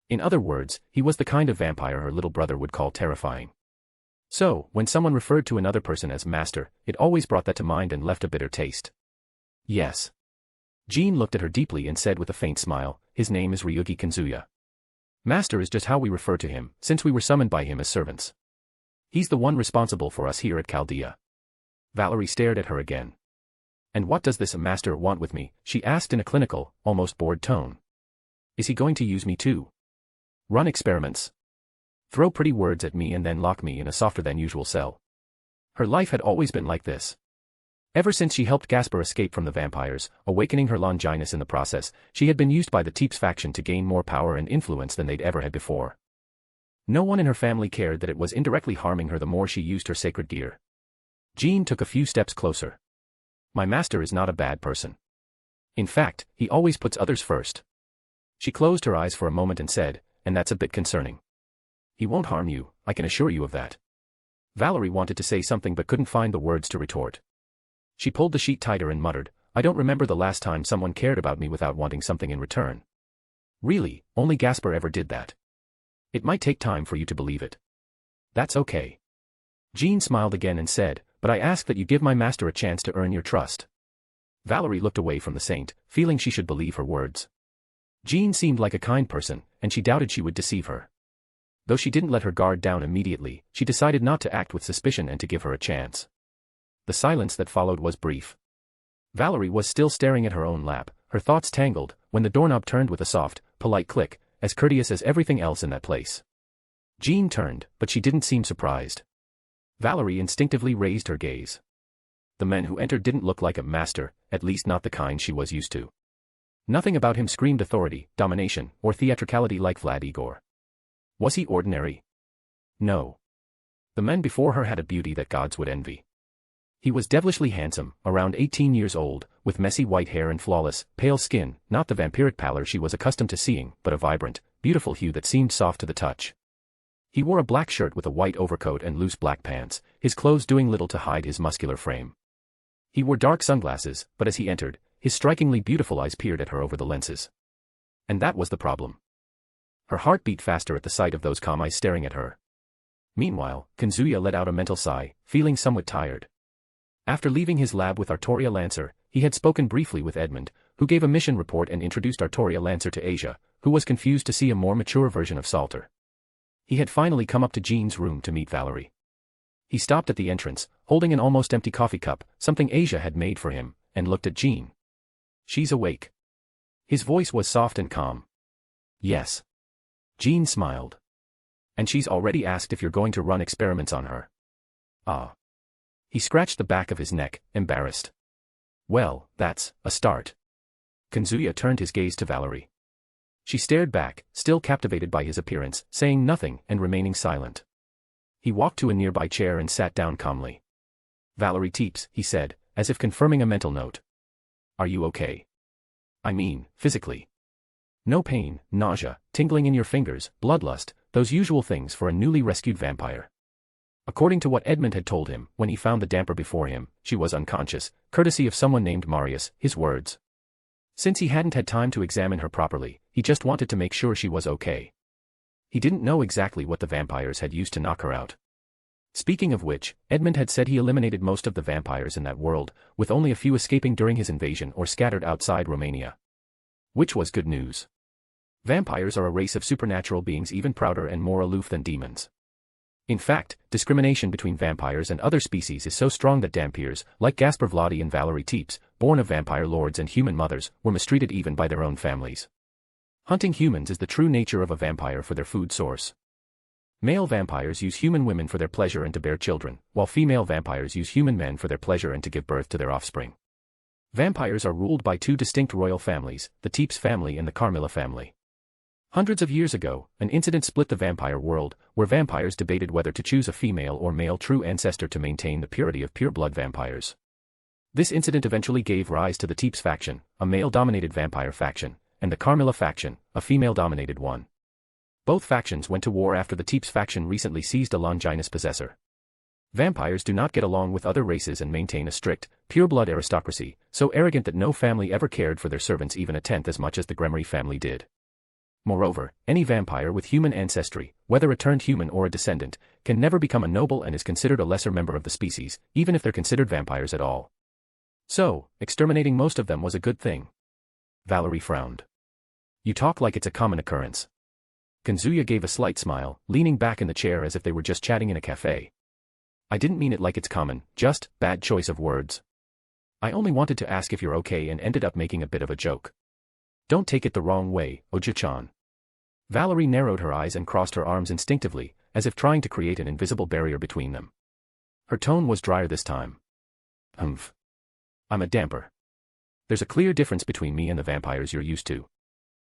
Speaker 3: In other words, he was the kind of vampire her little brother would call terrifying. So, when someone referred to another person as master, it always brought that to mind and left a bitter taste. Yes. Jean looked at her deeply and said with a faint smile, his name is Ryougi Kazuya. Master is just how we refer to him, since we were summoned by him as servants. He's the one responsible for us here at Chaldea. Valerie stared at her again. And what does this master want with me? She asked in a clinical, almost bored tone. Is he going to use me too? Run experiments. Throw pretty words at me and then lock me in a softer-than-usual cell. Her life had always been like this. Ever since she helped Gasper escape from the vampires, awakening her Longinus in the process, she had been used by the Teeps faction to gain more power and influence than they'd ever had before. No one in her family cared that it was indirectly harming her the more she used her sacred gear. Jean took a few steps closer. My master is not a bad person. In fact, he always puts others first. She closed her eyes for a moment and said, and that's a bit concerning. He won't harm you, I can assure you of that. Valerie wanted to say something but couldn't find the words to retort. She pulled the sheet tighter and muttered, I don't remember the last time someone cared about me without wanting something in return. Really, only Gasper ever did that. It might take time for you to believe it. That's okay. Jean smiled again and said, but I ask that you give my master a chance to earn your trust. Valerie looked away from the saint, feeling she should believe her words. Jean seemed like a kind person, and she doubted she would deceive her. Though she didn't let her guard down immediately, she decided not to act with suspicion and to give her a chance. The silence that followed was brief. Valerie was still staring at her own lap, her thoughts tangled, when the doorknob turned with a soft, polite click, as courteous as everything else in that place. Jean turned, but she didn't seem surprised. Valerie instinctively raised her gaze. The man who entered didn't look like a master, at least not the kind she was used to. Nothing about him screamed authority, domination, or theatricality like Igor. Was he ordinary? No. The man before her had a beauty that gods would envy. He was devilishly handsome, around 18 years old, with messy white hair and flawless, pale skin, not the vampiric pallor she was accustomed to seeing, but a vibrant, beautiful hue that seemed soft to the touch. He wore a black shirt with a white overcoat and loose black pants, his clothes doing little to hide his muscular frame. He wore dark sunglasses, but as he entered, his strikingly beautiful eyes peered at her over the lenses. And that was the problem. Her heart beat faster at the sight of those calm eyes staring at her. Meanwhile, Kazuya let out a mental sigh, feeling somewhat tired. After leaving his lab with Artoria Lancer, he had spoken briefly with Edmund, who gave a mission report and introduced Artoria Lancer to Asia, who was confused to see a more mature version of Salter. He had finally come up to Jean's room to meet Valerie. He stopped at the entrance, holding an almost empty coffee cup, something Asia had made for him, and looked at Jean. She's awake. His voice was soft and calm. Yes. Jean smiled. And she's already asked if you're going to run experiments on her. Ah. He scratched the back of his neck, embarrassed. Well, that's a start. Kazuya turned his gaze to Valerie. She stared back, still captivated by his appearance, saying nothing and remaining silent. He walked to a nearby chair and sat down calmly. Valerie Teeps, he said, as if confirming a mental note. Are you okay? I mean, physically. No pain, nausea, tingling in your fingers, bloodlust, those usual things for a newly rescued vampire. According to what Edmund had told him, when he found the damper before him, she was unconscious, courtesy of someone named Marius, his words. Since he hadn't had time to examine her properly, he just wanted to make sure she was okay. He didn't know exactly what the vampires had used to knock her out. Speaking of which, Edmund had said he eliminated most of the vampires in that world, with only a few escaping during his invasion or scattered outside Romania. Which was good news. Vampires are a race of supernatural beings even prouder and more aloof than demons. In fact, discrimination between vampires and other species is so strong that Dampiers, like Gasper Vladi and Valerie Teeps, born of vampire lords and human mothers, were mistreated even by their own families. Hunting humans is the true nature of a vampire for their food source. Male vampires use human women for their pleasure and to bear children, while female vampires use human men for their pleasure and to give birth to their offspring. Vampires are ruled by two distinct royal families, the Teeps family and the Carmilla family. Hundreds of years ago, an incident split the vampire world, where vampires debated whether to choose a female or male true ancestor to maintain the purity of pure-blood vampires. This incident eventually gave rise to the Teeps faction, a male-dominated vampire faction, and the Carmilla faction, a female-dominated one. Both factions went to war after the Teeps faction recently seized a Longinus possessor. Vampires do not get along with other races and maintain a strict, pure-blood aristocracy, so arrogant that no family ever cared for their servants even a tenth as much as the Gremory family did. Moreover, any vampire with human ancestry, whether a turned human or a descendant, can never become a noble and is considered a lesser member of the species, even if they're considered vampires at all. So, exterminating most of them was a good thing. Valerie frowned. You talk like it's a common occurrence. Kazuya gave a slight smile, leaning back in the chair as if they were just chatting in a cafe. I didn't mean it like it's common, just bad choice of words. I only wanted to ask if you're okay and ended up making a bit of a joke. Don't take it the wrong way, Oja-chan. Valerie narrowed her eyes and crossed her arms instinctively, as if trying to create an invisible barrier between them. Her tone was drier this time. Humph. I'm a damper. There's a clear difference between me and the vampires you're used to.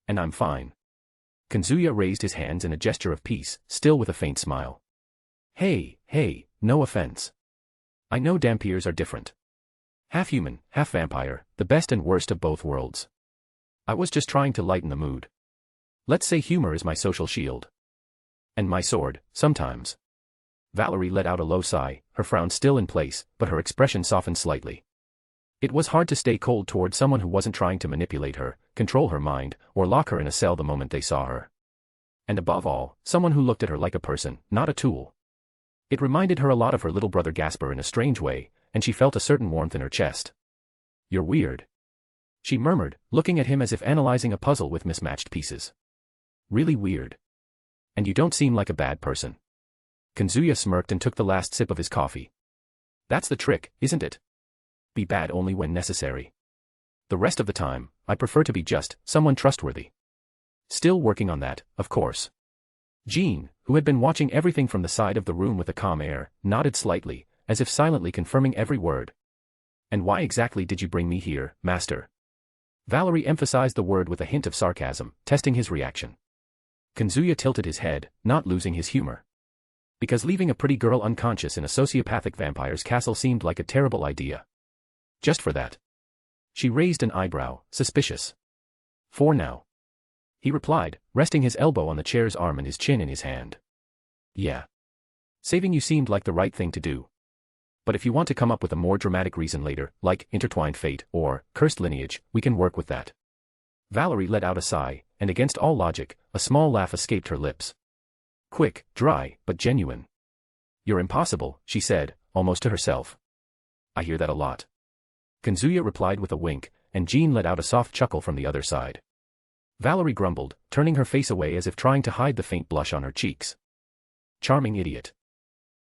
Speaker 3: And I'm fine. Kazuya raised his hands in a gesture of peace, still with a faint smile. Hey, no offense. I know dampiers are different. Half human, half vampire, the best and worst of both worlds. I was just trying to lighten the mood. Let's say humor is my social shield. And my sword, sometimes. Valerie let out a low sigh, her frown still in place, but her expression softened slightly. It was hard to stay cold toward someone who wasn't trying to manipulate her, control her mind, or lock her in a cell the moment they saw her. And above all, someone who looked at her like a person, not a tool. It reminded her a lot of her little brother Gasper in a strange way, and she felt a certain warmth in her chest. You're weird. She murmured, looking at him as if analyzing a puzzle with mismatched pieces. Really weird. And you don't seem like a bad person. Kazuya smirked and took the last sip of his coffee. That's the trick, isn't it? Be bad only when necessary. The rest of the time, I prefer to be just someone trustworthy. Still working on that, of course. Jean, who had been watching everything from the side of the room with a calm air, nodded slightly, as if silently confirming every word. And why exactly did you bring me here, master? Valerie emphasized the word with a hint of sarcasm, testing his reaction. Kazuya tilted his head, not losing his humor. Because leaving a pretty girl unconscious in a sociopathic vampire's castle seemed like a terrible idea. Just for that. She raised an eyebrow, suspicious. For now. He replied, resting his elbow on the chair's arm and his chin in his hand. Yeah. Saving you seemed like the right thing to do. But if you want to come up with a more dramatic reason later, like intertwined fate or cursed lineage, we can work with that. Valerie let out a sigh, and against all logic, a small laugh escaped her lips. Quick, dry, but genuine. You're impossible, she said, almost to herself. I hear that a lot. Kazuya replied with a wink, and Jean let out a soft chuckle from the other side. Valerie grumbled, turning her face away as if trying to hide the faint blush on her cheeks. Charming idiot.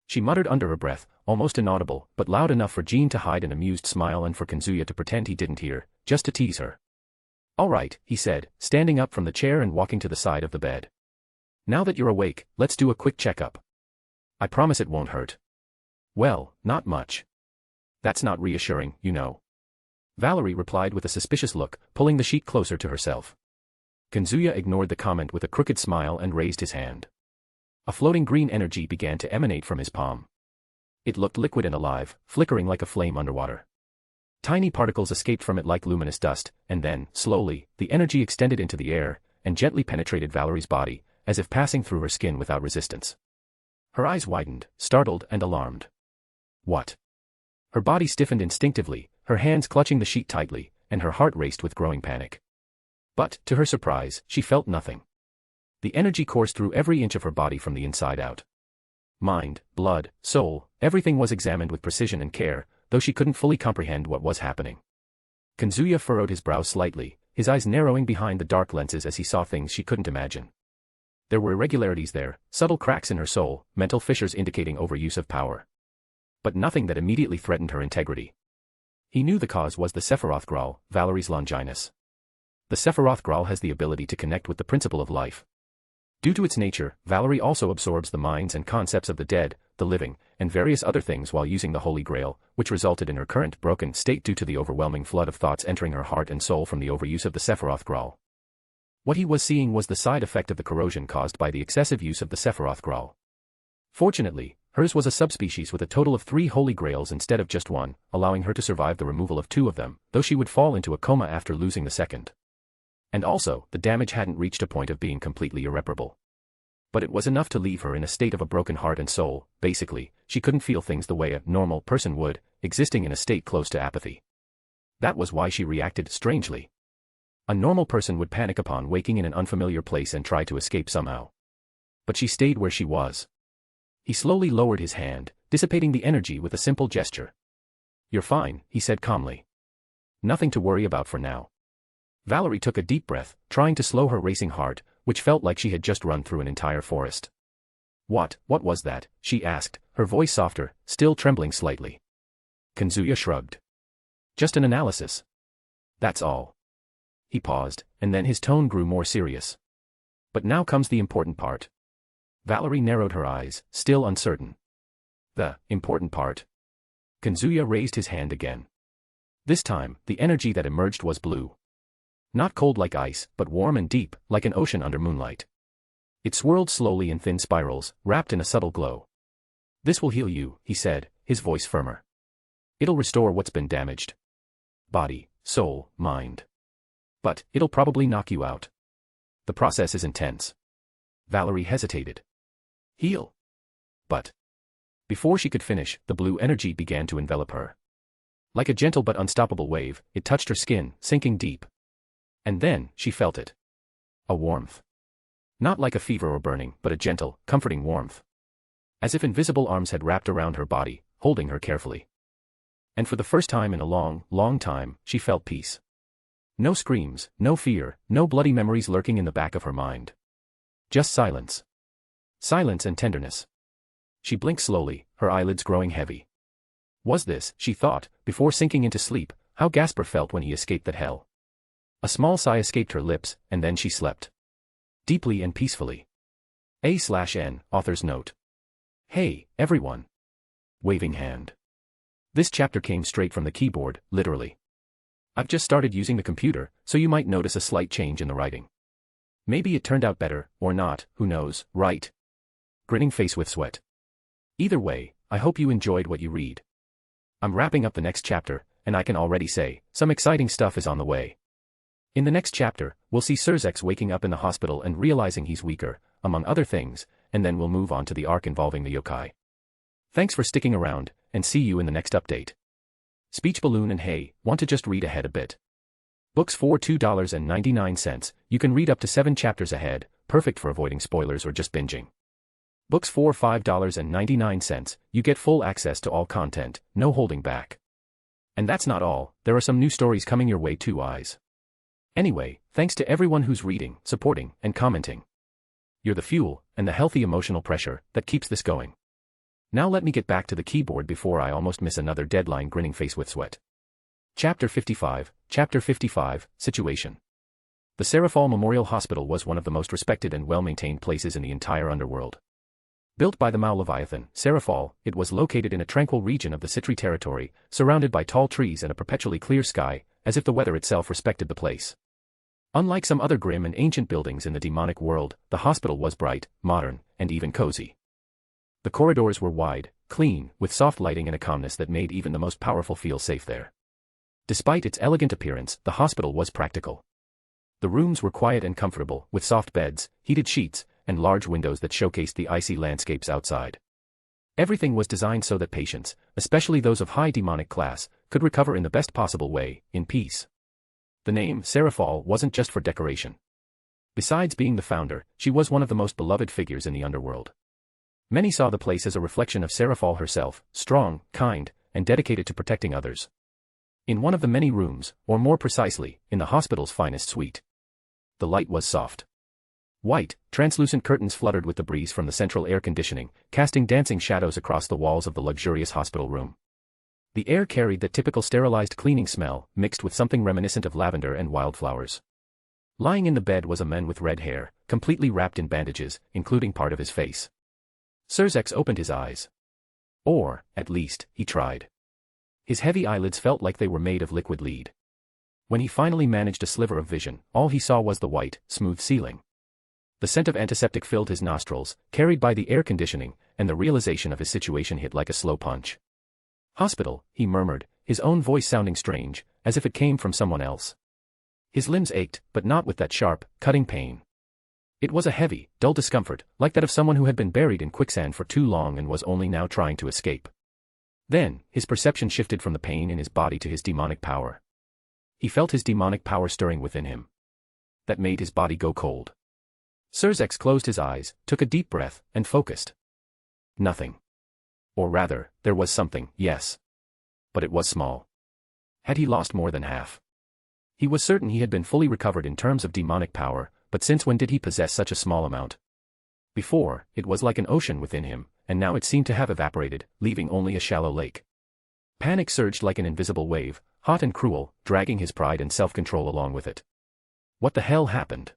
Speaker 3: She muttered under her breath, almost inaudible, but loud enough for Jean to hide an amused smile and for Kazuya to pretend he didn't hear, just to tease her. All right, he said, standing up from the chair and walking to the side of the bed. Now that you're awake, let's do a quick checkup. I promise it won't hurt. Well, not much. That's not reassuring, you know. Valerie replied with a suspicious look, pulling the sheet closer to herself. Kazuya ignored the comment with a crooked smile and raised his hand. A floating green energy began to emanate from his palm. It looked liquid and alive, flickering like a flame underwater. Tiny particles escaped from it like luminous dust, and then, slowly, the energy extended into the air, and gently penetrated Valerie's body, as if passing through her skin without resistance. Her eyes widened, startled and alarmed. What? Her body stiffened instinctively, her hands clutching the sheet tightly, and her heart raced with growing panic. But, to her surprise, she felt nothing. The energy coursed through every inch of her body from the inside out. Mind, blood, soul, everything was examined with precision and care, though she couldn't fully comprehend what was happening. Kazuya furrowed his brow slightly, his eyes narrowing behind the dark lenses as he saw things she couldn't imagine. There were irregularities there, subtle cracks in her soul, mental fissures indicating overuse of power. But nothing that immediately threatened her integrity. He knew the cause was the Sephiroth Graal, Valerie's Longinus. The Sephiroth Graal has the ability to connect with the principle of life. Due to its nature, Valerie also absorbs the minds and concepts of the dead, the living, and various other things while using the Holy Grail, which resulted in her current broken state due to the overwhelming flood of thoughts entering her heart and soul from the overuse of the Sephiroth Graal. What he was seeing was the side effect of the corrosion caused by the excessive use of the Sephiroth Graal. Fortunately, hers was a subspecies with a total of 3 Holy Grails instead of just 1, allowing her to survive the removal of 2 of them, though she would fall into a coma after losing the second. And also, the damage hadn't reached a point of being completely irreparable. But it was enough to leave her in a state of a broken heart and soul. Basically, she couldn't feel things the way a normal person would, existing in a state close to apathy. That was why she reacted strangely. A normal person would panic upon waking in an unfamiliar place and try to escape somehow. But she stayed where she was. He slowly lowered his hand, dissipating the energy with a simple gesture. "You're fine," he said calmly. "Nothing to worry about for now." Valerie took a deep breath, trying to slow her racing heart, which felt like she had just run through an entire forest. What was that?" she asked, her voice softer, still trembling slightly. Kazuya shrugged. "Just an analysis. That's all." He paused, and then his tone grew more serious. "But now comes the important part." Valerie narrowed her eyes, still uncertain. "The important part?" Kazuya raised his hand again. This time, the energy that emerged was blue. Not cold like ice, but warm and deep, like an ocean under moonlight. It swirled slowly in thin spirals, wrapped in a subtle glow. "This will heal you," he said, his voice firmer. "It'll restore what's been damaged. Body, soul, mind. But it'll probably knock you out. The process is intense." Valerie hesitated. "Heal?" But before she could finish, the blue energy began to envelop her. Like a gentle but unstoppable wave, it touched her skin, sinking deep. And then, she felt it. A warmth. Not like a fever or burning, but a gentle, comforting warmth. As if invisible arms had wrapped around her body, holding her carefully. And for the first time in a long, long time, she felt peace. No screams, no fear, no bloody memories lurking in the back of her mind. Just silence. Silence and tenderness. She blinked slowly, her eyelids growing heavy. Was this, she thought, before sinking into sleep, how Gasper felt when he escaped that hell? A small sigh escaped her lips, and then she slept. Deeply and peacefully. A/N, author's note. "Hey, everyone." Waving hand. This chapter came straight from the keyboard, literally. I've just started using the computer, so you might notice a slight change in the writing. Maybe it turned out better, or not, who knows, right? Grinning face with sweat. Either way, I hope you enjoyed what you read. I'm wrapping up the next chapter, and I can already say, some exciting stuff is on the way. In the next chapter, we'll see Sirzechs waking up in the hospital and realizing he's weaker, among other things, and then we'll move on to the arc involving the yokai. Thanks for sticking around, and see you in the next update. Speech Balloon and Hey, want to just read ahead a bit? Books for $2.99, you can read up to 7 chapters ahead, perfect for avoiding spoilers or just binging. Books for $5.99, you get full access to all content, no holding back. And that's not all, there are some new stories coming your way too, eyes. Anyway, thanks to everyone who's reading, supporting, and commenting. You're the fuel, and the healthy emotional pressure, that keeps this going. Now let me get back to the keyboard before I almost miss another deadline. Grinning face with sweat. Chapter 55, Situation. The Seraphol Memorial Hospital was one of the most respected and well-maintained places in the entire underworld. Built by the Mao Leviathan, Seraphol, it was located in a tranquil region of the Citri territory, surrounded by tall trees and a perpetually clear sky, as if the weather itself respected the place. Unlike some other grim and ancient buildings in the demonic world, the hospital was bright, modern, and even cozy. The corridors were wide, clean, with soft lighting and a calmness that made even the most powerful feel safe there. Despite its elegant appearance, the hospital was practical. The rooms were quiet and comfortable, with soft beds, heated sheets, and large windows that showcased the icy landscapes outside. Everything was designed so that patients, especially those of high demonic class, could recover in the best possible way, in peace. The name, Seraphol, wasn't just for decoration. Besides being the founder, she was one of the most beloved figures in the underworld. Many saw the place as a reflection of Seraphol herself, strong, kind, and dedicated to protecting others. In one of the many rooms, or more precisely, in the hospital's finest suite. The light was soft. White, translucent curtains fluttered with the breeze from the central air conditioning, casting dancing shadows across the walls of the luxurious hospital room. The air carried that typical sterilized cleaning smell, mixed with something reminiscent of lavender and wildflowers. Lying in the bed was a man with red hair, completely wrapped in bandages, including part of his face. Sirzechs opened his eyes. Or, at least, he tried. His heavy eyelids felt like they were made of liquid lead. When he finally managed a sliver of vision, all he saw was the white, smooth ceiling. The scent of antiseptic filled his nostrils, carried by the air conditioning, and the realization of his situation hit like a slow punch. "Hospital," he murmured, his own voice sounding strange, as if it came from someone else. His limbs ached, but not with that sharp, cutting pain. It was a heavy, dull discomfort, like that of someone who had been buried in quicksand for too long and was only now trying to escape. Then, his perception shifted from the pain in his body to his demonic power. He felt his demonic power stirring within him. That made his body go cold. Sirzechs closed his eyes, took a deep breath, and focused. Nothing. Or rather, there was something, yes. But it was small. Had he lost more than half? He was certain he had been fully recovered in terms of demonic power, but since when did he possess such a small amount? Before, it was like an ocean within him, and now it seemed to have evaporated, leaving only a shallow lake. Panic surged like an invisible wave, hot and cruel, dragging his pride and self-control along with it. What the hell happened?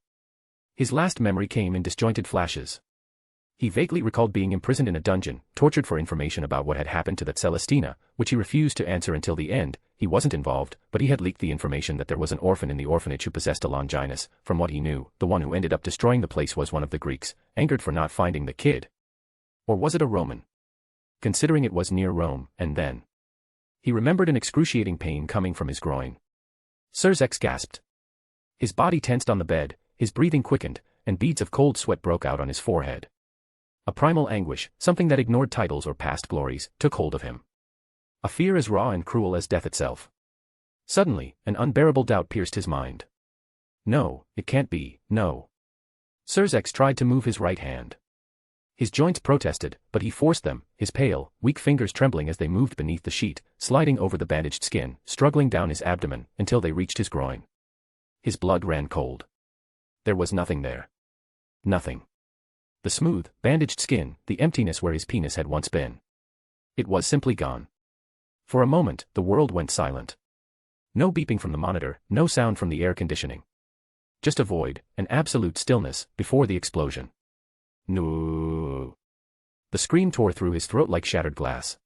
Speaker 3: His last memory came in disjointed flashes. He vaguely recalled being imprisoned in a dungeon, tortured for information about what had happened to that Celestina, which he refused to answer until the end. He wasn't involved, but he had leaked the information that there was an orphan in the orphanage who possessed a Longinus. From what he knew, the one who ended up destroying the place was one of the Greeks, angered for not finding the kid. Or was it a Roman? Considering it was near Rome, and then he remembered an excruciating pain coming from his groin. Sirzechs gasped. His body tensed on the bed, his breathing quickened, and beads of cold sweat broke out on his forehead. A primal anguish, something that ignored titles or past glories, took hold of him. A fear as raw and cruel as death itself. Suddenly, an unbearable doubt pierced his mind. No, it can't be, no. Sirzechs tried to move his right hand. His joints protested, but he forced them, his pale, weak fingers trembling as they moved beneath the sheet, sliding over the bandaged skin, struggling down his abdomen, until they reached his groin. His blood ran cold. There was nothing there. Nothing. The smooth, bandaged skin, the emptiness where his penis had once been. It was simply gone. For a moment, the world went silent. No beeping from the monitor, no sound from the air conditioning. Just a void, an absolute stillness, before the explosion. No. The scream tore through his throat like shattered glass.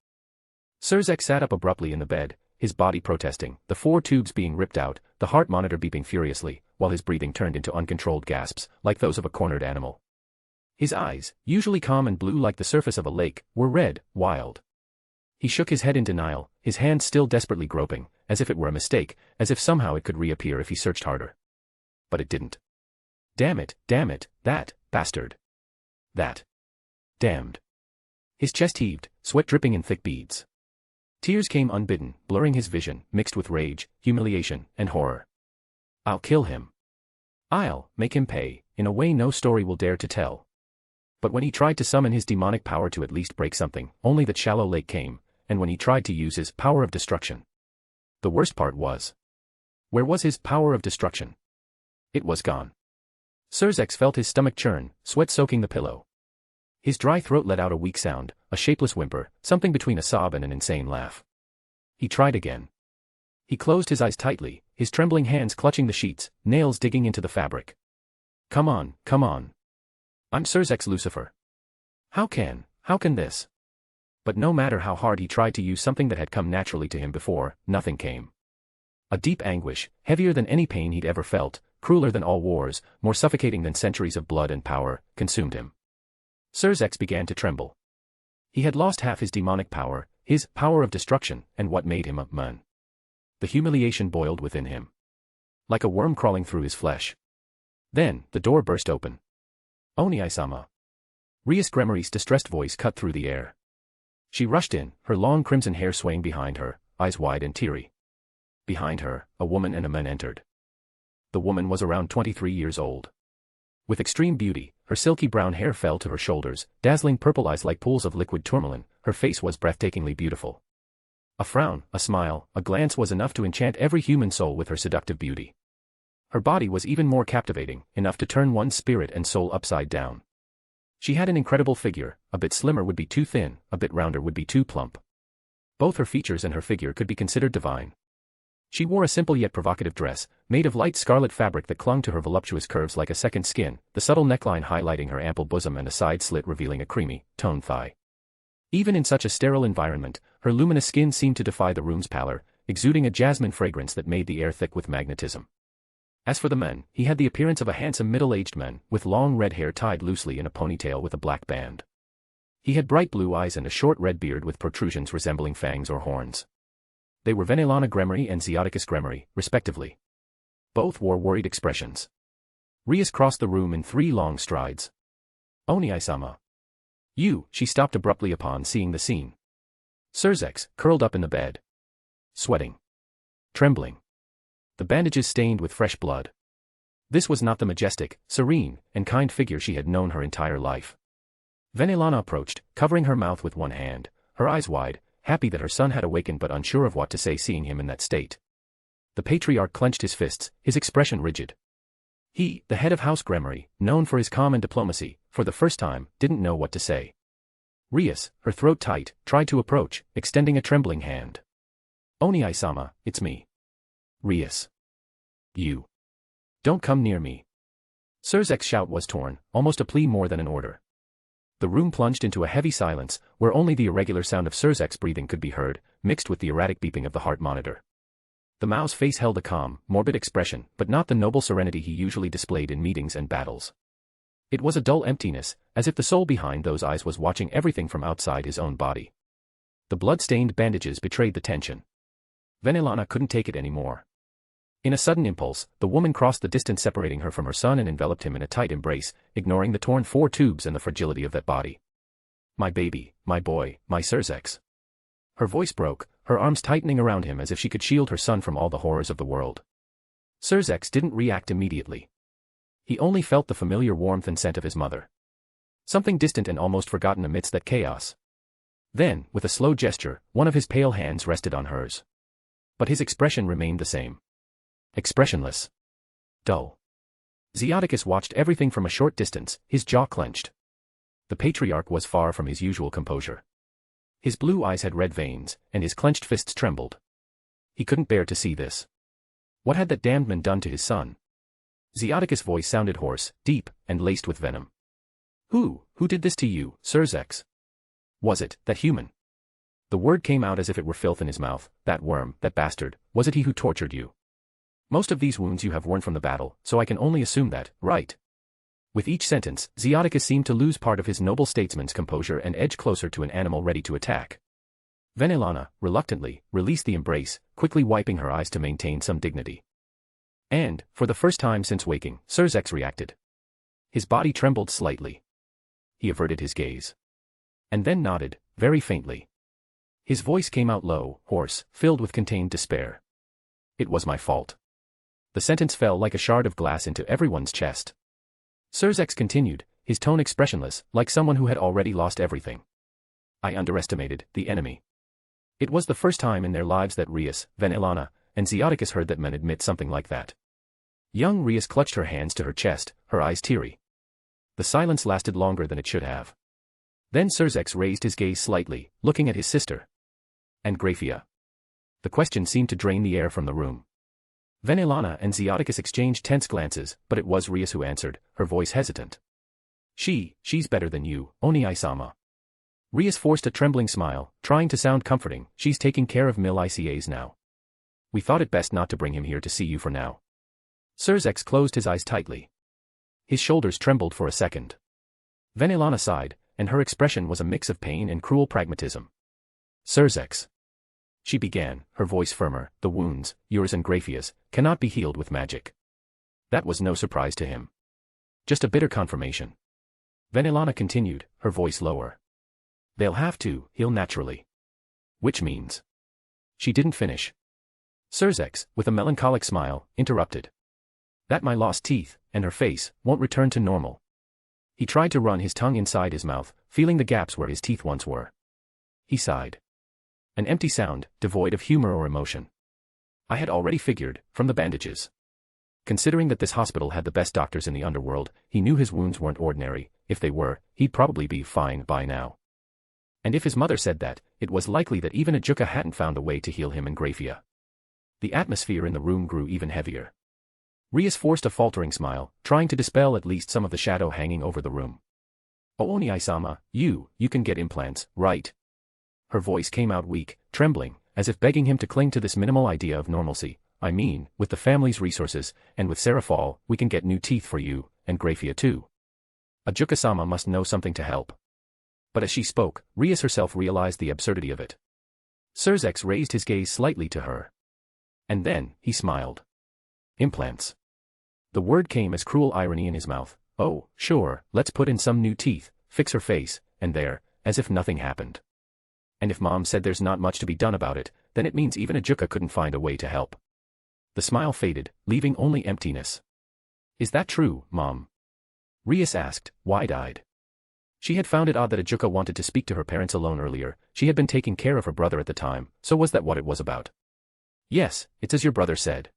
Speaker 3: Sirzechs sat up abruptly in the bed, his body protesting, the 4 tubes being ripped out, the heart monitor beeping furiously, while his breathing turned into uncontrolled gasps, like those of a cornered animal. His eyes, usually calm and blue like the surface of a lake, were red, wild. He shook his head in denial, his hand still desperately groping, as if it were a mistake, as if somehow it could reappear if he searched harder. But it didn't. Damn it, that bastard. That. Damned. His chest heaved, sweat dripping in thick beads. Tears came unbidden, blurring his vision, mixed with rage, humiliation, and horror. I'll kill him. I'll make him pay, in a way no story will dare to tell. But when he tried to summon his demonic power to at least break something, only that shallow lake came, and when he tried to use his power of destruction. The worst part was. Where was his power of destruction? It was gone. Sirzechs felt his stomach churn, sweat soaking the pillow. His dry throat let out a weak sound, a shapeless whimper, something between a sob and an insane laugh. He tried again. He closed his eyes tightly, his trembling hands clutching the sheets, nails digging into the fabric. Come on. I'm Sirzechs Lucifer. How can this? But no matter how hard he tried to use something that had come naturally to him before, nothing came. A deep anguish, heavier than any pain he'd ever felt, crueler than all wars, more suffocating than centuries of blood and power, consumed him. Sirzechs began to tremble. He had lost half his demonic power, his power of destruction, and what made him a man. The humiliation boiled within him. Like a worm crawling through his flesh. Then, the door burst open. Oni-sama. Rias Gremory's distressed voice cut through the air. She rushed in, her long crimson hair swaying behind her, eyes wide and teary. Behind her, a woman and a man entered. The woman was around 23 years old. With extreme beauty, her silky brown hair fell to her shoulders, dazzling purple eyes like pools of liquid tourmaline, her face was breathtakingly beautiful. A frown, a smile, a glance was enough to enchant every human soul with her seductive beauty. Her body was even more captivating, enough to turn one's spirit and soul upside down. She had an incredible figure, a bit slimmer would be too thin, a bit rounder would be too plump. Both her features and her figure could be considered divine. She wore a simple yet provocative dress, made of light scarlet fabric that clung to her voluptuous curves like a second skin, the subtle neckline highlighting her ample bosom and a side slit revealing a creamy, toned thigh. Even in such a sterile environment, her luminous skin seemed to defy the room's pallor, exuding a jasmine fragrance that made the air thick with magnetism. As for the man, he had the appearance of a handsome middle-aged man, with long red hair tied loosely in a ponytail with a black band. He had bright blue eyes and a short red beard with protrusions resembling fangs or horns. They were Venelana Gremory and Sirzechs Gremory, respectively. Both wore worried expressions. Rias crossed the room in 3 long strides. "Oni-sama. You," she stopped abruptly upon seeing the scene. Sirzechs, curled up in the bed. Sweating. Trembling. The bandages stained with fresh blood. This was not the majestic, serene, and kind figure she had known her entire life. Venelana approached, covering her mouth with one hand, her eyes wide, happy that her son had awakened but unsure of what to say seeing him in that state. The patriarch clenched his fists, his expression rigid. He, the head of House Gremory, known for his calm and diplomacy, for the first time, didn't know what to say. Rias, her throat tight, tried to approach, extending a trembling hand. "Oni-sama, it's me." "Rias. You. Don't come near me." Sirzechs' shout was torn, almost a plea more than an order. The room plunged into a heavy silence, where only the irregular sound of Sirzechs' breathing could be heard, mixed with the erratic beeping of the heart monitor. The Mao's face held a calm, morbid expression, but not the noble serenity he usually displayed in meetings and battles. It was a dull emptiness, as if the soul behind those eyes was watching everything from outside his own body. The blood-stained bandages betrayed the tension. Venelana couldn't take it anymore. In a sudden impulse, the woman crossed the distance separating her from her son and enveloped him in a tight embrace, ignoring the torn 4 tubes and the fragility of that body. "My baby, my boy, my Sirzechs." Her voice broke, her arms tightening around him as if she could shield her son from all the horrors of the world. Sirzechs didn't react immediately. He only felt the familiar warmth and scent of his mother. Something distant and almost forgotten amidst that chaos. Then, with a slow gesture, one of his pale hands rested on hers. But his expression remained the same. Expressionless. Dull. Sirzechs watched everything from a short distance, his jaw clenched. The patriarch was far from his usual composure. His blue eyes had red veins, and his clenched fists trembled. He couldn't bear to see this. What had that damned man done to his son? Sirzechs' voice sounded hoarse, deep, and laced with venom. Who did this to you, Sirzechs? Was it, that human? The word came out as if it were filth in his mouth. That worm, that bastard, was it he who tortured you? Most of these wounds you have worn from the battle, so I can only assume that, right? With each sentence, Sirzechs seemed to lose part of his noble statesman's composure and edge closer to an animal ready to attack. Venelana, reluctantly, released the embrace, quickly wiping her eyes to maintain some dignity. And, for the first time since waking, Sirzechs reacted. His body trembled slightly. He averted his gaze. And then nodded, very faintly. His voice came out low, hoarse, filled with contained despair. It was my fault. The sentence fell like a shard of glass into everyone's chest. Sirzechs continued, his tone expressionless, like someone who had already lost everything. I underestimated the enemy. It was the first time in their lives that Rias, Venelana, and Sirzechs heard that men admit something like that. Young Rias clutched her hands to her chest, her eyes teary. The silence lasted longer than it should have. Then Sirzechs raised his gaze slightly, looking at his sister. And Grafia? The question seemed to drain the air from the room. Venelana and Sirzechs exchanged tense glances, but it was Rias who answered, her voice hesitant. She's better than you, Oni-sama. Rias forced a trembling smile, trying to sound comforting. She's taking care of Mil-Icas now. We thought it best not to bring him here to see you for now. Sirzechs closed his eyes tightly. His shoulders trembled for a second. Venelana sighed, and her expression was a mix of pain and cruel pragmatism. Sirzechs. She began, her voice firmer, the wounds, yours and Grafia's, cannot be healed with magic. That was no surprise to him. Just a bitter confirmation. Venelana continued, her voice lower. They'll have to heal naturally. Which means. She didn't finish. Sirzechs, with a melancholic smile, interrupted. That my lost teeth, and her face, won't return to normal. He tried to run his tongue inside his mouth, feeling the gaps where his teeth once were. He sighed. An empty sound, devoid of humor or emotion. I had already figured, from the bandages. Considering that this hospital had the best doctors in the underworld, he knew his wounds weren't ordinary. If they were, he'd probably be fine by now. And if his mother said that, it was likely that even a Juka hadn't found a way to heal him and Grafia. The atmosphere in the room grew even heavier. Rias forced a faltering smile, trying to dispel at least some of the shadow hanging over the room. Ooni-sama, you can get implants, right? Her voice came out weak, trembling, as if begging him to cling to this minimal idea of normalcy. I mean, with the family's resources, and with Sarah Fall, we can get new teeth for you, and Grafia too. Ajuka-sama must know something to help. But as she spoke, Rias herself realized the absurdity of it. Sirzechs raised his gaze slightly to her. And then, he smiled. Implants. The word came as cruel irony in his mouth. Oh, sure, let's put in some new teeth, fix her face, and there, as if nothing happened. And if Mom said there's not much to be done about it, then it means even Ajuka couldn't find a way to help. The smile faded, leaving only emptiness. Is that true, Mom? Rias asked, wide-eyed. She had found it odd that Ajuka wanted to speak to her parents alone earlier. She had been taking care of her brother at the time, so was that what it was about? Yes, it's as your brother said.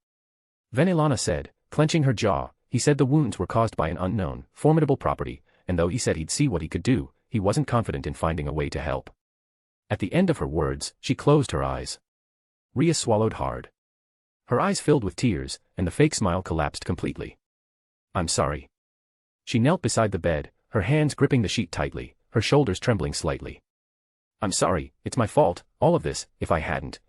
Speaker 3: Venelana said, clenching her jaw. He said the wounds were caused by an unknown, formidable property, and though he said he'd see what he could do, he wasn't confident in finding a way to help. At the end of her words, she closed her eyes. Rias swallowed hard. Her eyes filled with tears, and the fake smile collapsed completely. I'm sorry. She knelt beside the bed, her hands gripping the sheet tightly, her shoulders trembling slightly. I'm sorry, it's my fault, all of this. If I hadn't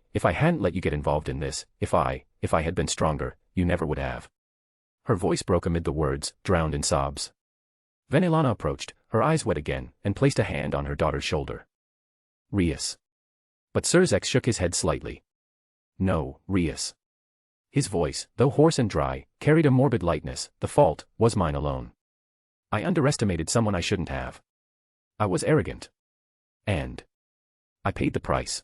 Speaker 3: let you get involved in this, if I had been stronger, you never would have. Her voice broke amid the words, drowned in sobs. Venelana approached, her eyes wet again, and placed a hand on her daughter's shoulder. Rias. But Sirzechs shook his head slightly. No, Rias. His voice, though hoarse and dry, carried a morbid lightness. The fault was mine alone. I underestimated someone I shouldn't have. I was arrogant. And I paid the price.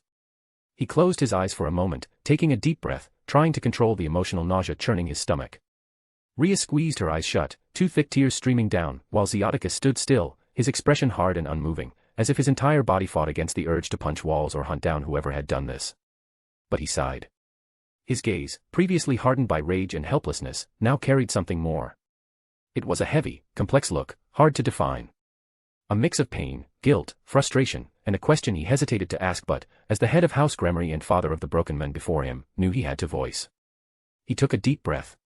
Speaker 3: He closed his eyes for a moment, taking a deep breath, trying to control the emotional nausea churning his stomach. Rias squeezed her eyes shut, two thick tears streaming down, while Sirzechs stood still, his expression hard and unmoving, as if his entire body fought against the urge to punch walls or hunt down whoever had done this. But he sighed. His gaze, previously hardened by rage and helplessness, now carried something more. It was a heavy, complex look, hard to define. A mix of pain, guilt, frustration, and a question he hesitated to ask but, as the head of House Gremory and father of the broken men before him, knew he had to voice. He took a deep breath.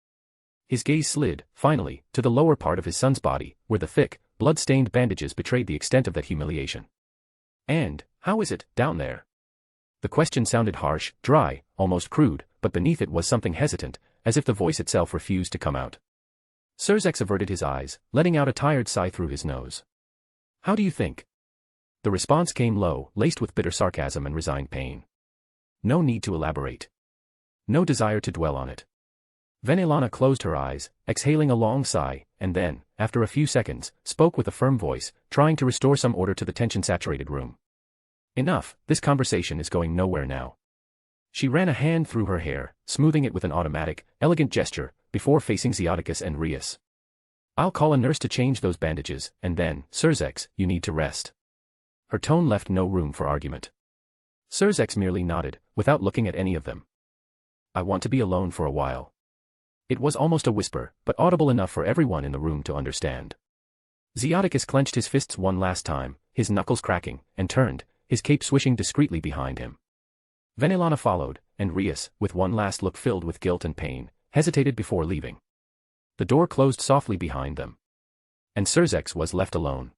Speaker 3: His gaze slid, finally, to the lower part of his son's body, where the thick, blood-stained bandages betrayed the extent of that humiliation. And, how is it, down there? The question sounded harsh, dry, almost crude, but beneath it was something hesitant, as if the voice itself refused to come out. Sirzechs averted his eyes, letting out a tired sigh through his nose. How do you think? The response came low, laced with bitter sarcasm and resigned pain. No need to elaborate. No desire to dwell on it. Venelana closed her eyes, exhaling a long sigh, and then, after a few seconds, spoke with a firm voice, trying to restore some order to the tension-saturated room. Enough, this conversation is going nowhere now. She ran a hand through her hair, smoothing it with an automatic, elegant gesture, before facing Sirzechs and Rias. I'll call a nurse to change those bandages, and then, Sirzechs, you need to rest. Her tone left no room for argument. Sirzechs merely nodded, without looking at any of them. I want to be alone for a while. It was almost a whisper, but audible enough for everyone in the room to understand. Sirzechs clenched his fists one last time, his knuckles cracking, and turned, his cape swishing discreetly behind him. Venelana followed, and Rias, with one last look filled with guilt and pain, hesitated before leaving. The door closed softly behind them. And Sirzechs was left alone.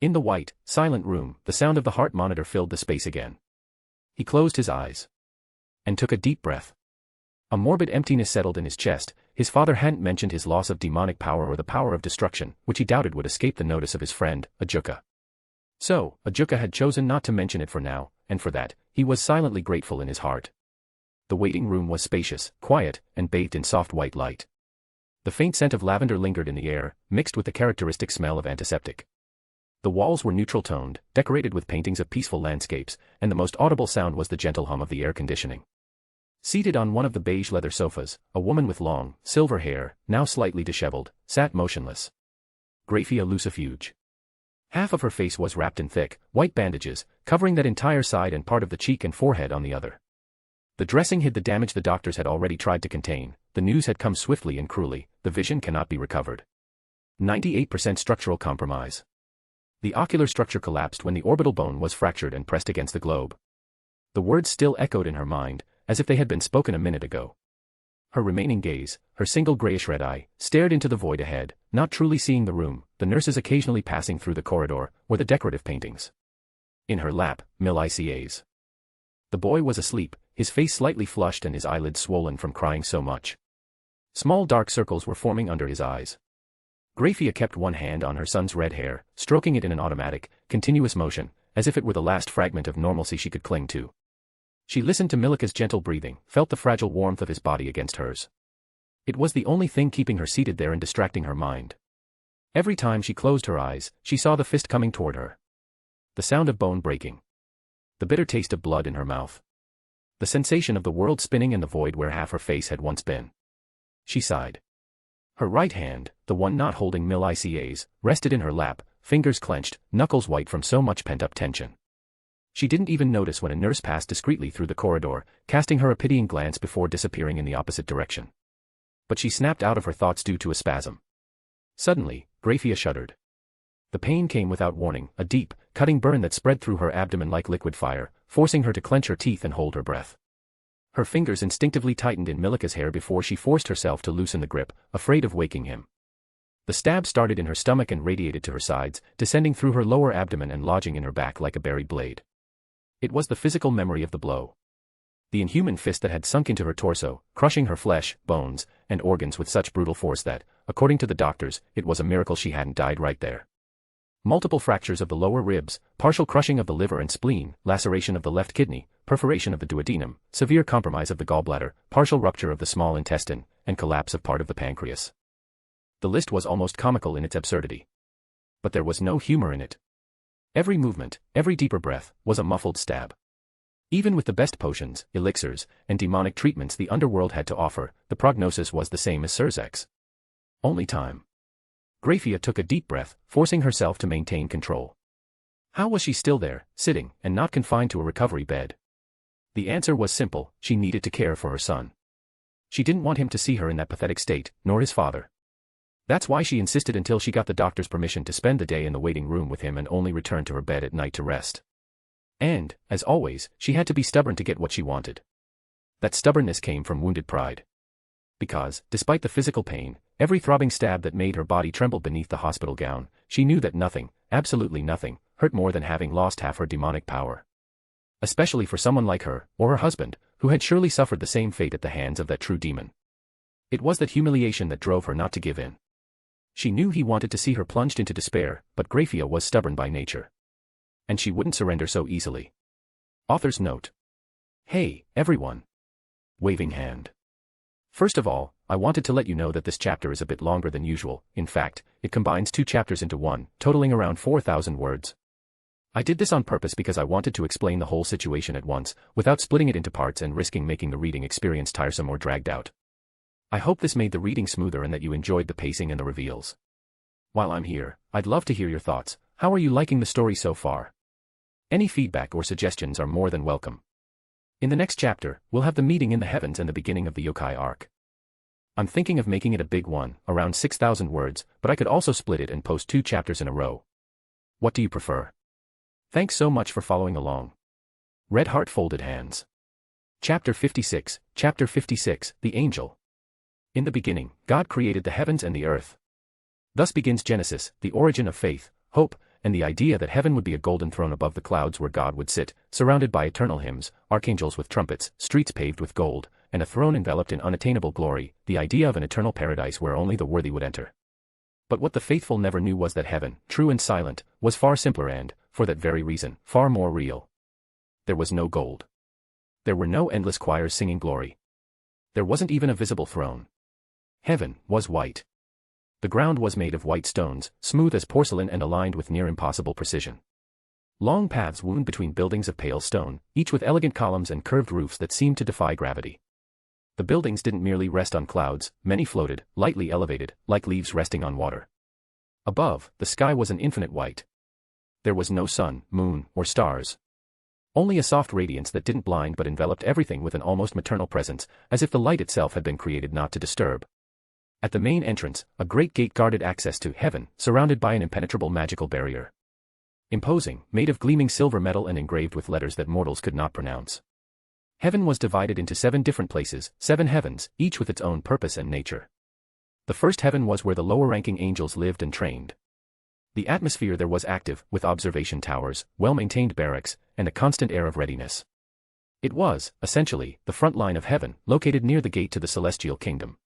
Speaker 3: In the white, silent room, the sound of the heart monitor filled the space again. He closed his eyes. And took a deep breath. A morbid emptiness settled in his chest. His father hadn't mentioned his loss of demonic power or the power of destruction, which he doubted would escape the notice of his friend, Ajuka. So, Ajuka had chosen not to mention it for now, and for that, he was silently grateful in his heart. The waiting room was spacious, quiet, and bathed in soft white light. The faint scent of lavender lingered in the air, mixed with the characteristic smell of antiseptic. The walls were neutral-toned, decorated with paintings of peaceful landscapes, and the most audible sound was the gentle hum of the air conditioning. Seated on one of the beige leather sofas, a woman with long, silver hair, now slightly disheveled, sat motionless. Grafia Lucifuge. Half of her face was wrapped in thick, white bandages, covering that entire side and part of the cheek and forehead on the other. The dressing hid the damage the doctors had already tried to contain. The news had come swiftly and cruelly. The vision cannot be recovered. 98% structural compromise. The ocular structure collapsed when the orbital bone was fractured and pressed against the globe. The words still echoed in her mind, as if they had been spoken a minute ago. Her remaining gaze, her single grayish-red eye, stared into the void ahead, not truly seeing the room, the nurses occasionally passing through the corridor, or the decorative paintings. In her lap, Milicia's. The boy was asleep, his face slightly flushed and his eyelids swollen from crying so much. Small dark circles were forming under his eyes. Grafia kept one hand on her son's red hair, stroking it in an automatic, continuous motion, as if it were the last fragment of normalcy she could cling to. She listened to Milika's gentle breathing, felt the fragile warmth of his body against hers. It was the only thing keeping her seated there and distracting her mind. Every time she closed her eyes, she saw the fist coming toward her. The sound of bone breaking. The bitter taste of blood in her mouth. The sensation of the world spinning in the void where half her face had once been. She sighed. Her right hand, the one not holding Milicia's, rested in her lap, fingers clenched, knuckles white from so much pent-up tension. She didn't even notice when a nurse passed discreetly through the corridor, casting her a pitying glance before disappearing in the opposite direction. But she snapped out of her thoughts due to a spasm. Suddenly, Grafia shuddered. The pain came without warning, a deep, cutting burn that spread through her abdomen like liquid fire, forcing her to clench her teeth and hold her breath. Her fingers instinctively tightened in Milika's hair before she forced herself to loosen the grip, afraid of waking him. The stab started in her stomach and radiated to her sides, descending through her lower abdomen and lodging in her back like a buried blade. It was the physical memory of the blow. The inhuman fist that had sunk into her torso, crushing her flesh, bones, and organs with such brutal force that, according to the doctors, it was a miracle she hadn't died right there. Multiple fractures of the lower ribs, partial crushing of the liver and spleen, laceration of the left kidney, perforation of the duodenum, severe compromise of the gallbladder, partial rupture of the small intestine, and collapse of part of the pancreas. The list was almost comical in its absurdity. But there was no humor in it. Every movement, every deeper breath, was a muffled stab. Even with the best potions, elixirs, and demonic treatments the underworld had to offer, the prognosis was the same as Sirzechs. Only time. Grafia took a deep breath, forcing herself to maintain control. How was she still there, sitting, and not confined to a recovery bed? The answer was simple: she needed to care for her son. She didn't want him to see her in that pathetic state, nor his father. That's why she insisted until she got the doctor's permission to spend the day in the waiting room with him and only return to her bed at night to rest. And, as always, she had to be stubborn to get what she wanted. That stubbornness came from wounded pride. Because, despite the physical pain, every throbbing stab that made her body tremble beneath the hospital gown, she knew that nothing, absolutely nothing, hurt more than having lost half her demonic power. Especially for someone like her, or her husband, who had surely suffered the same fate at the hands of that true demon. It was that humiliation that drove her not to give in. She knew he wanted to see her plunged into despair, but Grafia was stubborn by nature. And she wouldn't surrender so easily. Author's note. Hey, everyone. Waving hand. First of all, I wanted to let you know that this chapter is a bit longer than usual. In fact, it combines 2 chapters into one, totaling around 4,000 words. I did this on purpose because I wanted to explain the whole situation at once, without splitting it into parts and risking making the reading experience tiresome or dragged out. I hope this made the reading smoother and that you enjoyed the pacing and the reveals. While I'm here, I'd love to hear your thoughts. How are you liking the story so far? Any feedback or suggestions are more than welcome. In the next chapter, we'll have the meeting in the heavens and the beginning of the yokai arc. I'm thinking of making it a big one, around 6,000 words, but I could also split it and post 2 chapters in a row. What do you prefer? Thanks so much for following along. Red Heart Folded Hands. Chapter 56, The Angel. In the beginning, God created the heavens and the earth. Thus begins Genesis, the origin of faith, hope, and the idea that heaven would be a golden throne above the clouds where God would sit, surrounded by eternal hymns, archangels with trumpets, streets paved with gold, and a throne enveloped in unattainable glory, the idea of an eternal paradise where only the worthy would enter. But what the faithful never knew was that heaven, true and silent, was far simpler and, for that very reason, far more real. There was no gold. There were no endless choirs singing glory. There wasn't even a visible throne. Heaven was white. The ground was made of white stones, smooth as porcelain and aligned with near impossible precision. Long paths wound between buildings of pale stone, each with elegant columns and curved roofs that seemed to defy gravity. The buildings didn't merely rest on clouds, many floated, lightly elevated, like leaves resting on water. Above, the sky was an infinite white. There was no sun, moon, or stars. Only a soft radiance that didn't blind but enveloped everything with an almost maternal presence, as if the light itself had been created not to disturb. At the main entrance, a great gate guarded access to heaven, surrounded by an impenetrable magical barrier. Imposing, made of gleaming silver metal and engraved with letters that mortals could not pronounce. Heaven was divided into 7 different places, 7 heavens, each with its own purpose and nature. The first heaven was where the lower-ranking angels lived and trained. The atmosphere there was active, with observation towers, well-maintained barracks, and a constant air of readiness. It was, essentially, the front line of heaven, located near the gate to the celestial kingdom.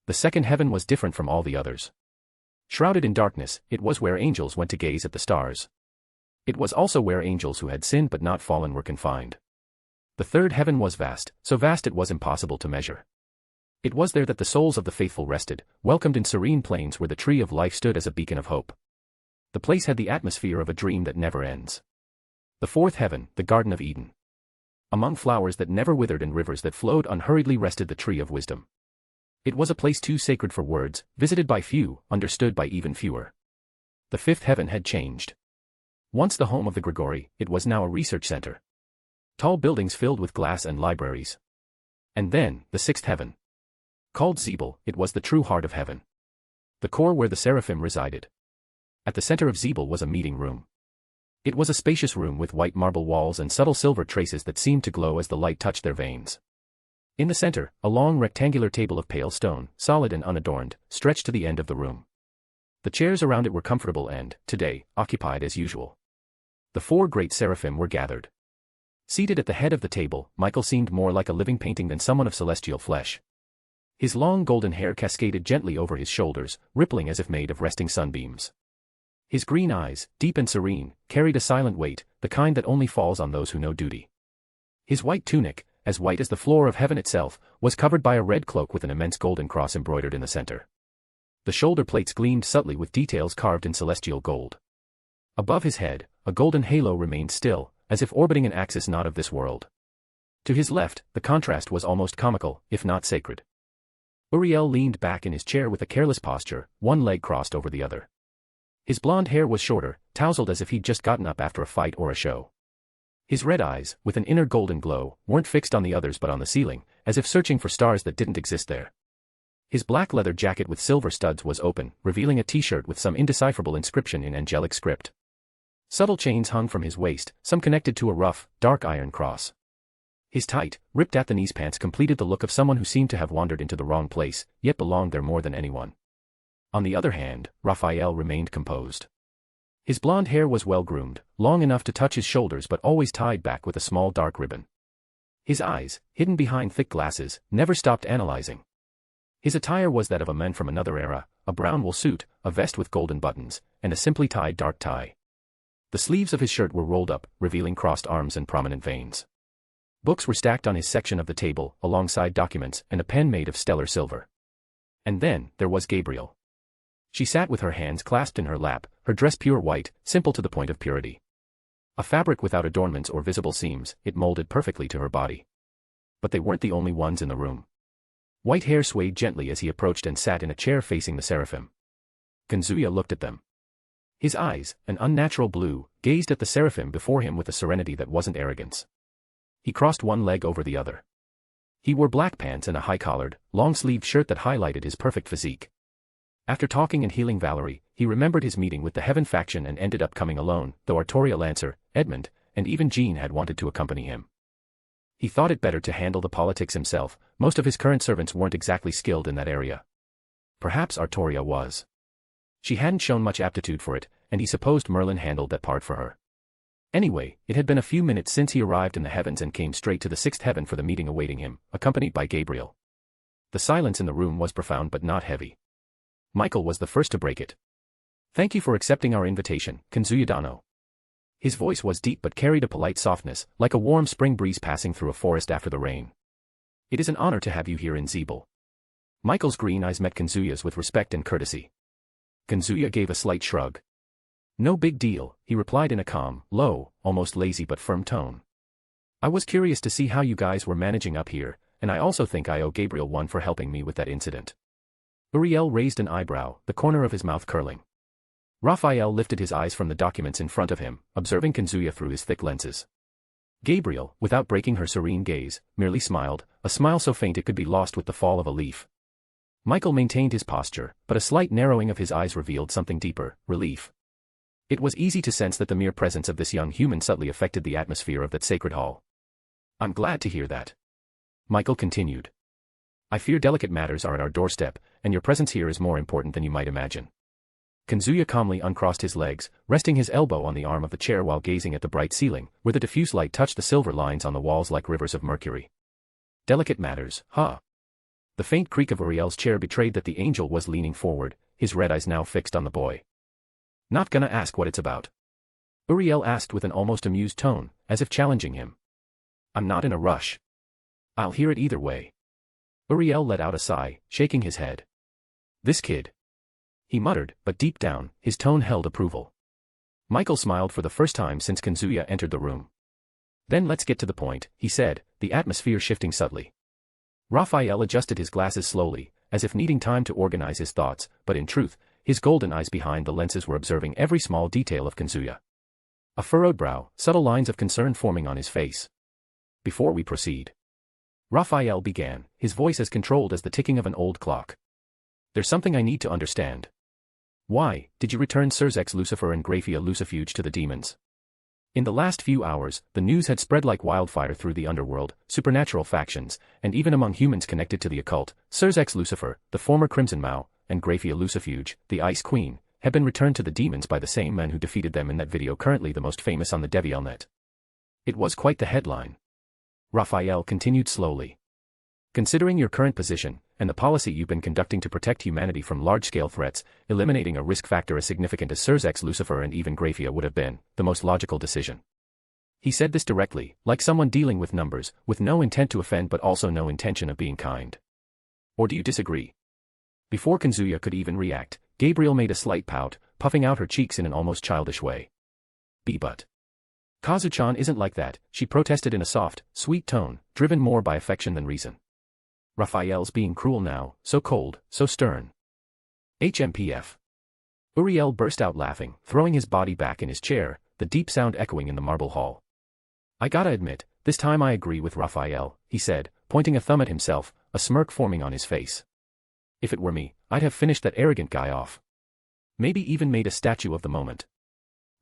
Speaker 3: The second heaven was different from all the others. Shrouded in darkness, it was where angels went to gaze at the stars. It was also where angels who had sinned but not fallen were confined. The third heaven was vast, so vast it was impossible to measure. It was there that the souls of the faithful rested, welcomed in serene plains where the tree of life stood as a beacon of hope. The place had the atmosphere of a dream that never ends. The fourth heaven, the Garden of Eden. Among flowers that never withered and rivers that flowed unhurriedly rested the tree of wisdom. It was a place too sacred for words, visited by few, understood by even fewer. The fifth heaven had changed. Once the home of the Grigori, it was now a research center. Tall buildings filled with glass and libraries. And then, the sixth heaven. Called Zebel, it was the true heart of heaven. The core where the seraphim resided. At the center of Zebel was a meeting room. It was a spacious room with white marble walls and subtle silver traces that seemed to glow as the light touched their veins. In the center, a long rectangular table of pale stone, solid and unadorned, stretched to the end of the room. The chairs around it were comfortable and, today, occupied as usual. The 4 great seraphim were gathered. Seated at the head of the table, Michael seemed more like a living painting than someone of celestial flesh. His long golden hair cascaded gently over his shoulders, rippling as if made of resting sunbeams. His green eyes, deep and serene, carried a silent weight, the kind that only falls on those who know duty. His white tunic, as white as the floor of heaven itself, was covered by a red cloak with an immense golden cross embroidered in the center. The shoulder plates gleamed subtly with details carved in celestial gold. Above his head, a golden halo remained still, as if orbiting an axis not of this world. To his left, the contrast was almost comical, if not sacred. Uriel leaned back in his chair with a careless posture, one leg crossed over the other. His blonde hair was shorter, tousled as if he'd just gotten up after a fight or a show. His red eyes, with an inner golden glow, weren't fixed on the others but on the ceiling, as if searching for stars that didn't exist there. His black leather jacket with silver studs was open, revealing a t-shirt with some indecipherable inscription in angelic script. Subtle chains hung from his waist, some connected to a rough, dark iron cross. His tight, ripped-at-the-knees pants completed the look of someone who seemed to have wandered into the wrong place, yet belonged there more than anyone. On the other hand, Raphael remained composed. His blonde hair was well-groomed, long enough to touch his shoulders but always tied back with a small dark ribbon. His eyes, hidden behind thick glasses, never stopped analyzing. His attire was that of a man from another era, a brown wool suit, a vest with golden buttons, and a simply tied dark tie. The sleeves of his shirt were rolled up, revealing crossed arms and prominent veins. Books were stacked on his section of the table, alongside documents and a pen made of stellar silver. And then, there was Gabriel. She sat with her hands clasped in her lap, her dress pure white, simple to the point of purity. A fabric without adornments or visible seams, it molded perfectly to her body. But they weren't the only ones in the room. White hair swayed gently as he approached and sat in a chair facing the seraphim. Kazuya looked at them. His eyes, an unnatural blue, gazed at the seraphim before him with a serenity that wasn't arrogance. He crossed one leg over the other. He wore black pants and a high-collared, long-sleeved shirt that highlighted his perfect physique. After talking and healing Valerie, he remembered his meeting with the Heaven faction and ended up coming alone, though Artoria Lancer, Edmund, and even Jean had wanted to accompany him. He thought it better to handle the politics himself. Most of his current servants weren't exactly skilled in that area. Perhaps Artoria was. She hadn't shown much aptitude for it, and he supposed Merlin handled that part for her. Anyway, it had been a few minutes since he arrived in the heavens and came straight to the sixth heaven for the meeting awaiting him, accompanied by Gabriel. The silence in the room was profound but not heavy. Michael was the first to break it. "Thank you for accepting our invitation, Kazuya-dano." His voice was deep but carried a polite softness, like a warm spring breeze passing through a forest after the rain. "It is an honor to have you here in Zebel." Michael's green eyes met Kazuya's with respect and courtesy. Kazuya gave a slight shrug. "No big deal," he replied in a calm, low, almost lazy but firm tone. "I was curious to see how you guys were managing up here, and I also think I owe Gabriel one for helping me with that incident." Uriel raised an eyebrow, the corner of his mouth curling. Raphael lifted his eyes from the documents in front of him, observing Kazuya through his thick lenses. Gabriel, without breaking her serene gaze, merely smiled, a smile so faint it could be lost with the fall of a leaf. Michael maintained his posture, but a slight narrowing of his eyes revealed something deeper, relief. It was easy to sense that the mere presence of this young human subtly affected the atmosphere of that sacred hall. I'm glad to hear that. Michael continued. I fear delicate matters are at our doorstep, and your presence here is more important than you might imagine. Kazuya calmly uncrossed his legs, resting his elbow on the arm of the chair while gazing at the bright ceiling, where the diffuse light touched the silver lines on the walls like rivers of mercury. Delicate matters, huh? The faint creak of Uriel's chair betrayed that the angel was leaning forward, his red eyes now fixed on the boy. Not gonna ask what it's about? Uriel asked with an almost amused tone, as if challenging him. I'm not in a rush. I'll hear it either way. Uriel let out a sigh, shaking his head. This kid. He muttered, but deep down, his tone held approval. Michael smiled for the first time since Kazuya entered the room. Then let's get to the point, he said, the atmosphere shifting subtly. Raphael adjusted his glasses slowly, as if needing time to organize his thoughts, but in truth, his golden eyes behind the lenses were observing every small detail of Kazuya. A furrowed brow, subtle lines of concern forming on his face. Before we proceed, Raphael began, his voice as controlled as the ticking of an old clock. There's something I need to understand. Why did you return Sirzechs Lucifer and Graphia Lucifuge to the demons? In the last few hours, the news had spread like wildfire through the underworld, supernatural factions, and even among humans connected to the occult. Sirzechs Lucifer, the former Crimson Mao, and Graphia Lucifuge, the Ice Queen, had been returned to the demons by the same men who defeated them in that video currently the most famous on the DeviantNet. It was quite the headline. Raphael continued slowly. Considering your current position, and the policy you've been conducting to protect humanity from large-scale threats, eliminating a risk factor as significant as Sirzechs Lucifer and even Graphia would have been the most logical decision. He said this directly, like someone dealing with numbers, with no intent to offend but also no intention of being kind. Or do you disagree? Before Kazuya could even react, Gabriel made a slight pout, puffing out her cheeks in an almost childish way. But Kazu-chan isn't like that, she protested in a soft, sweet tone, driven more by affection than reason. Raphael's being cruel now, so cold, so stern. HMPF. Uriel burst out laughing, throwing his body back in his chair, the deep sound echoing in the marble hall. I gotta admit, this time I agree with Raphael, he said, pointing a thumb at himself, a smirk forming on his face. If it were me, I'd have finished that arrogant guy off. Maybe even made a statue of the moment.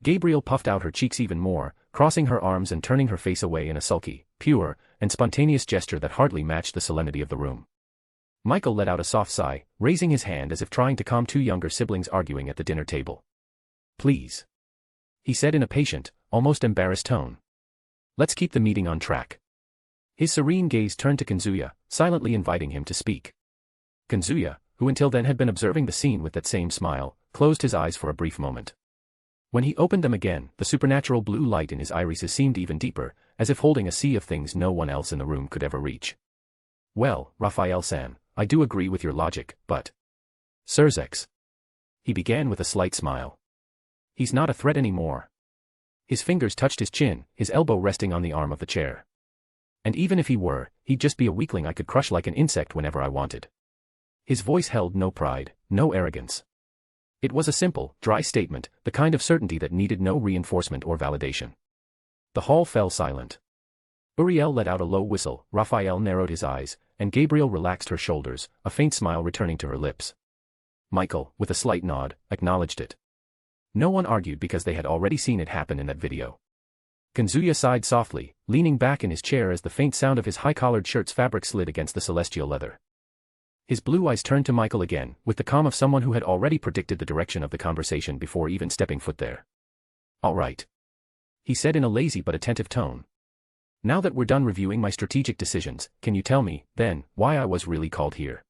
Speaker 3: Gabriel puffed out her cheeks even more, crossing her arms and turning her face away in a sulky, pure, and spontaneous gesture that hardly matched the solemnity of the room. Michael let out a soft sigh, raising his hand as if trying to calm two younger siblings arguing at the dinner table. Please, he said in a patient, almost embarrassed tone. Let's keep the meeting on track. His serene gaze turned to Kazuya, silently inviting him to speak. Kazuya, who until then had been observing the scene with that same smile, closed his eyes for a brief moment. When he opened them again, the supernatural blue light in his irises seemed even deeper, as if holding a sea of things no one else in the room could ever reach. Well, Raphael-san, I do agree with your logic, but Sirzechs. He began with a slight smile. He's not a threat anymore. His fingers touched his chin, his elbow resting on the arm of the chair. And even if he were, he'd just be a weakling I could crush like an insect whenever I wanted. His voice held no pride, no arrogance. It was a simple, dry statement, the kind of certainty that needed no reinforcement or validation. The hall fell silent. Uriel let out a low whistle, Raphael narrowed his eyes, and Gabriel relaxed her shoulders, a faint smile returning to her lips. Michael, with a slight nod, acknowledged it. No one argued because they had already seen it happen in that video. Kazuya sighed softly, leaning back in his chair as the faint sound of his high-collared shirt's fabric slid against the celestial leather. His blue eyes turned to Michael again, with the calm of someone who had already predicted the direction of the conversation before even stepping foot there. All right, he said in a lazy but attentive tone. Now that we're done reviewing my strategic decisions, can you tell me, then, why I was really called here?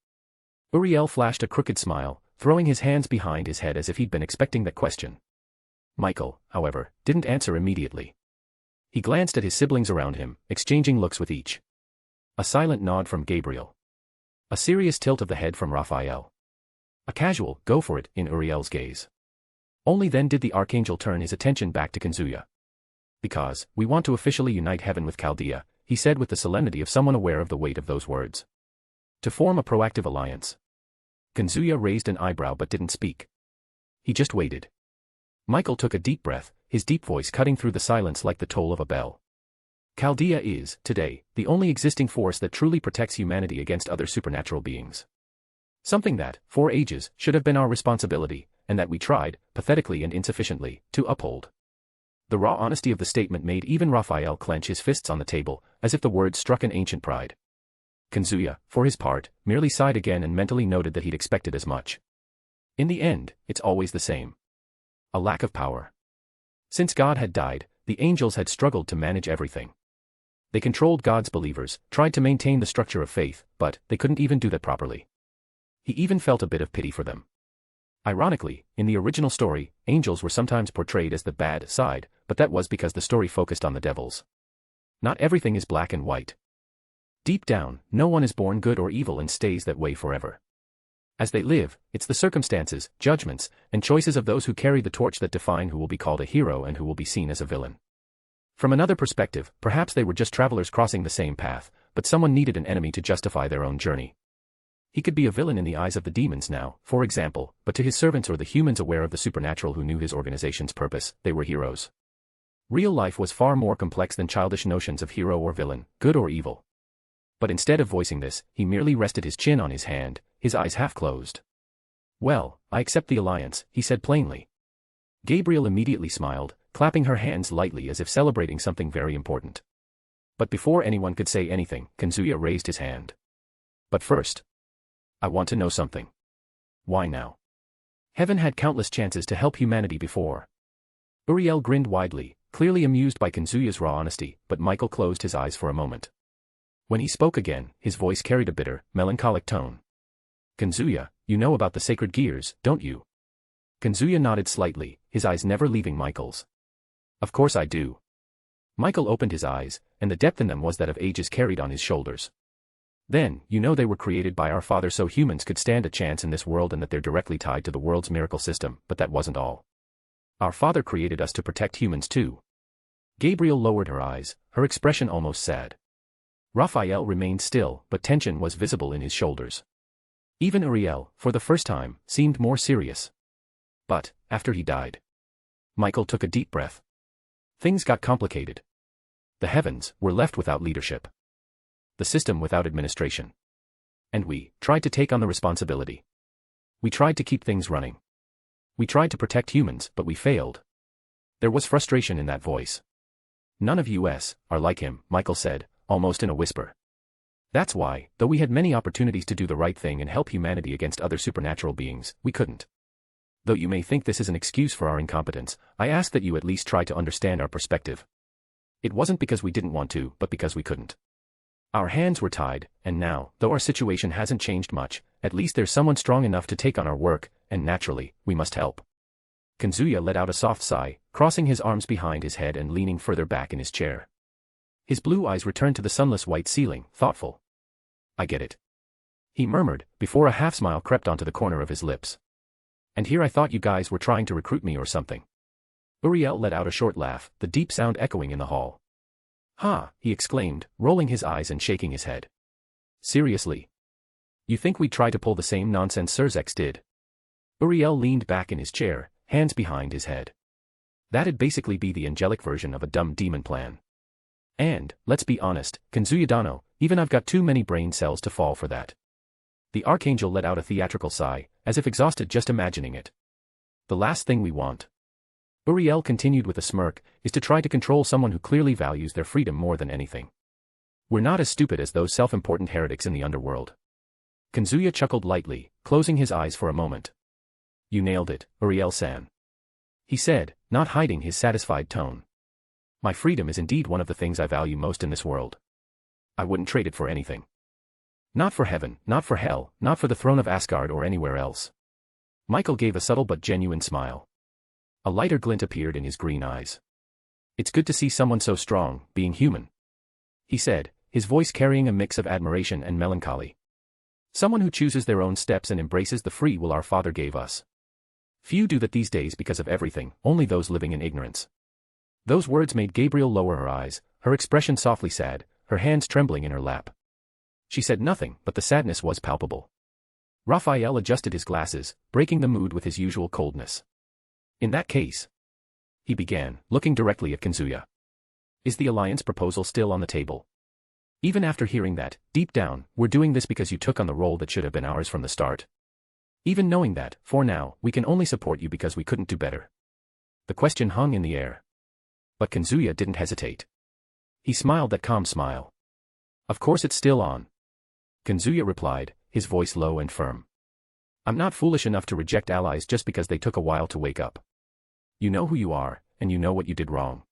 Speaker 3: Uriel flashed a crooked smile, throwing his hands behind his head as if he'd been expecting that question. Michael, however, didn't answer immediately. He glanced at his siblings around him, exchanging looks with each. A silent nod from Gabriel. A serious tilt of the head from Raphael. A casual, go for it, in Uriel's gaze. Only then did the Archangel turn his attention back to Kazuya. Because, we want to officially unite heaven with Chaldea, he said with the solemnity of someone aware of the weight of those words. To form a proactive alliance. Kazuya raised an eyebrow but didn't speak. He just waited. Michael took a deep breath, his deep voice cutting through the silence like the toll of a bell. Chaldea is, today, the only existing force that truly protects humanity against other supernatural beings. Something that, for ages, should have been our responsibility, and that we tried, pathetically and insufficiently, to uphold. The raw honesty of the statement made even Raphael clench his fists on the table, as if the words struck an ancient pride. Kazuya, for his part, merely sighed again and mentally noted that he'd expected as much. In the end, it's always the same. A lack of power. Since God had died, the angels had struggled to manage everything. They controlled God's believers, tried to maintain the structure of faith, but they couldn't even do that properly. He even felt a bit of pity for them. Ironically, in the original story, angels were sometimes portrayed as the bad side, but that was because the story focused on the devils. Not everything is black and white. Deep down, no one is born good or evil and stays that way forever. As they live, it's the circumstances, judgments, and choices of those who carry the torch that define who will be called a hero and who will be seen as a villain. From another perspective, perhaps they were just travelers crossing the same path, but someone needed an enemy to justify their own journey. He could be a villain in the eyes of the demons now, for example, but to his servants or the humans aware of the supernatural who knew his organization's purpose, they were heroes. Real life was far more complex than childish notions of hero or villain, good or evil. But instead of voicing this, he merely rested his chin on his hand, his eyes half closed. "Well, I accept the alliance," he said plainly. Gabriel immediately smiled, clapping her hands lightly as if celebrating something very important. But before anyone could say anything, Kazuya raised his hand. "But first, I want to know something." "Why now?" "Heaven had countless chances to help humanity before." Uriel grinned widely, clearly amused by Kazuya's raw honesty, but Michael closed his eyes for a moment. When he spoke again, his voice carried a bitter, melancholic tone. "Kazuya, you know about the sacred gears, don't you?" Kazuya nodded slightly, his eyes never leaving Michael's. "Of course I do." Michael opened his eyes, and the depth in them was that of ages carried on his shoulders. "Then, you know they were created by our Father so humans could stand a chance in this world and that they're directly tied to the world's miracle system, but that wasn't all. Our Father created us to protect humans too." Gabriel lowered her eyes, her expression almost sad. Raphael remained still, but tension was visible in his shoulders. Even Uriel, for the first time, seemed more serious. "But, after he died..." Michael took a deep breath. "Things got complicated. The heavens were left without leadership. The system without administration. And we tried to take on the responsibility. We tried to keep things running. We tried to protect humans, but we failed." There was frustration in that voice. "None of us are like him," Michael said, almost in a whisper. "That's why, though we had many opportunities to do the right thing and help humanity against other supernatural beings, we couldn't. Though you may think this is an excuse for our incompetence, I ask that you at least try to understand our perspective. It wasn't because we didn't want to, but because we couldn't. Our hands were tied, and now, though our situation hasn't changed much, at least there's someone strong enough to take on our work, and naturally, we must help." Kazuya let out a soft sigh, crossing his arms behind his head and leaning further back in his chair. His blue eyes returned to the sunless white ceiling, thoughtful. "I get it," he murmured, before a half-smile crept onto the corner of his lips. "And here I thought you guys were trying to recruit me or something." Uriel let out a short laugh, the deep sound echoing in the hall. "Ha," he exclaimed, rolling his eyes and shaking his head. "Seriously? You think we'd try to pull the same nonsense Sirzechs did?" Uriel leaned back in his chair, hands behind his head. "That'd basically be the angelic version of a dumb demon plan. And, let's be honest, Kazuya-dano, even I've got too many brain cells to fall for that." The Archangel let out a theatrical sigh, as if exhausted just imagining it. "The last thing we want," Uriel continued with a smirk, "is to try to control someone who clearly values their freedom more than anything. We're not as stupid as those self-important heretics in the underworld." Kazuya chuckled lightly, closing his eyes for a moment. "You nailed it, Uriel-san," he said, not hiding his satisfied tone. "My freedom is indeed one of the things I value most in this world. I wouldn't trade it for anything. Not for heaven, not for hell, not for the throne of Asgard or anywhere else." Michael gave a subtle but genuine smile. A lighter glint appeared in his green eyes. "It's good to see someone so strong, being human," he said, his voice carrying a mix of admiration and melancholy. "Someone who chooses their own steps and embraces the free will our Father gave us. Few do that these days because of everything, only those living in ignorance." Those words made Gabriel lower her eyes, her expression softly sad, her hands trembling in her lap. She said nothing, but the sadness was palpable. Raphael adjusted his glasses, breaking the mood with his usual coldness. "In that case," he began, looking directly at Kazuya, "is the alliance proposal still on the table? Even after hearing that, deep down, we're doing this because you took on the role that should have been ours from the start? Even knowing that, for now, we can only support you because we couldn't do better?" The question hung in the air. But Kazuya didn't hesitate. He smiled that calm smile. Of course it's still on. Kazuya replied, his voice low and firm. I'm not foolish enough to reject allies just because they took a while to wake up. You know who you are, and you know what you did wrong.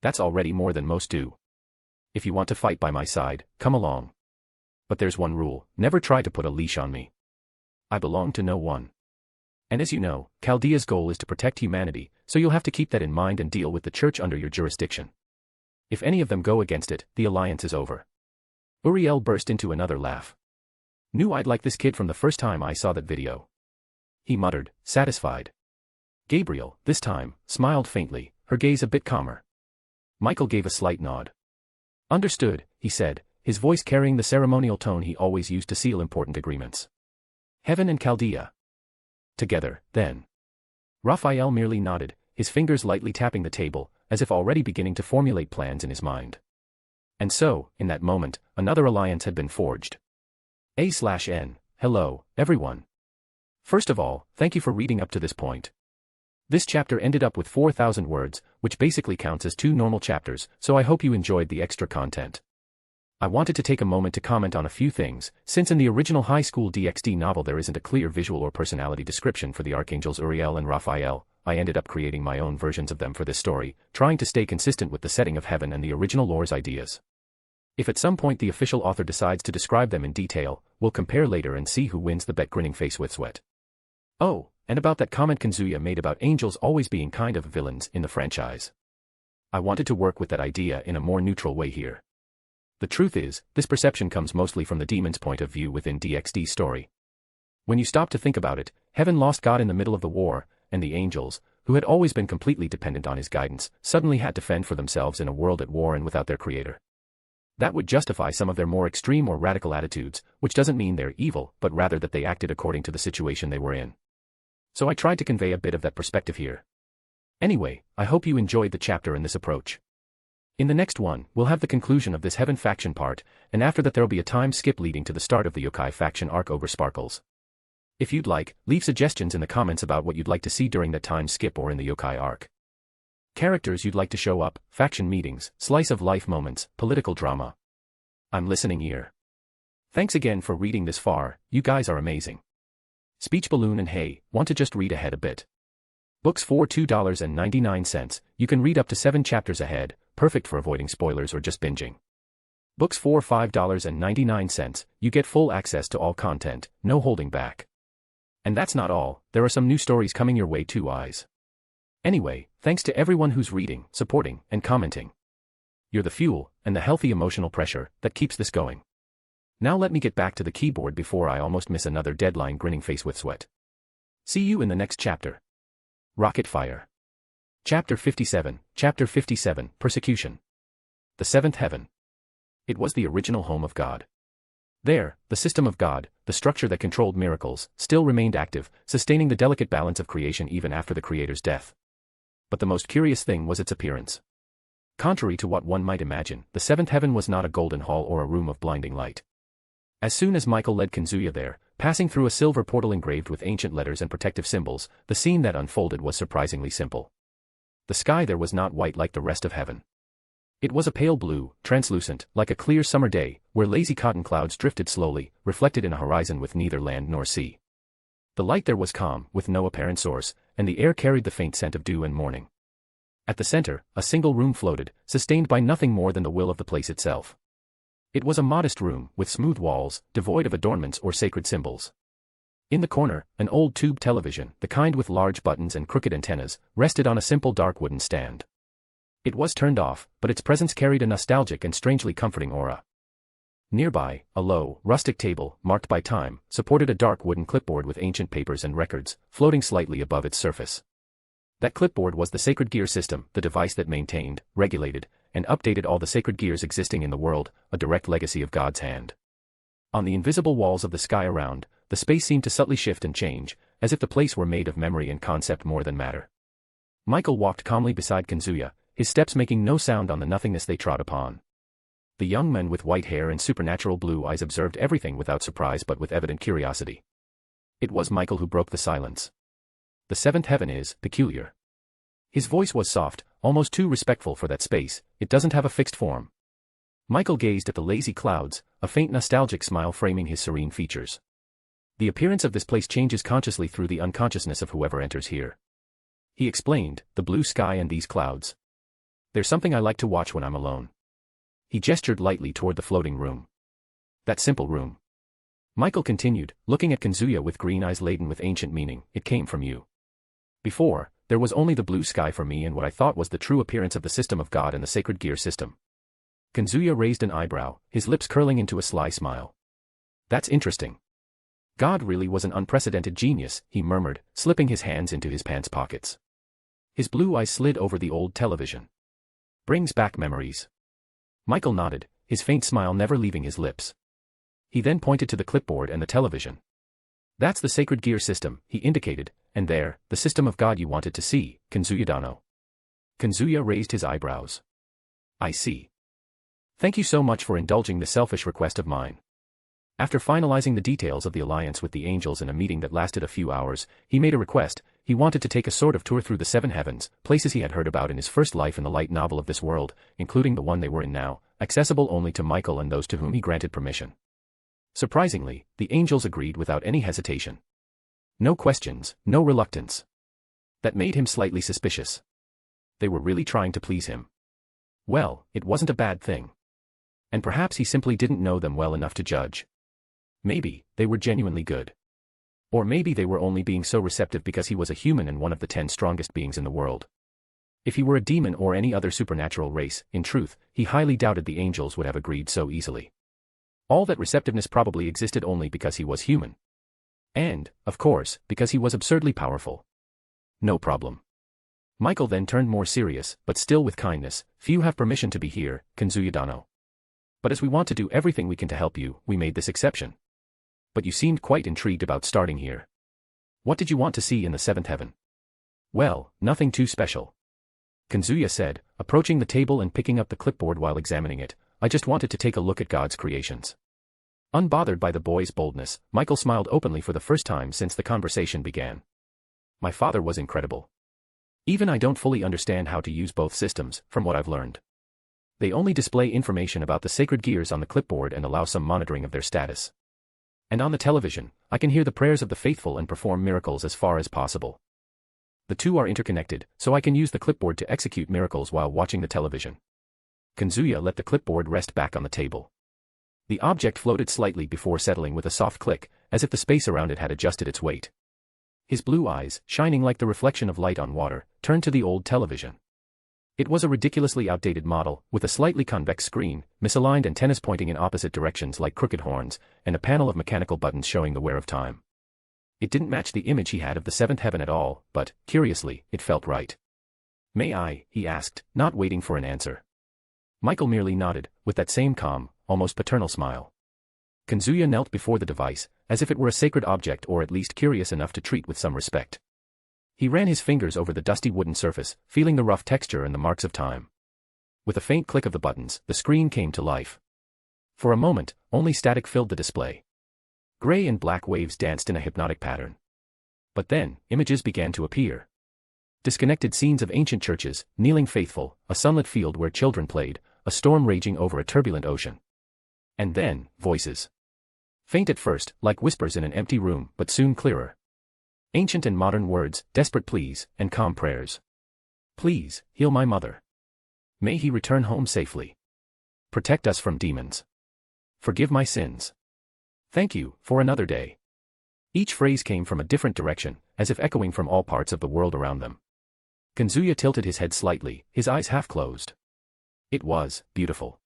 Speaker 3: That's already more than most do. If you want to fight by my side, come along. But there's one rule, never try to put a leash on me. I belong to no one. And as you know, Chaldea's goal is to protect humanity, so you'll have to keep that in mind and deal with the church under your jurisdiction. If any of them go against it, the alliance is over. Uriel burst into another laugh. Knew I'd like this kid from the first time I saw that video. He muttered, satisfied. Gabriel, this time, smiled faintly, her gaze a bit calmer. Michael gave a slight nod. Understood, he said, his voice carrying the ceremonial tone he always used to seal important agreements. Heaven and Chaldea. Together, then. Raphael merely nodded, his fingers lightly tapping the table, as if already beginning to formulate plans in his mind. And so, in that moment, another alliance had been forged. A/N, hello, everyone. First of all, thank you for reading up to this point. This chapter ended up with 4,000 words, which basically counts as 2 normal chapters, so I hope you enjoyed the extra content. I wanted to take a moment to comment on a few things, since in the original High School DxD novel there isn't a clear visual or personality description for the Archangels Uriel and Raphael. I ended up creating my own versions of them for this story, trying to stay consistent with the setting of Heaven and the original lore's ideas. If at some point the official author decides to describe them in detail, we'll compare later and see who wins the bet. Grinning face with sweat. Oh, and about that comment Kazuya made about angels always being kind of villains in the franchise. I wanted to work with that idea in a more neutral way here. The truth is, this perception comes mostly from the demon's point of view within DxD's story. When you stop to think about it, Heaven lost God in the middle of the war, and the angels, who had always been completely dependent on his guidance, suddenly had to fend for themselves in a world at war and without their creator. That would justify some of their more extreme or radical attitudes, which doesn't mean they're evil, but rather that they acted according to the situation they were in. So I tried to convey a bit of that perspective here. Anyway, I hope you enjoyed the chapter and this approach. In the next one, we'll have the conclusion of this Heaven faction part, and after that there'll be a time skip leading to the start of the Yokai faction arc over Sparkles. If you'd like, leave suggestions in the comments about what you'd like to see during that time skip or in the Yokai arc. Characters you'd like to show up, faction meetings, slice of life moments, political drama. I'm listening here. Thanks again for reading this far, you guys are amazing. Speech Balloon and hey, want to just read ahead a bit? Books for $2.99, you can read up to 7 chapters ahead, perfect for avoiding spoilers or just binging. Books for $5.99, you get full access to all content, no holding back. And that's not all, there are some new stories coming your way too, eyes. Anyway, thanks to everyone who's reading, supporting, and commenting. You're the fuel, and the healthy emotional pressure, that keeps this going. Now let me get back to the keyboard before I almost miss another deadline. Grinning face with sweat. See you in the next chapter. Rocket Fire. Chapter 57, Persecution. The Seventh Heaven. It was the original home of God. There, the system of God, the structure that controlled miracles, still remained active, sustaining the delicate balance of creation even after the Creator's death. But the most curious thing was its appearance. Contrary to what one might imagine, the Seventh Heaven was not a golden hall or a room of blinding light. As soon as Michael led Kazuya there, passing through a silver portal engraved with ancient letters and protective symbols, the scene that unfolded was surprisingly simple. The sky there was not white like the rest of heaven. It was a pale blue, translucent, like a clear summer day, where lazy cotton clouds drifted slowly, reflected in a horizon with neither land nor sea. The light there was calm, with no apparent source, and the air carried the faint scent of dew and morning. At the center, a single room floated, sustained by nothing more than the will of the place itself. It was a modest room, with smooth walls, devoid of adornments or sacred symbols. In the corner, an old tube television, the kind with large buttons and crooked antennas, rested on a simple dark wooden stand. It was turned off, but its presence carried a nostalgic and strangely comforting aura. Nearby, a low, rustic table, marked by time, supported a dark wooden clipboard with ancient papers and records, floating slightly above its surface. That clipboard was the sacred gear system, the device that maintained, regulated, and updated all the sacred gears existing in the world, a direct legacy of God's hand. On the invisible walls of the sky around, the space seemed to subtly shift and change, as if the place were made of memory and concept more than matter. Michael walked calmly beside Kazuya, his steps making no sound on the nothingness they trod upon. The young man with white hair and supernatural blue eyes observed everything without surprise but with evident curiosity. It was Michael who broke the silence. The Seventh Heaven is peculiar. His voice was soft, almost too respectful for that space. It doesn't have a fixed form. Michael gazed at the lazy clouds, a faint nostalgic smile framing his serene features. The appearance of this place changes consciously through the unconsciousness of whoever enters here. He explained, the blue sky and these clouds. There's something I like to watch when I'm alone. He gestured lightly toward the floating room. That simple room. Michael continued, looking at Kazuya with green eyes laden with ancient meaning. It came from you. Before, there was only the blue sky for me and what I thought was the true appearance of the system of God and the sacred gear system. Kazuya raised an eyebrow, his lips curling into a sly smile. That's interesting. God really was an unprecedented genius, he murmured, slipping his hands into his pants pockets. His blue eyes slid over the old television. Brings back memories. Michael nodded, his faint smile never leaving his lips. He then pointed to the clipboard and the television. That's the sacred gear system, he indicated, and there, the system of God you wanted to see, Kazuya-dano. Kazuya raised his eyebrows. I see. Thank you so much for indulging this selfish request of mine. After finalizing the details of the alliance with the angels in a meeting that lasted a few hours, he made a request. He wanted to take a sort of tour through the seven heavens, places he had heard about in his first life in the light novel of this world, including the one they were in now, accessible only to Michael and those to whom he granted permission. Surprisingly, the angels agreed without any hesitation. No questions, no reluctance. That made him slightly suspicious. They were really trying to please him. Well, it wasn't a bad thing. And perhaps he simply didn't know them well enough to judge. Maybe, they were genuinely good. Or maybe they were only being so receptive because he was a human and one of the 10 strongest beings in the world. If he were a demon or any other supernatural race, in truth, he highly doubted the angels would have agreed so easily. All that receptiveness probably existed only because he was human. And, of course, because he was absurdly powerful. No problem. Michael then turned more serious, but still with kindness. Few have permission to be here, Kazuya-dano. But as we want to do everything we can to help you, we made this exception. But you seemed quite intrigued about starting here. What did you want to see in the seventh heaven? Well, nothing too special. Kazuya said, approaching the table and picking up the clipboard while examining it. I just wanted to take a look at God's creations. Unbothered by the boy's boldness, Michael smiled openly for the first time since the conversation began. My father was incredible. Even I don't fully understand how to use both systems, from what I've learned. They only display information about the sacred gears on the clipboard and allow some monitoring of their status. And on the television, I can hear the prayers of the faithful and perform miracles as far as possible. The two are interconnected, so I can use the clipboard to execute miracles while watching the television. Kazuya let the clipboard rest back on the table. The object floated slightly before settling with a soft click, as if the space around it had adjusted its weight. His blue eyes, shining like the reflection of light on water, turned to the old television. It was a ridiculously outdated model, with a slightly convex screen, misaligned antennas pointing in opposite directions like crooked horns, and a panel of mechanical buttons showing the wear of time. It didn't match the image he had of the seventh heaven at all, but, curiously, it felt right. May I? He asked, not waiting for an answer. Michael merely nodded, with that same calm, almost paternal smile. Kazuya knelt before the device, as if it were a sacred object or at least curious enough to treat with some respect. He ran his fingers over the dusty wooden surface, feeling the rough texture and the marks of time. With a faint click of the buttons, the screen came to life. For a moment, only static filled the display. Gray and black waves danced in a hypnotic pattern. But then, images began to appear. Disconnected scenes of ancient churches, kneeling faithful, a sunlit field where children played, a storm raging over a turbulent ocean. And then, voices. Faint at first, like whispers in an empty room, but soon clearer. Ancient and modern words, desperate pleas, and calm prayers. Please, heal my mother. May he return home safely. Protect us from demons. Forgive my sins. Thank you, for another day. Each phrase came from a different direction, as if echoing from all parts of the world around them. Kazuya tilted his head slightly, his eyes half closed. It was beautiful.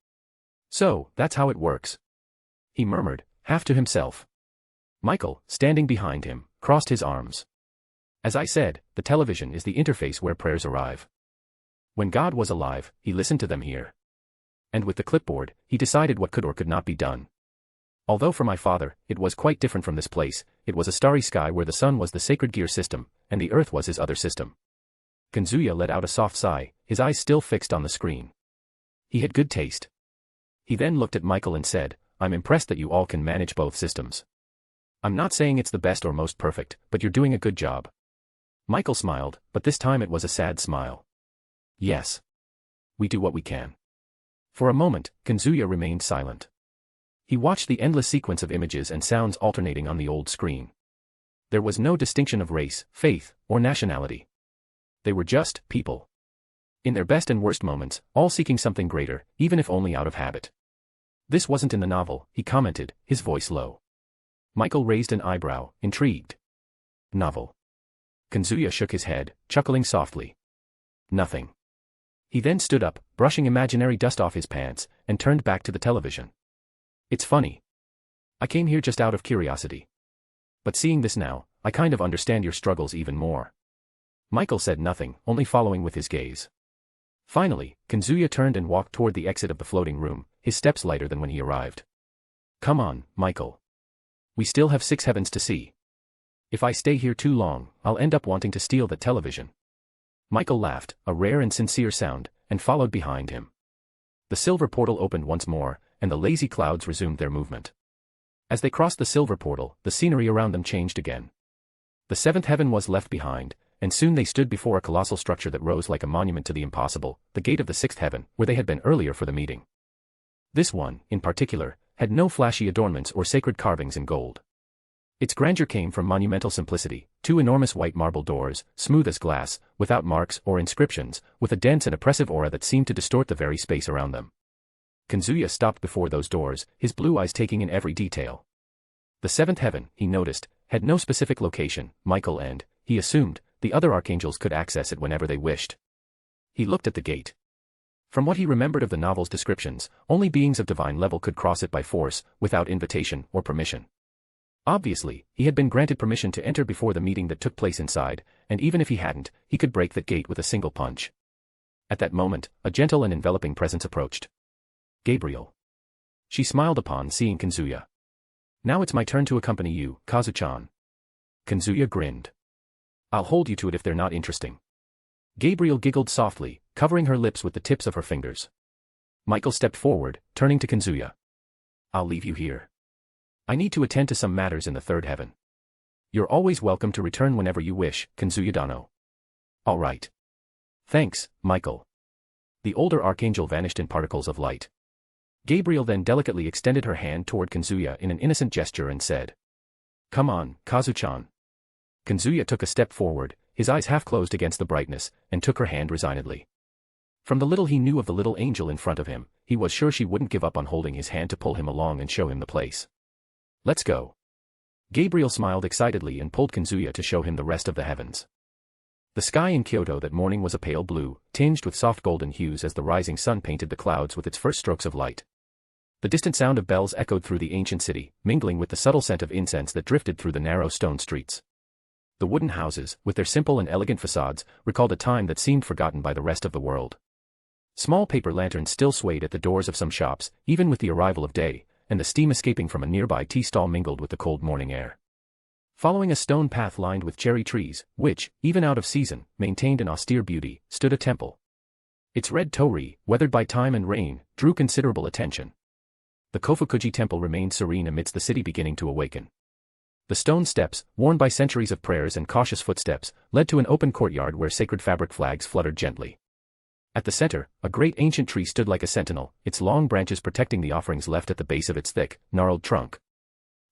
Speaker 3: So, that's how it works. He murmured, half to himself. Michael, standing behind him, crossed his arms. As I said, the television is the interface where prayers arrive. When God was alive, he listened to them here. And with the clipboard, he decided what could or could not be done. Although for my father, it was quite different from this place. It was a starry sky where the sun was the sacred gear system, and the earth was his other system. Kazuya let out a soft sigh, his eyes still fixed on the screen. He had good taste. He then looked at Michael and said, I'm impressed that you all can manage both systems. I'm not saying it's the best or most perfect, but you're doing a good job. Michael smiled, but this time it was a sad smile. Yes. We do what we can. For a moment, Kazuya remained silent. He watched the endless sequence of images and sounds alternating on the old screen. There was no distinction of race, faith, or nationality. They were just people. In their best and worst moments, all seeking something greater, even if only out of habit. This wasn't in the novel, he commented, his voice low. Michael raised an eyebrow, intrigued. Novel. Kazuya shook his head, chuckling softly. Nothing. He then stood up, brushing imaginary dust off his pants, and turned back to the television. It's funny. I came here just out of curiosity. But seeing this now, I kind of understand your struggles even more. Michael said nothing, only following with his gaze. Finally, Kazuya turned and walked toward the exit of the floating room, his steps lighter than when he arrived. Come on, Michael. We still have 6 heavens to see. If I stay here too long, I'll end up wanting to steal the television. Michael laughed, a rare and sincere sound, and followed behind him. The silver portal opened once more, and the lazy clouds resumed their movement. As they crossed the silver portal, the scenery around them changed again. The 7th heaven was left behind, and soon they stood before a colossal structure that rose like a monument to the impossible, the gate of the 6th heaven, where they had been earlier for the meeting. This one, in particular, had no flashy adornments or sacred carvings in gold. Its grandeur came from monumental simplicity, 2 enormous white marble doors, smooth as glass, without marks or inscriptions, with a dense and oppressive aura that seemed to distort the very space around them. Kazuya stopped before those doors, his blue eyes taking in every detail. The 7th heaven, he noticed, had no specific location. Michael and, he assumed, the other archangels could access it whenever they wished. He looked at the gate. From what he remembered of the novel's descriptions, only beings of divine level could cross it by force, without invitation or permission. Obviously, he had been granted permission to enter before the meeting that took place inside, and even if he hadn't, he could break that gate with a single punch. At that moment, a gentle and enveloping presence approached. Gabriel. She smiled upon seeing Kazuya. Now it's my turn to accompany you, Kazu-chan. Kazuya grinned. I'll hold you to it if they're not interesting. Gabriel giggled softly, covering her lips with the tips of her fingers. Michael stepped forward, turning to Kazuya. I'll leave you here. I need to attend to some matters in the 3rd heaven. You're always welcome to return whenever you wish, Kazuya-dano. All right. Thanks, Michael. The older archangel vanished in particles of light. Gabriel then delicately extended her hand toward Kazuya in an innocent gesture and said, Come on, Kazu-chan. Kazuya took a step forward, his eyes half closed against the brightness, and took her hand resignedly. From the little he knew of the little angel in front of him, he was sure she wouldn't give up on holding his hand to pull him along and show him the place. Let's go. Gabriel smiled excitedly and pulled Kazuya to show him the rest of the heavens. The sky in Kyoto that morning was a pale blue, tinged with soft golden hues as the rising sun painted the clouds with its first strokes of light. The distant sound of bells echoed through the ancient city, mingling with the subtle scent of incense that drifted through the narrow stone streets. The wooden houses, with their simple and elegant facades, recalled a time that seemed forgotten by the rest of the world. Small paper lanterns still swayed at the doors of some shops, even with the arrival of day, and the steam escaping from a nearby tea stall mingled with the cold morning air. Following a stone path lined with cherry trees, which, even out of season, maintained an austere beauty, stood a temple. Its red torii, weathered by time and rain, drew considerable attention. The Kofukuji temple remained serene amidst the city beginning to awaken. The stone steps, worn by centuries of prayers and cautious footsteps, led to an open courtyard where sacred fabric flags fluttered gently. At the center, a great ancient tree stood like a sentinel, its long branches protecting the offerings left at the base of its thick, gnarled trunk.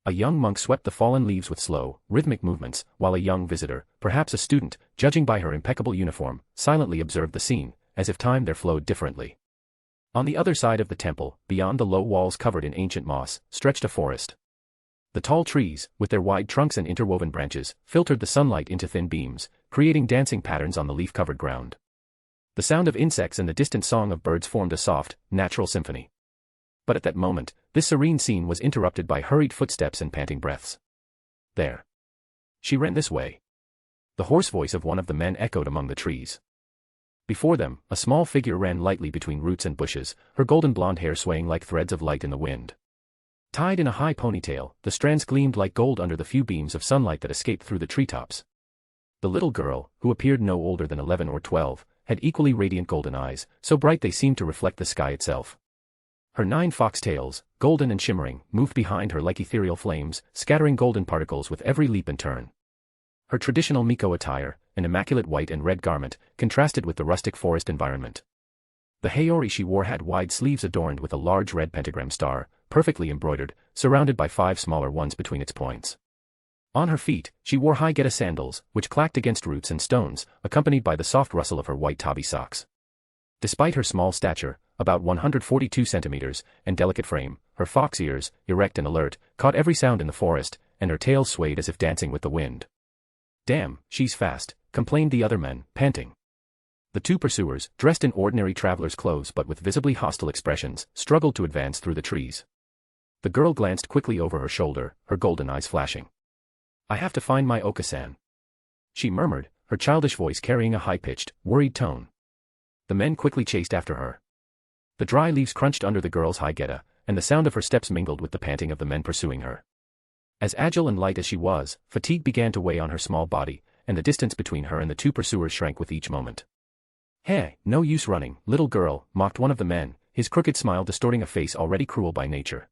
Speaker 3: A young monk swept the fallen leaves with slow, rhythmic movements, while a young visitor, perhaps a student, judging by her impeccable uniform, silently observed the scene, as if time there flowed differently. On the other side of the temple, beyond the low walls covered in ancient moss, stretched a forest. The tall trees, with their wide trunks and interwoven branches, filtered the sunlight into thin beams, creating dancing patterns on the leaf-covered ground. The sound of insects and the distant song of birds formed a soft, natural symphony. But at that moment, this serene scene was interrupted by hurried footsteps and panting breaths. There. She ran this way. The hoarse voice of one of the men echoed among the trees. Before them, a small figure ran lightly between roots and bushes, her golden blonde hair swaying like threads of light in the wind. Tied in a high ponytail, the strands gleamed like gold under the few beams of sunlight that escaped through the treetops. The little girl, who appeared no older than 11 or 12, had equally radiant golden eyes, so bright they seemed to reflect the sky itself. Her 9 foxtails, golden and shimmering, moved behind her like ethereal flames, scattering golden particles with every leap and turn. Her traditional Miko attire, an immaculate white and red garment, contrasted with the rustic forest environment. The haori she wore had wide sleeves adorned with a large red pentagram star, perfectly embroidered, surrounded by 5 smaller ones between its points. On her feet, she wore high Geta sandals, which clacked against roots and stones, accompanied by the soft rustle of her white tabi socks. Despite her small stature, about 142 centimeters, and delicate frame, her fox ears, erect and alert, caught every sound in the forest, and her tail swayed as if dancing with the wind. "Damn, she's fast," complained the other men, panting. The 2 pursuers, dressed in ordinary traveler's clothes but with visibly hostile expressions, struggled to advance through the trees. The girl glanced quickly over her shoulder, her golden eyes flashing. "I have to find my Oka-san," she murmured, her childish voice carrying a high-pitched, worried tone. The men quickly chased after her. The dry leaves crunched under the girl's high Geta, and the sound of her steps mingled with the panting of the men pursuing her. As agile and light as she was, fatigue began to weigh on her small body, and the distance between her and the 2 pursuers shrank with each moment. "Hey, no use running, little girl," mocked one of the men, his crooked smile distorting a face already cruel by nature.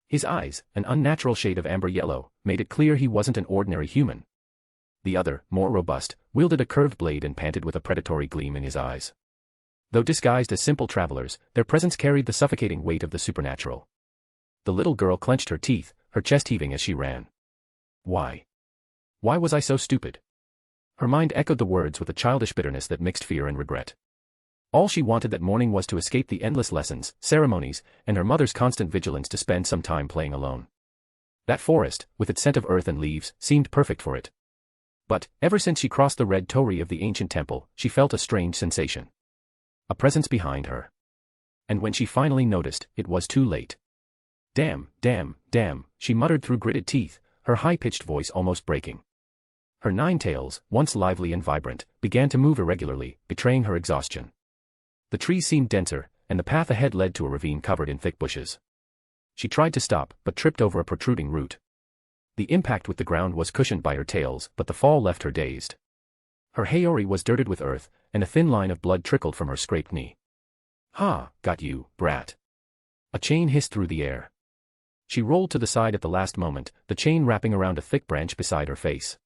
Speaker 3: His eyes, an unnatural shade of amber yellow, made it clear he wasn't an ordinary human. The other, more robust, wielded a curved blade and panted with a predatory gleam in his eyes. Though disguised as simple travelers, their presence carried the suffocating weight of the supernatural. The little girl clenched her teeth, her chest heaving as she ran. Why? Why was I so stupid? Her mind echoed the words with a childish bitterness that mixed fear and regret. All she wanted that morning was to escape the endless lessons, ceremonies, and her mother's constant vigilance to spend some time playing alone. That forest, with its scent of earth and leaves, seemed perfect for it. But, ever since she crossed the red torii of the ancient temple, she felt a strange sensation. A presence behind her. And when she finally noticed, it was too late. "Damn, damn, damn," she muttered through gritted teeth, her high-pitched voice almost breaking. Her 9 tails, once lively and vibrant, began to move irregularly, betraying her exhaustion. The trees seemed denser, and the path ahead led to a ravine covered in thick bushes. She tried to stop, but tripped over a protruding root. The impact with the ground was cushioned by her tails, but the fall left her dazed. Her haori was dirted with earth, and a thin line of blood trickled from her scraped knee. "Ha, got you, brat." A chain hissed through the air. She rolled to the side at the last moment, the chain wrapping around a thick branch beside her face.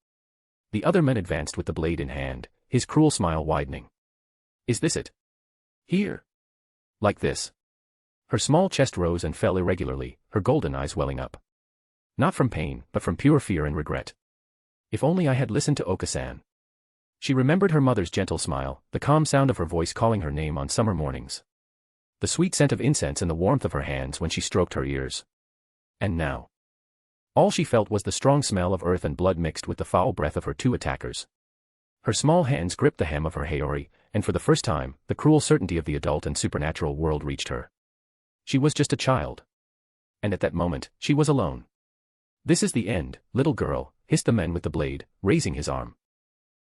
Speaker 3: The other man advanced with the blade in hand, his cruel smile widening. "Is this it? Here? Like this?" Her small chest rose and fell irregularly, her golden eyes welling up. Not from pain, but from pure fear and regret. If only I had listened to Oka-san. She remembered her mother's gentle smile, the calm sound of her voice calling her name on summer mornings. The sweet scent of incense and the warmth of her hands when she stroked her ears. And now. All she felt was the strong smell of earth and blood mixed with the foul breath of her 2 attackers. Her small hands gripped the hem of her haori, and for the first time, the cruel certainty of the adult and supernatural world reached her. She was just a child. And at that moment, she was alone. "This is the end, little girl," hissed the man with the blade, raising his arm.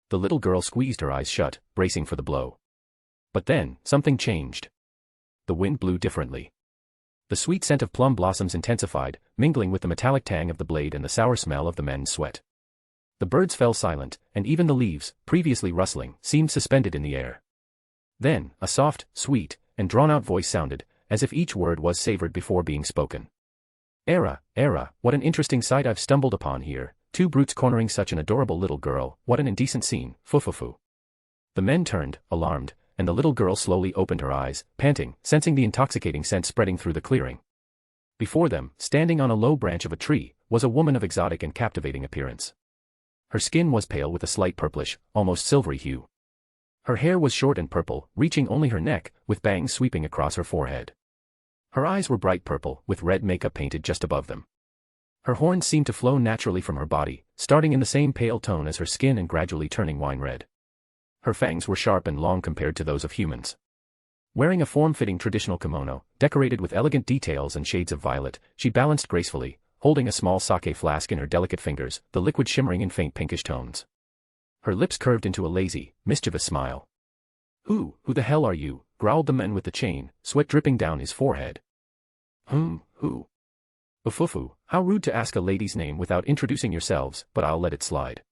Speaker 3: The little girl squeezed her eyes shut, bracing for the blow. But then, something changed. The wind blew differently. The sweet scent of plum blossoms intensified, mingling with the metallic tang of the blade and the sour smell of the men's sweat. The birds fell silent, and even the leaves, previously rustling, seemed suspended in the air. Then, a soft, sweet, and drawn-out voice sounded, as if each word was savored before being spoken. Era, what an interesting sight I've stumbled upon here, 2 brutes cornering such an adorable little girl, what an indecent scene, fufufu." The men turned, alarmed, and the little girl slowly opened her eyes, panting, sensing the intoxicating scent spreading through the clearing. Before them, standing on a low branch of a tree, was a woman of exotic and captivating appearance. Her skin was pale with a slight purplish, almost silvery hue. Her hair was short and purple, reaching only her neck, with bangs sweeping across her forehead. Her eyes were bright purple, with red makeup painted just above them. Her horns seemed to flow naturally from her body, starting in the same pale tone as her skin and gradually turning wine red. Her fangs were sharp and long compared to those of humans. Wearing a form-fitting traditional kimono, decorated with elegant details and shades of violet, she balanced gracefully, holding a small sake flask in her delicate fingers, the liquid shimmering in faint pinkish tones. Her lips curved into a lazy, mischievous smile. Who the hell are you?" growled the man with the chain, sweat dripping down his forehead. Who? Ufufu, how rude to ask a lady's name without introducing yourselves, but I'll let it slide.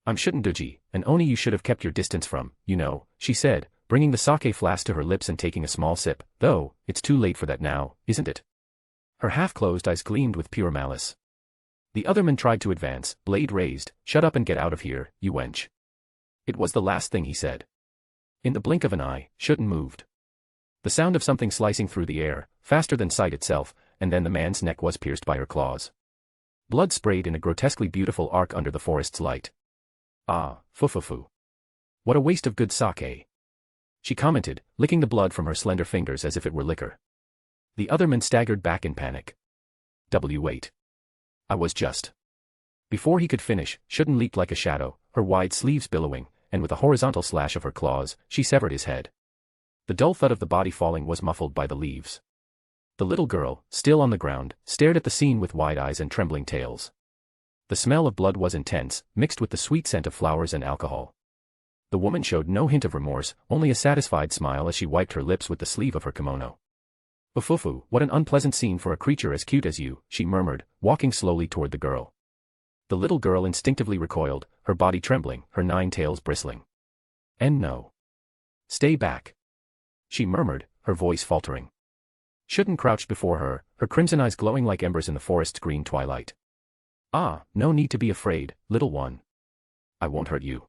Speaker 3: I'm Shunduji, and Oni you should have kept your distance from, you know," she said, bringing the sake flask to her lips and taking a small sip, "though, it's too late for that now, isn't it?" Her half-closed eyes gleamed with pure malice. The other man tried to advance, blade raised. "Shut up and get out of here, you wench." It was the last thing he said. In the blink of an eye, Shuten moved. The sound of something slicing through the air, faster than sight itself, and then the man's neck was pierced by her claws. Blood sprayed in a grotesquely beautiful arc under the forest's light. Ah, fufufu. What a waste of good sake. She commented, licking the blood from her slender fingers as if it were liquor. The other men staggered back in panic. Wait. I was just. Before he could finish, Shuten leaped like a shadow, her wide sleeves billowing, and with a horizontal slash of her claws, she severed his head. The dull thud of the body falling was muffled by the leaves. The little girl, still on the ground, stared at the scene with wide eyes and trembling tails. The smell of blood was intense, mixed with the sweet scent of flowers and alcohol. The woman showed no hint of remorse, only a satisfied smile as she wiped her lips with the sleeve of her kimono. Ufufu, what an unpleasant scene for a creature as cute as you, she murmured, walking slowly toward the girl. The little girl instinctively recoiled, her body trembling, her 9 tails bristling. And no. Stay back. She murmured, her voice faltering. Shuten crouched before her, her crimson eyes glowing like embers in the forest's green twilight. Ah, no need to be afraid, little one. I won't hurt you.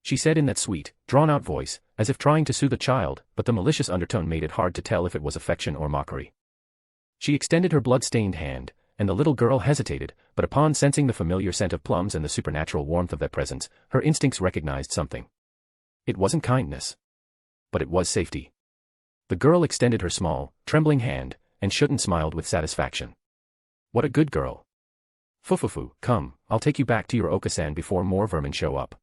Speaker 3: She said in that sweet, drawn-out voice, as if trying to soothe a child, but the malicious undertone made it hard to tell if it was affection or mockery. She extended her blood-stained hand, and the little girl hesitated, but upon sensing the familiar scent of plums and the supernatural warmth of that presence, her instincts recognized something. It wasn't kindness. But it was safety. The girl extended her small, trembling hand, and Shuten smiled with satisfaction. What a good girl. Fufufu, come, I'll take you back to your Okasan before more vermin show up.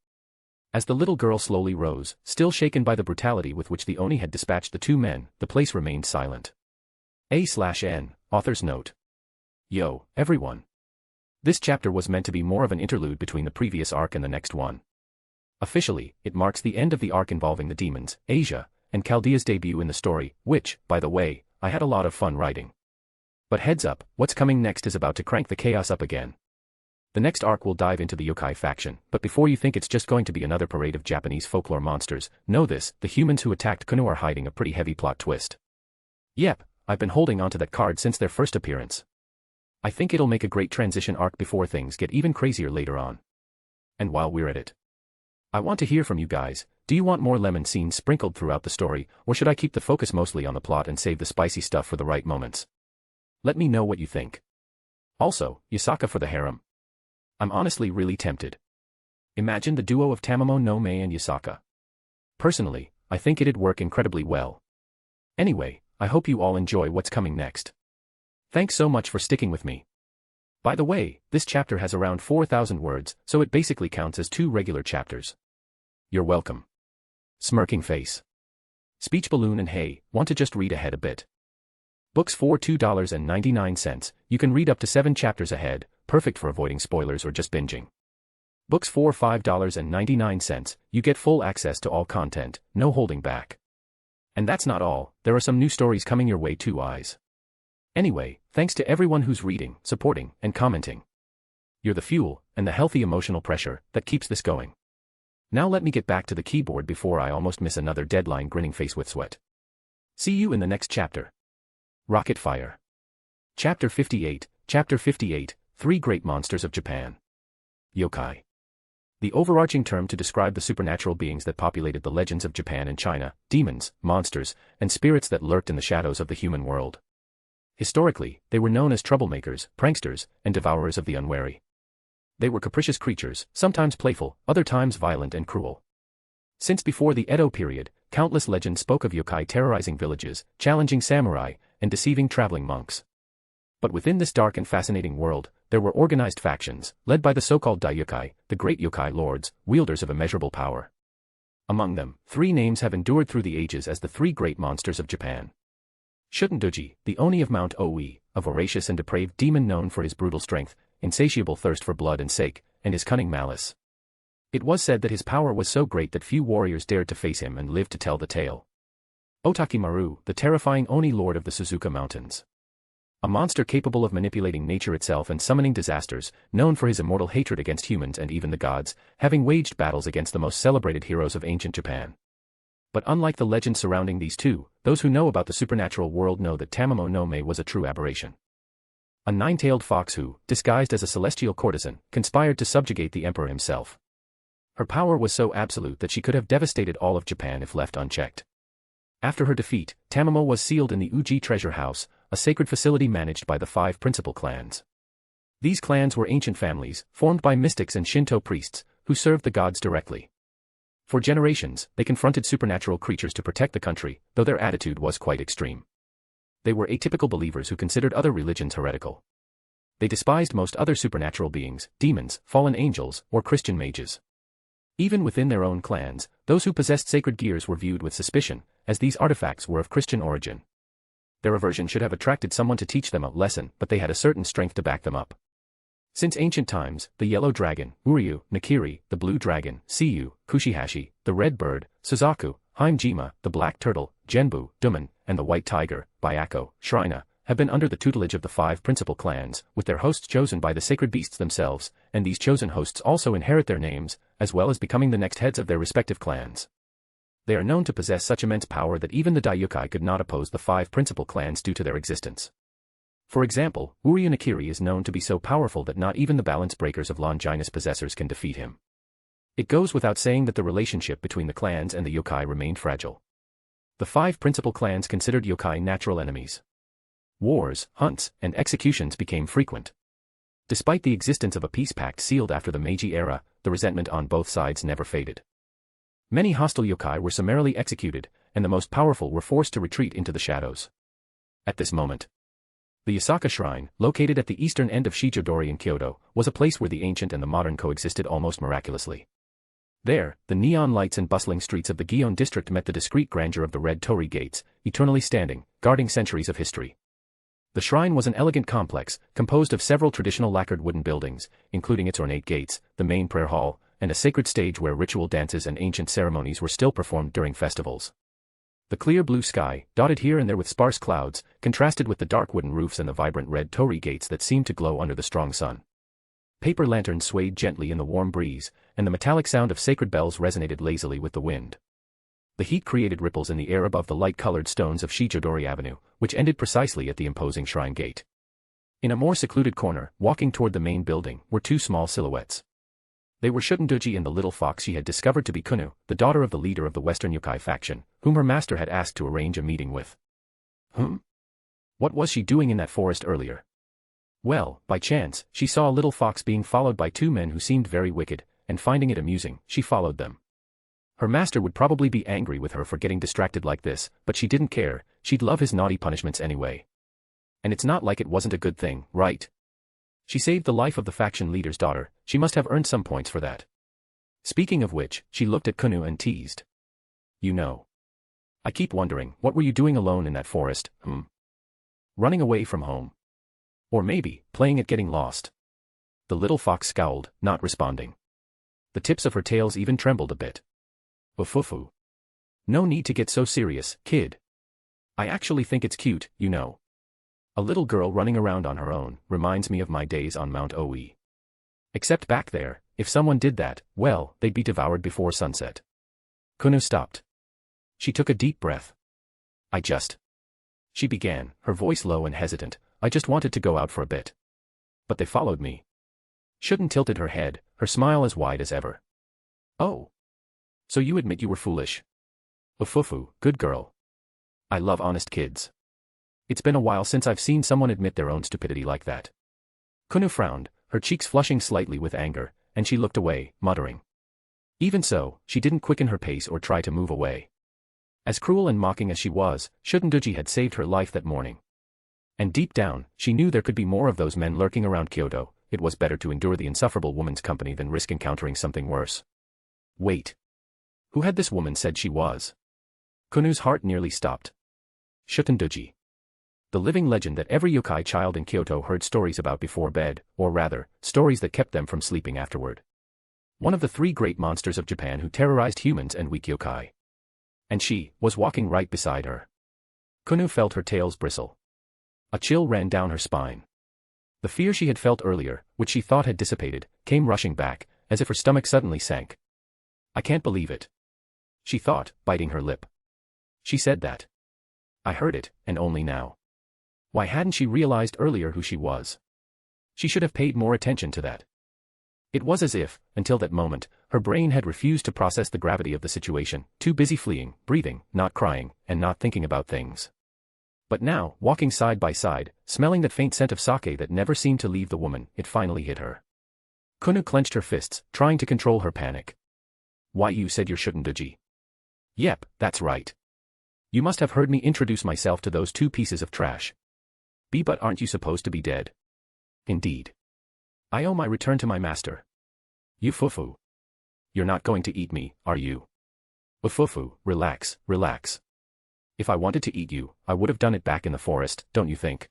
Speaker 3: As the little girl slowly rose, still shaken by the brutality with which the Oni had dispatched the 2 men, the place remained silent. A/N, author's note. Yo, everyone. This chapter was meant to be more of an interlude between the previous arc and the next one. Officially, it marks the end of the arc involving the demons, Asia, and Chaldea's debut in the story, which, by the way, I had a lot of fun writing. But heads up, what's coming next is about to crank the chaos up again. The next arc will dive into the yokai faction, but before you think it's just going to be another parade of Japanese folklore monsters, know this, the humans who attacked Kuoh are hiding a pretty heavy plot twist. Yep, I've been holding onto that card since their first appearance. I think it'll make a great transition arc before things get even crazier later on. And while we're at it, I want to hear from you guys. Do you want more lemon scenes sprinkled throughout the story, or should I keep the focus mostly on the plot and save the spicy stuff for the right moments? Let me know what you think. Also, Yasaka for the harem. I'm honestly really tempted. Imagine the duo of Tamamo no Mae and Yasaka. Personally, I think it'd work incredibly well. Anyway, I hope you all enjoy what's coming next. Thanks so much for sticking with me. By the way, this chapter has around 4,000 words, so it basically counts as 2 regular chapters. You're welcome. Smirking face. Speech balloon and hey, want to just read ahead a bit. Books for $2.99, you can read up to 7 chapters ahead, perfect for avoiding spoilers or just binging. Books for $5.99, you get full access to all content, no holding back. And that's not all, there are some new stories coming your way too, eyes. Anyway, thanks to everyone who's reading, supporting, and commenting. You're the fuel, and the healthy emotional pressure, that keeps this going. Now let me get back to the keyboard before I almost miss another deadline grinning face with sweat. See you in the next chapter. Rocket Fire. Chapter 58, 3 Great Monsters of Japan. Yokai. The overarching term to describe the supernatural beings that populated the legends of Japan and China, demons, monsters, and spirits that lurked in the shadows of the human world. Historically, they were known as troublemakers, pranksters, and devourers of the unwary. They were capricious creatures, sometimes playful, other times violent and cruel. Since before the Edo period, countless legends spoke of yokai terrorizing villages, challenging samurai, and deceiving traveling monks. But within this dark and fascinating world, there were organized factions, led by the so-called Daiokai, the great yokai lords, wielders of immeasurable power. Among them, 3 names have endured through the ages as the 3 great monsters of Japan. Shutendoji, the Oni of Mount Oi, a voracious and depraved demon known for his brutal strength, insatiable thirst for blood and sake, and his cunning malice. It was said that his power was so great that few warriors dared to face him and lived to tell the tale. Otakimaru, the terrifying Oni lord of the Suzuka Mountains. A monster capable of manipulating nature itself and summoning disasters, known for his immortal hatred against humans and even the gods, having waged battles against the most celebrated heroes of ancient Japan. But unlike the legends surrounding these 2, those who know about the supernatural world know that Tamamo no Mae was a true aberration. A 9-tailed fox who, disguised as a celestial courtesan, conspired to subjugate the emperor himself. Her power was so absolute that she could have devastated all of Japan if left unchecked. After her defeat, Tamamo was sealed in the Uji Treasure House, a sacred facility managed by the 5 principal clans. These clans were ancient families, formed by mystics and Shinto priests, who served the gods directly. For generations, they confronted supernatural creatures to protect the country, though their attitude was quite extreme. They were atypical believers who considered other religions heretical. They despised most other supernatural beings, demons, fallen angels, or Christian mages. Even within their own clans, those who possessed sacred gears were viewed with suspicion, as these artifacts were of Christian origin. Their aversion should have attracted someone to teach them a lesson, but they had a certain strength to back them up. Since ancient times, the yellow dragon, Uryu, Nakiri, the blue dragon, Siyu, Kushihashi, the red bird, Suzaku, Haimjima, the black turtle, Genbu, Duman, and the white tiger, Byako, Shrina, have been under the tutelage of the 5 principal clans, with their hosts chosen by the sacred beasts themselves, and these chosen hosts also inherit their names, as well as becoming the next heads of their respective clans. They are known to possess such immense power that even the Daiyukai could not oppose the 5 principal clans due to their existence. For example, Uryu Nakiri is known to be so powerful that not even the balance breakers of Longinus possessors can defeat him. It goes without saying that the relationship between the clans and the yokai remained fragile. The 5 principal clans considered yokai natural enemies. Wars, hunts, and executions became frequent. Despite the existence of a peace pact sealed after the Meiji era, the resentment on both sides never faded. Many hostile yokai were summarily executed, and the most powerful were forced to retreat into the shadows. At this moment, the Yasaka Shrine, located at the eastern end of Shijodori in Kyoto, was a place where the ancient and the modern coexisted almost miraculously. There, the neon lights and bustling streets of the Gion district met the discreet grandeur of the red torii gates, eternally standing, guarding centuries of history. The shrine was an elegant complex, composed of several traditional lacquered wooden buildings, including its ornate gates, the main prayer hall, and a sacred stage where ritual dances and ancient ceremonies were still performed during festivals. The clear blue sky, dotted here and there with sparse clouds, contrasted with the dark wooden roofs and the vibrant red torii gates that seemed to glow under the strong sun. Paper lanterns swayed gently in the warm breeze, and the metallic sound of sacred bells resonated lazily with the wind. The heat created ripples in the air above the light-colored stones of Shijodori Avenue, which ended precisely at the imposing shrine gate. In a more secluded corner, walking toward the main building, were 2 small silhouettes. They were Shutendoji and the little fox she had discovered to be Kuoh, the daughter of the leader of the Western Yokai faction, whom her master had asked to arrange a meeting with. What was she doing in that forest earlier? Well, by chance, she saw a little fox being followed by 2 men who seemed very wicked, and finding it amusing, she followed them. Her master would probably be angry with her for getting distracted like this, but she didn't care, she'd love his naughty punishments anyway. And it's not like it wasn't a good thing, right? She saved the life of the faction leader's daughter, she must have earned some points for that. Speaking of which, she looked at Kuoh and teased. You know. I keep wondering, what were you doing alone in that forest, Running away from home. Or maybe, playing at getting lost. The little fox scowled, not responding. The tips of her tails even trembled a bit. Ufufu. No need to get so serious, kid. I actually think it's cute, you know. A little girl running around on her own reminds me of my days on Mount Oi. Except back there, if someone did that, well, they'd be devoured before sunset. Kuoh stopped. She took a deep breath. She began, her voice low and hesitant, I just wanted to go out for a bit. But they followed me. Shuten tilted her head, her smile as wide as ever. Oh. So you admit you were foolish. Ufufu, good girl. I love honest kids. It's been a while since I've seen someone admit their own stupidity like that. Kuoh frowned, her cheeks flushing slightly with anger, and she looked away, muttering. Even so, she didn't quicken her pace or try to move away. As cruel and mocking as she was, Shutendoji had saved her life that morning. And deep down, she knew there could be more of those men lurking around Kyoto, it was better to endure the insufferable woman's company than risk encountering something worse. Wait. Who had this woman said she was? Kuno's heart nearly stopped. Shutendoji. The living legend that every yokai child in Kyoto heard stories about before bed, or rather, stories that kept them from sleeping afterward. One of the 3 great monsters of Japan who terrorized humans and weak yokai. And she was walking right beside her. Kuoh felt her tails bristle. A chill ran down her spine. The fear she had felt earlier, which she thought had dissipated, came rushing back, as if her stomach suddenly sank. I can't believe it. She thought, biting her lip. She said that. I heard it, and only now. Why hadn't she realized earlier who she was? She should have paid more attention to that. It was as if, until that moment, her brain had refused to process the gravity of the situation, too busy fleeing, breathing, not crying, and not thinking about things. But now, walking side by side, smelling that faint scent of sake that never seemed to leave the woman, it finally hit her. Kuoh clenched her fists, trying to control her panic. Why, you said you shouldn't, Ryougi? Yep, that's right. You must have heard me introduce myself to those two pieces of trash. But aren't you supposed to be dead? Indeed. I owe my return to my master. You fufu. You're not going to eat me, are you? Fufu, relax, relax. If I wanted to eat you, I would have done it back in the forest, don't you think?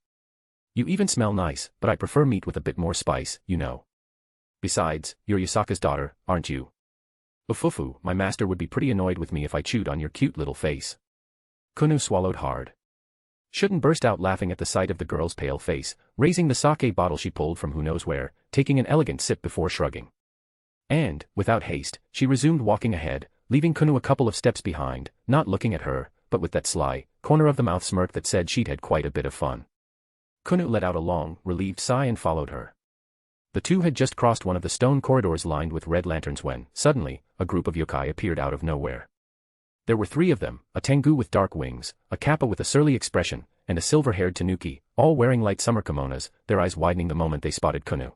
Speaker 3: You even smell nice, but I prefer meat with a bit more spice, you know. Besides, you're Yasaka's daughter, aren't you? Fufu, my master would be pretty annoyed with me if I chewed on your cute little face. Kuoh swallowed hard. Shouldn't burst out laughing at the sight of the girl's pale face, raising the sake bottle she pulled from who knows where, taking an elegant sip before shrugging. And, without haste, she resumed walking ahead, leaving Kuoh a couple of steps behind, not looking at her, but with that sly, corner-of-the-mouth smirk that said she'd had quite a bit of fun. Kuoh let out a long, relieved sigh and followed her. The two had just crossed one of the stone corridors lined with red lanterns when, suddenly, a group of yokai appeared out of nowhere. There were three of them, a tengu with dark wings, a kappa with a surly expression, and a silver-haired tanuki, all wearing light summer kimonos, their eyes widening the moment they spotted Kuoh.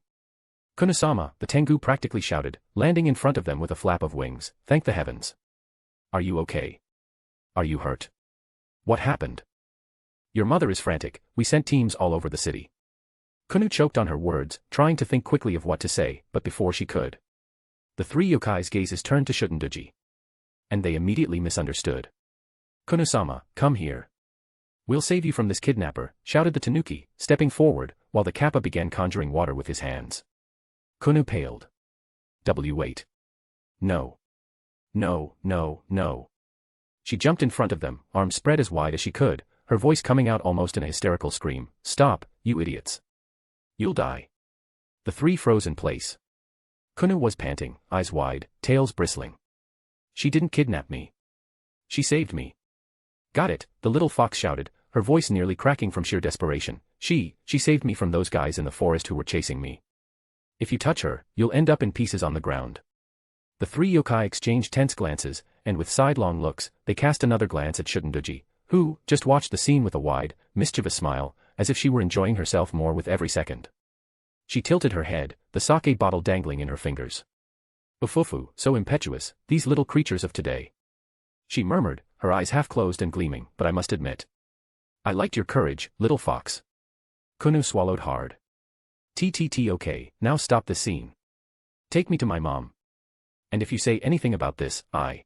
Speaker 3: Kuoh-sama, the tengu practically shouted, landing in front of them with a flap of wings, thank the heavens. Are you okay? Are you hurt? What happened? Your mother is frantic, we sent teams all over the city. Kuoh choked on her words, trying to think quickly of what to say, but before she could. The three yokai's gazes turned to Ryougi. And they immediately misunderstood. Kuoh-sama, come here. We'll save you from this kidnapper, shouted the tanuki, stepping forward, while the kappa began conjuring water with his hands. Kuoh paled. Wait. No. No, no, no. She jumped in front of them, arms spread as wide as she could, her voice coming out almost in a hysterical scream, stop, you idiots. You'll die. The three froze in place. Kuoh was panting, eyes wide, tails bristling. She didn't kidnap me. She saved me. Got it, the little fox shouted, her voice nearly cracking from sheer desperation. She saved me from those guys in the forest who were chasing me. If you touch her, you'll end up in pieces on the ground. The three yokai exchanged tense glances, and with sidelong looks, they cast another glance at Ryougi, who just watched the scene with a wide, mischievous smile, as if she were enjoying herself more with every second. She tilted her head, the sake bottle dangling in her fingers. Fufu, so impetuous, these little creatures of today. She murmured, her eyes half closed and gleaming, but I must admit. I liked your courage, little fox. Kuoh swallowed hard. Okay, now stop this scene. Take me to my mom. And if you say anything about this, I.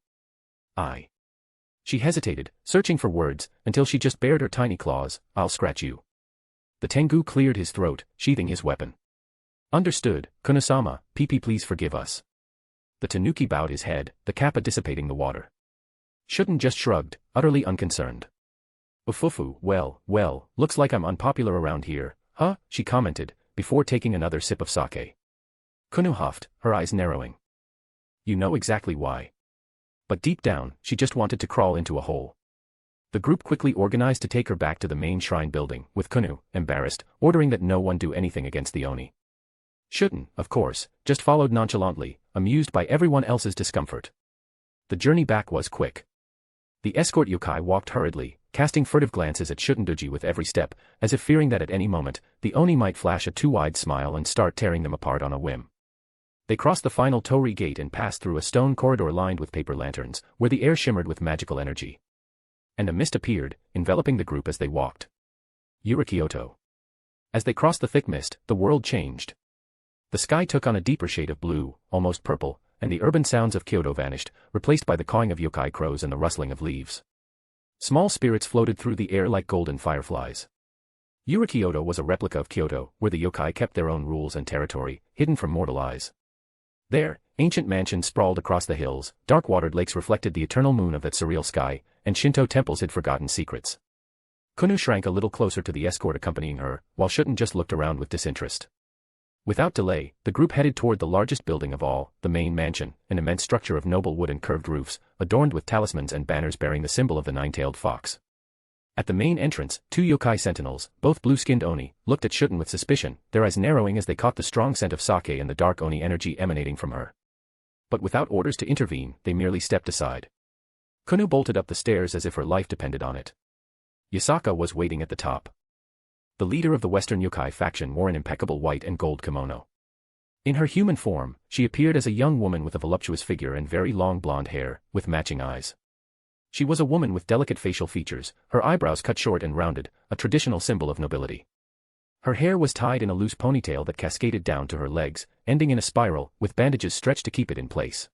Speaker 3: She hesitated, searching for words, until she just bared her tiny claws, I'll scratch you. The tengu cleared his throat, sheathing his weapon. Understood, Kuoh-sama, please forgive us. The tanuki bowed his head, the kappa dissipating the water. Shouldn't just shrugged, utterly unconcerned. Fufu, well, looks like I'm unpopular around here, huh, she commented, before taking another sip of sake. Kuoh huffed, her eyes narrowing. You know exactly why. But deep down, she just wanted to crawl into a hole. The group quickly organized to take her back to the main shrine building, with Kuoh, embarrassed, ordering that no one do anything against the Oni. Shouldn't, of course, just followed nonchalantly, amused by everyone else's discomfort. The journey back was quick. The escort yokai walked hurriedly, casting furtive glances at Ryougi with every step, as if fearing that at any moment, the Oni might flash a too-wide smile and start tearing them apart on a whim. They crossed the final torii gate and passed through a stone corridor lined with paper lanterns, where the air shimmered with magical energy. And a mist appeared, enveloping the group as they walked. Kyoto. As they crossed the thick mist, the world changed. The sky took on a deeper shade of blue, almost purple, and the urban sounds of Kyoto vanished, replaced by the cawing of yokai crows and the rustling of leaves. Small spirits floated through the air like golden fireflies. Kyoto was a replica of Kyoto, where the yokai kept their own rules and territory, hidden from mortal eyes. There, ancient mansions sprawled across the hills, dark-watered lakes reflected the eternal moon of that surreal sky, and Shinto temples hid forgotten secrets. Kuoh shrank a little closer to the escort accompanying her, while Shuten just looked around with disinterest. Without delay, the group headed toward the largest building of all, the main mansion, an immense structure of noble wood and curved roofs, adorned with talismans and banners bearing the symbol of the nine-tailed fox. At the main entrance, two yokai sentinels, both blue-skinned oni, looked at Shuten with suspicion, their eyes narrowing as they caught the strong scent of sake and the dark oni energy emanating from her. But without orders to intervene, they merely stepped aside. Kuoh bolted up the stairs as if her life depended on it. Yasaka was waiting at the top. The leader of the Western yokai faction wore an impeccable white and gold kimono. In her human form, she appeared as a young woman with a voluptuous figure and very long blonde hair, with matching eyes. She was a woman with delicate facial features, her eyebrows cut short and rounded, a traditional symbol of nobility. Her hair was tied in a loose ponytail that cascaded down to her legs, ending in a spiral, with bandages stretched to keep it in place.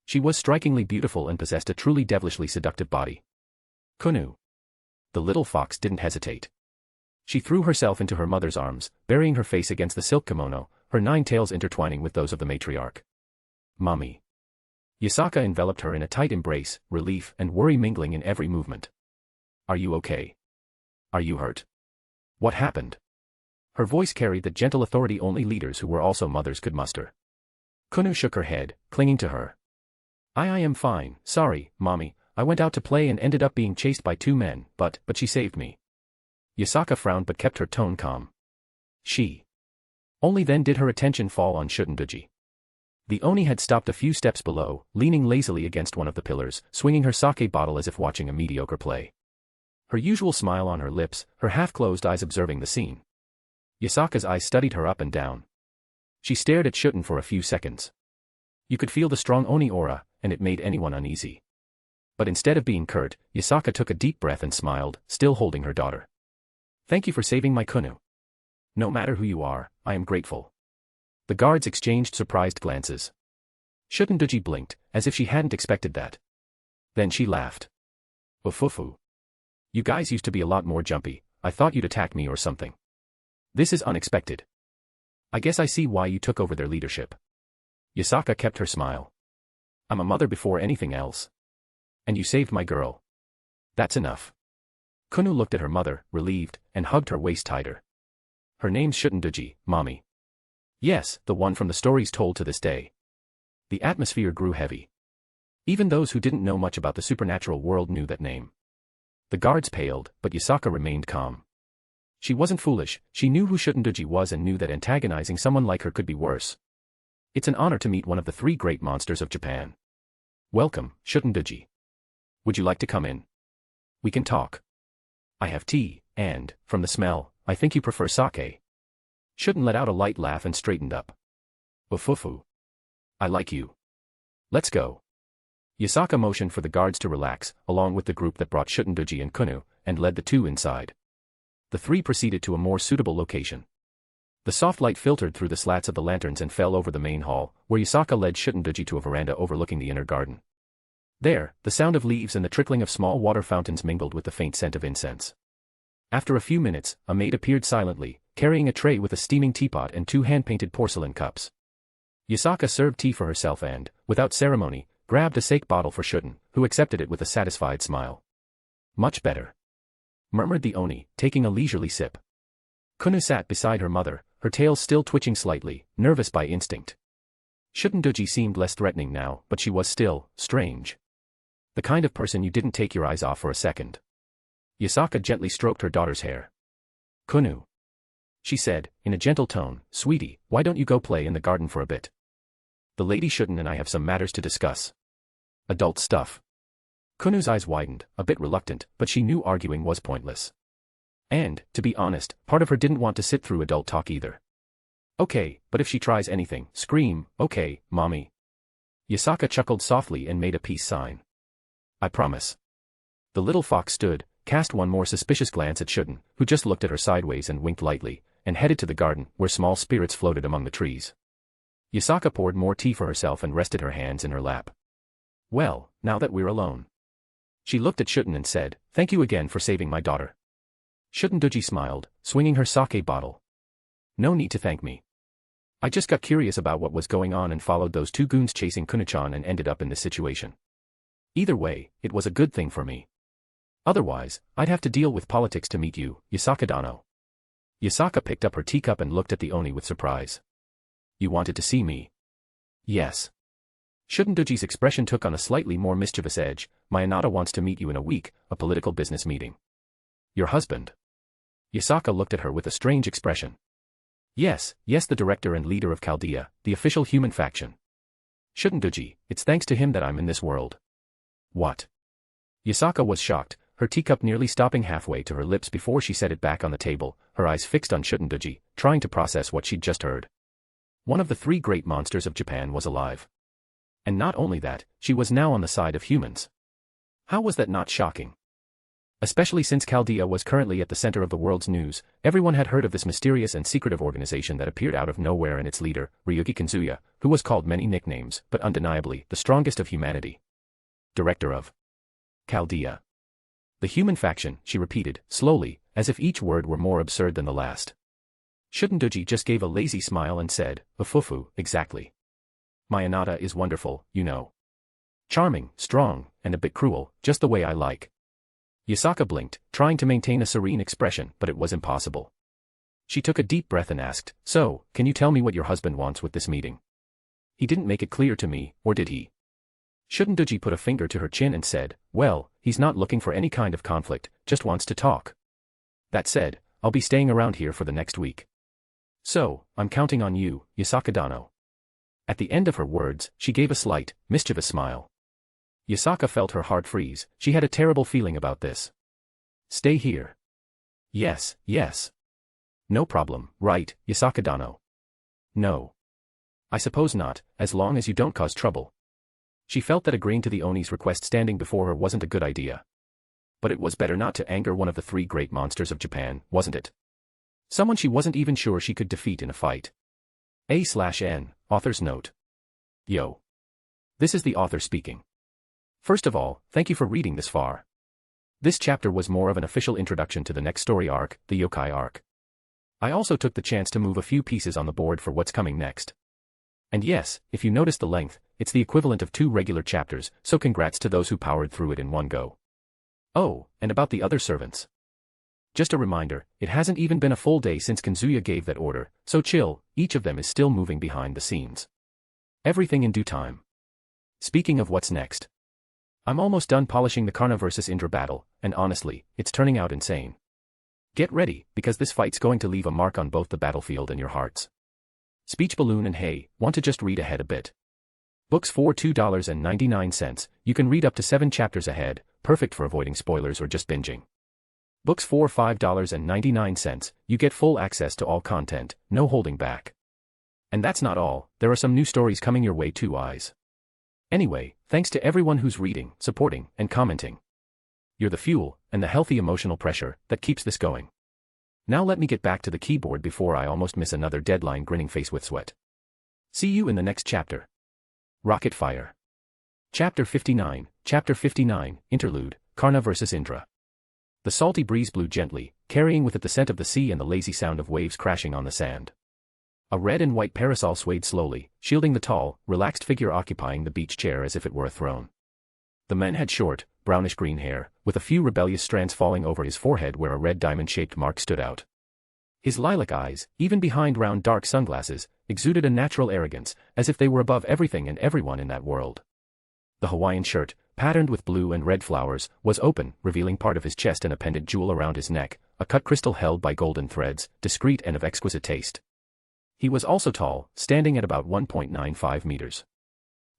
Speaker 3: She was strikingly beautiful and possessed a truly devilishly seductive body. Kuoh. The little fox didn't hesitate. She threw herself into her mother's arms, burying her face against the silk kimono, her 9 tails intertwining with those of the matriarch. Mommy. Yasaka enveloped her in a tight embrace, relief and worry mingling in every movement. Are you okay? Are you hurt? What happened? Her voice carried the gentle authority only leaders who were also mothers could muster. Kuoh shook her head, clinging to her. I am fine, sorry, Mommy, I went out to play and ended up being chased by 2 men, but she saved me. Yasaka frowned but kept her tone calm. She. Only then did her attention fall on Shuten. The oni had stopped a few steps below, leaning lazily against one of the pillars, swinging her sake bottle as if watching a mediocre play. Her usual smile on her lips, her half-closed eyes observing the scene. Yasaka's eyes studied her up and down. She stared at Shuten for a few seconds. You could feel the strong oni aura, and it made anyone uneasy. But instead of being curt, Yasaka took a deep breath and smiled, still holding her daughter. Thank you for saving my Kuoh. No matter who you are, I am grateful. The guards exchanged surprised glances. Shuten blinked, as if she hadn't expected that. Then she laughed. Ufufu. You guys used to be a lot more jumpy, I thought you'd attack me or something. This is unexpected. I guess I see why you took over their leadership. Yasaka kept her smile. I'm a mother before anything else. And you saved my girl. That's enough. Kuoh looked at her mother, relieved, and hugged her waist tighter. Her name's Shuten, Mommy. Yes, the one from the stories told to this day. The atmosphere grew heavy. Even those who didn't know much about the supernatural world knew that name. The guards paled, but Yasaka remained calm. She wasn't foolish, she knew who Shuten was and knew that antagonizing someone like her could be worse. It's an honor to meet one of the 3 great monsters of Japan. Welcome, Shuten. Would you like to come in? We can talk. I have tea, and, from the smell, I think you prefer sake. Shuten let out a light laugh and straightened up. Ufufu. I like you. Let's go. Yasaka motioned for the guards to relax, along with the group that brought Shuten and Kuoh, and led the 2 inside. The 3 proceeded to a more suitable location. The soft light filtered through the slats of the lanterns and fell over the main hall, where Yasaka led Shuten to a veranda overlooking the inner garden. There, the sound of leaves and the trickling of small water fountains mingled with the faint scent of incense. After a few minutes, a maid appeared silently, carrying a tray with a steaming teapot and 2 hand-painted porcelain cups. Yasaka served tea for herself and, without ceremony, grabbed a sake bottle for Shuten, who accepted it with a satisfied smile. Much better. Murmured the oni, taking a leisurely sip. Kuoh sat beside her mother, her tail still twitching slightly, nervous by instinct. Shuten seemed less threatening now, but she was still strange. The kind of person you didn't take your eyes off for a second. Yasaka gently stroked her daughter's hair. Kuoh. She said, in a gentle tone, Sweetie, why don't you go play in the garden for a bit? The Lady Shuten and I have some matters to discuss. Adult stuff. Kuno's eyes widened, a bit reluctant, but she knew arguing was pointless. And, to be honest, part of her didn't want to sit through adult talk either. Okay, but if she tries anything, scream, okay, Mommy. Yasaka chuckled softly and made a peace sign. I promise. The little fox stood, cast one more suspicious glance at Shuten, who just looked at her sideways and winked lightly, and headed to the garden, where small spirits floated among the trees. Yasaka poured more tea for herself and rested her hands in her lap. Well, now that we're alone. She looked at Shuten and said, Thank you again for saving my daughter. Shuten smiled, swinging her sake bottle. No need to thank me. I just got curious about what was going on and followed those 2 goons chasing Kuno-chan and ended up in this situation. Either way, it was a good thing for me. Otherwise, I'd have to deal with politics to meet you, Yasaka-dano. Yasaka picked up her teacup and looked at the oni with surprise. You wanted to see me? Yes. Shuten expression took on a slightly more mischievous edge. My Anata wants to meet you in a week, a political business meeting. Your husband. Yasaka looked at her with a strange expression. Yes, the director and leader of Chaldea, the official human faction. Shunduji, it's thanks to him that I'm in this world. What? Yasaka was shocked, her teacup nearly stopping halfway to her lips before she set it back on the table, her eyes fixed on Shunduji, trying to process what she'd just heard. One of the three great monsters of Japan was alive. And not only that, she was now on the side of humans. How was that not shocking? Especially since Chaldea was currently at the center of the world's news, everyone had heard of this mysterious and secretive organization that appeared out of nowhere and its leader, Ryougi Kazuya, who was called many nicknames, but undeniably the strongest of humanity. Director of Chaldea. The human faction, she repeated, slowly, as if each word were more absurd than the last. Shunduji just gave a lazy smile and said, Ufufu, exactly. My Anata is wonderful, you know. Charming, strong, and a bit cruel, just the way I like. Yasaka blinked, trying to maintain a serene expression, but it was impossible. She took a deep breath and asked, So, can you tell me what your husband wants with this meeting? He didn't make it clear to me, or did he? Shunduji put a finger to her chin and said, Well, he's not looking for any kind of conflict, just wants to talk. That said, I'll be staying around here for the next week. So, I'm counting on you, Yasaka-dano. At the end of her words, she gave a slight, mischievous smile. Yasaka felt her heart freeze, she had a terrible feeling about this. Stay here. Yes. No problem, right, Yasaka-dano? No. I suppose not, as long as you don't cause trouble. She felt that agreeing to the Oni's request standing before her wasn't a good idea. But it was better not to anger one of the three great monsters of Japan, wasn't it? Someone she wasn't even sure she could defeat in a fight. A/N, author's note. Yo. This is the author speaking. First of all, thank you for reading this far. This chapter was more of an official introduction to the next story arc, the yokai arc. I also took the chance to move a few pieces on the board for what's coming next. And yes, if you notice the length, it's the equivalent of 2 regular chapters, so congrats to those who powered through it in one go. Oh, and about the other servants. Just a reminder, it hasn't even been a full day since Kazuya gave that order, so chill, each of them is still moving behind the scenes. Everything in due time. Speaking of what's next. I'm almost done polishing the Karna vs Indra battle, and honestly, it's turning out insane. Get ready, because this fight's going to leave a mark on both the battlefield and your hearts. Speech balloon and hey, want to just read ahead a bit. Books for $2.99, you can read up to 7 chapters ahead, perfect for avoiding spoilers or just binging. Books for $5.99, you get full access to all content, no holding back. And that's not all, there are some new stories coming your way too, eyes. Anyway, thanks to everyone who's reading, supporting, and commenting. You're the fuel, and the healthy emotional pressure, that keeps this going. Now let me get back to the keyboard before I almost miss another deadline grinning face with sweat. See you in the next chapter. Rocket Fire. Chapter 59, Interlude, Karna vs Indra. The salty breeze blew gently, carrying with it the scent of the sea and the lazy sound of waves crashing on the sand. A red and white parasol swayed slowly, shielding the tall, relaxed figure occupying the beach chair as if it were a throne. The man had short, brownish-green hair, with a few rebellious strands falling over his forehead where a red diamond-shaped mark stood out. His lilac eyes, even behind round dark sunglasses, exuded a natural arrogance, as if they were above everything and everyone in that world. The Hawaiian shirt, patterned with blue and red flowers, was open, revealing part of his chest and a pendant jewel around his neck, a cut crystal held by golden threads, discreet and of exquisite taste. He was also tall, standing at about 1.95 meters.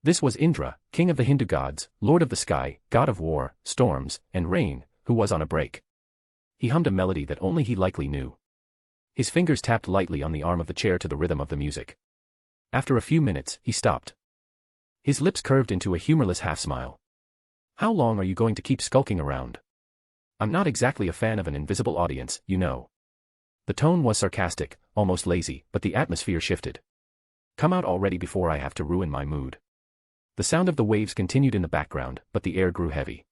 Speaker 3: This was Indra, king of the Hindu gods, lord of the sky, god of war, storms, and rain, who was on a break. He hummed a melody that only he likely knew. His fingers tapped lightly on the arm of the chair to the rhythm of the music. After a few minutes, he stopped. His lips curved into a humorless half-smile. How long are you going to keep skulking around? I'm not exactly a fan of an invisible audience, you know. The tone was sarcastic, almost lazy, but the atmosphere shifted. Come out already before I have to ruin my mood. The sound of the waves continued in the background, but the air grew heavy.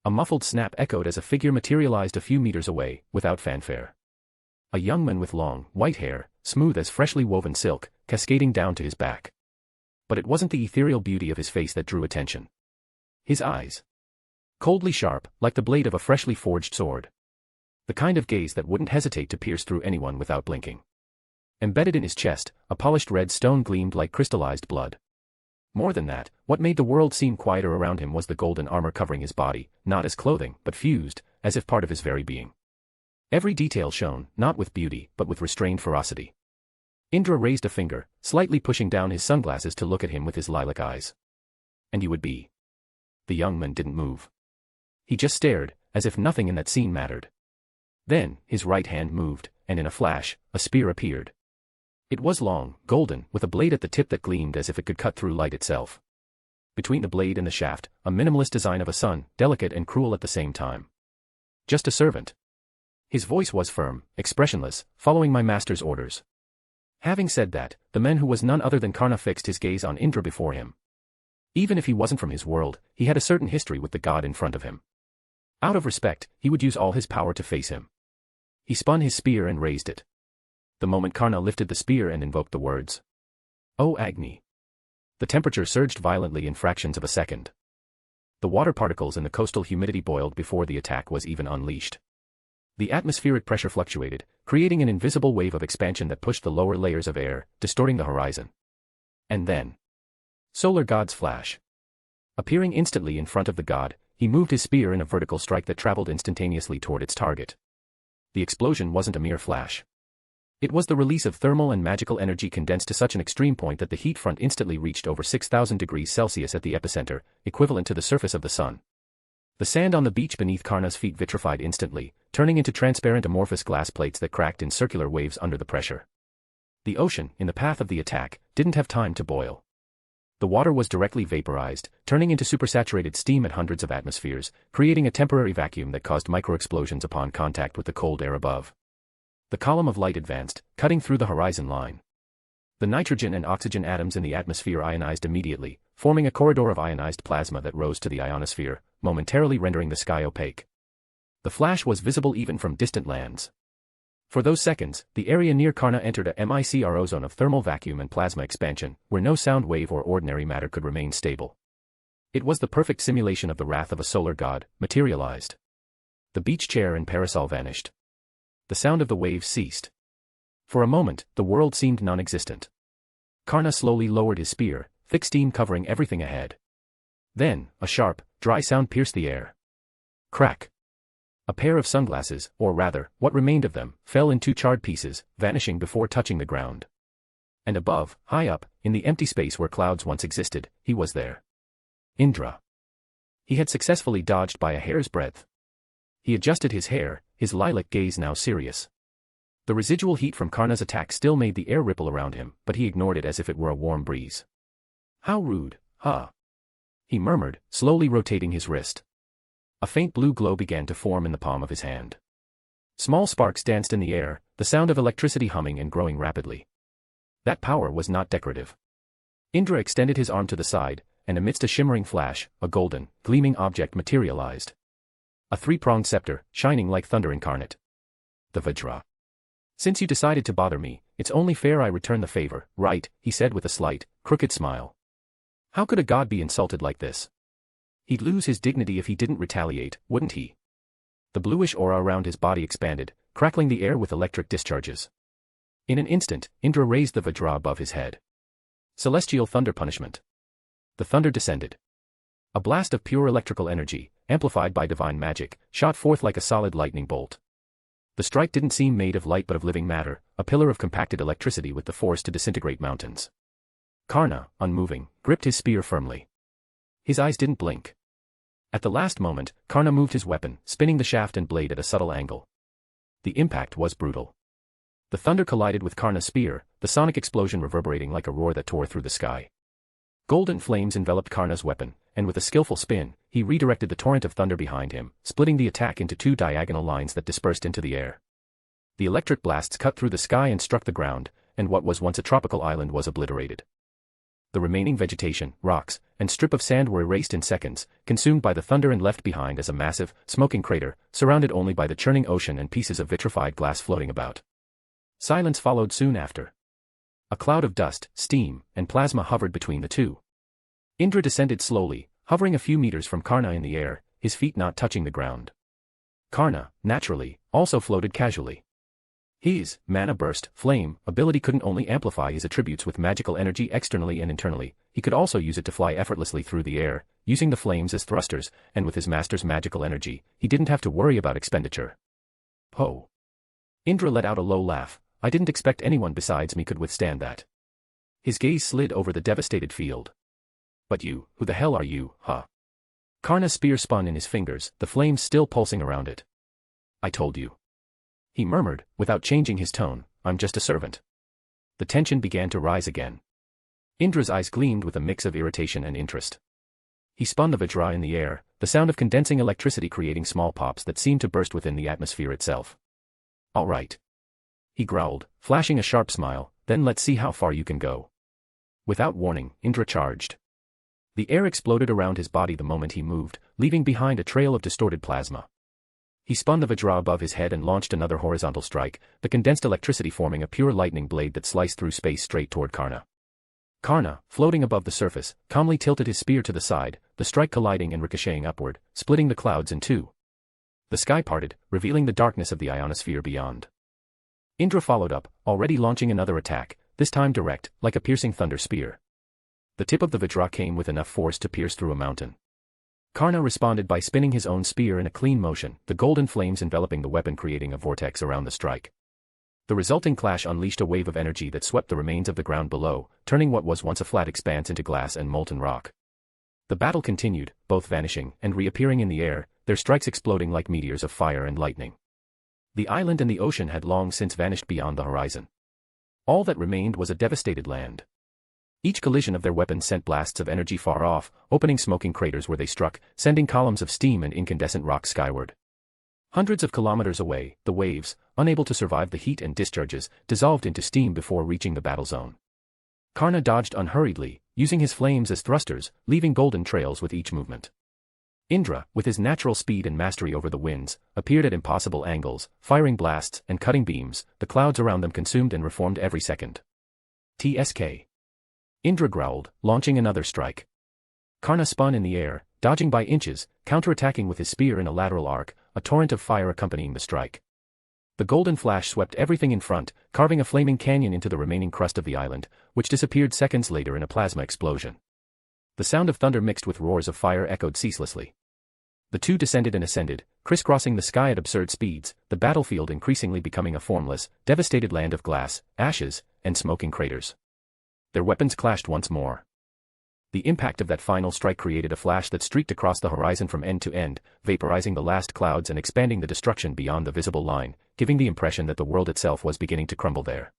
Speaker 3: A muffled snap echoed as a figure materialized a few meters away, without fanfare. A young man with long, white hair, smooth as freshly woven silk, cascading down to his back. But it wasn't the ethereal beauty of his face that drew attention. His eyes. Coldly sharp, like the blade of a freshly forged sword. The kind of gaze that wouldn't hesitate to pierce through anyone without blinking. Embedded in his chest, a polished red stone gleamed like crystallized blood. More than that, what made the world seem quieter around him was the golden armor covering his body, not as clothing, but fused, as if part of his very being. Every detail shone, not with beauty, but with restrained ferocity. Indra raised a finger, slightly pushing down his sunglasses to look at him with his lilac eyes. And you would be. The young man didn't move. He just stared, as if nothing in that scene mattered. Then, his right hand moved, and in a flash, a spear appeared. It was long, golden, with a blade at the tip that gleamed as if it could cut through light itself. Between the blade and the shaft, a minimalist design of a sun, delicate and cruel at the same time. Just a servant. His voice was firm, expressionless, following my master's orders. Having said that, the man who was none other than Karna fixed his gaze on Indra before him. Even if he wasn't from his world, he had a certain history with the god in front of him. Out of respect, he would use all his power to face him. He spun his spear and raised it. The moment Karna lifted the spear and invoked the words, "O Agni," the temperature surged violently in fractions of a second. The water particles in the coastal humidity boiled before the attack was even unleashed. The atmospheric pressure fluctuated, creating an invisible wave of expansion that pushed the lower layers of air, distorting the horizon. And then, Solar God's flash. Appearing instantly in front of the god, he moved his spear in a vertical strike that traveled instantaneously toward its target. The explosion wasn't a mere flash. It was the release of thermal and magical energy condensed to such an extreme point that the heat front instantly reached over 6,000 degrees Celsius at the epicenter, equivalent to the surface of the sun. The sand on the beach beneath Karna's feet vitrified instantly, turning into transparent amorphous glass plates that cracked in circular waves under the pressure. The ocean, in the path of the attack, didn't have time to boil. The water was directly vaporized, turning into supersaturated steam at hundreds of atmospheres, creating a temporary vacuum that caused microexplosions upon contact with the cold air above. The column of light advanced, cutting through the horizon line. The nitrogen and oxygen atoms in the atmosphere ionized immediately, forming a corridor of ionized plasma that rose to the ionosphere, momentarily rendering the sky opaque. The flash was visible even from distant lands. For those seconds, the area near Karna entered a micro zone of thermal vacuum and plasma expansion, where no sound wave or ordinary matter could remain stable. It was the perfect simulation of the wrath of a solar god, materialized. The beach chair and parasol vanished. The sound of the waves ceased. For a moment, the world seemed non-existent. Karna slowly lowered his spear, thick steam covering everything ahead. Then, a sharp, dry sound pierced the air. Crack. A pair of sunglasses, or rather, what remained of them, fell in two charred pieces, vanishing before touching the ground. And above, high up, in the empty space where clouds once existed, he was there. Indra. He had successfully dodged by a hair's breadth. He adjusted his hair, his lilac gaze now serious. The residual heat from Karna's attack still made the air ripple around him, but he ignored it as if it were a warm breeze. How rude, huh? He murmured, slowly rotating his wrist. A faint blue glow began to form in the palm of his hand. Small sparks danced in the air, the sound of electricity humming and growing rapidly. That power was not decorative. Indra extended his arm to the side, and amidst a shimmering flash, a golden, gleaming object materialized. A three-pronged scepter, shining like thunder incarnate. The Vajra. Since you decided to bother me, it's only fair I return the favor, right? He said with a slight, crooked smile. How could a god be insulted like this? He'd lose his dignity if he didn't retaliate, wouldn't he? The bluish aura around his body expanded, crackling the air with electric discharges. In an instant, Indra raised the Vajra above his head. Celestial thunder punishment. The thunder descended. A blast of pure electrical energy, amplified by divine magic, shot forth like a solid lightning bolt. The strike didn't seem made of light but of living matter, a pillar of compacted electricity with the force to disintegrate mountains. Karna, unmoving, gripped his spear firmly. His eyes didn't blink. At the last moment, Karna moved his weapon, spinning the shaft and blade at a subtle angle. The impact was brutal. The thunder collided with Karna's spear, the sonic explosion reverberating like a roar that tore through the sky. Golden flames enveloped Karna's weapon, and with a skillful spin, he redirected the torrent of thunder behind him, splitting the attack into two diagonal lines that dispersed into the air. The electric blasts cut through the sky and struck the ground, and what was once a tropical island was obliterated. The remaining vegetation, rocks, and strip of sand were erased in seconds, consumed by the thunder and left behind as a massive, smoking crater, surrounded only by the churning ocean and pieces of vitrified glass floating about. Silence followed soon after. A cloud of dust, steam, and plasma hovered between the two. Indra descended slowly, hovering a few meters from Karna in the air, his feet not touching the ground. Karna, naturally, also floated casually. His mana burst, flame, ability couldn't only amplify his attributes with magical energy externally and internally, he could also use it to fly effortlessly through the air, using the flames as thrusters, and with his master's magical energy, he didn't have to worry about expenditure. Poh! Indra let out a low laugh. I didn't expect anyone besides me could withstand that. His gaze slid over the devastated field. But you, who the hell are you, huh? Karna's spear spun in his fingers, the flames still pulsing around it. I told you. He murmured, without changing his tone, I'm just a servant. The tension began to rise again. Indra's eyes gleamed with a mix of irritation and interest. He spun the Vajra in the air, the sound of condensing electricity creating small pops that seemed to burst within the atmosphere itself. All right. He growled, flashing a sharp smile, then let's see how far you can go. Without warning, Indra charged. The air exploded around his body the moment he moved, leaving behind a trail of distorted plasma. He spun the Vajra above his head and launched another horizontal strike, the condensed electricity forming a pure lightning blade that sliced through space straight toward Karna. Karna, floating above the surface, calmly tilted his spear to the side, the strike colliding and ricocheting upward, splitting the clouds in two. The sky parted, revealing the darkness of the ionosphere beyond. Indra followed up, already launching another attack, this time direct, like a piercing thunder spear. The tip of the Vajra came with enough force to pierce through a mountain. Karna responded by spinning his own spear in a clean motion, the golden flames enveloping the weapon creating a vortex around the strike. The resulting clash unleashed a wave of energy that swept the remains of the ground below, turning what was once a flat expanse into glass and molten rock. The battle continued, both vanishing and reappearing in the air, their strikes exploding like meteors of fire and lightning. The island and the ocean had long since vanished beyond the horizon. All that remained was a devastated land. Each collision of their weapons sent blasts of energy far off, opening smoking craters where they struck, sending columns of steam and incandescent rock skyward. Hundreds of kilometers away, the waves, unable to survive the heat and discharges, dissolved into steam before reaching the battle zone. Karna dodged unhurriedly, using his flames as thrusters, leaving golden trails with each movement. Indra, with his natural speed and mastery over the winds, appeared at impossible angles, firing blasts and cutting beams, the clouds around them consumed and reformed every second. TSK. Indra growled, launching another strike. Karna spun in the air, dodging by inches, counterattacking with his spear in a lateral arc, a torrent of fire accompanying the strike. The golden flash swept everything in front, carving a flaming canyon into the remaining crust of the island, which disappeared seconds later in a plasma explosion. The sound of thunder mixed with roars of fire echoed ceaselessly. The two descended and ascended, crisscrossing the sky at absurd speeds, the battlefield increasingly becoming a formless, devastated land of glass, ashes, and smoking craters. Their weapons clashed once more. The impact of that final strike created a flash that streaked across the horizon from end to end, vaporizing the last clouds and expanding the destruction beyond the visible line, giving the impression that the world itself was beginning to crumble there.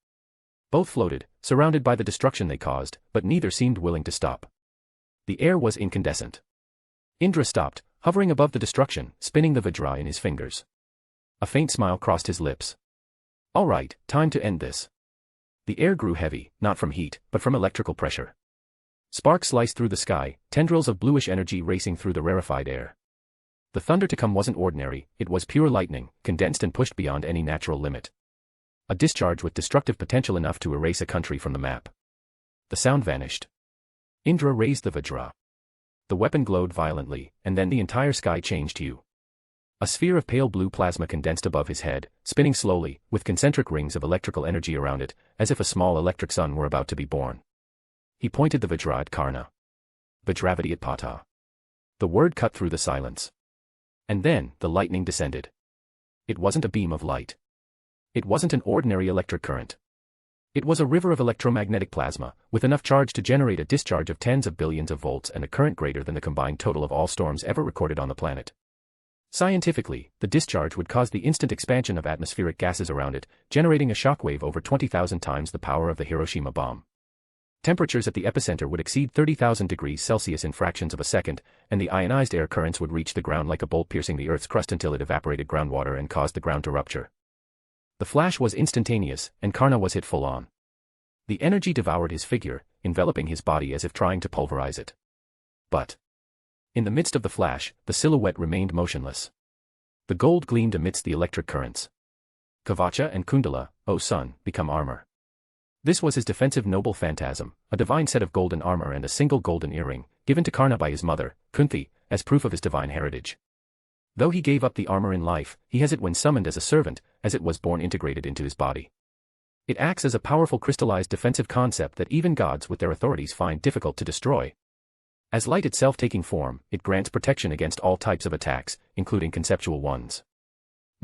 Speaker 3: Both floated, surrounded by the destruction they caused, but neither seemed willing to stop. The air was incandescent. Indra stopped, hovering above the destruction, spinning the Vajra in his fingers. A faint smile crossed his lips. All right, time to end this. The air grew heavy, not from heat, but from electrical pressure. Sparks sliced through the sky, tendrils of bluish energy racing through the rarefied air. The thunder to come wasn't ordinary, it was pure lightning, condensed and pushed beyond any natural limit. A discharge with destructive potential enough to erase a country from the map. The sound vanished. Indra raised the Vajra. The weapon glowed violently, and then the entire sky changed hue. A sphere of pale blue plasma condensed above his head, spinning slowly, with concentric rings of electrical energy around it, as if a small electric sun were about to be born. He pointed the Vajra at Karna. Vajravati at Pata. The word cut through the silence. And then, the lightning descended. It wasn't a beam of light. It wasn't an ordinary electric current. It was a river of electromagnetic plasma, with enough charge to generate a discharge of tens of billions of volts and a current greater than the combined total of all storms ever recorded on the planet. Scientifically, the discharge would cause the instant expansion of atmospheric gases around it, generating a shockwave over 20,000 times the power of the Hiroshima bomb. Temperatures at the epicenter would exceed 30,000 degrees Celsius in fractions of a second, and the ionized air currents would reach the ground like a bolt piercing the Earth's crust until it evaporated groundwater and caused the ground to rupture. The flash was instantaneous, and Karna was hit full on. The energy devoured his figure, enveloping his body as if trying to pulverize it. But in the midst of the flash, the silhouette remained motionless. The gold gleamed amidst the electric currents. Kavacha and Kundala, O sun, become armor. This was his defensive noble phantasm, a divine set of golden armor and a single golden earring, given to Karna by his mother, Kunti, as proof of his divine heritage. Though he gave up the armor in life, he has it when summoned as a servant, as it was born integrated into his body. It acts as a powerful crystallized defensive concept that even gods with their authorities find difficult to destroy. As light itself taking form, it grants protection against all types of attacks, including conceptual ones.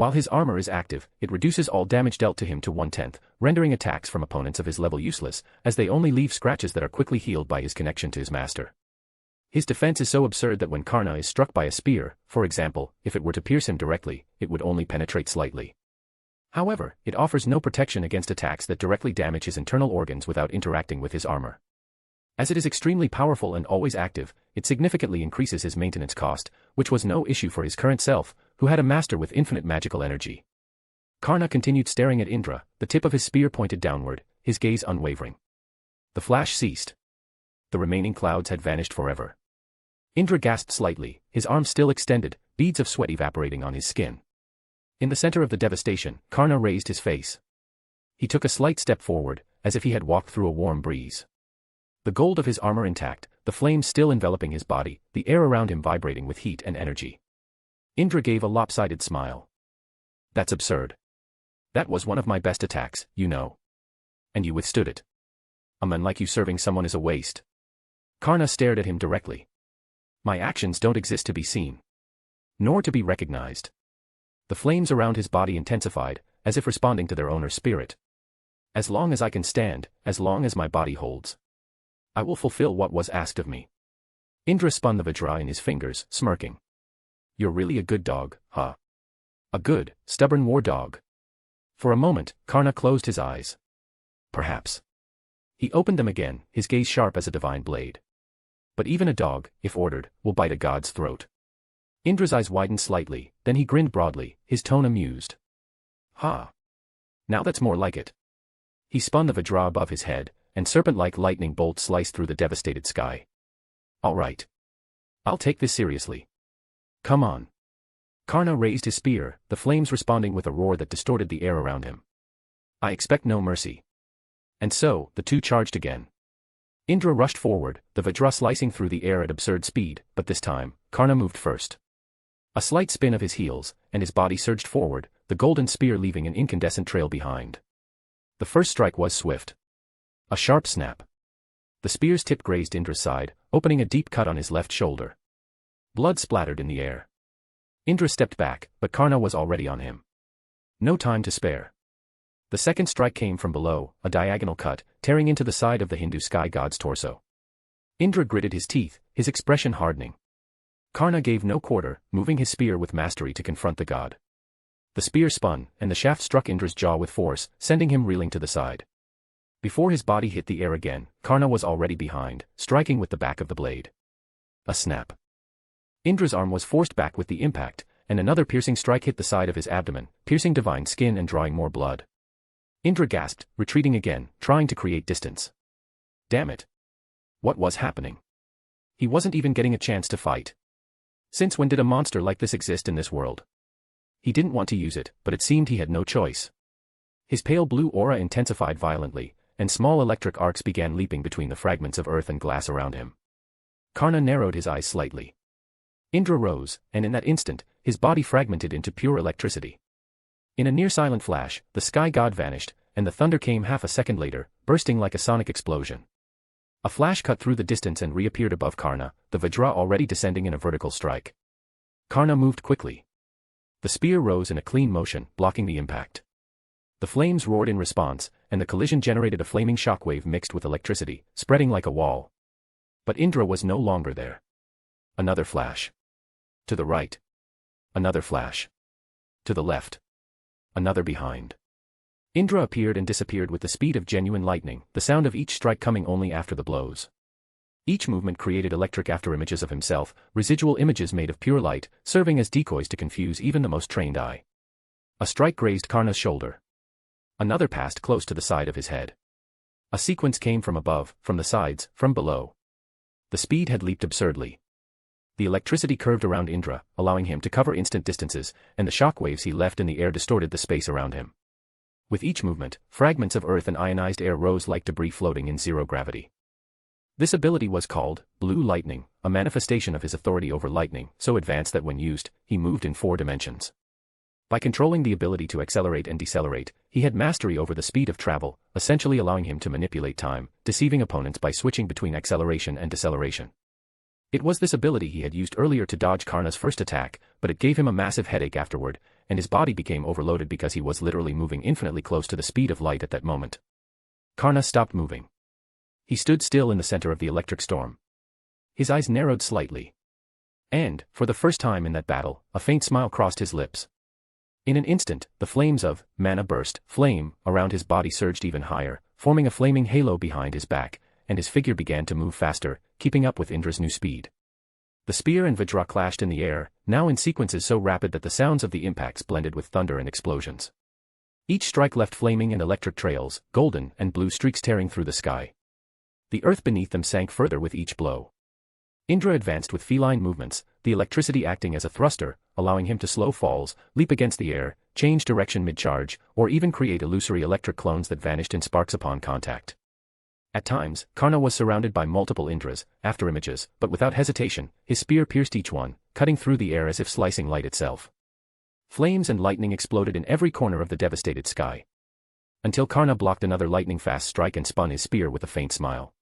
Speaker 3: While his armor is active, it reduces all damage dealt to him to 1/10, rendering attacks from opponents of his level useless, as they only leave scratches that are quickly healed by his connection to his master. His defense is so absurd that when Karna is struck by a spear, for example, if it were to pierce him directly, it would only penetrate slightly. However, it offers no protection against attacks that directly damage his internal organs without interacting with his armor. As it is extremely powerful and always active, it significantly increases his maintenance cost, which was no issue for his current self, who had a master with infinite magical energy. Karna continued staring at Indra, the tip of his spear pointed downward, his gaze unwavering. The flash ceased. The remaining clouds had vanished forever. Indra gasped slightly, his arm still extended, beads of sweat evaporating on his skin. In the center of the devastation, Karna raised his face. He took a slight step forward, as if he had walked through a warm breeze. The gold of his armor intact, the flames still enveloping his body, the air around him vibrating with heat and energy. Indra gave a lopsided smile. That's absurd. That was one of my best attacks, you know. And you withstood it. A man like you serving someone is a waste. Karna stared at him directly. My actions don't exist to be seen. Nor to be recognized. The flames around his body intensified, as if responding to their owner's spirit. As long as I can stand, as long as my body holds, I will fulfill what was asked of me. Indra spun the Vajra in his fingers, smirking. You're really a good dog, huh? A good, stubborn war dog. For a moment, Karna closed his eyes. Perhaps. He opened them again, his gaze sharp as a divine blade. But even a dog, if ordered, will bite a god's throat. Indra's eyes widened slightly, then he grinned broadly, his tone amused. Ha! Now that's more like it. He spun the Vajra above his head, and serpent-like lightning bolts sliced through the devastated sky. All right. I'll take this seriously. Come on. Karna raised his spear, the flames responding with a roar that distorted the air around him. I expect no mercy. And so, the two charged again. Indra rushed forward, the Vajra slicing through the air at absurd speed, but this time, Karna moved first. A slight spin of his heels, and his body surged forward, the golden spear leaving an incandescent trail behind. The first strike was swift. A sharp snap. The spear's tip grazed Indra's side, opening a deep cut on his left shoulder. Blood splattered in the air. Indra stepped back, but Karna was already on him. No time to spare. The second strike came from below, a diagonal cut, tearing into the side of the Hindu sky god's torso. Indra gritted his teeth, his expression hardening. Karna gave no quarter, moving his spear with mastery to confront the god. The spear spun, and the shaft struck Indra's jaw with force, sending him reeling to the side. Before his body hit the air again, Karna was already behind, striking with the back of the blade. A snap. Indra's arm was forced back with the impact, and another piercing strike hit the side of his abdomen, piercing divine skin and drawing more blood. Indra gasped, retreating again, trying to create distance. Damn it. What was happening? He wasn't even getting a chance to fight. Since when did a monster like this exist in this world? He didn't want to use it, but it seemed he had no choice. His pale blue aura intensified violently, and small electric arcs began leaping between the fragments of earth and glass around him. Karna narrowed his eyes slightly. Indra rose, and in that instant, his body fragmented into pure electricity. In a near-silent flash, the sky god vanished, and the thunder came half a second later, bursting like a sonic explosion. A flash cut through the distance and reappeared above Karna, the Vajra already descending in a vertical strike. Karna moved quickly. The spear rose in a clean motion, blocking the impact. The flames roared in response, and the collision generated a flaming shockwave mixed with electricity, spreading like a wall. But Indra was no longer there. Another flash. To the right. Another flash. To the left. Another behind. Indra appeared and disappeared with the speed of genuine lightning, the sound of each strike coming only after the blows. Each movement created electric afterimages of himself, residual images made of pure light, serving as decoys to confuse even the most trained eye. A strike grazed Karna's shoulder. Another passed close to the side of his head. A sequence came from above, from the sides, from below. The speed had leaped absurdly. The electricity curved around Indra, allowing him to cover instant distances, and the shockwaves he left in the air distorted the space around him. With each movement, fragments of earth and ionized air rose like debris floating in zero gravity. This ability was called Blue Lightning, a manifestation of his authority over lightning, so advanced that when used, he moved in 4 dimensions. By controlling the ability to accelerate and decelerate, he had mastery over the speed of travel, essentially allowing him to manipulate time, deceiving opponents by switching between acceleration and deceleration. It was this ability he had used earlier to dodge Karna's first attack, but it gave him a massive headache afterward, and his body became overloaded because he was literally moving infinitely close to the speed of light at that moment. Karna stopped moving. He stood still in the center of the electric storm. His eyes narrowed slightly. And, for the first time in that battle, a faint smile crossed his lips. In an instant, the flames of mana burst flame around his body surged even higher, forming a flaming halo behind his back, and his figure began to move faster, keeping up with Indra's new speed. The spear and Vajra clashed in the air, now in sequences so rapid that the sounds of the impacts blended with thunder and explosions. Each strike left flaming and electric trails, golden and blue streaks tearing through the sky. The earth beneath them sank further with each blow. Indra advanced with feline movements, the electricity acting as a thruster, allowing him to slow falls, leap against the air, change direction mid-charge, or even create illusory electric clones that vanished in sparks upon contact. At times, Karna was surrounded by multiple Indras, afterimages, but without hesitation, his spear pierced each one, cutting through the air as if slicing light itself. Flames and lightning exploded in every corner of the devastated sky. Until Karna blocked another lightning-fast strike and spun his spear with a faint smile.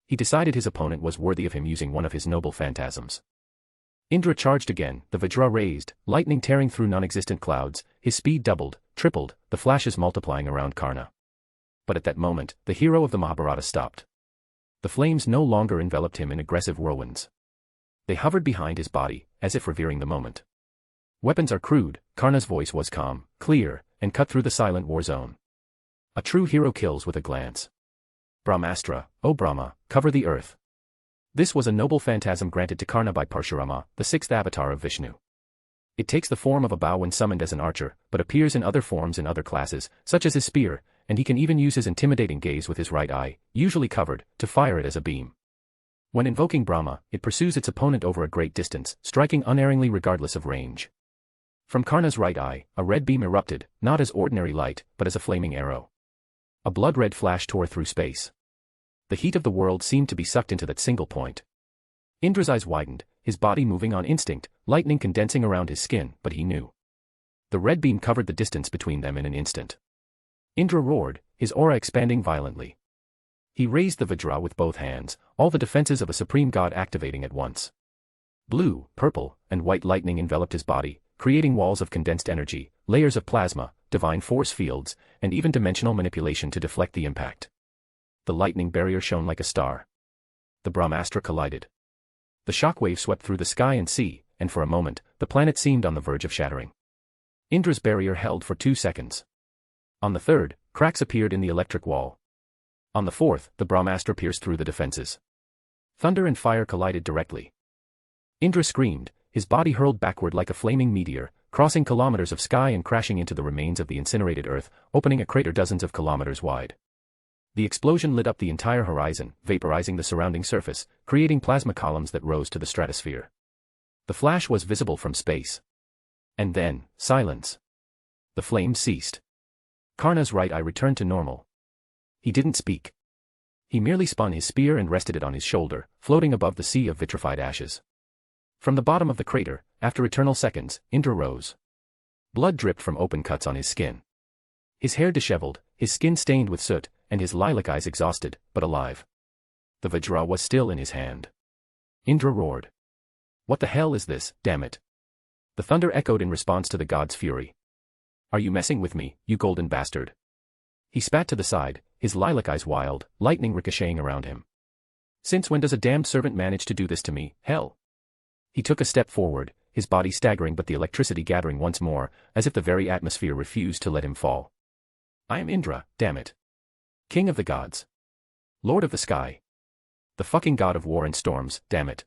Speaker 3: He decided his opponent was worthy of him using one of his noble phantasms. Indra charged again, the Vajra raised, lightning tearing through non-existent clouds, his speed doubled, tripled, the flashes multiplying around Karna. But at that moment, the hero of the Mahabharata stopped. The flames no longer enveloped him in aggressive whirlwinds. They hovered behind his body, as if revering the moment. Weapons are crude, Karna's voice was calm, clear, and cut through the silent war zone. A true hero kills with a glance. Brahmastra, O Brahma, cover the earth. This was a noble phantasm granted to Karna by Parshurama, the sixth avatar of Vishnu. It takes the form of a bow when summoned as an archer, but appears in other forms in other classes, such as his spear, and he can even use his intimidating gaze with his right eye, usually covered, to fire it as a beam. When invoking Brahma, it pursues its opponent over a great distance, striking unerringly regardless of range. From Karna's right eye, a red beam erupted, not as ordinary light, but as a flaming arrow. A blood-red flash tore through space. The heat of the world seemed to be sucked into that single point. Indra's eyes widened, his body moving on instinct, lightning condensing around his skin, but he knew. The red beam covered the distance between them in an instant. Indra roared, his aura expanding violently. He raised the Vajra with both hands, all the defenses of a supreme god activating at once. Blue, purple, and white lightning enveloped his body, creating walls of condensed energy, layers of plasma, divine force fields, and even dimensional manipulation to deflect the impact. The lightning barrier shone like a star. The Brahmastra collided. The shockwave swept through the sky and sea, and for a moment, the planet seemed on the verge of shattering. Indra's barrier held for 2 seconds. On the third, cracks appeared in the electric wall. On the fourth, the Brahmastra pierced through the defenses. Thunder and fire collided directly. Indra screamed, his body hurled backward like a flaming meteor, crossing kilometers of sky and crashing into the remains of the incinerated earth, opening a crater dozens of kilometers wide. The explosion lit up the entire horizon, vaporizing the surrounding surface, creating plasma columns that rose to the stratosphere. The flash was visible from space. And then, silence. The flames ceased. Karna's right eye returned to normal. He didn't speak. He merely spun his spear and rested it on his shoulder, floating above the sea of vitrified ashes. From the bottom of the crater, after eternal seconds, Indra rose. Blood dripped from open cuts on his skin. His hair disheveled, his skin stained with soot, and his lilac eyes exhausted, but alive. The Vajra was still in his hand. Indra roared. What the hell is this, damn it? The thunder echoed in response to the god's fury. Are you messing with me, you golden bastard? He spat to the side, his lilac eyes wild, lightning ricocheting around him. Since when does a damned servant manage to do this to me, hell? He took a step forward, his body staggering but the electricity gathering once more, as if the very atmosphere refused to let him fall. I am Indra, damn it. King of the gods. Lord of the sky. The fucking god of war and storms, damn it.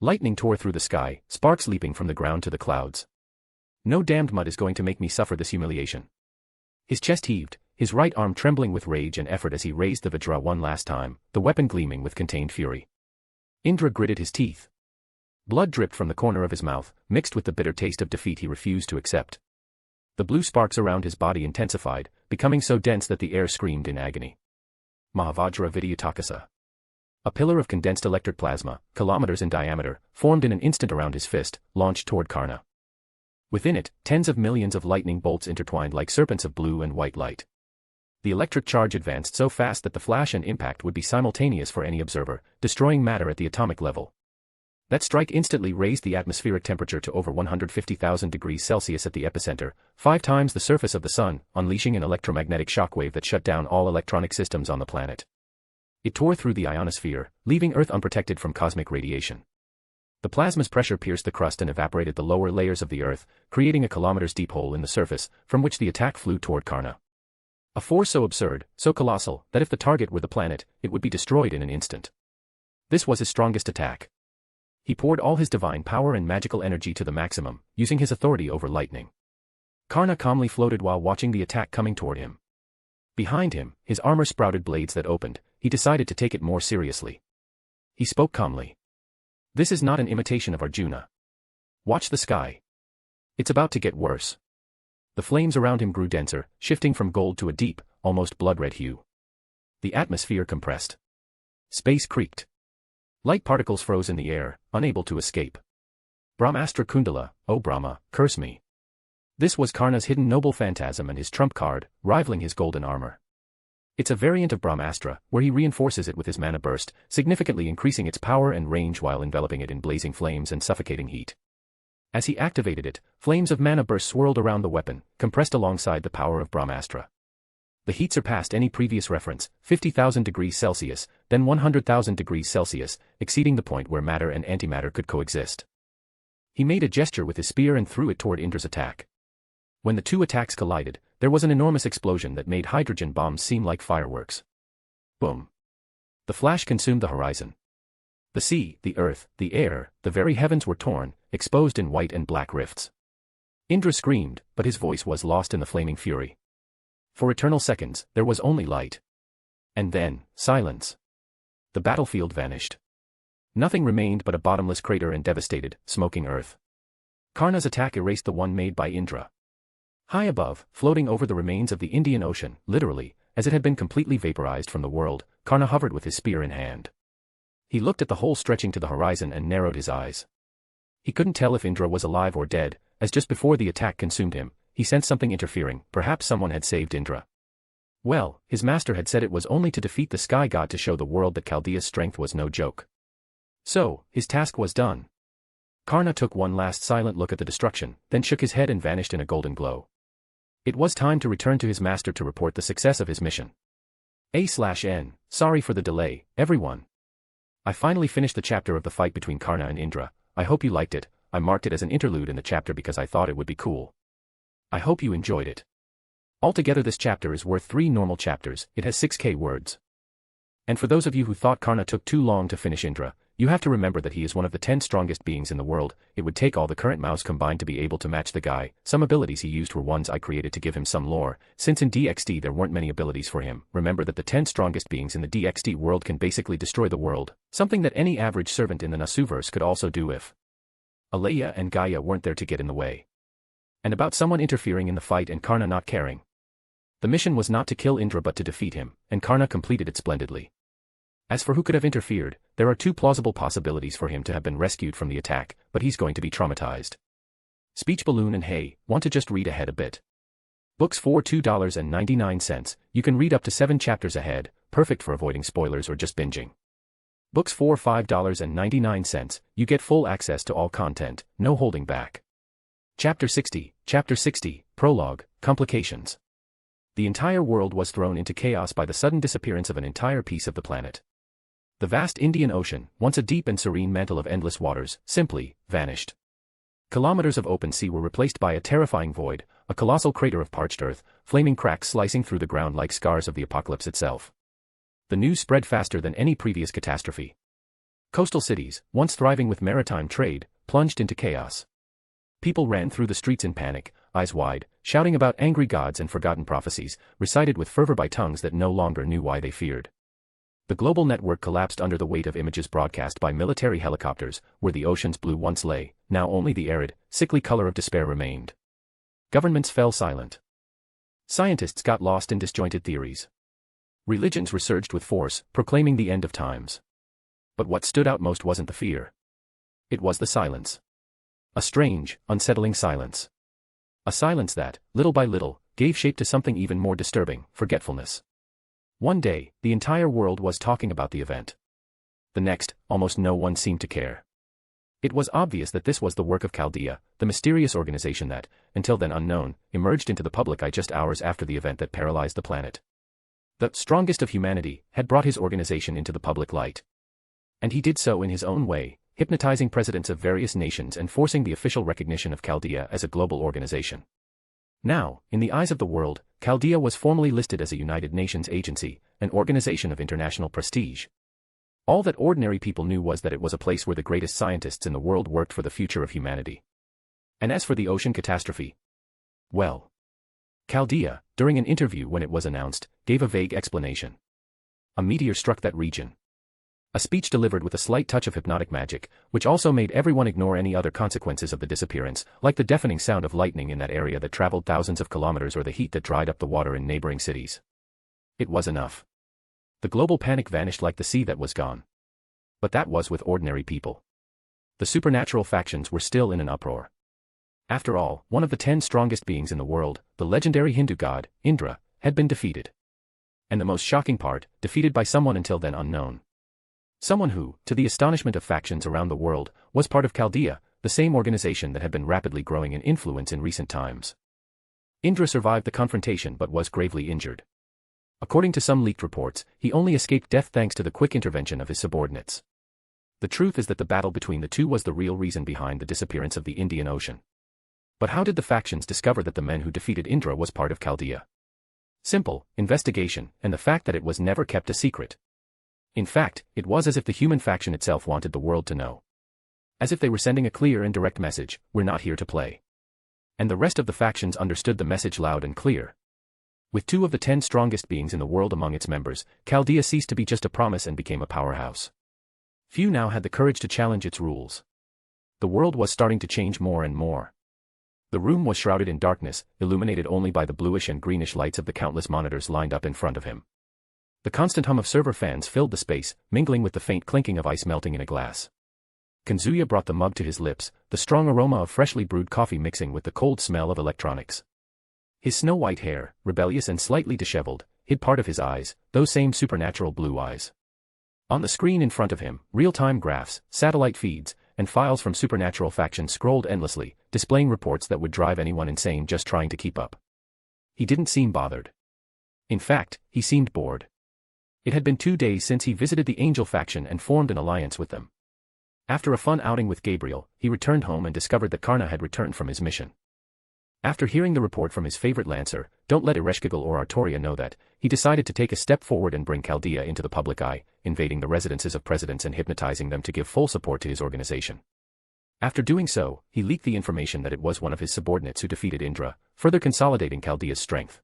Speaker 3: Lightning tore through the sky, sparks leaping from the ground to the clouds. No damned mud is going to make me suffer this humiliation. His chest heaved, his right arm trembling with rage and effort as he raised the Vajra one last time, the weapon gleaming with contained fury. Indra gritted his teeth. Blood dripped from the corner of his mouth, mixed with the bitter taste of defeat he refused to accept. The blue sparks around his body intensified, becoming so dense that the air screamed in agony. Mahavajra Vidyatakasa. A pillar of condensed electric plasma, kilometers in diameter, formed in an instant around his fist, launched toward Karna. Within it, tens of millions of lightning bolts intertwined like serpents of blue and white light. The electric charge advanced so fast that the flash and impact would be simultaneous for any observer, destroying matter at the atomic level. That strike instantly raised the atmospheric temperature to over 150,000 degrees Celsius at the epicenter, 5 times the surface of the sun, unleashing an electromagnetic shockwave that shut down all electronic systems on the planet. It tore through the ionosphere, leaving Earth unprotected from cosmic radiation. The plasma's pressure pierced the crust and evaporated the lower layers of the Earth, creating a kilometers-deep hole in the surface, from which the attack flew toward Karna. A force so absurd, so colossal, that if the target were the planet, it would be destroyed in an instant. This was his strongest attack. He poured all his divine power and magical energy to the maximum, using his authority over lightning. Karna calmly floated while watching the attack coming toward him. Behind him, his armor sprouted blades that opened. He decided to take it more seriously. He spoke calmly. This is not an imitation of Arjuna. Watch the sky. It's about to get worse. The flames around him grew denser, shifting from gold to a deep, almost blood-red hue. The atmosphere compressed. Space creaked. Light particles froze in the air, unable to escape. Brahmastra Kundala, O Brahma, curse me. This was Karna's hidden noble phantasm and his trump card, rivaling his golden armor. It's a variant of Brahmastra, where he reinforces it with his mana burst, significantly increasing its power and range while enveloping it in blazing flames and suffocating heat. As he activated it, flames of mana burst swirled around the weapon, compressed alongside the power of Brahmastra. The heat surpassed any previous reference, 50,000 degrees Celsius, then 100,000 degrees Celsius, exceeding the point where matter and antimatter could coexist. He made a gesture with his spear and threw it toward Indra's attack. When the two attacks collided, there was an enormous explosion that made hydrogen bombs seem like fireworks. Boom. The flash consumed the horizon. The sea, the earth, the air, the very heavens were torn, exposed in white and black rifts. Indra screamed, but his voice was lost in the flaming fury. For eternal seconds, there was only light. And then, silence. The battlefield vanished. Nothing remained but a bottomless crater and devastated, smoking earth. Karna's attack erased the one made by Indra. High above, floating over the remains of the Indian Ocean, literally, as it had been completely vaporized from the world, Karna hovered with his spear in hand. He looked at the hole stretching to the horizon and narrowed his eyes. He couldn't tell if Indra was alive or dead, as just before the attack consumed him, he sensed something interfering. Perhaps someone had saved Indra. Well, his master had said it was only to defeat the sky god to show the world that Chaldea's strength was no joke. So, his task was done. Karna took one last silent look at the destruction, then shook his head and vanished in a golden glow. It was time to return to his master to report the success of his mission. A/N, sorry for the delay, everyone. I finally finished the chapter of the fight between Karna and Indra. I hope you liked it. I marked it as an interlude in the chapter because I thought it would be cool. I hope you enjoyed it. Altogether this chapter is worth 3 normal chapters. It has 6k words. And for those of you who thought Karna took too long to finish Indra, you have to remember that he is one of the 10 strongest beings in the world. It would take all the current mouse combined to be able to match the guy. Some abilities he used were ones I created to give him some lore. Since in DxD there weren't many abilities for him, remember that the 10 strongest beings in the DxD world can basically destroy the world, something that any average servant in the Nasuverse could also do if Alea and Gaia weren't there to get in the way. And about someone interfering in the fight and Karna not caring. The mission was not to kill Indra but to defeat him, and Karna completed it splendidly. As for who could have interfered, there are 2 plausible possibilities for him to have been rescued from the attack, but he's going to be traumatized. Speech balloon and hey, want to just read ahead a bit. Books for $2.99, you can read up to 7 chapters ahead, perfect for avoiding spoilers or just binging. Books for $5.99, you get full access to all content, no holding back. Chapter 60, Prologue, Complications. The entire world was thrown into chaos by the sudden disappearance of an entire piece of the planet. The vast Indian Ocean, once a deep and serene mantle of endless waters, simply vanished. Kilometers of open sea were replaced by a terrifying void, a colossal crater of parched earth, flaming cracks slicing through the ground like scars of the apocalypse itself. The news spread faster than any previous catastrophe. Coastal cities, once thriving with maritime trade, plunged into chaos. People ran through the streets in panic, eyes wide, shouting about angry gods and forgotten prophecies, recited with fervor by tongues that no longer knew why they feared. The global network collapsed under the weight of images broadcast by military helicopters. Where the ocean's blue once lay, now only the arid, sickly color of despair remained. Governments fell silent. Scientists got lost in disjointed theories. Religions resurged with force, proclaiming the end of times. But what stood out most wasn't the fear. It was the silence. A strange, unsettling silence. A silence that, little by little, gave shape to something even more disturbing, forgetfulness. One day, the entire world was talking about the event. The next, almost no one seemed to care. It was obvious that this was the work of Chaldea, the mysterious organization that, until then unknown, emerged into the public eye just hours after the event that paralyzed the planet. The strongest of humanity had brought his organization into the public light. And he did so in his own way, hypnotizing presidents of various nations and forcing the official recognition of Chaldea as a global organization. Now, in the eyes of the world, Chaldea was formally listed as a United Nations agency, an organization of international prestige. All that ordinary people knew was that it was a place where the greatest scientists in the world worked for the future of humanity. And as for the ocean catastrophe, well, Chaldea, during an interview when it was announced, gave a vague explanation. A meteor struck that region. A speech delivered with a slight touch of hypnotic magic, which also made everyone ignore any other consequences of the disappearance, like the deafening sound of lightning in that area that traveled thousands of kilometers or the heat that dried up the water in neighboring cities. It was enough. The global panic vanished like the sea that was gone. But that was with ordinary people. The supernatural factions were still in an uproar. After all, one of the 10 strongest beings in the world, the legendary Hindu god, Indra, had been defeated. And the most shocking part, defeated by someone until then unknown. Someone who, to the astonishment of factions around the world, was part of Chaldea, the same organization that had been rapidly growing in influence in recent times. Indra survived the confrontation but was gravely injured. According to some leaked reports, he only escaped death thanks to the quick intervention of his subordinates. The truth is that the battle between the two was the real reason behind the disappearance of the Indian Ocean. But how did the factions discover that the men who defeated Indra was part of Chaldea? Simple, investigation, and the fact that it was never kept a secret. In fact, it was as if the human faction itself wanted the world to know. As if they were sending a clear and direct message, we're not here to play. And the rest of the factions understood the message loud and clear. With 2 of the 10 strongest beings in the world among its members, Chaldea ceased to be just a promise and became a powerhouse. Few now had the courage to challenge its rules. The world was starting to change more and more. The room was shrouded in darkness, illuminated only by the bluish and greenish lights of the countless monitors lined up in front of him. The constant hum of server fans filled the space, mingling with the faint clinking of ice melting in a glass. Kazuya brought the mug to his lips, the strong aroma of freshly brewed coffee mixing with the cold smell of electronics. His snow-white hair, rebellious and slightly disheveled, hid part of his eyes, those same supernatural blue eyes. On the screen in front of him, real-time graphs, satellite feeds, and files from supernatural factions scrolled endlessly, displaying reports that would drive anyone insane just trying to keep up. He didn't seem bothered. In fact, he seemed bored. It had been 2 days since he visited the Angel faction and formed an alliance with them. After a fun outing with Gabriel, he returned home and discovered that Karna had returned from his mission. After hearing the report from his favorite lancer, don't let Ereshkigal or Artoria know that, he decided to take a step forward and bring Chaldea into the public eye, invading the residences of presidents and hypnotizing them to give full support to his organization. After doing so, he leaked the information that it was one of his subordinates who defeated Indra, further consolidating Chaldea's strength.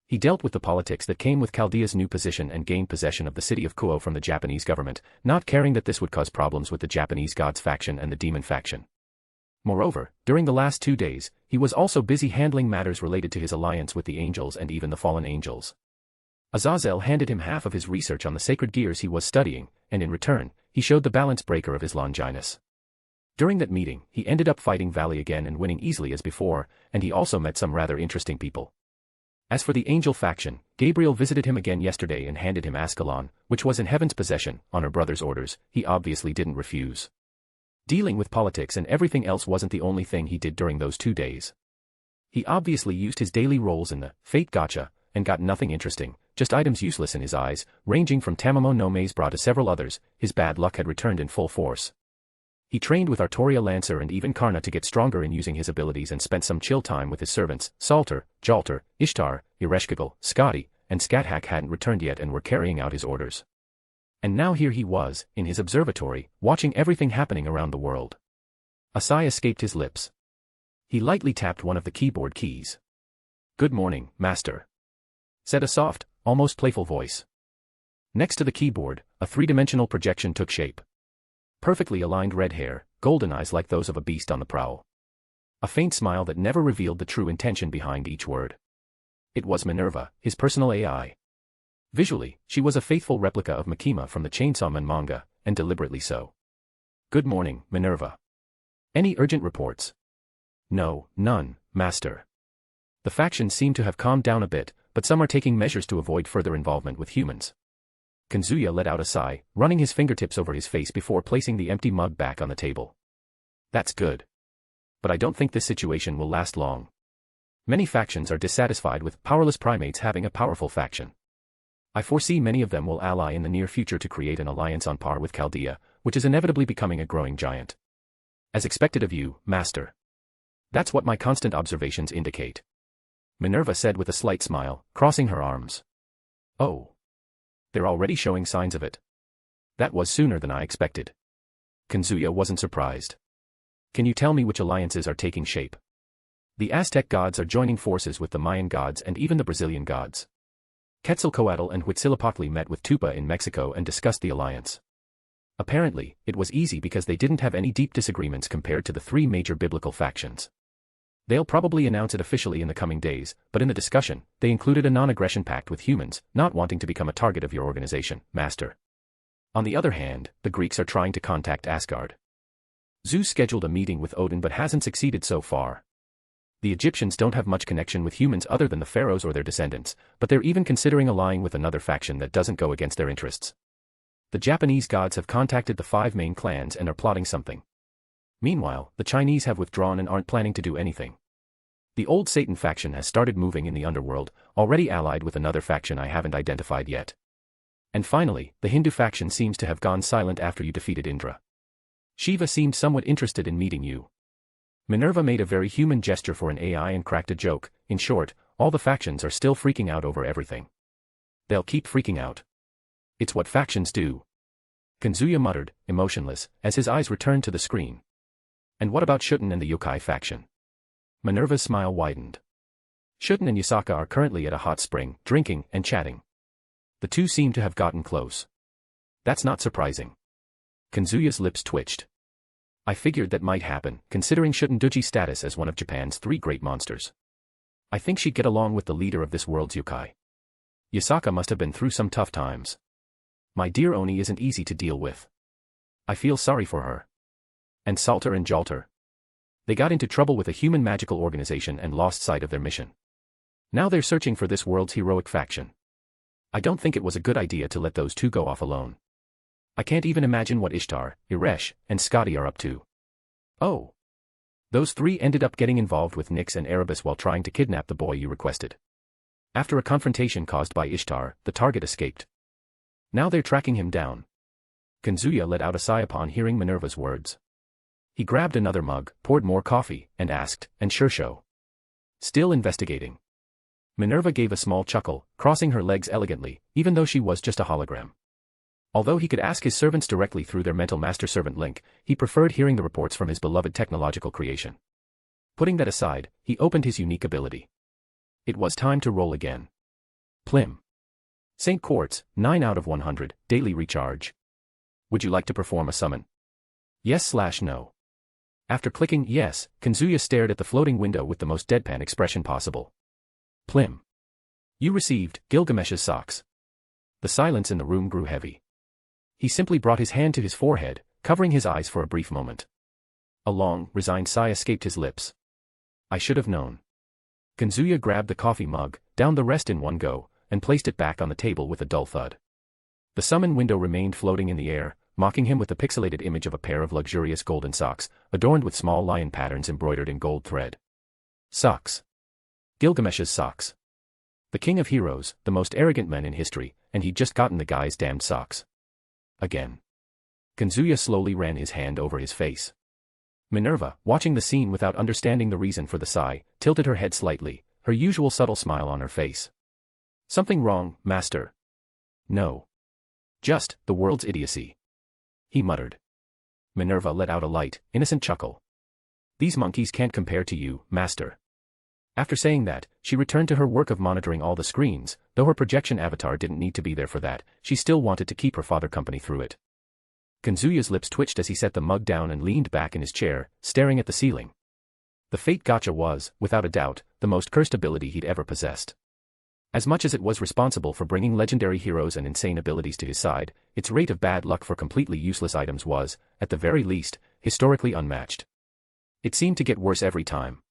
Speaker 3: He dealt with the politics that came with Chaldea's new position and gained possession of the city of Kuoh from the Japanese government, not caring that this would cause problems with the Japanese gods faction and the demon faction. Moreover, during the last 2 days, he was also busy handling matters related to his alliance with the angels and even the fallen angels. Azazel handed him half of his research on the sacred gears he was studying, and in return, he showed the balance breaker of his Longinus. During that meeting, he ended up fighting Vali again and winning easily as before, and he also met some rather interesting people. As for the angel faction, Gabriel visited him again yesterday and handed him Ascalon, which was in Heaven's possession, on her brother's orders. He obviously didn't refuse. Dealing with politics and everything else wasn't the only thing he did during those 2 days. He obviously used his daily roles in the Fate Gacha, and got nothing interesting, just items useless in his eyes, ranging from Tamamo no Maze Bra to several others. His bad luck had returned in full force. He trained with Artoria Lancer and even Karna to get stronger in using his abilities and spent some chill time with his servants. Salter, Jalter, Ishtar, Ereshkigal, Scotty, and Skathak hadn't returned yet and were carrying out his orders. And now here he was, in his observatory, watching everything happening around the world. A sigh escaped his lips. He lightly tapped one of the keyboard keys. "Good morning, Master," said a soft, almost playful voice. Next to the keyboard, a 3-dimensional projection took shape. Perfectly aligned red hair, golden eyes like those of a beast on the prowl. A faint smile that never revealed the true intention behind each word. It was Minerva, his personal AI. Visually, she was a faithful replica of Makima from the Chainsaw Man manga, and deliberately so. "Good morning, Minerva. Any urgent reports?" "No, none, Master. The factions seem to have calmed down a bit, but some are taking measures to avoid further involvement with humans." Kazuya let out a sigh, running his fingertips over his face before placing the empty mug back on the table. That's good. But I don't think this situation will last long. Many factions are dissatisfied with powerless primates having a powerful faction. I foresee many of them will ally in the near future to create an alliance on par with Chaldea, which is inevitably becoming a growing giant. As expected of you, Master. That's what my constant observations indicate. Minerva said with a slight smile, crossing her arms. Oh. They're already showing signs of it. That was sooner than I expected. Kazuya wasn't surprised. Can you tell me which alliances are taking shape? The Aztec gods are joining forces with the Mayan gods and even the Brazilian gods. Quetzalcoatl and Huitzilopochtli met with Tupa in Mexico and discussed the alliance. Apparently, it was easy because they didn't have any deep disagreements compared to the three major biblical factions. They'll probably announce it officially in the coming days, but in the discussion, they included a non-aggression pact with humans, not wanting to become a target of your organization, Master. On the other hand, the Greeks are trying to contact Asgard. Zeus scheduled a meeting with Odin but hasn't succeeded so far. The Egyptians don't have much connection with humans other than the pharaohs or their descendants, but they're even considering allying with another faction that doesn't go against their interests. The Japanese gods have contacted the 5 main clans and are plotting something. Meanwhile, the Chinese have withdrawn and aren't planning to do anything. The old Satan faction has started moving in the underworld, already allied with another faction I haven't identified yet. And finally, the Hindu faction seems to have gone silent after you defeated Indra. Shiva seemed somewhat interested in meeting you. Minerva made a very human gesture for an AI and cracked a joke. In short, all the factions are still freaking out over everything. They'll keep freaking out. It's what factions do. Kazuya muttered, emotionless, as his eyes returned to the screen. And what about Shuten and the yokai faction? Minerva's smile widened. Shuten and Yasaka are currently at a hot spring, drinking and chatting. The two seem to have gotten close. That's not surprising. Kazuya's lips twitched. I figured that might happen, considering Shuten Duchi's status as one of Japan's 3 great monsters. I think she'd get along with the leader of this world's yokai. Yasaka must have been through some tough times. My dear Oni isn't easy to deal with. I feel sorry for her. And Salter and Jalter. They got into trouble with a human magical organization and lost sight of their mission. Now they're searching for this world's heroic faction. I don't think it was a good idea to let those two go off alone. I can't even imagine what Ishtar, Iresh, and Scotty are up to. Oh. Those 3 ended up getting involved with Nyx and Erebus while trying to kidnap the boy you requested. After a confrontation caused by Ishtar, the target escaped. Now they're tracking him down. Kazuya let out a sigh upon hearing Minerva's words. He grabbed another mug, poured more coffee, and asked, and Shirsho. Still investigating. Minerva gave a small chuckle, crossing her legs elegantly, even though she was just a hologram. Although he could ask his servants directly through their mental master-servant link, he preferred hearing the reports from his beloved technological creation. Putting that aside, he opened his unique ability. It was time to roll again. Plim. St. Quartz, 9 out of 100, daily recharge. Would you like to perform a summon? Yes/no. After clicking yes, Kazuya stared at the floating window with the most deadpan expression possible. Plim. You received Gilgamesh's socks. The silence in the room grew heavy. He simply brought his hand to his forehead, covering his eyes for a brief moment. A long, resigned sigh escaped his lips. I should have known. Kazuya grabbed the coffee mug, downed the rest in one go, and placed it back on the table with a dull thud. The summon window remained floating in the air, mocking him with the pixelated image of a pair of luxurious golden socks, adorned with small lion patterns embroidered in gold thread. Socks. Gilgamesh's socks. The king of heroes, the most arrogant man in history, and he'd just gotten the guy's damned socks. Again. Kazuya slowly ran his hand over his face. Minerva, watching the scene without understanding the reason for the sigh, tilted her head slightly, her usual subtle smile on her face. Something wrong, Master? No. Just, the world's idiocy. He muttered. Minerva let out a light, innocent chuckle. These monkeys can't compare to you, Master. After saying that, she returned to her work of monitoring all the screens. Though her projection avatar didn't need to be there for that, she still wanted to keep her father company through it. Kazuya's lips twitched as he set the mug down and leaned back in his chair, staring at the ceiling. The Fate Gacha was, without a doubt, the most cursed ability he'd ever possessed. As much as it was responsible for bringing legendary heroes and insane abilities to his side, its rate of bad luck for completely useless items was, at the very least, historically unmatched. It seemed to get worse every time.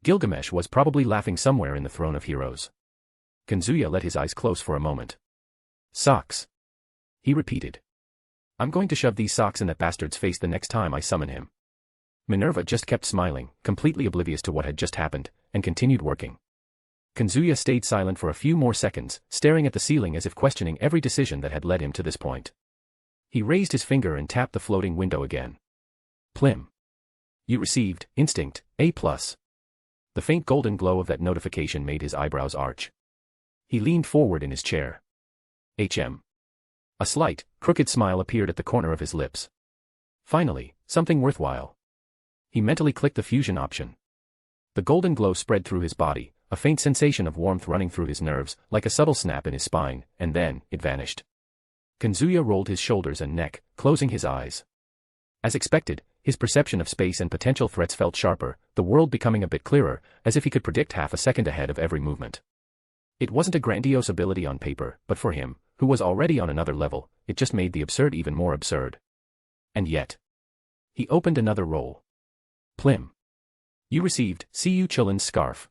Speaker 3: Gilgamesh was probably laughing somewhere in the throne of heroes. Kazuya let his eyes close for a moment. Socks. He repeated. I'm going to shove these socks in that bastard's face the next time I summon him. Minerva just kept smiling, completely oblivious to what had just happened, and continued working. Kazuya stayed silent for a few more seconds, staring at the ceiling as if questioning every decision that had led him to this point. He raised his finger and tapped the floating window again. Plim. You received, Instinct, A+. The faint golden glow of that notification made his eyebrows arch. He leaned forward in his chair. HM. A slight, crooked smile appeared at the corner of his lips. Finally, something worthwhile. He mentally clicked the fusion option. The golden glow spread through his body, a faint sensation of warmth running through his nerves, like a subtle snap in his spine, and then, it vanished. Kazuya rolled his shoulders and neck, closing his eyes. As expected, his perception of space and potential threats felt sharper, the world becoming a bit clearer, as if he could predict half a second ahead of every movement. It wasn't a grandiose ability on paper, but for him, who was already on another level, it just made the absurd even more absurd. And yet. He opened another roll. Plim. You received, See Chulin's scarf.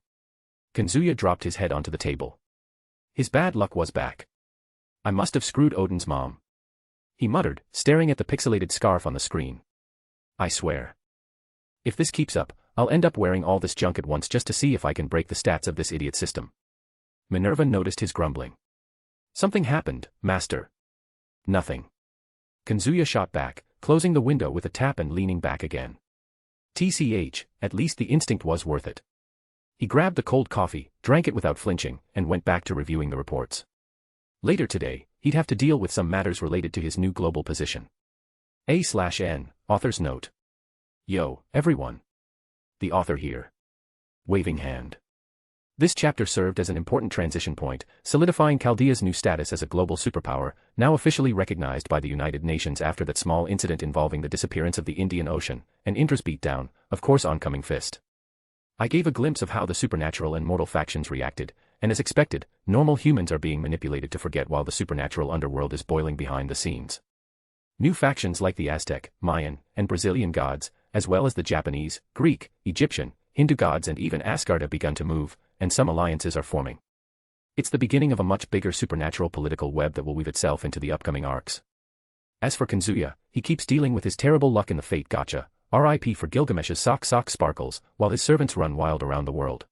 Speaker 3: Kazuya dropped his head onto the table. His bad luck was back. I must have screwed Odin's mom. He muttered, staring at the pixelated scarf on the screen. I swear. If this keeps up, I'll end up wearing all this junk at once just to see if I can break the stats of this idiot system. Minerva noticed his grumbling. Something happened, Master. Nothing. Kazuya shot back, closing the window with a tap and leaning back again. TCH, at least the instinct was worth it. He grabbed the cold coffee, drank it without flinching, and went back to reviewing the reports. Later today, he'd have to deal with some matters related to his new global position. A/N, author's note. Yo, everyone. The author here. Waving hand. This chapter served as an important transition point, solidifying Chaldea's new status as a global superpower, now officially recognized by the United Nations after that small incident involving the disappearance of the Indian Ocean, and Indra's beatdown, of course oncoming fist. I gave a glimpse of how the supernatural and mortal factions reacted, and as expected, normal humans are being manipulated to forget while the supernatural underworld is boiling behind the scenes. New factions like the Aztec, Mayan, and Brazilian gods, as well as the Japanese, Greek, Egyptian, Hindu gods and even Asgard have begun to move, and some alliances are forming. It's the beginning of a much bigger supernatural political web that will weave itself into the upcoming arcs. As for Kazuya, he keeps dealing with his terrible luck in the fate gacha, RIP for Gilgamesh's sock sparkles, while his servants run wild around the world.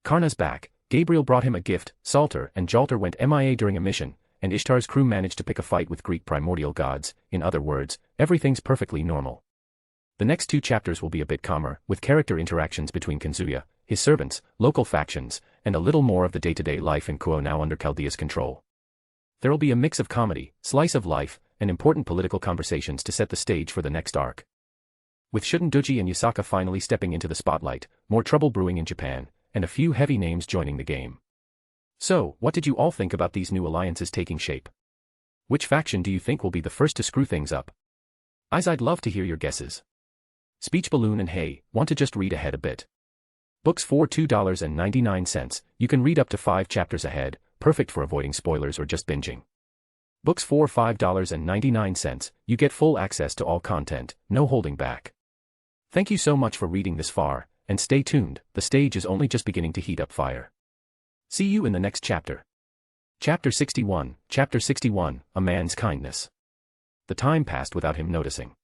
Speaker 3: Karna's back, Gabriel brought him a gift, Salter and Jalter went MIA during a mission, and Ishtar's crew managed to pick a fight with Greek primordial gods, in other words, everything's perfectly normal. The next 2 chapters will be a bit calmer, with character interactions between Kazuya, his servants, local factions, and a little more of the day-to-day life in Kuoh now under Chaldea's control. There'll be a mix of comedy, slice of life, and important political conversations to set the stage for the next arc. With Shunduji and Yasaka finally stepping into the spotlight, more trouble brewing in Japan, and a few heavy names joining the game. So, what did you all think about these new alliances taking shape? Which faction do you think will be the first to screw things up? I'd love to hear your guesses. Speech Balloon and Hey, want to just read ahead a bit? Books for $2.99, you can read up to 5 chapters ahead, perfect for avoiding spoilers or just binging. Books for $5.99, you get full access to all content, no holding back. Thank you so much for reading this far, and stay tuned, the stage is only just beginning to heat up fire. See you in the next chapter. Chapter 61, A Man's Kindness. The time passed without him noticing.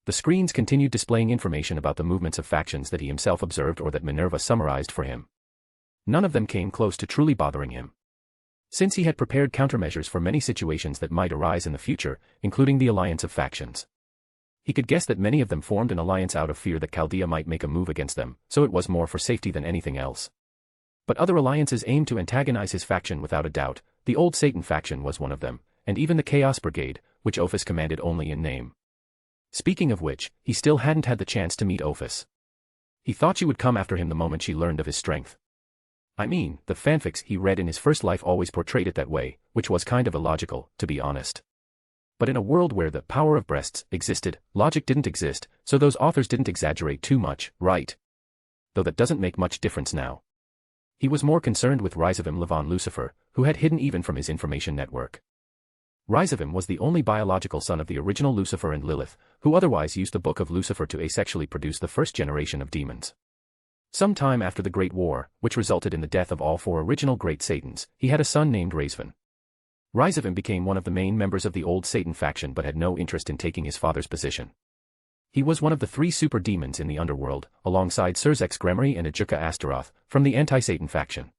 Speaker 3: The screens continued displaying information about the movements of factions that he himself observed or that Minerva summarized for him. None of them came close to truly bothering him. Since he had prepared countermeasures for many situations that might arise in the future, including the alliance of factions. He could guess that many of them formed an alliance out of fear that Chaldea might make a move against them, so it was more for safety than anything else. But other alliances aimed to antagonize his faction without a doubt, the Old Satan faction was one of them, and even the Chaos Brigade, which Ophis commanded only in name. Speaking of which, he still hadn't had the chance to meet Ophis. He thought she would come after him the moment she learned of his strength. I mean, the fanfics he read in his first life always portrayed it that way, which was kind of illogical, to be honest. But in a world where the power of breasts existed, logic didn't exist, so those authors didn't exaggerate too much, right? Though that doesn't make much difference now. He was more concerned with Ryzavim Levon Lucifer, who had hidden even from his information network. Ryzavim was the only biological son of the original Lucifer and Lilith, who otherwise used the Book of Lucifer to asexually produce the first generation of demons. Some time after the Great War, which resulted in the death of all 4 original Great Satans, he had a son named Razvan. Ryzavim became one of the main members of the Old Satan faction but had no interest in taking his father's position. He was one of the 3 super demons in the underworld, alongside Sirzechs Unleashed and Ajuka Astaroth, from the anti-Satan faction.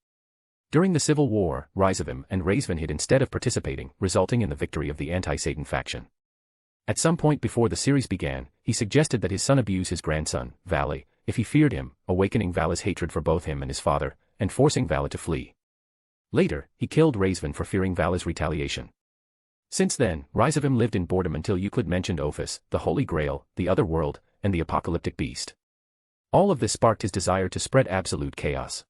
Speaker 3: During the Civil War, Ryougi and Ryougi hid instead of participating, resulting in the victory of the anti-Satan faction. At some point before the series began, he suggested that his son abuse his grandson, Vali, if he feared him, awakening Vali's hatred for both him and his father, and forcing Vali to flee. Later, he killed Ryougi for fearing Vali's retaliation. Since then, Ryougi lived in boredom until Euclid mentioned Ophis, the Holy Grail, the Other World, and the Apocalyptic Beast. All of this sparked his desire to spread absolute chaos.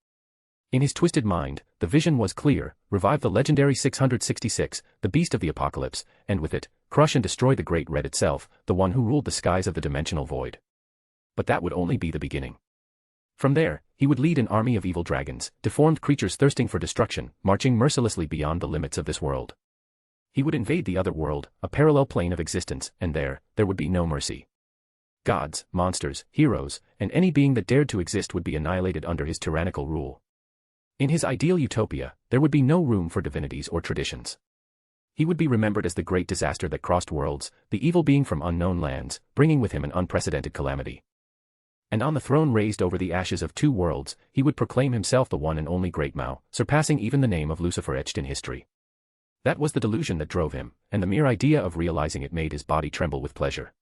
Speaker 3: In his twisted mind, the vision was clear: revive the legendary 666, the Beast of the Apocalypse, and with it, crush and destroy the Great Red itself, the one who ruled the skies of the dimensional void. But that would only be the beginning. From there, he would lead an army of evil dragons, deformed creatures thirsting for destruction, marching mercilessly beyond the limits of this world. He would invade the other world, a parallel plane of existence, and there would be no mercy. Gods, monsters, heroes, and any being that dared to exist would be annihilated under his tyrannical rule. In his ideal utopia, there would be no room for divinities or traditions. He would be remembered as the great disaster that crossed worlds, the evil being from unknown lands, bringing with him an unprecedented calamity. And on the throne raised over the ashes of 2 worlds, he would proclaim himself the one and only Great Mao, surpassing even the name of Lucifer etched in history. That was the delusion that drove him, and the mere idea of realizing it made his body tremble with pleasure.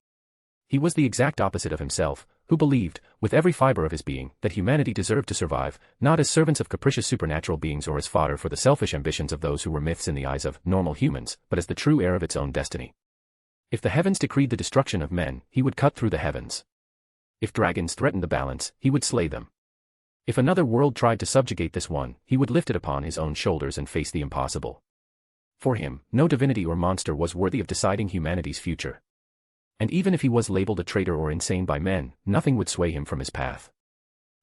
Speaker 3: He was the exact opposite of himself, who believed, with every fiber of his being, that humanity deserved to survive, not as servants of capricious supernatural beings or as fodder for the selfish ambitions of those who were myths in the eyes of normal humans, but as the true heir of its own destiny. If the heavens decreed the destruction of men, he would cut through the heavens. If dragons threatened the balance, he would slay them. If another world tried to subjugate this one, he would lift it upon his own shoulders and face the impossible. For him, no divinity or monster was worthy of deciding humanity's future. And even if he was labeled a traitor or insane by men, nothing would sway him from his path.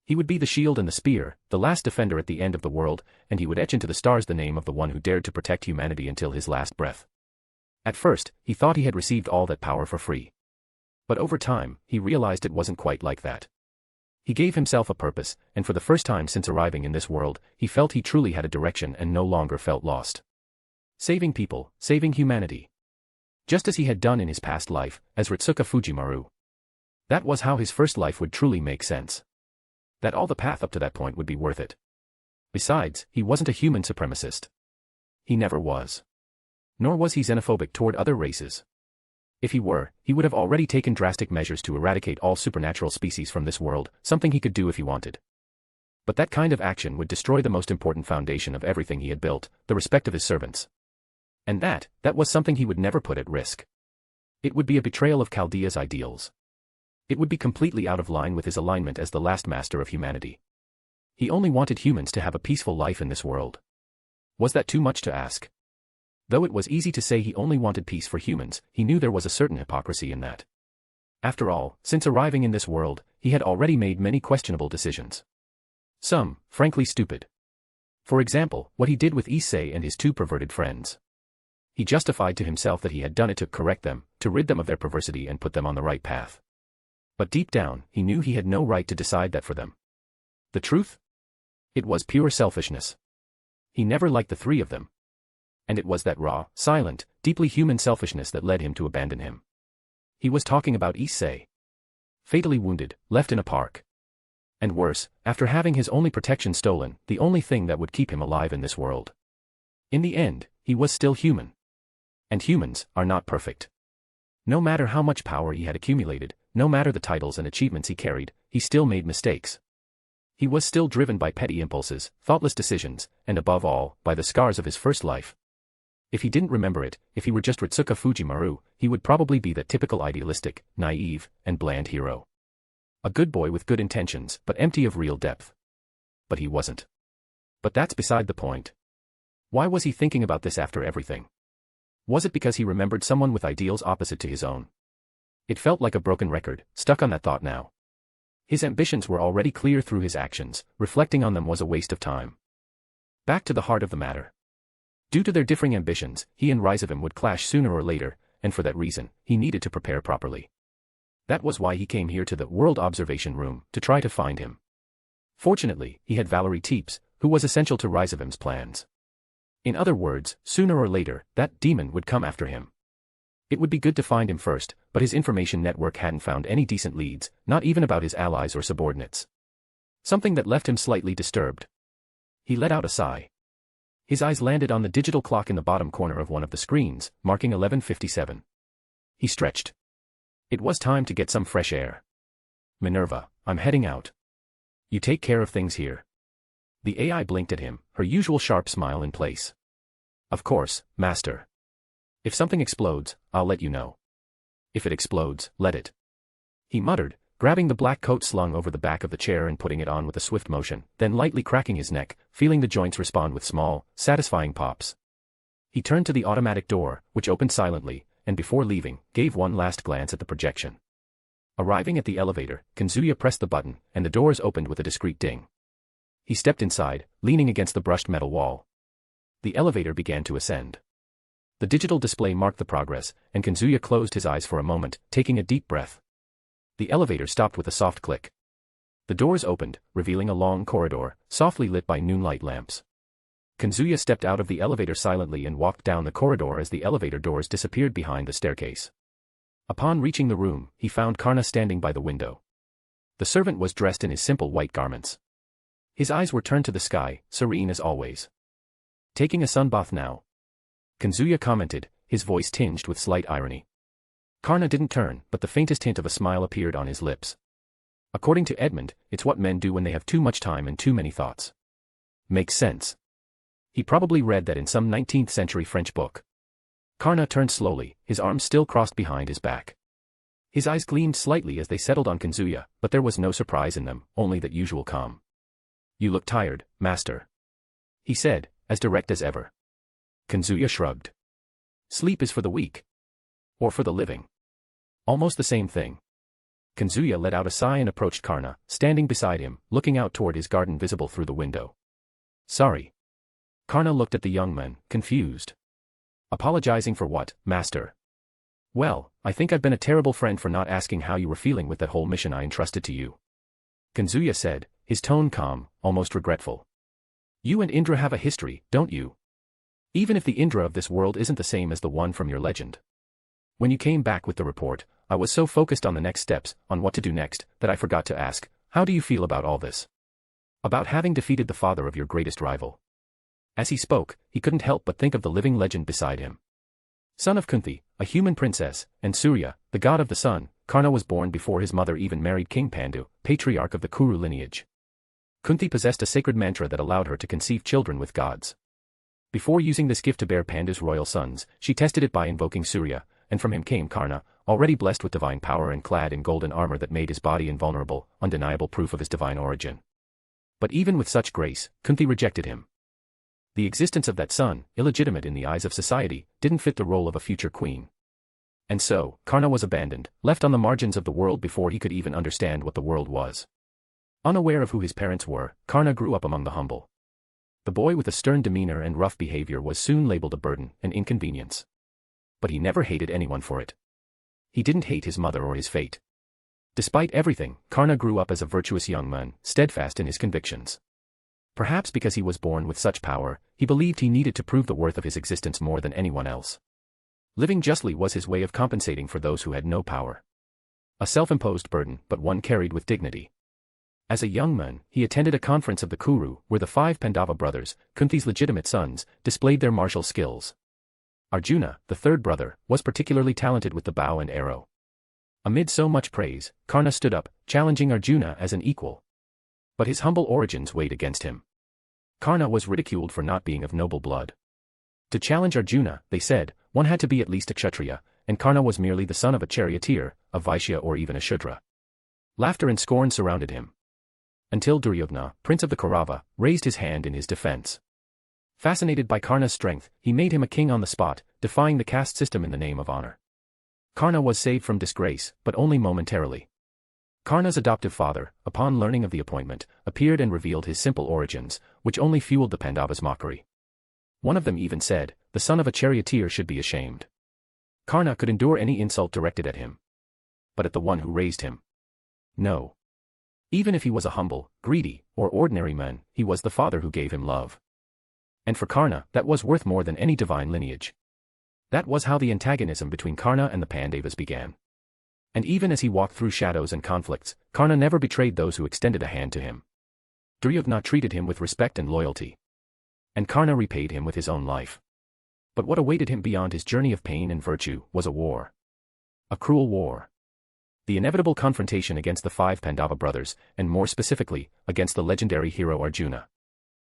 Speaker 3: He would be the shield and the spear, the last defender at the end of the world, and he would etch into the stars the name of the one who dared to protect humanity until his last breath. At first, he thought he had received all that power for free. But over time, he realized it wasn't quite like that. He gave himself a purpose, and for the first time since arriving in this world, he felt he truly had a direction and no longer felt lost. Saving people, saving humanity. Just as he had done in his past life, as Ritsuka Fujimaru. That was how his first life would truly make sense. That all the path up to that point would be worth it. Besides, he wasn't a human supremacist. He never was. Nor was he xenophobic toward other races. If he were, he would have already taken drastic measures to eradicate all supernatural species from this world, something he could do if he wanted. But that kind of action would destroy the most important foundation of everything he had built, the respect of his servants. And that was something he would never put at risk. It would be a betrayal of Chaldea's ideals. It would be completely out of line with his alignment as the last master of humanity. He only wanted humans to have a peaceful life in this world. Was that too much to ask? Though it was easy to say he only wanted peace for humans, he knew there was a certain hypocrisy in that. After all, since arriving in this world, he had already made many questionable decisions. Some, frankly stupid. For example, what he did with Issei and his 2 perverted friends. He justified to himself that he had done it to correct them, to rid them of their perversity and put them on the right path. But deep down, he knew he had no right to decide that for them. The truth? It was pure selfishness. He never liked the 3 of them. And it was that raw, silent, deeply human selfishness that led him to abandon him. He was talking about Issei. Fatally wounded, left in a park. And worse, after having his only protection stolen, the only thing that would keep him alive in this world. In the end, he was still human. And humans are not perfect. No matter how much power he had accumulated, no matter the titles and achievements he carried, he still made mistakes. He was still driven by petty impulses, thoughtless decisions, and above all, by the scars of his first life. If he didn't remember it, if he were just Ritsuka Fujimaru, he would probably be that typical idealistic, naive, and bland hero. A good boy with good intentions, but empty of real depth. But he wasn't. But that's beside the point. Why was he thinking about this after everything? Was it because he remembered someone with ideals opposite to his own? It felt like a broken record, stuck on that thought now. His ambitions were already clear through his actions, reflecting on them was a waste of time. Back to the heart of the matter. Due to their differing ambitions, he and Ryougi would clash sooner or later, and for that reason, he needed to prepare properly. That was why he came here to the World Observation Room, to try to find him. Fortunately, he had Valerie Teeps, who was essential to Ryougi's plans. In other words, sooner or later, that demon would come after him. It would be good to find him first, but his information network hadn't found any decent leads, not even about his allies or subordinates. Something that left him slightly disturbed. He let out a sigh. His eyes landed on the digital clock in the bottom corner of one of the screens, marking 11:57. He stretched. It was time to get some fresh air. Minerva, I'm heading out. You take care of things here. The AI blinked at him, her usual sharp smile in place. Of course, Master. If something explodes, I'll let you know. If it explodes, let it. He muttered, grabbing the black coat slung over the back of the chair and putting it on with a swift motion, then lightly cracking his neck, feeling the joints respond with small, satisfying pops. He turned to the automatic door, which opened silently, and before leaving, gave one last glance at the projection. Arriving at the elevator, Kazuya pressed the button, and the doors opened with a discreet ding. He stepped inside, leaning against the brushed metal wall. The elevator began to ascend. The digital display marked the progress, and Kazuya closed his eyes for a moment, taking a deep breath. The elevator stopped with a soft click. The doors opened, revealing a long corridor, softly lit by noonlight lamps. Kazuya stepped out of the elevator silently and walked down the corridor as the elevator doors disappeared behind the staircase. Upon reaching the room, he found Karna standing by the window. The servant was dressed in his simple white garments. His eyes were turned to the sky, serene as always. Taking a sunbath now? Kazuya commented, his voice tinged with slight irony. Karna didn't turn, but the faintest hint of a smile appeared on his lips. According to Edmund, it's what men do when they have too much time and too many thoughts. Makes sense. He probably read that in some 19th century French book. Karna turned slowly, his arms still crossed behind his back. His eyes gleamed slightly as they settled on Kazuya, but there was no surprise in them, only that usual calm. You look tired, Master. He said, as direct as ever. Kazuya shrugged. Sleep is for the weak. Or for the living. Almost the same thing. Kazuya let out a sigh and approached Karna, standing beside him, looking out toward his garden visible through the window. Sorry. Karna looked at the young man, confused. Apologizing for what, Master? Well, I think I've been a terrible friend for not asking how you were feeling with that whole mission I entrusted to you. Kazuya said, his tone calm, almost regretful. You and Indra have a history, don't you? Even if the Indra of this world isn't the same as the one from your legend. When you came back with the report, I was so focused on the next steps, on what to do next, that I forgot to ask, how do you feel about all this? About having defeated the father of your greatest rival. As he spoke, he couldn't help but think of the living legend beside him. Son of Kunti, a human princess, and Surya, the god of the sun, Karna was born before his mother even married King Pandu, patriarch of the Kuru lineage. Kunti possessed a sacred mantra that allowed her to conceive children with gods. Before using this gift to bear Pandu's royal sons, she tested it by invoking Surya, and from him came Karna, already blessed with divine power and clad in golden armor that made his body invulnerable, undeniable proof of his divine origin. But even with such grace, Kunti rejected him. The existence of that son, illegitimate in the eyes of society, didn't fit the role of a future queen. And so, Karna was abandoned, left on the margins of the world before he could even understand what the world was. Unaware of who his parents were, Karna grew up among the humble. The boy with a stern demeanor and rough behavior was soon labeled a burden, an inconvenience. But he never hated anyone for it. He didn't hate his mother or his fate. Despite everything, Karna grew up as a virtuous young man, steadfast in his convictions. Perhaps because he was born with such power, he believed he needed to prove the worth of his existence more than anyone else. Living justly was his way of compensating for those who had no power. A self-imposed burden, but one carried with dignity. As a young man, he attended a conference of the Kuru, where the 5 Pandava brothers, Kunti's legitimate sons, displayed their martial skills. Arjuna, the third brother, was particularly talented with the bow and arrow. Amid so much praise, Karna stood up, challenging Arjuna as an equal. But his humble origins weighed against him. Karna was ridiculed for not being of noble blood. To challenge Arjuna, they said, one had to be at least a Kshatriya, and Karna was merely the son of a charioteer, a Vaishya or even a Shudra. Laughter and scorn surrounded him. Until Duryodhana, prince of the Kaurava, raised his hand in his defense. Fascinated by Karna's strength, he made him a king on the spot, defying the caste system in the name of honor. Karna was saved from disgrace, but only momentarily. Karna's adoptive father, upon learning of the appointment, appeared and revealed his simple origins, which only fueled the Pandavas' mockery. One of them even said, the son of a charioteer should be ashamed. Karna could endure any insult directed at him. But at the one who raised him. No. Even if he was a humble, greedy, or ordinary man, he was the father who gave him love. And for Karna, that was worth more than any divine lineage. That was how the antagonism between Karna and the Pandavas began. And even as he walked through shadows and conflicts, Karna never betrayed those who extended a hand to him. Duryodhana treated him with respect and loyalty. And Karna repaid him with his own life. But what awaited him beyond his journey of pain and virtue was a war. A cruel war. The inevitable confrontation against the 5 Pandava brothers, and more specifically, against the legendary hero Arjuna.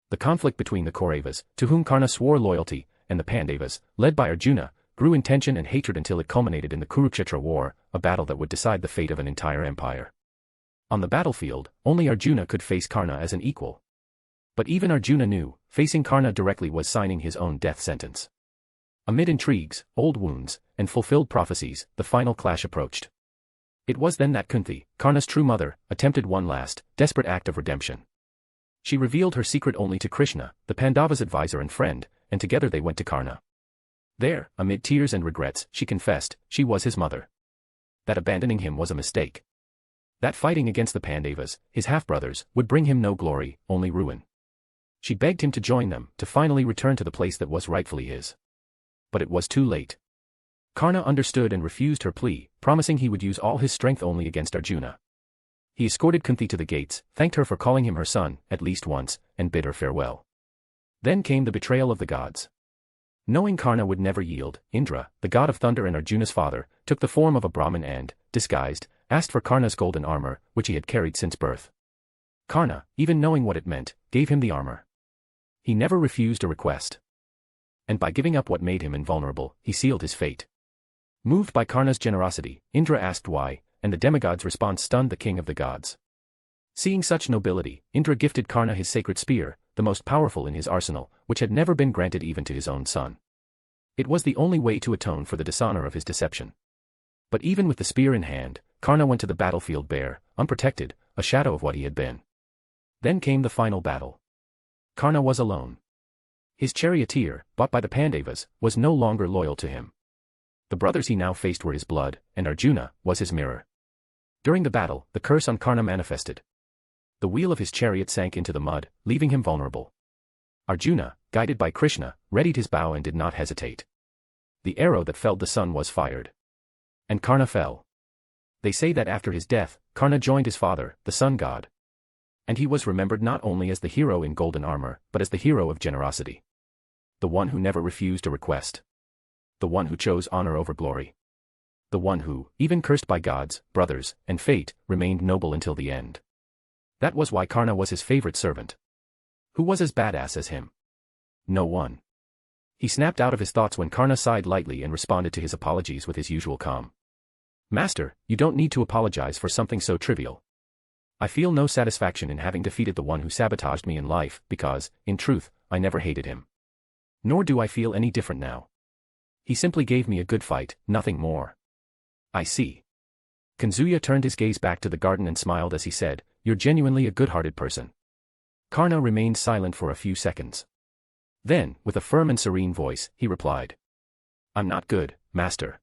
Speaker 3: The conflict between the Kauravas, to whom Karna swore loyalty, and the Pandavas, led by Arjuna, grew in tension and hatred until it culminated in the Kurukshetra war, a battle that would decide the fate of an entire empire. On the battlefield, only Arjuna could face Karna as an equal. But even Arjuna knew, facing Karna directly was signing his own death sentence. Amid intrigues, old wounds, and fulfilled prophecies, the final clash approached. It was then that Kunti, Karna's true mother, attempted one last, desperate act of redemption. She revealed her secret only to Krishna, the Pandavas' advisor and friend, and together they went to Karna. There, amid tears and regrets, she confessed, she was his mother. That abandoning him was a mistake. That fighting against the Pandavas, his half-brothers, would bring him no glory, only ruin. She begged him to join them, to finally return to the place that was rightfully his. But it was too late. Karna understood and refused her plea, promising he would use all his strength only against Arjuna. He escorted Kunti to the gates, thanked her for calling him her son, at least once, and bid her farewell. Then came the betrayal of the gods. Knowing Karna would never yield, Indra, the god of thunder and Arjuna's father, took the form of a Brahmin and, disguised, asked for Karna's golden armor, which he had carried since birth. Karna, even knowing what it meant, gave him the armor. He never refused a request. And by giving up what made him invulnerable, he sealed his fate. Moved by Karna's generosity, Indra asked why, and the demigod's response stunned the king of the gods. Seeing such nobility, Indra gifted Karna his sacred spear, the most powerful in his arsenal, which had never been granted even to his own son. It was the only way to atone for the dishonor of his deception. But even with the spear in hand, Karna went to the battlefield bare, unprotected, a shadow of what he had been. Then came the final battle. Karna was alone. His charioteer, bought by the Pandavas, was no longer loyal to him. The brothers he now faced were his blood, and Arjuna was his mirror. During the battle, the curse on Karna manifested. The wheel of his chariot sank into the mud, leaving him vulnerable. Arjuna, guided by Krishna, readied his bow and did not hesitate. The arrow that felled the sun was fired. And Karna fell. They say that after his death, Karna joined his father, the sun god. And he was remembered not only as the hero in golden armor, but as the hero of generosity. The one who never refused a request. The one who chose honor over glory. The one who, even cursed by gods, brothers, and fate, remained noble until the end. That was why Karna was his favorite servant. Who was as badass as him? No one. He snapped out of his thoughts when Karna sighed lightly and responded to his apologies with his usual calm. Master, you don't need to apologize for something so trivial. I feel no satisfaction in having defeated the one who sabotaged me in life, because, in truth, I never hated him. Nor do I feel any different now. He simply gave me a good fight, nothing more. I see. Kazuya turned his gaze back to the garden and smiled as he said, "You're genuinely a good-hearted person." Karna remained silent for a few seconds. Then, with a firm and serene voice, he replied. "I'm not good, master.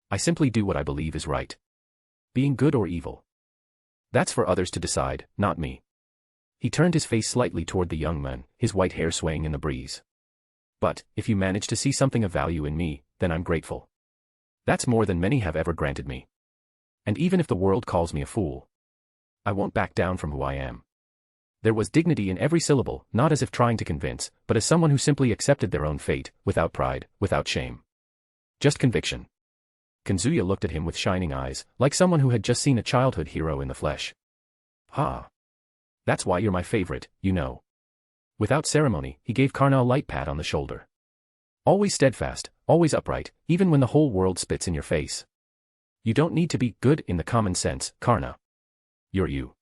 Speaker 3: I simply do what I believe is right. Being good or evil. That's for others to decide, not me." He turned his face slightly toward the young man, his white hair swaying in the breeze. "But, if you manage to see something of value in me, then I'm grateful. That's more than many have ever granted me. And even if the world calls me a fool, I won't back down from who I am." There was dignity in every syllable, not as if trying to convince, but as someone who simply accepted their own fate, without pride, without shame. Just conviction. Kazuya looked at him with shining eyes, like someone who had just seen a childhood hero in the flesh. "Ha! That's why you're my favorite, you know." Without ceremony, he gave Karna a light pat on the shoulder. "Always steadfast, always upright, even when the whole world spits in your face. You don't need to be good in the common sense, Karna. You're you.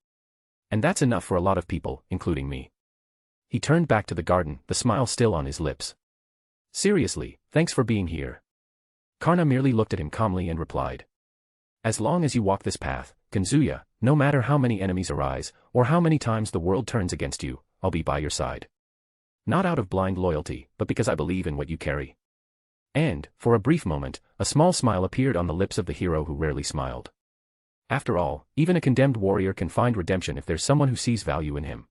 Speaker 3: And that's enough for a lot of people, including me." He turned back to the garden, the smile still on his lips. "Seriously, thanks for being here." Karna merely looked at him calmly and replied. "As long as you walk this path, Kazuya, no matter how many enemies arise, or how many times the world turns against you, I'll be by your side. Not out of blind loyalty, but because I believe in what you carry." And, for a brief moment, a small smile appeared on the lips of the hero who rarely smiled. After all, even a condemned warrior can find redemption if there's someone who sees value in him.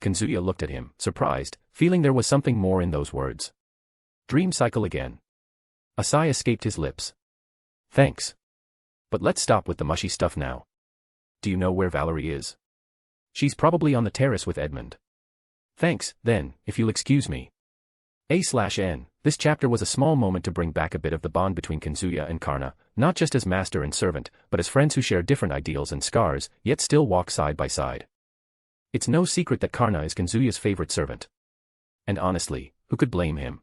Speaker 3: Kazuya looked at him, surprised, feeling there was something more in those words. Dream cycle again. A sigh escaped his lips. Thanks. But let's stop with the mushy stuff now. Do you know where Valerie is? She's probably on the terrace with Edmund. Thanks, then, if you'll excuse me. A/N. This chapter was a small moment to bring back a bit of the bond between Kazuya and Karna, not just as master and servant, but as friends who share different ideals and scars, yet still walk side by side. It's no secret that Karna is Kazuya's favorite servant. And honestly, who could blame him?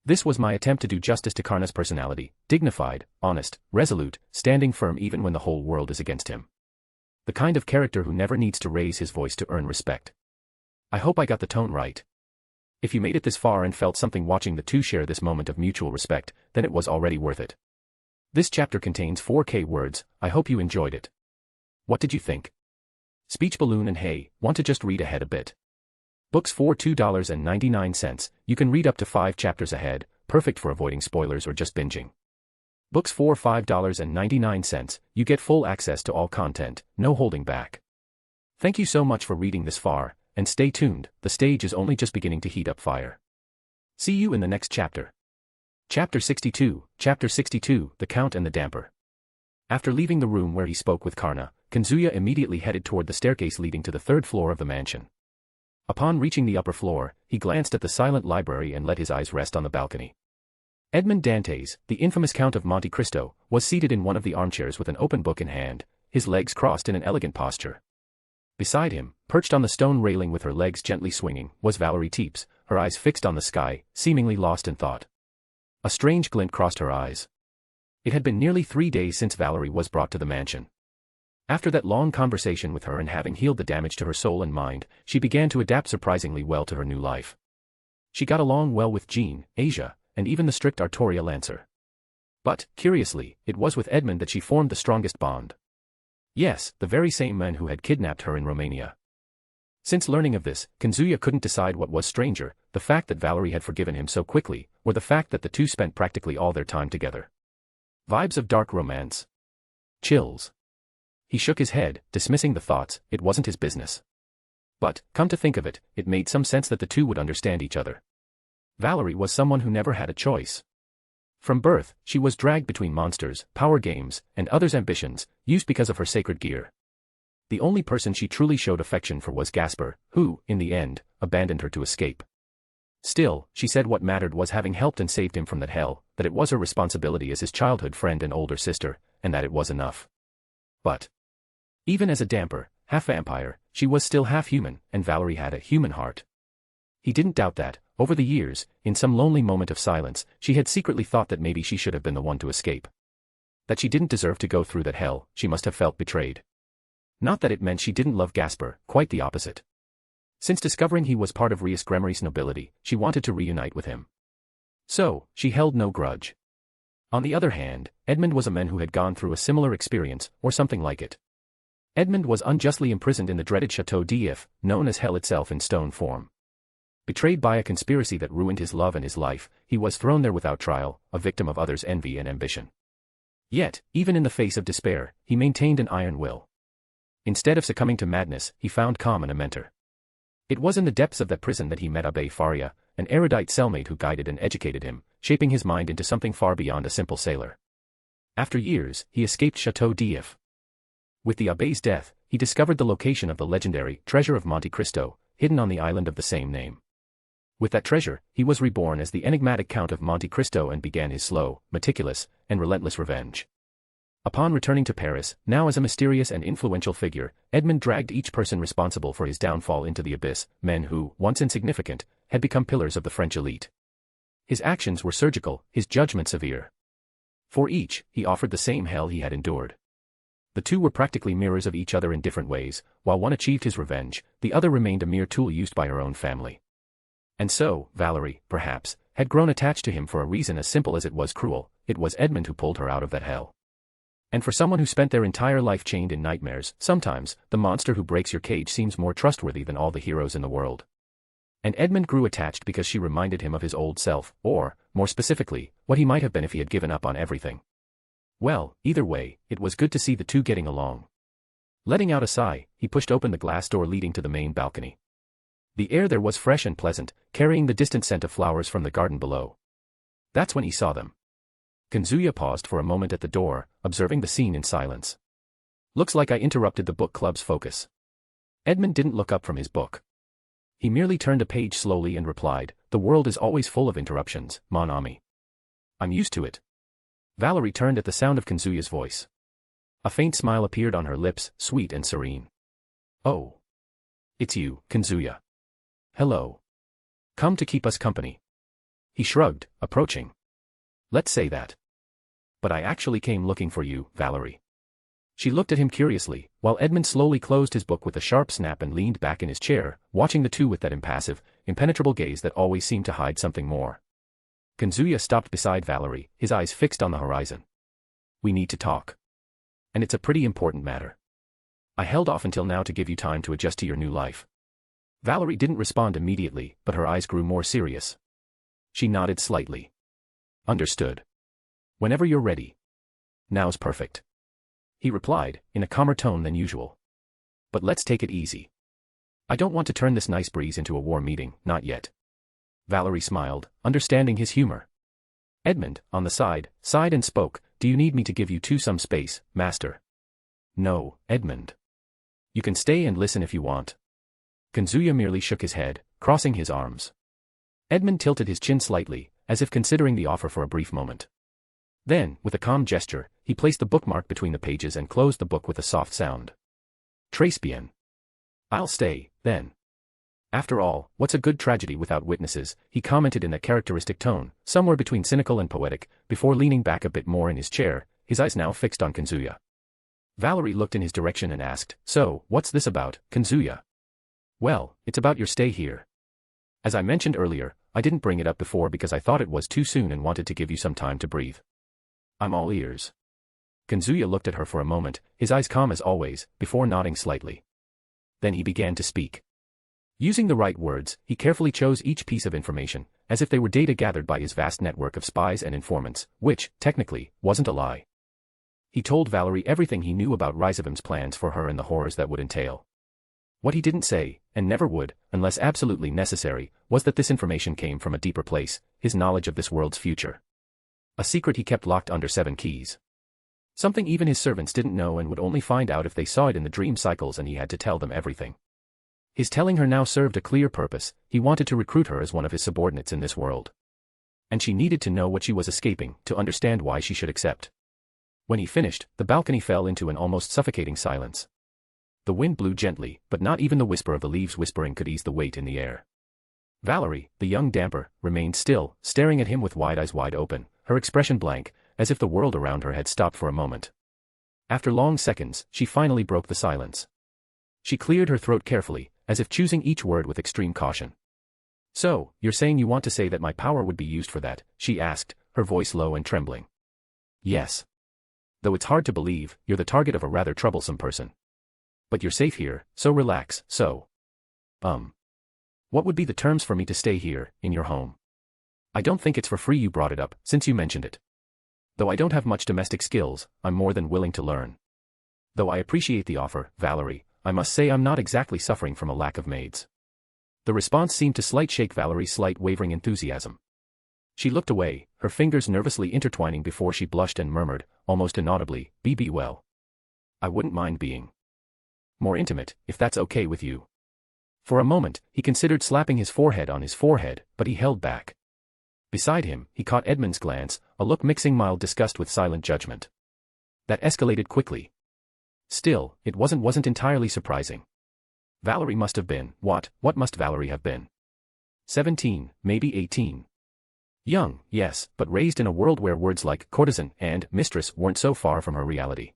Speaker 3: This was my attempt to do justice to Karna's personality, dignified, honest, resolute, standing firm even when the whole world is against him. The kind of character who never needs to raise his voice to earn respect. I hope I got the tone right. If you made it this far and felt something watching the two share this moment of mutual respect, then it was already worth it. This chapter contains 4K words, I hope you enjoyed it. What did you think? Speech balloon and hey, want to just read ahead a bit? Books for $2.99, you can read up to 5 chapters ahead, perfect for avoiding spoilers or just binging. Books for $5.99, you get full access to all content, no holding back. Thank you so much for reading this far, and stay tuned, the stage is only just beginning to heat up fire. See you in the next chapter. Chapter 62, The Count and the Damper. After leaving the room where he spoke with Karna, Kazuya immediately headed toward the staircase leading to the 3rd floor of the mansion. Upon reaching the upper floor, he glanced at the silent library and let his eyes rest on the balcony. Edmond Dantes, the infamous Count of Monte Cristo, was seated in one of the armchairs with an open book in hand, his legs crossed in an elegant posture. Beside him, perched on the stone railing with her legs gently swinging, was Valerie Teeps, her eyes fixed on the sky, seemingly lost in thought. A strange glint crossed her eyes. It had been nearly 3 days since Valerie was brought to the mansion. After that long conversation with her and having healed the damage to her soul and mind, she began to adapt surprisingly well to her new life. She got along well with Jean, Asia, and even the strict Artoria Lancer. But, curiously, it was with Edmund that she formed the strongest bond. Yes, the very same man who had kidnapped her in Romania. Since learning of this, Kazuya couldn't decide what was stranger, the fact that Valerie had forgiven him so quickly, or the fact that the two spent practically all their time together. Vibes of dark romance. Chills. He shook his head, dismissing the thoughts, it wasn't his business. But, come to think of it, it made some sense that the two would understand each other. Valerie was someone who never had a choice. From birth, she was dragged between monsters, power games, and others' ambitions, used because of her sacred gear. The only person she truly showed affection for was Gasper, who, in the end, abandoned her to escape. Still, she said what mattered was having helped and saved him from that hell, that it was her responsibility as his childhood friend and older sister, and that it was enough. But even as a damper, half-vampire, she was still half-human, and Valerie had a human heart. He didn't doubt that, over the years, in some lonely moment of silence, she had secretly thought that maybe she should have been the one to escape. That she didn't deserve to go through that hell, she must have felt betrayed. Not that it meant she didn't love Gasper, quite the opposite. Since discovering he was part of Rias Gremmery's nobility, she wanted to reunite with him. So, she held no grudge. On the other hand, Edmund was a man who had gone through a similar experience, or something like it. Edmund was unjustly imprisoned in the dreaded Chateau d'If, known as hell itself in stone form. Betrayed by a conspiracy that ruined his love and his life, he was thrown there without trial, a victim of others' envy and ambition. Yet, even in the face of despair, he maintained an iron will. Instead of succumbing to madness, he found calm and a mentor. It was in the depths of that prison that he met Abbé Faria, an erudite cellmate who guided and educated him, shaping his mind into something far beyond a simple sailor. After years, he escaped Chateau d'If. With the Abbé's death, he discovered the location of the legendary treasure of Monte Cristo, hidden on the island of the same name. With that treasure, he was reborn as the enigmatic Count of Monte Cristo and began his slow, meticulous, and relentless revenge. Upon returning to Paris, now as a mysterious and influential figure, Edmund dragged each person responsible for his downfall into the abyss, men who, once insignificant, had become pillars of the French elite. His actions were surgical, his judgment severe. For each, he offered the same hell he had endured. The two were practically mirrors of each other in different ways, while one achieved his revenge, the other remained a mere tool used by her own family. And so, Valerie, perhaps, had grown attached to him for a reason as simple as it was cruel, it was Edmund who pulled her out of that hell. And for someone who spent their entire life chained in nightmares, sometimes, the monster who breaks your cage seems more trustworthy than all the heroes in the world. And Edmund grew attached because she reminded him of his old self, or, more specifically, what he might have been if he had given up on everything. Well, either way, it was good to see the two getting along. Letting out a sigh, he pushed open the glass door leading to the main balcony. The air there was fresh and pleasant, carrying the distant scent of flowers from the garden below. That's when he saw them. Kazuya paused for a moment at the door, observing the scene in silence. Looks like I interrupted the book club's focus. Edmund didn't look up from his book. He merely turned a page slowly and replied, the world is always full of interruptions, mon ami. I'm used to it. Valerie turned at the sound of Kazuya's voice. A faint smile appeared on her lips, sweet and serene. Oh. It's you, Kazuya. Hello. Come to keep us company. He shrugged, approaching. Let's say that. But I actually came looking for you, Valerie. She looked at him curiously, while Edmund slowly closed his book with a sharp snap and leaned back in his chair, watching the two with that impassive, impenetrable gaze that always seemed to hide something more. Kazuya stopped beside Valerie, his eyes fixed on the horizon. We need to talk. And it's a pretty important matter. I held off until now to give you time to adjust to your new life. Valerie didn't respond immediately, but her eyes grew more serious. She nodded slightly. Understood. Whenever you're ready. Now's perfect. He replied, in a calmer tone than usual. But let's take it easy. I don't want to turn this nice breeze into a war meeting, not yet. Valerie smiled, understanding his humor. Edmund, on the side, sighed and spoke, do you need me to give you two some space, master? No, Edmund. You can stay and listen if you want. Kazuya merely shook his head, crossing his arms. Edmund tilted his chin slightly, as if considering the offer for a brief moment. Then, with a calm gesture, he placed the bookmark between the pages and closed the book with a soft sound. Très bien. I'll stay, then. After all, what's a good tragedy without witnesses, he commented in that characteristic tone, somewhere between cynical and poetic, before leaning back a bit more in his chair, his eyes now fixed on Kazuya. Valerie looked in his direction and asked, so, what's this about, Kazuya? Well, it's about your stay here. As I mentioned earlier, I didn't bring it up before because I thought it was too soon and wanted to give you some time to breathe. I'm all ears. Kazuya looked at her for a moment, his eyes calm as always, before nodding slightly. Then he began to speak. Using the right words, he carefully chose each piece of information, as if they were data gathered by his vast network of spies and informants, which, technically, wasn't a lie. He told Valerie everything he knew about Ryzevim's plans for her and the horrors that would entail. What he didn't say, and never would, unless absolutely necessary, was that this information came from a deeper place, his knowledge of this world's future. A secret he kept locked under 7 keys. Something even his servants didn't know and would only find out if they saw it in the dream cycles, and he had to tell them everything. His telling her now served a clear purpose, he wanted to recruit her as one of his subordinates in this world. And she needed to know what she was escaping, to understand why she should accept. When he finished, the balcony fell into an almost suffocating silence. The wind blew gently, but not even the whisper of the leaves whispering could ease the weight in the air. Valerie, the young damper, remained still, staring at him with wide eyes wide open, her expression blank, as if the world around her had stopped for a moment. After long seconds, she finally broke the silence. She cleared her throat carefully, as if choosing each word with extreme caution. So, you're saying you want to say that my power would be used for that, she asked, her voice low and trembling. Yes. Though it's hard to believe, you're the target of a rather troublesome person. But you're safe here, so relax, so. What would be the terms for me to stay here, in your home? I don't think it's for free. You brought it up, since you mentioned it. Though I don't have much domestic skills, I'm more than willing to learn. Though I appreciate the offer, Valerie, I must say I'm not exactly suffering from a lack of maids. The response seemed to shake Valerie's slight wavering enthusiasm. She looked away, her fingers nervously intertwining before she blushed and murmured, almost inaudibly, "Be well. I wouldn't mind being more intimate, if that's okay with you." For a moment, he considered slapping his forehead on his forehead, but he held back. Beside him, he caught Edmund's glance, a look mixing mild disgust with silent judgment. That escalated quickly. Still, it wasn't entirely surprising. Valerie must have been, what must Valerie have been? 17, maybe 18. Young, yes, but raised in a world where words like courtesan and mistress weren't so far from her reality.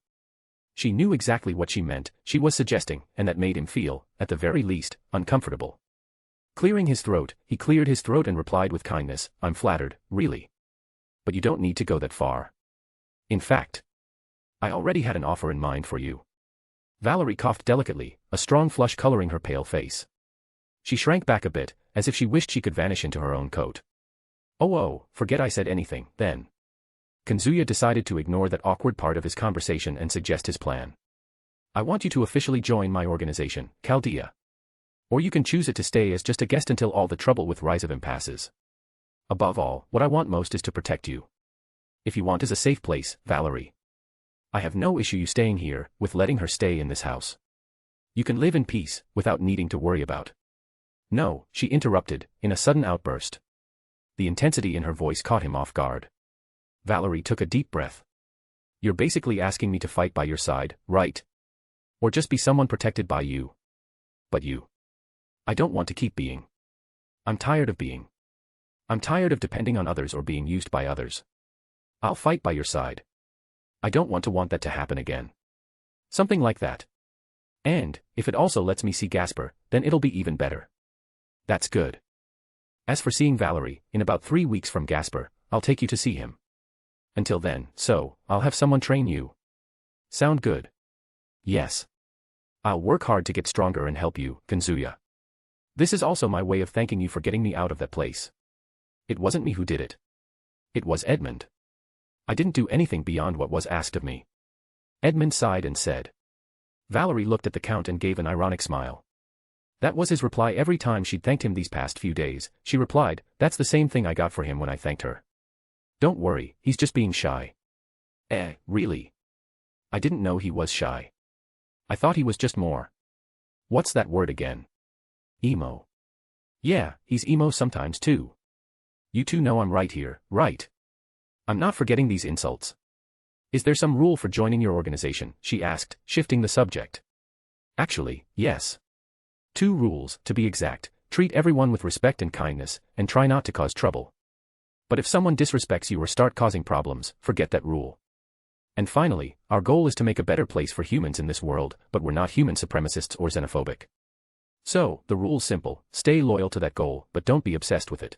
Speaker 3: She knew exactly what she meant, she was suggesting, and that made him feel, at the very least, uncomfortable. Clearing his throat, he cleared his throat and replied with kindness, "I'm flattered, really. But you don't need to go that far. In fact, I already had an offer in mind for you." Valerie coughed delicately, a strong flush coloring her pale face. She shrank back a bit, as if she wished she could vanish into her own coat. Oh, forget I said anything, then. Kazuya decided to ignore that awkward part of his conversation and suggest his plan. "I want you to officially join my organization, Chaldea. Or you can choose it to stay as just a guest until all the trouble with Ryzevim passes. Above all, what I want most is to protect you. If you want is a safe place, Valerie. I have no issue you staying here, with letting her stay in this house. You can live in peace, without needing to worry about. No, she interrupted, in a sudden outburst. The intensity in her voice caught him off guard. Valerie took a deep breath. You're basically asking me to fight by your side, right? Or just be someone protected by you. But you. I don't want to keep being. I'm tired of being. I'm tired of depending on others or being used by others. I'll fight by your side. I don't want that to happen again. Something like that. And, if it also lets me see Gasper, then it'll be even better. That's good. As for seeing Valerie, in about 3 weeks from Gasper, I'll take you to see him. Until then, I'll have someone train you. Sound good? Yes. I'll work hard to get stronger and help you, Kazuya. This is also my way of thanking you for getting me out of that place. It wasn't me who did it. It was Edmund. I didn't do anything beyond what was asked of me. Edmund sighed and said. Valerie looked at the Count and gave an ironic smile. That was his reply every time she'd thanked him these past few days. She replied, that's the same thing I got for him when I thanked her. Don't worry, he's just being shy. Really? I didn't know he was shy. I thought he was just more. What's that word again? Emo. Yeah, he's emo sometimes too. You two know I'm right here, right? I'm not forgetting these insults. Is there some rule for joining your organization? She asked, shifting the subject. Actually, yes. 2 rules, to be exact. Treat everyone with respect and kindness, and try not to cause trouble. But if someone disrespects you or start causing problems, forget that rule. And finally, our goal is to make a better place for humans in this world, but we're not human supremacists or xenophobic. So, the rule's simple, stay loyal to that goal, but don't be obsessed with it.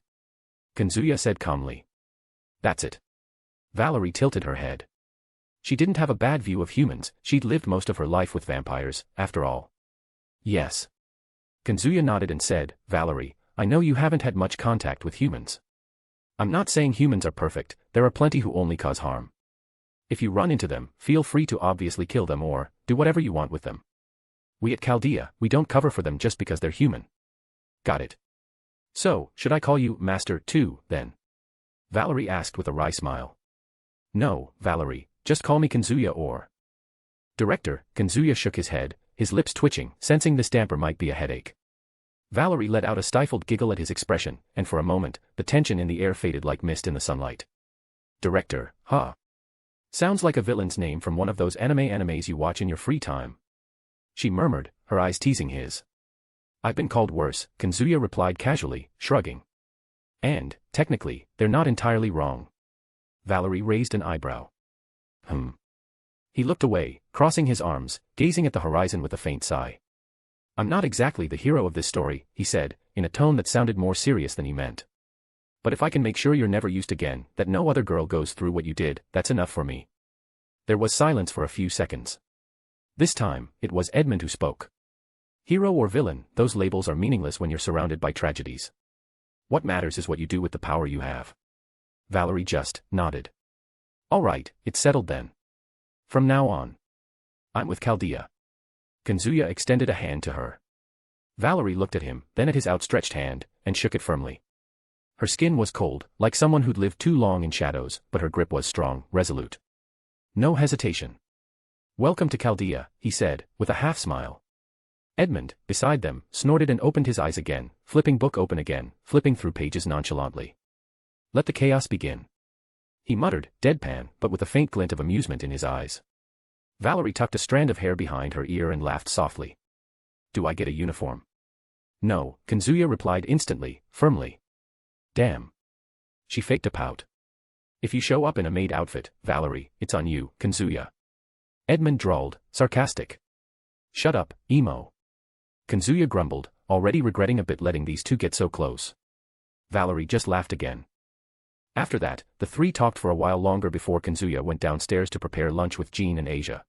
Speaker 3: Kazuya said calmly. That's it. Valerie tilted her head. She didn't have a bad view of humans, she'd lived most of her life with vampires, after all. Yes. Kazuya nodded and said, Valerie, I know you haven't had much contact with humans. I'm not saying humans are perfect, there are plenty who only cause harm. If you run into them, feel free to obviously kill them or do whatever you want with them. We at Chaldea, we don't cover for them just because they're human. Got it. So, should I call you Master too, then? Valerie asked with a wry smile. No, Valerie, just call me Kazuya or... Director. Kazuya shook his head, his lips twitching, sensing this damper might be a headache. Valerie let out a stifled giggle at his expression, and for a moment, the tension in the air faded like mist in the sunlight. Director, huh? Sounds like a villain's name from one of those animes you watch in your free time. She murmured, her eyes teasing his. I've been called worse, Kazuya replied casually, shrugging. And, technically, they're not entirely wrong. Valerie raised an eyebrow. He looked away, crossing his arms, gazing at the horizon with a faint sigh. I'm not exactly the hero of this story, he said, in a tone that sounded more serious than he meant. But if I can make sure you're never used again, that no other girl goes through what you did, that's enough for me. There was silence for a few seconds. This time, it was Edmund who spoke. Hero or villain, those labels are meaningless when you're surrounded by tragedies. What matters is what you do with the power you have. Valerie just nodded. All right, it's settled then. From now on, I'm with Chaldea. Kazuya extended a hand to her. Valerie looked at him, then at his outstretched hand, and shook it firmly. Her skin was cold, like someone who'd lived too long in shadows, but her grip was strong, resolute. No hesitation. Welcome to Chaldea, he said, with a half-smile. Edmund, beside them, snorted and opened his eyes again, flipping book open again, flipping through pages nonchalantly. Let the chaos begin. He muttered, deadpan, but with a faint glint of amusement in his eyes. Valerie tucked a strand of hair behind her ear and laughed softly. Do I get a uniform? No, Kazuya replied instantly, firmly. Damn. She faked a pout. If you show up in a maid outfit, Valerie, it's on you, Kazuya. Edmund drawled, sarcastic. Shut up, emo. Kazuya grumbled, already regretting a bit letting these two get so close. Valerie just laughed again. After that, the three talked for a while longer before Kazuya went downstairs to prepare lunch with Jean and Asia.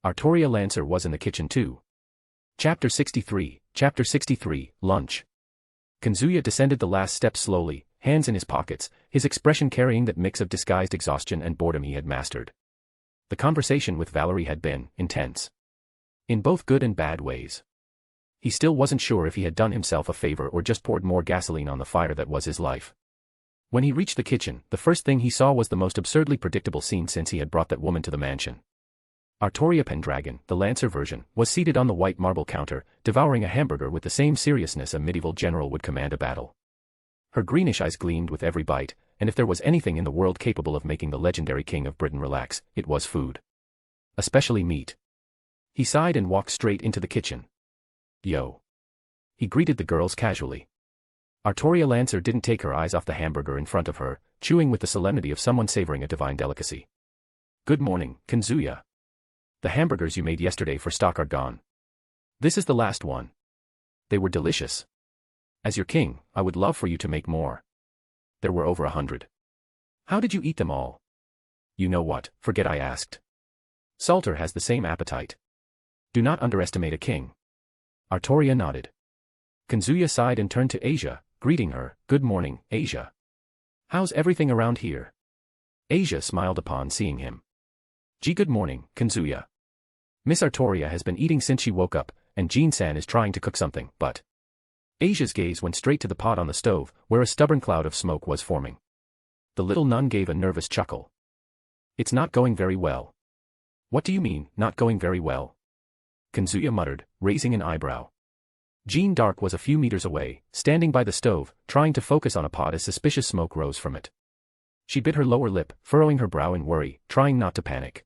Speaker 3: Artoria Lancer was in the kitchen too. Chapter 63, Lunch. Kazuya descended the last step slowly, hands in his pockets, his expression carrying that mix of disguised exhaustion and boredom he had mastered. The conversation with Valerie had been intense. In both good and bad ways. He still wasn't sure if he had done himself a favor or just poured more gasoline on the fire that was his life. When he reached the kitchen, the first thing he saw was the most absurdly predictable scene since he had brought that woman to the mansion. Artoria Pendragon, the Lancer version, was seated on the white marble counter, devouring a hamburger with the same seriousness a medieval general would command a battle. Her greenish eyes gleamed with every bite, and if there was anything in the world capable of making the legendary king of Britain relax, it was food. Especially meat. He sighed and walked straight into the kitchen. "Yo." He greeted the girls casually. Artoria Lancer didn't take her eyes off the hamburger in front of her, chewing with the solemnity of someone savoring a divine delicacy. "Good morning, Kazuya. The hamburgers you made yesterday for stock are gone. This is the last one. They were delicious. As your king, I would love for you to make more. There were over 100. How did you eat them all?" "You know what, forget I asked. Salter has the same appetite. Do not underestimate a king." Artoria nodded. Kazuya sighed and turned to Asia, greeting her. "Good morning, Asia. How's everything around here?" Asia smiled upon seeing him. "Gee, good morning, Kazuya. Miss Artoria has been eating since she woke up, and Jean-san is trying to cook something, but..." Asia's gaze went straight to the pot on the stove, where a stubborn cloud of smoke was forming. The little nun gave a nervous chuckle. "It's not going very well." "What do you mean, not going very well?" Kazuya muttered, raising an eyebrow. Jean Dark was a few meters away, standing by the stove, trying to focus on a pot as suspicious smoke rose from it. She bit her lower lip, furrowing her brow in worry, trying not to panic.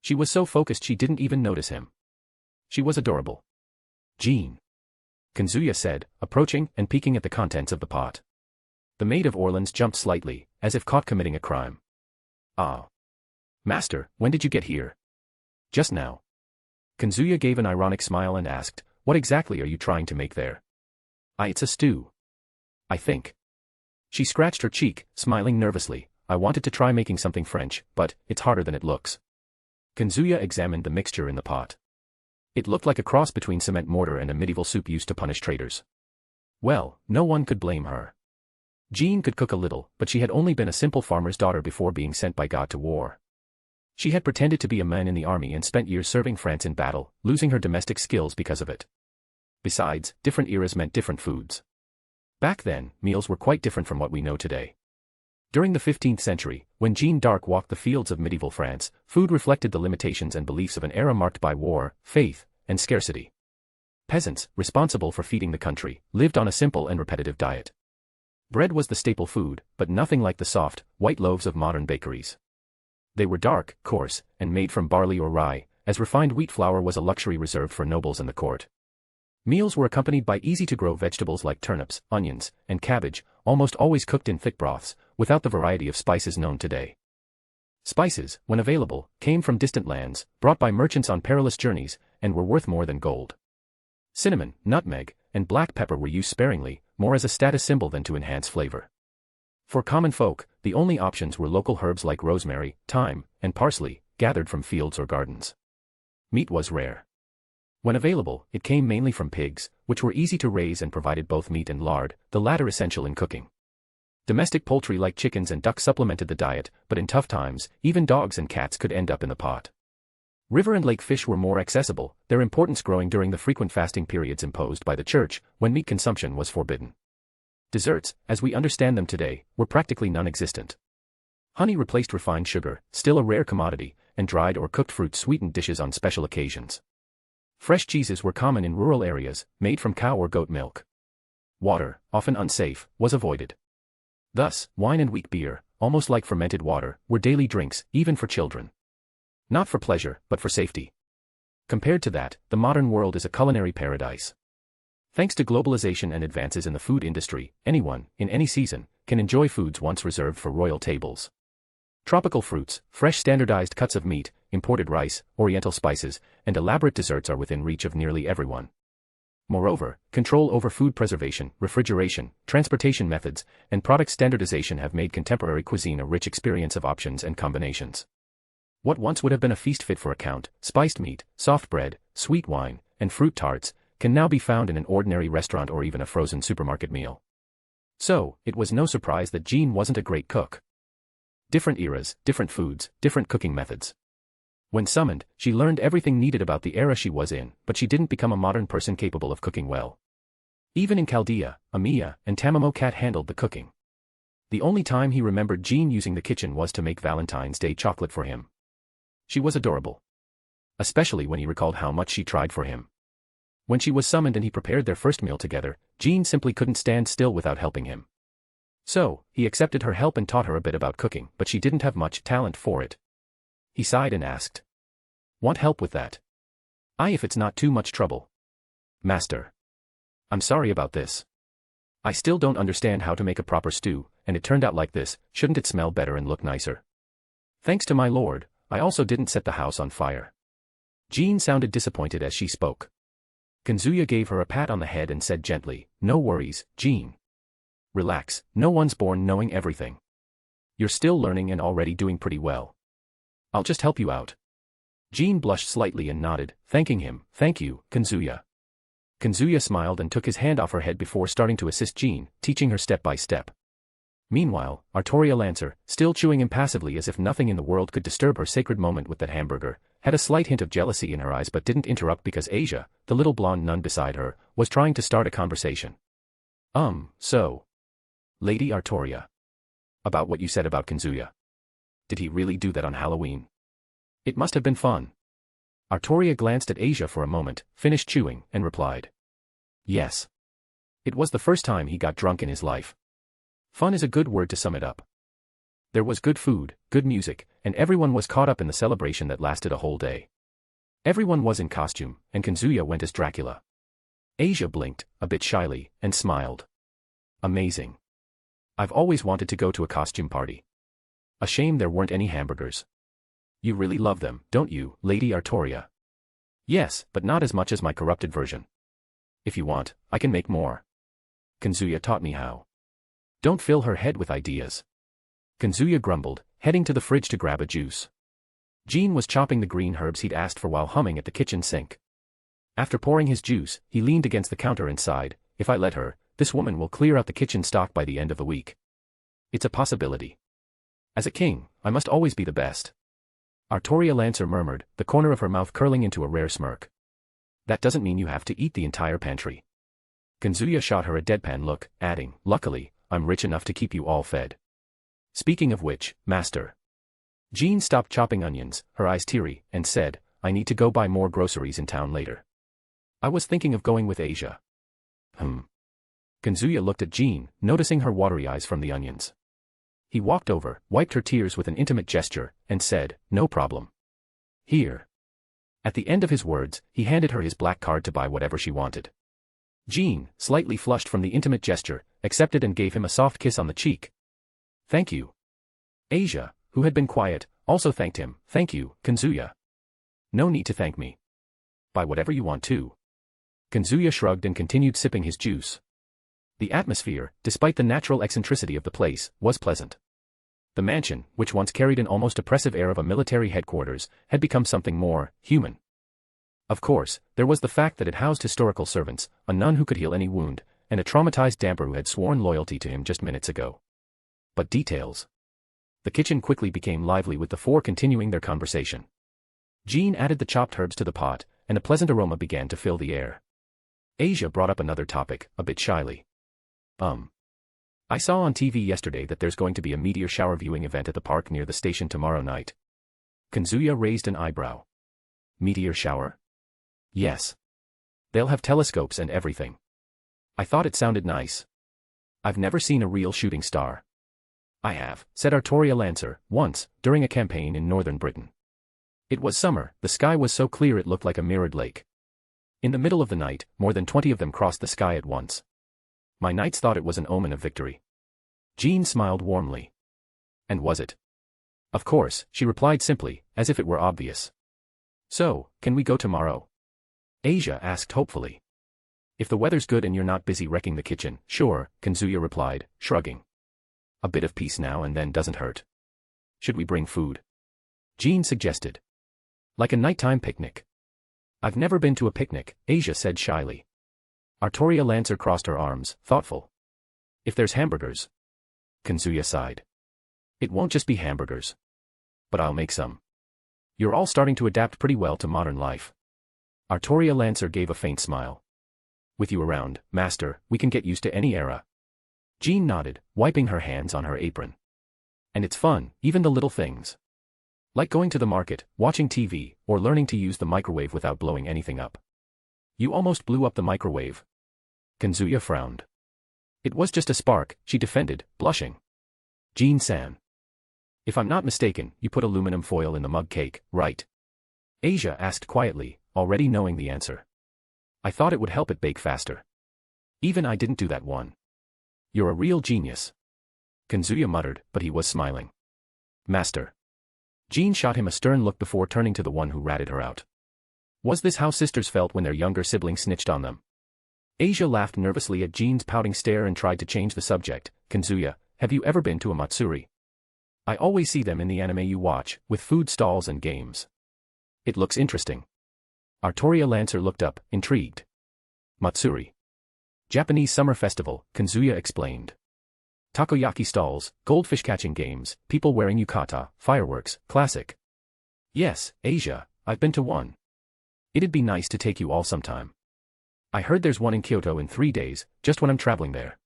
Speaker 3: She was so focused she didn't even notice him. She was adorable. "Jean," Kazuya said, approaching and peeking at the contents of the pot. The Maid of Orleans jumped slightly, as if caught committing a crime. "Ah. Master, when did you get here?" "Just now." Kazuya gave an ironic smile and asked, "What exactly are you trying to make there?" It's a stew. I think." She scratched her cheek, smiling nervously. "I wanted to try making something French, but it's harder than it looks." Kazuya examined the mixture in the pot. It looked like a cross between cement mortar and a medieval soup used to punish traitors. Well, no one could blame her. Jean could cook a little, but she had only been a simple farmer's daughter before being sent by God to war. She had pretended to be a man in the army and spent years serving France in battle, losing her domestic skills because of it. Besides, different eras meant different foods. Back then, meals were quite different from what we know today. During the 15th century, when Jeanne d'Arc walked the fields of medieval France, food reflected the limitations and beliefs of an era marked by war, faith, and scarcity. Peasants, responsible for feeding the country, lived on a simple and repetitive diet. Bread was the staple food, but nothing like the soft, white loaves of modern bakeries. They were dark, coarse, and made from barley or rye, as refined wheat flour was a luxury reserved for nobles and the court. Meals were accompanied by easy-to-grow vegetables like turnips, onions, and cabbage, almost always cooked in thick broths, without the variety of spices known today. Spices, when available, came from distant lands, brought by merchants on perilous journeys, and were worth more than gold. Cinnamon, nutmeg, and black pepper were used sparingly, more as a status symbol than to enhance flavor. For common folk, the only options were local herbs like rosemary, thyme, and parsley, gathered from fields or gardens. Meat was rare. When available, it came mainly from pigs, which were easy to raise and provided both meat and lard, the latter essential in cooking. Domestic poultry like chickens and ducks supplemented the diet, but in tough times, even dogs and cats could end up in the pot. River and lake fish were more accessible, their importance growing during the frequent fasting periods imposed by the church, when meat consumption was forbidden. Desserts, as we understand them today, were practically non-existent. Honey replaced refined sugar, still a rare commodity, and dried or cooked fruit sweetened dishes on special occasions. Fresh cheeses were common in rural areas, made from cow or goat milk. Water, often unsafe, was avoided. Thus, wine and weak beer, almost like fermented water, were daily drinks, even for children. Not for pleasure, but for safety. Compared to that, the modern world is a culinary paradise. Thanks to globalization and advances in the food industry, anyone, in any season, can enjoy foods once reserved for royal tables. Tropical fruits, fresh standardized cuts of meat, imported rice, oriental spices, and elaborate desserts are within reach of nearly everyone. Moreover, control over food preservation, refrigeration, transportation methods, and product standardization have made contemporary cuisine a rich experience of options and combinations. What once would have been a feast fit for a count, spiced meat, soft bread, sweet wine, and fruit tarts, can now be found in an ordinary restaurant or even a frozen supermarket meal. So, it was no surprise that Jean wasn't a great cook. Different eras, different foods, different cooking methods. When summoned, she learned everything needed about the era she was in, but she didn't become a modern person capable of cooking well. Even in Chaldea, Amiya and Tamamo Cat handled the cooking. The only time he remembered Jean using the kitchen was to make Valentine's Day chocolate for him. She was adorable. Especially when he recalled how much she tried for him. When she was summoned and he prepared their first meal together, Jean simply couldn't stand still without helping him. So, he accepted her help and taught her a bit about cooking, but she didn't have much talent for it. He sighed and asked. Want help with that? If it's not too much trouble. Master. I'm sorry about this. I still don't understand how to make a proper stew, and it turned out like this. Shouldn't it smell better and look nicer? Thanks to my lord, I also didn't set the house on fire. Jean sounded disappointed as she spoke. Kazuya gave her a pat on the head and said gently, no worries, Jean. Relax, no one's born knowing everything. You're still learning and already doing pretty well. I'll just help you out. Jean blushed slightly and nodded, thanking him. Thank you, Kazuya. Kazuya smiled and took his hand off her head before starting to assist Jean, teaching her step by step. Meanwhile, Artoria Lancer, still chewing impassively as if nothing in the world could disturb her sacred moment with that hamburger, had a slight hint of jealousy in her eyes but didn't interrupt because Asia, the little blonde nun beside her, was trying to start a conversation. So. Lady Artoria. About what you said about Kazuya. Did he really do that on Halloween? It must have been fun. Artoria glanced at Asia for a moment, finished chewing, and replied. Yes. It was the first time he got drunk in his life. Fun is a good word to sum it up. There was good food, good music, and everyone was caught up in the celebration that lasted a whole day. Everyone was in costume, and Kazuya went as Dracula. Asia blinked, a bit shyly, and smiled. Amazing. I've always wanted to go to a costume party. A shame there weren't any hamburgers. You really love them, don't you, Lady Artoria? Yes, but not as much as my corrupted version. If you want, I can make more. Kazuya taught me how. Don't fill her head with ideas. Kazuya grumbled, heading to the fridge to grab a juice. Jean was chopping the green herbs he'd asked for while humming at the kitchen sink. After pouring his juice, he leaned against the counter and sighed, if I let her, this woman will clear out the kitchen stock by the end of the week. It's a possibility. As a king, I must always be the best. Artoria Lancer murmured, the corner of her mouth curling into a rare smirk. That doesn't mean you have to eat the entire pantry. Kazuya shot her a deadpan look, adding, luckily, I'm rich enough to keep you all fed. Speaking of which, master. Jean stopped chopping onions, her eyes teary, and said, I need to go buy more groceries in town later. I was thinking of going with Asia. Kazuya looked at Jean, noticing her watery eyes from the onions. He walked over, wiped her tears with an intimate gesture, and said, no problem. Here. At the end of his words, he handed her his black card to buy whatever she wanted. Jean, slightly flushed from the intimate gesture, accepted and gave him a soft kiss on the cheek. Thank you. Asia, who had been quiet, also thanked him. Thank you, Kazuya. No need to thank me. Buy whatever you want to. Kazuya shrugged and continued sipping his juice. The atmosphere, despite the natural eccentricity of the place, was pleasant. The mansion, which once carried an almost oppressive air of a military headquarters, had become something more human. Of course, there was the fact that it housed historical servants, a nun who could heal any wound, and a traumatized damper who had sworn loyalty to him just minutes ago. But details. The kitchen quickly became lively with the four continuing their conversation. Jean added the chopped herbs to the pot, and a pleasant aroma began to fill the air. Asia brought up another topic, a bit shyly. I saw on TV yesterday that there's going to be a meteor shower viewing event at the park near the station tomorrow night. Kazuya raised an eyebrow. Meteor shower? Yes. They'll have telescopes and everything. I thought it sounded nice. I've never seen a real shooting star. I have, said Artoria Lancer, once, during a campaign in northern Britain. It was summer, the sky was so clear it looked like a mirrored lake. In the middle of the night, more than 20 of them crossed the sky at once. My knights thought it was an omen of victory. Jean smiled warmly. And was it? Of course, she replied simply, as if it were obvious. So, can we go tomorrow? Asia asked hopefully. If the weather's good and you're not busy wrecking the kitchen, sure, Kazuya replied, shrugging. A bit of peace now and then doesn't hurt. Should we bring food? Jean suggested. Like a nighttime picnic. I've never been to a picnic, Asia said shyly. Artoria Lancer crossed her arms, thoughtful. If there's hamburgers. Kazuya sighed. It won't just be hamburgers. But I'll make some. You're all starting to adapt pretty well to modern life. Artoria Lancer gave a faint smile. With you around, master, we can get used to any era. Jean nodded, wiping her hands on her apron. And it's fun, even the little things. Like going to the market, watching TV, or learning to use the microwave without blowing anything up. You almost blew up the microwave. Kazuya frowned. It was just a spark, she defended, blushing. Jean-san. If I'm not mistaken, you put aluminum foil in the mug cake, right? Asia asked quietly, already knowing the answer. I thought it would help it bake faster. Even I didn't do that one. You're a real genius. Kazuya muttered, but he was smiling. Master. Jean shot him a stern look before turning to the one who ratted her out. Was this how sisters felt when their younger sibling snitched on them? Asia laughed nervously at Jean's pouting stare and tried to change the subject. Kazuya, have you ever been to a matsuri? I always see them in the anime you watch, with food stalls and games. It looks interesting. Artoria Lancer looked up, intrigued. Matsuri. Japanese summer festival, Kazuya explained. Takoyaki stalls, goldfish catching games, people wearing yukata, fireworks, classic. Yes, Asia, I've been to one. It'd be nice to take you all sometime. I heard there's one in Kyoto in 3 days, just when I'm traveling there.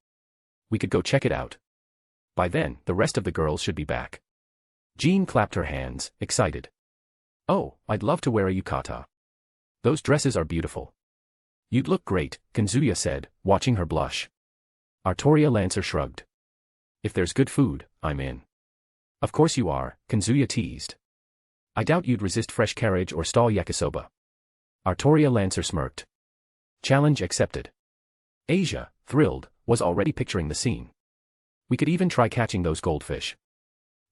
Speaker 3: We could go check it out. By then, the rest of the girls should be back. Jean clapped her hands, excited. Oh, I'd love to wear a yukata. Those dresses are beautiful. You'd look great, Kazuya said, watching her blush. Artoria Lancer shrugged. If there's good food, I'm in. Of course you are, Kazuya teased. I doubt you'd resist fresh carriage or stall yakisoba. Artoria Lancer smirked. Challenge accepted. Asia, thrilled, was already picturing the scene. We could even try catching those goldfish.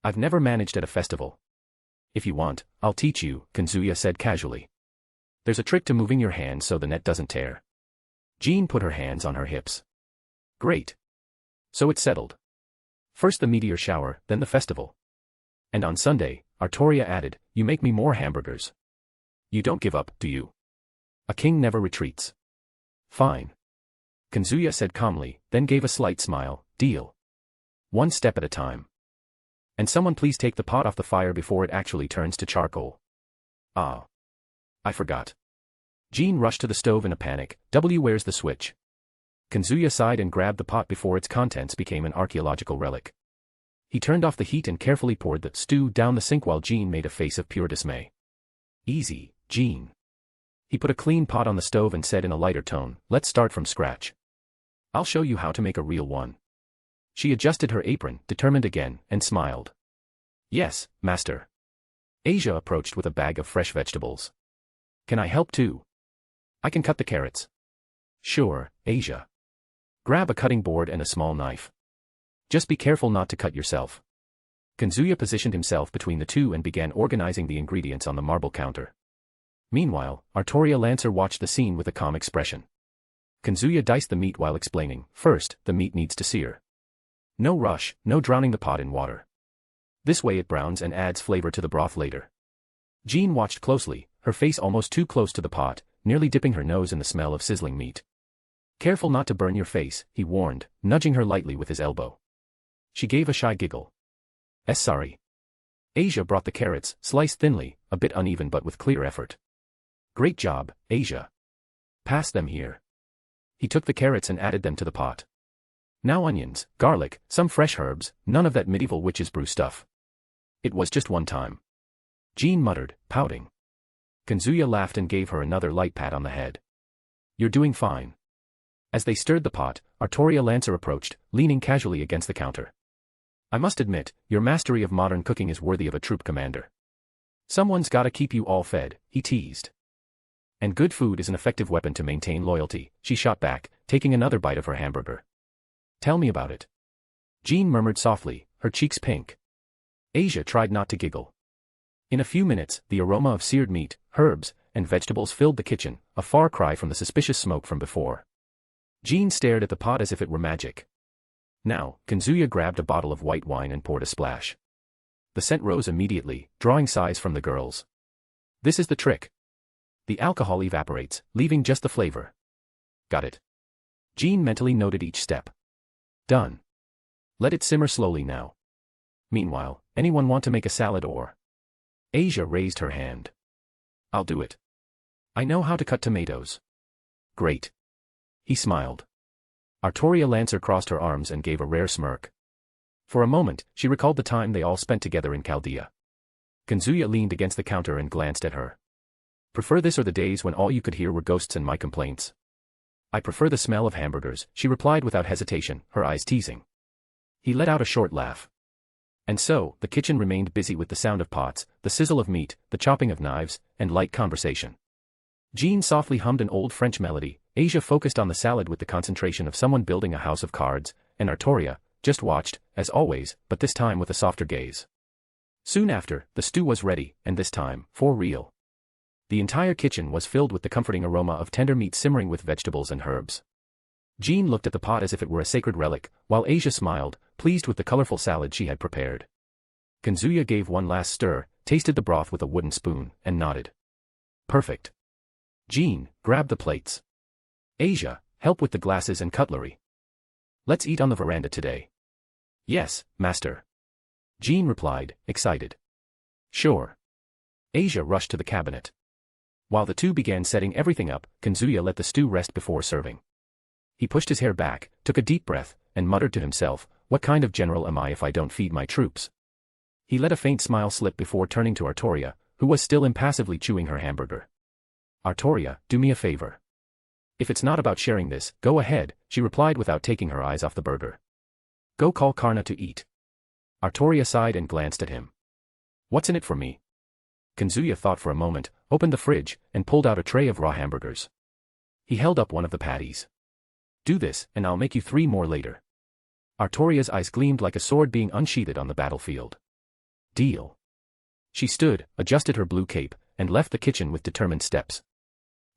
Speaker 3: I've never managed at a festival. If you want, I'll teach you, Kazuya said casually. There's a trick to moving your hands so the net doesn't tear. Jean put her hands on her hips. Great. So it's settled. First the meteor shower, then the festival. And on Sunday, Artoria added, you make me more hamburgers. You don't give up, do you? A king never retreats. Fine. Kazuya said calmly, then gave a slight smile, deal. One step at a time. And someone please take the pot off the fire before it actually turns to charcoal. Ah. I forgot. Jean rushed to the stove in a panic. Where's the switch? Kazuya sighed and grabbed the pot before its contents became an archaeological relic. He turned off the heat and carefully poured the stew down the sink while Jean made a face of pure dismay. Easy, Jean. He put a clean pot on the stove and said in a lighter tone, let's start from scratch. I'll show you how to make a real one. She adjusted her apron, determined again, and smiled. Yes, master. Asia approached with a bag of fresh vegetables. Can I help too? I can cut the carrots. Sure, Asia. Grab a cutting board and a small knife. Just be careful not to cut yourself. Kazuya positioned himself between the two and began organizing the ingredients on the marble counter. Meanwhile, Artoria Lancer watched the scene with a calm expression. Kazuya diced the meat while explaining, first, the meat needs to sear. No rush, no drowning the pot in water. This way it browns and adds flavor to the broth later. Jean watched closely, her face almost too close to the pot, nearly dipping her nose in the smell of sizzling meat. Careful not to burn your face, he warned, nudging her lightly with his elbow. She gave a shy giggle. Sorry. Asia brought the carrots, sliced thinly, a bit uneven but with clear effort. Great job, Asia. Pass them here. He took the carrots and added them to the pot. Now onions, garlic, some fresh herbs, none of that medieval witch's brew stuff. It was just one time. Jean muttered, pouting. Kazuya laughed and gave her another light pat on the head. You're doing fine. As they stirred the pot, Artoria Lancer approached, leaning casually against the counter. I must admit, your mastery of modern cooking is worthy of a troop commander. Someone's gotta keep you all fed, he teased. And good food is an effective weapon to maintain loyalty, she shot back, taking another bite of her hamburger. Tell me about it. Jean murmured softly, her cheeks pink. Asia tried not to giggle. In a few minutes, the aroma of seared meat, herbs, and vegetables filled the kitchen, a far cry from the suspicious smoke from before. Jean stared at the pot as if it were magic. Now, Kazuya grabbed a bottle of white wine and poured a splash. The scent rose immediately, drawing sighs from the girls. This is the trick. The alcohol evaporates, leaving just the flavor. Got it. Jean mentally noted each step. Done. Let it simmer slowly now. Meanwhile, anyone want to make a salad or? Asia raised her hand. I'll do it. I know how to cut tomatoes. Great. He smiled. Artoria Lancer crossed her arms and gave a rare smirk. For a moment, she recalled the time they all spent together in Chaldea. Kazuya leaned against the counter and glanced at her. Prefer this or the days when all you could hear were ghosts and my complaints? I prefer the smell of hamburgers, she replied without hesitation, her eyes teasing. He let out a short laugh. And so, the kitchen remained busy with the sound of pots, the sizzle of meat, the chopping of knives, and light conversation. Jean softly hummed an old French melody, Asia focused on the salad with the concentration of someone building a house of cards, and Artoria just watched, as always, but this time with a softer gaze. Soon after, the stew was ready, and this time, for real. The entire kitchen was filled with the comforting aroma of tender meat simmering with vegetables and herbs. Jean looked at the pot as if it were a sacred relic, while Asia smiled, pleased with the colorful salad she had prepared. Kazuya gave one last stir, tasted the broth with a wooden spoon, and nodded. Perfect. Jean, grab the plates. Asia, help with the glasses and cutlery. Let's eat on the veranda today. Yes, master. Jean replied, excited. Sure. Asia rushed to the cabinet. While the two began setting everything up, Kazuya let the stew rest before serving. He pushed his hair back, took a deep breath, and muttered to himself, what kind of general am I if I don't feed my troops? He let a faint smile slip before turning to Artoria, who was still impassively chewing her hamburger. Artoria, do me a favor. If it's not about sharing this, go ahead, she replied without taking her eyes off the burger. Go call Karna to eat. Artoria sighed and glanced at him. What's in it for me? Kazuya thought for a moment, opened the fridge, and pulled out a tray of raw hamburgers. He held up one of the patties. Do this, and I'll make you 3 more later. Artoria's eyes gleamed like a sword being unsheathed on the battlefield. Deal. She stood, adjusted her blue cape, and left the kitchen with determined steps.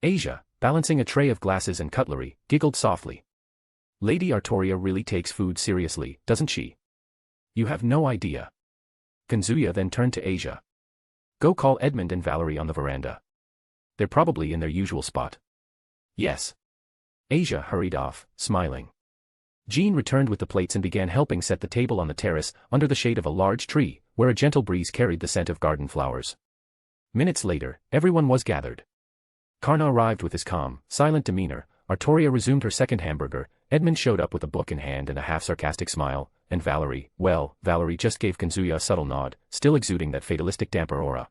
Speaker 3: Asia, balancing a tray of glasses and cutlery, giggled softly. Lady Artoria really takes food seriously, doesn't she? You have no idea. Kazuya then turned to Asia. Go call Edmund and Valerie on the veranda. They're probably in their usual spot. Yes. Asia hurried off, smiling. Jean returned with the plates and began helping set the table on the terrace under the shade of a large tree, where a gentle breeze carried the scent of garden flowers. Minutes later, everyone was gathered. Karna arrived with his calm, silent demeanor, Artoria resumed her second hamburger, Edmund showed up with a book in hand and a half-sarcastic smile, and Valerie just gave Kazuya a subtle nod, still exuding that fatalistic damper aura.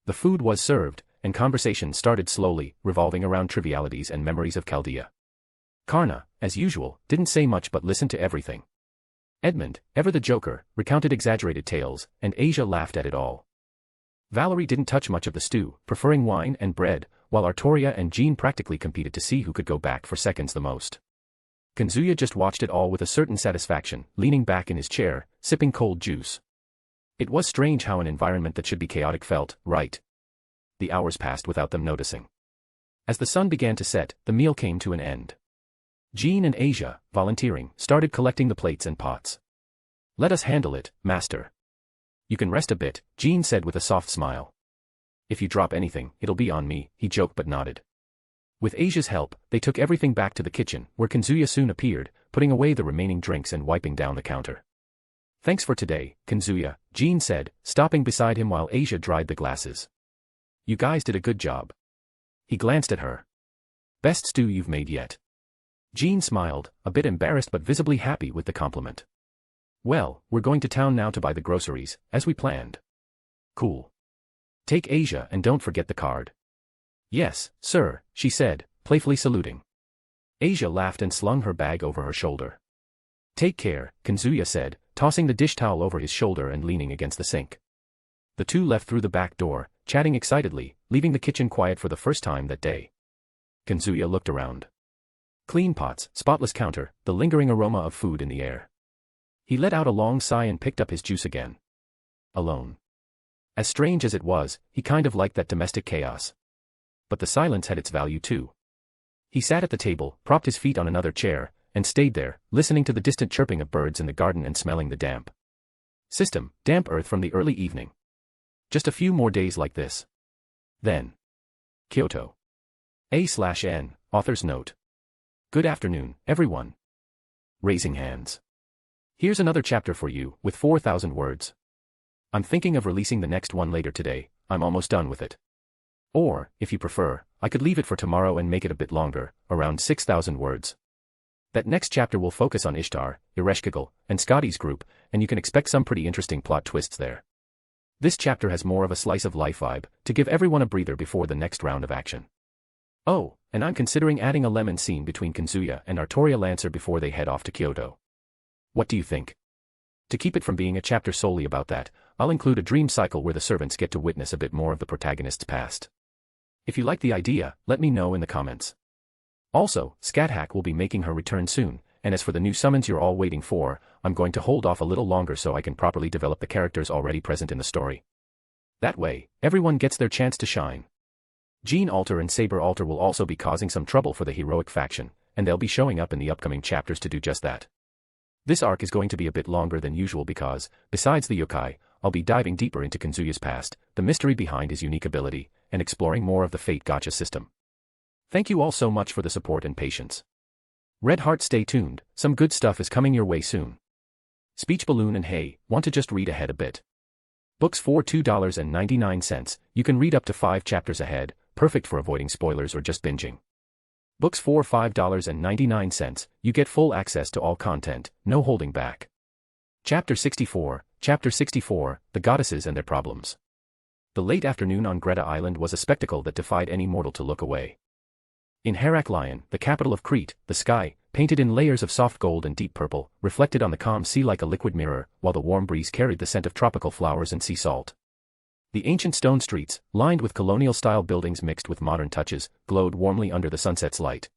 Speaker 3: The food was served, and conversation started slowly, revolving around trivialities and memories of Chaldea. Karna, as usual, didn't say much but listened to everything. Edmund, ever the joker, recounted exaggerated tales, and Asia laughed at it all. Valerie didn't touch much of the stew, preferring wine and bread, while Artoria and Jean practically competed to see who could go back for seconds the most. Kazuya just watched it all with a certain satisfaction, leaning back in his chair, sipping cold juice. It was strange how an environment that should be chaotic felt right. The hours passed without them noticing. As the sun began to set, the meal came to an end. Jean and Asia, volunteering, started collecting the plates and pots. Let us handle it, master. You can rest a bit, Jean said with a soft smile. If you drop anything, it'll be on me, he joked but nodded. With Asia's help, they took everything back to the kitchen, where Kazuya soon appeared, putting away the remaining drinks and wiping down the counter. Thanks for today, Kazuya, Jean said, stopping beside him while Asia dried the glasses. You guys did a good job. He glanced at her. Best stew you've made yet. Jean smiled, a bit embarrassed but visibly happy with the compliment. Well, we're going to town now to buy the groceries, as we planned. Cool. Take Asia and don't forget the card. Yes, sir, she said, playfully saluting. Asia laughed and slung her bag over her shoulder. Take care, Kazuya said, tossing the dish towel over his shoulder and leaning against the sink. The two left through the back door, chatting excitedly, leaving the kitchen quiet for the first time that day. Kazuya looked around. Clean pots, spotless counter, the lingering aroma of food in the air. He let out a long sigh and picked up his juice again. Alone. As strange as it was, he kind of liked that domestic chaos. But the silence had its value too. He sat at the table, propped his feet on another chair, and stayed there, listening to the distant chirping of birds in the garden and smelling the damp earth from the early evening. Just a few more days like this. Then. Kyoto. A/N, author's note. Good afternoon, everyone. Raising hands. Here's another chapter for you, with 4,000 words. I'm thinking of releasing the next one later today, I'm almost done with it. Or, if you prefer, I could leave it for tomorrow and make it a bit longer, around 6,000 words. That next chapter will focus on Ishtar, Ereshkigal, and Scotty's group, and you can expect some pretty interesting plot twists there. This chapter has more of a slice of life vibe, to give everyone a breather before the next round of action. Oh, and I'm considering adding a lemon scene between Kazuya and Artoria Lancer before they head off to Kyoto. What do you think? To keep it from being a chapter solely about that, I'll include a dream cycle where the servants get to witness a bit more of the protagonist's past. If you like the idea, let me know in the comments. Also, Scathack will be making her return soon, and as for the new summons you're all waiting for, I'm going to hold off a little longer so I can properly develop the characters already present in the story. That way, everyone gets their chance to shine. Gene Alter and Saber Alter will also be causing some trouble for the heroic faction, and they'll be showing up in the upcoming chapters to do just that. This arc is going to be a bit longer than usual because, besides the yokai, I'll be diving deeper into Kazuya's past, the mystery behind his unique ability, and exploring more of the Fate Gacha system. Thank you all so much for the support and patience. Red Heart, stay tuned, some good stuff is coming your way soon. Speech Balloon and Hey, want to just read ahead a bit? Books for $2.99, you can read up to 5 chapters ahead, perfect for avoiding spoilers or just binging. Books for $5.99, you get full access to all content, no holding back. Chapter 64, The Goddesses and Their Problems. The late afternoon on Greta Island was a spectacle that defied any mortal to look away. In Heraklion, the capital of Crete, the sky, painted in layers of soft gold and deep purple, reflected on the calm sea like a liquid mirror, while the warm breeze carried the scent of tropical flowers and sea salt. The ancient stone streets, lined with colonial-style buildings mixed with modern touches, glowed warmly under the sunset's light.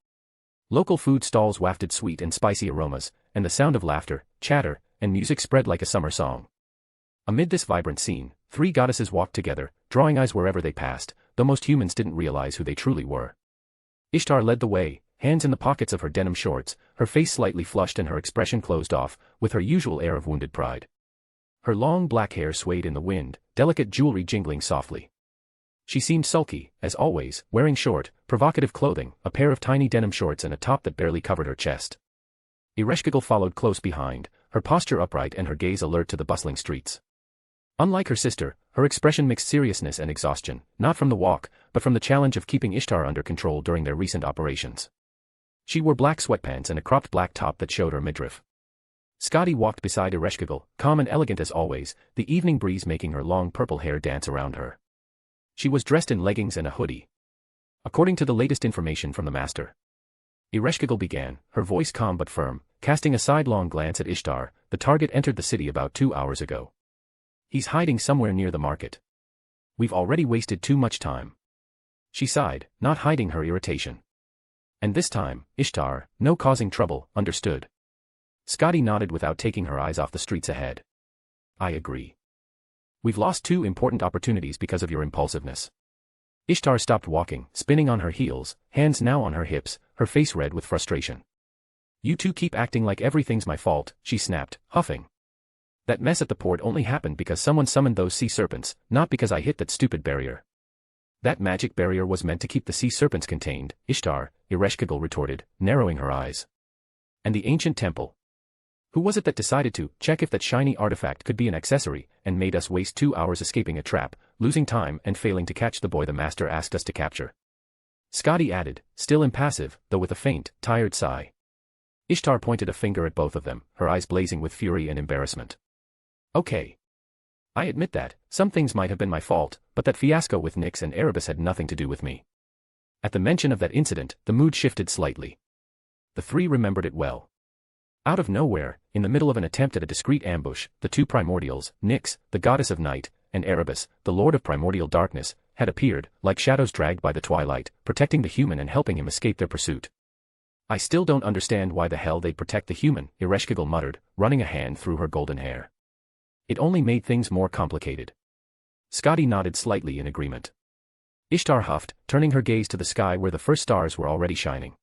Speaker 3: Local food stalls wafted sweet and spicy aromas, and the sound of laughter, chatter, and music spread like a summer song. Amid this vibrant scene, 3 goddesses walked together, drawing eyes wherever they passed, though most humans didn't realize who they truly were. Ishtar led the way, hands in the pockets of her denim shorts, her face slightly flushed and her expression closed off, with her usual air of wounded pride. Her long black hair swayed in the wind, delicate jewelry jingling softly. She seemed sulky, as always, wearing short, provocative clothing, a pair of tiny denim shorts and a top that barely covered her chest. Ereshkigal followed close behind, her posture upright and her gaze alert to the bustling streets. Unlike her sister, her expression mixed seriousness and exhaustion, not from the walk, but from the challenge of keeping Ishtar under control during their recent operations. She wore black sweatpants and a cropped black top that showed her midriff. Scotty walked beside Ereshkigal, calm and elegant as always, the evening breeze making her long purple hair dance around her. She was dressed in leggings and a hoodie. According to the latest information from the master. Ereshkigal began, her voice calm but firm, casting a sidelong glance at Ishtar. The target entered the city about 2 hours ago. He's hiding somewhere near the market. We've already wasted too much time. She sighed, not hiding her irritation. And this time, Ishtar, no causing trouble, understood. Scotty nodded without taking her eyes off the streets ahead. I agree. We've lost 2 important opportunities because of your impulsiveness. Ishtar stopped walking, spinning on her heels, hands now on her hips, her face red with frustration. You 2 keep acting like everything's my fault, she snapped, huffing. That mess at the port only happened because someone summoned those sea serpents, not because I hit that stupid barrier. That magic barrier was meant to keep the sea serpents contained, Ishtar, Ereshkigal retorted, narrowing her eyes. And the ancient temple? Who was it that decided to check if that shiny artifact could be an accessory, and made us waste 2 hours escaping a trap, losing time and failing to catch the boy the master asked us to capture? Scotty added, still impassive, though with a faint, tired sigh. Ishtar pointed a finger at both of them, her eyes blazing with fury and embarrassment. Okay. I admit that, some things might have been my fault, but that fiasco with Nyx and Erebus had nothing to do with me. At the mention of that incident, the mood shifted slightly. The 3 remembered it well. Out of nowhere, in the middle of an attempt at a discreet ambush, the 2 primordials, Nyx, the goddess of night, and Erebus, the lord of primordial darkness, had appeared, like shadows dragged by the twilight, protecting the human and helping him escape their pursuit. I still don't understand why the hell they'd protect the human, Ereshkigal muttered, running a hand through her golden hair. It only made things more complicated. Scotty nodded slightly in agreement. Ishtar huffed, turning her gaze to the sky where the first stars were already shining.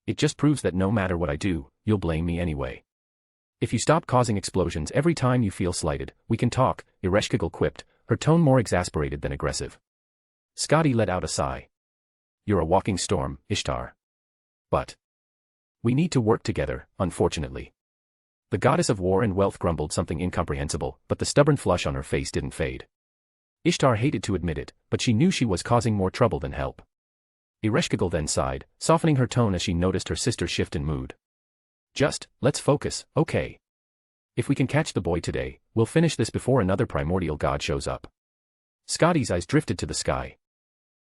Speaker 3: It just proves that no matter what I do, you'll blame me anyway. If you stop causing explosions every time you feel slighted, we can talk, Ereshkigal quipped, her tone more exasperated than aggressive. Scotty let out a sigh. You're a walking storm, Ishtar. But we need to work together, unfortunately. The goddess of war and wealth grumbled something incomprehensible, but the stubborn flush on her face didn't fade. Ishtar hated to admit it, but she knew she was causing more trouble than help. Ereshkigal then sighed, softening her tone as she noticed her sister's shift in mood. Let's focus, okay? If we can catch the boy today, we'll finish this before another primordial god shows up. Scotty's eyes drifted to the sky.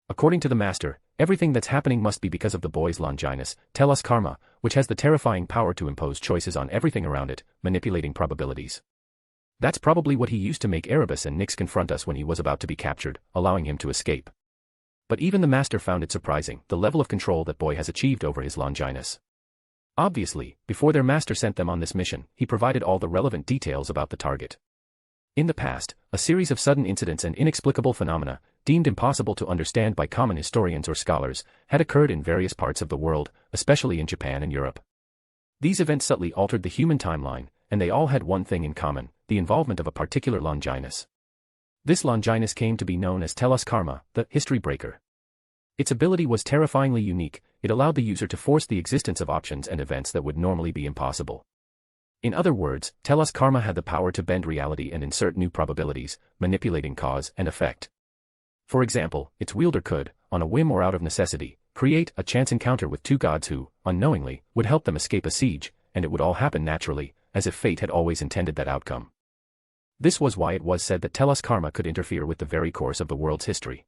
Speaker 3: According to the master, everything that's happening must be because of the boy's Longinus, Tellus Karma, which has the terrifying power to impose choices on everything around it, manipulating probabilities. That's probably what he used to make Erebus and Nyx confront us when he was about to be captured, allowing him to escape. But even the master found it surprising, the level of control that boy has achieved over his Longinus. Obviously, before their master sent them on this mission, he provided all the relevant details about the target. In the past, a series of sudden incidents and inexplicable phenomena, deemed impossible to understand by common historians or scholars, had occurred in various parts of the world, especially in Japan and Europe. These events subtly altered the human timeline, and they all had one thing in common, the involvement of a particular Longinus. This Longinus came to be known as Tellus Karma, the history breaker. Its ability was terrifyingly unique, it allowed the user to force the existence of options and events that would normally be impossible. In other words, Tellus Karma had the power to bend reality and insert new probabilities, manipulating cause and effect. For example, its wielder could, on a whim or out of necessity, create a chance encounter with two gods who, unknowingly, would help them escape a siege, and it would all happen naturally, as if fate had always intended that outcome. This was why it was said that Tellus Karma could interfere with the very course of the world's history.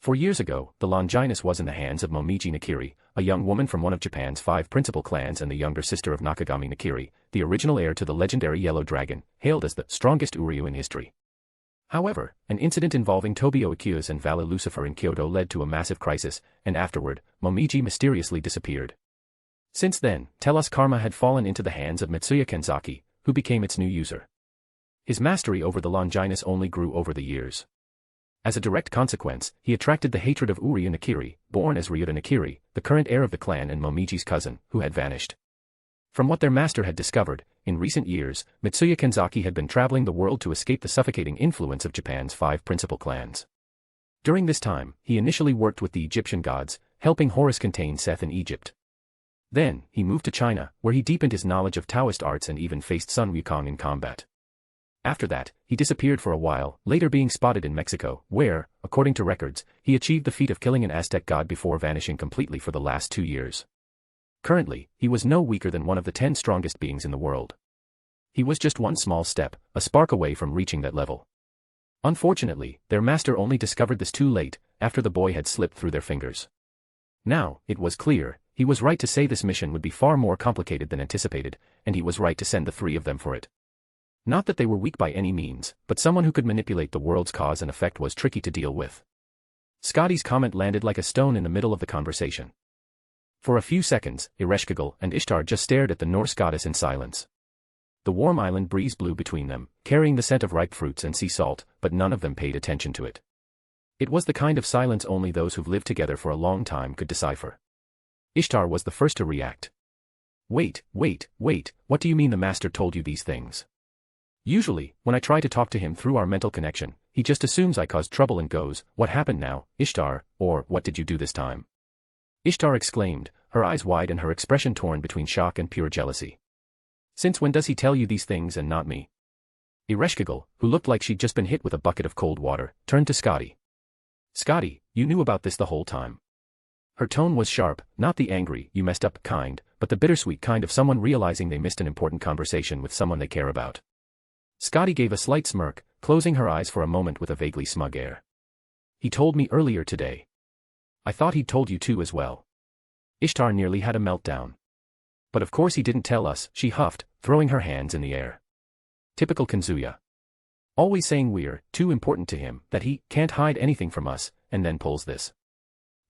Speaker 3: For years ago, the Longinus was in the hands of Momiji Nakiri, a young woman from one of Japan's 5 principal clans and the younger sister of Nakagami Nakiri, the original heir to the legendary Yellow Dragon, hailed as the strongest Uryu in history. However, an incident involving Tobio Akiu's and Vali Lucifer in Kyoto led to a massive crisis, and afterward, Momiji mysteriously disappeared. Since then, Tellus Karma had fallen into the hands of Mitsuya Kenzaki, who became its new user. His mastery over the Longinus only grew over the years. As a direct consequence, he attracted the hatred of Uryu Nakiri, born as Ryuta Nakiri, the current heir of the clan and Momiji's cousin, who had vanished. From what their master had discovered, in recent years, Mitsuya Kenzaki had been traveling the world to escape the suffocating influence of Japan's 5 principal clans. During this time, he initially worked with the Egyptian gods, helping Horus contain Seth in Egypt. Then, he moved to China, where he deepened his knowledge of Taoist arts and even faced Sun Wukong in combat. After that, he disappeared for a while, later being spotted in Mexico, where, according to records, he achieved the feat of killing an Aztec god before vanishing completely for the last 2 years. Currently, he was no weaker than one of the 10 strongest beings in the world. He was just one small step, a spark away from reaching that level. Unfortunately, their master only discovered this too late, after the boy had slipped through their fingers. Now, it was clear, he was right to say this mission would be far more complicated than anticipated, and he was right to send the 3 of them for it. Not that they were weak by any means, but someone who could manipulate the world's cause and effect was tricky to deal with. Scotty's comment landed like a stone in the middle of the conversation. For a few seconds, Ereshkigal and Ishtar just stared at the Norse goddess in silence. The warm island breeze blew between them, carrying the scent of ripe fruits and sea salt, but none of them paid attention to it. It was the kind of silence only those who've lived together for a long time could decipher. Ishtar was the first to react. Wait, what do you mean the master told you these things? Usually, when I try to talk to him through our mental connection, he just assumes I caused trouble and goes, "What happened now, Ishtar?" or "What did you do this time?" Ishtar exclaimed, her eyes wide and her expression torn between shock and pure jealousy. "Since when does he tell you these things and not me?" Ereshkigal, who looked like she'd just been hit with a bucket of cold water, turned to Scotty. "Scotty, you knew about this the whole time." Her tone was sharp, not the angry, you messed up kind, but the bittersweet kind of someone realizing they missed an important conversation with someone they care about. Scotty gave a slight smirk, closing her eyes for a moment with a vaguely smug air. "He told me earlier today. I thought he'd told you too as well." Ishtar nearly had a meltdown. "But of course he didn't tell us," she huffed, throwing her hands in the air. Typical Kazuya. Always saying we're too important to him, that he can't hide anything from us, and then pulls this.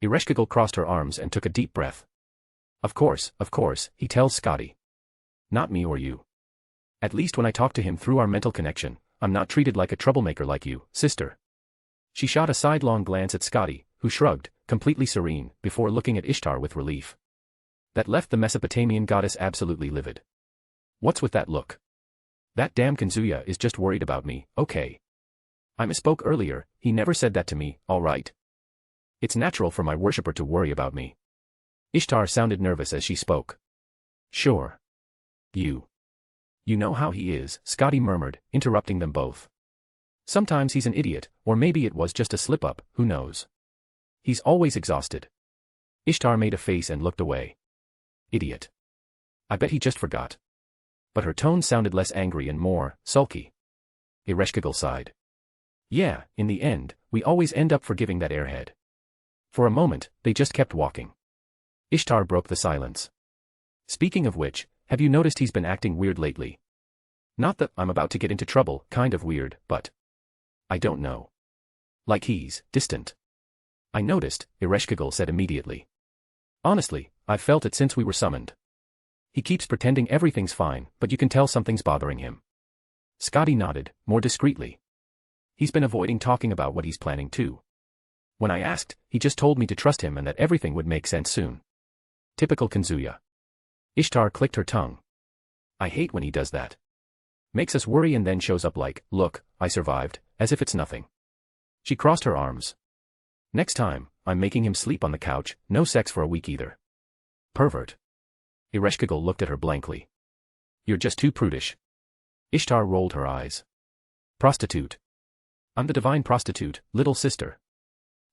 Speaker 3: Ereshkigal crossed her arms and took a deep breath. Of course, he tells Scotty. Not me or you. At least when I talk to him through our mental connection, I'm not treated like a troublemaker like you, sister." She shot a sidelong glance at Scotty, who shrugged, completely serene, before looking at Ishtar with relief. That left the Mesopotamian goddess absolutely livid. "What's with that look? That damn Kazuya is just worried about me, okay? I misspoke earlier, he never said that to me, alright? It's natural for my worshipper to worry about me." Ishtar sounded nervous as she spoke. "Sure. You know how he is," Scotty murmured, interrupting them both. "Sometimes he's an idiot, or maybe it was just a slip-up, who knows? He's always exhausted." Ishtar made a face and looked away. "Idiot. I bet he just forgot. But her tone sounded less angry and more sulky. Ereshkigal sighed. Yeah, in the end, we always end up forgiving that airhead. For a moment, they just kept walking. Ishtar broke the silence. Speaking of which, have you noticed he's been acting weird lately? Not that I'm about to get into trouble, kind of weird, but I don't know. Like he's distant. I noticed, Ereshkigal said immediately. Honestly, I've felt it since we were summoned. He keeps pretending everything's fine, but you can tell something's bothering him. Scotty nodded, more discreetly. He's been avoiding talking about what he's planning too. When I asked, he just told me to trust him and that everything would make sense soon. Typical Kazuya. Ishtar clicked her tongue. I hate when he does that. Makes us worry and then shows up like, look, I survived, as if it's nothing. She crossed her arms. Next time, I'm making him sleep on the couch, no sex for a week either. Pervert. Ereshkigal looked at her blankly. You're just too prudish. Ishtar rolled her eyes. Prostitute. I'm the divine prostitute, little sister.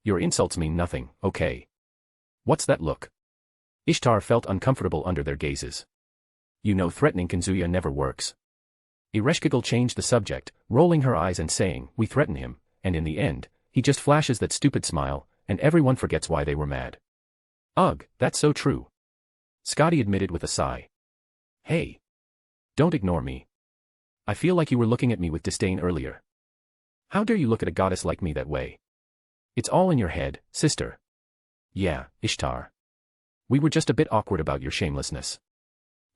Speaker 3: Your insults mean nothing, okay? What's that look? Ishtar felt uncomfortable under their gazes. You know threatening Kazuya never works. Ereshkigal changed the subject, rolling her eyes and saying, we threaten him, and in the end, he just flashes that stupid smile, and everyone forgets why they were mad. Ugh, that's so true. Scotty admitted with a sigh. Hey. Don't ignore me. I feel like you were looking at me with disdain earlier. How dare you look at a goddess like me that way? It's all in your head, sister. Yeah, Ishtar. We were just a bit awkward about your shamelessness.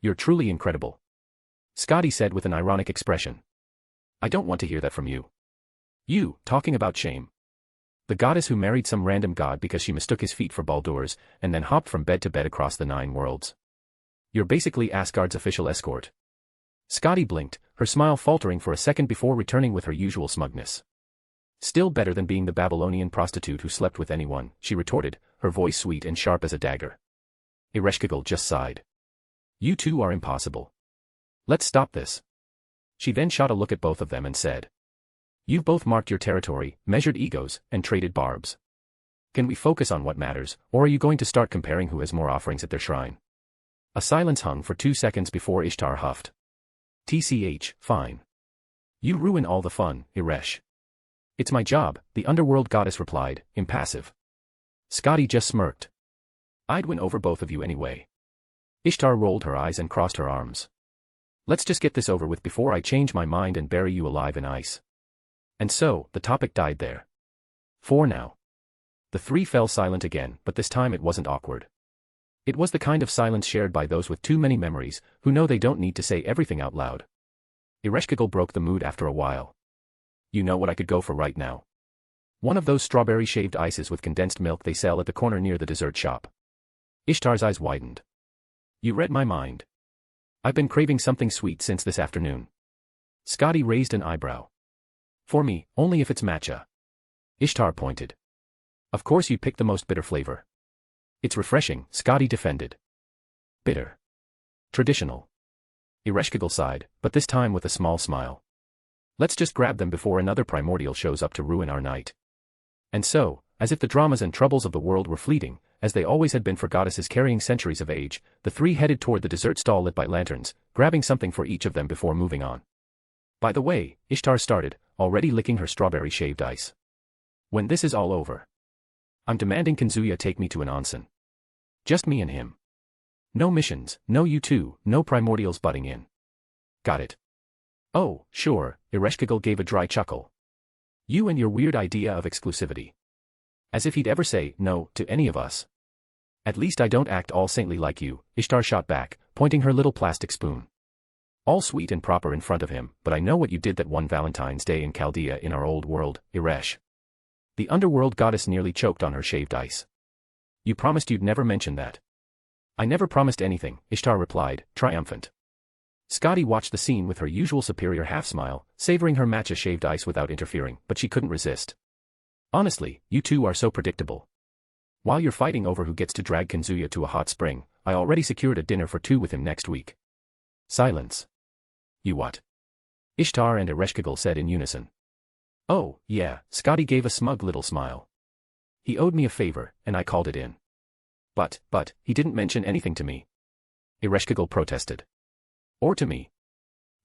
Speaker 3: You're truly incredible. Scotty said with an ironic expression. I don't want to hear that from you. You, talking about shame. The goddess who married some random god because she mistook his feet for Baldur's, and then hopped from bed to bed across the 9 worlds. You're basically Asgard's official escort. Scotty blinked, her smile faltering for a second before returning with her usual smugness. Still better than being the Babylonian prostitute who slept with anyone, she retorted, her voice sweet and sharp as a dagger. Ereshkigal just sighed. You two are impossible. Let's stop this. She then shot a look at both of them and said. You've both marked your territory, measured egos, and traded barbs. Can we focus on what matters, or are you going to start comparing who has more offerings at their shrine? A silence hung for 2 seconds before Ishtar huffed. TCH, fine. You ruin all the fun, Eresh. It's my job, the underworld goddess replied, impassive. Scotty just smirked. I'd win over both of you anyway. Ishtar rolled her eyes and crossed her arms. Let's just get this over with before I change my mind and bury you alive in ice. And so, the topic died there. For now. The three fell silent again, but this time it wasn't awkward. It was the kind of silence shared by those with too many memories, who know they don't need to say everything out loud. Ereshkigal broke the mood after a while. You know what I could go for right now? One of those strawberry shaved ices with condensed milk they sell at the corner near the dessert shop. Ishtar's eyes widened. You read my mind. I've been craving something sweet since this afternoon. Scotty raised an eyebrow. For me, only if it's matcha. Ishtar pointed. Of course you'd pick the most bitter flavor. It's refreshing, Scotty defended. Bitter. Traditional. Ereshkigal sighed, but this time with a small smile. Let's just grab them before another primordial shows up to ruin our night. And so, as if the dramas and troubles of the world were fleeting, as they always had been for goddesses carrying centuries of age, the three headed toward the dessert stall lit by lanterns, grabbing something for each of them before moving on. By the way, Ishtar started, already licking her strawberry shaved ice. When this is all over, I'm demanding Kazuya take me to an onsen. Just me and him. No missions, no you two, no primordials butting in. Got it. Oh, sure, Ereshkigal gave a dry chuckle. You and your weird idea of exclusivity. As if he'd ever say no to any of us. At least I don't act all saintly like you, Ishtar shot back, pointing her little plastic spoon. All sweet and proper in front of him, but I know what you did that one Valentine's Day in Chaldea in our old world, Eresh. The underworld goddess nearly choked on her shaved ice. You promised you'd never mention that. I never promised anything, Ishtar replied, triumphant. Scotty watched the scene with her usual superior half-smile, savoring her matcha shaved ice without interfering, but she couldn't resist. Honestly, you two are so predictable. While you're fighting over who gets to drag Kazuya to a hot spring, I already secured a dinner for 2 with him next week. Silence. You what? Ishtar and Ereshkigal said in unison. Oh, yeah, Scotty gave a smug little smile. He owed me a favor, and I called it in. But, he didn't mention anything to me. Ereshkigal protested. Or to me.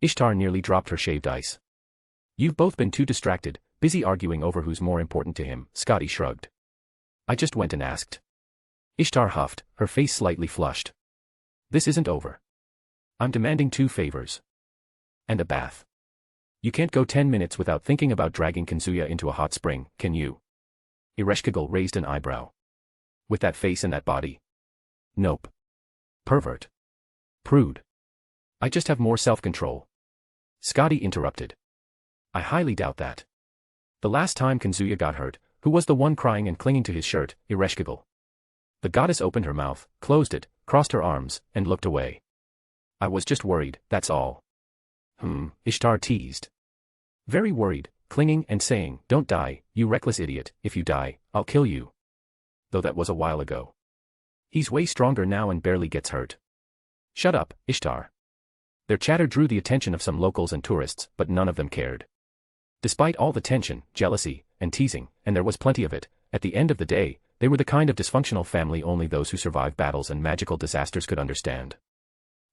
Speaker 3: Ishtar nearly dropped her shaved ice. You've both been too distracted, busy arguing over who's more important to him, Scotty shrugged. I just went and asked. Ishtar huffed, her face slightly flushed. This isn't over. I'm demanding 2 favors. And a bath. You can't go 10 minutes without thinking about dragging Kazuya into a hot spring, can you? Ereshkigal raised an eyebrow. With that face and that body? Nope. Pervert. Prude. I just have more self-control. Scotty interrupted. I highly doubt that. The last time Kazuya got hurt, who was the one crying and clinging to his shirt? Ereshkigal. The goddess opened her mouth, closed it, crossed her arms, and looked away. I was just worried, that's all. Ishtar teased. Very worried, clinging and saying, don't die, you reckless idiot, if you die, I'll kill you. Though that was a while ago. He's way stronger now and barely gets hurt. Shut up, Ishtar. Their chatter drew the attention of some locals and tourists, but none of them cared. Despite all the tension, jealousy, and teasing, and there was plenty of it, at the end of the day, they were the kind of dysfunctional family only those who survive battles and magical disasters could understand.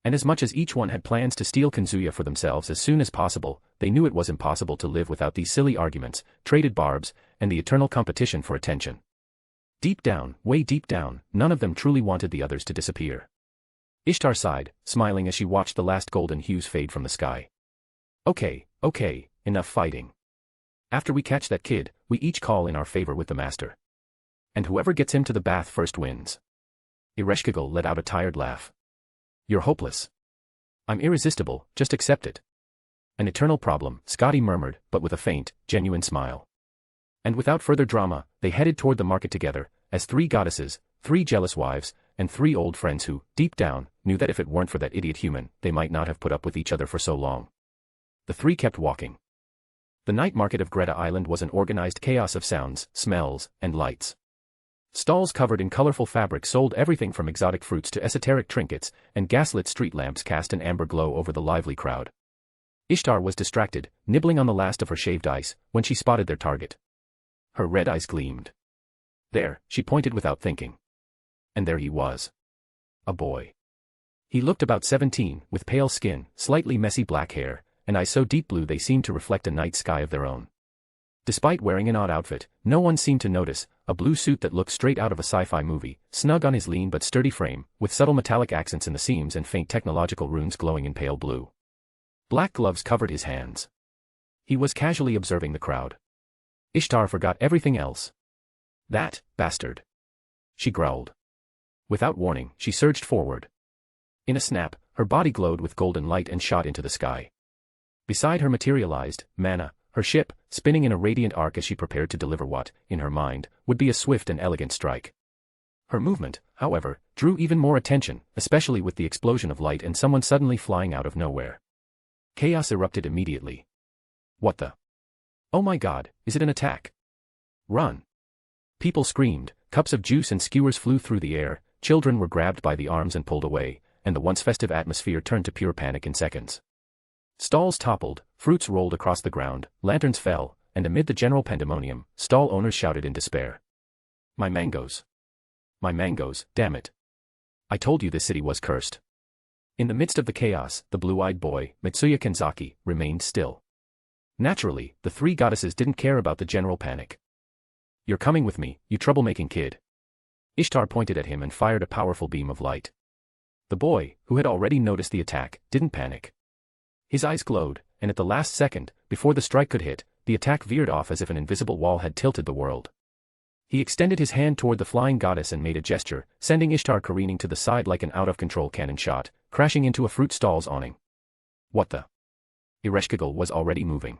Speaker 3: And as much as each one had plans to steal Kazuya for themselves as soon as possible, they knew it was impossible to live without these silly arguments, traded barbs, and the eternal competition for attention. Deep down, way deep down, none of them truly wanted the others to disappear. Ishtar sighed, smiling as she watched the last golden hues fade from the sky. Okay, enough fighting. After we catch that kid, we each call in our favor with the master. And whoever gets him to the bath first wins. Ereshkigal let out a tired laugh. You're hopeless. I'm irresistible, just accept it. An eternal problem, Scotty murmured, but with a faint, genuine smile. And without further drama, they headed toward the market together, as 3 goddesses, 3 jealous wives, and 3 old friends who, deep down, knew that if it weren't for that idiot human, they might not have put up with each other for so long. The 3 kept walking. The night market of Greta Island was an organized chaos of sounds, smells, and lights. Stalls covered in colorful fabric sold everything from exotic fruits to esoteric trinkets, and gaslit street lamps cast an amber glow over the lively crowd. Ishtar was distracted, nibbling on the last of her shaved ice, when she spotted their target. Her red eyes gleamed. There, she pointed without thinking. And there he was. A boy. He looked about 17, with pale skin, slightly messy black hair, and eyes so deep blue they seemed to reflect a night sky of their own. Despite wearing an odd outfit, no one seemed to notice, a blue suit that looked straight out of a sci-fi movie, snug on his lean but sturdy frame, with subtle metallic accents in the seams and faint technological runes glowing in pale blue. Black gloves covered his hands. He was casually observing the crowd. Ishtar forgot everything else. That bastard. She growled. Without warning, she surged forward. In a snap, her body glowed with golden light and shot into the sky. Beside her materialized, Mana, her ship, spinning in a radiant arc as she prepared to deliver what, in her mind, would be a swift and elegant strike. Her movement, however, drew even more attention, especially with the explosion of light and someone suddenly flying out of nowhere. Chaos erupted immediately. What the? Oh my god, is it an attack? Run! People screamed, cups of juice and skewers flew through the air, children were grabbed by the arms and pulled away, and the once festive atmosphere turned to pure panic in seconds. Stalls toppled, fruits rolled across the ground, lanterns fell, and amid the general pandemonium, stall owners shouted in despair. My mangoes. My mangoes, damn it. I told you this city was cursed. In the midst of the chaos, the blue-eyed boy, Mitsuya Kenzaki, remained still. Naturally, the 3 goddesses didn't care about the general panic. You're coming with me, you troublemaking kid. Ishtar pointed at him and fired a powerful beam of light. The boy, who had already noticed the attack, didn't panic. His eyes glowed, and at the last second, before the strike could hit, the attack veered off as if an invisible wall had tilted the world. He extended his hand toward the flying goddess and made a gesture, sending Ishtar careening to the side like an out-of-control cannon shot, crashing into a fruit stall's awning. What the? Ereshkigal was already moving.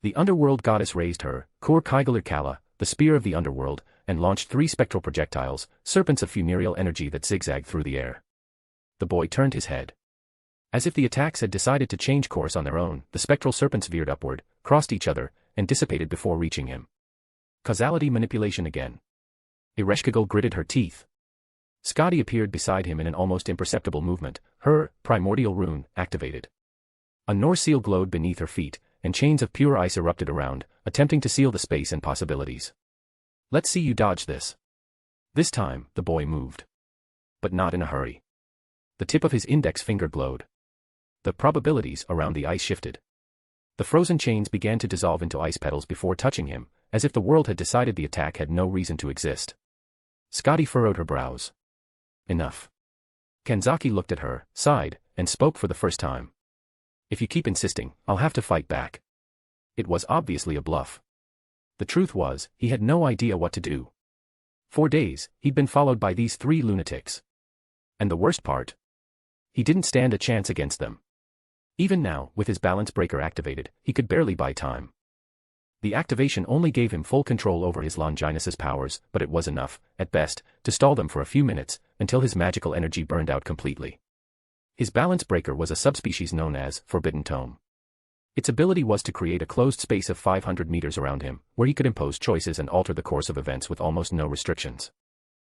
Speaker 3: The underworld goddess raised her, Kuoh Kala, the spear of the underworld, and launched 3 spectral projectiles, serpents of funereal energy that zigzagged through the air. The boy turned his head. As if the attacks had decided to change course on their own, the spectral serpents veered upward, crossed each other, and dissipated before reaching him. Causality manipulation again. Ereshkigal gritted her teeth. Scotty appeared beside him in an almost imperceptible movement, her primordial rune activated. A Norse seal glowed beneath her feet, and chains of pure ice erupted around, attempting to seal the space and possibilities. Let's see you dodge this. This time, the boy moved. But not in a hurry. The tip of his index finger glowed. The probabilities around the ice shifted. The frozen chains began to dissolve into ice petals before touching him, as if the world had decided the attack had no reason to exist. Scotty furrowed her brows. Enough. Kanzaki looked at her, sighed, and spoke for the first time. If you keep insisting, I'll have to fight back. It was obviously a bluff. The truth was, he had no idea what to do. For days, he'd been followed by these three lunatics. And the worst part? He didn't stand a chance against them. Even now, with his balance breaker activated, he could barely buy time. The activation only gave him full control over his Longinus's powers, but it was enough, at best, to stall them for a few minutes, until his magical energy burned out completely. His balance breaker was a subspecies known as Forbidden Tome. Its ability was to create a closed space of 500 meters around him, where he could impose choices and alter the course of events with almost no restrictions.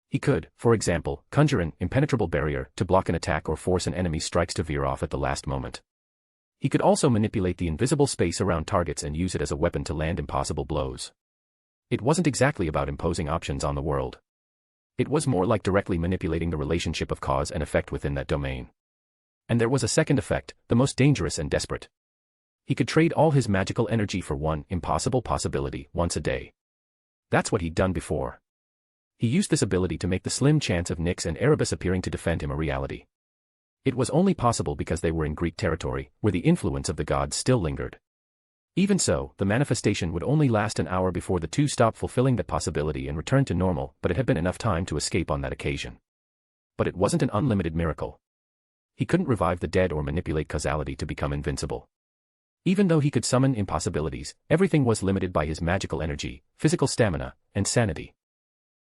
Speaker 3: He could, for example, conjure an impenetrable barrier to block an attack or force an enemy's strikes to veer off at the last moment. He could also manipulate the invisible space around targets and use it as a weapon to land impossible blows. It wasn't exactly about imposing options on the world. It was more like directly manipulating the relationship of cause and effect within that domain. And there was a second effect, the most dangerous and desperate. He could trade all his magical energy for one impossible possibility once a day. That's what he'd done before. He used this ability to make the slim chance of Nyx and Erebus appearing to defend him a reality. It was only possible because they were in Greek territory, where the influence of the gods still lingered. Even so, the manifestation would only last an hour before the two stopped fulfilling that possibility and returned to normal, but it had been enough time to escape on that occasion. But it wasn't an unlimited miracle. He couldn't revive the dead or manipulate causality to become invincible. Even though he could summon impossibilities, everything was limited by his magical energy, physical stamina, and sanity.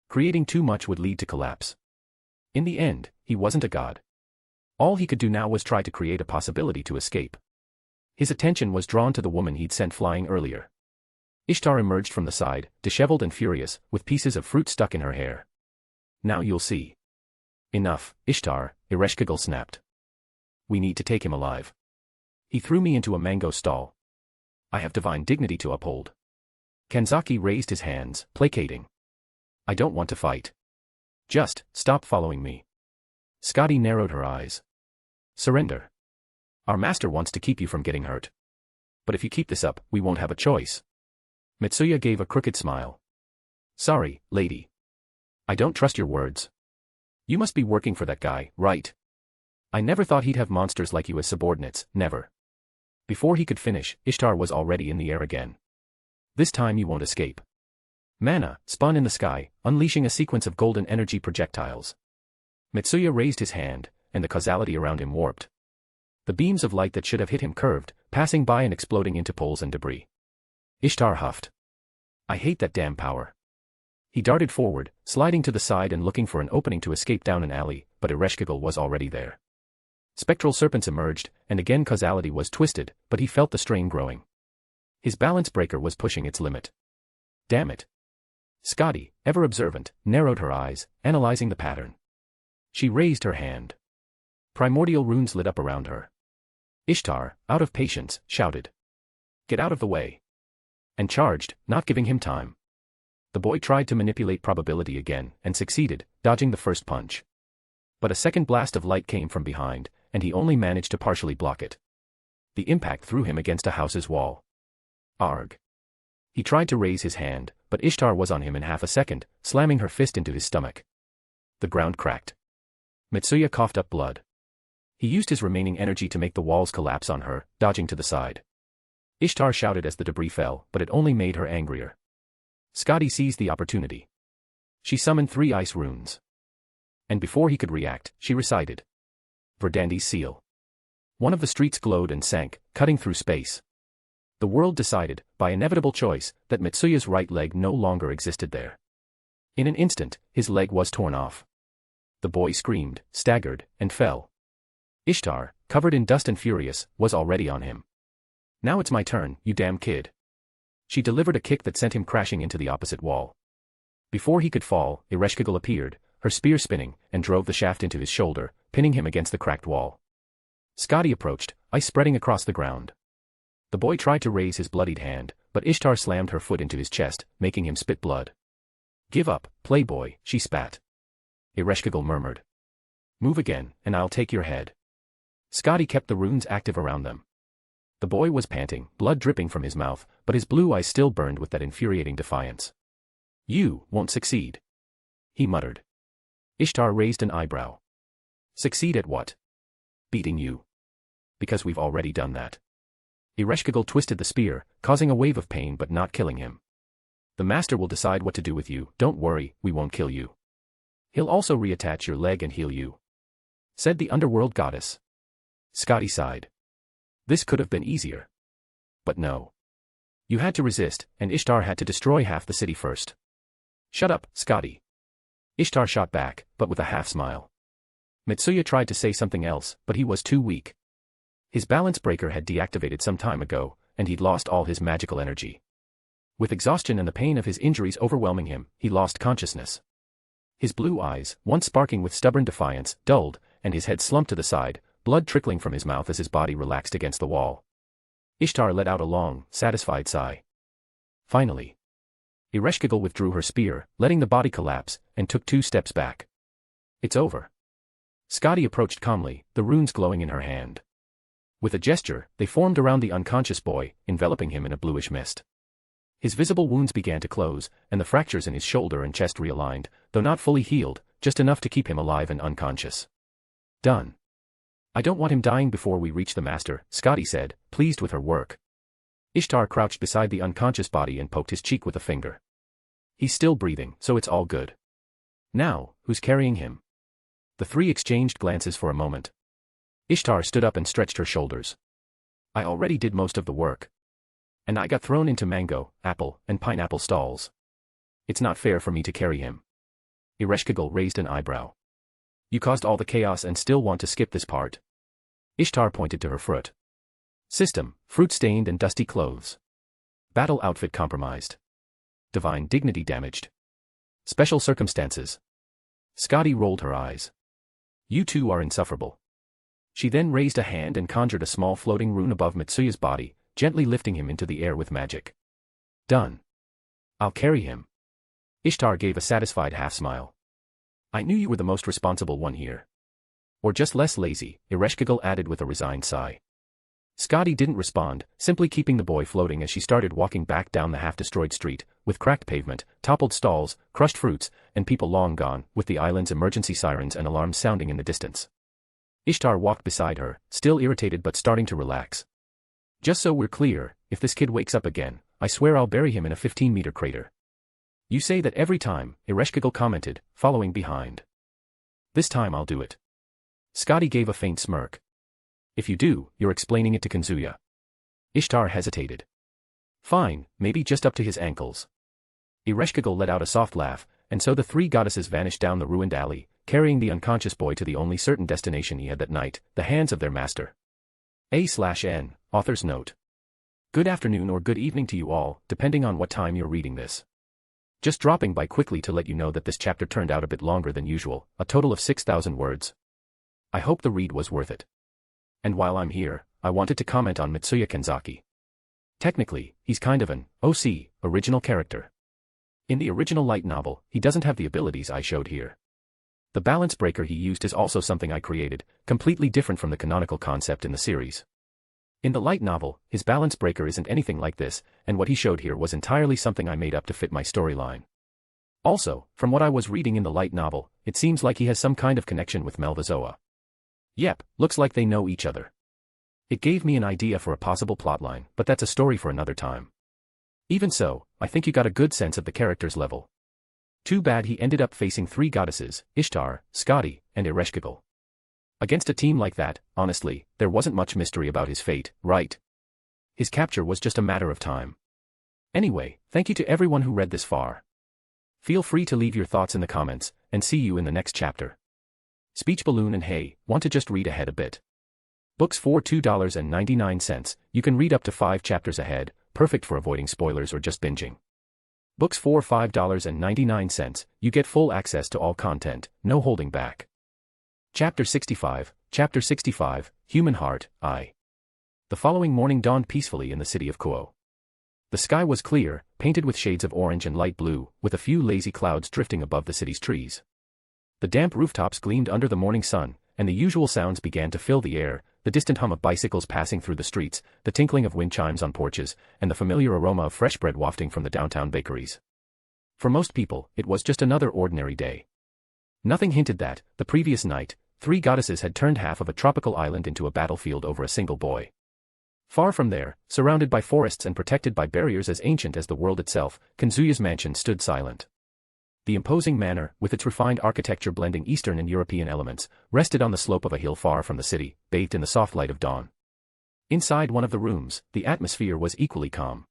Speaker 3: Creating too much would lead to collapse. In the end, he wasn't a god. All he could do now was try to create a possibility to escape. His attention was drawn to the woman he'd sent flying earlier. Ishtar emerged from the side, disheveled and furious, with pieces of fruit stuck in her hair. Now you'll see. Enough, Ishtar, Ereshkigal snapped. We need to take him alive. He threw me into a mango stall. I have divine dignity to uphold. Kanzaki raised his hands, placating. I don't want to fight. Just, stop following me. Scotty narrowed her eyes. Surrender. Our master wants to keep you from getting hurt. But if you keep this up, we won't have a choice. Mitsuya gave a crooked smile. Sorry, lady. I don't trust your words. You must be working for that guy, right? I never thought he'd have monsters like you as subordinates, never. Before he could finish, Ishtar was already in the air again. This time you won't escape. Mana spun in the sky, unleashing a sequence of golden energy projectiles. Mitsuya raised his hand, and the causality around him warped. The beams of light that should have hit him curved, passing by and exploding into poles and debris. Ishtar huffed. I hate that damn power. He darted forward, sliding to the side and looking for an opening to escape down an alley, but Ereshkigal was already there. Spectral serpents emerged, and again causality was twisted, but he felt the strain growing. His balance breaker was pushing its limit. Damn it. Scotty, ever observant, narrowed her eyes, analyzing the pattern. She raised her hand. Primordial runes lit up around her. Ishtar, out of patience, shouted. Get out of the way. And charged, not giving him time. The boy tried to manipulate probability again, and succeeded, dodging the first punch. But a second blast of light came from behind, and he only managed to partially block it. The impact threw him against a house's wall. Arg. He tried to raise his hand, but Ishtar was on him in half a second, slamming her fist into his stomach. The ground cracked. Mitsuya coughed up blood. He used his remaining energy to make the walls collapse on her, dodging to the side. Ishtar shouted as the debris fell, but it only made her angrier. Scotty seized the opportunity. She summoned 3 ice runes. And before he could react, she recited. Verdand's seal. One of the streets glowed and sank, cutting through space. The world decided, by inevitable choice, that Mitsuya's right leg no longer existed there. In an instant, his leg was torn off. The boy screamed, staggered, and fell. Ishtar, covered in dust and furious, was already on him. Now it's my turn, you damn kid. She delivered a kick that sent him crashing into the opposite wall. Before he could fall, Ereshkigal appeared, her spear spinning, and drove the shaft into his shoulder, pinning him against the cracked wall. Scotty approached, ice spreading across the ground. The boy tried to raise his bloodied hand, but Ishtar slammed her foot into his chest, making him spit blood. Give up, playboy, she spat. Ereshkigal murmured. Move again, and I'll take your head. Scotty kept the runes active around them. The boy was panting, blood dripping from his mouth, but his blue eyes still burned with that infuriating defiance. You won't succeed, he muttered. Ishtar raised an eyebrow. Succeed at what? Beating you. Because we've already done that. Ereshkigal twisted the spear, causing a wave of pain but not killing him. The master will decide what to do with you, don't worry, we won't kill you. He'll also reattach your leg and heal you, said the underworld goddess. Scotty sighed. This could have been easier. But no. You had to resist, and Ishtar had to destroy half the city first. Shut up, Scotty. Ishtar shot back, but with a half-smile. Mitsuya tried to say something else, but he was too weak. His balance breaker had deactivated some time ago, and he'd lost all his magical energy. With exhaustion and the pain of his injuries overwhelming him, he lost consciousness. His blue eyes, once sparking with stubborn defiance, dulled, and his head slumped to the side, blood trickling from his mouth as his body relaxed against the wall. Ishtar let out a long, satisfied sigh. Finally. Ereshkigal withdrew her spear, letting the body collapse, and took 2 steps back. It's over. Scotty approached calmly, the runes glowing in her hand. With a gesture, they formed around the unconscious boy, enveloping him in a bluish mist. His visible wounds began to close, and the fractures in his shoulder and chest realigned, though not fully healed, just enough to keep him alive and unconscious. Done. I don't want him dying before we reach the master, Scotty said, pleased with her work. Ishtar crouched beside the unconscious body and poked his cheek with a finger. He's still breathing, so it's all good. Now, who's carrying him? The 3 exchanged glances for a moment. Ishtar stood up and stretched her shoulders. I already did most of the work. And I got thrown into mango, apple, and pineapple stalls. It's not fair for me to carry him. Ereshkigal raised an eyebrow. You caused all the chaos and still want to skip this part. Ishtar pointed to her fruit. System, fruit-stained and dusty clothes. Battle outfit compromised. Divine dignity damaged. Special circumstances. Scotty rolled her eyes. You two are insufferable. She then raised a hand and conjured a small floating rune above Mitsuya's body, gently lifting him into the air with magic. Done. I'll carry him. Ishtar gave a satisfied half-smile. I knew you were the most responsible one here. Or just less lazy, Ereshkigal added with a resigned sigh. Scotty didn't respond, simply keeping the boy floating as she started walking back down the half-destroyed street, with cracked pavement, toppled stalls, crushed fruits, and people long gone, with the island's emergency sirens and alarms sounding in the distance. Ishtar walked beside her, still irritated but starting to relax. Just so we're clear, if this kid wakes up again, I swear I'll bury him in a 15-meter crater. You say that every time, Ereshkigal commented, following behind. This time I'll do it. Scotty gave a faint smirk. If you do, you're explaining it to Kazuya. Ishtar hesitated. Fine, maybe just up to his ankles. Ereshkigal let out a soft laugh, and so the 3 goddesses vanished down the ruined alley, carrying the unconscious boy to the only certain destination he had that night, the hands of their master. A/N, author's note. Good afternoon or good evening to you all, depending on what time you're reading this. Just dropping by quickly to let you know that this chapter turned out a bit longer than usual, a total of 6,000 words. I hope the read was worth it. And while I'm here, I wanted to comment on Mitsuya Kenzaki. Technically, he's kind of an OC, original character. In the original light novel, he doesn't have the abilities I showed here. The balance breaker he used is also something I created, completely different from the canonical concept in the series. In the light novel, his balance breaker isn't anything like this, and what he showed here was entirely something I made up to fit my storyline. Also, from what I was reading in the light novel, it seems like he has some kind of connection with Melvazoa. Yep, looks like they know each other. It gave me an idea for a possible plotline, but that's a story for another time. Even so, I think you got a good sense of the character's level. Too bad he ended up facing 3 goddesses, Ishtar, Scotty, and Ereshkigal. Against a team like that, honestly, there wasn't much mystery about his fate, right? His capture was just a matter of time. Anyway, thank you to everyone who read this far. Feel free to leave your thoughts in the comments, and see you in the next chapter. Speech Balloon and Hey, want to just read ahead a bit? Books for $2.99, you can read up to 5 chapters ahead, perfect for avoiding spoilers or just binging. Books for $5.99, you get full access to all content, no holding back. Chapter 65, Human Heart, I. The following morning dawned peacefully in the city of Kuoh. The sky was clear, painted with shades of orange and light blue, with a few lazy clouds drifting above the city's trees. The damp rooftops gleamed under the morning sun, and the usual sounds began to fill the air, the distant hum of bicycles passing through the streets, the tinkling of wind chimes on porches, and the familiar aroma of fresh bread wafting from the downtown bakeries. For most people, it was just another ordinary day. Nothing hinted that, the previous night, 3 goddesses had turned half of a tropical island into a battlefield over a single boy. Far from there, surrounded by forests and protected by barriers as ancient as the world itself, Kazuya's mansion stood silent. The imposing manor, with its refined architecture blending Eastern and European elements, rested on the slope of a hill far from the city, bathed in the soft light of dawn. Inside one of the rooms, the atmosphere was equally calm.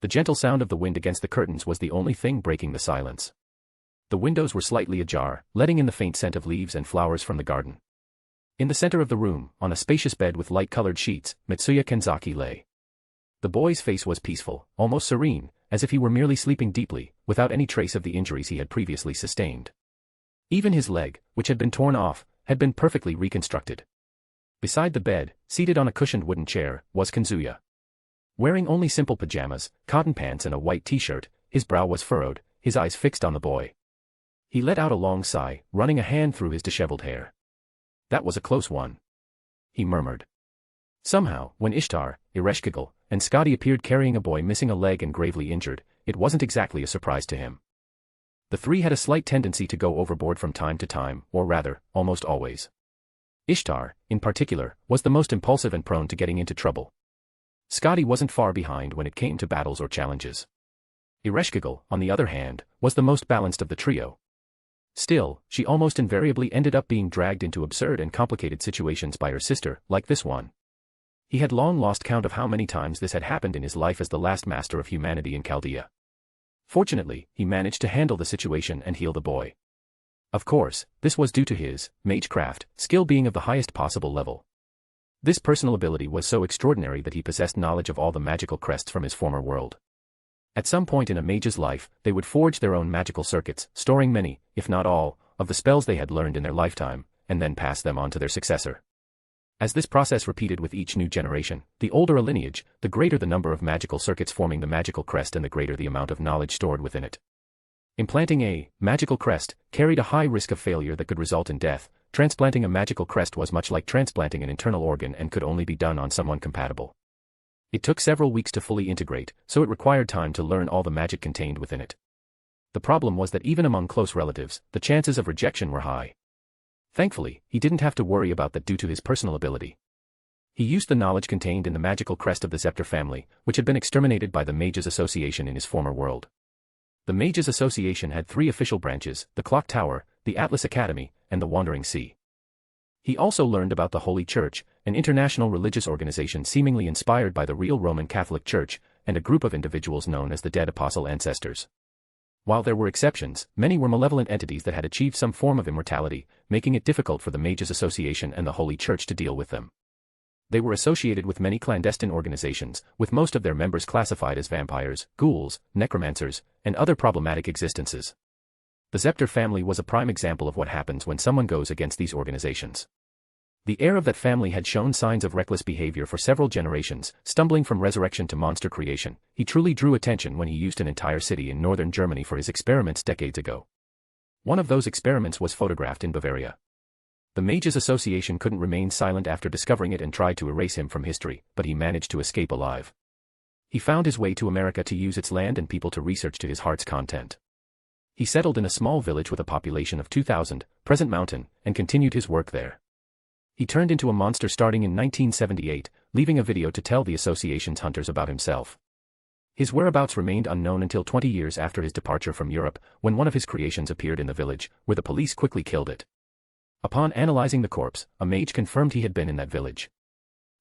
Speaker 3: The gentle sound of the wind against the curtains was the only thing breaking the silence. The windows were slightly ajar, letting in the faint scent of leaves and flowers from the garden. In the center of the room, on a spacious bed with light-colored sheets, Mitsuya Kenzaki lay. The boy's face was peaceful, almost serene, as if he were merely sleeping deeply, without any trace of the injuries he had previously sustained. Even his leg, which had been torn off, had been perfectly reconstructed. Beside the bed, seated on a cushioned wooden chair, was Kazuya. Wearing only simple pajamas, cotton pants and a white t-shirt, his brow was furrowed, his eyes fixed on the boy. He let out a long sigh, running a hand through his disheveled hair. "That was a close one," he murmured. Somehow, when Ishtar, Ereshkigal, and Scotty appeared carrying a boy missing a leg and gravely injured, it wasn't exactly a surprise to him. The 3 had a slight tendency to go overboard from time to time, or rather, almost always. Ishtar, in particular, was the most impulsive and prone to getting into trouble. Scotty wasn't far behind when it came to battles or challenges. Ereshkigal, on the other hand, was the most balanced of the trio. Still, she almost invariably ended up being dragged into absurd and complicated situations by her sister, like this one. He had long lost count of how many times this had happened in his life as the last master of humanity in Chaldea. Fortunately, he managed to handle the situation and heal the boy. Of course, this was due to his magecraft skill being of the highest possible level. This personal ability was so extraordinary that he possessed knowledge of all the magical crests from his former world. At some point in a mage's life, they would forge their own magical circuits, storing many, if not all, of the spells they had learned in their lifetime, and then pass them on to their successor. As this process repeated with each new generation, the older a lineage, the greater the number of magical circuits forming the magical crest and the greater the amount of knowledge stored within it. Implanting a magical crest carried a high risk of failure that could result in death. Transplanting a magical crest was much like transplanting an internal organ and could only be done on someone compatible. It took several weeks to fully integrate, so it required time to learn all the magic contained within it. The problem was that even among close relatives, the chances of rejection were high. Thankfully, he didn't have to worry about that due to his personal ability. He used the knowledge contained in the magical crest of the Scepter family, which had been exterminated by the Mages Association in his former world. The Mages Association had 3 official branches: the Clock Tower, the Atlas Academy, and the Wandering Sea. He also learned about the Holy Church, an international religious organization seemingly inspired by the real Roman Catholic Church, and a group of individuals known as the Dead Apostle Ancestors. While there were exceptions, many were malevolent entities that had achieved some form of immortality, making it difficult for the Mages Association and the Holy Church to deal with them. They were associated with many clandestine organizations, with most of their members classified as vampires, ghouls, necromancers, and other problematic existences. The Scepter family was a prime example of what happens when someone goes against these organizations. The heir of that family had shown signs of reckless behavior for several generations, stumbling from resurrection to monster creation. He truly drew attention when he used an entire city in northern Germany for his experiments decades ago. One of those experiments was photographed in Bavaria. The Mages Association couldn't remain silent after discovering it and tried to erase him from history, but he managed to escape alive. He found his way to America to use its land and people to research to his heart's content. He settled in a small village with a population of 2,000, Present Mountain, and continued his work there. He turned into a monster starting in 1978, leaving a video to tell the association's hunters about himself. His whereabouts remained unknown until 20 years after his departure from Europe, when one of his creations appeared in the village, where the police quickly killed it. Upon analyzing the corpse, a mage confirmed he had been in that village.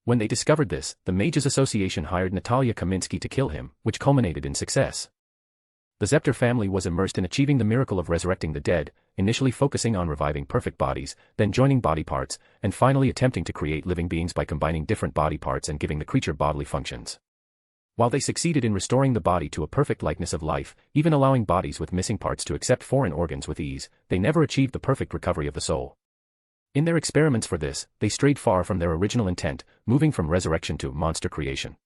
Speaker 3: When they discovered this, the Mages Association hired Natalia Kaminsky to kill him, which culminated in success. The Scepter family was immersed in achieving the miracle of resurrecting the dead, initially focusing on reviving perfect bodies, then joining body parts, and finally attempting to create living beings by combining different body parts and giving the creature bodily functions. While they succeeded in restoring the body to a perfect likeness of life, even allowing bodies with missing parts to accept foreign organs with ease, they never achieved the perfect recovery of the soul. In their experiments for this, they strayed far from their original intent, moving from resurrection to monster creation.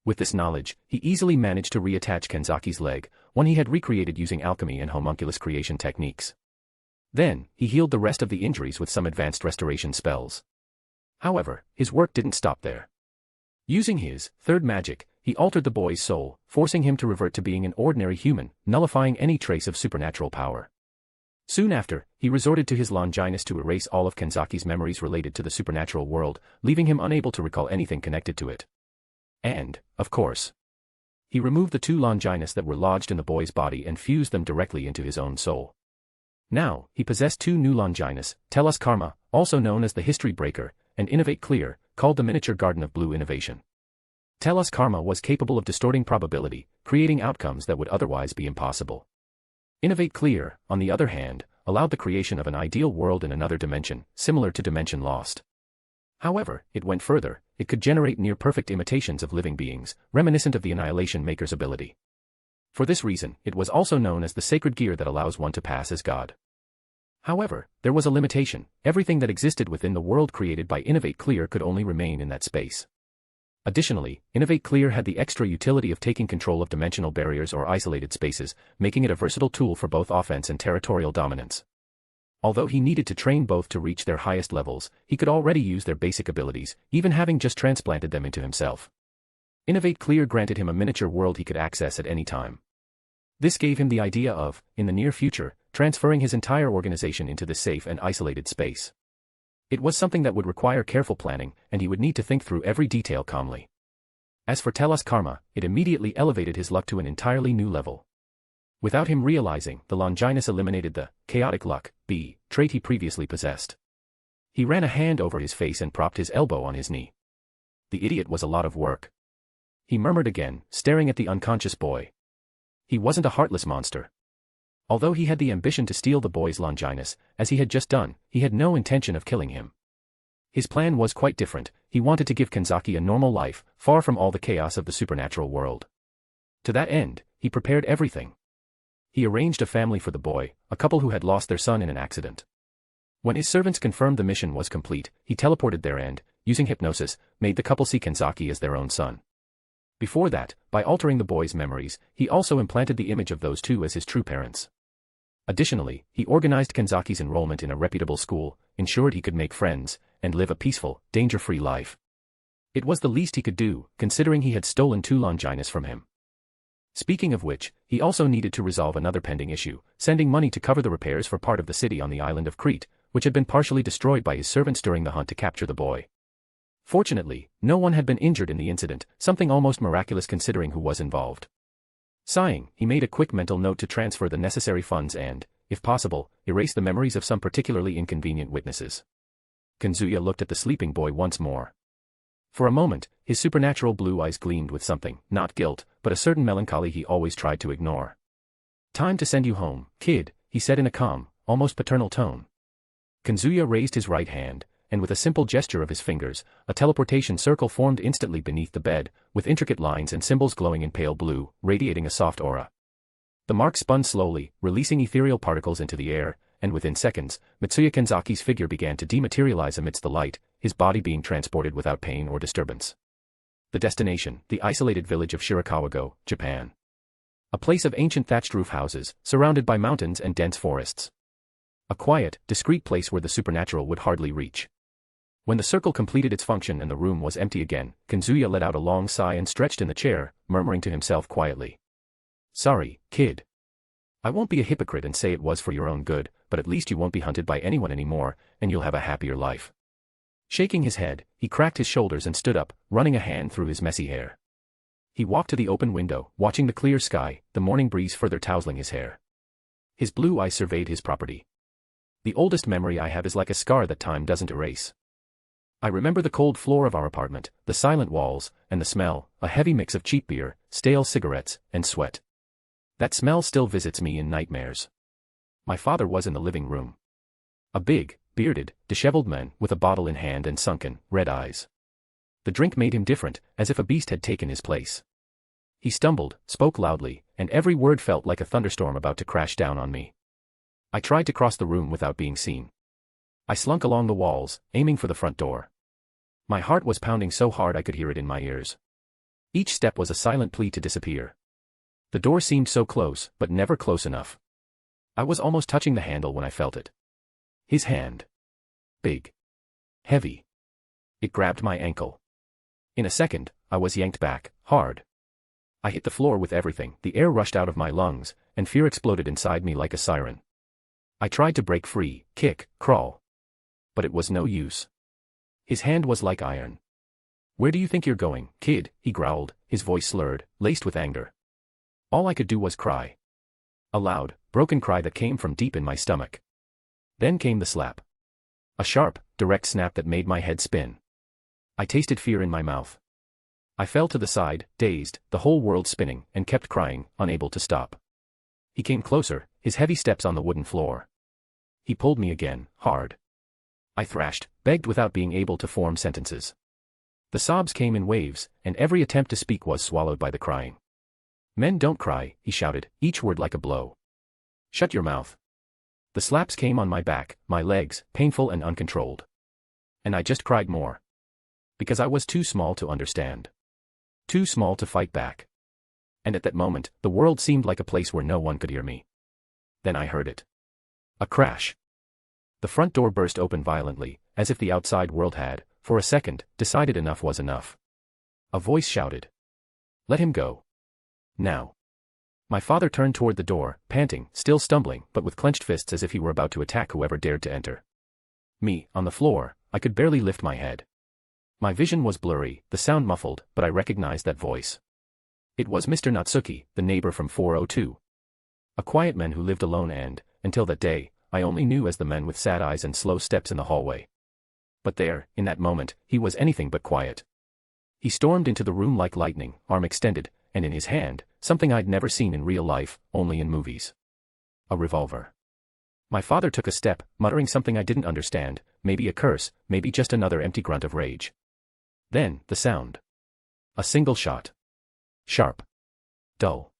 Speaker 3: With this knowledge, he easily managed to reattach Kenzaki's leg, one he had recreated using alchemy and homunculus creation techniques. Then, he healed the rest of the injuries with some advanced restoration spells. However, his work didn't stop there. Using his third magic, he altered the boy's soul, forcing him to revert to being an ordinary human, nullifying any trace of supernatural power. Soon after, he resorted to his Longinus to erase all of Kenzaki's memories related to the supernatural world, leaving him unable to recall anything connected to it. And, of course, he removed the 2 Longinus that were lodged in the boy's body and fused them directly into his own soul. Now, he possessed 2 new Longinus, Tellus Karma, also known as the History Breaker, and Innovate Clear, called the Miniature Garden of Blue Innovation. Tellus Karma was capable of distorting probability, creating outcomes that would otherwise be impossible. Innovate Clear, on the other hand, allowed the creation of an ideal world in another dimension, similar to Dimension Lost. However, it went further. It could generate near-perfect imitations of living beings, reminiscent of the Annihilation Maker's ability. For this reason, it was also known as the sacred gear that allows one to pass as God. However, there was a limitation. Everything that existed within the world created by Innovate Clear could only remain in that space. Additionally, Innovate Clear had the extra utility of taking control of dimensional barriers or isolated spaces, making it a versatile tool for both offense and territorial dominance. Although he needed to train both to reach their highest levels, he could already use their basic abilities, even having just transplanted them into himself. Innovate Clear granted him a miniature world he could access at any time. This gave him the idea of, in the near future, transferring his entire organization into this safe and isolated space. It was something that would require careful planning, and he would need to think through every detail calmly. As for Tellus Karma, it immediately elevated his luck to an entirely new level. Without him realizing, the Longinus eliminated the chaotic luck trait he previously possessed. He ran a hand over his face and propped his elbow on his knee. The idiot was a lot of work. He murmured again, staring at the unconscious boy. He wasn't a heartless monster. Although he had the ambition to steal the boy's Longinus, as he had just done, he had no intention of killing him. His plan was quite different. He wanted to give Kenzaki a normal life, far from all the chaos of the supernatural world. To that end, he prepared everything. He arranged a family for the boy, a couple who had lost their son in an accident. When his servants confirmed the mission was complete, he teleported there and, using hypnosis, made the couple see Kenzaki as their own son. Before that, by altering the boy's memories, he also implanted the image of those two as his true parents. Additionally, he organized Kenzaki's enrollment in a reputable school, ensured he could make friends, and live a peaceful, danger-free life. It was the least he could do, considering he had stolen 2 Longinus from him. Speaking of which, he also needed to resolve another pending issue, sending money to cover the repairs for part of the city on the island of Crete, which had been partially destroyed by his servants during the hunt to capture the boy. Fortunately, no one had been injured in the incident, something almost miraculous considering who was involved. Sighing, he made a quick mental note to transfer the necessary funds and, if possible, erase the memories of some particularly inconvenient witnesses. Kazuya looked at the sleeping boy once more. For a moment, his supernatural blue eyes gleamed with something, not guilt, but a certain melancholy he always tried to ignore. "Time to send you home, kid," he said in a calm, almost paternal tone. Kazuya raised his right hand, and with a simple gesture of his fingers, a teleportation circle formed instantly beneath the bed, with intricate lines and symbols glowing in pale blue, radiating a soft aura. The mark spun slowly, releasing ethereal particles into the air, and within seconds, Mitsuya Kenzaki's figure began to dematerialize amidst the light, his body being transported without pain or disturbance. The destination, the isolated village of Shirakawa-go, Japan. A place of ancient thatched roof houses, surrounded by mountains and dense forests. A quiet, discreet place where the supernatural would hardly reach. When the circle completed its function and the room was empty again, Kazuya let out a long sigh and stretched in the chair, murmuring to himself quietly. "Sorry, kid. I won't be a hypocrite and say it was for your own good, but at least you won't be hunted by anyone anymore, and you'll have a happier life." Shaking his head, he cracked his shoulders and stood up, running a hand through his messy hair. He walked to the open window, watching the clear sky, the morning breeze further tousling his hair. His blue eyes surveyed his property. "The oldest memory I have is like a scar that time doesn't erase. I remember the cold floor of our apartment, the silent walls, and the smell, a heavy mix of cheap beer, stale cigarettes, and sweat. That smell still visits me in nightmares." My father was in the living room. A big, bearded, disheveled man with a bottle in hand and sunken, red eyes. The drink made him different, as if a beast had taken his place. He stumbled, spoke loudly, and every word felt like a thunderstorm about to crash down on me. I tried to cross the room without being seen. I slunk along the walls, aiming for the front door. My heart was pounding so hard I could hear it in my ears. Each step was a silent plea to disappear. The door seemed so close, but never close enough. I was almost touching the handle when I felt it. His hand. Big. Heavy. It grabbed my ankle. In a second, I was yanked back, hard. I hit the floor with everything, the air rushed out of my lungs, and fear exploded inside me like a siren. I tried to break free, kick, crawl. But it was no use. His hand was like iron. "Where do you think you're going, kid?" he growled, his voice slurred, laced with anger. All I could do was cry. A loud, broken cry that came from deep in my stomach. Then came the slap. A sharp, direct snap that made my head spin. I tasted fear in my mouth. I fell to the side, dazed, the whole world spinning, and kept crying, unable to stop. He came closer, his heavy steps on the wooden floor. He pulled me again, hard. I thrashed, begged without being able to form sentences. The sobs came in waves, and every attempt to speak was swallowed by the crying. "Men don't cry," he shouted, each word like a blow. "Shut your mouth." The slaps came on my back, my legs, painful and uncontrolled. And I just cried more. Because I was too small to understand. Too small to fight back. And at that moment, the world seemed like a place where no one could hear me. Then I heard it. A crash. The front door burst open violently, as if the outside world had, for a second, decided enough was enough. A voice shouted. "Let him go. Now." My father turned toward the door, panting, still stumbling, but with clenched fists as if he were about to attack whoever dared to enter. Me, on the floor, I could barely lift my head. My vision was blurry, the sound muffled, but I recognized that voice. It was Mr. Natsuki, the neighbor from 402. A quiet man who lived alone and, until that day, I only knew as the man with sad eyes and slow steps in the hallway. But there, in that moment, he was anything but quiet. He stormed into the room like lightning, arm extended, and in his hand, something I'd never seen in real life, only in movies. A revolver. My father took a step, muttering something I didn't understand, maybe a curse, maybe just another empty grunt of rage. Then, the sound. A single shot. Sharp. Dull.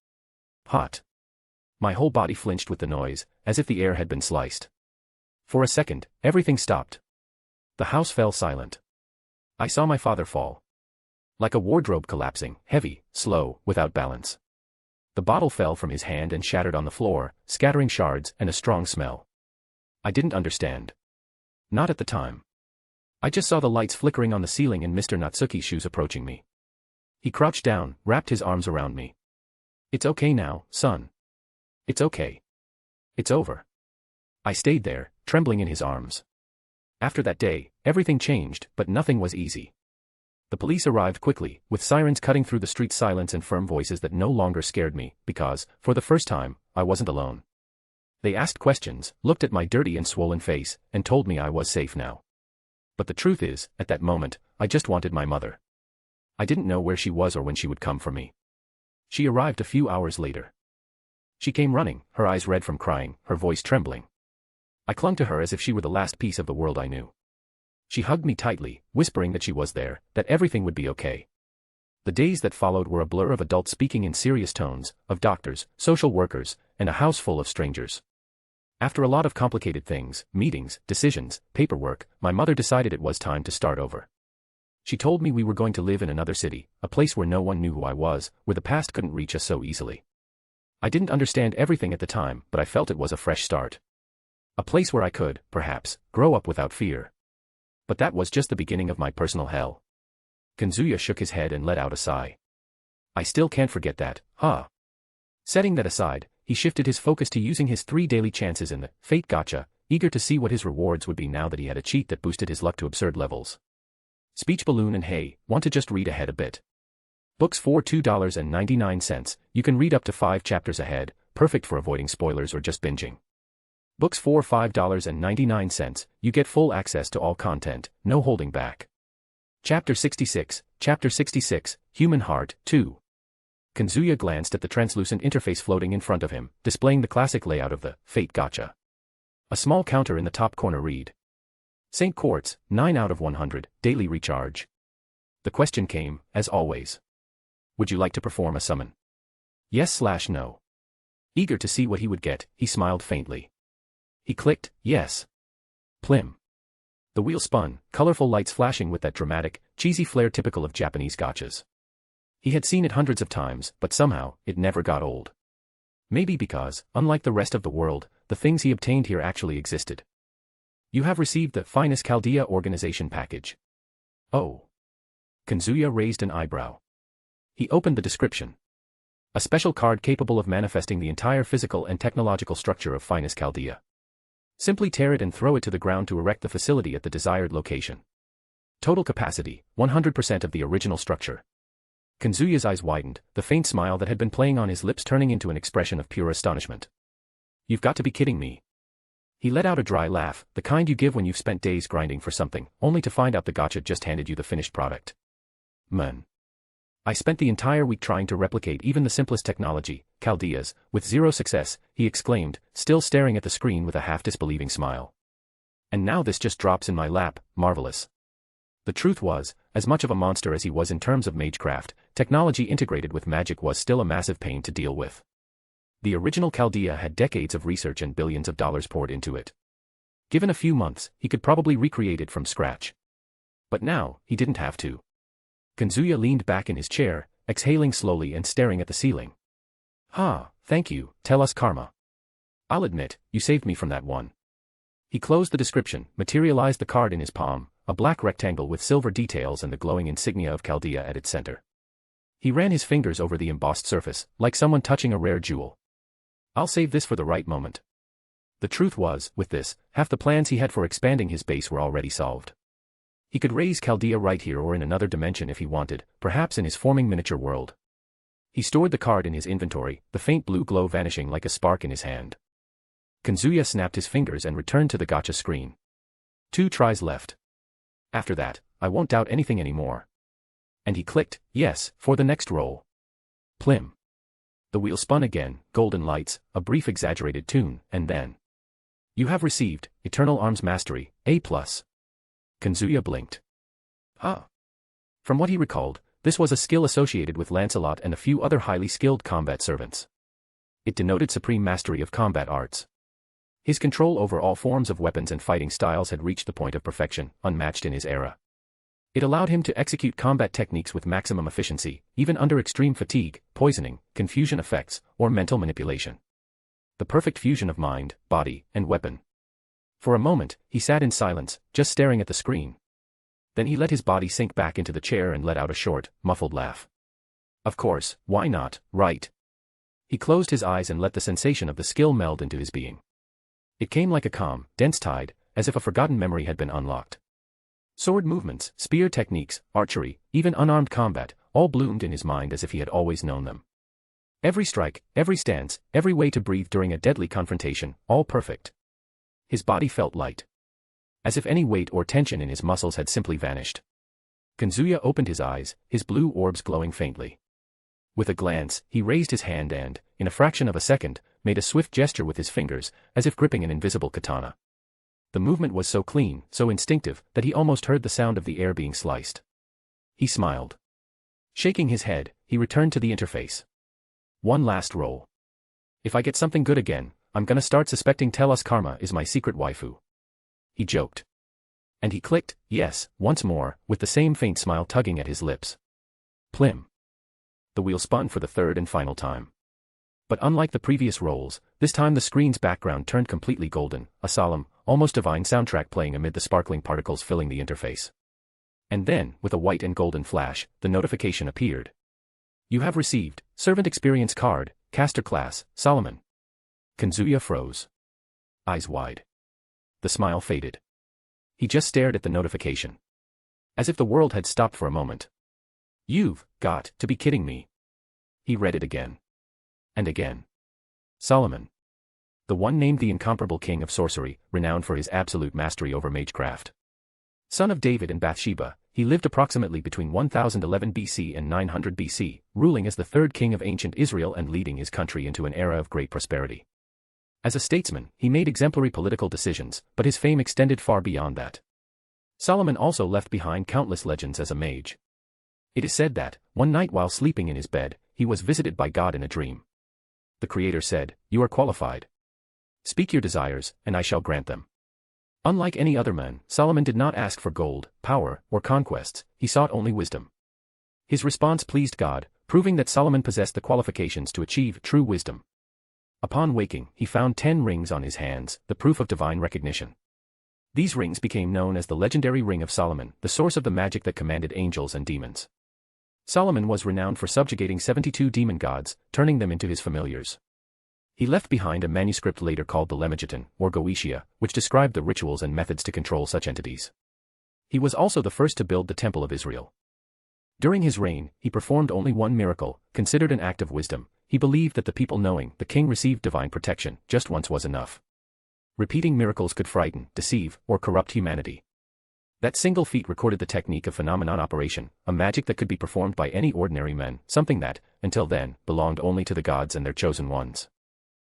Speaker 3: Hot. My whole body flinched with the noise, as if the air had been sliced. For a second, everything stopped. The house fell silent. I saw my father fall. Like a wardrobe collapsing, heavy, slow, without balance. The bottle fell from his hand and shattered on the floor, scattering shards and a strong smell. I didn't understand. Not at the time. I just saw the lights flickering on the ceiling and Mr. Natsuki's shoes approaching me. He crouched down, wrapped his arms around me. "It's okay now, son. It's okay. It's over." I stayed there, trembling in his arms. After that day, everything changed, but nothing was easy. The police arrived quickly, with sirens cutting through the street silence and firm voices that no longer scared me, because, for the first time, I wasn't alone. They asked questions, looked at my dirty and swollen face, and told me I was safe now. But the truth is, at that moment, I just wanted my mother. I didn't know where she was or when she would come for me. She arrived a few hours later. She came running, her eyes red from crying, her voice trembling. I clung to her as if she were the last piece of the world I knew. She hugged me tightly, whispering that she was there, that everything would be okay. The days that followed were a blur of adults speaking in serious tones, of doctors, social workers, and a house full of strangers. After a lot of complicated things, meetings, decisions, paperwork, my mother decided it was time to start over. She told me we were going to live in another city, a place where no one knew who I was, where the past couldn't reach us so easily. I didn't understand everything at the time, but I felt it was a fresh start. A place where I could, perhaps, grow up without fear. But that was just the beginning of my personal hell. Kazuya shook his head and let out a sigh. "I still can't forget that, huh?" Setting that aside, he shifted his focus to using his 3 daily chances in the Fate Gacha, eager to see what his rewards would be now that he had a cheat that boosted his luck to absurd levels. Speech balloon and hey, want to just read ahead a bit? Books for $2.99, you can read up to 5 chapters ahead, perfect for avoiding spoilers or just binging. Books for $5.99, you get full access to all content, no holding back. Chapter 66, Human Heart, 2. Kazuya glanced at the translucent interface floating in front of him, displaying the classic layout of the Fate Gacha. A small counter in the top corner read. St. Quartz, 9 out of 100, daily recharge. The question came, as always. Would you like to perform a summon? Yes/no. Eager to see what he would get, he smiled faintly. He clicked, yes. Plim. The wheel spun, colorful lights flashing with that dramatic, cheesy flair typical of Japanese gachas. He had seen it hundreds of times, but somehow, it never got old. Maybe because, unlike the rest of the world, the things he obtained here actually existed. You have received the Finest Chaldea Organization package. Oh. Kazuya raised an eyebrow. He opened the description. A special card capable of manifesting the entire physical and technological structure of Finest Chaldea. Simply tear it and throw it to the ground to erect the facility at the desired location. Total capacity, 100% of the original structure. Kazuya's eyes widened, the faint smile that had been playing on his lips turning into an expression of pure astonishment. You've got to be kidding me. He let out a dry laugh, the kind you give when you've spent days grinding for something, only to find out the gacha just handed you the finished product. Man. I spent the entire week trying to replicate even the simplest technology, Chaldea's, with zero success, he exclaimed, still staring at the screen with a half-disbelieving smile. And now this just drops in my lap, marvelous. The truth was, as much of a monster as he was in terms of magecraft, technology integrated with magic was still a massive pain to deal with. The original Chaldea had decades of research and billions of dollars poured into it. Given a few months, he could probably recreate it from scratch. But now, he didn't have to. Kazuya leaned back in his chair, exhaling slowly and staring at the ceiling. Thank you, tell us Karma. I'll admit, you saved me from that one. He closed the description, materialized the card in his palm, a black rectangle with silver details and the glowing insignia of Chaldea at its center. He ran his fingers over the embossed surface, like someone touching a rare jewel. I'll save this for the right moment. The truth was, with this, half the plans he had for expanding his base were already solved. He could raise Chaldea right here or in another dimension if he wanted, perhaps in his forming miniature world. He stored the card in his inventory, the faint blue glow vanishing like a spark in his hand. Kazuya snapped his fingers and returned to the gacha screen. 2 tries left. After that, I won't doubt anything anymore. And he clicked, yes, for the next roll. Plim. The wheel spun again, golden lights, a brief exaggerated tune, and then. You have received, Eternal Arms Mastery, A+. Kazuya blinked. From what he recalled, this was a skill associated with Lancelot and a few other highly skilled combat servants. It denoted supreme mastery of combat arts. His control over all forms of weapons and fighting styles had reached the point of perfection, unmatched in his era. It allowed him to execute combat techniques with maximum efficiency, even under extreme fatigue, poisoning, confusion effects, or mental manipulation. The perfect fusion of mind, body, and weapon. For a moment, he sat in silence, just staring at the screen. Then he let his body sink back into the chair and let out a short, muffled laugh. Of course, why not, right? He closed his eyes and let the sensation of the skill meld into his being. It came like a calm, dense tide, as if a forgotten memory had been unlocked. Sword movements, spear techniques, archery, even unarmed combat, all bloomed in his mind as if he had always known them. Every strike, every stance, every way to breathe during a deadly confrontation, all perfect. His body felt light. As if any weight or tension in his muscles had simply vanished. Kazuya opened his eyes, his blue orbs glowing faintly. With a glance, he raised his hand and, in a fraction of a second, made a swift gesture with his fingers, as if gripping an invisible katana. The movement was so clean, so instinctive, that he almost heard the sound of the air being sliced. He smiled. Shaking his head, he returned to the interface. One last roll. If I get something good again, I'm gonna start suspecting Tell Us Karma is my secret waifu. He joked. And he clicked, yes, once more, with the same faint smile tugging at his lips. Plim. The wheel spun for the third and final time. But unlike the previous rolls, this time the screen's background turned completely golden, a solemn, almost divine soundtrack playing amid the sparkling particles filling the interface. And then, with a white and golden flash, the notification appeared. You have received, Servant Experience Card, Caster Class, Solomon. Kazuya froze. Eyes wide. The smile faded. He just stared at the notification. As if the world had stopped for a moment. You've got to be kidding me. He read it again. And again. Solomon. The one named the incomparable king of sorcery, renowned for his absolute mastery over magecraft. Son of David and Bathsheba, he lived approximately between 1011 BC and 900 BC, ruling as the third king of ancient Israel and leading his country into an era of great prosperity. As a statesman, he made exemplary political decisions, but his fame extended far beyond that. Solomon also left behind countless legends as a mage. It is said that, one night while sleeping in his bed, he was visited by God in a dream. The Creator said, "You are qualified. Speak your desires, and I shall grant them." Unlike any other man, Solomon did not ask for gold, power, or conquests, he sought only wisdom. His response pleased God, proving that Solomon possessed the qualifications to achieve true wisdom. Upon waking, he found 10 rings on his hands, the proof of divine recognition. These rings became known as the legendary Ring of Solomon, the source of the magic that commanded angels and demons. Solomon was renowned for subjugating 72 demon gods, turning them into his familiars. He left behind a manuscript later called the Lemegeton, or Goetia, which described the rituals and methods to control such entities. He was also the first to build the Temple of Israel. During his reign, he performed only one miracle, considered an act of wisdom. He believed that the people knowing the king received divine protection just once was enough. Repeating miracles could frighten, deceive, or corrupt humanity. That single feat recorded the technique of phenomenon operation, a magic that could be performed by any ordinary man, something that, until then, belonged only to the gods and their chosen ones.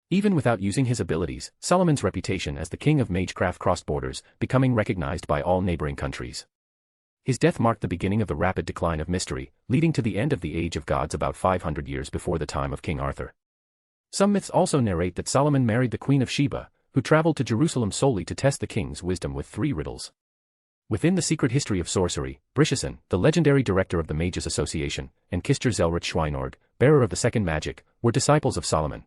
Speaker 3: Even without using his abilities, Solomon's reputation as the king of magecraft crossed borders, becoming recognized by all neighboring countries. His death marked the beginning of the rapid decline of mystery, leading to the end of the Age of Gods about 500 years before the time of King Arthur. Some myths also narrate that Solomon married the Queen of Sheba, who traveled to Jerusalem solely to test the king's wisdom with 3 riddles. Within the secret history of sorcery, Bricheson, the legendary director of the Mages Association, and Kister Zelrich Schweinorg, bearer of the second magic, were disciples of Solomon.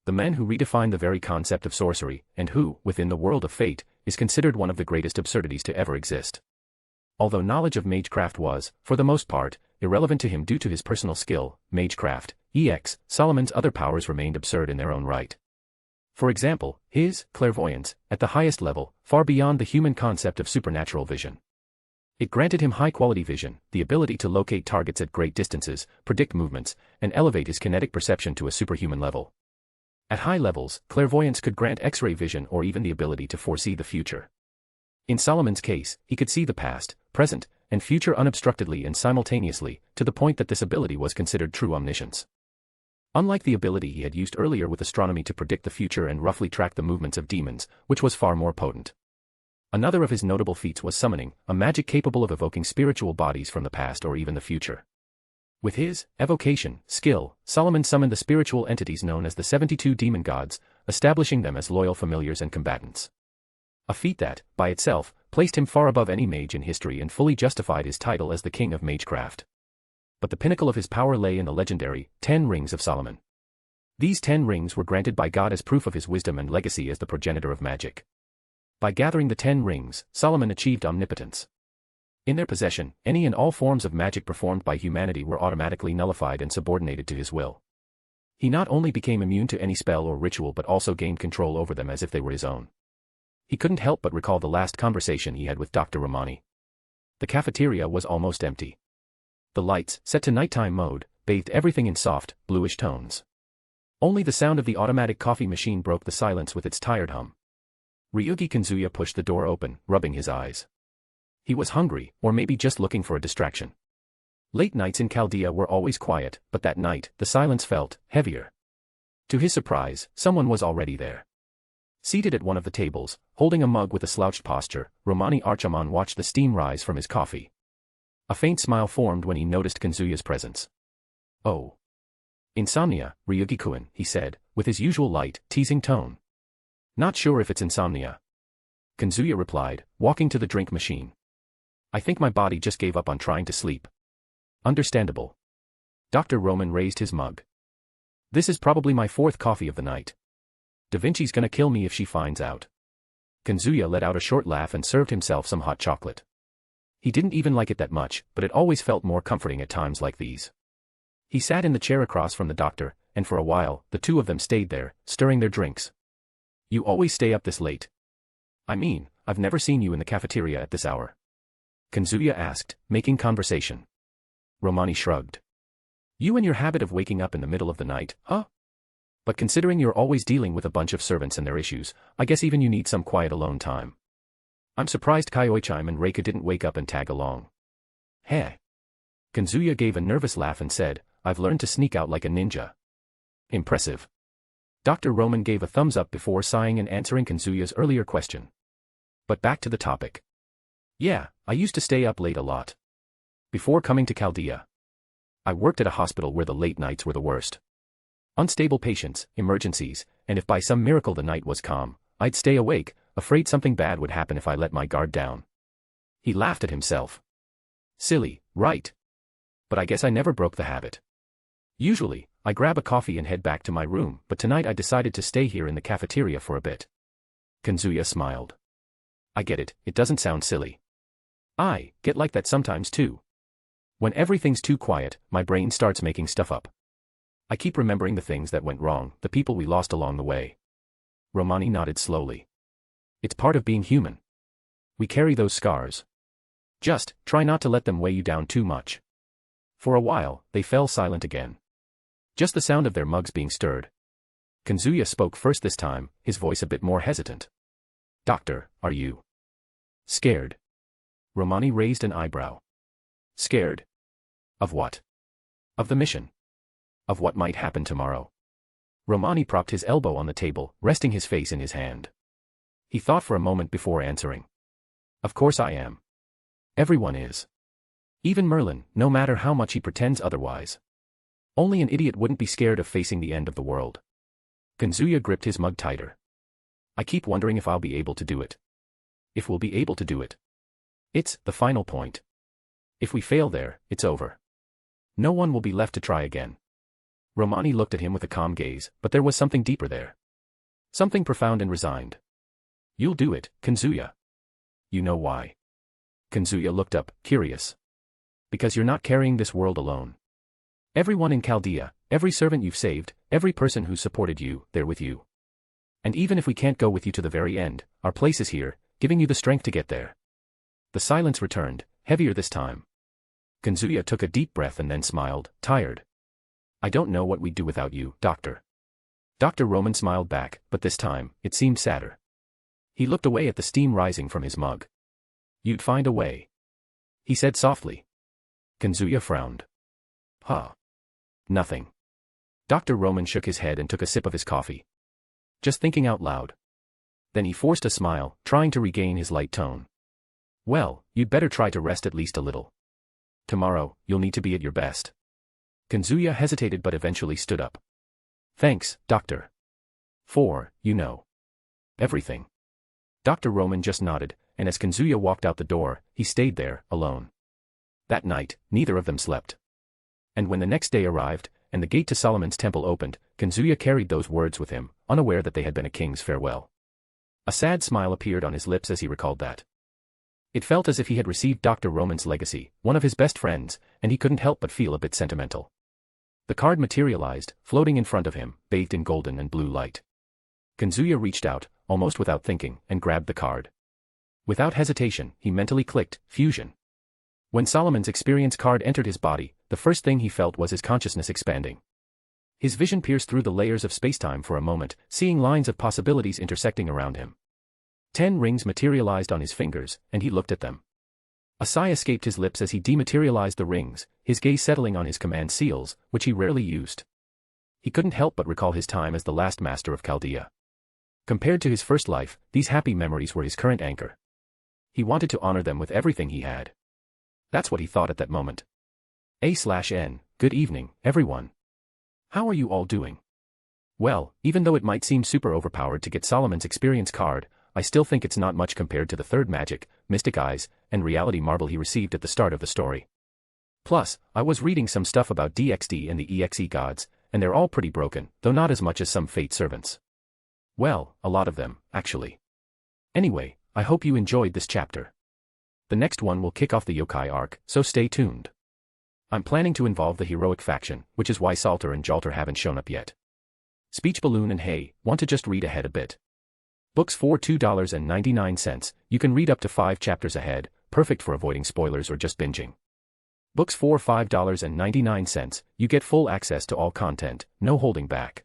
Speaker 3: The men who redefined the very concept of sorcery, and who, within the world of fate, is considered one of the greatest absurdities to ever exist. Although knowledge of magecraft was, for the most part, irrelevant to him due to his personal skill, magecraft, Solomon's other powers remained absurd in their own right. For example, his clairvoyance, at the highest level, far beyond the human concept of supernatural vision. It granted him high-quality vision, the ability to locate targets at great distances, predict movements, and elevate his kinetic perception to a superhuman level. At high levels, clairvoyance could grant X-ray vision or even the ability to foresee the future. In Solomon's case, he could see the past, present, and future unobstructedly and simultaneously, to the point that this ability was considered true omniscience. Unlike the ability he had used earlier with astronomy to predict the future and roughly track the movements of demons, which was far more potent. Another of his notable feats was summoning, a magic capable of evoking spiritual bodies from the past or even the future. With his evocation skill, Solomon summoned the spiritual entities known as the 72 demon gods, establishing them as loyal familiars and combatants. A feat that, by itself, placed him far above any mage in history and fully justified his title as the king of magecraft. But the pinnacle of his power lay in the legendary 10 Rings of Solomon. These 10 rings were granted by God as proof of his wisdom and legacy as the progenitor of magic. By gathering the 10 rings, Solomon achieved omnipotence. In their possession, any and all forms of magic performed by humanity were automatically nullified and subordinated to his will. He not only became immune to any spell or ritual but also gained control over them as if they were his own. He couldn't help but recall the last conversation he had with Dr. Romani. The cafeteria was almost empty. The lights, set to nighttime mode, bathed everything in soft, bluish tones. Only the sound of the automatic coffee machine broke the silence with its tired hum. Ryougi Kazuya pushed the door open, rubbing his eyes. He was hungry, or maybe just looking for a distraction. Late nights in Chaldea were always quiet, but that night, the silence felt heavier. To his surprise, someone was already there. Seated at one of the tables, holding a mug with a slouched posture, Romani Archaman watched the steam rise from his coffee. A faint smile formed when he noticed Kazuya's presence. "Oh. Insomnia, Ryugi-kun," he said, with his usual light, teasing tone. "Not sure if it's insomnia," Kazuya replied, walking to the drink machine. "I think my body just gave up on trying to sleep." "Understandable." Dr. Roman raised his mug. "This is probably my 4th coffee of the night. Da Vinci's gonna kill me if she finds out." Kazuya let out a short laugh and served himself some hot chocolate. He didn't even like it that much, but it always felt more comforting at times like these. He sat in the chair across from the doctor, and for a while, the two of them stayed there, stirring their drinks. "You always stay up this late?" "I mean, I've never seen you in the cafeteria at this hour," Kazuya asked, making conversation. Romani shrugged. "You and your habit of waking up in the middle of the night, huh? But considering you're always dealing with a bunch of servants and their issues, I guess even you need some quiet alone time. I'm surprised Kyoichime and Reika didn't wake up and tag along." "Heh." Kazuya gave a nervous laugh and said, "I've learned to sneak out like a ninja." "Impressive." Dr. Roman gave a thumbs up before sighing and answering Kazuya's earlier question. But back to the topic. "Yeah, I used to stay up late a lot. Before coming to Chaldea. I worked at a hospital where the late nights were the worst. Unstable patients, emergencies, and if by some miracle the night was calm, I'd stay awake, afraid something bad would happen if I let my guard down." He laughed at himself. "Silly, right? But I guess I never broke the habit. Usually, I grab a coffee and head back to my room, but tonight I decided to stay here in the cafeteria for a bit." Kazuya smiled. I get it, it doesn't sound silly. I get like that sometimes too. When everything's too quiet, my brain starts making stuff up. I keep remembering the things that went wrong, the people we lost along the way. Romani nodded slowly. It's part of being human. We carry those scars. Just try not to let them weigh you down too much. For a while, they fell silent again. Just the sound of their mugs being stirred. Kazuya spoke first this time, his voice a bit more hesitant. Doctor, are you scared? Romani raised an eyebrow. Scared? Of what? Of the mission. Of what might happen tomorrow. Romani propped his elbow on the table, resting his face in his hand. He thought for a moment before answering. Of course I am. Everyone is. Even Merlin, no matter how much he pretends otherwise. Only an idiot wouldn't be scared of facing the end of the world. Kazuya gripped his mug tighter. I keep wondering if I'll be able to do it. If we'll be able to do it. It's the final point. If we fail there, it's over. No one will be left to try again. Romani looked at him with a calm gaze, but there was something deeper there. Something profound and resigned. You'll do it, Kazuya. You know why? Kazuya looked up, curious. Because you're not carrying this world alone. Everyone in Chaldea, every servant you've saved, every person who's supported you, they're with you. And even if we can't go with you to the very end, our place is here, giving you the strength to get there. The silence returned, heavier this time. Kazuya took a deep breath and then smiled, tired. I don't know what we'd do without you, Doctor. Dr. Roman smiled back, but this time, it seemed sadder. He looked away at the steam rising from his mug. You'd find a way. He said softly. Kazuya frowned. Huh. Nothing. Dr. Roman shook his head and took a sip of his coffee. Just thinking out loud. Then he forced a smile, trying to regain his light tone. Well, you'd better try to rest at least a little. Tomorrow, you'll need to be at your best. Kazuya hesitated but eventually stood up. Thanks, Doctor. For, everything. Dr. Roman just nodded, and as Kazuya walked out the door, he stayed there, alone. That night, neither of them slept. And when the next day arrived, and the gate to Solomon's temple opened, Kazuya carried those words with him, unaware that they had been a king's farewell. A sad smile appeared on his lips as he recalled that. It felt as if he had received Dr. Roman's legacy, one of his best friends, and he couldn't help but feel a bit sentimental. The card materialized, floating in front of him, bathed in golden and blue light. Kazuya reached out, almost without thinking, and grabbed the card. Without hesitation, he mentally clicked, fusion. When Solomon's experience card entered his body, the first thing he felt was his consciousness expanding. His vision pierced through the layers of spacetime for a moment, seeing lines of possibilities intersecting around him. 10 rings materialized on his fingers, and he looked at them. A sigh escaped his lips as he dematerialized the rings, his gaze settling on his command seals, which he rarely used. He couldn't help but recall his time as the last master of Chaldea. Compared to his first life, these happy memories were his current anchor. He wanted to honor them with everything he had. That's what he thought at that moment. A/N, good evening, everyone. How are you all doing? Well, even though it might seem super overpowered to get Solomon's experience card, I still think it's not much compared to the third magic, Mystic Eyes, and Reality Marble he received at the start of the story. Plus, I was reading some stuff about DxD and the EXE gods, and they're all pretty broken, though not as much as some Fate servants. Well, a lot of them, actually. Anyway, I hope you enjoyed this chapter. The next one will kick off the yokai arc, so stay tuned. I'm planning to involve the heroic faction, which is why Salter and Jalter haven't shown up yet. Speech Balloon and Hey, want to just read ahead a bit. Books for $2.99, you can read up to 5 chapters ahead, perfect for avoiding spoilers or just binging. Books for $5.99, you get full access to all content, no holding back.